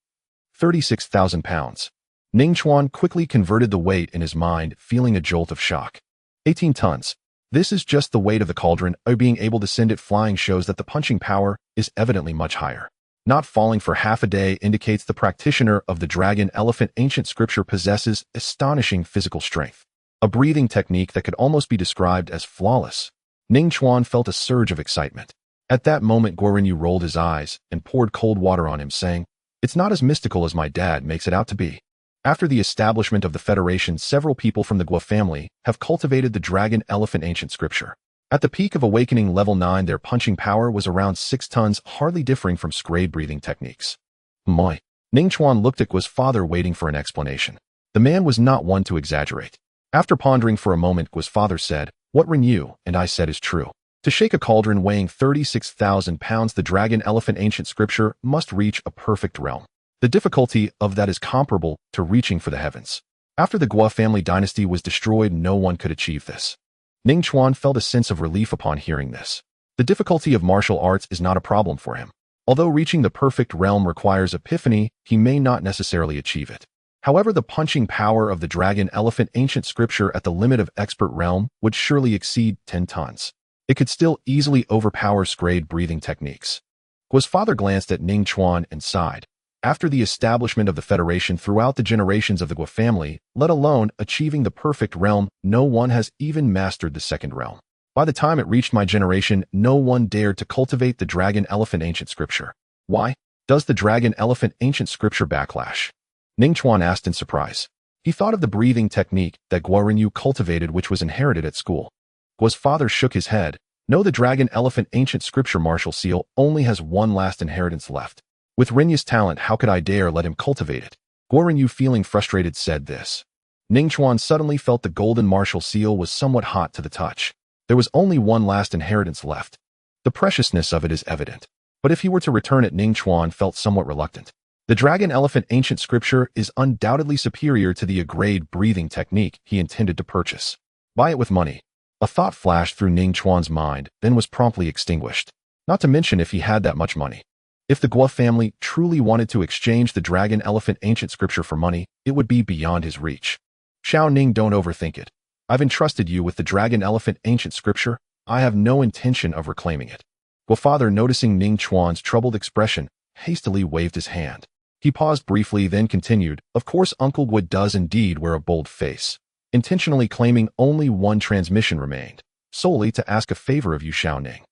36,000 pounds. Ning Chuan quickly converted the weight in his mind, feeling a jolt of shock. 18 tons. This is just the weight of the cauldron. Being able to send it flying shows that the punching power is evidently much higher. Not falling for half a day indicates the practitioner of the Dragon Elephant Ancient Scripture possesses astonishing physical strength. A breathing technique that could almost be described as flawless. Ning Chuan felt a surge of excitement. At that moment, Guo Renyu rolled his eyes and poured cold water on him, saying, "It's not as mystical as my dad makes it out to be." After the establishment of the Federation, several people from the Guo family have cultivated the Dragon Elephant Ancient Scripture. At the peak of awakening level 9, their punching power was around 6 tons, hardly differing from grade breathing techniques. "Moi." Ning Chuan looked at Guo's father, waiting for an explanation. The man was not one to exaggerate. After pondering for a moment, Guo's father said, "What Renyu and I said is true. To shake a cauldron weighing 36,000 pounds, the Dragon Elephant Ancient Scripture must reach a perfect realm. The difficulty of that is comparable to reaching for the heavens. After the Guo family dynasty was destroyed, no one could achieve this." Ning Chuan felt a sense of relief upon hearing this. The difficulty of martial arts is not a problem for him. Although reaching the perfect realm requires epiphany, he may not necessarily achieve it. However, the punching power of the dragon elephant ancient scripture at the limit of expert realm would surely exceed 10 tons. It could still easily overpower grade breathing techniques. Guo's father glanced at Ning Chuan and sighed. After the establishment of the Federation throughout the generations of the Guo family, let alone achieving the perfect realm, no one has even mastered the second realm. By the time it reached my generation, no one dared to cultivate the dragon elephant ancient scripture. Why? Does the dragon elephant ancient scripture backlash? Ning Chuan asked in surprise. He thought of the breathing technique that Guo Renyu cultivated, which was inherited at school. Guo's father shook his head. No, the dragon elephant ancient scripture martial seal only has one last inheritance left. With Renyu's talent, how could I dare let him cultivate it? Guo Renyu, feeling frustrated, said this. Ning Chuan suddenly felt the golden martial seal was somewhat hot to the touch. There was only one last inheritance left. The preciousness of it is evident. But if he were to return it, Ning Chuan felt somewhat reluctant. The dragon elephant ancient scripture is undoubtedly superior to the grade breathing technique he intended to purchase. Buy it with money. A thought flashed through Ning Chuan's mind, then was promptly extinguished. Not to mention if he had that much money. If the Guo family truly wanted to exchange the dragon elephant ancient scripture for money, it would be beyond his reach. Xiao Ning, don't overthink it. I've entrusted you with the dragon elephant ancient scripture. I have no intention of reclaiming it. Guo father, noticing Ning Chuan's troubled expression, hastily waved his hand. He paused briefly, then continued, of course Uncle Guo does indeed wear a bold face. Intentionally claiming only one transmission remained, solely to ask a favor of you, Xiao Ning.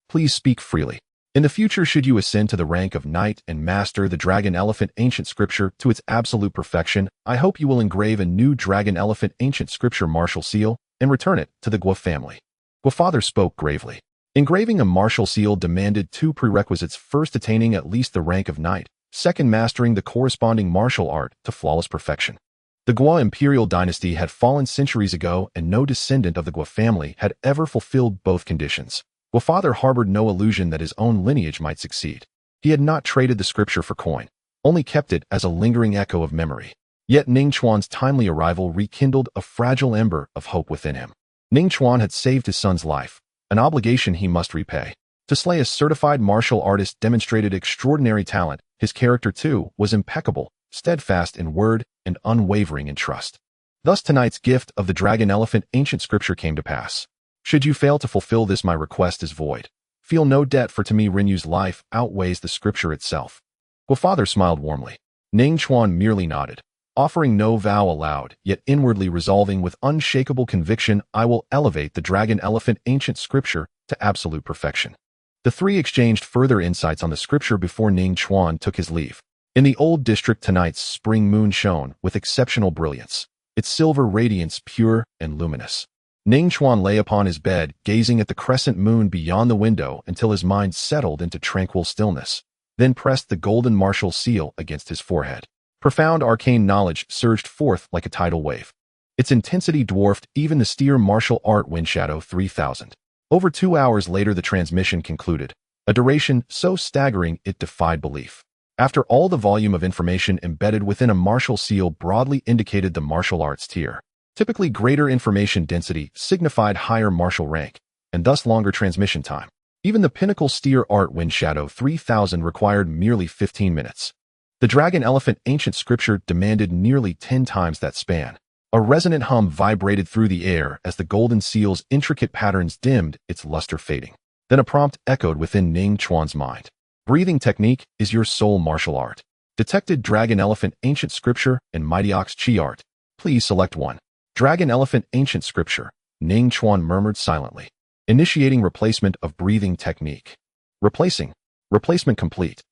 Please speak freely. In the future, should you ascend to the rank of knight and master the dragon elephant ancient scripture to its absolute perfection, I hope you will engrave a new dragon elephant ancient scripture martial seal and return it to the Guo family. Guo father spoke gravely. Engraving a martial seal demanded two prerequisites: first, attaining at least the rank of knight, second, mastering the corresponding martial art to flawless perfection. The Guo imperial dynasty had fallen centuries ago, and no descendant of the Guo family had ever fulfilled both conditions. Guo father harbored no illusion that his own lineage might succeed. He had not traded the scripture for coin, only kept it as a lingering echo of memory. Yet Ning Chuan's timely arrival rekindled a fragile ember of hope within him. Ning Chuan had saved his son's life, an obligation he must repay. To slay a certified martial artist demonstrated extraordinary talent. His character, too, was impeccable, steadfast in word and unwavering in trust. Thus tonight's gift of the dragon elephant ancient scripture came to pass. Should you fail to fulfill this, my request is void. Feel no debt, for to me Renyu's life outweighs the scripture itself. Guo father smiled warmly. Ning Chuan merely nodded, offering no vow aloud, yet inwardly resolving with unshakable conviction, I will elevate the dragon elephant ancient scripture to absolute perfection. The three exchanged further insights on the scripture before Ning Chuan took his leave. In the old district, tonight's spring moon shone with exceptional brilliance, its silver radiance pure and luminous. Ning Chuan lay upon his bed, gazing at the crescent moon beyond the window until his mind settled into tranquil stillness, then pressed the golden martial seal against his forehead. Profound arcane knowledge surged forth like a tidal wave. Its intensity dwarfed even the steer martial art Windshadow 3000. Over 2 hours later, the transmission concluded, a duration so staggering it defied belief. After all, the volume of information embedded within a martial seal broadly indicated the martial arts tier. Typically, greater information density signified higher martial rank, and thus longer transmission time. Even the pinnacle steer art Windshadow 3000 required merely 15 minutes. The dragon elephant ancient scripture demanded nearly 10 times that span. A resonant hum vibrated through the air as the golden seal's intricate patterns dimmed, its luster fading. Then a prompt echoed within Ning Chuan's mind. Breathing technique is your sole martial art. Detected dragon elephant ancient scripture and mighty ox chi art. Please select one. Dragon elephant ancient scripture, Ning Chuan murmured silently. Initiating replacement of breathing technique. Replacement complete.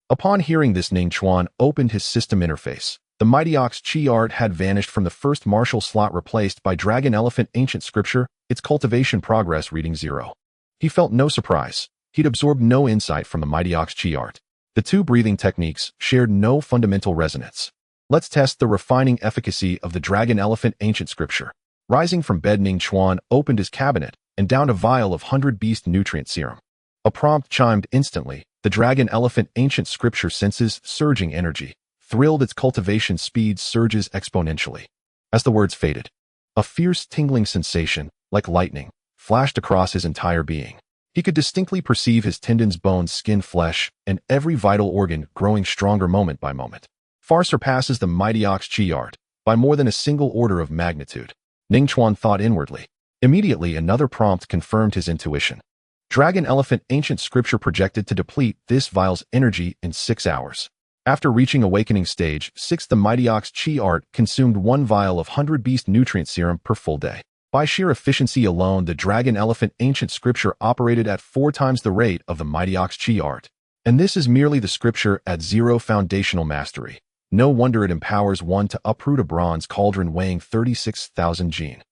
Upon hearing this, Ning Chuan opened his system interface. The mighty ox chi art had vanished from the first martial slot, replaced by dragon elephant ancient scripture, its cultivation progress reading 0. He felt no surprise. He'd absorbed no insight from the mighty ox chi art. The two breathing techniques shared no fundamental resonance. Let's test the refining efficacy of the dragon elephant ancient scripture. Rising from bed, Ning Chuan opened his cabinet and downed a vial of 100 beast nutrient serum. A prompt chimed instantly. The dragon elephant ancient scripture senses surging energy. Thrilled, its cultivation speed surges exponentially. As the words faded, a fierce tingling sensation, like lightning, flashed across his entire being. He could distinctly perceive his tendons, bones, skin, flesh, and every vital organ growing stronger moment by moment. Far surpasses the mighty ox chi art by more than a single order of magnitude. Ning Chuan thought inwardly. Immediately another prompt confirmed his intuition. Dragon Elephant ancient scripture projected to deplete this vial's energy in 6 hours. After reaching awakening stage 6, the mighty ox chi art consumed 1 vial of 100 beast nutrient serum per full day. By sheer efficiency alone, the Dragon Elephant ancient scripture operated at 4 times the rate of the mighty ox chi art. And this is merely the scripture at 0 foundational mastery. No wonder it empowers one to uproot a bronze cauldron weighing 36,000 jin.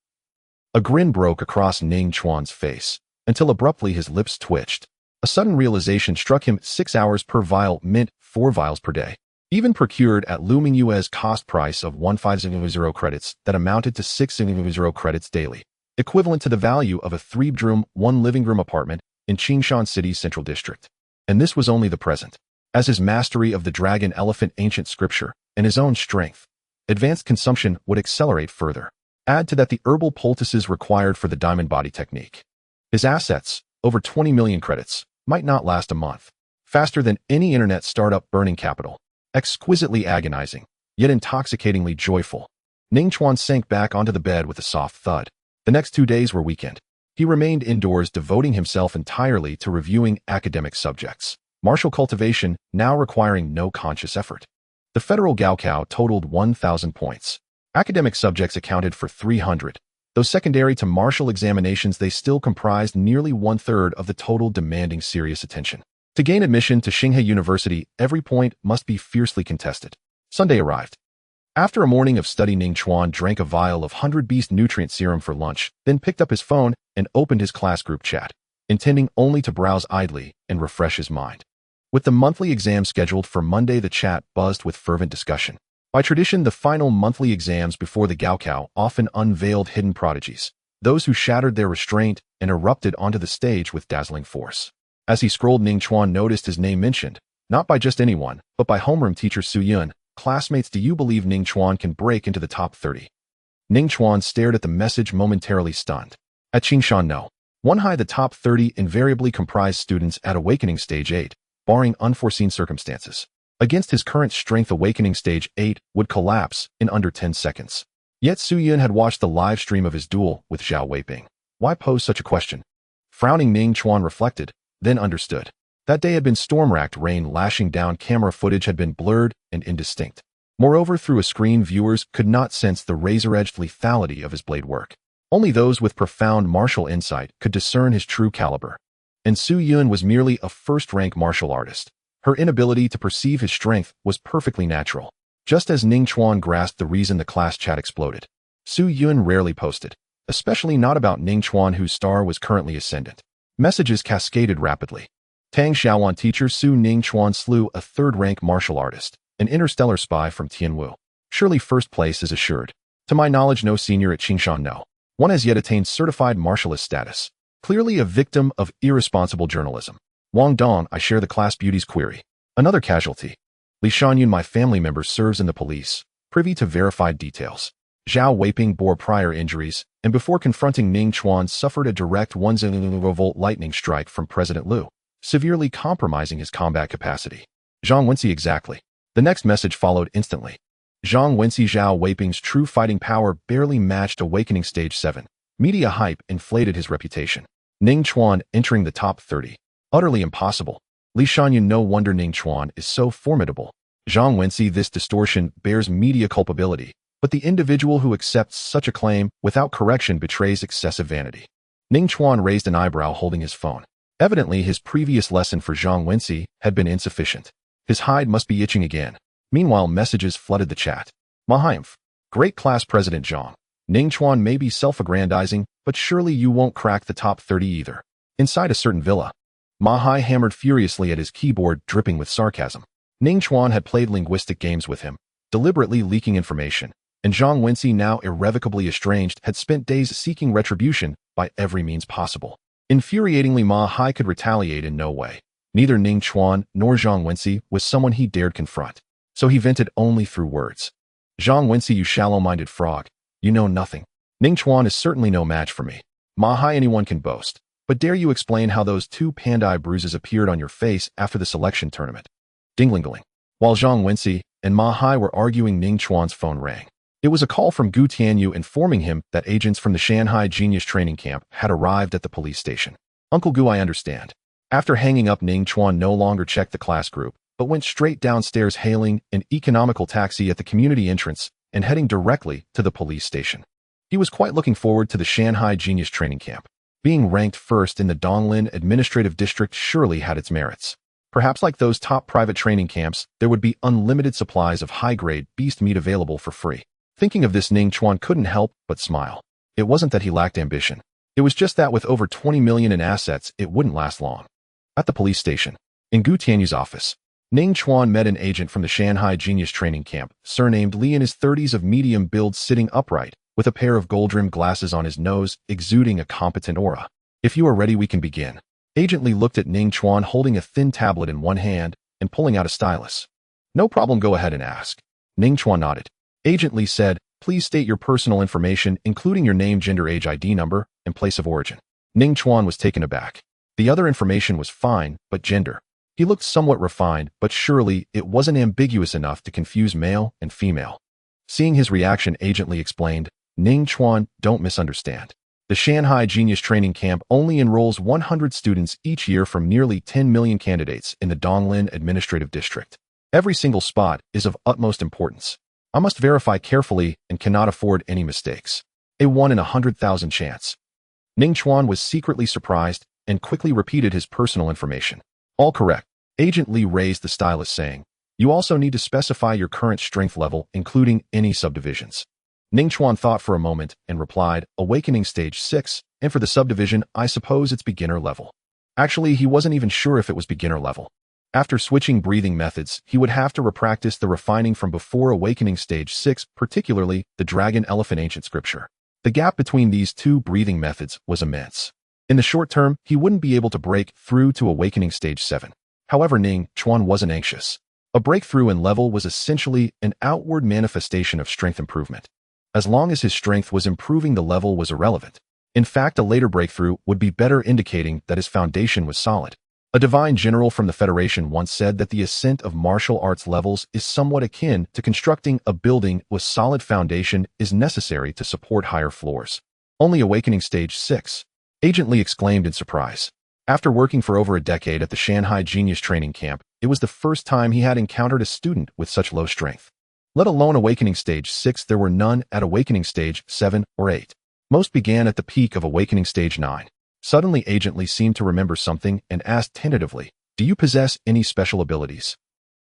A grin broke across Ning Chuan's face, until abruptly his lips twitched. A sudden realization struck him: 6 hours per vial meant 4 vials per day. Even procured at looming US cost price of 1500 credits that amounted to 600 credits daily, equivalent to the value of a 3-bedroom, 1-living-room apartment in Qingshan City's central district. And this was only the present. As his mastery of the Dragon Elephant ancient scripture and his own strength, advanced consumption would accelerate further. Add to that the herbal poultices required for the diamond body technique. His assets, over 20 million credits, might not last a month. Faster than any internet startup burning capital. Exquisitely agonizing, yet intoxicatingly joyful. Ning Chuan sank back onto the bed with a soft thud. The next 2 days were weekend. He remained indoors, devoting himself entirely to reviewing academic subjects. Martial cultivation now requiring no conscious effort. The federal Gaokao totaled 1,000 points. Academic subjects accounted for 300. Though secondary to martial examinations, they still comprised nearly 1/3 of the total, demanding serious attention. To gain admission to Tsinghua University, every point must be fiercely contested. Sunday arrived. After a morning of study, Ning Chuan drank a vial of 100 beast nutrient serum for lunch, then picked up his phone and opened his class group chat, intending only to browse idly and refresh his mind. With the monthly exam scheduled for Monday, the chat buzzed with fervent discussion. By tradition, the final monthly exams before the Gaokao often unveiled hidden prodigies, those who shattered their restraint and erupted onto the stage with dazzling force. As he scrolled, Ning Chuan noticed his name mentioned, not by just anyone, but by homeroom teacher Su Yun. Classmates, do you believe Ning Chuan can break into the top 30? Ning Chuan stared at the message, momentarily stunned. At Qingshan, no. One high, the top 30 invariably comprised students at awakening stage 8, barring unforeseen circumstances. Against his current strength, awakening stage 8 would collapse in under 10 seconds. Yet Su Yun had watched the live stream of his duel with Zhao Weiping. Why pose such a question? Frowning, Ning Chuan reflected, then understood. That day had been storm-racked, rain lashing down, camera footage had been blurred and indistinct. Moreover, through a screen, viewers could not sense the razor-edged lethality of his blade work. Only those with profound martial insight could discern his true caliber. And Su Yun was merely a first-rank martial artist. Her inability to perceive his strength was perfectly natural. Just as Ning Chuan grasped the reason, the class chat exploded. Su Yun rarely posted, especially not about Ning Chuan, whose star was currently ascendant. Messages cascaded rapidly. Tang Xiaowan teacher Su, Ning Chuan slew a 3rd-rank martial artist, an interstellar spy from Tianwu. Surely first place is assured. To my knowledge, no senior at Qingshan, no one has yet attained certified martialist status. Clearly a victim of irresponsible journalism. Wang Dong, I share the class beauty's query. Another casualty. Li Shangyun, my family member, serves in the police, privy to verified details. Zhao Weiping bore prior injuries, and before confronting Ning Chuan suffered a direct 100-volt lightning strike from President Liu, severely compromising his combat capacity. Zhang Wenxi, exactly. The next message followed instantly. Zhang Wenxi, Zhao Weiping's true fighting power barely matched awakening stage 7. Media hype inflated his reputation. Ning Chuan entering the top 30. Utterly impossible. Li Shangyun, no wonder Ning Chuan is so formidable. Zhang Wenxi, this distortion bears media culpability, but the individual who accepts such a claim without correction betrays excessive vanity. Ning Chuan raised an eyebrow, holding his phone. Evidently, his previous lesson for Zhang Wenxi had been insufficient. His hide must be itching again. Meanwhile, messages flooded the chat. Mahaimf. Great class president Zhang. Ning Chuan may be self-aggrandizing, but surely you won't crack the top 30 either. Inside a certain villa, Mahai hammered furiously at his keyboard, dripping with sarcasm. Ning Chuan had played linguistic games with him, deliberately leaking information, and Zhang Wenxi, now irrevocably estranged, had spent days seeking retribution by every means possible. Infuriatingly, Mahai could retaliate in no way. Neither Ning Chuan nor Zhang Wenxi was someone he dared confront, so he vented only through words. Zhang Wenxi, you shallow-minded frog, you know nothing. Ning Chuan is certainly no match for me. Mahai, anyone can boast, But dare you explain how those 2 panda bruises appeared on your face after the selection tournament? Dinglingaling. While Zhang Wenxi and Ma Hai were arguing, Ning Chuan's phone rang. It was a call from Gu Tianyu informing him that agents from the Shanghai Genius Training Camp had arrived at the police station. Uncle Gu, I understand. After hanging up, Ning Chuan no longer checked the class group, but went straight downstairs, hailing an economical taxi at the community entrance and heading directly to the police station. He was quite looking forward to the Shanghai Genius Training Camp. Being ranked first in the Donglin Administrative District surely had its merits. Perhaps like those top private training camps, there would be unlimited supplies of high-grade beast meat available for free. Thinking of this, Ning Chuan couldn't help but smile. It wasn't that he lacked ambition. It was just that with over 20 million in assets, it wouldn't last long. At the police station, in Gu Tianyu's office, Ning Chuan met an agent from the Shanghai Genius Training Camp, surnamed Li, in his 30s, of medium build, sitting upright, with a pair of gold-rimmed glasses on his nose, exuding a competent aura. If you are ready, we can begin. Agent Li looked at Ning Chuan, holding a thin tablet in one hand and pulling out a stylus. No problem, go ahead and ask. Ning Chuan nodded. Agent Li said, please state your personal information, including your name, gender, age, ID number, and place of origin. Ning Chuan was taken aback. The other information was fine, but gender. He looked somewhat refined, but surely it wasn't ambiguous enough to confuse male and female. Seeing his reaction, Agent Li explained, Ning Chuan, don't misunderstand. The Shanghai Genius Training Camp only enrolls 100 students each year from nearly 10 million candidates in the Donglin Administrative District. Every single spot is of utmost importance. I must verify carefully and cannot afford any mistakes. A 1 in 100,000 chance. Ning Chuan was secretly surprised and quickly repeated his personal information. All correct. Agent Li raised the stylus, saying, you also need to specify your current strength level, including any subdivisions. Ning Chuan thought for a moment and replied, Awakening Stage 6, and for the subdivision, I suppose it's beginner level. Actually, he wasn't even sure if it was beginner level. After switching breathing methods, he would have to repractice the refining from before Awakening Stage 6, particularly the Dragon Elephant Ancient Scripture. The gap between these 2 breathing methods was immense. In the short term, he wouldn't be able to break through to Awakening Stage 7. However, Ning Chuan wasn't anxious. A breakthrough in level was essentially an outward manifestation of strength improvement. As long as his strength was improving, the level was irrelevant. In fact, a later breakthrough would be better, indicating that his foundation was solid. A divine general from the Federation once said that the ascent of martial arts levels is somewhat akin to constructing a building with solid foundation is necessary to support higher floors. Only Awakening Stage 6. Agent Li exclaimed in surprise. After working for over a decade at the Shanghai Genius Training Camp, it was the first time he had encountered a student with such low strength. Let alone Awakening Stage 6, there were none at Awakening Stage 7 or 8. Most began at the peak of Awakening Stage 9. Suddenly, Agent Li seemed to remember something and asked tentatively, do you possess any special abilities?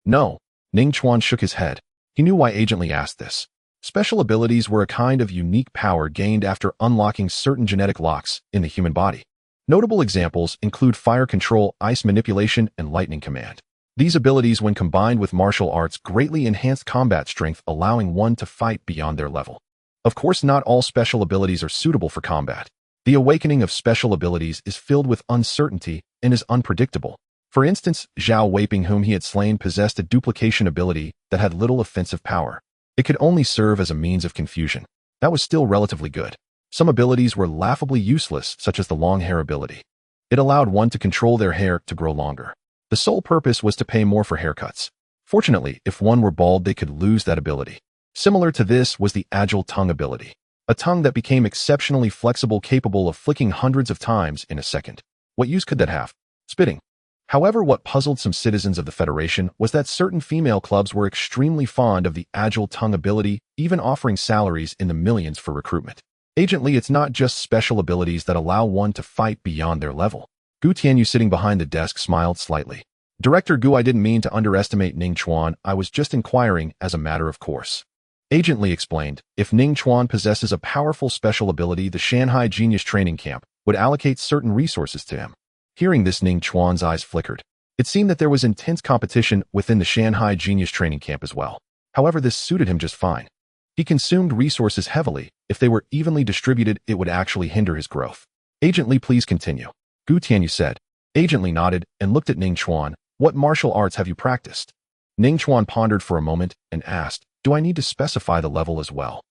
No. Ning Chuan shook his head. He knew why Agent Li asked this. Special abilities were a kind of unique power gained after unlocking certain genetic locks in the human body. Notable examples include fire control, ice manipulation, and lightning command. These abilities, when combined with martial arts, greatly enhanced combat strength, allowing one to fight beyond their level. Of course, not all special abilities are suitable for combat. The awakening of special abilities is filled with uncertainty and is unpredictable. For instance, Zhao Weiping, whom he had slain, possessed a duplication ability that had little offensive power. It could only serve as a means of confusion. That was still relatively good. Some abilities were laughably useless, such as the long hair ability. It allowed one to control their hair to grow longer. The sole purpose was to pay more for haircuts. Fortunately, if one were bald, they could lose that ability. Similar to this was the agile tongue ability, a tongue that became exceptionally flexible, capable of flicking hundreds of times in a second. What use could that have? Spitting. However, what puzzled some citizens of the Federation was that certain female clubs were extremely fond of the agile tongue ability, even offering salaries in the millions for recruitment. Agent Li, it's not just special abilities that allow one to fight beyond their level. Gu Tianyu, sitting behind the desk, smiled slightly. Director Gu, I didn't mean to underestimate Ning Chuan. I was just inquiring as a matter of course. Agent Li explained, if Ning Chuan possesses a powerful special ability, the Shanghai Genius Training Camp would allocate certain resources to him. Hearing this, Ning Chuan's eyes flickered. It seemed that there was intense competition within the Shanghai Genius Training Camp as well. However, this suited him just fine. He consumed resources heavily. If they were evenly distributed, it would actually hinder his growth. Agent Li, please continue. Gu Tianyu said. Agent Li nodded and looked at Ning Chuan. What martial arts have you practiced? Ning Chuan pondered for a moment and asked, do I need to specify the level as well?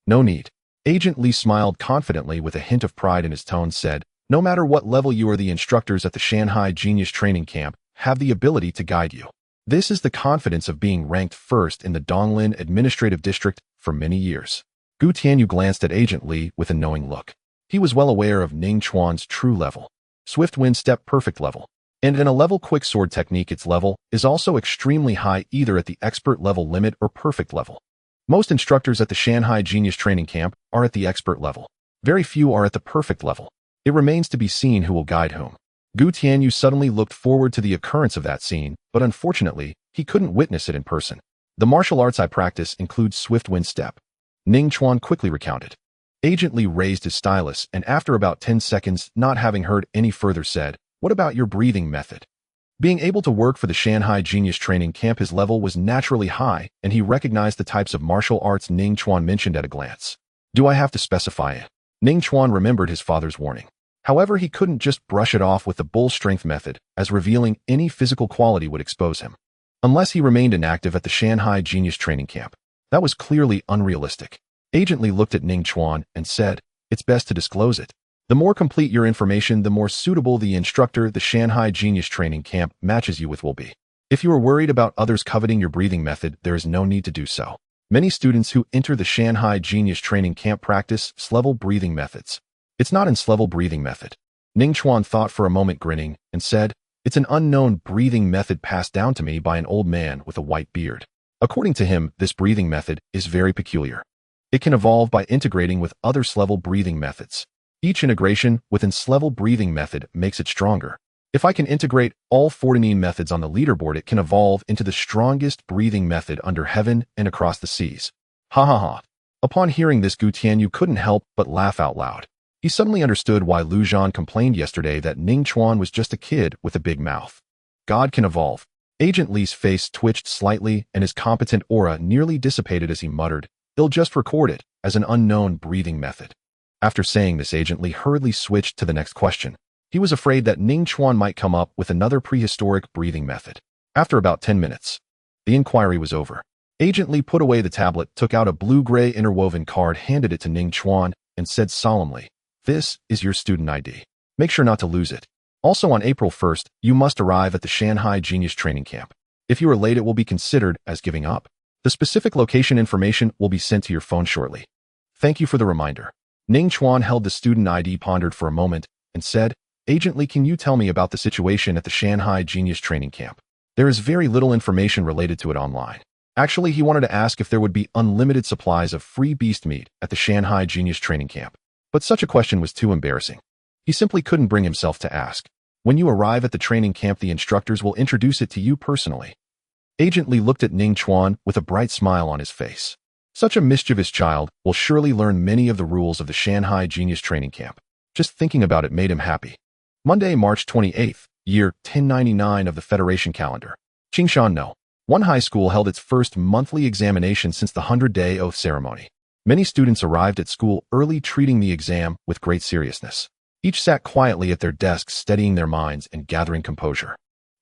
No need. Agent Li smiled confidently with a hint of pride in his tone, said, No matter what level you are, the instructors at the Shanghai Genius Training Camp have the ability to guide you. This is the confidence of being ranked first in the Donglin Administrative District for many years. Gu Tianyu glanced at Agent Li with a knowing look. He was well aware of Ning Chuan's true level, Swift Wind Step Perfect level, and in a level quick sword technique its level is also extremely high, either at the expert level limit or perfect level. Most instructors at the Shanghai Genius Training Camp are at the expert level. Very few are at the perfect level. It remains to be seen who will guide whom. Gu Tianyu suddenly looked forward to the occurrence of that scene, but unfortunately, he couldn't witness it in person. The martial arts I practice includes Swift Wind Step. Ning Chuan quickly recounted. Agent Li raised his stylus and after about 10 seconds, not having heard any further, said, "What about your breathing method?" Being able to work for the Shanghai Genius Training Camp, his level was naturally high, and he recognized the types of martial arts Ning Chuan mentioned at a glance. Do I have to specify it? Ning Chuan remembered his father's warning. However, he couldn't just brush it off with the bull strength method, as revealing any physical quality would expose him. Unless he remained inactive at the Shanghai Genius Training Camp. That was clearly unrealistic. Agent Li looked at Ning Chuan and said, "It's best to disclose it. The more complete your information, the more suitable the instructor the Shanghai Genius Training Camp matches you with will be. If you are worried about others coveting your breathing method, there is no need to do so. Many students who enter the Shanghai Genius Training Camp practice S-level breathing methods. It's not an S-level breathing method." Ning Chuan thought for a moment, grinning, and said, "It's an unknown breathing method passed down to me by an old man with a white beard. According to him, this breathing method is very peculiar. It can evolve by integrating with other S-level breathing methods. Each integration within S-level breathing method makes it stronger. If I can integrate all 14 methods on the leaderboard, it can evolve into the strongest breathing method under heaven and across the seas." Ha ha ha. Upon hearing this, Gu Tianyu couldn't help but laugh out loud. He suddenly understood why Lu Zhan complained yesterday that Ning Chuan was just a kid with a big mouth. God can evolve. Agent Li's face twitched slightly and his competent aura nearly dissipated as he muttered, "They'll just record it as an unknown breathing method." After saying this, Agent Li hurriedly switched to the next question. He was afraid that Ning Chuan might come up with another prehistoric breathing method. After about 10 minutes, the inquiry was over. Agent Li put away the tablet, took out a blue-gray interwoven card, handed it to Ning Chuan, and said solemnly, "This is your student ID. Make sure not to lose it. Also, on April 1st, you must arrive at the Shanghai Genius Training Camp. If you are late, it will be considered as giving up. The specific location information will be sent to your phone shortly. Thank you for the reminder." Ning Chuan held the student ID, pondered for a moment, and said, "Agent Li, can you tell me about the situation at the Shanghai Genius Training Camp? There is very little information related to it online." Actually, he wanted to ask if there would be unlimited supplies of free beast meat at the Shanghai Genius Training Camp. But such a question was too embarrassing. He simply couldn't bring himself to ask. When you arrive at the training camp, the instructors will introduce it to you personally. Agent Li looked at Ning Chuan with a bright smile on his face. Such a mischievous child will surely learn many of the rules of the Shanghai Genius Training Camp. Just thinking about it made him happy. Monday, March 28th, year 1099 of the Federation calendar. Qingshan No. One high school held its first monthly examination since the 100-day oath ceremony. Many students arrived at school early, treating the exam with great seriousness. Each sat quietly at their desks, steadying their minds and gathering composure.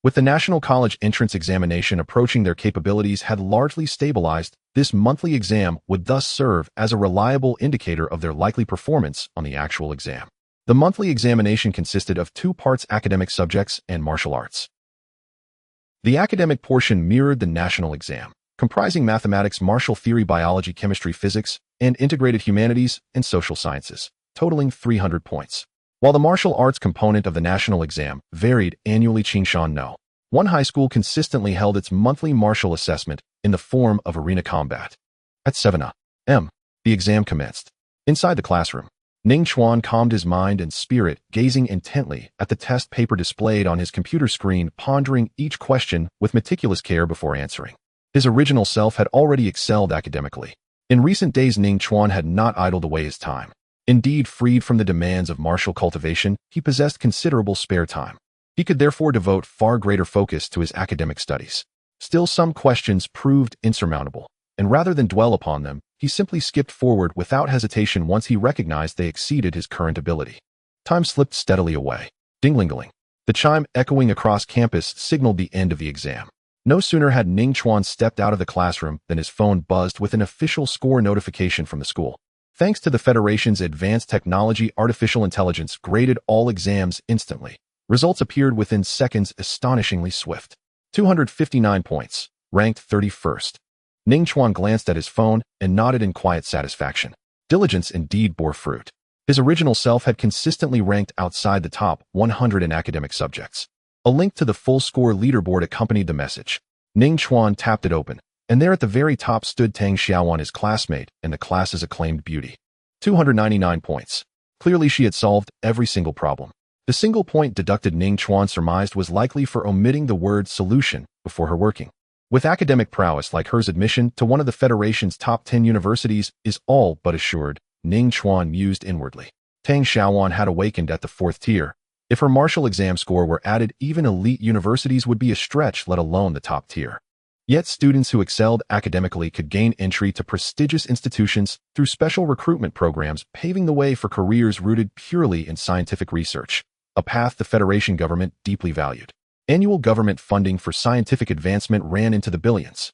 With the National College entrance examination approaching, their capabilities had largely stabilized. This monthly exam would thus serve as a reliable indicator of their likely performance on the actual exam. The monthly examination consisted of 2 parts: academic subjects and martial arts. The academic portion mirrored the national exam, comprising mathematics, martial theory, biology, chemistry, physics, and integrated humanities and social sciences, totaling 300 points. While the martial arts component of the national exam varied annually, Qingshan No. One high school consistently held its monthly martial assessment in the form of arena combat. At 7 a.m., the exam commenced. Inside the classroom, Ning Chuan calmed his mind and spirit, gazing intently at the test paper displayed on his computer screen, pondering each question with meticulous care before answering. His original self had already excelled academically. In recent days, Ning Chuan had not idled away his time. Indeed, freed from the demands of martial cultivation, he possessed considerable spare time. He could therefore devote far greater focus to his academic studies. Still, some questions proved insurmountable, and rather than dwell upon them, he simply skipped forward without hesitation once he recognized they exceeded his current ability. Time slipped steadily away. Ding-ling-ling. The chime echoing across campus signaled the end of the exam. No sooner had Ning Chuan stepped out of the classroom than his phone buzzed with an official score notification from the school. Thanks to the Federation's advanced technology, artificial intelligence graded all exams instantly. Results appeared within seconds, astonishingly swift. 259 points, ranked 31st. Ning Chuan glanced at his phone and nodded in quiet satisfaction. Diligence indeed bore fruit. His original self had consistently ranked outside the top 100 in academic subjects. A link to the full score leaderboard accompanied the message. Ning Chuan tapped it open, and there at the very top stood Tang Xiaowan, his classmate and the class's acclaimed beauty. 299 points. Clearly she had solved every single problem. The single point deducted Ning Chuan surmised was likely for omitting the word solution before her working. With academic prowess like hers, admission to one of the Federation's top 10 universities is all but assured, Ning Chuan mused inwardly. Tang Xiaowan had awakened at the 4th tier. If her martial exam score were added, even elite universities would be a stretch, let alone the top tier. Yet students who excelled academically could gain entry to prestigious institutions through special recruitment programs, paving the way for careers rooted purely in scientific research, a path the Federation government deeply valued. Annual government funding for scientific advancement ran into the billions.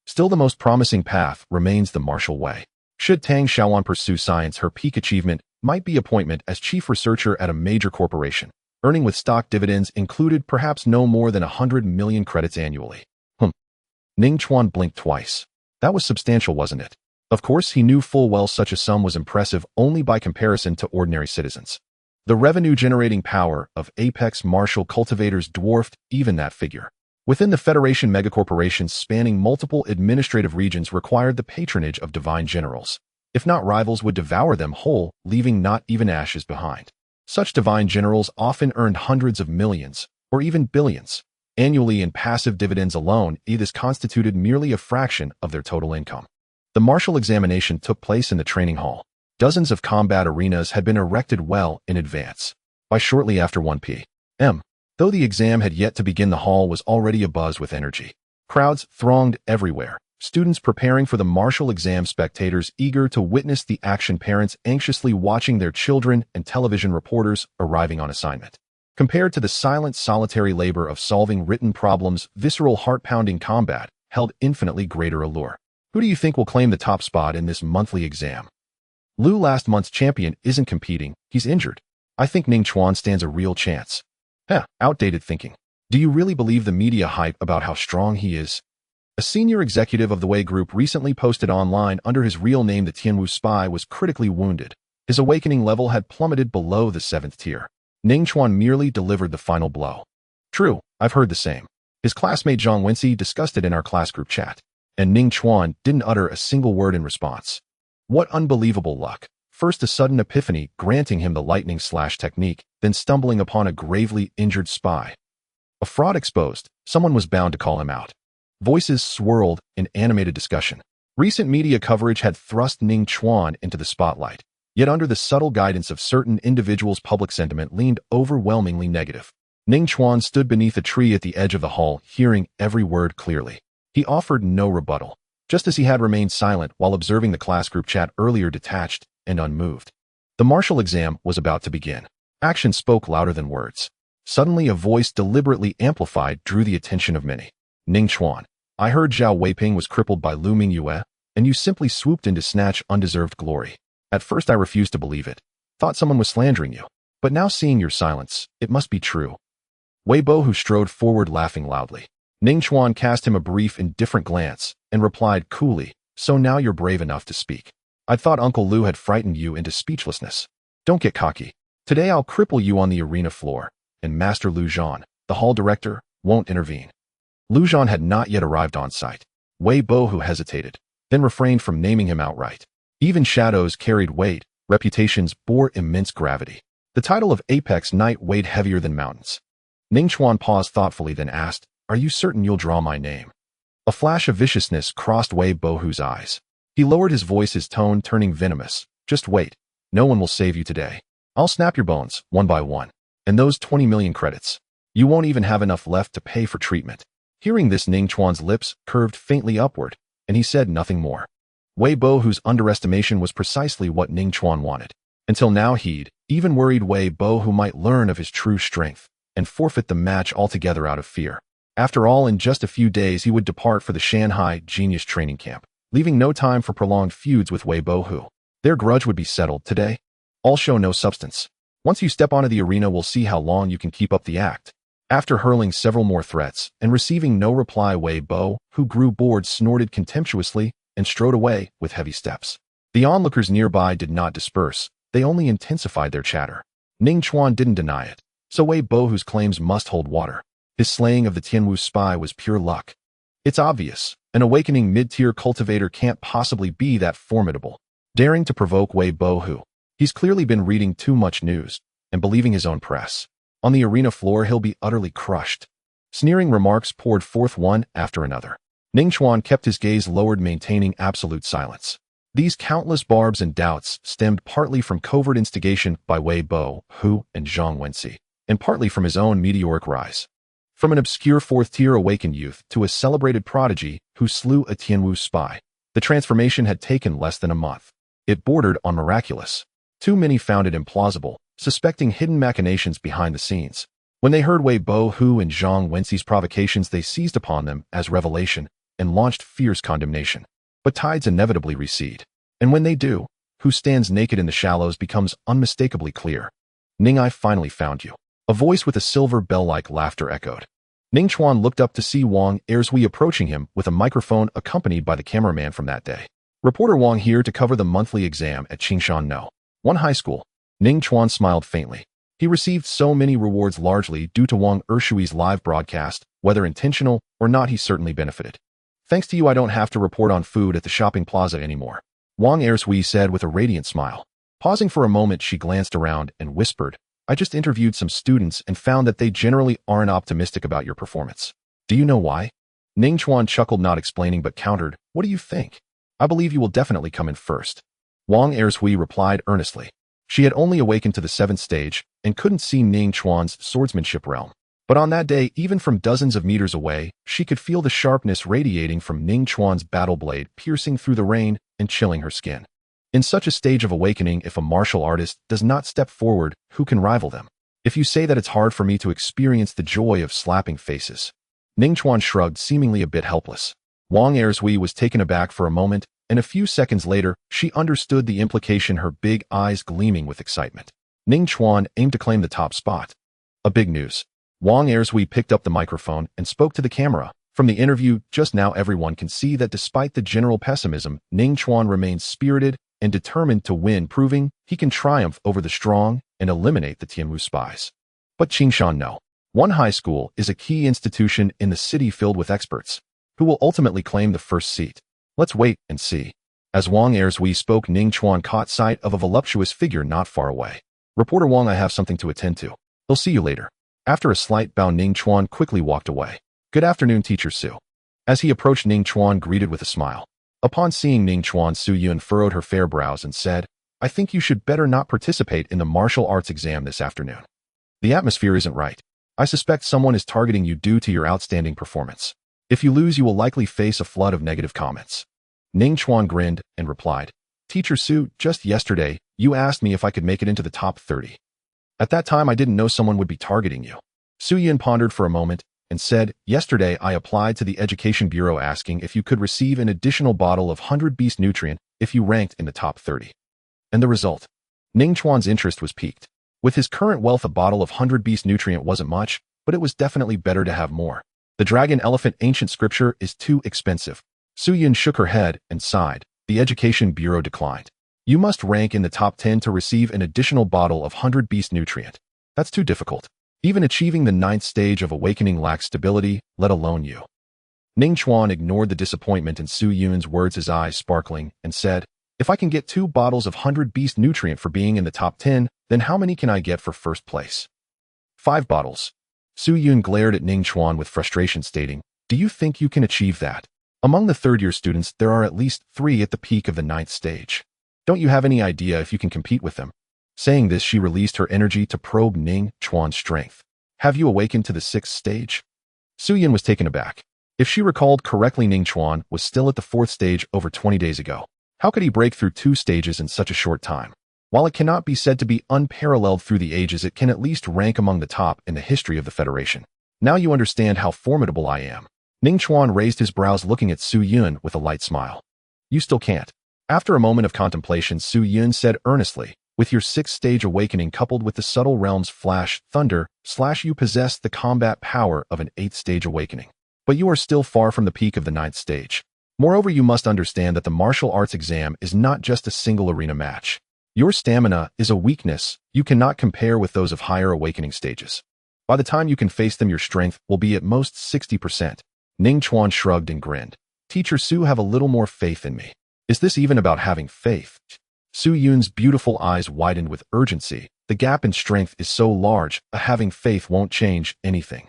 Still, the most promising path remains the martial way. Should Tang Xiaowan pursue science, her peak achievement might be appointment as chief researcher at a major corporation, earning with stock dividends included perhaps no more than 100 million credits annually. Ning Chuan blinked twice. That was substantial, wasn't it? Of course, he knew full well such a sum was impressive only by comparison to ordinary citizens. The revenue-generating power of apex martial cultivators dwarfed even that figure. Within the Federation, megacorporations spanning multiple administrative regions required the patronage of divine generals. If not, rivals would devour them whole, leaving not even ashes behind. Such divine generals often earned hundreds of millions, or even billions, annually in passive dividends alone. This constituted merely a fraction of their total income. The martial examination took place in the training hall. Dozens of combat arenas had been erected well in advance. By shortly after 1 p.m., though the exam had yet to begin, the hall was already abuzz with energy. Crowds thronged everywhere. Students preparing for the martial exam, spectators eager to witness the action, parents anxiously watching their children, and television reporters arriving on assignment. Compared to the silent, solitary labor of solving written problems, visceral, heart-pounding combat held infinitely greater allure. Who do you think will claim the top spot in this monthly exam? Lu, last month's champion, isn't competing. He's injured. I think Ning Chuan stands a real chance. Outdated thinking. Do you really believe the media hype about how strong he is? A senior executive of the Wei Group recently posted online under his real name. The Tianwu spy was critically wounded. His awakening level had plummeted below the 7th tier. Ning Chuan merely delivered the final blow. True, I've heard the same. His classmate Zhang Wenxi discussed it in our class group chat, and Ning Chuan didn't utter a single word in response. What unbelievable luck. First a sudden epiphany granting him the lightning slash technique, then stumbling upon a gravely injured spy. A fraud exposed. Someone was bound to call him out. Voices swirled in animated discussion. Recent media coverage had thrust Ning Chuan into the spotlight. Yet under the subtle guidance of certain individuals, public sentiment leaned overwhelmingly negative. Ning Chuan stood beneath a tree at the edge of the hall, hearing every word clearly. He offered no rebuttal, just as he had remained silent while observing the class group chat earlier, detached and unmoved. The martial exam was about to begin. Action spoke louder than words. Suddenly a voice deliberately amplified drew the attention of many. Ning Chuan, I heard Zhao Weiping was crippled by Lu Mingyue, and you simply swooped in to snatch undeserved glory. At first I refused to believe it. Thought someone was slandering you. But now seeing your silence, it must be true. Wei Bo, who strode forward laughing loudly. Ning Chuan cast him a brief, indifferent glance and replied coolly, so now you're brave enough to speak. I thought Uncle Lu had frightened you into speechlessness. Don't get cocky. Today I'll cripple you on the arena floor, and Master Lu Zhan, the hall director, won't intervene. Lu Zhan had not yet arrived on site. Wei Bo, who hesitated, then refrained from naming him outright. Even shadows carried weight, reputations bore immense gravity. The title of Apex Knight weighed heavier than mountains. Ning Chuan paused thoughtfully, then asked, Are you certain you'll draw my name? A flash of viciousness crossed Wei Bohu's eyes. He lowered his voice, his tone turning venomous. Just wait. No one will save you today. I'll snap your bones, one by one. And those 20 million credits. You won't even have enough left to pay for treatment. Hearing this, Ning Chuan's lips curved faintly upward, and he said nothing more. Wei Bo, whose underestimation was precisely what Ning Chuan wanted. Until now he'd even worried Wei Bo, who might learn of his true strength and forfeit the match altogether out of fear. After all, in just a few days he would depart for the Shanghai Genius Training Camp, leaving no time for prolonged feuds with Wei Bo, who Their grudge would be settled today. All show no substance. Once you step onto the arena, we'll see how long you can keep up the act. After hurling several more threats and receiving no reply, Wei Bo, who grew bored, snorted contemptuously and strode away with heavy steps. The onlookers nearby did not disperse. They only intensified their chatter. Ning Chuan didn't deny it. So Wei Bo, whose claims must hold water. His slaying of the Tianwu spy was pure luck. It's obvious. An awakening mid-tier cultivator can't possibly be that formidable. Daring to provoke Wei Bo, who? He's clearly been reading too much news and believing his own press. On the arena floor, he'll be utterly crushed. Sneering remarks poured forth one after another. Ning Chuan kept his gaze lowered, maintaining absolute silence. These countless barbs and doubts stemmed partly from covert instigation by Wei Bo, Hu, and Zhang Wenxi, and partly from his own meteoric rise. From an obscure fourth-tier awakened youth to a celebrated prodigy who slew a Tianwu spy, the transformation had taken less than a month. It bordered on miraculous. Too many found it implausible, suspecting hidden machinations behind the scenes. When they heard Wei Bo, Hu, and Zhang Wenxi's provocations, they seized upon them as revelation and launched fierce condemnation. But tides inevitably recede. And when they do, who stands naked in the shallows becomes unmistakably clear. Ning, I finally found you. A voice with a silver bell-like laughter echoed. Ning Chuan looked up to see Wang Ershui approaching him with a microphone accompanied by the cameraman from that day. Reporter Wang here to cover the monthly exam at Qingshan No. 1 high school. Ning Chuan smiled faintly. He received so many rewards largely due to Wang Ershui's live broadcast. Whether intentional or not, he certainly benefited. Thanks to you, I don't have to report on food at the shopping plaza anymore, Wang Ershui said with a radiant smile. Pausing for a moment, she glanced around and whispered, I just interviewed some students and found that they generally aren't optimistic about your performance. Do you know why? Ning Chuan chuckled, not explaining but countered, what do you think? I believe you will definitely come in first. Wang Ershui replied earnestly. She had only awakened to the 7th stage and couldn't see Ning Chuan's swordsmanship realm. But on that day, even from dozens of meters away, she could feel the sharpness radiating from Ning Chuan's battle blade, piercing through the rain and chilling her skin. In such a stage of awakening, if a martial artist does not step forward, who can rival them? If you say that it's hard for me to experience the joy of slapping faces. Ning Chuan shrugged, seemingly a bit helpless. Wang Ershui was taken aback for a moment, and a few seconds later, she understood the implication, her big eyes gleaming with excitement. Ning Chuan aimed to claim the top spot. A big news. Wang Ershui picked up the microphone and spoke to the camera. From the interview just now, everyone can see that despite the general pessimism, Ning Chuan remains spirited and determined to win, proving he can triumph over the strong and eliminate the Tianwu spies. But Qingshan No. 1 high school is a key institution in the city filled with experts, who will ultimately claim the first seat. Let's wait and see. As Wang Ershui spoke, Ning Chuan caught sight of a voluptuous figure not far away. Reporter Wang, I have something to attend to. I'll see you later. After a slight bow, Ning Chuan quickly walked away. Good afternoon, Teacher Su. As he approached, Ning Chuan greeted with a smile. Upon seeing Ning Chuan, Su Yun furrowed her fair brows and said, I think you should better not participate in the martial arts exam this afternoon. The atmosphere isn't right. I suspect someone is targeting you due to your outstanding performance. If you lose, you will likely face a flood of negative comments. Ning Chuan grinned and replied, Teacher Su, just yesterday, you asked me if I could make it into the top 30. At that time, I didn't know someone would be targeting you. Su Yun pondered for a moment and said, yesterday I applied to the Education Bureau asking if you could receive an additional bottle of 100 Beast Nutrient if you ranked in the top 30. And the result? Ning Chuan's interest was piqued. With his current wealth, a bottle of 100 Beast Nutrient wasn't much, but it was definitely better to have more. The dragon elephant ancient scripture is too expensive. Su Yun shook her head and sighed. The Education Bureau declined. You must rank in the top 10 to receive an additional bottle of 100 Beast Nutrient. That's too difficult. Even achieving the 9th stage of awakening lacks stability, let alone you. Ning Chuan ignored the disappointment in Su Yun's words, his eyes sparkling, and said, if I can get 2 bottles of 100 Beast Nutrient for being in the top 10, then how many can I get for first place? 5 bottles. Su Yun glared at Ning Chuan with frustration, stating, do you think you can achieve that? Among the third-year students, there are at least 3 at the peak of the 9th stage. Don't you have any idea if you can compete with them? Saying this, she released her energy to probe Ning Chuan's strength. Have you awakened to the 6th stage? Su Yun was taken aback. If she recalled correctly, Ning Chuan was still at the 4th stage over 20 days ago. How could he break through 2 stages in such a short time? While it cannot be said to be unparalleled through the ages, it can at least rank among the top in the history of the Federation. Now you understand how formidable I am. Ning Chuan raised his brows, looking at Su Yun with a light smile. You still can't. After a moment of contemplation, Su Yun said earnestly, with your sixth stage awakening coupled with the subtle realms flash, thunder, slash you possess the combat power of an eighth stage awakening. But you are still far from the peak of the ninth stage. Moreover, you must understand that the martial arts exam is not just a single arena match. Your stamina is a weakness you cannot compare with those of higher awakening stages. By the time you can face them, your strength will be at most 60%. Ning Chuan shrugged and grinned. Teacher Su, have a little more faith in me. Is this even about having faith? Su Yun's beautiful eyes widened with urgency. The gap in strength is so large, having faith won't change anything.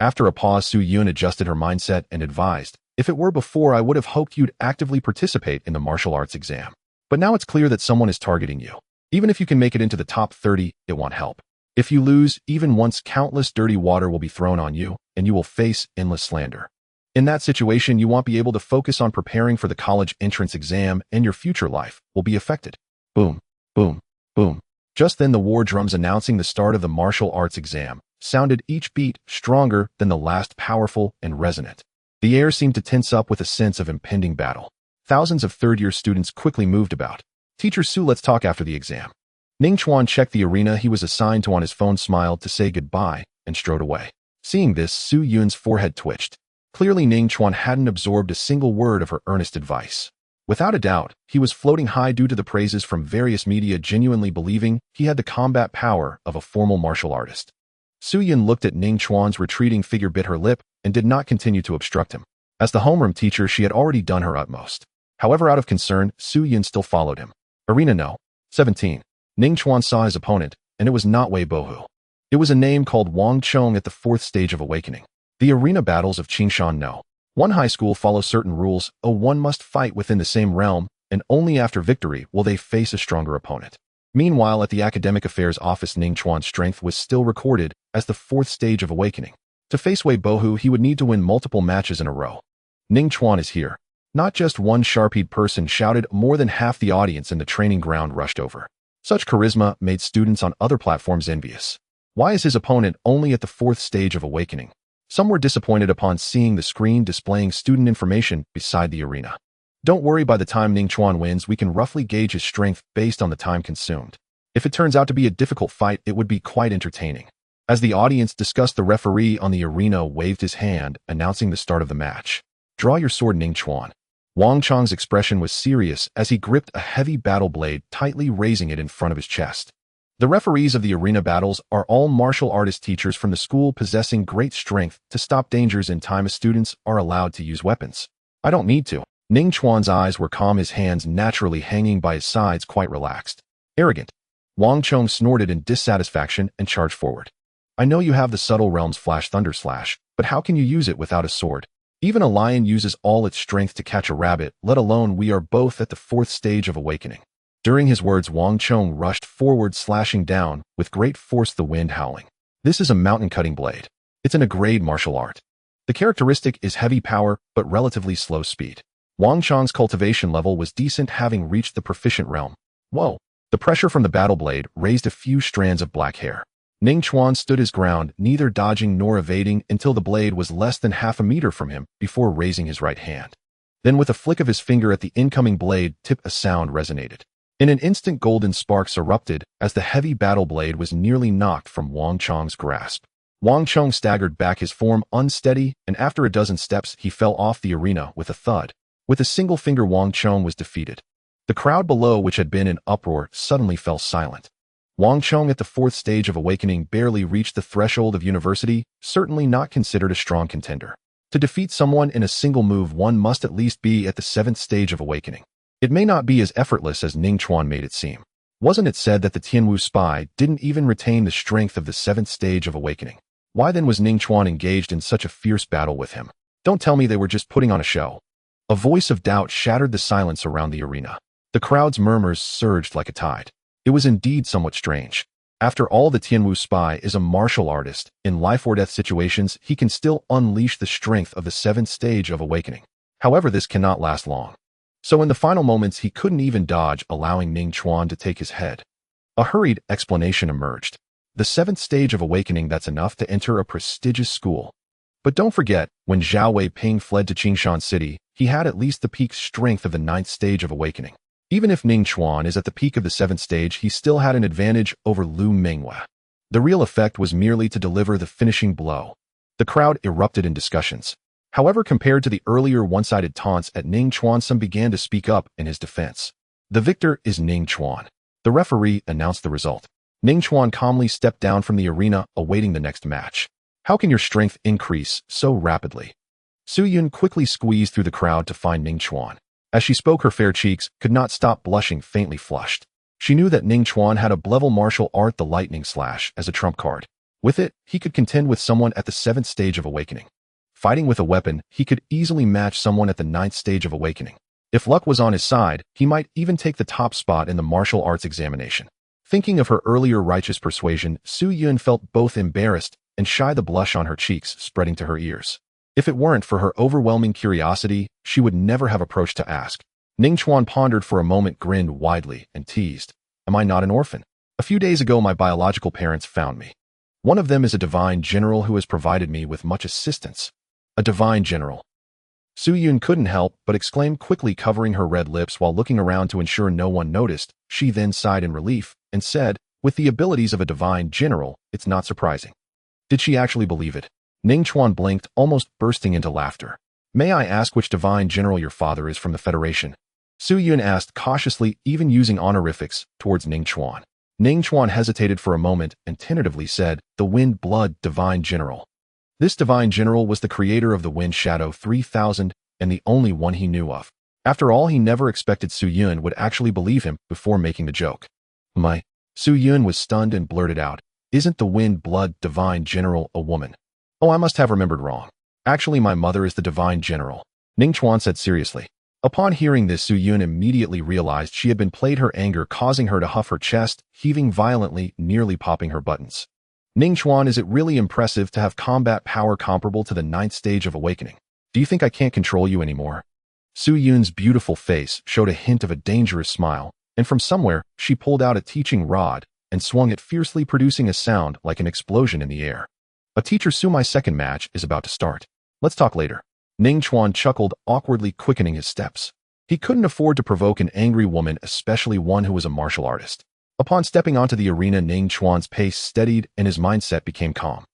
After a pause, Su Yun adjusted her mindset and advised, if it were before, I would have hoped you'd actively participate in the martial arts exam. But now it's clear that someone is targeting you. Even if you can make it into the top 30, it won't help. If you lose, even once, countless dirty water will be thrown on you, and you will face endless slander. In that situation, you won't be able to focus on preparing for the college entrance exam, and your future life will be affected. Boom, boom, boom. Just then the war drums announcing the start of the martial arts exam sounded, each beat stronger than the last, powerful and resonant. The air seemed to tense up with a sense of impending battle. Thousands of third-year students quickly moved about. Teacher Su, let's talk after the exam. Ning Chuan checked the arena he was assigned to on his phone, smiled to say goodbye, and strode away. Seeing this, Su Yun's forehead twitched. Clearly, Ning Chuan hadn't absorbed a single word of her earnest advice. Without a doubt, he was floating high due to the praises from various media, genuinely believing he had the combat power of a formal martial artist. Su Yun looked at Ning Chuan's retreating figure, bit her lip, and did not continue to obstruct him. As the homeroom teacher, she had already done her utmost. However, out of concern, Su Yun still followed him. Arena No. 17. Ning Chuan saw his opponent, and it was not Wei Bohu. It was a name called Wang Chong at the fourth stage of awakening. The arena battles of Qingshan No. 1 high school follow certain rules. One must fight within the same realm, and only after victory will they face a stronger opponent. Meanwhile, at the Academic Affairs Office, Ning Chuan's strength was still recorded as the fourth stage of awakening. To face Wei Bohu, he would need to win multiple matches in a row. Ning Chuan is here. Not just one sharp-eyed person shouted, more than half the audience in the training ground rushed over. Such charisma made students on other platforms envious. Why is his opponent only at the fourth stage of awakening? Some were disappointed upon seeing the screen displaying student information beside the arena. Don't worry, by the time Ning Chuan wins, we can roughly gauge his strength based on the time consumed. If it turns out to be a difficult fight, it would be quite entertaining. As the audience discussed, the referee on the arena waved his hand, announcing the start of the match. Draw your sword, Ning Chuan. Wang Chong's expression was serious as he gripped a heavy battle blade, tightly raising it in front of his chest. The referees of the arena battles are all martial artist teachers from the school, possessing great strength to stop dangers in time as students are allowed to use weapons. I don't need to. Ning Chuan's eyes were calm, his hands naturally hanging by his sides, quite relaxed. Arrogant. Wang Chong snorted in dissatisfaction and charged forward. I know you have the subtle realms flash, thunder slash, but how can you use it without a sword? Even a lion uses all its strength to catch a rabbit, let alone we are both at the fourth stage of awakening. During his words, Wang Chong rushed forward, slashing down with great force, the wind howling. This is a mountain-cutting blade. It's an A-grade martial art. The characteristic is heavy power, but relatively slow speed. Wang Chong's cultivation level was decent, having reached the proficient realm. Whoa! The pressure from the battle blade raised a few strands of black hair. Ning Chuan stood his ground, neither dodging nor evading, until the blade was less than half a meter from him before raising his right hand. Then, with a flick of his finger at the incoming blade tip, a sound resonated. In an instant, golden sparks erupted as the heavy battle blade was nearly knocked from Wang Chong's grasp. Wang Chong staggered back, his form unsteady, and after a dozen steps, he fell off the arena with a thud. With a single finger, Wang Chong was defeated. The crowd below, which had been in uproar, suddenly fell silent. Wang Chong at the fourth stage of awakening barely reached the threshold of university, certainly not considered a strong contender. To defeat someone in a single move, one must at least be at the seventh stage of awakening. It may not be as effortless as Ning Chuan made it seem. Wasn't it said that the Tianwu spy didn't even retain the strength of the seventh stage of awakening? Why then was Ning Chuan engaged in such a fierce battle with him? Don't tell me they were just putting on a show. A voice of doubt shattered the silence around the arena. The crowd's murmurs surged like a tide. It was indeed somewhat strange. After all, the Tianwu spy is a martial artist. In life or death situations, he can still unleash the strength of the seventh stage of awakening. However, this cannot last long. So in the final moments, he couldn't even dodge, allowing Ning Chuan to take his head. A hurried explanation emerged. The seventh stage of awakening, that's enough to enter a prestigious school. But don't forget, when Zhao Weiping fled to Qingshan City, he had at least the peak strength of the ninth stage of awakening. Even if Ning Chuan is at the peak of the 7th stage, he still had an advantage over Lu Minghua. The real effect was merely to deliver the finishing blow. The crowd erupted in discussions. However, compared to the earlier one-sided taunts at Ning Chuan, some began to speak up in his defense. The victor is Ning Chuan. The referee announced the result. Ning Chuan calmly stepped down from the arena, awaiting the next match. How can your strength increase so rapidly? Su Yun quickly squeezed through the crowd to find Ning Chuan. As she spoke, her fair cheeks could not stop blushing, faintly flushed. She knew that Ning Chuan had a level martial art, the lightning slash, as a trump card. With it, he could contend with someone at the 7th stage of awakening. Fighting with a weapon, he could easily match someone at the 9th stage of awakening. If luck was on his side, he might even take the top spot in the martial arts examination. Thinking of her earlier righteous persuasion, Su Yun felt both embarrassed and shy, the blush on her cheeks spreading to her ears. If it weren't for her overwhelming curiosity, she would never have approached to ask. Ning Chuan pondered for a moment, grinned widely, and teased. Am I not an orphan? A few days ago, my biological parents found me. One of them is a divine general who has provided me with much assistance. A divine general. Su Yun couldn't help but exclaim quickly, covering her red lips while looking around to ensure no one noticed. She then sighed in relief and said, with the abilities of a divine general, it's not surprising. Did she actually believe it? Ning Chuan blinked, almost bursting into laughter. May I ask which divine general your father is from the Federation? Su Yun asked cautiously, even using honorifics towards Ning Chuan. Ning Chuan hesitated for a moment and tentatively said, the Wind Blood Divine General. This divine general was the creator of the Wind Shadow 3000 and the only one he knew of. After all, he never expected Su Yun would actually believe him before making the joke. Su Yun was stunned and blurted out, isn't the Wind Blood Divine General a woman? Oh, I must have remembered wrong. Actually, my mother is the Divine General, Ning Chuan said seriously. Upon hearing this, Su Yun immediately realized she had been played, her anger causing her to huff her chest, heaving violently, nearly popping her buttons. Ning Chuan, is it really impressive to have combat power comparable to the 9th stage of awakening? Do you think I can't control you anymore? Su Yun's beautiful face showed a hint of a dangerous smile, and from somewhere, she pulled out a teaching rod and swung it fiercely, producing a sound like an explosion in the air. A teacher, Su, my second match is about to start. Let's talk later. Ning Chuan chuckled, awkwardly quickening his steps. He couldn't afford to provoke an angry woman, especially one who was a martial artist. Upon stepping onto the arena, Ning Chuan's pace steadied and his mindset became calm.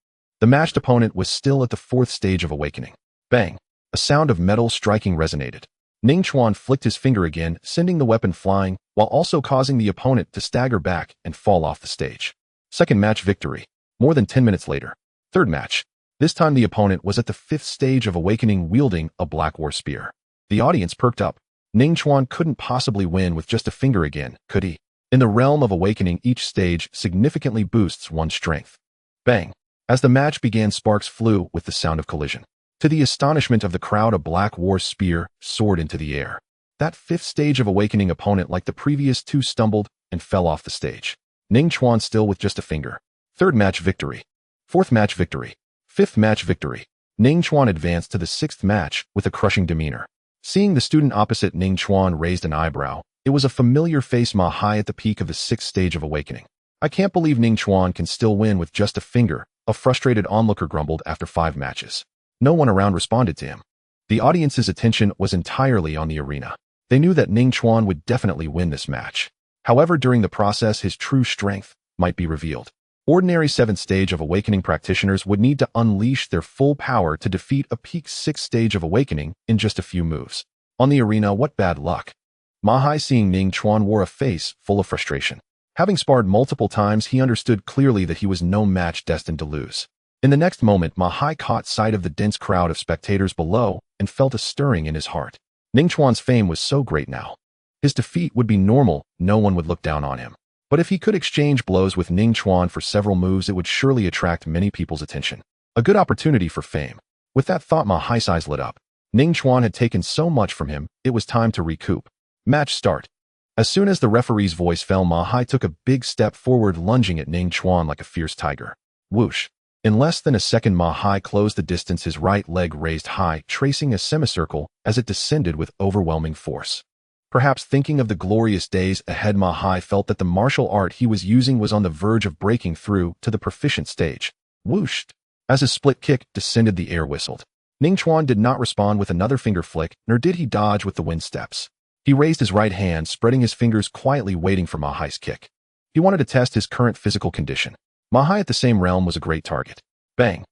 The matched opponent was still at the 4th stage of awakening. Bang! A sound of metal striking resonated. Ning Chuan flicked his finger again, sending the weapon flying, while also causing the opponent to stagger back and fall off the stage. Second match victory. More than 10 minutes later. Third match. This time the opponent was at the 5th stage of awakening, wielding a black war spear. The audience perked up. Ning Chuan couldn't possibly win with just a finger again, could he? In the realm of awakening, each stage significantly boosts one's strength. Bang! As the match began, sparks flew with the sound of collision. To the astonishment of the crowd, a black war spear soared into the air. That 5th stage of awakening opponent, like the previous two, stumbled and fell off the stage. Ning Chuan still with just a finger. Third match victory. Fourth match victory. Fifth match victory. Ning Chuan advanced to the 6th match with a crushing demeanor. Seeing the student opposite Ning Chuan raised an eyebrow, it was a familiar face, Ma Hai, at the peak of the 6th stage of awakening. I can't believe Ning Chuan can still win with just a finger, a frustrated onlooker grumbled after 5 matches. No one around responded to him. The audience's attention was entirely on the arena. They knew that Ning Chuan would definitely win this match. However, during the process, his true strength might be revealed. Ordinary 7th stage of awakening practitioners would need to unleash their full power to defeat a peak 6th stage of awakening in just a few moves. On the arena, what bad luck. Ma Hai, seeing Ning Chuan, wore a face full of frustration. Having sparred multiple times, he understood clearly that he was no match, destined to lose. In the next moment, Ma Hai caught sight of the dense crowd of spectators below and felt a stirring in his heart. Ning Chuan's fame was so great now. His defeat would be normal, no one would look down on him. But if he could exchange blows with Ning Chuan for several moves, it would surely attract many people's attention. A good opportunity for fame. With that thought, Ma Hai's eyes lit up. Ning Chuan had taken so much from him, it was time to recoup. Match start. As soon as the referee's voice fell, Ma Hai took a big step forward, lunging at Ning Chuan like a fierce tiger. Whoosh. In less than a second, Ma Hai closed the distance, his right leg raised high, tracing a semicircle as it descended with overwhelming force. Perhaps thinking of the glorious days ahead, Ma Hai felt that the martial art he was using was on the verge of breaking through to the proficient stage. Whooshed. As his split kick descended, the air whistled. Ning Chuan did not respond with another finger flick, nor did he dodge with the wind steps. He raised his right hand, spreading his fingers quietly, waiting for Ma Hai's kick. He wanted to test his current physical condition. Ma Hai at the same realm was a great target. Bang!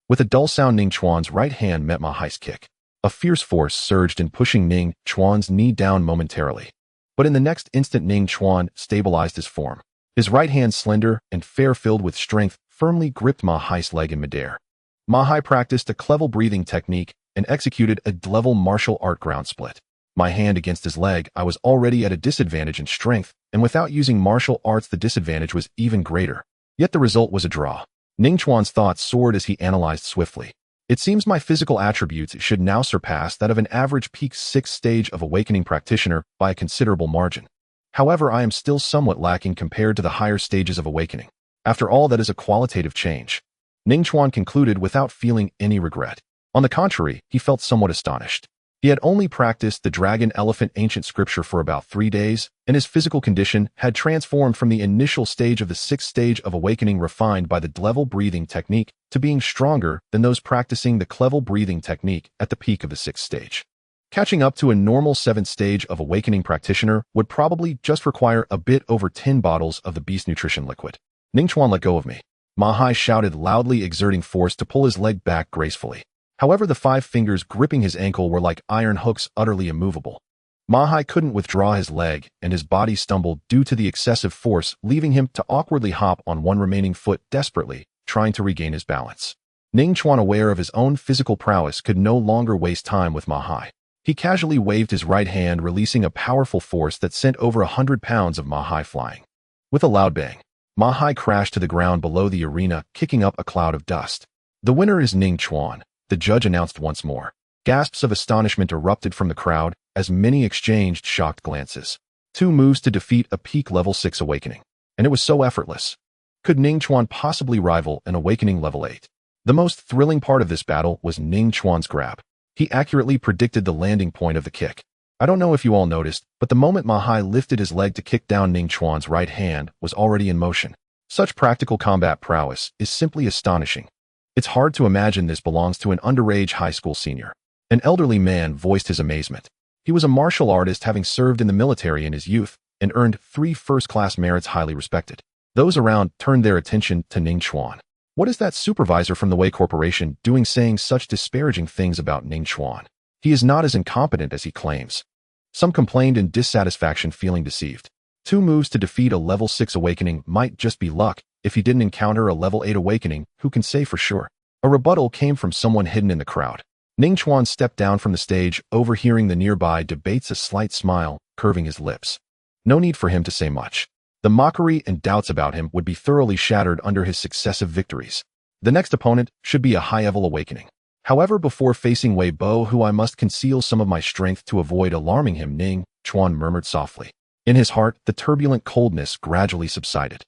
With a dull sound, Ning Chuan's right hand met Ma Hai's kick. A fierce force surged in, pushing Ning Chuan's knee down momentarily. But in the next instant, Ning Chuan stabilized his form. His right hand, slender and fair, filled with strength, firmly gripped Ma Hai's leg in midair. Ma Hai practiced a clever breathing technique and executed a level martial art ground split. My hand against his leg, I was already at a disadvantage in strength, and without using martial arts the disadvantage was even greater. Yet the result was a draw. Ning Chuan's thoughts soared as he analyzed swiftly. It seems my physical attributes should now surpass that of an average peak 6th stage of awakening practitioner by a considerable margin. However, I am still somewhat lacking compared to the higher stages of awakening. After all, that is a qualitative change. Ning Chuan concluded without feeling any regret. On the contrary, he felt somewhat astonished. He had only practiced the Dragon Elephant ancient scripture for about 3 days, and his physical condition had transformed from the initial stage of the 6th stage of awakening refined by the level breathing technique to being stronger than those practicing the clever breathing technique at the peak of the 6th stage. Catching up to a normal 7th stage of awakening practitioner would probably just require a bit over 10 bottles of the beast nutrition liquid. Ning Chuan, let go of me. Ma Hai shouted loudly, exerting force to pull his leg back gracefully. However, the 5 fingers gripping his ankle were like iron hooks, utterly immovable. Ma Hai couldn't withdraw his leg, and his body stumbled due to the excessive force, leaving him to awkwardly hop on one remaining foot, desperately trying to regain his balance. Ning Chuan, aware of his own physical prowess, could no longer waste time with Ma Hai. He casually waved his right hand, releasing a powerful force that sent over 100 pounds of Ma Hai flying. With a loud bang, Ma Hai crashed to the ground below the arena, kicking up a cloud of dust. The winner is Ning Chuan, the judge announced once more. Gasps of astonishment erupted from the crowd as many exchanged shocked glances. 2 moves to defeat a peak level 6 awakening. And it was so effortless. Could Ning Chuan possibly rival an awakening level 8? The most thrilling part of this battle was Ning Chuan's grab. He accurately predicted the landing point of the kick. I don't know if you all noticed, but the moment Ma Hai lifted his leg to kick down, Ning Chuan's right hand was already in motion. Such practical combat prowess is simply astonishing. It's hard to imagine this belongs to an underage high school senior. An elderly man voiced his amazement. He was a martial artist, having served in the military in his youth, and earned 3 first-class merits, highly respected. Those around turned their attention to Ning Chuan. What is that supervisor from the Wei Corporation doing saying such disparaging things about Ning Chuan? He is not as incompetent as he claims. Some complained in dissatisfaction, feeling deceived. 2 moves to defeat a level 6 awakening might just be luck. If he didn't encounter a level 8 awakening, who can say for sure? A rebuttal came from someone hidden in the crowd. Ning Chuan stepped down from the stage, overhearing the nearby debates, a slight smile curving his lips. No need for him to say much. The mockery and doubts about him would be thoroughly shattered under his successive victories. The next opponent should be a high-level awakening. However, before facing Wei Bo, who I must conceal some of my strength to avoid alarming him, Ning Chuan murmured softly. In his heart, the turbulent coldness gradually subsided.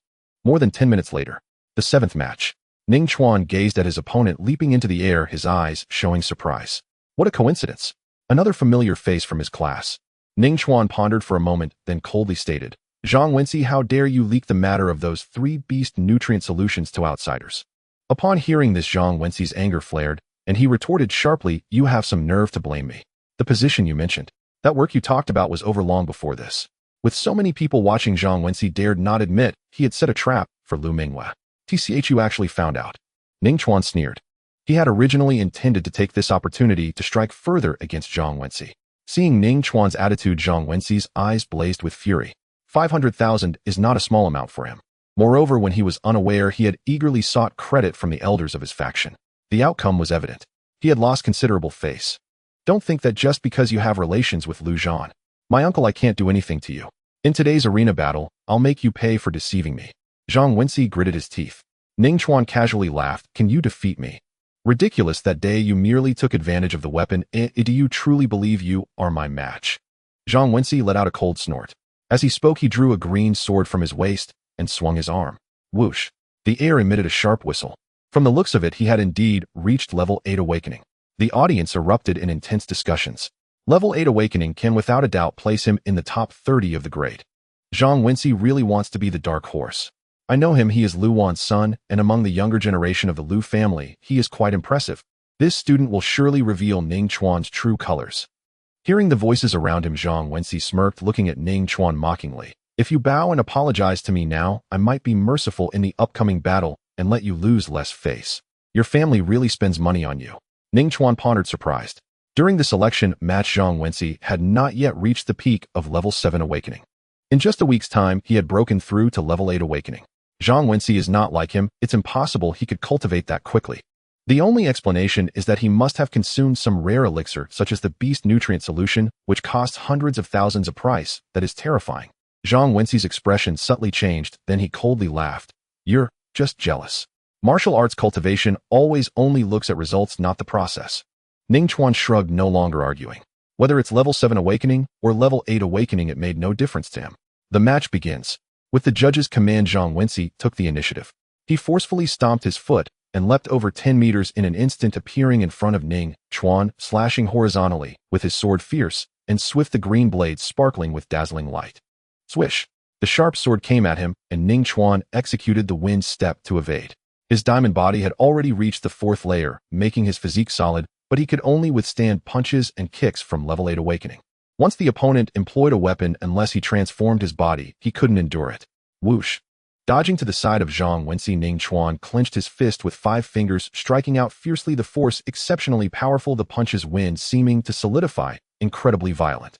More than 10 minutes later, the 7th match. Ning Chuan gazed at his opponent, leaping into the air, his eyes showing surprise. What a coincidence. Another familiar face from his class. Ning Chuan pondered for a moment, then coldly stated, Zhang Wenxi, how dare you leak the matter of those 3 beast nutrient solutions to outsiders? Upon hearing this, Zhang Wenxi's anger flared, and he retorted sharply, you have some nerve to blame me. The position you mentioned, that work you talked about, was over long before this. With so many people watching, Zhang Wenxi dared not admit he had set a trap for Lu Minghua. You actually found out. Ning Chuan sneered. He had originally intended to take this opportunity to strike further against Zhang Wenxi. Seeing Ning Chuan's attitude, Zhang Wenxi's eyes blazed with fury. 500,000 is not a small amount for him. Moreover, when he was unaware, he had eagerly sought credit from the elders of his faction. The outcome was evident. He had lost considerable face. Don't think that just because you have relations with Lu Zhan. My uncle, I can't do anything to you. In today's arena battle, I'll make you pay for deceiving me. Zhang Wenxi gritted his teeth. Ning Chuan casually laughed. Can you defeat me? Ridiculous, that day you merely took advantage of the weapon. Do you truly believe you are my match? Zhang Wenxi let out a cold snort. As he spoke, he drew a green sword from his waist and swung his arm. Whoosh! The air emitted a sharp whistle. From the looks of it, he had indeed reached level 8 awakening. The audience erupted in intense discussions. Level 8 awakening can without a doubt place him in the top 30 of the grade. Zhang Wenxi really wants to be the dark horse. I know him, he is Lu Wan's son, and among the younger generation of the Lu family, he is quite impressive. This student will surely reveal Ning Chuan's true colors. Hearing the voices around him, Zhang Wenxi smirked, looking at Ning Chuan mockingly. If you bow and apologize to me now, I might be merciful in the upcoming battle and let you lose less face. Your family really spends money on you. Ning Chuan pondered, surprised. During the selection match, Zhang Wenxi had not yet reached the peak of level 7 awakening. In just a week's time, he had broken through to level 8 awakening. Zhang Wenxi is not like him. It's impossible he could cultivate that quickly. The only explanation is that he must have consumed some rare elixir, such as the Beast Nutrient Solution, which costs hundreds of thousands a price. That is terrifying. Zhang Wenxi's expression subtly changed, then he coldly laughed. You're just jealous. Martial arts cultivation always only looks at results, not the process. Ning Chuan shrugged, no longer arguing. Whether it's level 7 awakening or level 8 awakening, it made no difference to him. The match begins. With the judge's command, Zhang Wenxi took the initiative. He forcefully stomped his foot and leapt over 10 meters in an instant, appearing in front of Ning Chuan, slashing horizontally, with his sword fierce and swift, the green blade sparkling with dazzling light. Swish! The sharp sword came at him, and Ning Chuan executed the wind step to evade. His diamond body had already reached the 4th layer, making his physique solid, but he could only withstand punches and kicks from level 8 awakening. Once the opponent employed a weapon, unless he transformed his body, he couldn't endure it. Whoosh! Dodging to the side of Zhang Wenxi, Ning Chuan clenched his fist with 5 fingers, striking out fiercely, the force exceptionally powerful, the punch's wind seeming to solidify, incredibly violent.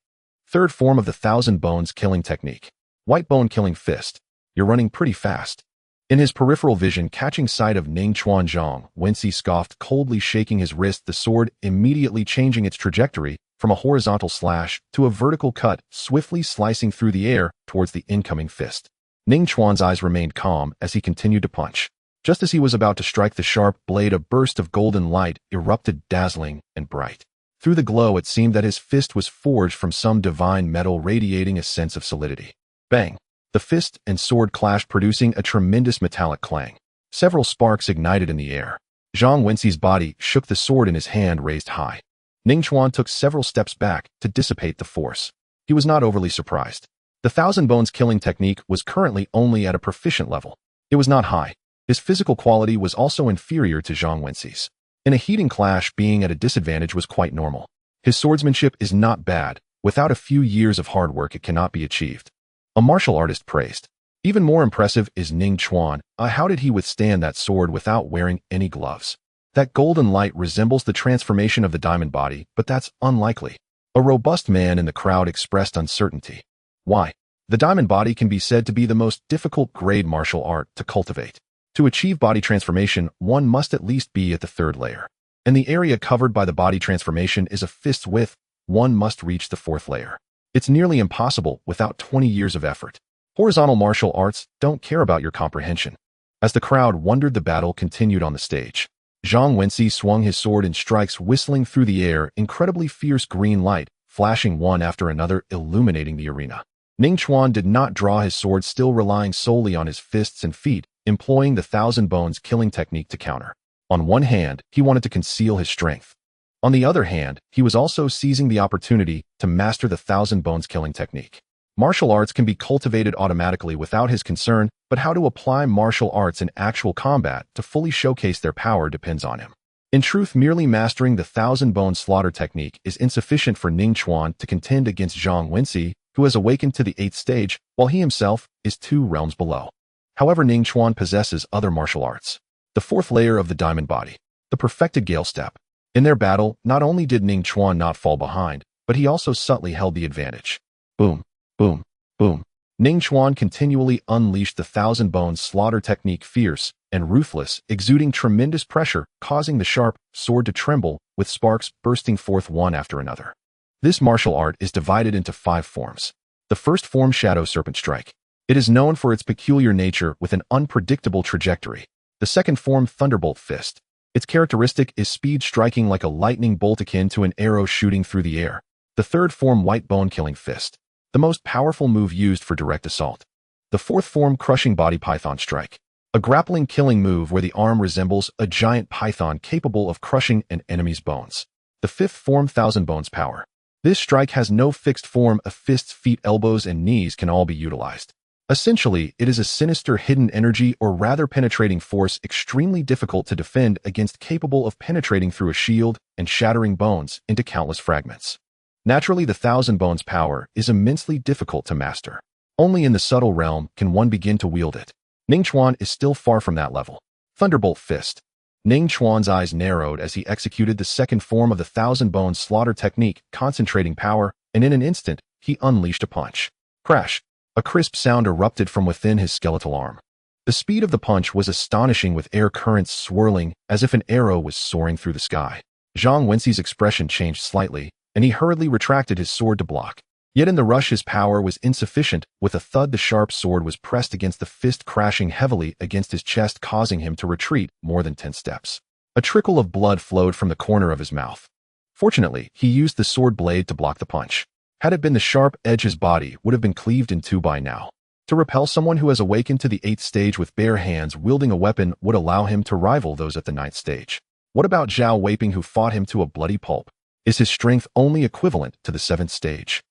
Third form of the Thousand Bones killing technique. White Bone Killing Fist. You're running pretty fast. In his peripheral vision, catching sight of Ning Chuan, Zhang Wenxi scoffed, coldly shaking his wrist, the sword immediately changing its trajectory from a horizontal slash to a vertical cut, swiftly slicing through the air towards the incoming fist. Ning Chuan's eyes remained calm as he continued to punch. Just as he was about to strike the sharp blade, a burst of golden light erupted, dazzling and bright. Through the glow, it seemed that his fist was forged from some divine metal, radiating a sense of solidity. Bang! The fist and sword clashed, producing a tremendous metallic clang. Several sparks ignited in the air. Zhang Wenxi's body shook, the sword in his hand raised high. Ning Chuan took several steps back to dissipate the force. He was not overly surprised. The Thousand Bones killing technique was currently only at a proficient level. It was not high. His physical quality was also inferior to Zhang Wenxi's. In a heating clash, being at a disadvantage was quite normal. His swordsmanship is not bad. Without a few years of hard work, it cannot be achieved. A martial artist praised. Even more impressive is Ning Chuan. How did he withstand that sword without wearing any gloves? That golden light resembles the transformation of the diamond body, but that's unlikely. A robust man in the crowd expressed uncertainty. Why? The diamond body can be said to be the most difficult grade martial art to cultivate. To achieve body transformation, one must at least be at the 3rd layer. And the area covered by the body transformation is a fist's width. One must reach the 4th layer. It's nearly impossible without 20 years of effort. Horizontal martial arts don't care about your comprehension. As the crowd wondered, the battle continued on the stage. Zhang Wenxi swung his sword in strikes, whistling through the air, incredibly fierce green light, flashing one after another, illuminating the arena. Ning Chuan did not draw his sword, still relying solely on his fists and feet, employing the Thousand Bones killing technique to counter. On one hand, he wanted to conceal his strength. On the other hand, he was also seizing the opportunity to master the Thousand Bones killing technique. Martial arts can be cultivated automatically without his concern, but how to apply martial arts in actual combat to fully showcase their power depends on him. In truth, merely mastering the Thousand Bones slaughter technique is insufficient for Ning Chuan to contend against Zhang Wenxi, who has awakened to the 8th stage, while he himself is 2 realms below. However, Ning Chuan possesses other martial arts. The 4th layer of the diamond body, the perfected Gale Step. In their battle, not only did Ning Chuan not fall behind, but he also subtly held the advantage. Boom, boom, boom. Ning Chuan continually unleashed the Thousand Bones slaughter technique, fierce and ruthless, exuding tremendous pressure, causing the sharp sword to tremble, with sparks bursting forth one after another. This martial art is divided into 5 forms. The first form, Shadow Serpent Strike. It is known for its peculiar nature with an unpredictable trajectory. The second form, Thunderbolt Fist. Its characteristic is speed, striking like a lightning bolt akin to an arrow shooting through the air. The third form, White Bone Killing Fist. The most powerful move used for direct assault. The fourth form, Crushing Body Python Strike. A grappling killing move where the arm resembles a giant python capable of crushing an enemy's bones. The fifth form, Thousand Bones Power. This strike has no fixed form. A fist's feet, elbows, and knees can all be utilized. Essentially, it is a sinister hidden energy, or rather penetrating force, extremely difficult to defend against, capable of penetrating through a shield and shattering bones into countless fragments. Naturally, the Thousand Bones power is immensely difficult to master. Only in the subtle realm can one begin to wield it. Ning Chuan is still far from that level. Thunderbolt Fist. Ning Chuan's eyes narrowed as he executed the second form of the Thousand Bones slaughter technique, concentrating power, and in an instant, he unleashed a punch. Crash! A crisp sound erupted from within his skeletal arm. The speed of the punch was astonishing, with air currents swirling as if an arrow was soaring through the sky. Zhang Wenxi's expression changed slightly, and he hurriedly retracted his sword to block. Yet in the rush his power was insufficient. With a thud, the sharp sword was pressed against the fist, crashing heavily against his chest, causing him to retreat more than 10 steps. A trickle of blood flowed from the corner of his mouth. Fortunately, he used the sword blade to block the punch. Had it been the sharp edge, his body would have been cleaved in two by now. To repel someone who has awakened to the 8th stage with bare hands wielding a weapon would allow him to rival those at the 9th stage. What about Zhao Weiping, who fought him to a bloody pulp? Is his strength only equivalent to the 7th stage?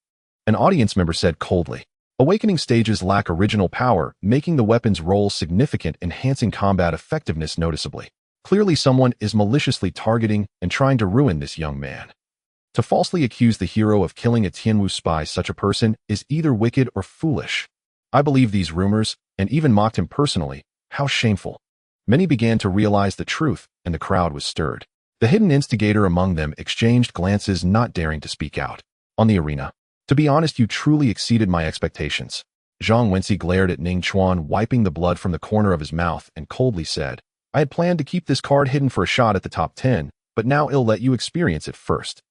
An audience member said coldly. Awakening stages lack original power, making the weapon's role significant, enhancing combat effectiveness noticeably. Clearly someone is maliciously targeting and trying to ruin this young man. To falsely accuse the hero of killing a Tianwu spy, such a person is either wicked or foolish. I believe these rumors, and even mocked him personally. How shameful. Many began to realize the truth, and the crowd was stirred. The hidden instigator among them exchanged glances, not daring to speak out. On the arena. To be honest, you truly exceeded my expectations. Zhang Wenxi glared at Ning Chuan, wiping the blood from the corner of his mouth, and coldly said, I had planned to keep this card hidden for a shot at the top 10, but now I'll let you experience it first.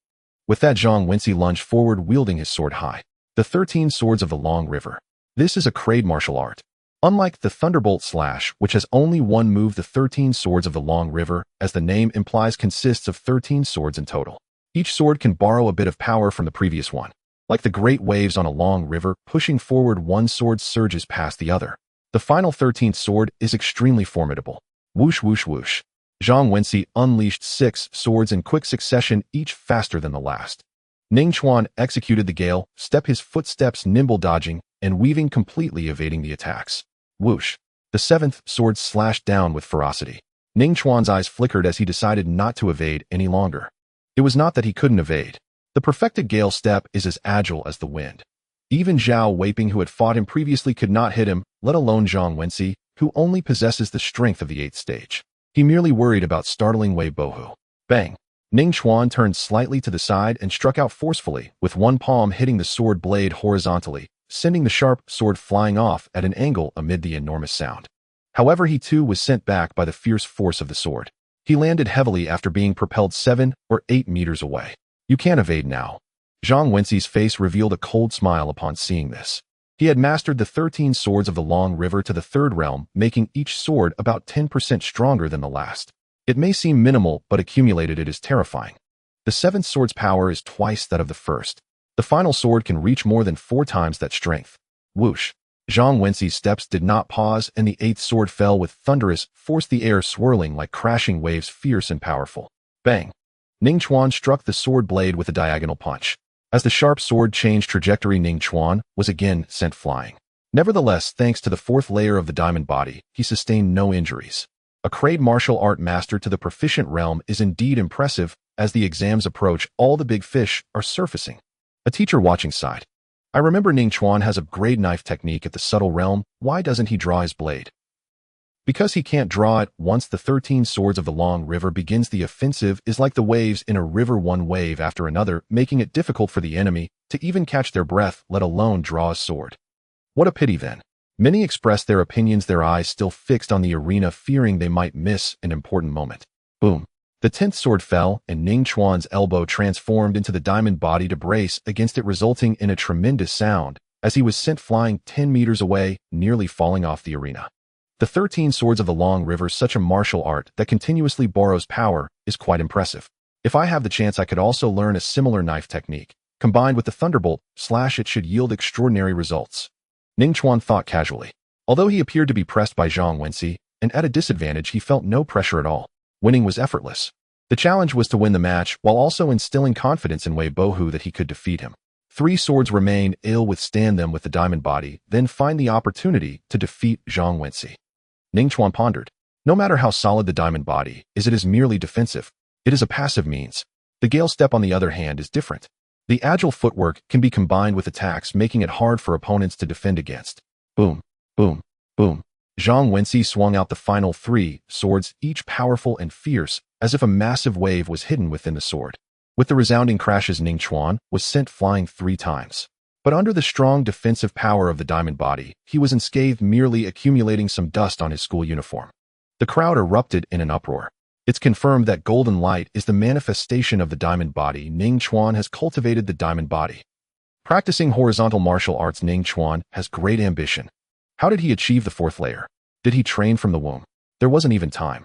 With that, Zhang Wenxi lunged forward, wielding his sword high. The 13 Swords of the Long River. This is a crade martial art. Unlike the Thunderbolt Slash, which has only one move, the 13 Swords of the Long River, as the name implies, consists of 13 swords in total. Each sword can borrow a bit of power from the previous one. Like the great waves on a long river, pushing forward, one sword surges past the other. The final 13th sword is extremely formidable. Whoosh, whoosh, whoosh. Zhang Wenxi unleashed 6 swords in quick succession, each faster than the last. Ning Chuan executed the gale, his footsteps nimble, dodging and weaving, completely evading the attacks. Whoosh. The 7th sword slashed down with ferocity. Ning Chuan's eyes flickered as he decided not to evade any longer. It was not that he couldn't evade. The perfected gale step is as agile as the wind. Even Zhao Weiping, who had fought him previously, could not hit him, let alone Zhang Wenxi, who only possesses the strength of the 8th stage. He merely worried about startling Wei Bohu. Bang! Ning Chuan turned slightly to the side and struck out forcefully, with one palm hitting the sword blade horizontally, sending the sharp sword flying off at an angle amid the enormous sound. However, he too was sent back by the fierce force of the sword. He landed heavily after being propelled 7 or 8 meters away. You can't evade now. Zhang Wenxi's face revealed a cold smile upon seeing this. He had mastered the 13 swords of the Long River to the 3rd realm, making each sword about 10% stronger than the last. It may seem minimal, but accumulated it is terrifying. The 7th sword's power is twice that of the 1st. The final sword can reach more than 4 times that strength. Whoosh. Zhang Wenxi's steps did not pause, and the 8th sword fell with thunderous force, the air swirling like crashing waves, fierce and powerful. Bang. Ning Chuan struck the sword blade with a diagonal punch. As the sharp sword changed trajectory, Ning Chuan was again sent flying. Nevertheless, thanks to the 4th layer of the diamond body, he sustained no injuries. A crade martial art master to the proficient realm is indeed impressive. As the exams approach, all the big fish are surfacing. A teacher watching sighed. I remember Ning Chuan has a great knife technique at the subtle realm. Why doesn't he draw his blade? Because he can't draw it. Once the 13 swords of the Long River begins, the offensive is like the waves in a river, one wave after another, making it difficult for the enemy to even catch their breath, let alone draw a sword. What a pity then. Many expressed their opinions, their eyes still fixed on the arena, fearing they might miss an important moment. Boom. The 10th sword fell, and Ning Chuan's elbow transformed into the diamond body to brace against it, resulting in a tremendous sound as he was sent flying 10 meters away, nearly falling off the arena. The 13 swords of the Long River, such a martial art that continuously borrows power, is quite impressive. If I have the chance, I could also learn a similar knife technique. Combined with the Thunderbolt Slash, it should yield extraordinary results. Ning Chuan thought casually. Although he appeared to be pressed by Zhang Wenxi, and at a disadvantage, he felt no pressure at all. Winning was effortless. The challenge was to win the match while also instilling confidence in Wei Bohu that he could defeat him. 3 swords remained. He'll withstand them with the diamond body, then find the opportunity to defeat Zhang Wenxi. Ning Chuan pondered. No matter how solid the diamond body is, it is merely defensive. It is a passive means. The gale step, on the other hand, is different. The agile footwork can be combined with attacks, making it hard for opponents to defend against. Boom, boom, boom. Zhang Wenci swung out the final 3 swords, each powerful and fierce, as if a massive wave was hidden within the sword. With the resounding crashes, Ning Chuan was sent flying 3 times. But under the strong defensive power of the diamond body, he was unscathed, merely accumulating some dust on his school uniform. The crowd erupted in an uproar. It's confirmed that golden light is the manifestation of the diamond body. Ning Chuan has cultivated the diamond body. Practicing horizontal martial arts, Ning Chuan has great ambition. How did he achieve the 4th layer? Did he train from the womb? There wasn't even time.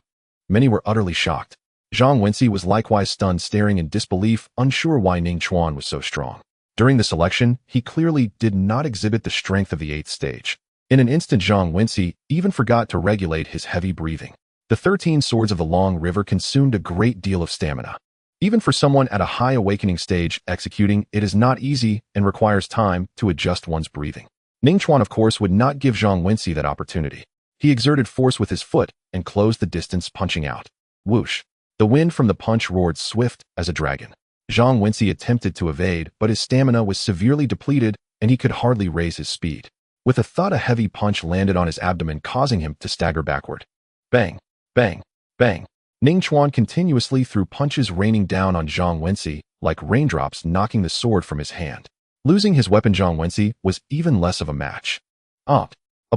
Many were utterly shocked. Zhang Wenci was likewise stunned, staring in disbelief, unsure why Ning Chuan was so strong. During the selection, he clearly did not exhibit the strength of the 8th stage. In an instant, Zhang Wenci even forgot to regulate his heavy breathing. The 13 swords of the Long River consumed a great deal of stamina. Even for someone at a high awakening stage, executing it is not easy and requires time to adjust one's breathing. Ning Chuan, of course, would not give Zhang Wenci that opportunity. He exerted force with his foot and closed the distance, punching out. Whoosh! The wind from the punch roared swift as a dragon. Zhang Wenci attempted to evade, but his stamina was severely depleted and he could hardly raise his speed. With a thud, a heavy punch landed on his abdomen, causing him to stagger backward. Bang! Bang! Bang! Ning Chuan continuously threw punches, raining down on Zhang Wenci like raindrops, knocking the sword from his hand. Losing his weapon, Zhang Wenci was even less of a match. A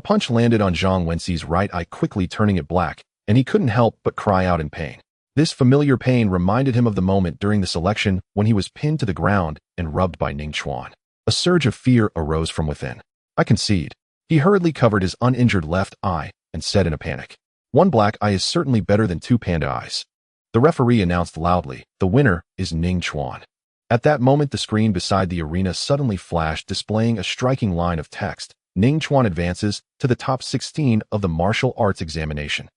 punch landed on Zhang Wenci's right eye, quickly turning it black, and he couldn't help but cry out in pain. This familiar pain reminded him of the moment during the selection when he was pinned to the ground and rubbed by Ning Chuan. A surge of fear arose from within. I concede. He hurriedly covered his uninjured left eye and said in a panic, "1 black eye is certainly better than 2 panda eyes." The referee announced loudly, "The winner is Ning Chuan." At that moment, the screen beside the arena suddenly flashed, displaying a striking line of text. Ning Chuan advances to the top 16 of the martial arts examination.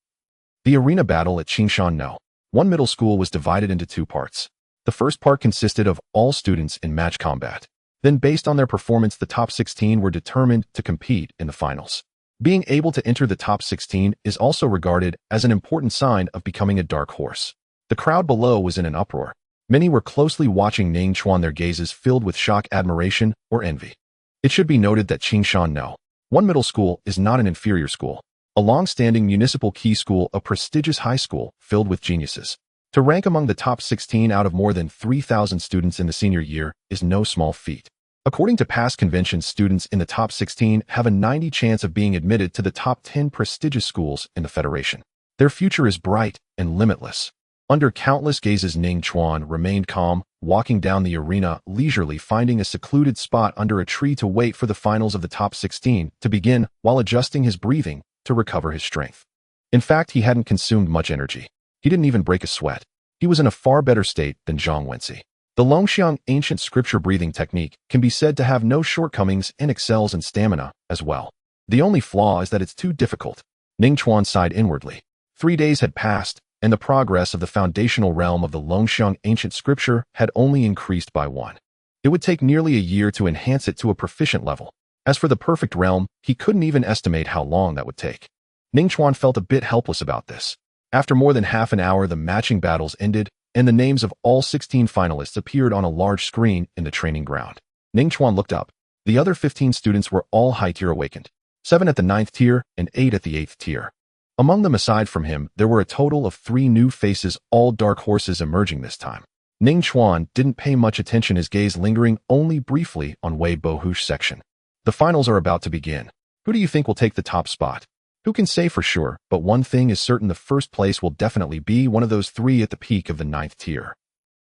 The arena battle at Qingshan No. 1 middle school was divided into 2 parts. The first part consisted of all students in match combat. Then, based on their performance, the top 16 were determined to compete in the finals. Being able to enter the top 16 is also regarded as an important sign of becoming a dark horse. The crowd below was in an uproar. Many were closely watching Ning Chuan, their gazes filled with shock, admiration, or envy. It should be noted that Qingshan No. 1 middle school is not an inferior school. A long-standing municipal key school, a prestigious high school filled with geniuses. To rank among the top 16 out of more than 3,000 students in the senior year is no small feat. According to past conventions, students in the top 16 have a 90% chance of being admitted to the top 10 prestigious schools in the Federation. Their future is bright and limitless. Under countless gazes, Ning Chuan remained calm, walking down the arena leisurely, finding a secluded spot under a tree to wait for the finals of the top 16 to begin while adjusting his breathing to recover his strength. In fact, he hadn't consumed much energy. He didn't even break a sweat. He was in a far better state than Zhang Wenci. The Longxiang ancient scripture breathing technique can be said to have no shortcomings and excels in stamina as well. The only flaw is that it's too difficult. Ning Chuan sighed inwardly. 3 days had passed, and the progress of the foundational realm of the Longxiang ancient scripture had only increased by 1. It would take nearly a year to enhance it to a proficient level. As for the perfect realm, he couldn't even estimate how long that would take. Ning Chuan felt a bit helpless about this. After more than half an hour, the matching battles ended, and the names of all 16 finalists appeared on a large screen in the training ground. Ning Chuan looked up. The other 15 students were all high-tier awakened, 7 at the 9th tier and 8 at the 8th tier. Among them, aside from him, there were a total of 3 new faces, all dark horses emerging this time. Ning Chuan didn't pay much attention, his gaze lingering only briefly on Wei Bohu's section. The finals are about to begin. Who do you think will take the top spot? Who can say for sure, but one thing is certain: the first place will definitely be one of those 3 at the peak of the 9th tier.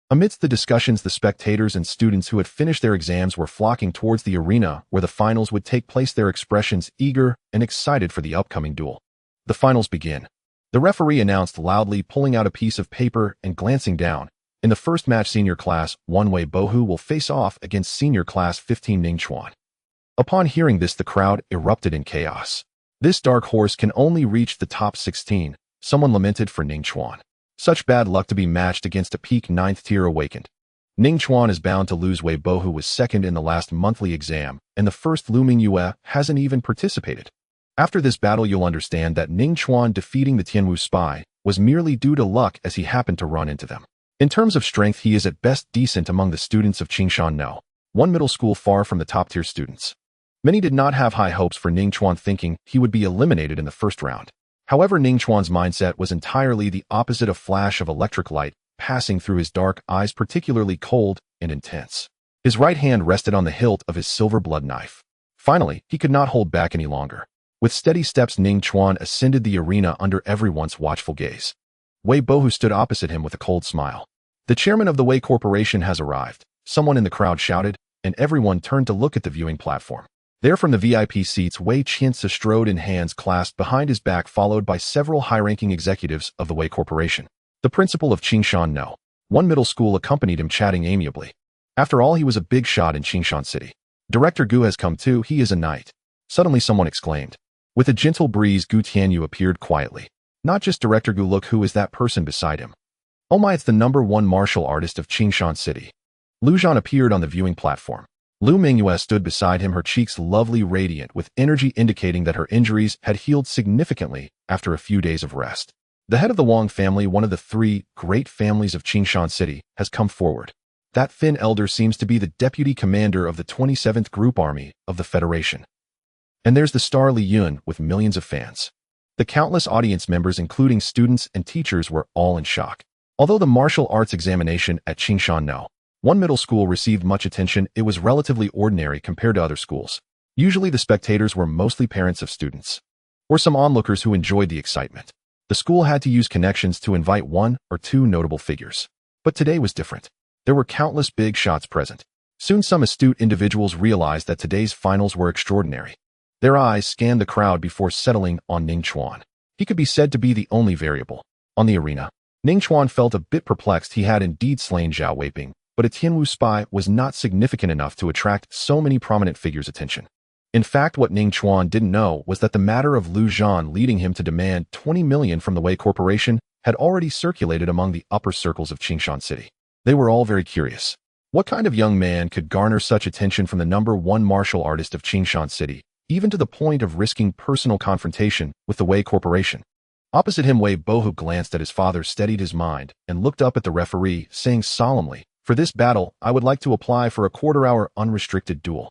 Amidst the discussions, the spectators and students who had finished their exams were flocking towards the arena where the finals would take place, their expressions eager and excited for the upcoming duel. The finals begin. The referee announced loudly, pulling out a piece of paper and glancing down. In the first match, Senior Class 1 Wei Bohu will face off against Senior Class 15 Ning Chuan. Upon hearing this, the crowd erupted in chaos. This dark horse can only reach the top 16, someone lamented for Ning Chuan. Such bad luck to be matched against a peak 9th tier awakened. Ning Chuan is bound to lose. Wei Bohu was second in the last monthly exam, and the first Luming Yue hasn't even participated. After this battle, you'll understand that Ning Chuan defeating the Tianwu spy was merely due to luck, as he happened to run into them. In terms of strength, he is at best decent among the students of Qingshan No, one middle school far from the top-tier students. Many did not have high hopes for Ning Chuan, thinking he would be eliminated in the first round. However, Ning Chuan's mindset was entirely the opposite. A flash of electric light passing through his dark eyes, particularly cold and intense. His right hand rested on the hilt of his silver blood knife. Finally, he could not hold back any longer. With steady steps, Ning Chuan ascended the arena under everyone's watchful gaze. Wei Bo, who stood opposite him with a cold smile. The chairman of the Wei Corporation has arrived, someone in the crowd shouted, and everyone turned to look at the viewing platform. There from the VIP seats, Wei Qianzi strode in, hands clasped behind his back, followed by several high-ranking executives of the Wei Corporation. The principal of Qingshan No, one middle school, accompanied him, chatting amiably. After all, he was a big shot in Qingshan City. Director Gu has come too. He is a knight. Suddenly someone exclaimed. With a gentle breeze, Gu Tianyu appeared quietly. Not just Director Gu, look who is that person beside him. Oh my, it's the #1 martial artist of Qingshan City. Lu Zhan appeared on the viewing platform. Lu Mingyue stood beside him, her cheeks lovely, radiant with energy, indicating that her injuries had healed significantly after a few days of rest. The head of the Wang family, one of the 3 great families of Qingshan City, has come forward. That thin elder seems to be the deputy commander of the 27th Group Army of the Federation. And there's the star Li Yun with millions of fans. The countless audience members, including students and teachers, were all in shock. Although the martial arts examination at Qingshan No, one middle school, received much attention, it was relatively ordinary compared to other schools. Usually the spectators were mostly parents of students, or some onlookers who enjoyed the excitement. The school had to use connections to invite 1 or 2 notable figures. But today was different. There were countless big shots present. Soon some astute individuals realized that today's finals were extraordinary. Their eyes scanned the crowd before settling on Ning Chuan. He could be said to be the only variable on the arena. Ning Chuan felt a bit perplexed. He had indeed slain Zhao Weiping, but a Tianwu spy was not significant enough to attract so many prominent figures' attention. In fact, what Ning Chuan didn't know was that the matter of Lu Zhan leading him to demand 20 million from the Wei Corporation had already circulated among the upper circles of Qingshan City. They were all very curious. What kind of young man could garner such attention from the #1 martial artist of Qingshan City, even to the point of risking personal confrontation with the Wei Corporation? Opposite him, Wei Bo, who glanced at his father, steadied his mind and looked up at the referee, saying solemnly, "For this battle, I would like to apply for a quarter-hour unrestricted duel."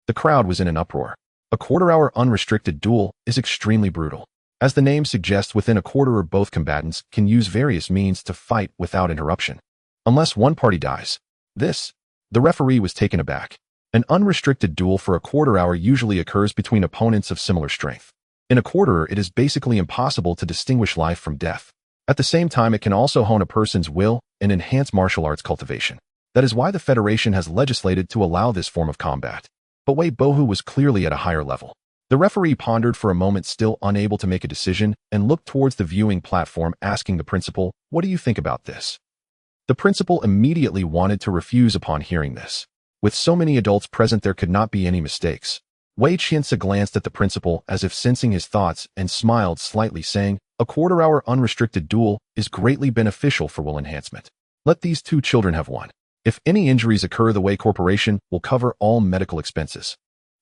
The crowd was in an uproar. A quarter-hour unrestricted duel is extremely brutal. As the name suggests, within a quarter, both combatants can use various means to fight without interruption, unless one party dies. The referee was taken aback. An unrestricted duel for a quarter-hour usually occurs between opponents of similar strength. In a quarter, it is basically impossible to distinguish life from death. At the same time, it can also hone a person's will and enhance martial arts cultivation. That is why the Federation has legislated to allow this form of combat. But Wei Bohu was clearly at a higher level. The referee pondered for a moment, still unable to make a decision, and looked towards the viewing platform, asking the principal, "What do you think about this?" The principal immediately wanted to refuse upon hearing this. With so many adults present, there could not be any mistakes. Wei Qianzi glanced at the principal as if sensing his thoughts and smiled slightly, saying, "A quarter-hour unrestricted duel is greatly beneficial for will enhancement. Let these 2 children have one. If any injuries occur, the Wei Corporation will cover all medical expenses."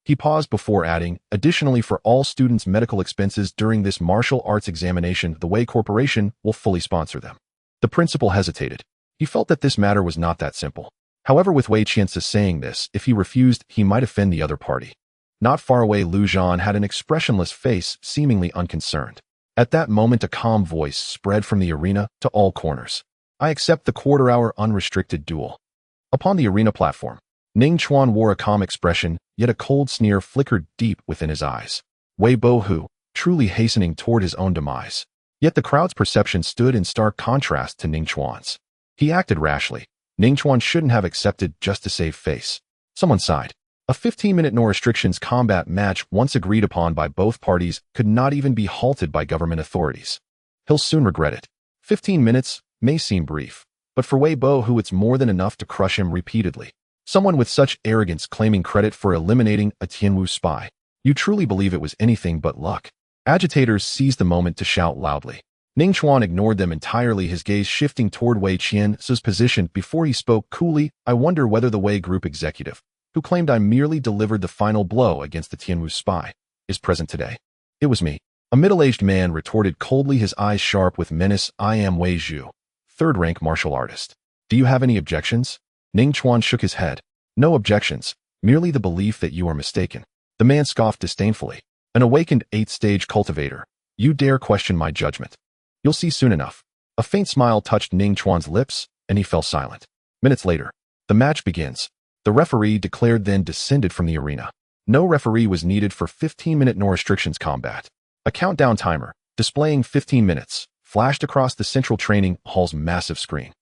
He paused before adding, "Additionally, for all students' medical expenses during this martial arts examination, the Wei Corporation will fully sponsor them." The principal hesitated. He felt that this matter was not that simple. However, with Wei Qianzi saying this, if he refused, he might offend the other party. Not far away, Lu Zhan had an expressionless face, seemingly unconcerned. At that moment, a calm voice spread from the arena to all corners. "I accept the quarter-hour unrestricted duel." Upon the arena platform, Ning Chuan wore a calm expression, yet a cold sneer flickered deep within his eyes. Wei Bohu, truly hastening toward his own demise. Yet the crowd's perception stood in stark contrast to Ning Chuan's. He acted rashly. Ning Chuan shouldn't have accepted just to save face. Someone sighed. A 15-minute no restrictions combat match, once agreed upon by both parties, could not even be halted by government authorities. He'll soon regret it. 15 minutes may seem brief, but for Wei Bohu, it's more than enough to crush him repeatedly. Someone with such arrogance claiming credit for eliminating a Tianwu spy. You truly believe it was anything but luck? Agitators seized the moment to shout loudly. Ning Chuan ignored them entirely, his gaze shifting toward Wei Qianzi's position before he spoke coolly. "I wonder whether the Wei Group executive, who claimed I merely delivered the final blow against the Tianwu spy, is present today." "It was me," a middle-aged man retorted coldly, his eyes sharp with menace. "I am Wei Zhu, 3rd-rank martial artist." Do you have any objections? Ning Chuan shook his head. No objections, merely the belief that you are mistaken. The man scoffed disdainfully. An awakened 8th-stage cultivator. You dare question my judgment. You'll see soon enough. A faint smile touched Ning Chuan's lips, and he fell silent. Minutes later, the match begins. The referee declared then descended from the arena. No referee was needed for 15-minute no restrictions combat. A countdown timer, displaying 15 minutes, flashed across the central training hall's massive screen.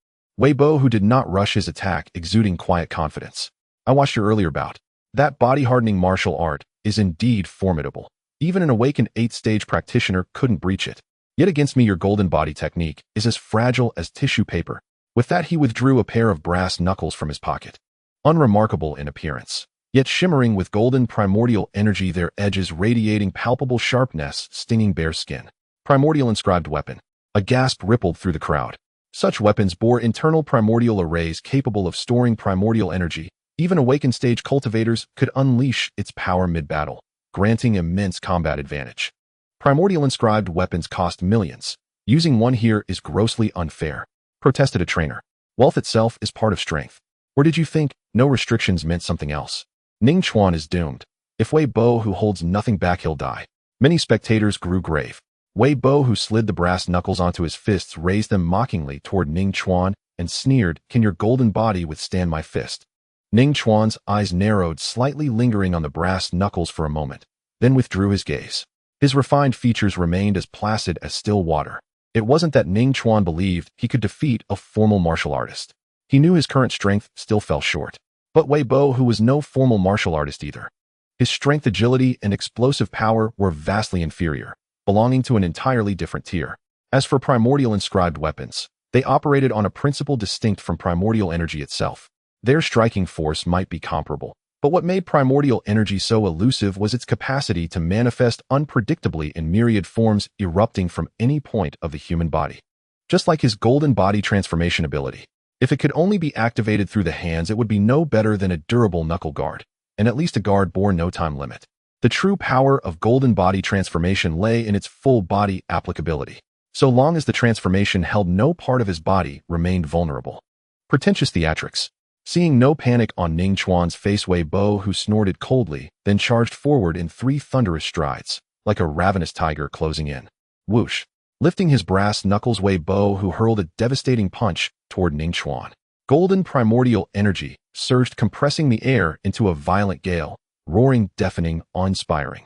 Weibo, who did not rush his attack, exuding quiet confidence. I watched your earlier bout. That body-hardening martial art is indeed formidable. Even an awakened 8th-stage practitioner couldn't breach it. Yet against me your golden body technique is as fragile as tissue paper. With that he withdrew a pair of brass knuckles from his pocket. Unremarkable in appearance, yet shimmering with golden primordial energy, their edges radiating palpable sharpness, stinging bare skin. Primordial inscribed weapon. A gasp rippled through the crowd. Such weapons bore internal primordial arrays capable of storing primordial energy. Even awakened stage cultivators could unleash its power mid-battle, granting immense combat advantage. Primordial inscribed weapons cost millions. Using one here is grossly unfair, protested a trainer. Wealth itself is part of strength. Or did you think no restrictions meant something else? Ning Chuan is doomed. If Weibo, who holds nothing back, he'll die. Many spectators grew grave. Weibo, who slid the brass knuckles onto his fists, raised them mockingly toward Ning Chuan and sneered, "Can your golden body withstand my fist?" Ning Chuan's eyes narrowed, slightly lingering on the brass knuckles for a moment, then withdrew his gaze. His refined features remained as placid as still water. It wasn't that Ning Chuan believed he could defeat a formal martial artist. He knew his current strength still fell short. But Weibo, who was no formal martial artist either. His strength, agility, and explosive power were vastly inferior, belonging to an entirely different tier. As for primordial inscribed weapons, they operated on a principle distinct from primordial energy itself. Their striking force might be comparable, but what made primordial energy so elusive was its capacity to manifest unpredictably in myriad forms erupting from any point of the human body. Just like his golden body transformation ability. If it could only be activated through the hands, it would be no better than a durable knuckle guard, and at least a guard bore no time limit. The true power of golden body transformation lay in its full body applicability. So long as the transformation held no part of his body remained vulnerable. Pretentious theatrics. Seeing no panic on Ning Chuan's face, Weibo, who snorted coldly, then charged forward in 3 thunderous strides, like a ravenous tiger closing in. Whoosh. Lifting his brass knuckles, Weibo, who hurled a devastating punch toward Ning Chuan. Golden primordial energy surged, compressing the air into a violent gale, roaring, deafening, awe-inspiring.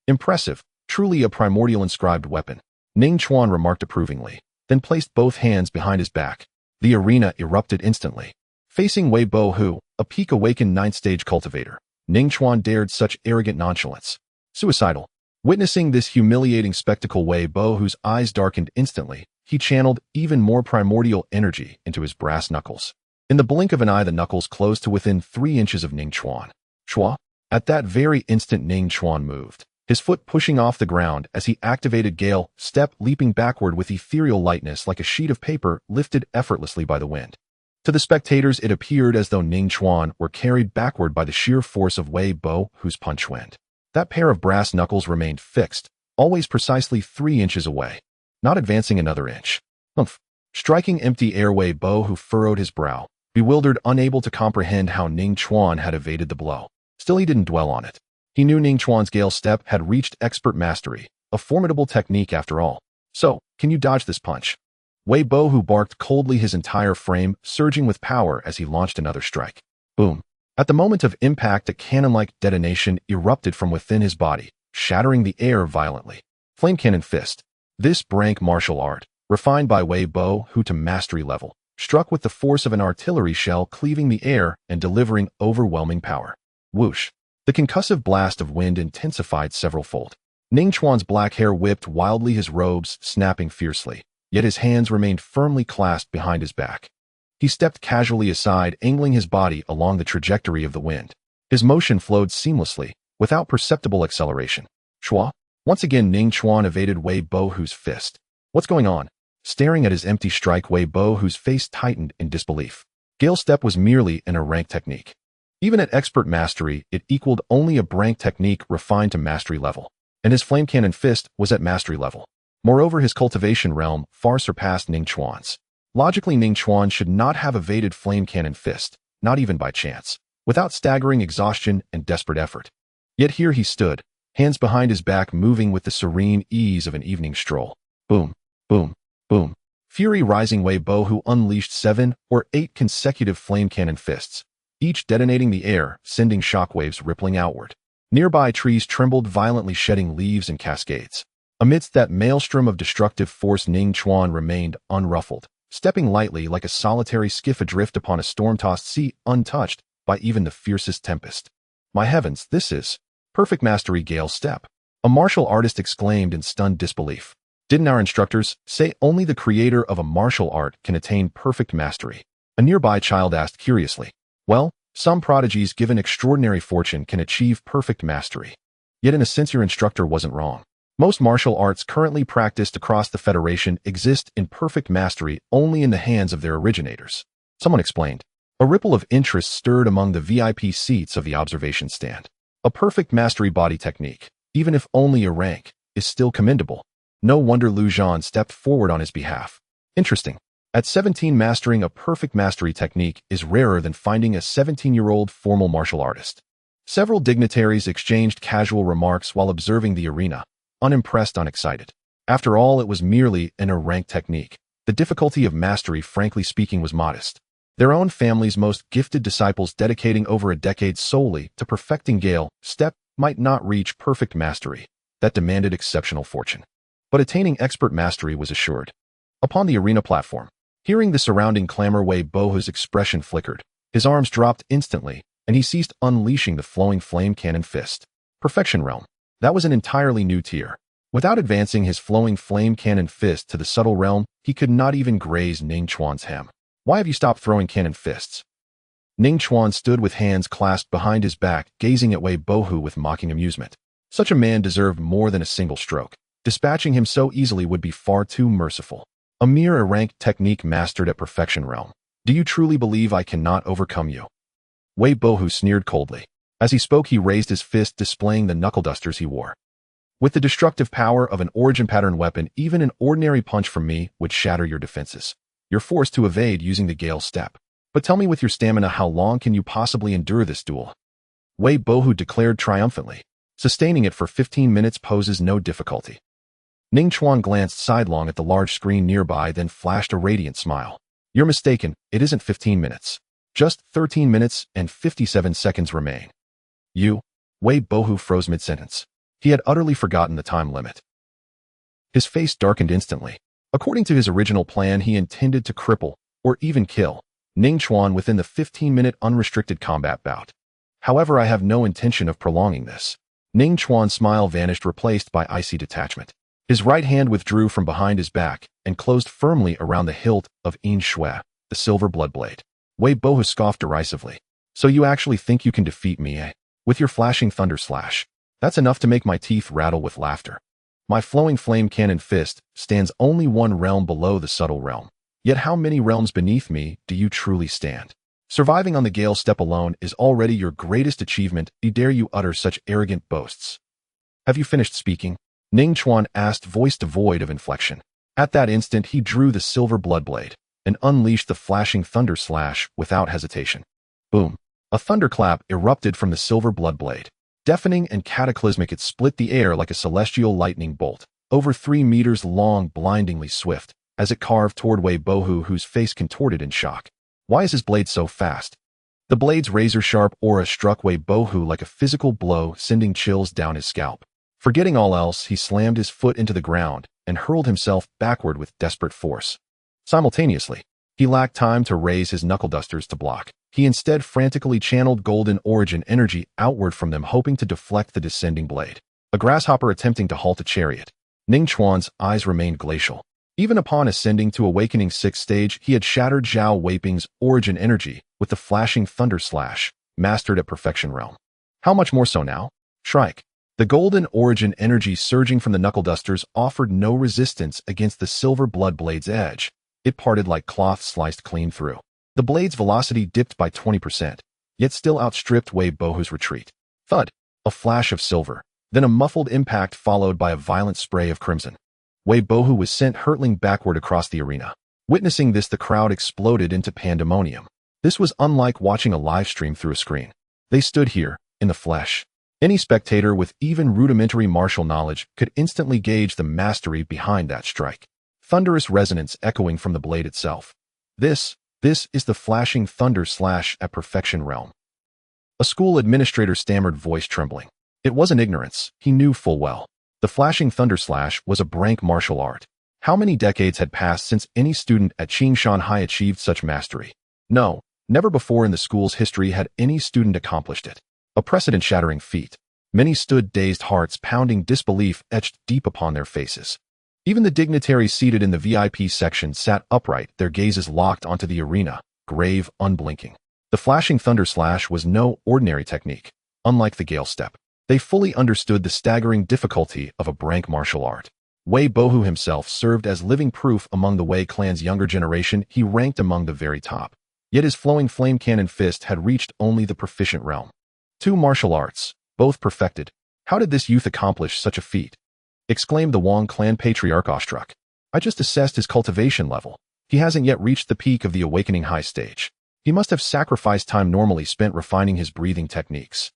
Impressive, truly a primordial inscribed weapon, Ning Chuan remarked approvingly, then placed both hands behind his back. The arena erupted instantly. Facing Weibo, who, a peak-awakened 9th-stage cultivator, Ning Chuan dared such arrogant nonchalance. Suicidal. Witnessing this humiliating spectacle, Weibo, whose eyes darkened instantly, he channeled even more primordial energy into his brass knuckles. In the blink of an eye, the knuckles closed to within 3 inches of Ning Chuan. Chua? At that very instant, Ning Chuan moved, his foot pushing off the ground as he activated Gale Step, leaping backward with ethereal lightness like a sheet of paper lifted effortlessly by the wind. To the spectators, it appeared as though Ning Chuan were carried backward by the sheer force of Weibo, whose punch went. That pair of brass knuckles remained fixed, always precisely 3 inches away, not advancing another inch. Humph. Striking empty air, Weibo, who furrowed his brow, bewildered, unable to comprehend how Ning Chuan had evaded the blow. Still, he didn't dwell on it. He knew Ning Chuan's Gale Step had reached expert mastery, a formidable technique after all. So, can you dodge this punch? Weibo, who barked coldly, his entire frame surging with power as he launched another strike. Boom. At the moment of impact, a cannon-like detonation erupted from within his body, shattering the air violently. Flame Cannon Fist. This brank martial art, refined by Weibo, who to mastery level, struck with the force of an artillery shell, cleaving the air and delivering overwhelming power. Whoosh. The concussive blast of wind intensified several-fold. Ning Chuan's black hair whipped wildly, his robes snapping fiercely, yet his hands remained firmly clasped behind his back. He stepped casually aside, angling his body along the trajectory of the wind. His motion flowed seamlessly, without perceptible acceleration. Chua? Once again, Ning Chuan evaded Weibo, whose fist. What's going on? Staring at his empty strike, Weibo, whose face tightened in disbelief. Gale Step was merely an rank technique. Even at expert mastery, it equaled only a brank technique refined to mastery level, and his Flame Cannon Fist was at mastery level. Moreover, his cultivation realm far surpassed Ning Chuan's. Logically, Ning Chuan should not have evaded Flame Cannon Fist, not even by chance, without staggering exhaustion and desperate effort. Yet here he stood, hands behind his back moving with the serene ease of an evening stroll. Boom, boom, boom. Fury rising Wei Bo, who unleashed 7 or 8 consecutive flame cannon fists, each detonating the air, sending shockwaves rippling outward. Nearby trees trembled violently, shedding leaves and cascades. Amidst that maelstrom of destructive force, Ning Chuan remained unruffled, stepping lightly like a solitary skiff adrift upon a storm-tossed sea, untouched by even the fiercest tempest. My heavens, this is perfect mastery, Gale Step, a martial artist exclaimed in stunned disbelief. Didn't our instructors say only the creator of a martial art can attain perfect mastery? A nearby child asked curiously. Well, some prodigies given extraordinary fortune can achieve perfect mastery. Yet in a sense your instructor wasn't wrong. Most martial arts currently practiced across the Federation exist in perfect mastery only in the hands of their originators. Someone explained. A ripple of interest stirred among the VIP seats of the observation stand. A perfect mastery body technique, even if only a rank, is still commendable. No wonder Lu Zhan stepped forward on his behalf. Interesting. At 17, mastering a perfect mastery technique is rarer than finding a 17-year-old formal martial artist. Several dignitaries exchanged casual remarks while observing the arena, unimpressed, unexcited. After all, it was merely an A-rank technique. The difficulty of mastery, frankly speaking, was modest. Their own family's most gifted disciples dedicating over a decade solely to perfecting Gale Step might not reach perfect mastery. That demanded exceptional fortune. But attaining expert mastery was assured. Upon the arena platform, hearing the surrounding clamor, Wei Bohu's expression flickered. His arms dropped instantly, and he ceased unleashing the flowing flame cannon fist. Perfection realm. That was an entirely new tier. Without advancing his flowing flame cannon fist to the subtle realm, he could not even graze Ning Chuan's hem. Why have you stopped throwing cannon fists? Ning Chuan stood with hands clasped behind his back, gazing at Wei Bohu with mocking amusement. Such a man deserved more than a single stroke. Dispatching him so easily would be far too merciful. A mere A-rank technique mastered at perfection realm. Do you truly believe I cannot overcome you? Wei Bohu sneered coldly. As he spoke, he raised his fist, displaying the knuckle dusters he wore. With the destructive power of an origin pattern weapon, even an ordinary punch from me would shatter your defenses. You're forced to evade using the Gale Step. But tell me, with your stamina, how long can you possibly endure this duel? Wei Bohu declared triumphantly. Sustaining it for 15 minutes poses no difficulty. Ning Chuan glanced sidelong at the large screen nearby, then flashed a radiant smile. You're mistaken, it isn't 15 minutes. Just 13 minutes and 57 seconds remain. You? Wei Bohu froze mid-sentence. He had utterly forgotten the time limit. His face darkened instantly. According to his original plan, he intended to cripple, or even kill, Ning Chuan within the 15-minute unrestricted combat bout. However, I have no intention of prolonging this. Ning Chuan's smile vanished, replaced by icy detachment. His right hand withdrew from behind his back and closed firmly around the hilt of Yin Shui, the silver blood blade. Wei Bohu scoffed derisively. So you actually think you can defeat me, eh? With your flashing thunder slash. That's enough to make my teeth rattle with laughter. My flowing flame cannon fist stands only one realm below the subtle realm. Yet how many realms beneath me do you truly stand? Surviving on the Gale Step alone is already your greatest achievement. How dare you utter such arrogant boasts? Have you finished speaking? Ning Chuan asked, voice devoid of inflection. At that instant, he drew the silver blood blade and unleashed the flashing thunder slash without hesitation. Boom! A thunderclap erupted from the silver blood blade. Deafening and cataclysmic, it split the air like a celestial lightning bolt, over 3 meters long, blindingly swift, as it carved toward Wei Bohu, whose face contorted in shock. Why is his blade so fast? The blade's razor-sharp aura struck Wei Bohu like a physical blow, sending chills down his scalp. Forgetting all else, he slammed his foot into the ground and hurled himself backward with desperate force. Simultaneously, he lacked time to raise his knuckle dusters to block. He instead frantically channeled golden origin energy outward from them, hoping to deflect the descending blade. A grasshopper attempting to halt a chariot. Ning Chuan's eyes remained glacial. Even upon ascending to Awakening 6th stage, he had shattered Zhao Weiping's origin energy with the flashing thunder slash, mastered at perfection realm. How much more so now? Shrike. The golden origin energy surging from the knuckle dusters offered no resistance against the silver blood blade's edge. It parted like cloth sliced clean through. The blade's velocity dipped by 20%, yet still outstripped Wei Bohu's retreat. Thud! A flash of silver, then a muffled impact followed by a violent spray of crimson. Wei Bohu was sent hurtling backward across the arena. Witnessing this, the crowd exploded into pandemonium. This was unlike watching a live stream through a screen. They stood here, in the flesh. Any spectator with even rudimentary martial knowledge could instantly gauge the mastery behind that strike. Thunderous resonance echoing from the blade itself. This is the flashing thunder slash at perfection realm. A school administrator stammered, voice trembling. It wasn't ignorance, he knew full well. The flashing thunder slash was a brank martial art. How many decades had passed since any student at Qingshan High achieved such mastery? No, never before in the school's history had any student accomplished it. A precedent-shattering feat. Many stood dazed, hearts pounding, disbelief etched deep upon their faces. Even the dignitaries seated in the VIP section sat upright, their gazes locked onto the arena, grave, unblinking. The flashing thunder slash was no ordinary technique. Unlike the Gale Step, they fully understood the staggering difficulty of a brank martial art. Wei Bohu himself served as living proof. Among the Wei clan's younger generation, he ranked among the very top. Yet his flowing flame cannon fist had reached only the proficient realm. Two martial arts, both perfected. How did this youth accomplish such a feat? Exclaimed the Wang clan patriarch, awestruck. I just assessed his cultivation level. He hasn't yet reached the peak of the awakening high stage. He must have sacrificed time normally spent refining his breathing techniques.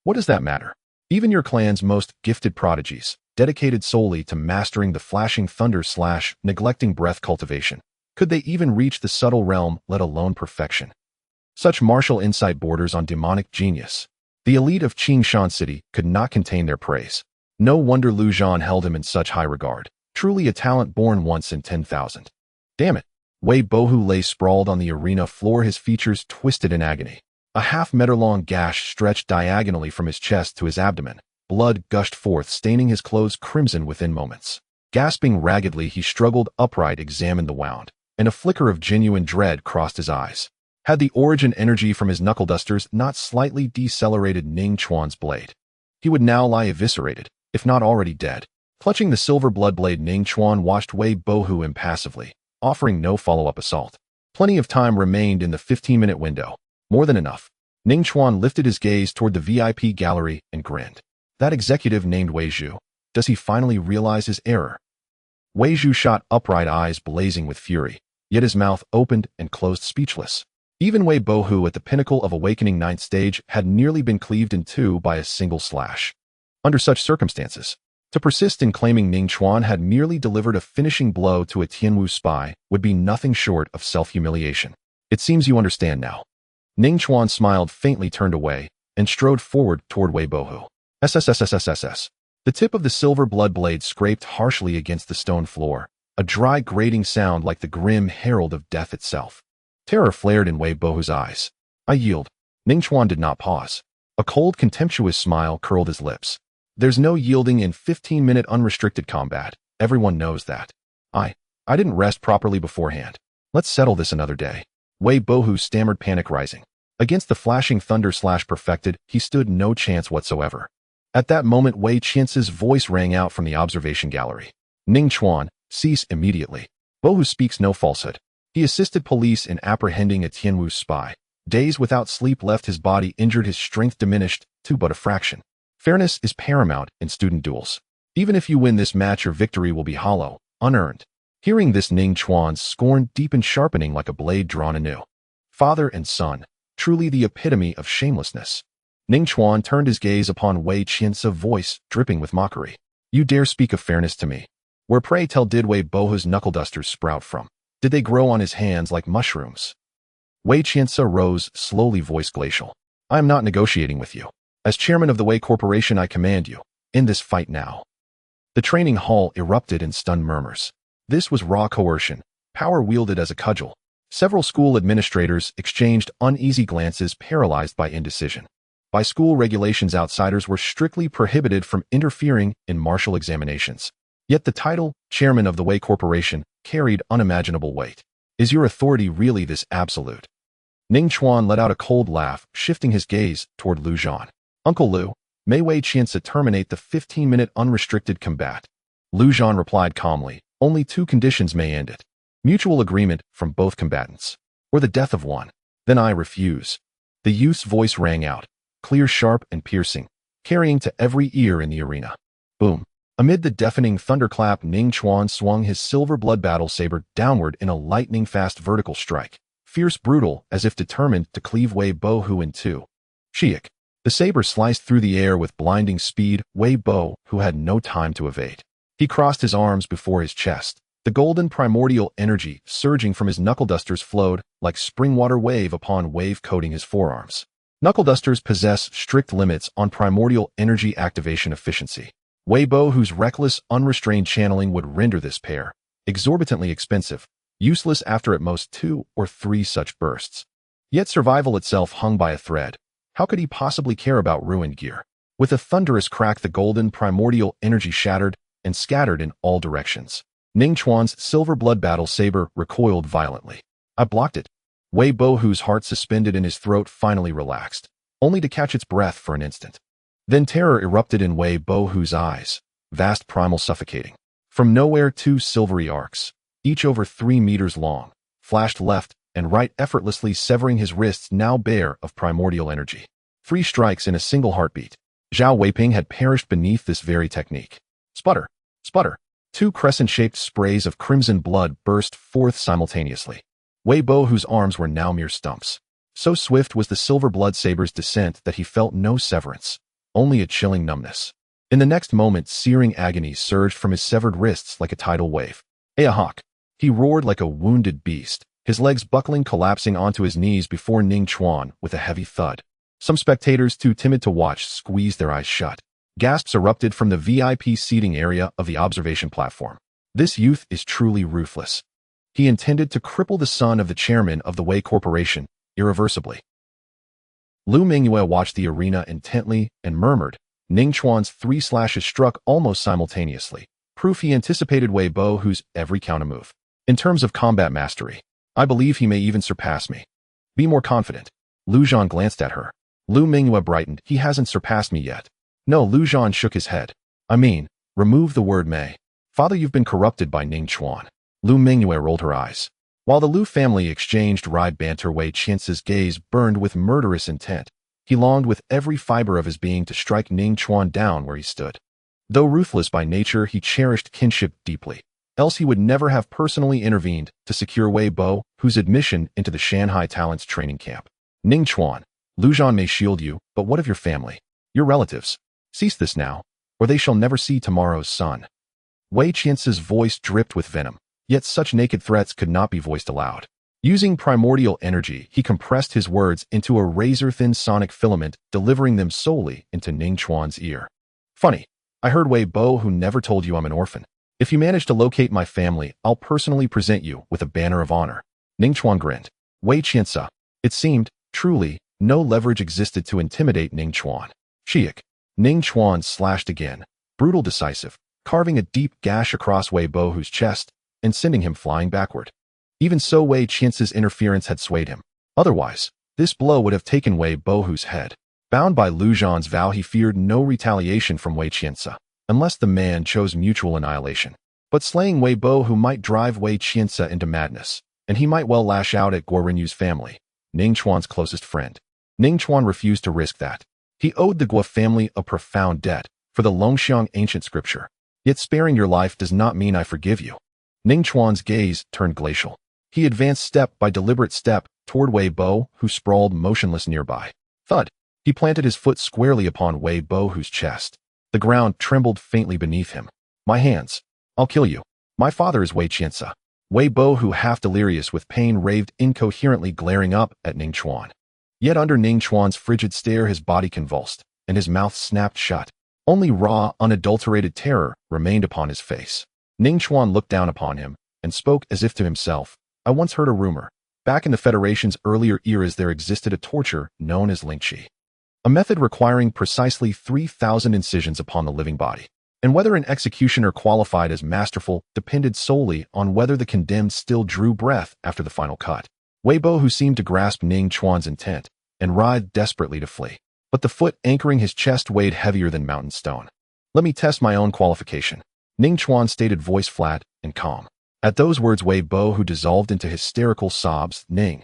What does that matter? Even your clan's most gifted prodigies, dedicated solely to mastering the flashing thunder slash, neglecting breath cultivation. Could they even reach the subtle realm, let alone perfection? Such martial insight borders on demonic genius. The elite of Qingshan City could not contain their praise. No wonder Lu Zhan held him in such high regard. Truly a talent born once in 10,000. Damn it. Wei Bohu lay sprawled on the arena floor, his features twisted in agony. A half-meter-long gash stretched diagonally from his chest to his abdomen. Blood gushed forth, staining his clothes crimson within moments. Gasping raggedly, he struggled upright, examined the wound, and a flicker of genuine dread crossed his eyes. Had the origin energy from his knuckle dusters not slightly decelerated Ning Chuan's blade, he would now lie eviscerated, if not already dead. Clutching the silver blood blade, Ning Chuan watched Wei Bohu impassively, offering no follow-up assault. Plenty of time remained in the 15-minute window. More than enough. Ning Chuan lifted his gaze toward the VIP gallery and grinned. That executive named Wei Zhu. Does he finally realize his error? Wei Zhu shot upright, eyes blazing with fury, yet his mouth opened and closed, speechless. Even Wei Bohu at the pinnacle of awakening 9th stage had nearly been cleaved in two by a single slash. Under such circumstances, to persist in claiming Ning Chuan had merely delivered a finishing blow to a Tianwu spy would be nothing short of self-humiliation. It seems you understand now. Ning Chuan smiled faintly, turned away, and strode forward toward Wei Bohu. SSSSSSS. The tip of the silver blood blade scraped harshly against the stone floor, a dry grating sound like the grim herald of death itself. Terror flared in Wei Bohu's eyes. I yield. Ning Chuan did not pause. A cold, contemptuous smile curled his lips. There's no yielding in 15-minute unrestricted combat. Everyone knows that. I didn't rest properly beforehand. Let's settle this another day. Wei Bohu stammered, panic rising. Against the flashing thunder slash perfected, he stood no chance whatsoever. At that moment, Wei Qiance's voice rang out from the observation gallery. Ning Chuan, cease immediately. Bohu speaks no falsehood. He assisted police in apprehending a Tianwu spy. Days without sleep left his body injured, his strength diminished to but a fraction. Fairness is paramount in student duels. Even if you win this match, your victory will be hollow, unearned. Hearing this, Ning Chuan's scorn deepened, sharpening like a blade drawn anew. Father and son, truly the epitome of shamelessness. Ning Chuan turned his gaze upon Wei Qiance's voice dripping with mockery. You dare speak of fairness to me? Where, pray tell, did Wei Bohu's knuckle dusters sprout from? Did they grow on his hands like mushrooms? Wei Qiance rose, slowly, voice glacial. I am not negotiating with you. As chairman of the Wei Corporation, I command you. End this fight now. The training hall erupted in stunned murmurs. This was raw coercion, power wielded as a cudgel. Several school administrators exchanged uneasy glances, paralyzed by indecision. By school regulations, outsiders were strictly prohibited from interfering in martial examinations. Yet the title, chairman of the Wei Corporation, carried unimaginable weight. Is your authority really this absolute? Ning Chuan let out a cold laugh, shifting his gaze toward Lu Zhan. Uncle Lu, may Wei Qiance terminate the 15-minute unrestricted combat? Lu Zhan replied calmly, only two conditions may end it. Mutual agreement from both combatants, or the death of one. Then I refuse. The youth's voice rang out, clear, sharp, and piercing, carrying to every ear in the arena. Boom. Amid the deafening thunderclap, Ning Chuan swung his silver blood battle saber downward in a lightning-fast vertical strike, fierce, brutal, as if determined to cleave Wei Bo in two. Shiik. The saber sliced through the air with blinding speed. Wei Bo, who had no time to evade. He crossed his arms before his chest. The golden primordial energy surging from his knuckle dusters flowed like spring water wave upon wave coating his forearms. Knuckle dusters possess strict limits on primordial energy activation efficiency. Wei Bo, whose reckless, unrestrained channeling would render this pair exorbitantly expensive, useless after at most 2 or 3 such bursts. Yet survival itself hung by a thread. How could he possibly care about ruined gear? With a thunderous crack, the golden primordial energy shattered and scattered in all directions. Ning Chuan's silver blood battle saber recoiled violently. I blocked it. Wei Bo, whose heart suspended in his throat, finally relaxed, only to catch its breath for an instant. Then terror erupted in Wei Bo, whose eyes, vast, primal, suffocating. From nowhere, 2 silvery arcs, each over 3 meters long, flashed left and right, effortlessly severing his wrists now bare of primordial energy. 3 strikes in a single heartbeat. Zhao Weiping had perished beneath this very technique. Sputter, sputter. 2 crescent-shaped sprays of crimson blood burst forth simultaneously. Wei Bo, whose arms were now mere stumps. So swift was the silver blood saber's descent that he felt no severance, only a chilling numbness. In the next moment, searing agony surged from his severed wrists like a tidal wave. Ahawk! He roared like a wounded beast, his legs buckling, collapsing onto his knees before Ning Chuan with a heavy thud. Some spectators, too timid to watch, squeezed their eyes shut. Gasps erupted from the VIP seating area of the observation platform. This youth is truly ruthless. He intended to cripple the son of the chairman of the Wei Corporation, irreversibly. Lu Mingyue watched the arena intently and murmured. Ning Chuan's 3 slashes struck almost simultaneously, proof he anticipated Wei Bo, whose every countermove. In terms of combat mastery, I believe he may even surpass me. Be more confident. Lu Zhan glanced at her. Lu Mingyue brightened. He hasn't surpassed me yet. No, Lu Zhan shook his head. I mean, remove the word may. Father, you've been corrupted by Ning Chuan. Lu Mingyue rolled her eyes. While the Lu family exchanged wry banter, Wei Qiance's gaze burned with murderous intent. He longed with every fiber of his being to strike Ning Chuan down where he stood. Though ruthless by nature, he cherished kinship deeply. Else he would never have personally intervened to secure Wei Bo, whose admission into the Shanghai Talents training camp. Ning Chuan, Lu Zhan may shield you, but what of your family? Your relatives? Cease this now, or they shall never see tomorrow's sun. Wei Qiance's voice dripped with venom, yet such naked threats could not be voiced aloud. Using primordial energy, he compressed his words into a razor-thin sonic filament, delivering them solely into Ning Chuan's ear. Funny, I heard Wei Bo, who never told you I'm an orphan. If you manage to locate my family, I'll personally present you with a banner of honor. Ning Chuan grinned. Wei Qiance. It seemed, truly, no leverage existed to intimidate Ning Chuan. Shiik. Ning Chuan slashed again, brutal, decisive, carving a deep gash across Wei Bo, whose chest, and sending him flying backward. Even so, Wei Qiance's interference had swayed him. Otherwise, this blow would have taken Wei Bo, whose head. Bound by Lu Zhan's vow, he feared no retaliation from Wei Qiance, unless the man chose mutual annihilation. But slaying Wei Bo, who might drive Wei Qiance into madness, and he might well lash out at Guo Renyu's family, Ning Chuan's closest friend. Ning Chuan refused to risk that. He owed the Guo family a profound debt for the Longxiang ancient scripture. Yet sparing your life does not mean I forgive you. Ning Chuan's gaze turned glacial. He advanced step by deliberate step toward Wei Bo, who sprawled motionless nearby. Thud! He planted his foot squarely upon Wei Bo, whose chest. The ground trembled faintly beneath him. My hands. I'll kill you. My father is Wei Qiance. Wei Bo, who half delirious with pain, raved incoherently, glaring up at Ning Chuan. Yet under Ning Chuan's frigid stare, his body convulsed, and his mouth snapped shut. Only raw, unadulterated terror remained upon his face. Ning Chuan looked down upon him and spoke as if to himself. I once heard a rumor. Back in the Federation's earlier eras, there existed a torture known as lingqi, a method requiring precisely 3,000 incisions upon the living body. And whether an executioner qualified as masterful depended solely on whether the condemned still drew breath after the final cut. Wei Bo, who seemed to grasp Ning Chuan's intent, and writhed desperately to flee. But the foot anchoring his chest weighed heavier than mountain stone. Let me test my own qualification. Ning Chuan stated, voice flat and calm. At those words, Wei Bo, who dissolved into hysterical sobs, Ning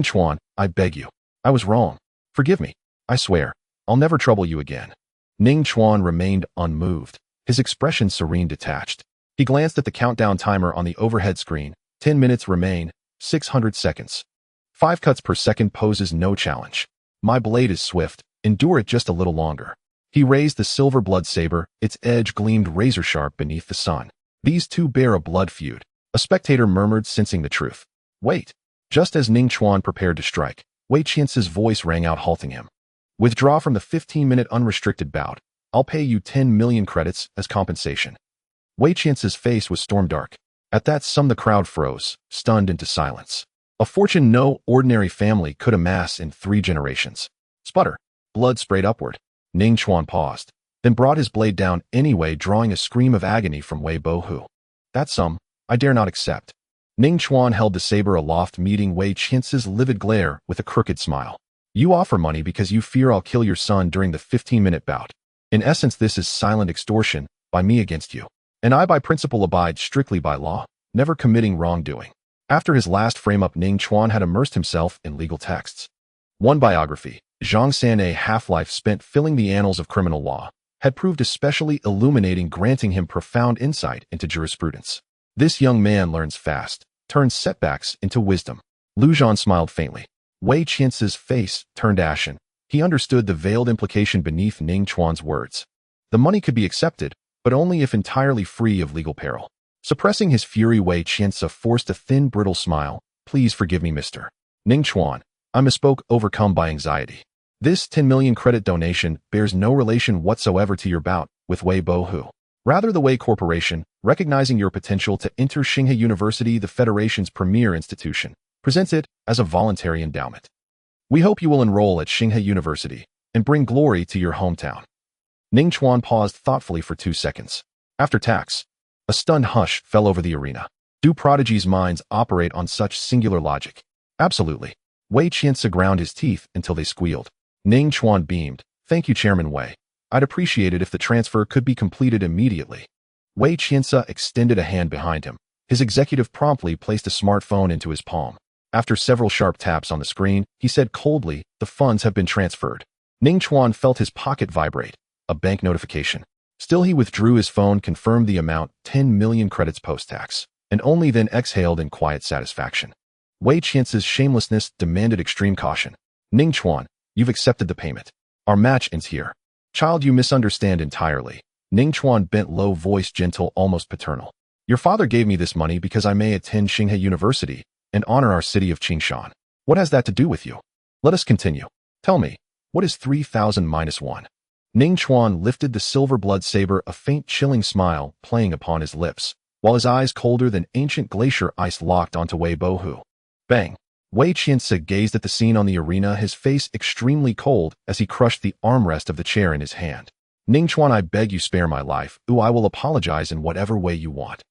Chuan, I beg you. I was wrong. Forgive me. I swear. I'll never trouble you again. Ning Chuan remained unmoved. his expression serene detached. He glanced at the countdown timer on the overhead screen. 10 minutes remain, 600 seconds. 5 cuts per second poses no challenge. My blade is swift, endure it just a little longer. He raised the silver blood saber, its edge gleamed razor-sharp beneath the sun. These two bear a blood feud. A spectator murmured, sensing the truth. Wait. Just as Ning Chuan prepared to strike, Wei Qiance's voice rang out, halting him. Withdraw from the 15-minute unrestricted bout. I'll pay you 10 million credits as compensation. Wei Qiance's face was storm-dark. At that sum the crowd froze, stunned into silence. A fortune no ordinary family could amass in 3 generations. Sputter. Blood sprayed upward. Ning Chuan paused, then brought his blade down anyway, drawing a scream of agony from Wei Bohu. That sum, I dare not accept. Ning Chuan held the saber aloft, meeting Wei Qiance's livid glare with a crooked smile. You offer money because you fear I'll kill your son during the 15-minute bout. In essence, this is silent extortion, by me against you. And I by principle abide strictly by law, never committing wrongdoing. After his last frame-up, Ning Chuan had immersed himself in legal texts. One biography, Zhang San, a half-life spent filling the annals of criminal law, had proved especially illuminating, granting him profound insight into jurisprudence. This young man learns fast, turns setbacks into wisdom. Lu Zhan smiled faintly. Wei Qiance's face turned ashen. He understood the veiled implication beneath Ning Chuan's words. The money could be accepted, but only if entirely free of legal peril. Suppressing his fury, Wei Qiance forced a thin, brittle smile. Please forgive me, Mr. Ning Chuan. I misspoke, overcome by anxiety. This 10 million credit donation bears no relation whatsoever to your bout with Wei Bohu. Rather, the Wei Corporation, recognizing your potential to enter Xinghe University, the Federation's premier institution, presents it as a voluntary endowment. We hope you will enroll at Xinghe University and bring glory to your hometown. Ning Chuan paused thoughtfully for 2 seconds. After tax, a stunned hush fell over the arena. Do prodigies' minds operate on such singular logic? Absolutely. Wei Qiance ground his teeth until they squealed. Ning Chuan beamed. Thank you, Chairman Wei. I'd appreciate it if the transfer could be completed immediately. Wei Qiance extended a hand behind him. His executive promptly placed a smartphone into his palm. After several sharp taps on the screen, he said coldly, the funds have been transferred. Ning Chuan felt his pocket vibrate. A bank notification. Still, he withdrew his phone, confirmed the amount, 10 million credits post-tax, and only then exhaled in quiet satisfaction. Wei Qiance's shamelessness demanded extreme caution. Ning Chuan, you've accepted the payment. Our match ends here. Child, you misunderstand entirely. Ning Chuan bent low, voice gentle, almost paternal. Your father gave me this money because I may attend Xinghe University and honor our city of Qingshan. What has that to do with you? Let us continue. Tell me, what is 3,000 minus 1? Ning Chuan lifted the silver blood saber, a faint chilling smile playing upon his lips, while his eyes colder than ancient glacier ice locked onto Wei Bohu. Bang! Wei Qiance gazed at the scene on the arena, his face extremely cold as he crushed the armrest of the chair in his hand. Ning Chuan, I beg you spare my life. I will apologize in whatever way you want.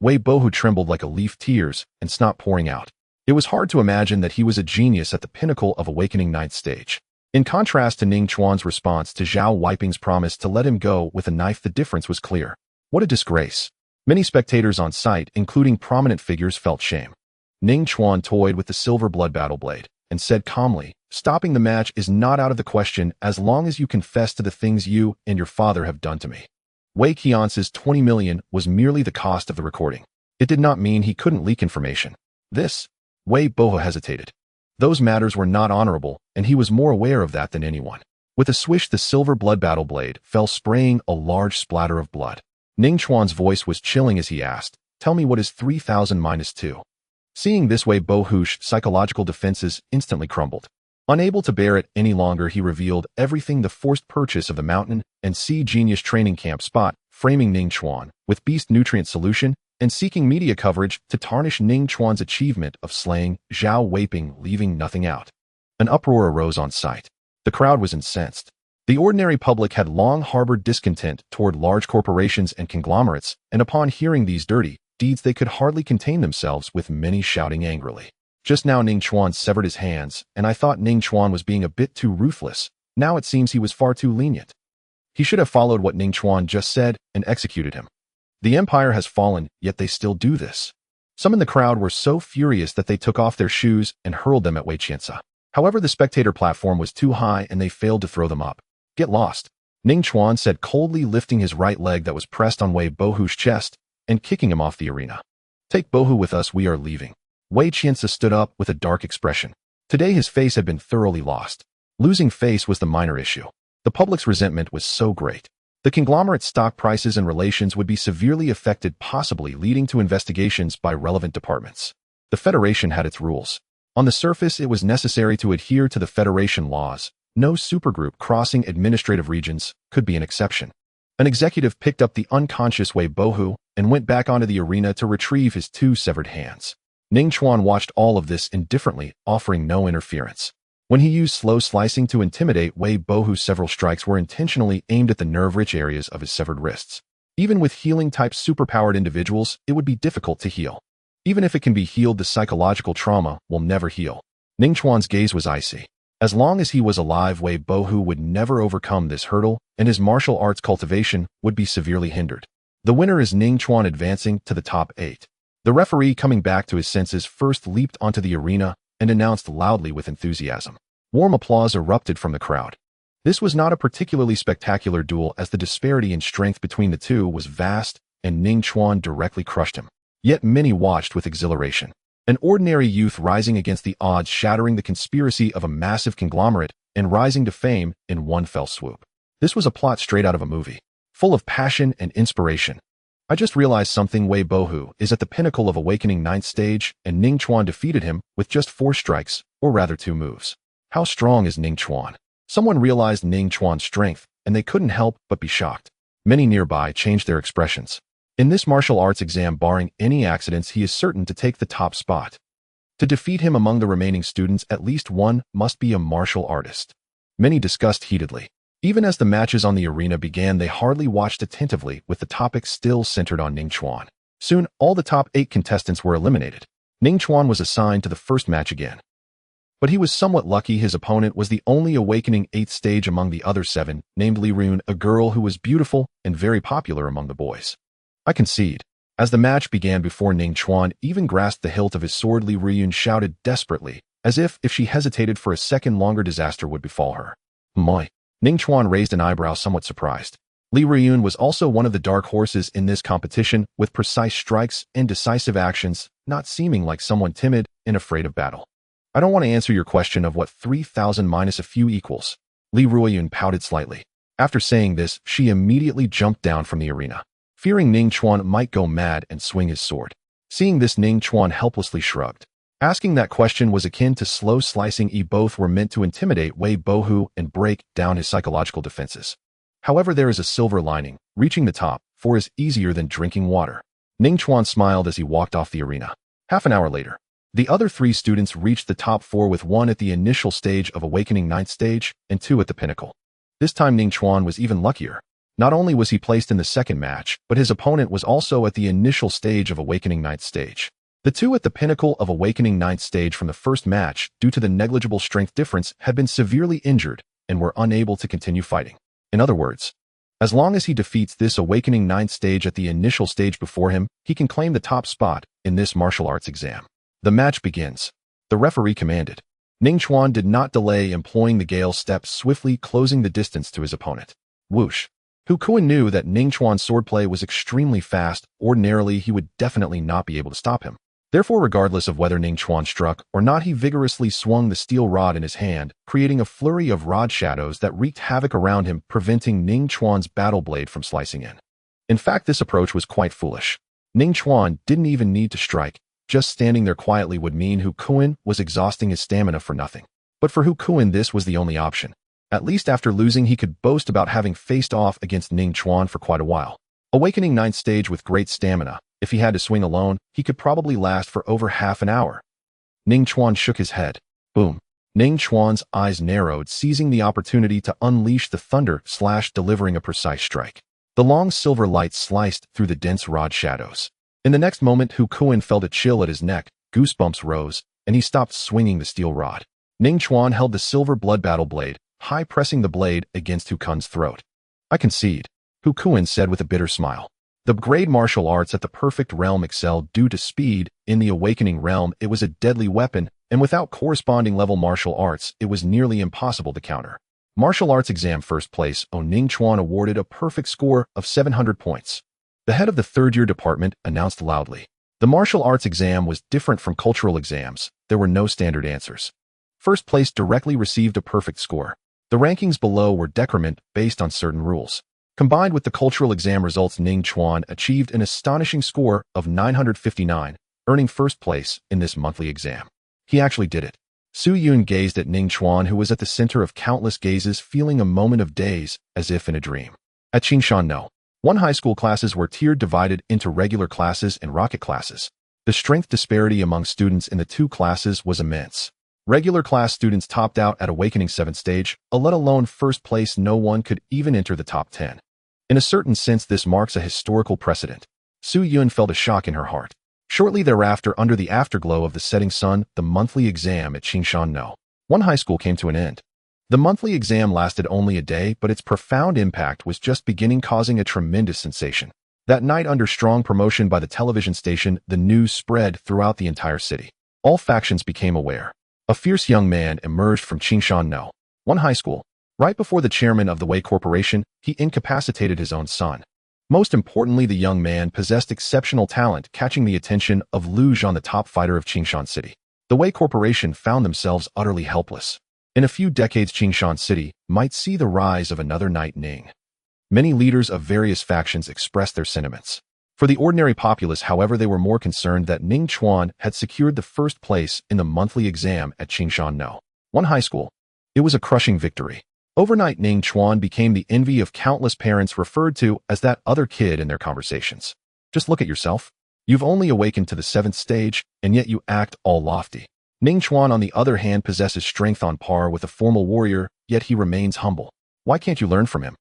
Wei Bohu trembled like a leaf, tears and snot pouring out. It was hard to imagine that he was a genius at the pinnacle of awakening ninth stage. In contrast to Ning Chuan's response to Zhao Weiping's promise to let him go with a knife, the difference was clear. What a disgrace. Many spectators on site, including prominent figures, felt shame. Ning Chuan toyed with the silver blood battle blade and said calmly, stopping the match is not out of the question as long as you confess to the things you and your father have done to me. Wei Qiance's 20 million was merely the cost of the recording. It did not mean he couldn't leak information. Wei Bohu hesitated. Those matters were not honorable, and he was more aware of that than anyone. With a swish, the silver blood battle blade fell, spraying a large splatter of blood. Ning Chuan's voice was chilling as he asked, tell me, what is 3,000 minus 2? Seeing this, Wei Bohu's psychological defenses instantly crumbled. Unable to bear it any longer, he revealed everything, the forced purchase of the Mountain and Sea Genius training camp spot, framing Ning Chuan with beast nutrient solution, and seeking media coverage to tarnish Ning Chuan's achievement of slaying Zhao Weiping, leaving nothing out. An uproar arose on site. The crowd was incensed. The ordinary public had long harbored discontent toward large corporations and conglomerates, and upon hearing these dirty deeds they could hardly contain themselves, with many shouting angrily. Just now Ning Chuan severed his hands, and I thought Ning Chuan was being a bit too ruthless. Now it seems he was far too lenient. He should have followed what Ning Chuan just said and executed him. The empire has fallen, yet they still do this. Some in the crowd were so furious that they took off their shoes and hurled them at Wei Qiance. However, the spectator platform was too high and they failed to throw them up. Get lost. Ning Chuan said coldly, lifting his right leg that was pressed on Wei Bohu's chest and kicking him off the arena. Take Bohu with us, we are leaving. Wei Qianzi stood up with a dark expression. Today his face had been thoroughly lost. Losing face was the minor issue. The public's resentment was so great. The conglomerate's stock prices and relations would be severely affected, possibly leading to investigations by relevant departments. The Federation had its rules. On the surface, it was necessary to adhere to the Federation laws. No supergroup crossing administrative regions could be an exception. An executive picked up the unconscious Wei Bohu and went back onto the arena to retrieve his two severed hands. Ning Chuan watched all of this indifferently, offering no interference. When he used slow slicing to intimidate Wei Bohu, several strikes were intentionally aimed at the nerve-rich areas of his severed wrists. Even with healing-type superpowered individuals, it would be difficult to heal. Even if it can be healed, the psychological trauma will never heal. Ning Chuan's gaze was icy. As long as he was alive, Wei Bohu would never overcome this hurdle, and his martial arts cultivation would be severely hindered. The winner is Ning Chuan, advancing to the top 8. The referee, coming back to his senses, first leaped onto the arena and announced loudly with enthusiasm. Warm applause erupted from the crowd. This was not a particularly spectacular duel, as the disparity in strength between the two was vast, and Ning Chuan directly crushed him. Yet many watched with exhilaration. An ordinary youth rising against the odds, shattering the conspiracy of a massive conglomerate and rising to fame in one fell swoop. This was a plot straight out of a movie, full of passion and inspiration. I just realized something. Wei Bohu is at the pinnacle of awakening 9th stage, and Ning Chuan defeated him with just 4 strikes, or rather 2 moves. How strong is Ning Chuan? Someone realized Ning Chuan's strength, and they couldn't help but be shocked. Many nearby changed their expressions. In this martial arts exam, barring any accidents, he is certain to take the top spot. To defeat him among the remaining students, at least one must be a martial artist. Many discussed heatedly. Even as the matches on the arena began, they hardly watched attentively, with the topic still centered on Ning Chuan. Soon, all the top 8 contestants were eliminated. Ning Chuan was assigned to the first match again. But he was somewhat lucky. His opponent was the only awakening 8th stage among the other 7, named Li Ruyun, a girl who was beautiful and very popular among the boys. I concede. As the match began, before Ning Chuan even grasped the hilt of his sword, Li Ruyun shouted desperately, as if she hesitated for a second longer, disaster would befall her. Moi. Ning Chuan raised an eyebrow, somewhat surprised. Li Ruyun was also one of the dark horses in this competition, with precise strikes and decisive actions, not seeming like someone timid and afraid of battle. I don't want to answer your question of what 3,000 minus a few equals. Li Ruyun pouted slightly. After saying this, she immediately jumped down from the arena, fearing Ning Chuan might go mad and swing his sword. Seeing this, Ning Chuan helplessly shrugged. Asking that question was akin to slow slicing. Both were meant to intimidate Wei Bohu and break down his psychological defenses. However, there is a silver lining. Reaching the top 4 is easier than drinking water. Ning Chuan smiled as he walked off the arena. Half an hour later, the other 3 students reached the top 4, with 1 at the initial stage of awakening 9th stage and 2 at the pinnacle. This time Ning Chuan was even luckier. Not only was he placed in the second match, but his opponent was also at the initial stage of awakening 9th stage. The 2 at the pinnacle of awakening 9th stage from the first match, due to the negligible strength difference, had been severely injured and were unable to continue fighting. In other words, as long as he defeats this awakening 9th stage at the initial stage before him, he can claim the top spot in this martial arts exam. The match begins. The referee commanded. Ning Chuan did not delay, employing the Gale step, swiftly closing the distance to his opponent. Whoosh. Hu Kuan knew that Ning Chuan's swordplay was extremely fast. Ordinarily, he would definitely not be able to stop him. Therefore, regardless of whether Ning Chuan struck or not, he vigorously swung the steel rod in his hand, creating a flurry of rod shadows that wreaked havoc around him, preventing Ning Chuan's battle blade from slicing in. In fact, this approach was quite foolish. Ning Chuan didn't even need to strike. Just standing there quietly would mean Hu Kuan was exhausting his stamina for nothing. But for Hu Kuan, this was the only option. At least after losing, he could boast about having faced off against Ning Chuan for quite a while. Awakening 9th stage with great stamina, if he had to swing alone, he could probably last for over half an hour. Ning Chuan shook his head. Boom. Ning Chuan's eyes narrowed, seizing the opportunity to unleash the thunder, delivering a precise strike. The long silver light sliced through the dense rod shadows. In the next moment, Hu Kuan felt a chill at his neck, goosebumps rose, and he stopped swinging the steel rod. Ning Chuan held the silver blood battle blade, high, pressing the blade against Hu Kuan's throat. I concede, Hu Kuan said with a bitter smile. The grade martial arts at the perfect realm excelled due to speed. In the awakening realm, it was a deadly weapon, and without corresponding level martial arts, it was nearly impossible to counter. Martial arts exam first place, Ning Chuan awarded a perfect score of 700 points. The head of the third-year department announced loudly. The martial arts exam was different from cultural exams. There were no standard answers. First place directly received a perfect score. The rankings below were decrement based on certain rules. Combined with the cultural exam results, Ning Chuan achieved an astonishing score of 959, earning first place in this monthly exam. He actually did it. Su Yun gazed at Ning Chuan, who was at the center of countless gazes, feeling a moment of daze, as if in a dream. At Qingshan No. 1 high school classes were tiered, divided into regular classes and rocket classes. The strength disparity among students in the two classes was immense. Regular class students topped out at Awakening 7th stage, let alone first place. No one could even enter the top 10. In a certain sense, this marks a historical precedent. Su Yun felt a shock in her heart. Shortly thereafter, under the afterglow of the setting sun, the monthly exam at Qingshan No. 1 high school came to an end. The monthly exam lasted only a day, but its profound impact was just beginning, causing a tremendous sensation. That night, under strong promotion by the television station, the news spread throughout the entire city. All factions became aware. A fierce young man emerged from Qingshan No. 1 high school. Right before the chairman of the Wei Corporation, he incapacitated his own son. Most importantly, the young man possessed exceptional talent, catching the attention of Lu Zhan, the top fighter of Qingshan City. The Wei Corporation found themselves utterly helpless. In a few decades, Qingshan City might see the rise of another Knight Ning. Many leaders of various factions expressed their sentiments. For the ordinary populace, however, they were more concerned that Ning Chuan had secured the first place in the monthly exam at Qingshan No. 1 high school. It was a crushing victory. Overnight, Ning Chuan became the envy of countless parents, referred to as that other kid in their conversations. Just look at yourself. You've only awakened to the 7th stage, and yet you act all lofty. Ning Chuan, on the other hand, possesses strength on par with a formal warrior, yet he remains humble. Why can't you learn from him?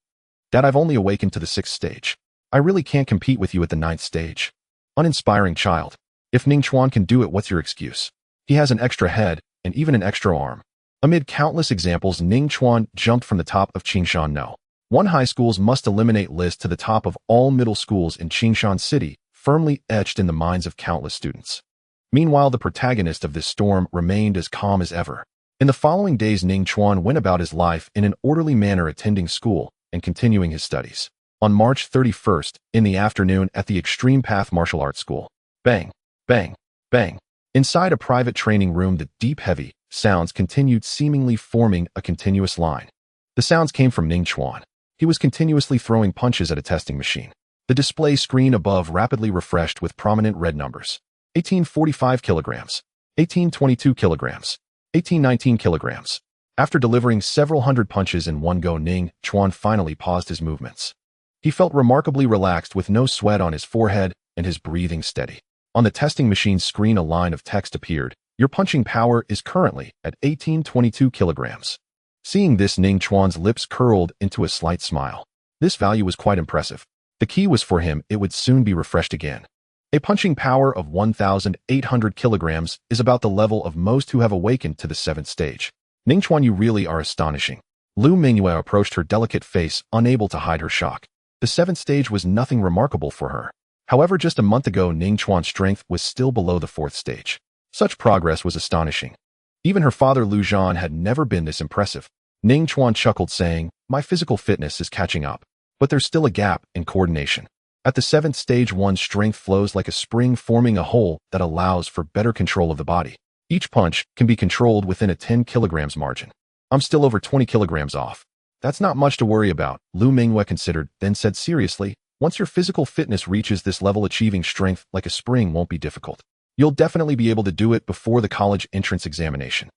Dad, I've only awakened to the 6th stage. I really can't compete with you at the 9th stage. Uninspiring child. If Ning Chuan can do it, what's your excuse? He has an extra head, and even an extra arm. Amid countless examples, Ning Chuan jumped from the top of Qingshan No. 1 high school's must-eliminate list to the top of all middle schools in Qingshan City, firmly etched in the minds of countless students. Meanwhile, the protagonist of this storm remained as calm as ever. In the following days, Ning Chuan went about his life in an orderly manner, attending school and continuing his studies. On March 31st, in the afternoon, at the Extreme Path Martial Arts School. Bang, bang, bang. Inside a private training room, the deep, heavy sounds continued, seemingly forming a continuous line. The sounds came from Ning Chuan. He was continuously throwing punches at a testing machine. The display screen above rapidly refreshed with prominent red numbers. 1845 kilograms, 1822 kilograms, 1819 kilograms. After delivering several hundred punches in one go, Ning Chuan finally paused his movements. He felt remarkably relaxed, with no sweat on his forehead and his breathing steady. On the testing machine screen, a line of text appeared. Your punching power is currently at 1822 kilograms. Seeing this, Ning Chuan's lips curled into a slight smile. This value was quite impressive. The key was for him, it would soon be refreshed again. A punching power of 1,800 kilograms is about the level of most who have awakened to the 7th stage. Ning Chuan, you really are astonishing. Lu Mingyue approached her delicate face, unable to hide her shock. The 7th stage was nothing remarkable for her. However, just a month ago, Ning Chuan's strength was still below the 4th stage. Such progress was astonishing. Even her father Lu Zhan had never been this impressive. Ning Chuan chuckled, saying, my physical fitness is catching up, but there's still a gap in coordination. At the 7th stage, one's strength flows like a spring, forming a hole that allows for better control of the body. Each punch can be controlled within a 10 kilograms margin. I'm still over 20 kilograms off. That's not much to worry about, Lu Mingyue considered, then said seriously, once your physical fitness reaches this level, achieving strength like a spring won't be difficult. You'll definitely be able to do it before the college entrance examination.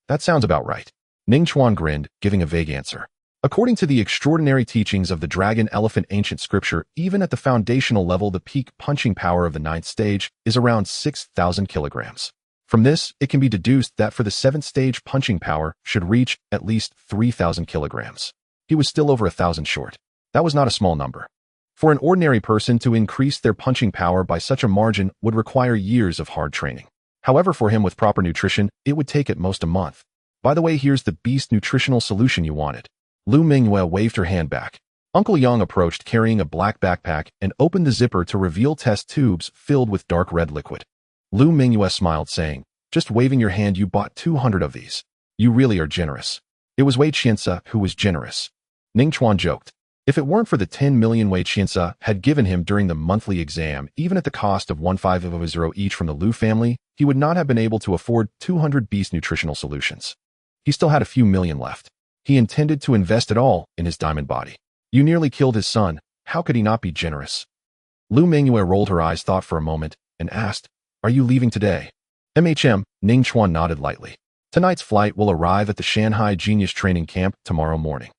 That sounds about right. Ning Chuan grinned, giving a vague answer. According to the extraordinary teachings of the Dragon Elephant ancient scripture, even at the foundational level, the peak punching power of the 9th stage is around 6,000 kilograms. From this, it can be deduced that for the 7th stage, punching power should reach at least 3,000 kilograms. He was still over 1,000 short. That was not a small number. For an ordinary person to increase their punching power by such a margin would require years of hard training. However, for him, with proper nutrition, it would take at most a month. By the way, here's the beast nutritional solution you wanted. Lu Mingyue waved her hand back. Uncle Yang approached, carrying a black backpack, and opened the zipper to reveal test tubes filled with dark red liquid. Lu Mingyue smiled, saying, just waving your hand, you bought 200 of these. You really are generous. It was Wei Qianzi who was generous. Ning Chuan joked. If it weren't for the 10 million Wei Qianzi had given him during the monthly exam, even at the cost of 1.50 each from the Liu family, he would not have been able to afford 200 beast nutritional solutions. He still had a few million left. He intended to invest it all in his diamond body. You nearly killed his son. How could he not be generous? Lu Mingyue rolled her eyes thought for a moment and asked, Are you leaving today? Ning Chuan nodded lightly. Tonight's flight will arrive at the Shanghai Genius Training Camp tomorrow morning.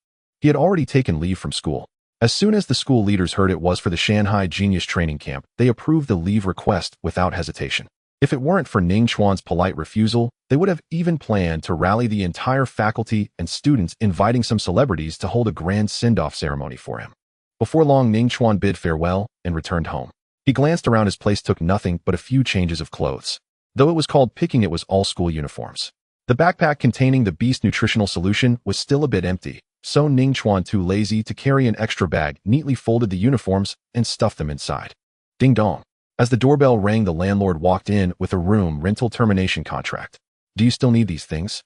He had already taken leave from school. As soon as the school leaders heard it was for the Shanghai Genius Training Camp, they approved the leave request without hesitation. If it weren't for Ning Chuan's polite refusal, they would have even planned to rally the entire faculty and students, inviting some celebrities to hold a grand send-off ceremony for him. Before long, Ning Chuan bid farewell and returned home. He glanced around his place, took nothing but a few changes of clothes. Though it was called picking, it was all school uniforms. The backpack containing the beast nutritional solution was still a bit empty, so Ning Chuan, too lazy to carry an extra bag, neatly folded the uniforms and stuffed them inside. Ding dong. As the doorbell rang, the landlord walked in with a room rental termination contract. Do you still need these things?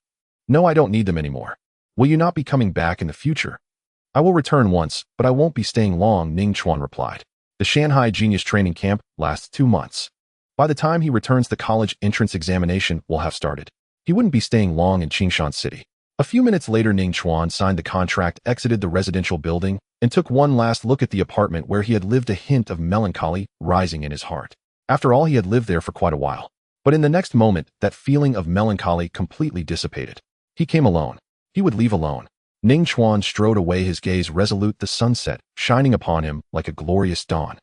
No, I don't need them anymore. Will you not be coming back in the future? I will return once, but I won't be staying long, Ning Chuan replied. The Shanghai Genius Training Camp lasts 2 months. By the time he returns, the college entrance examination will have started. He wouldn't be staying long in Qingshan City. A few minutes later, Ning Chuan signed the contract, exited the residential building, and took one last look at the apartment where he had lived, a hint of melancholy rising in his heart. After all, he had lived there for quite a while. But in the next moment, that feeling of melancholy completely dissipated. He came alone. He would leave alone. Ning Chuan strode away, his gaze resolute, the sunset shining upon him like a glorious dawn.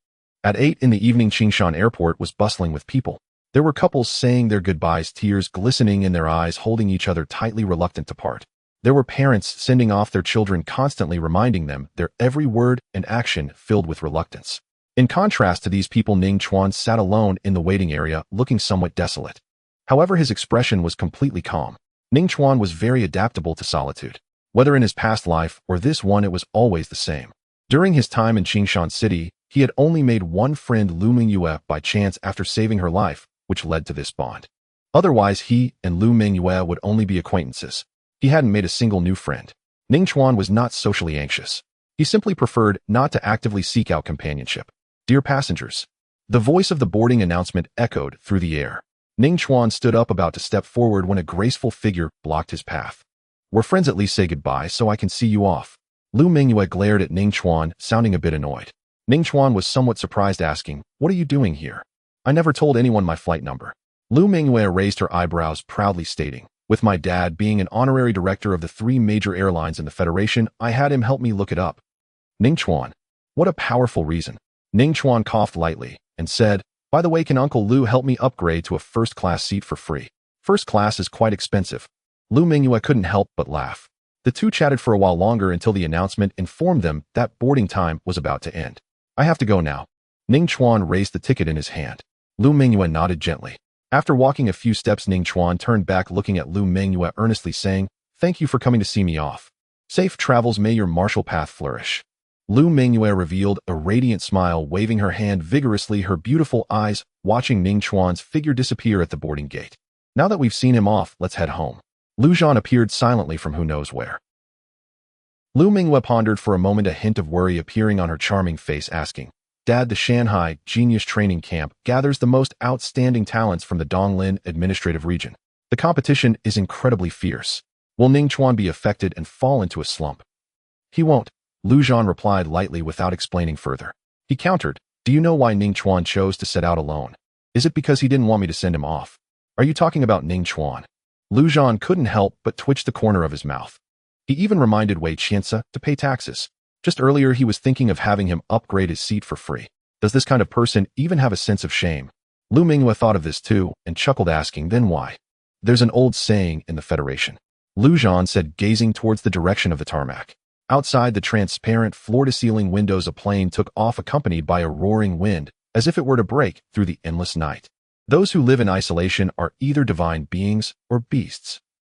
At 8 in the evening, Qingshan Airport was bustling with people. There were couples saying their goodbyes, tears glistening in their eyes, holding each other tightly, reluctant to part. There were parents sending off their children, constantly reminding them, their every word and action filled with reluctance. In contrast to these people, Ning Chuan sat alone in the waiting area, looking somewhat desolate. However, his expression was completely calm. Ning Chuan was very adaptable to solitude. Whether in his past life or this one, it was always the same. During his time in Qingshan City, he had only made one friend, Lu Mingyue, by chance after saving her life, which led to this bond. Otherwise, he and Lu Mingyue would only be acquaintances. He hadn't made a single new friend. Ning Chuan was not socially anxious. He simply preferred not to actively seek out companionship. Dear passengers. The voice of the boarding announcement echoed through the air. Ning Chuan stood up, about to step forward, when a graceful figure blocked his path. We're friends, at least say goodbye so I can see you off. Lu Mingyue glared at Ning Chuan, sounding a bit annoyed. Ning Chuan was somewhat surprised, asking, What are you doing here? I never told anyone my flight number. Lu Mingyue raised her eyebrows, proudly stating, With my dad being an honorary director of the 3 major airlines in the Federation, I had him help me look it up. Ning Chuan. What a powerful reason. Ning Chuan coughed lightly and said, By the way, can Uncle Lu help me upgrade to a first-class seat for free? First class is quite expensive. Lu Mingyue couldn't help but laugh. The two chatted for a while longer until the announcement informed them that boarding time was about to end. I have to go now. Ning Chuan raised the ticket in his hand. Lu Mingyue nodded gently. After walking a few steps, Ning Chuan turned back, looking at Lu Mingyue earnestly, saying, Thank you for coming to see me off. Safe travels, may your martial path flourish. Lu Mingyue revealed a radiant smile, waving her hand vigorously, her beautiful eyes watching Ning Chuan's figure disappear at the boarding gate. Now that we've seen him off, let's head home. Lu Zhan appeared silently from who knows where. Lu Mingyue pondered for a moment, a hint of worry appearing on her charming face, asking, Dad, the Shanghai Genius Training Camp gathers the most outstanding talents from the Donglin administrative region. The competition is incredibly fierce. Will Ning Chuan be affected and fall into a slump? He won't, Lu Zhan replied lightly without explaining further. He countered, Do you know why Ning Chuan chose to set out alone? Is it because he didn't want me to send him off? Are you talking about Ning Chuan? Lu Zhan couldn't help but twitch the corner of his mouth. He even reminded Wei Qianzi to pay taxes. Just earlier, he was thinking of having him upgrade his seat for free. Does this kind of person even have a sense of shame? Lu Mingyue thought of this too and chuckled, asking, Then why? There's an old saying in the Federation. Lu Zhan said, gazing towards the direction of the tarmac. Outside the transparent floor-to-ceiling windows, a plane took off, accompanied by a roaring wind, as if it were to break through the endless night. Those who live in isolation are either divine beings or beasts.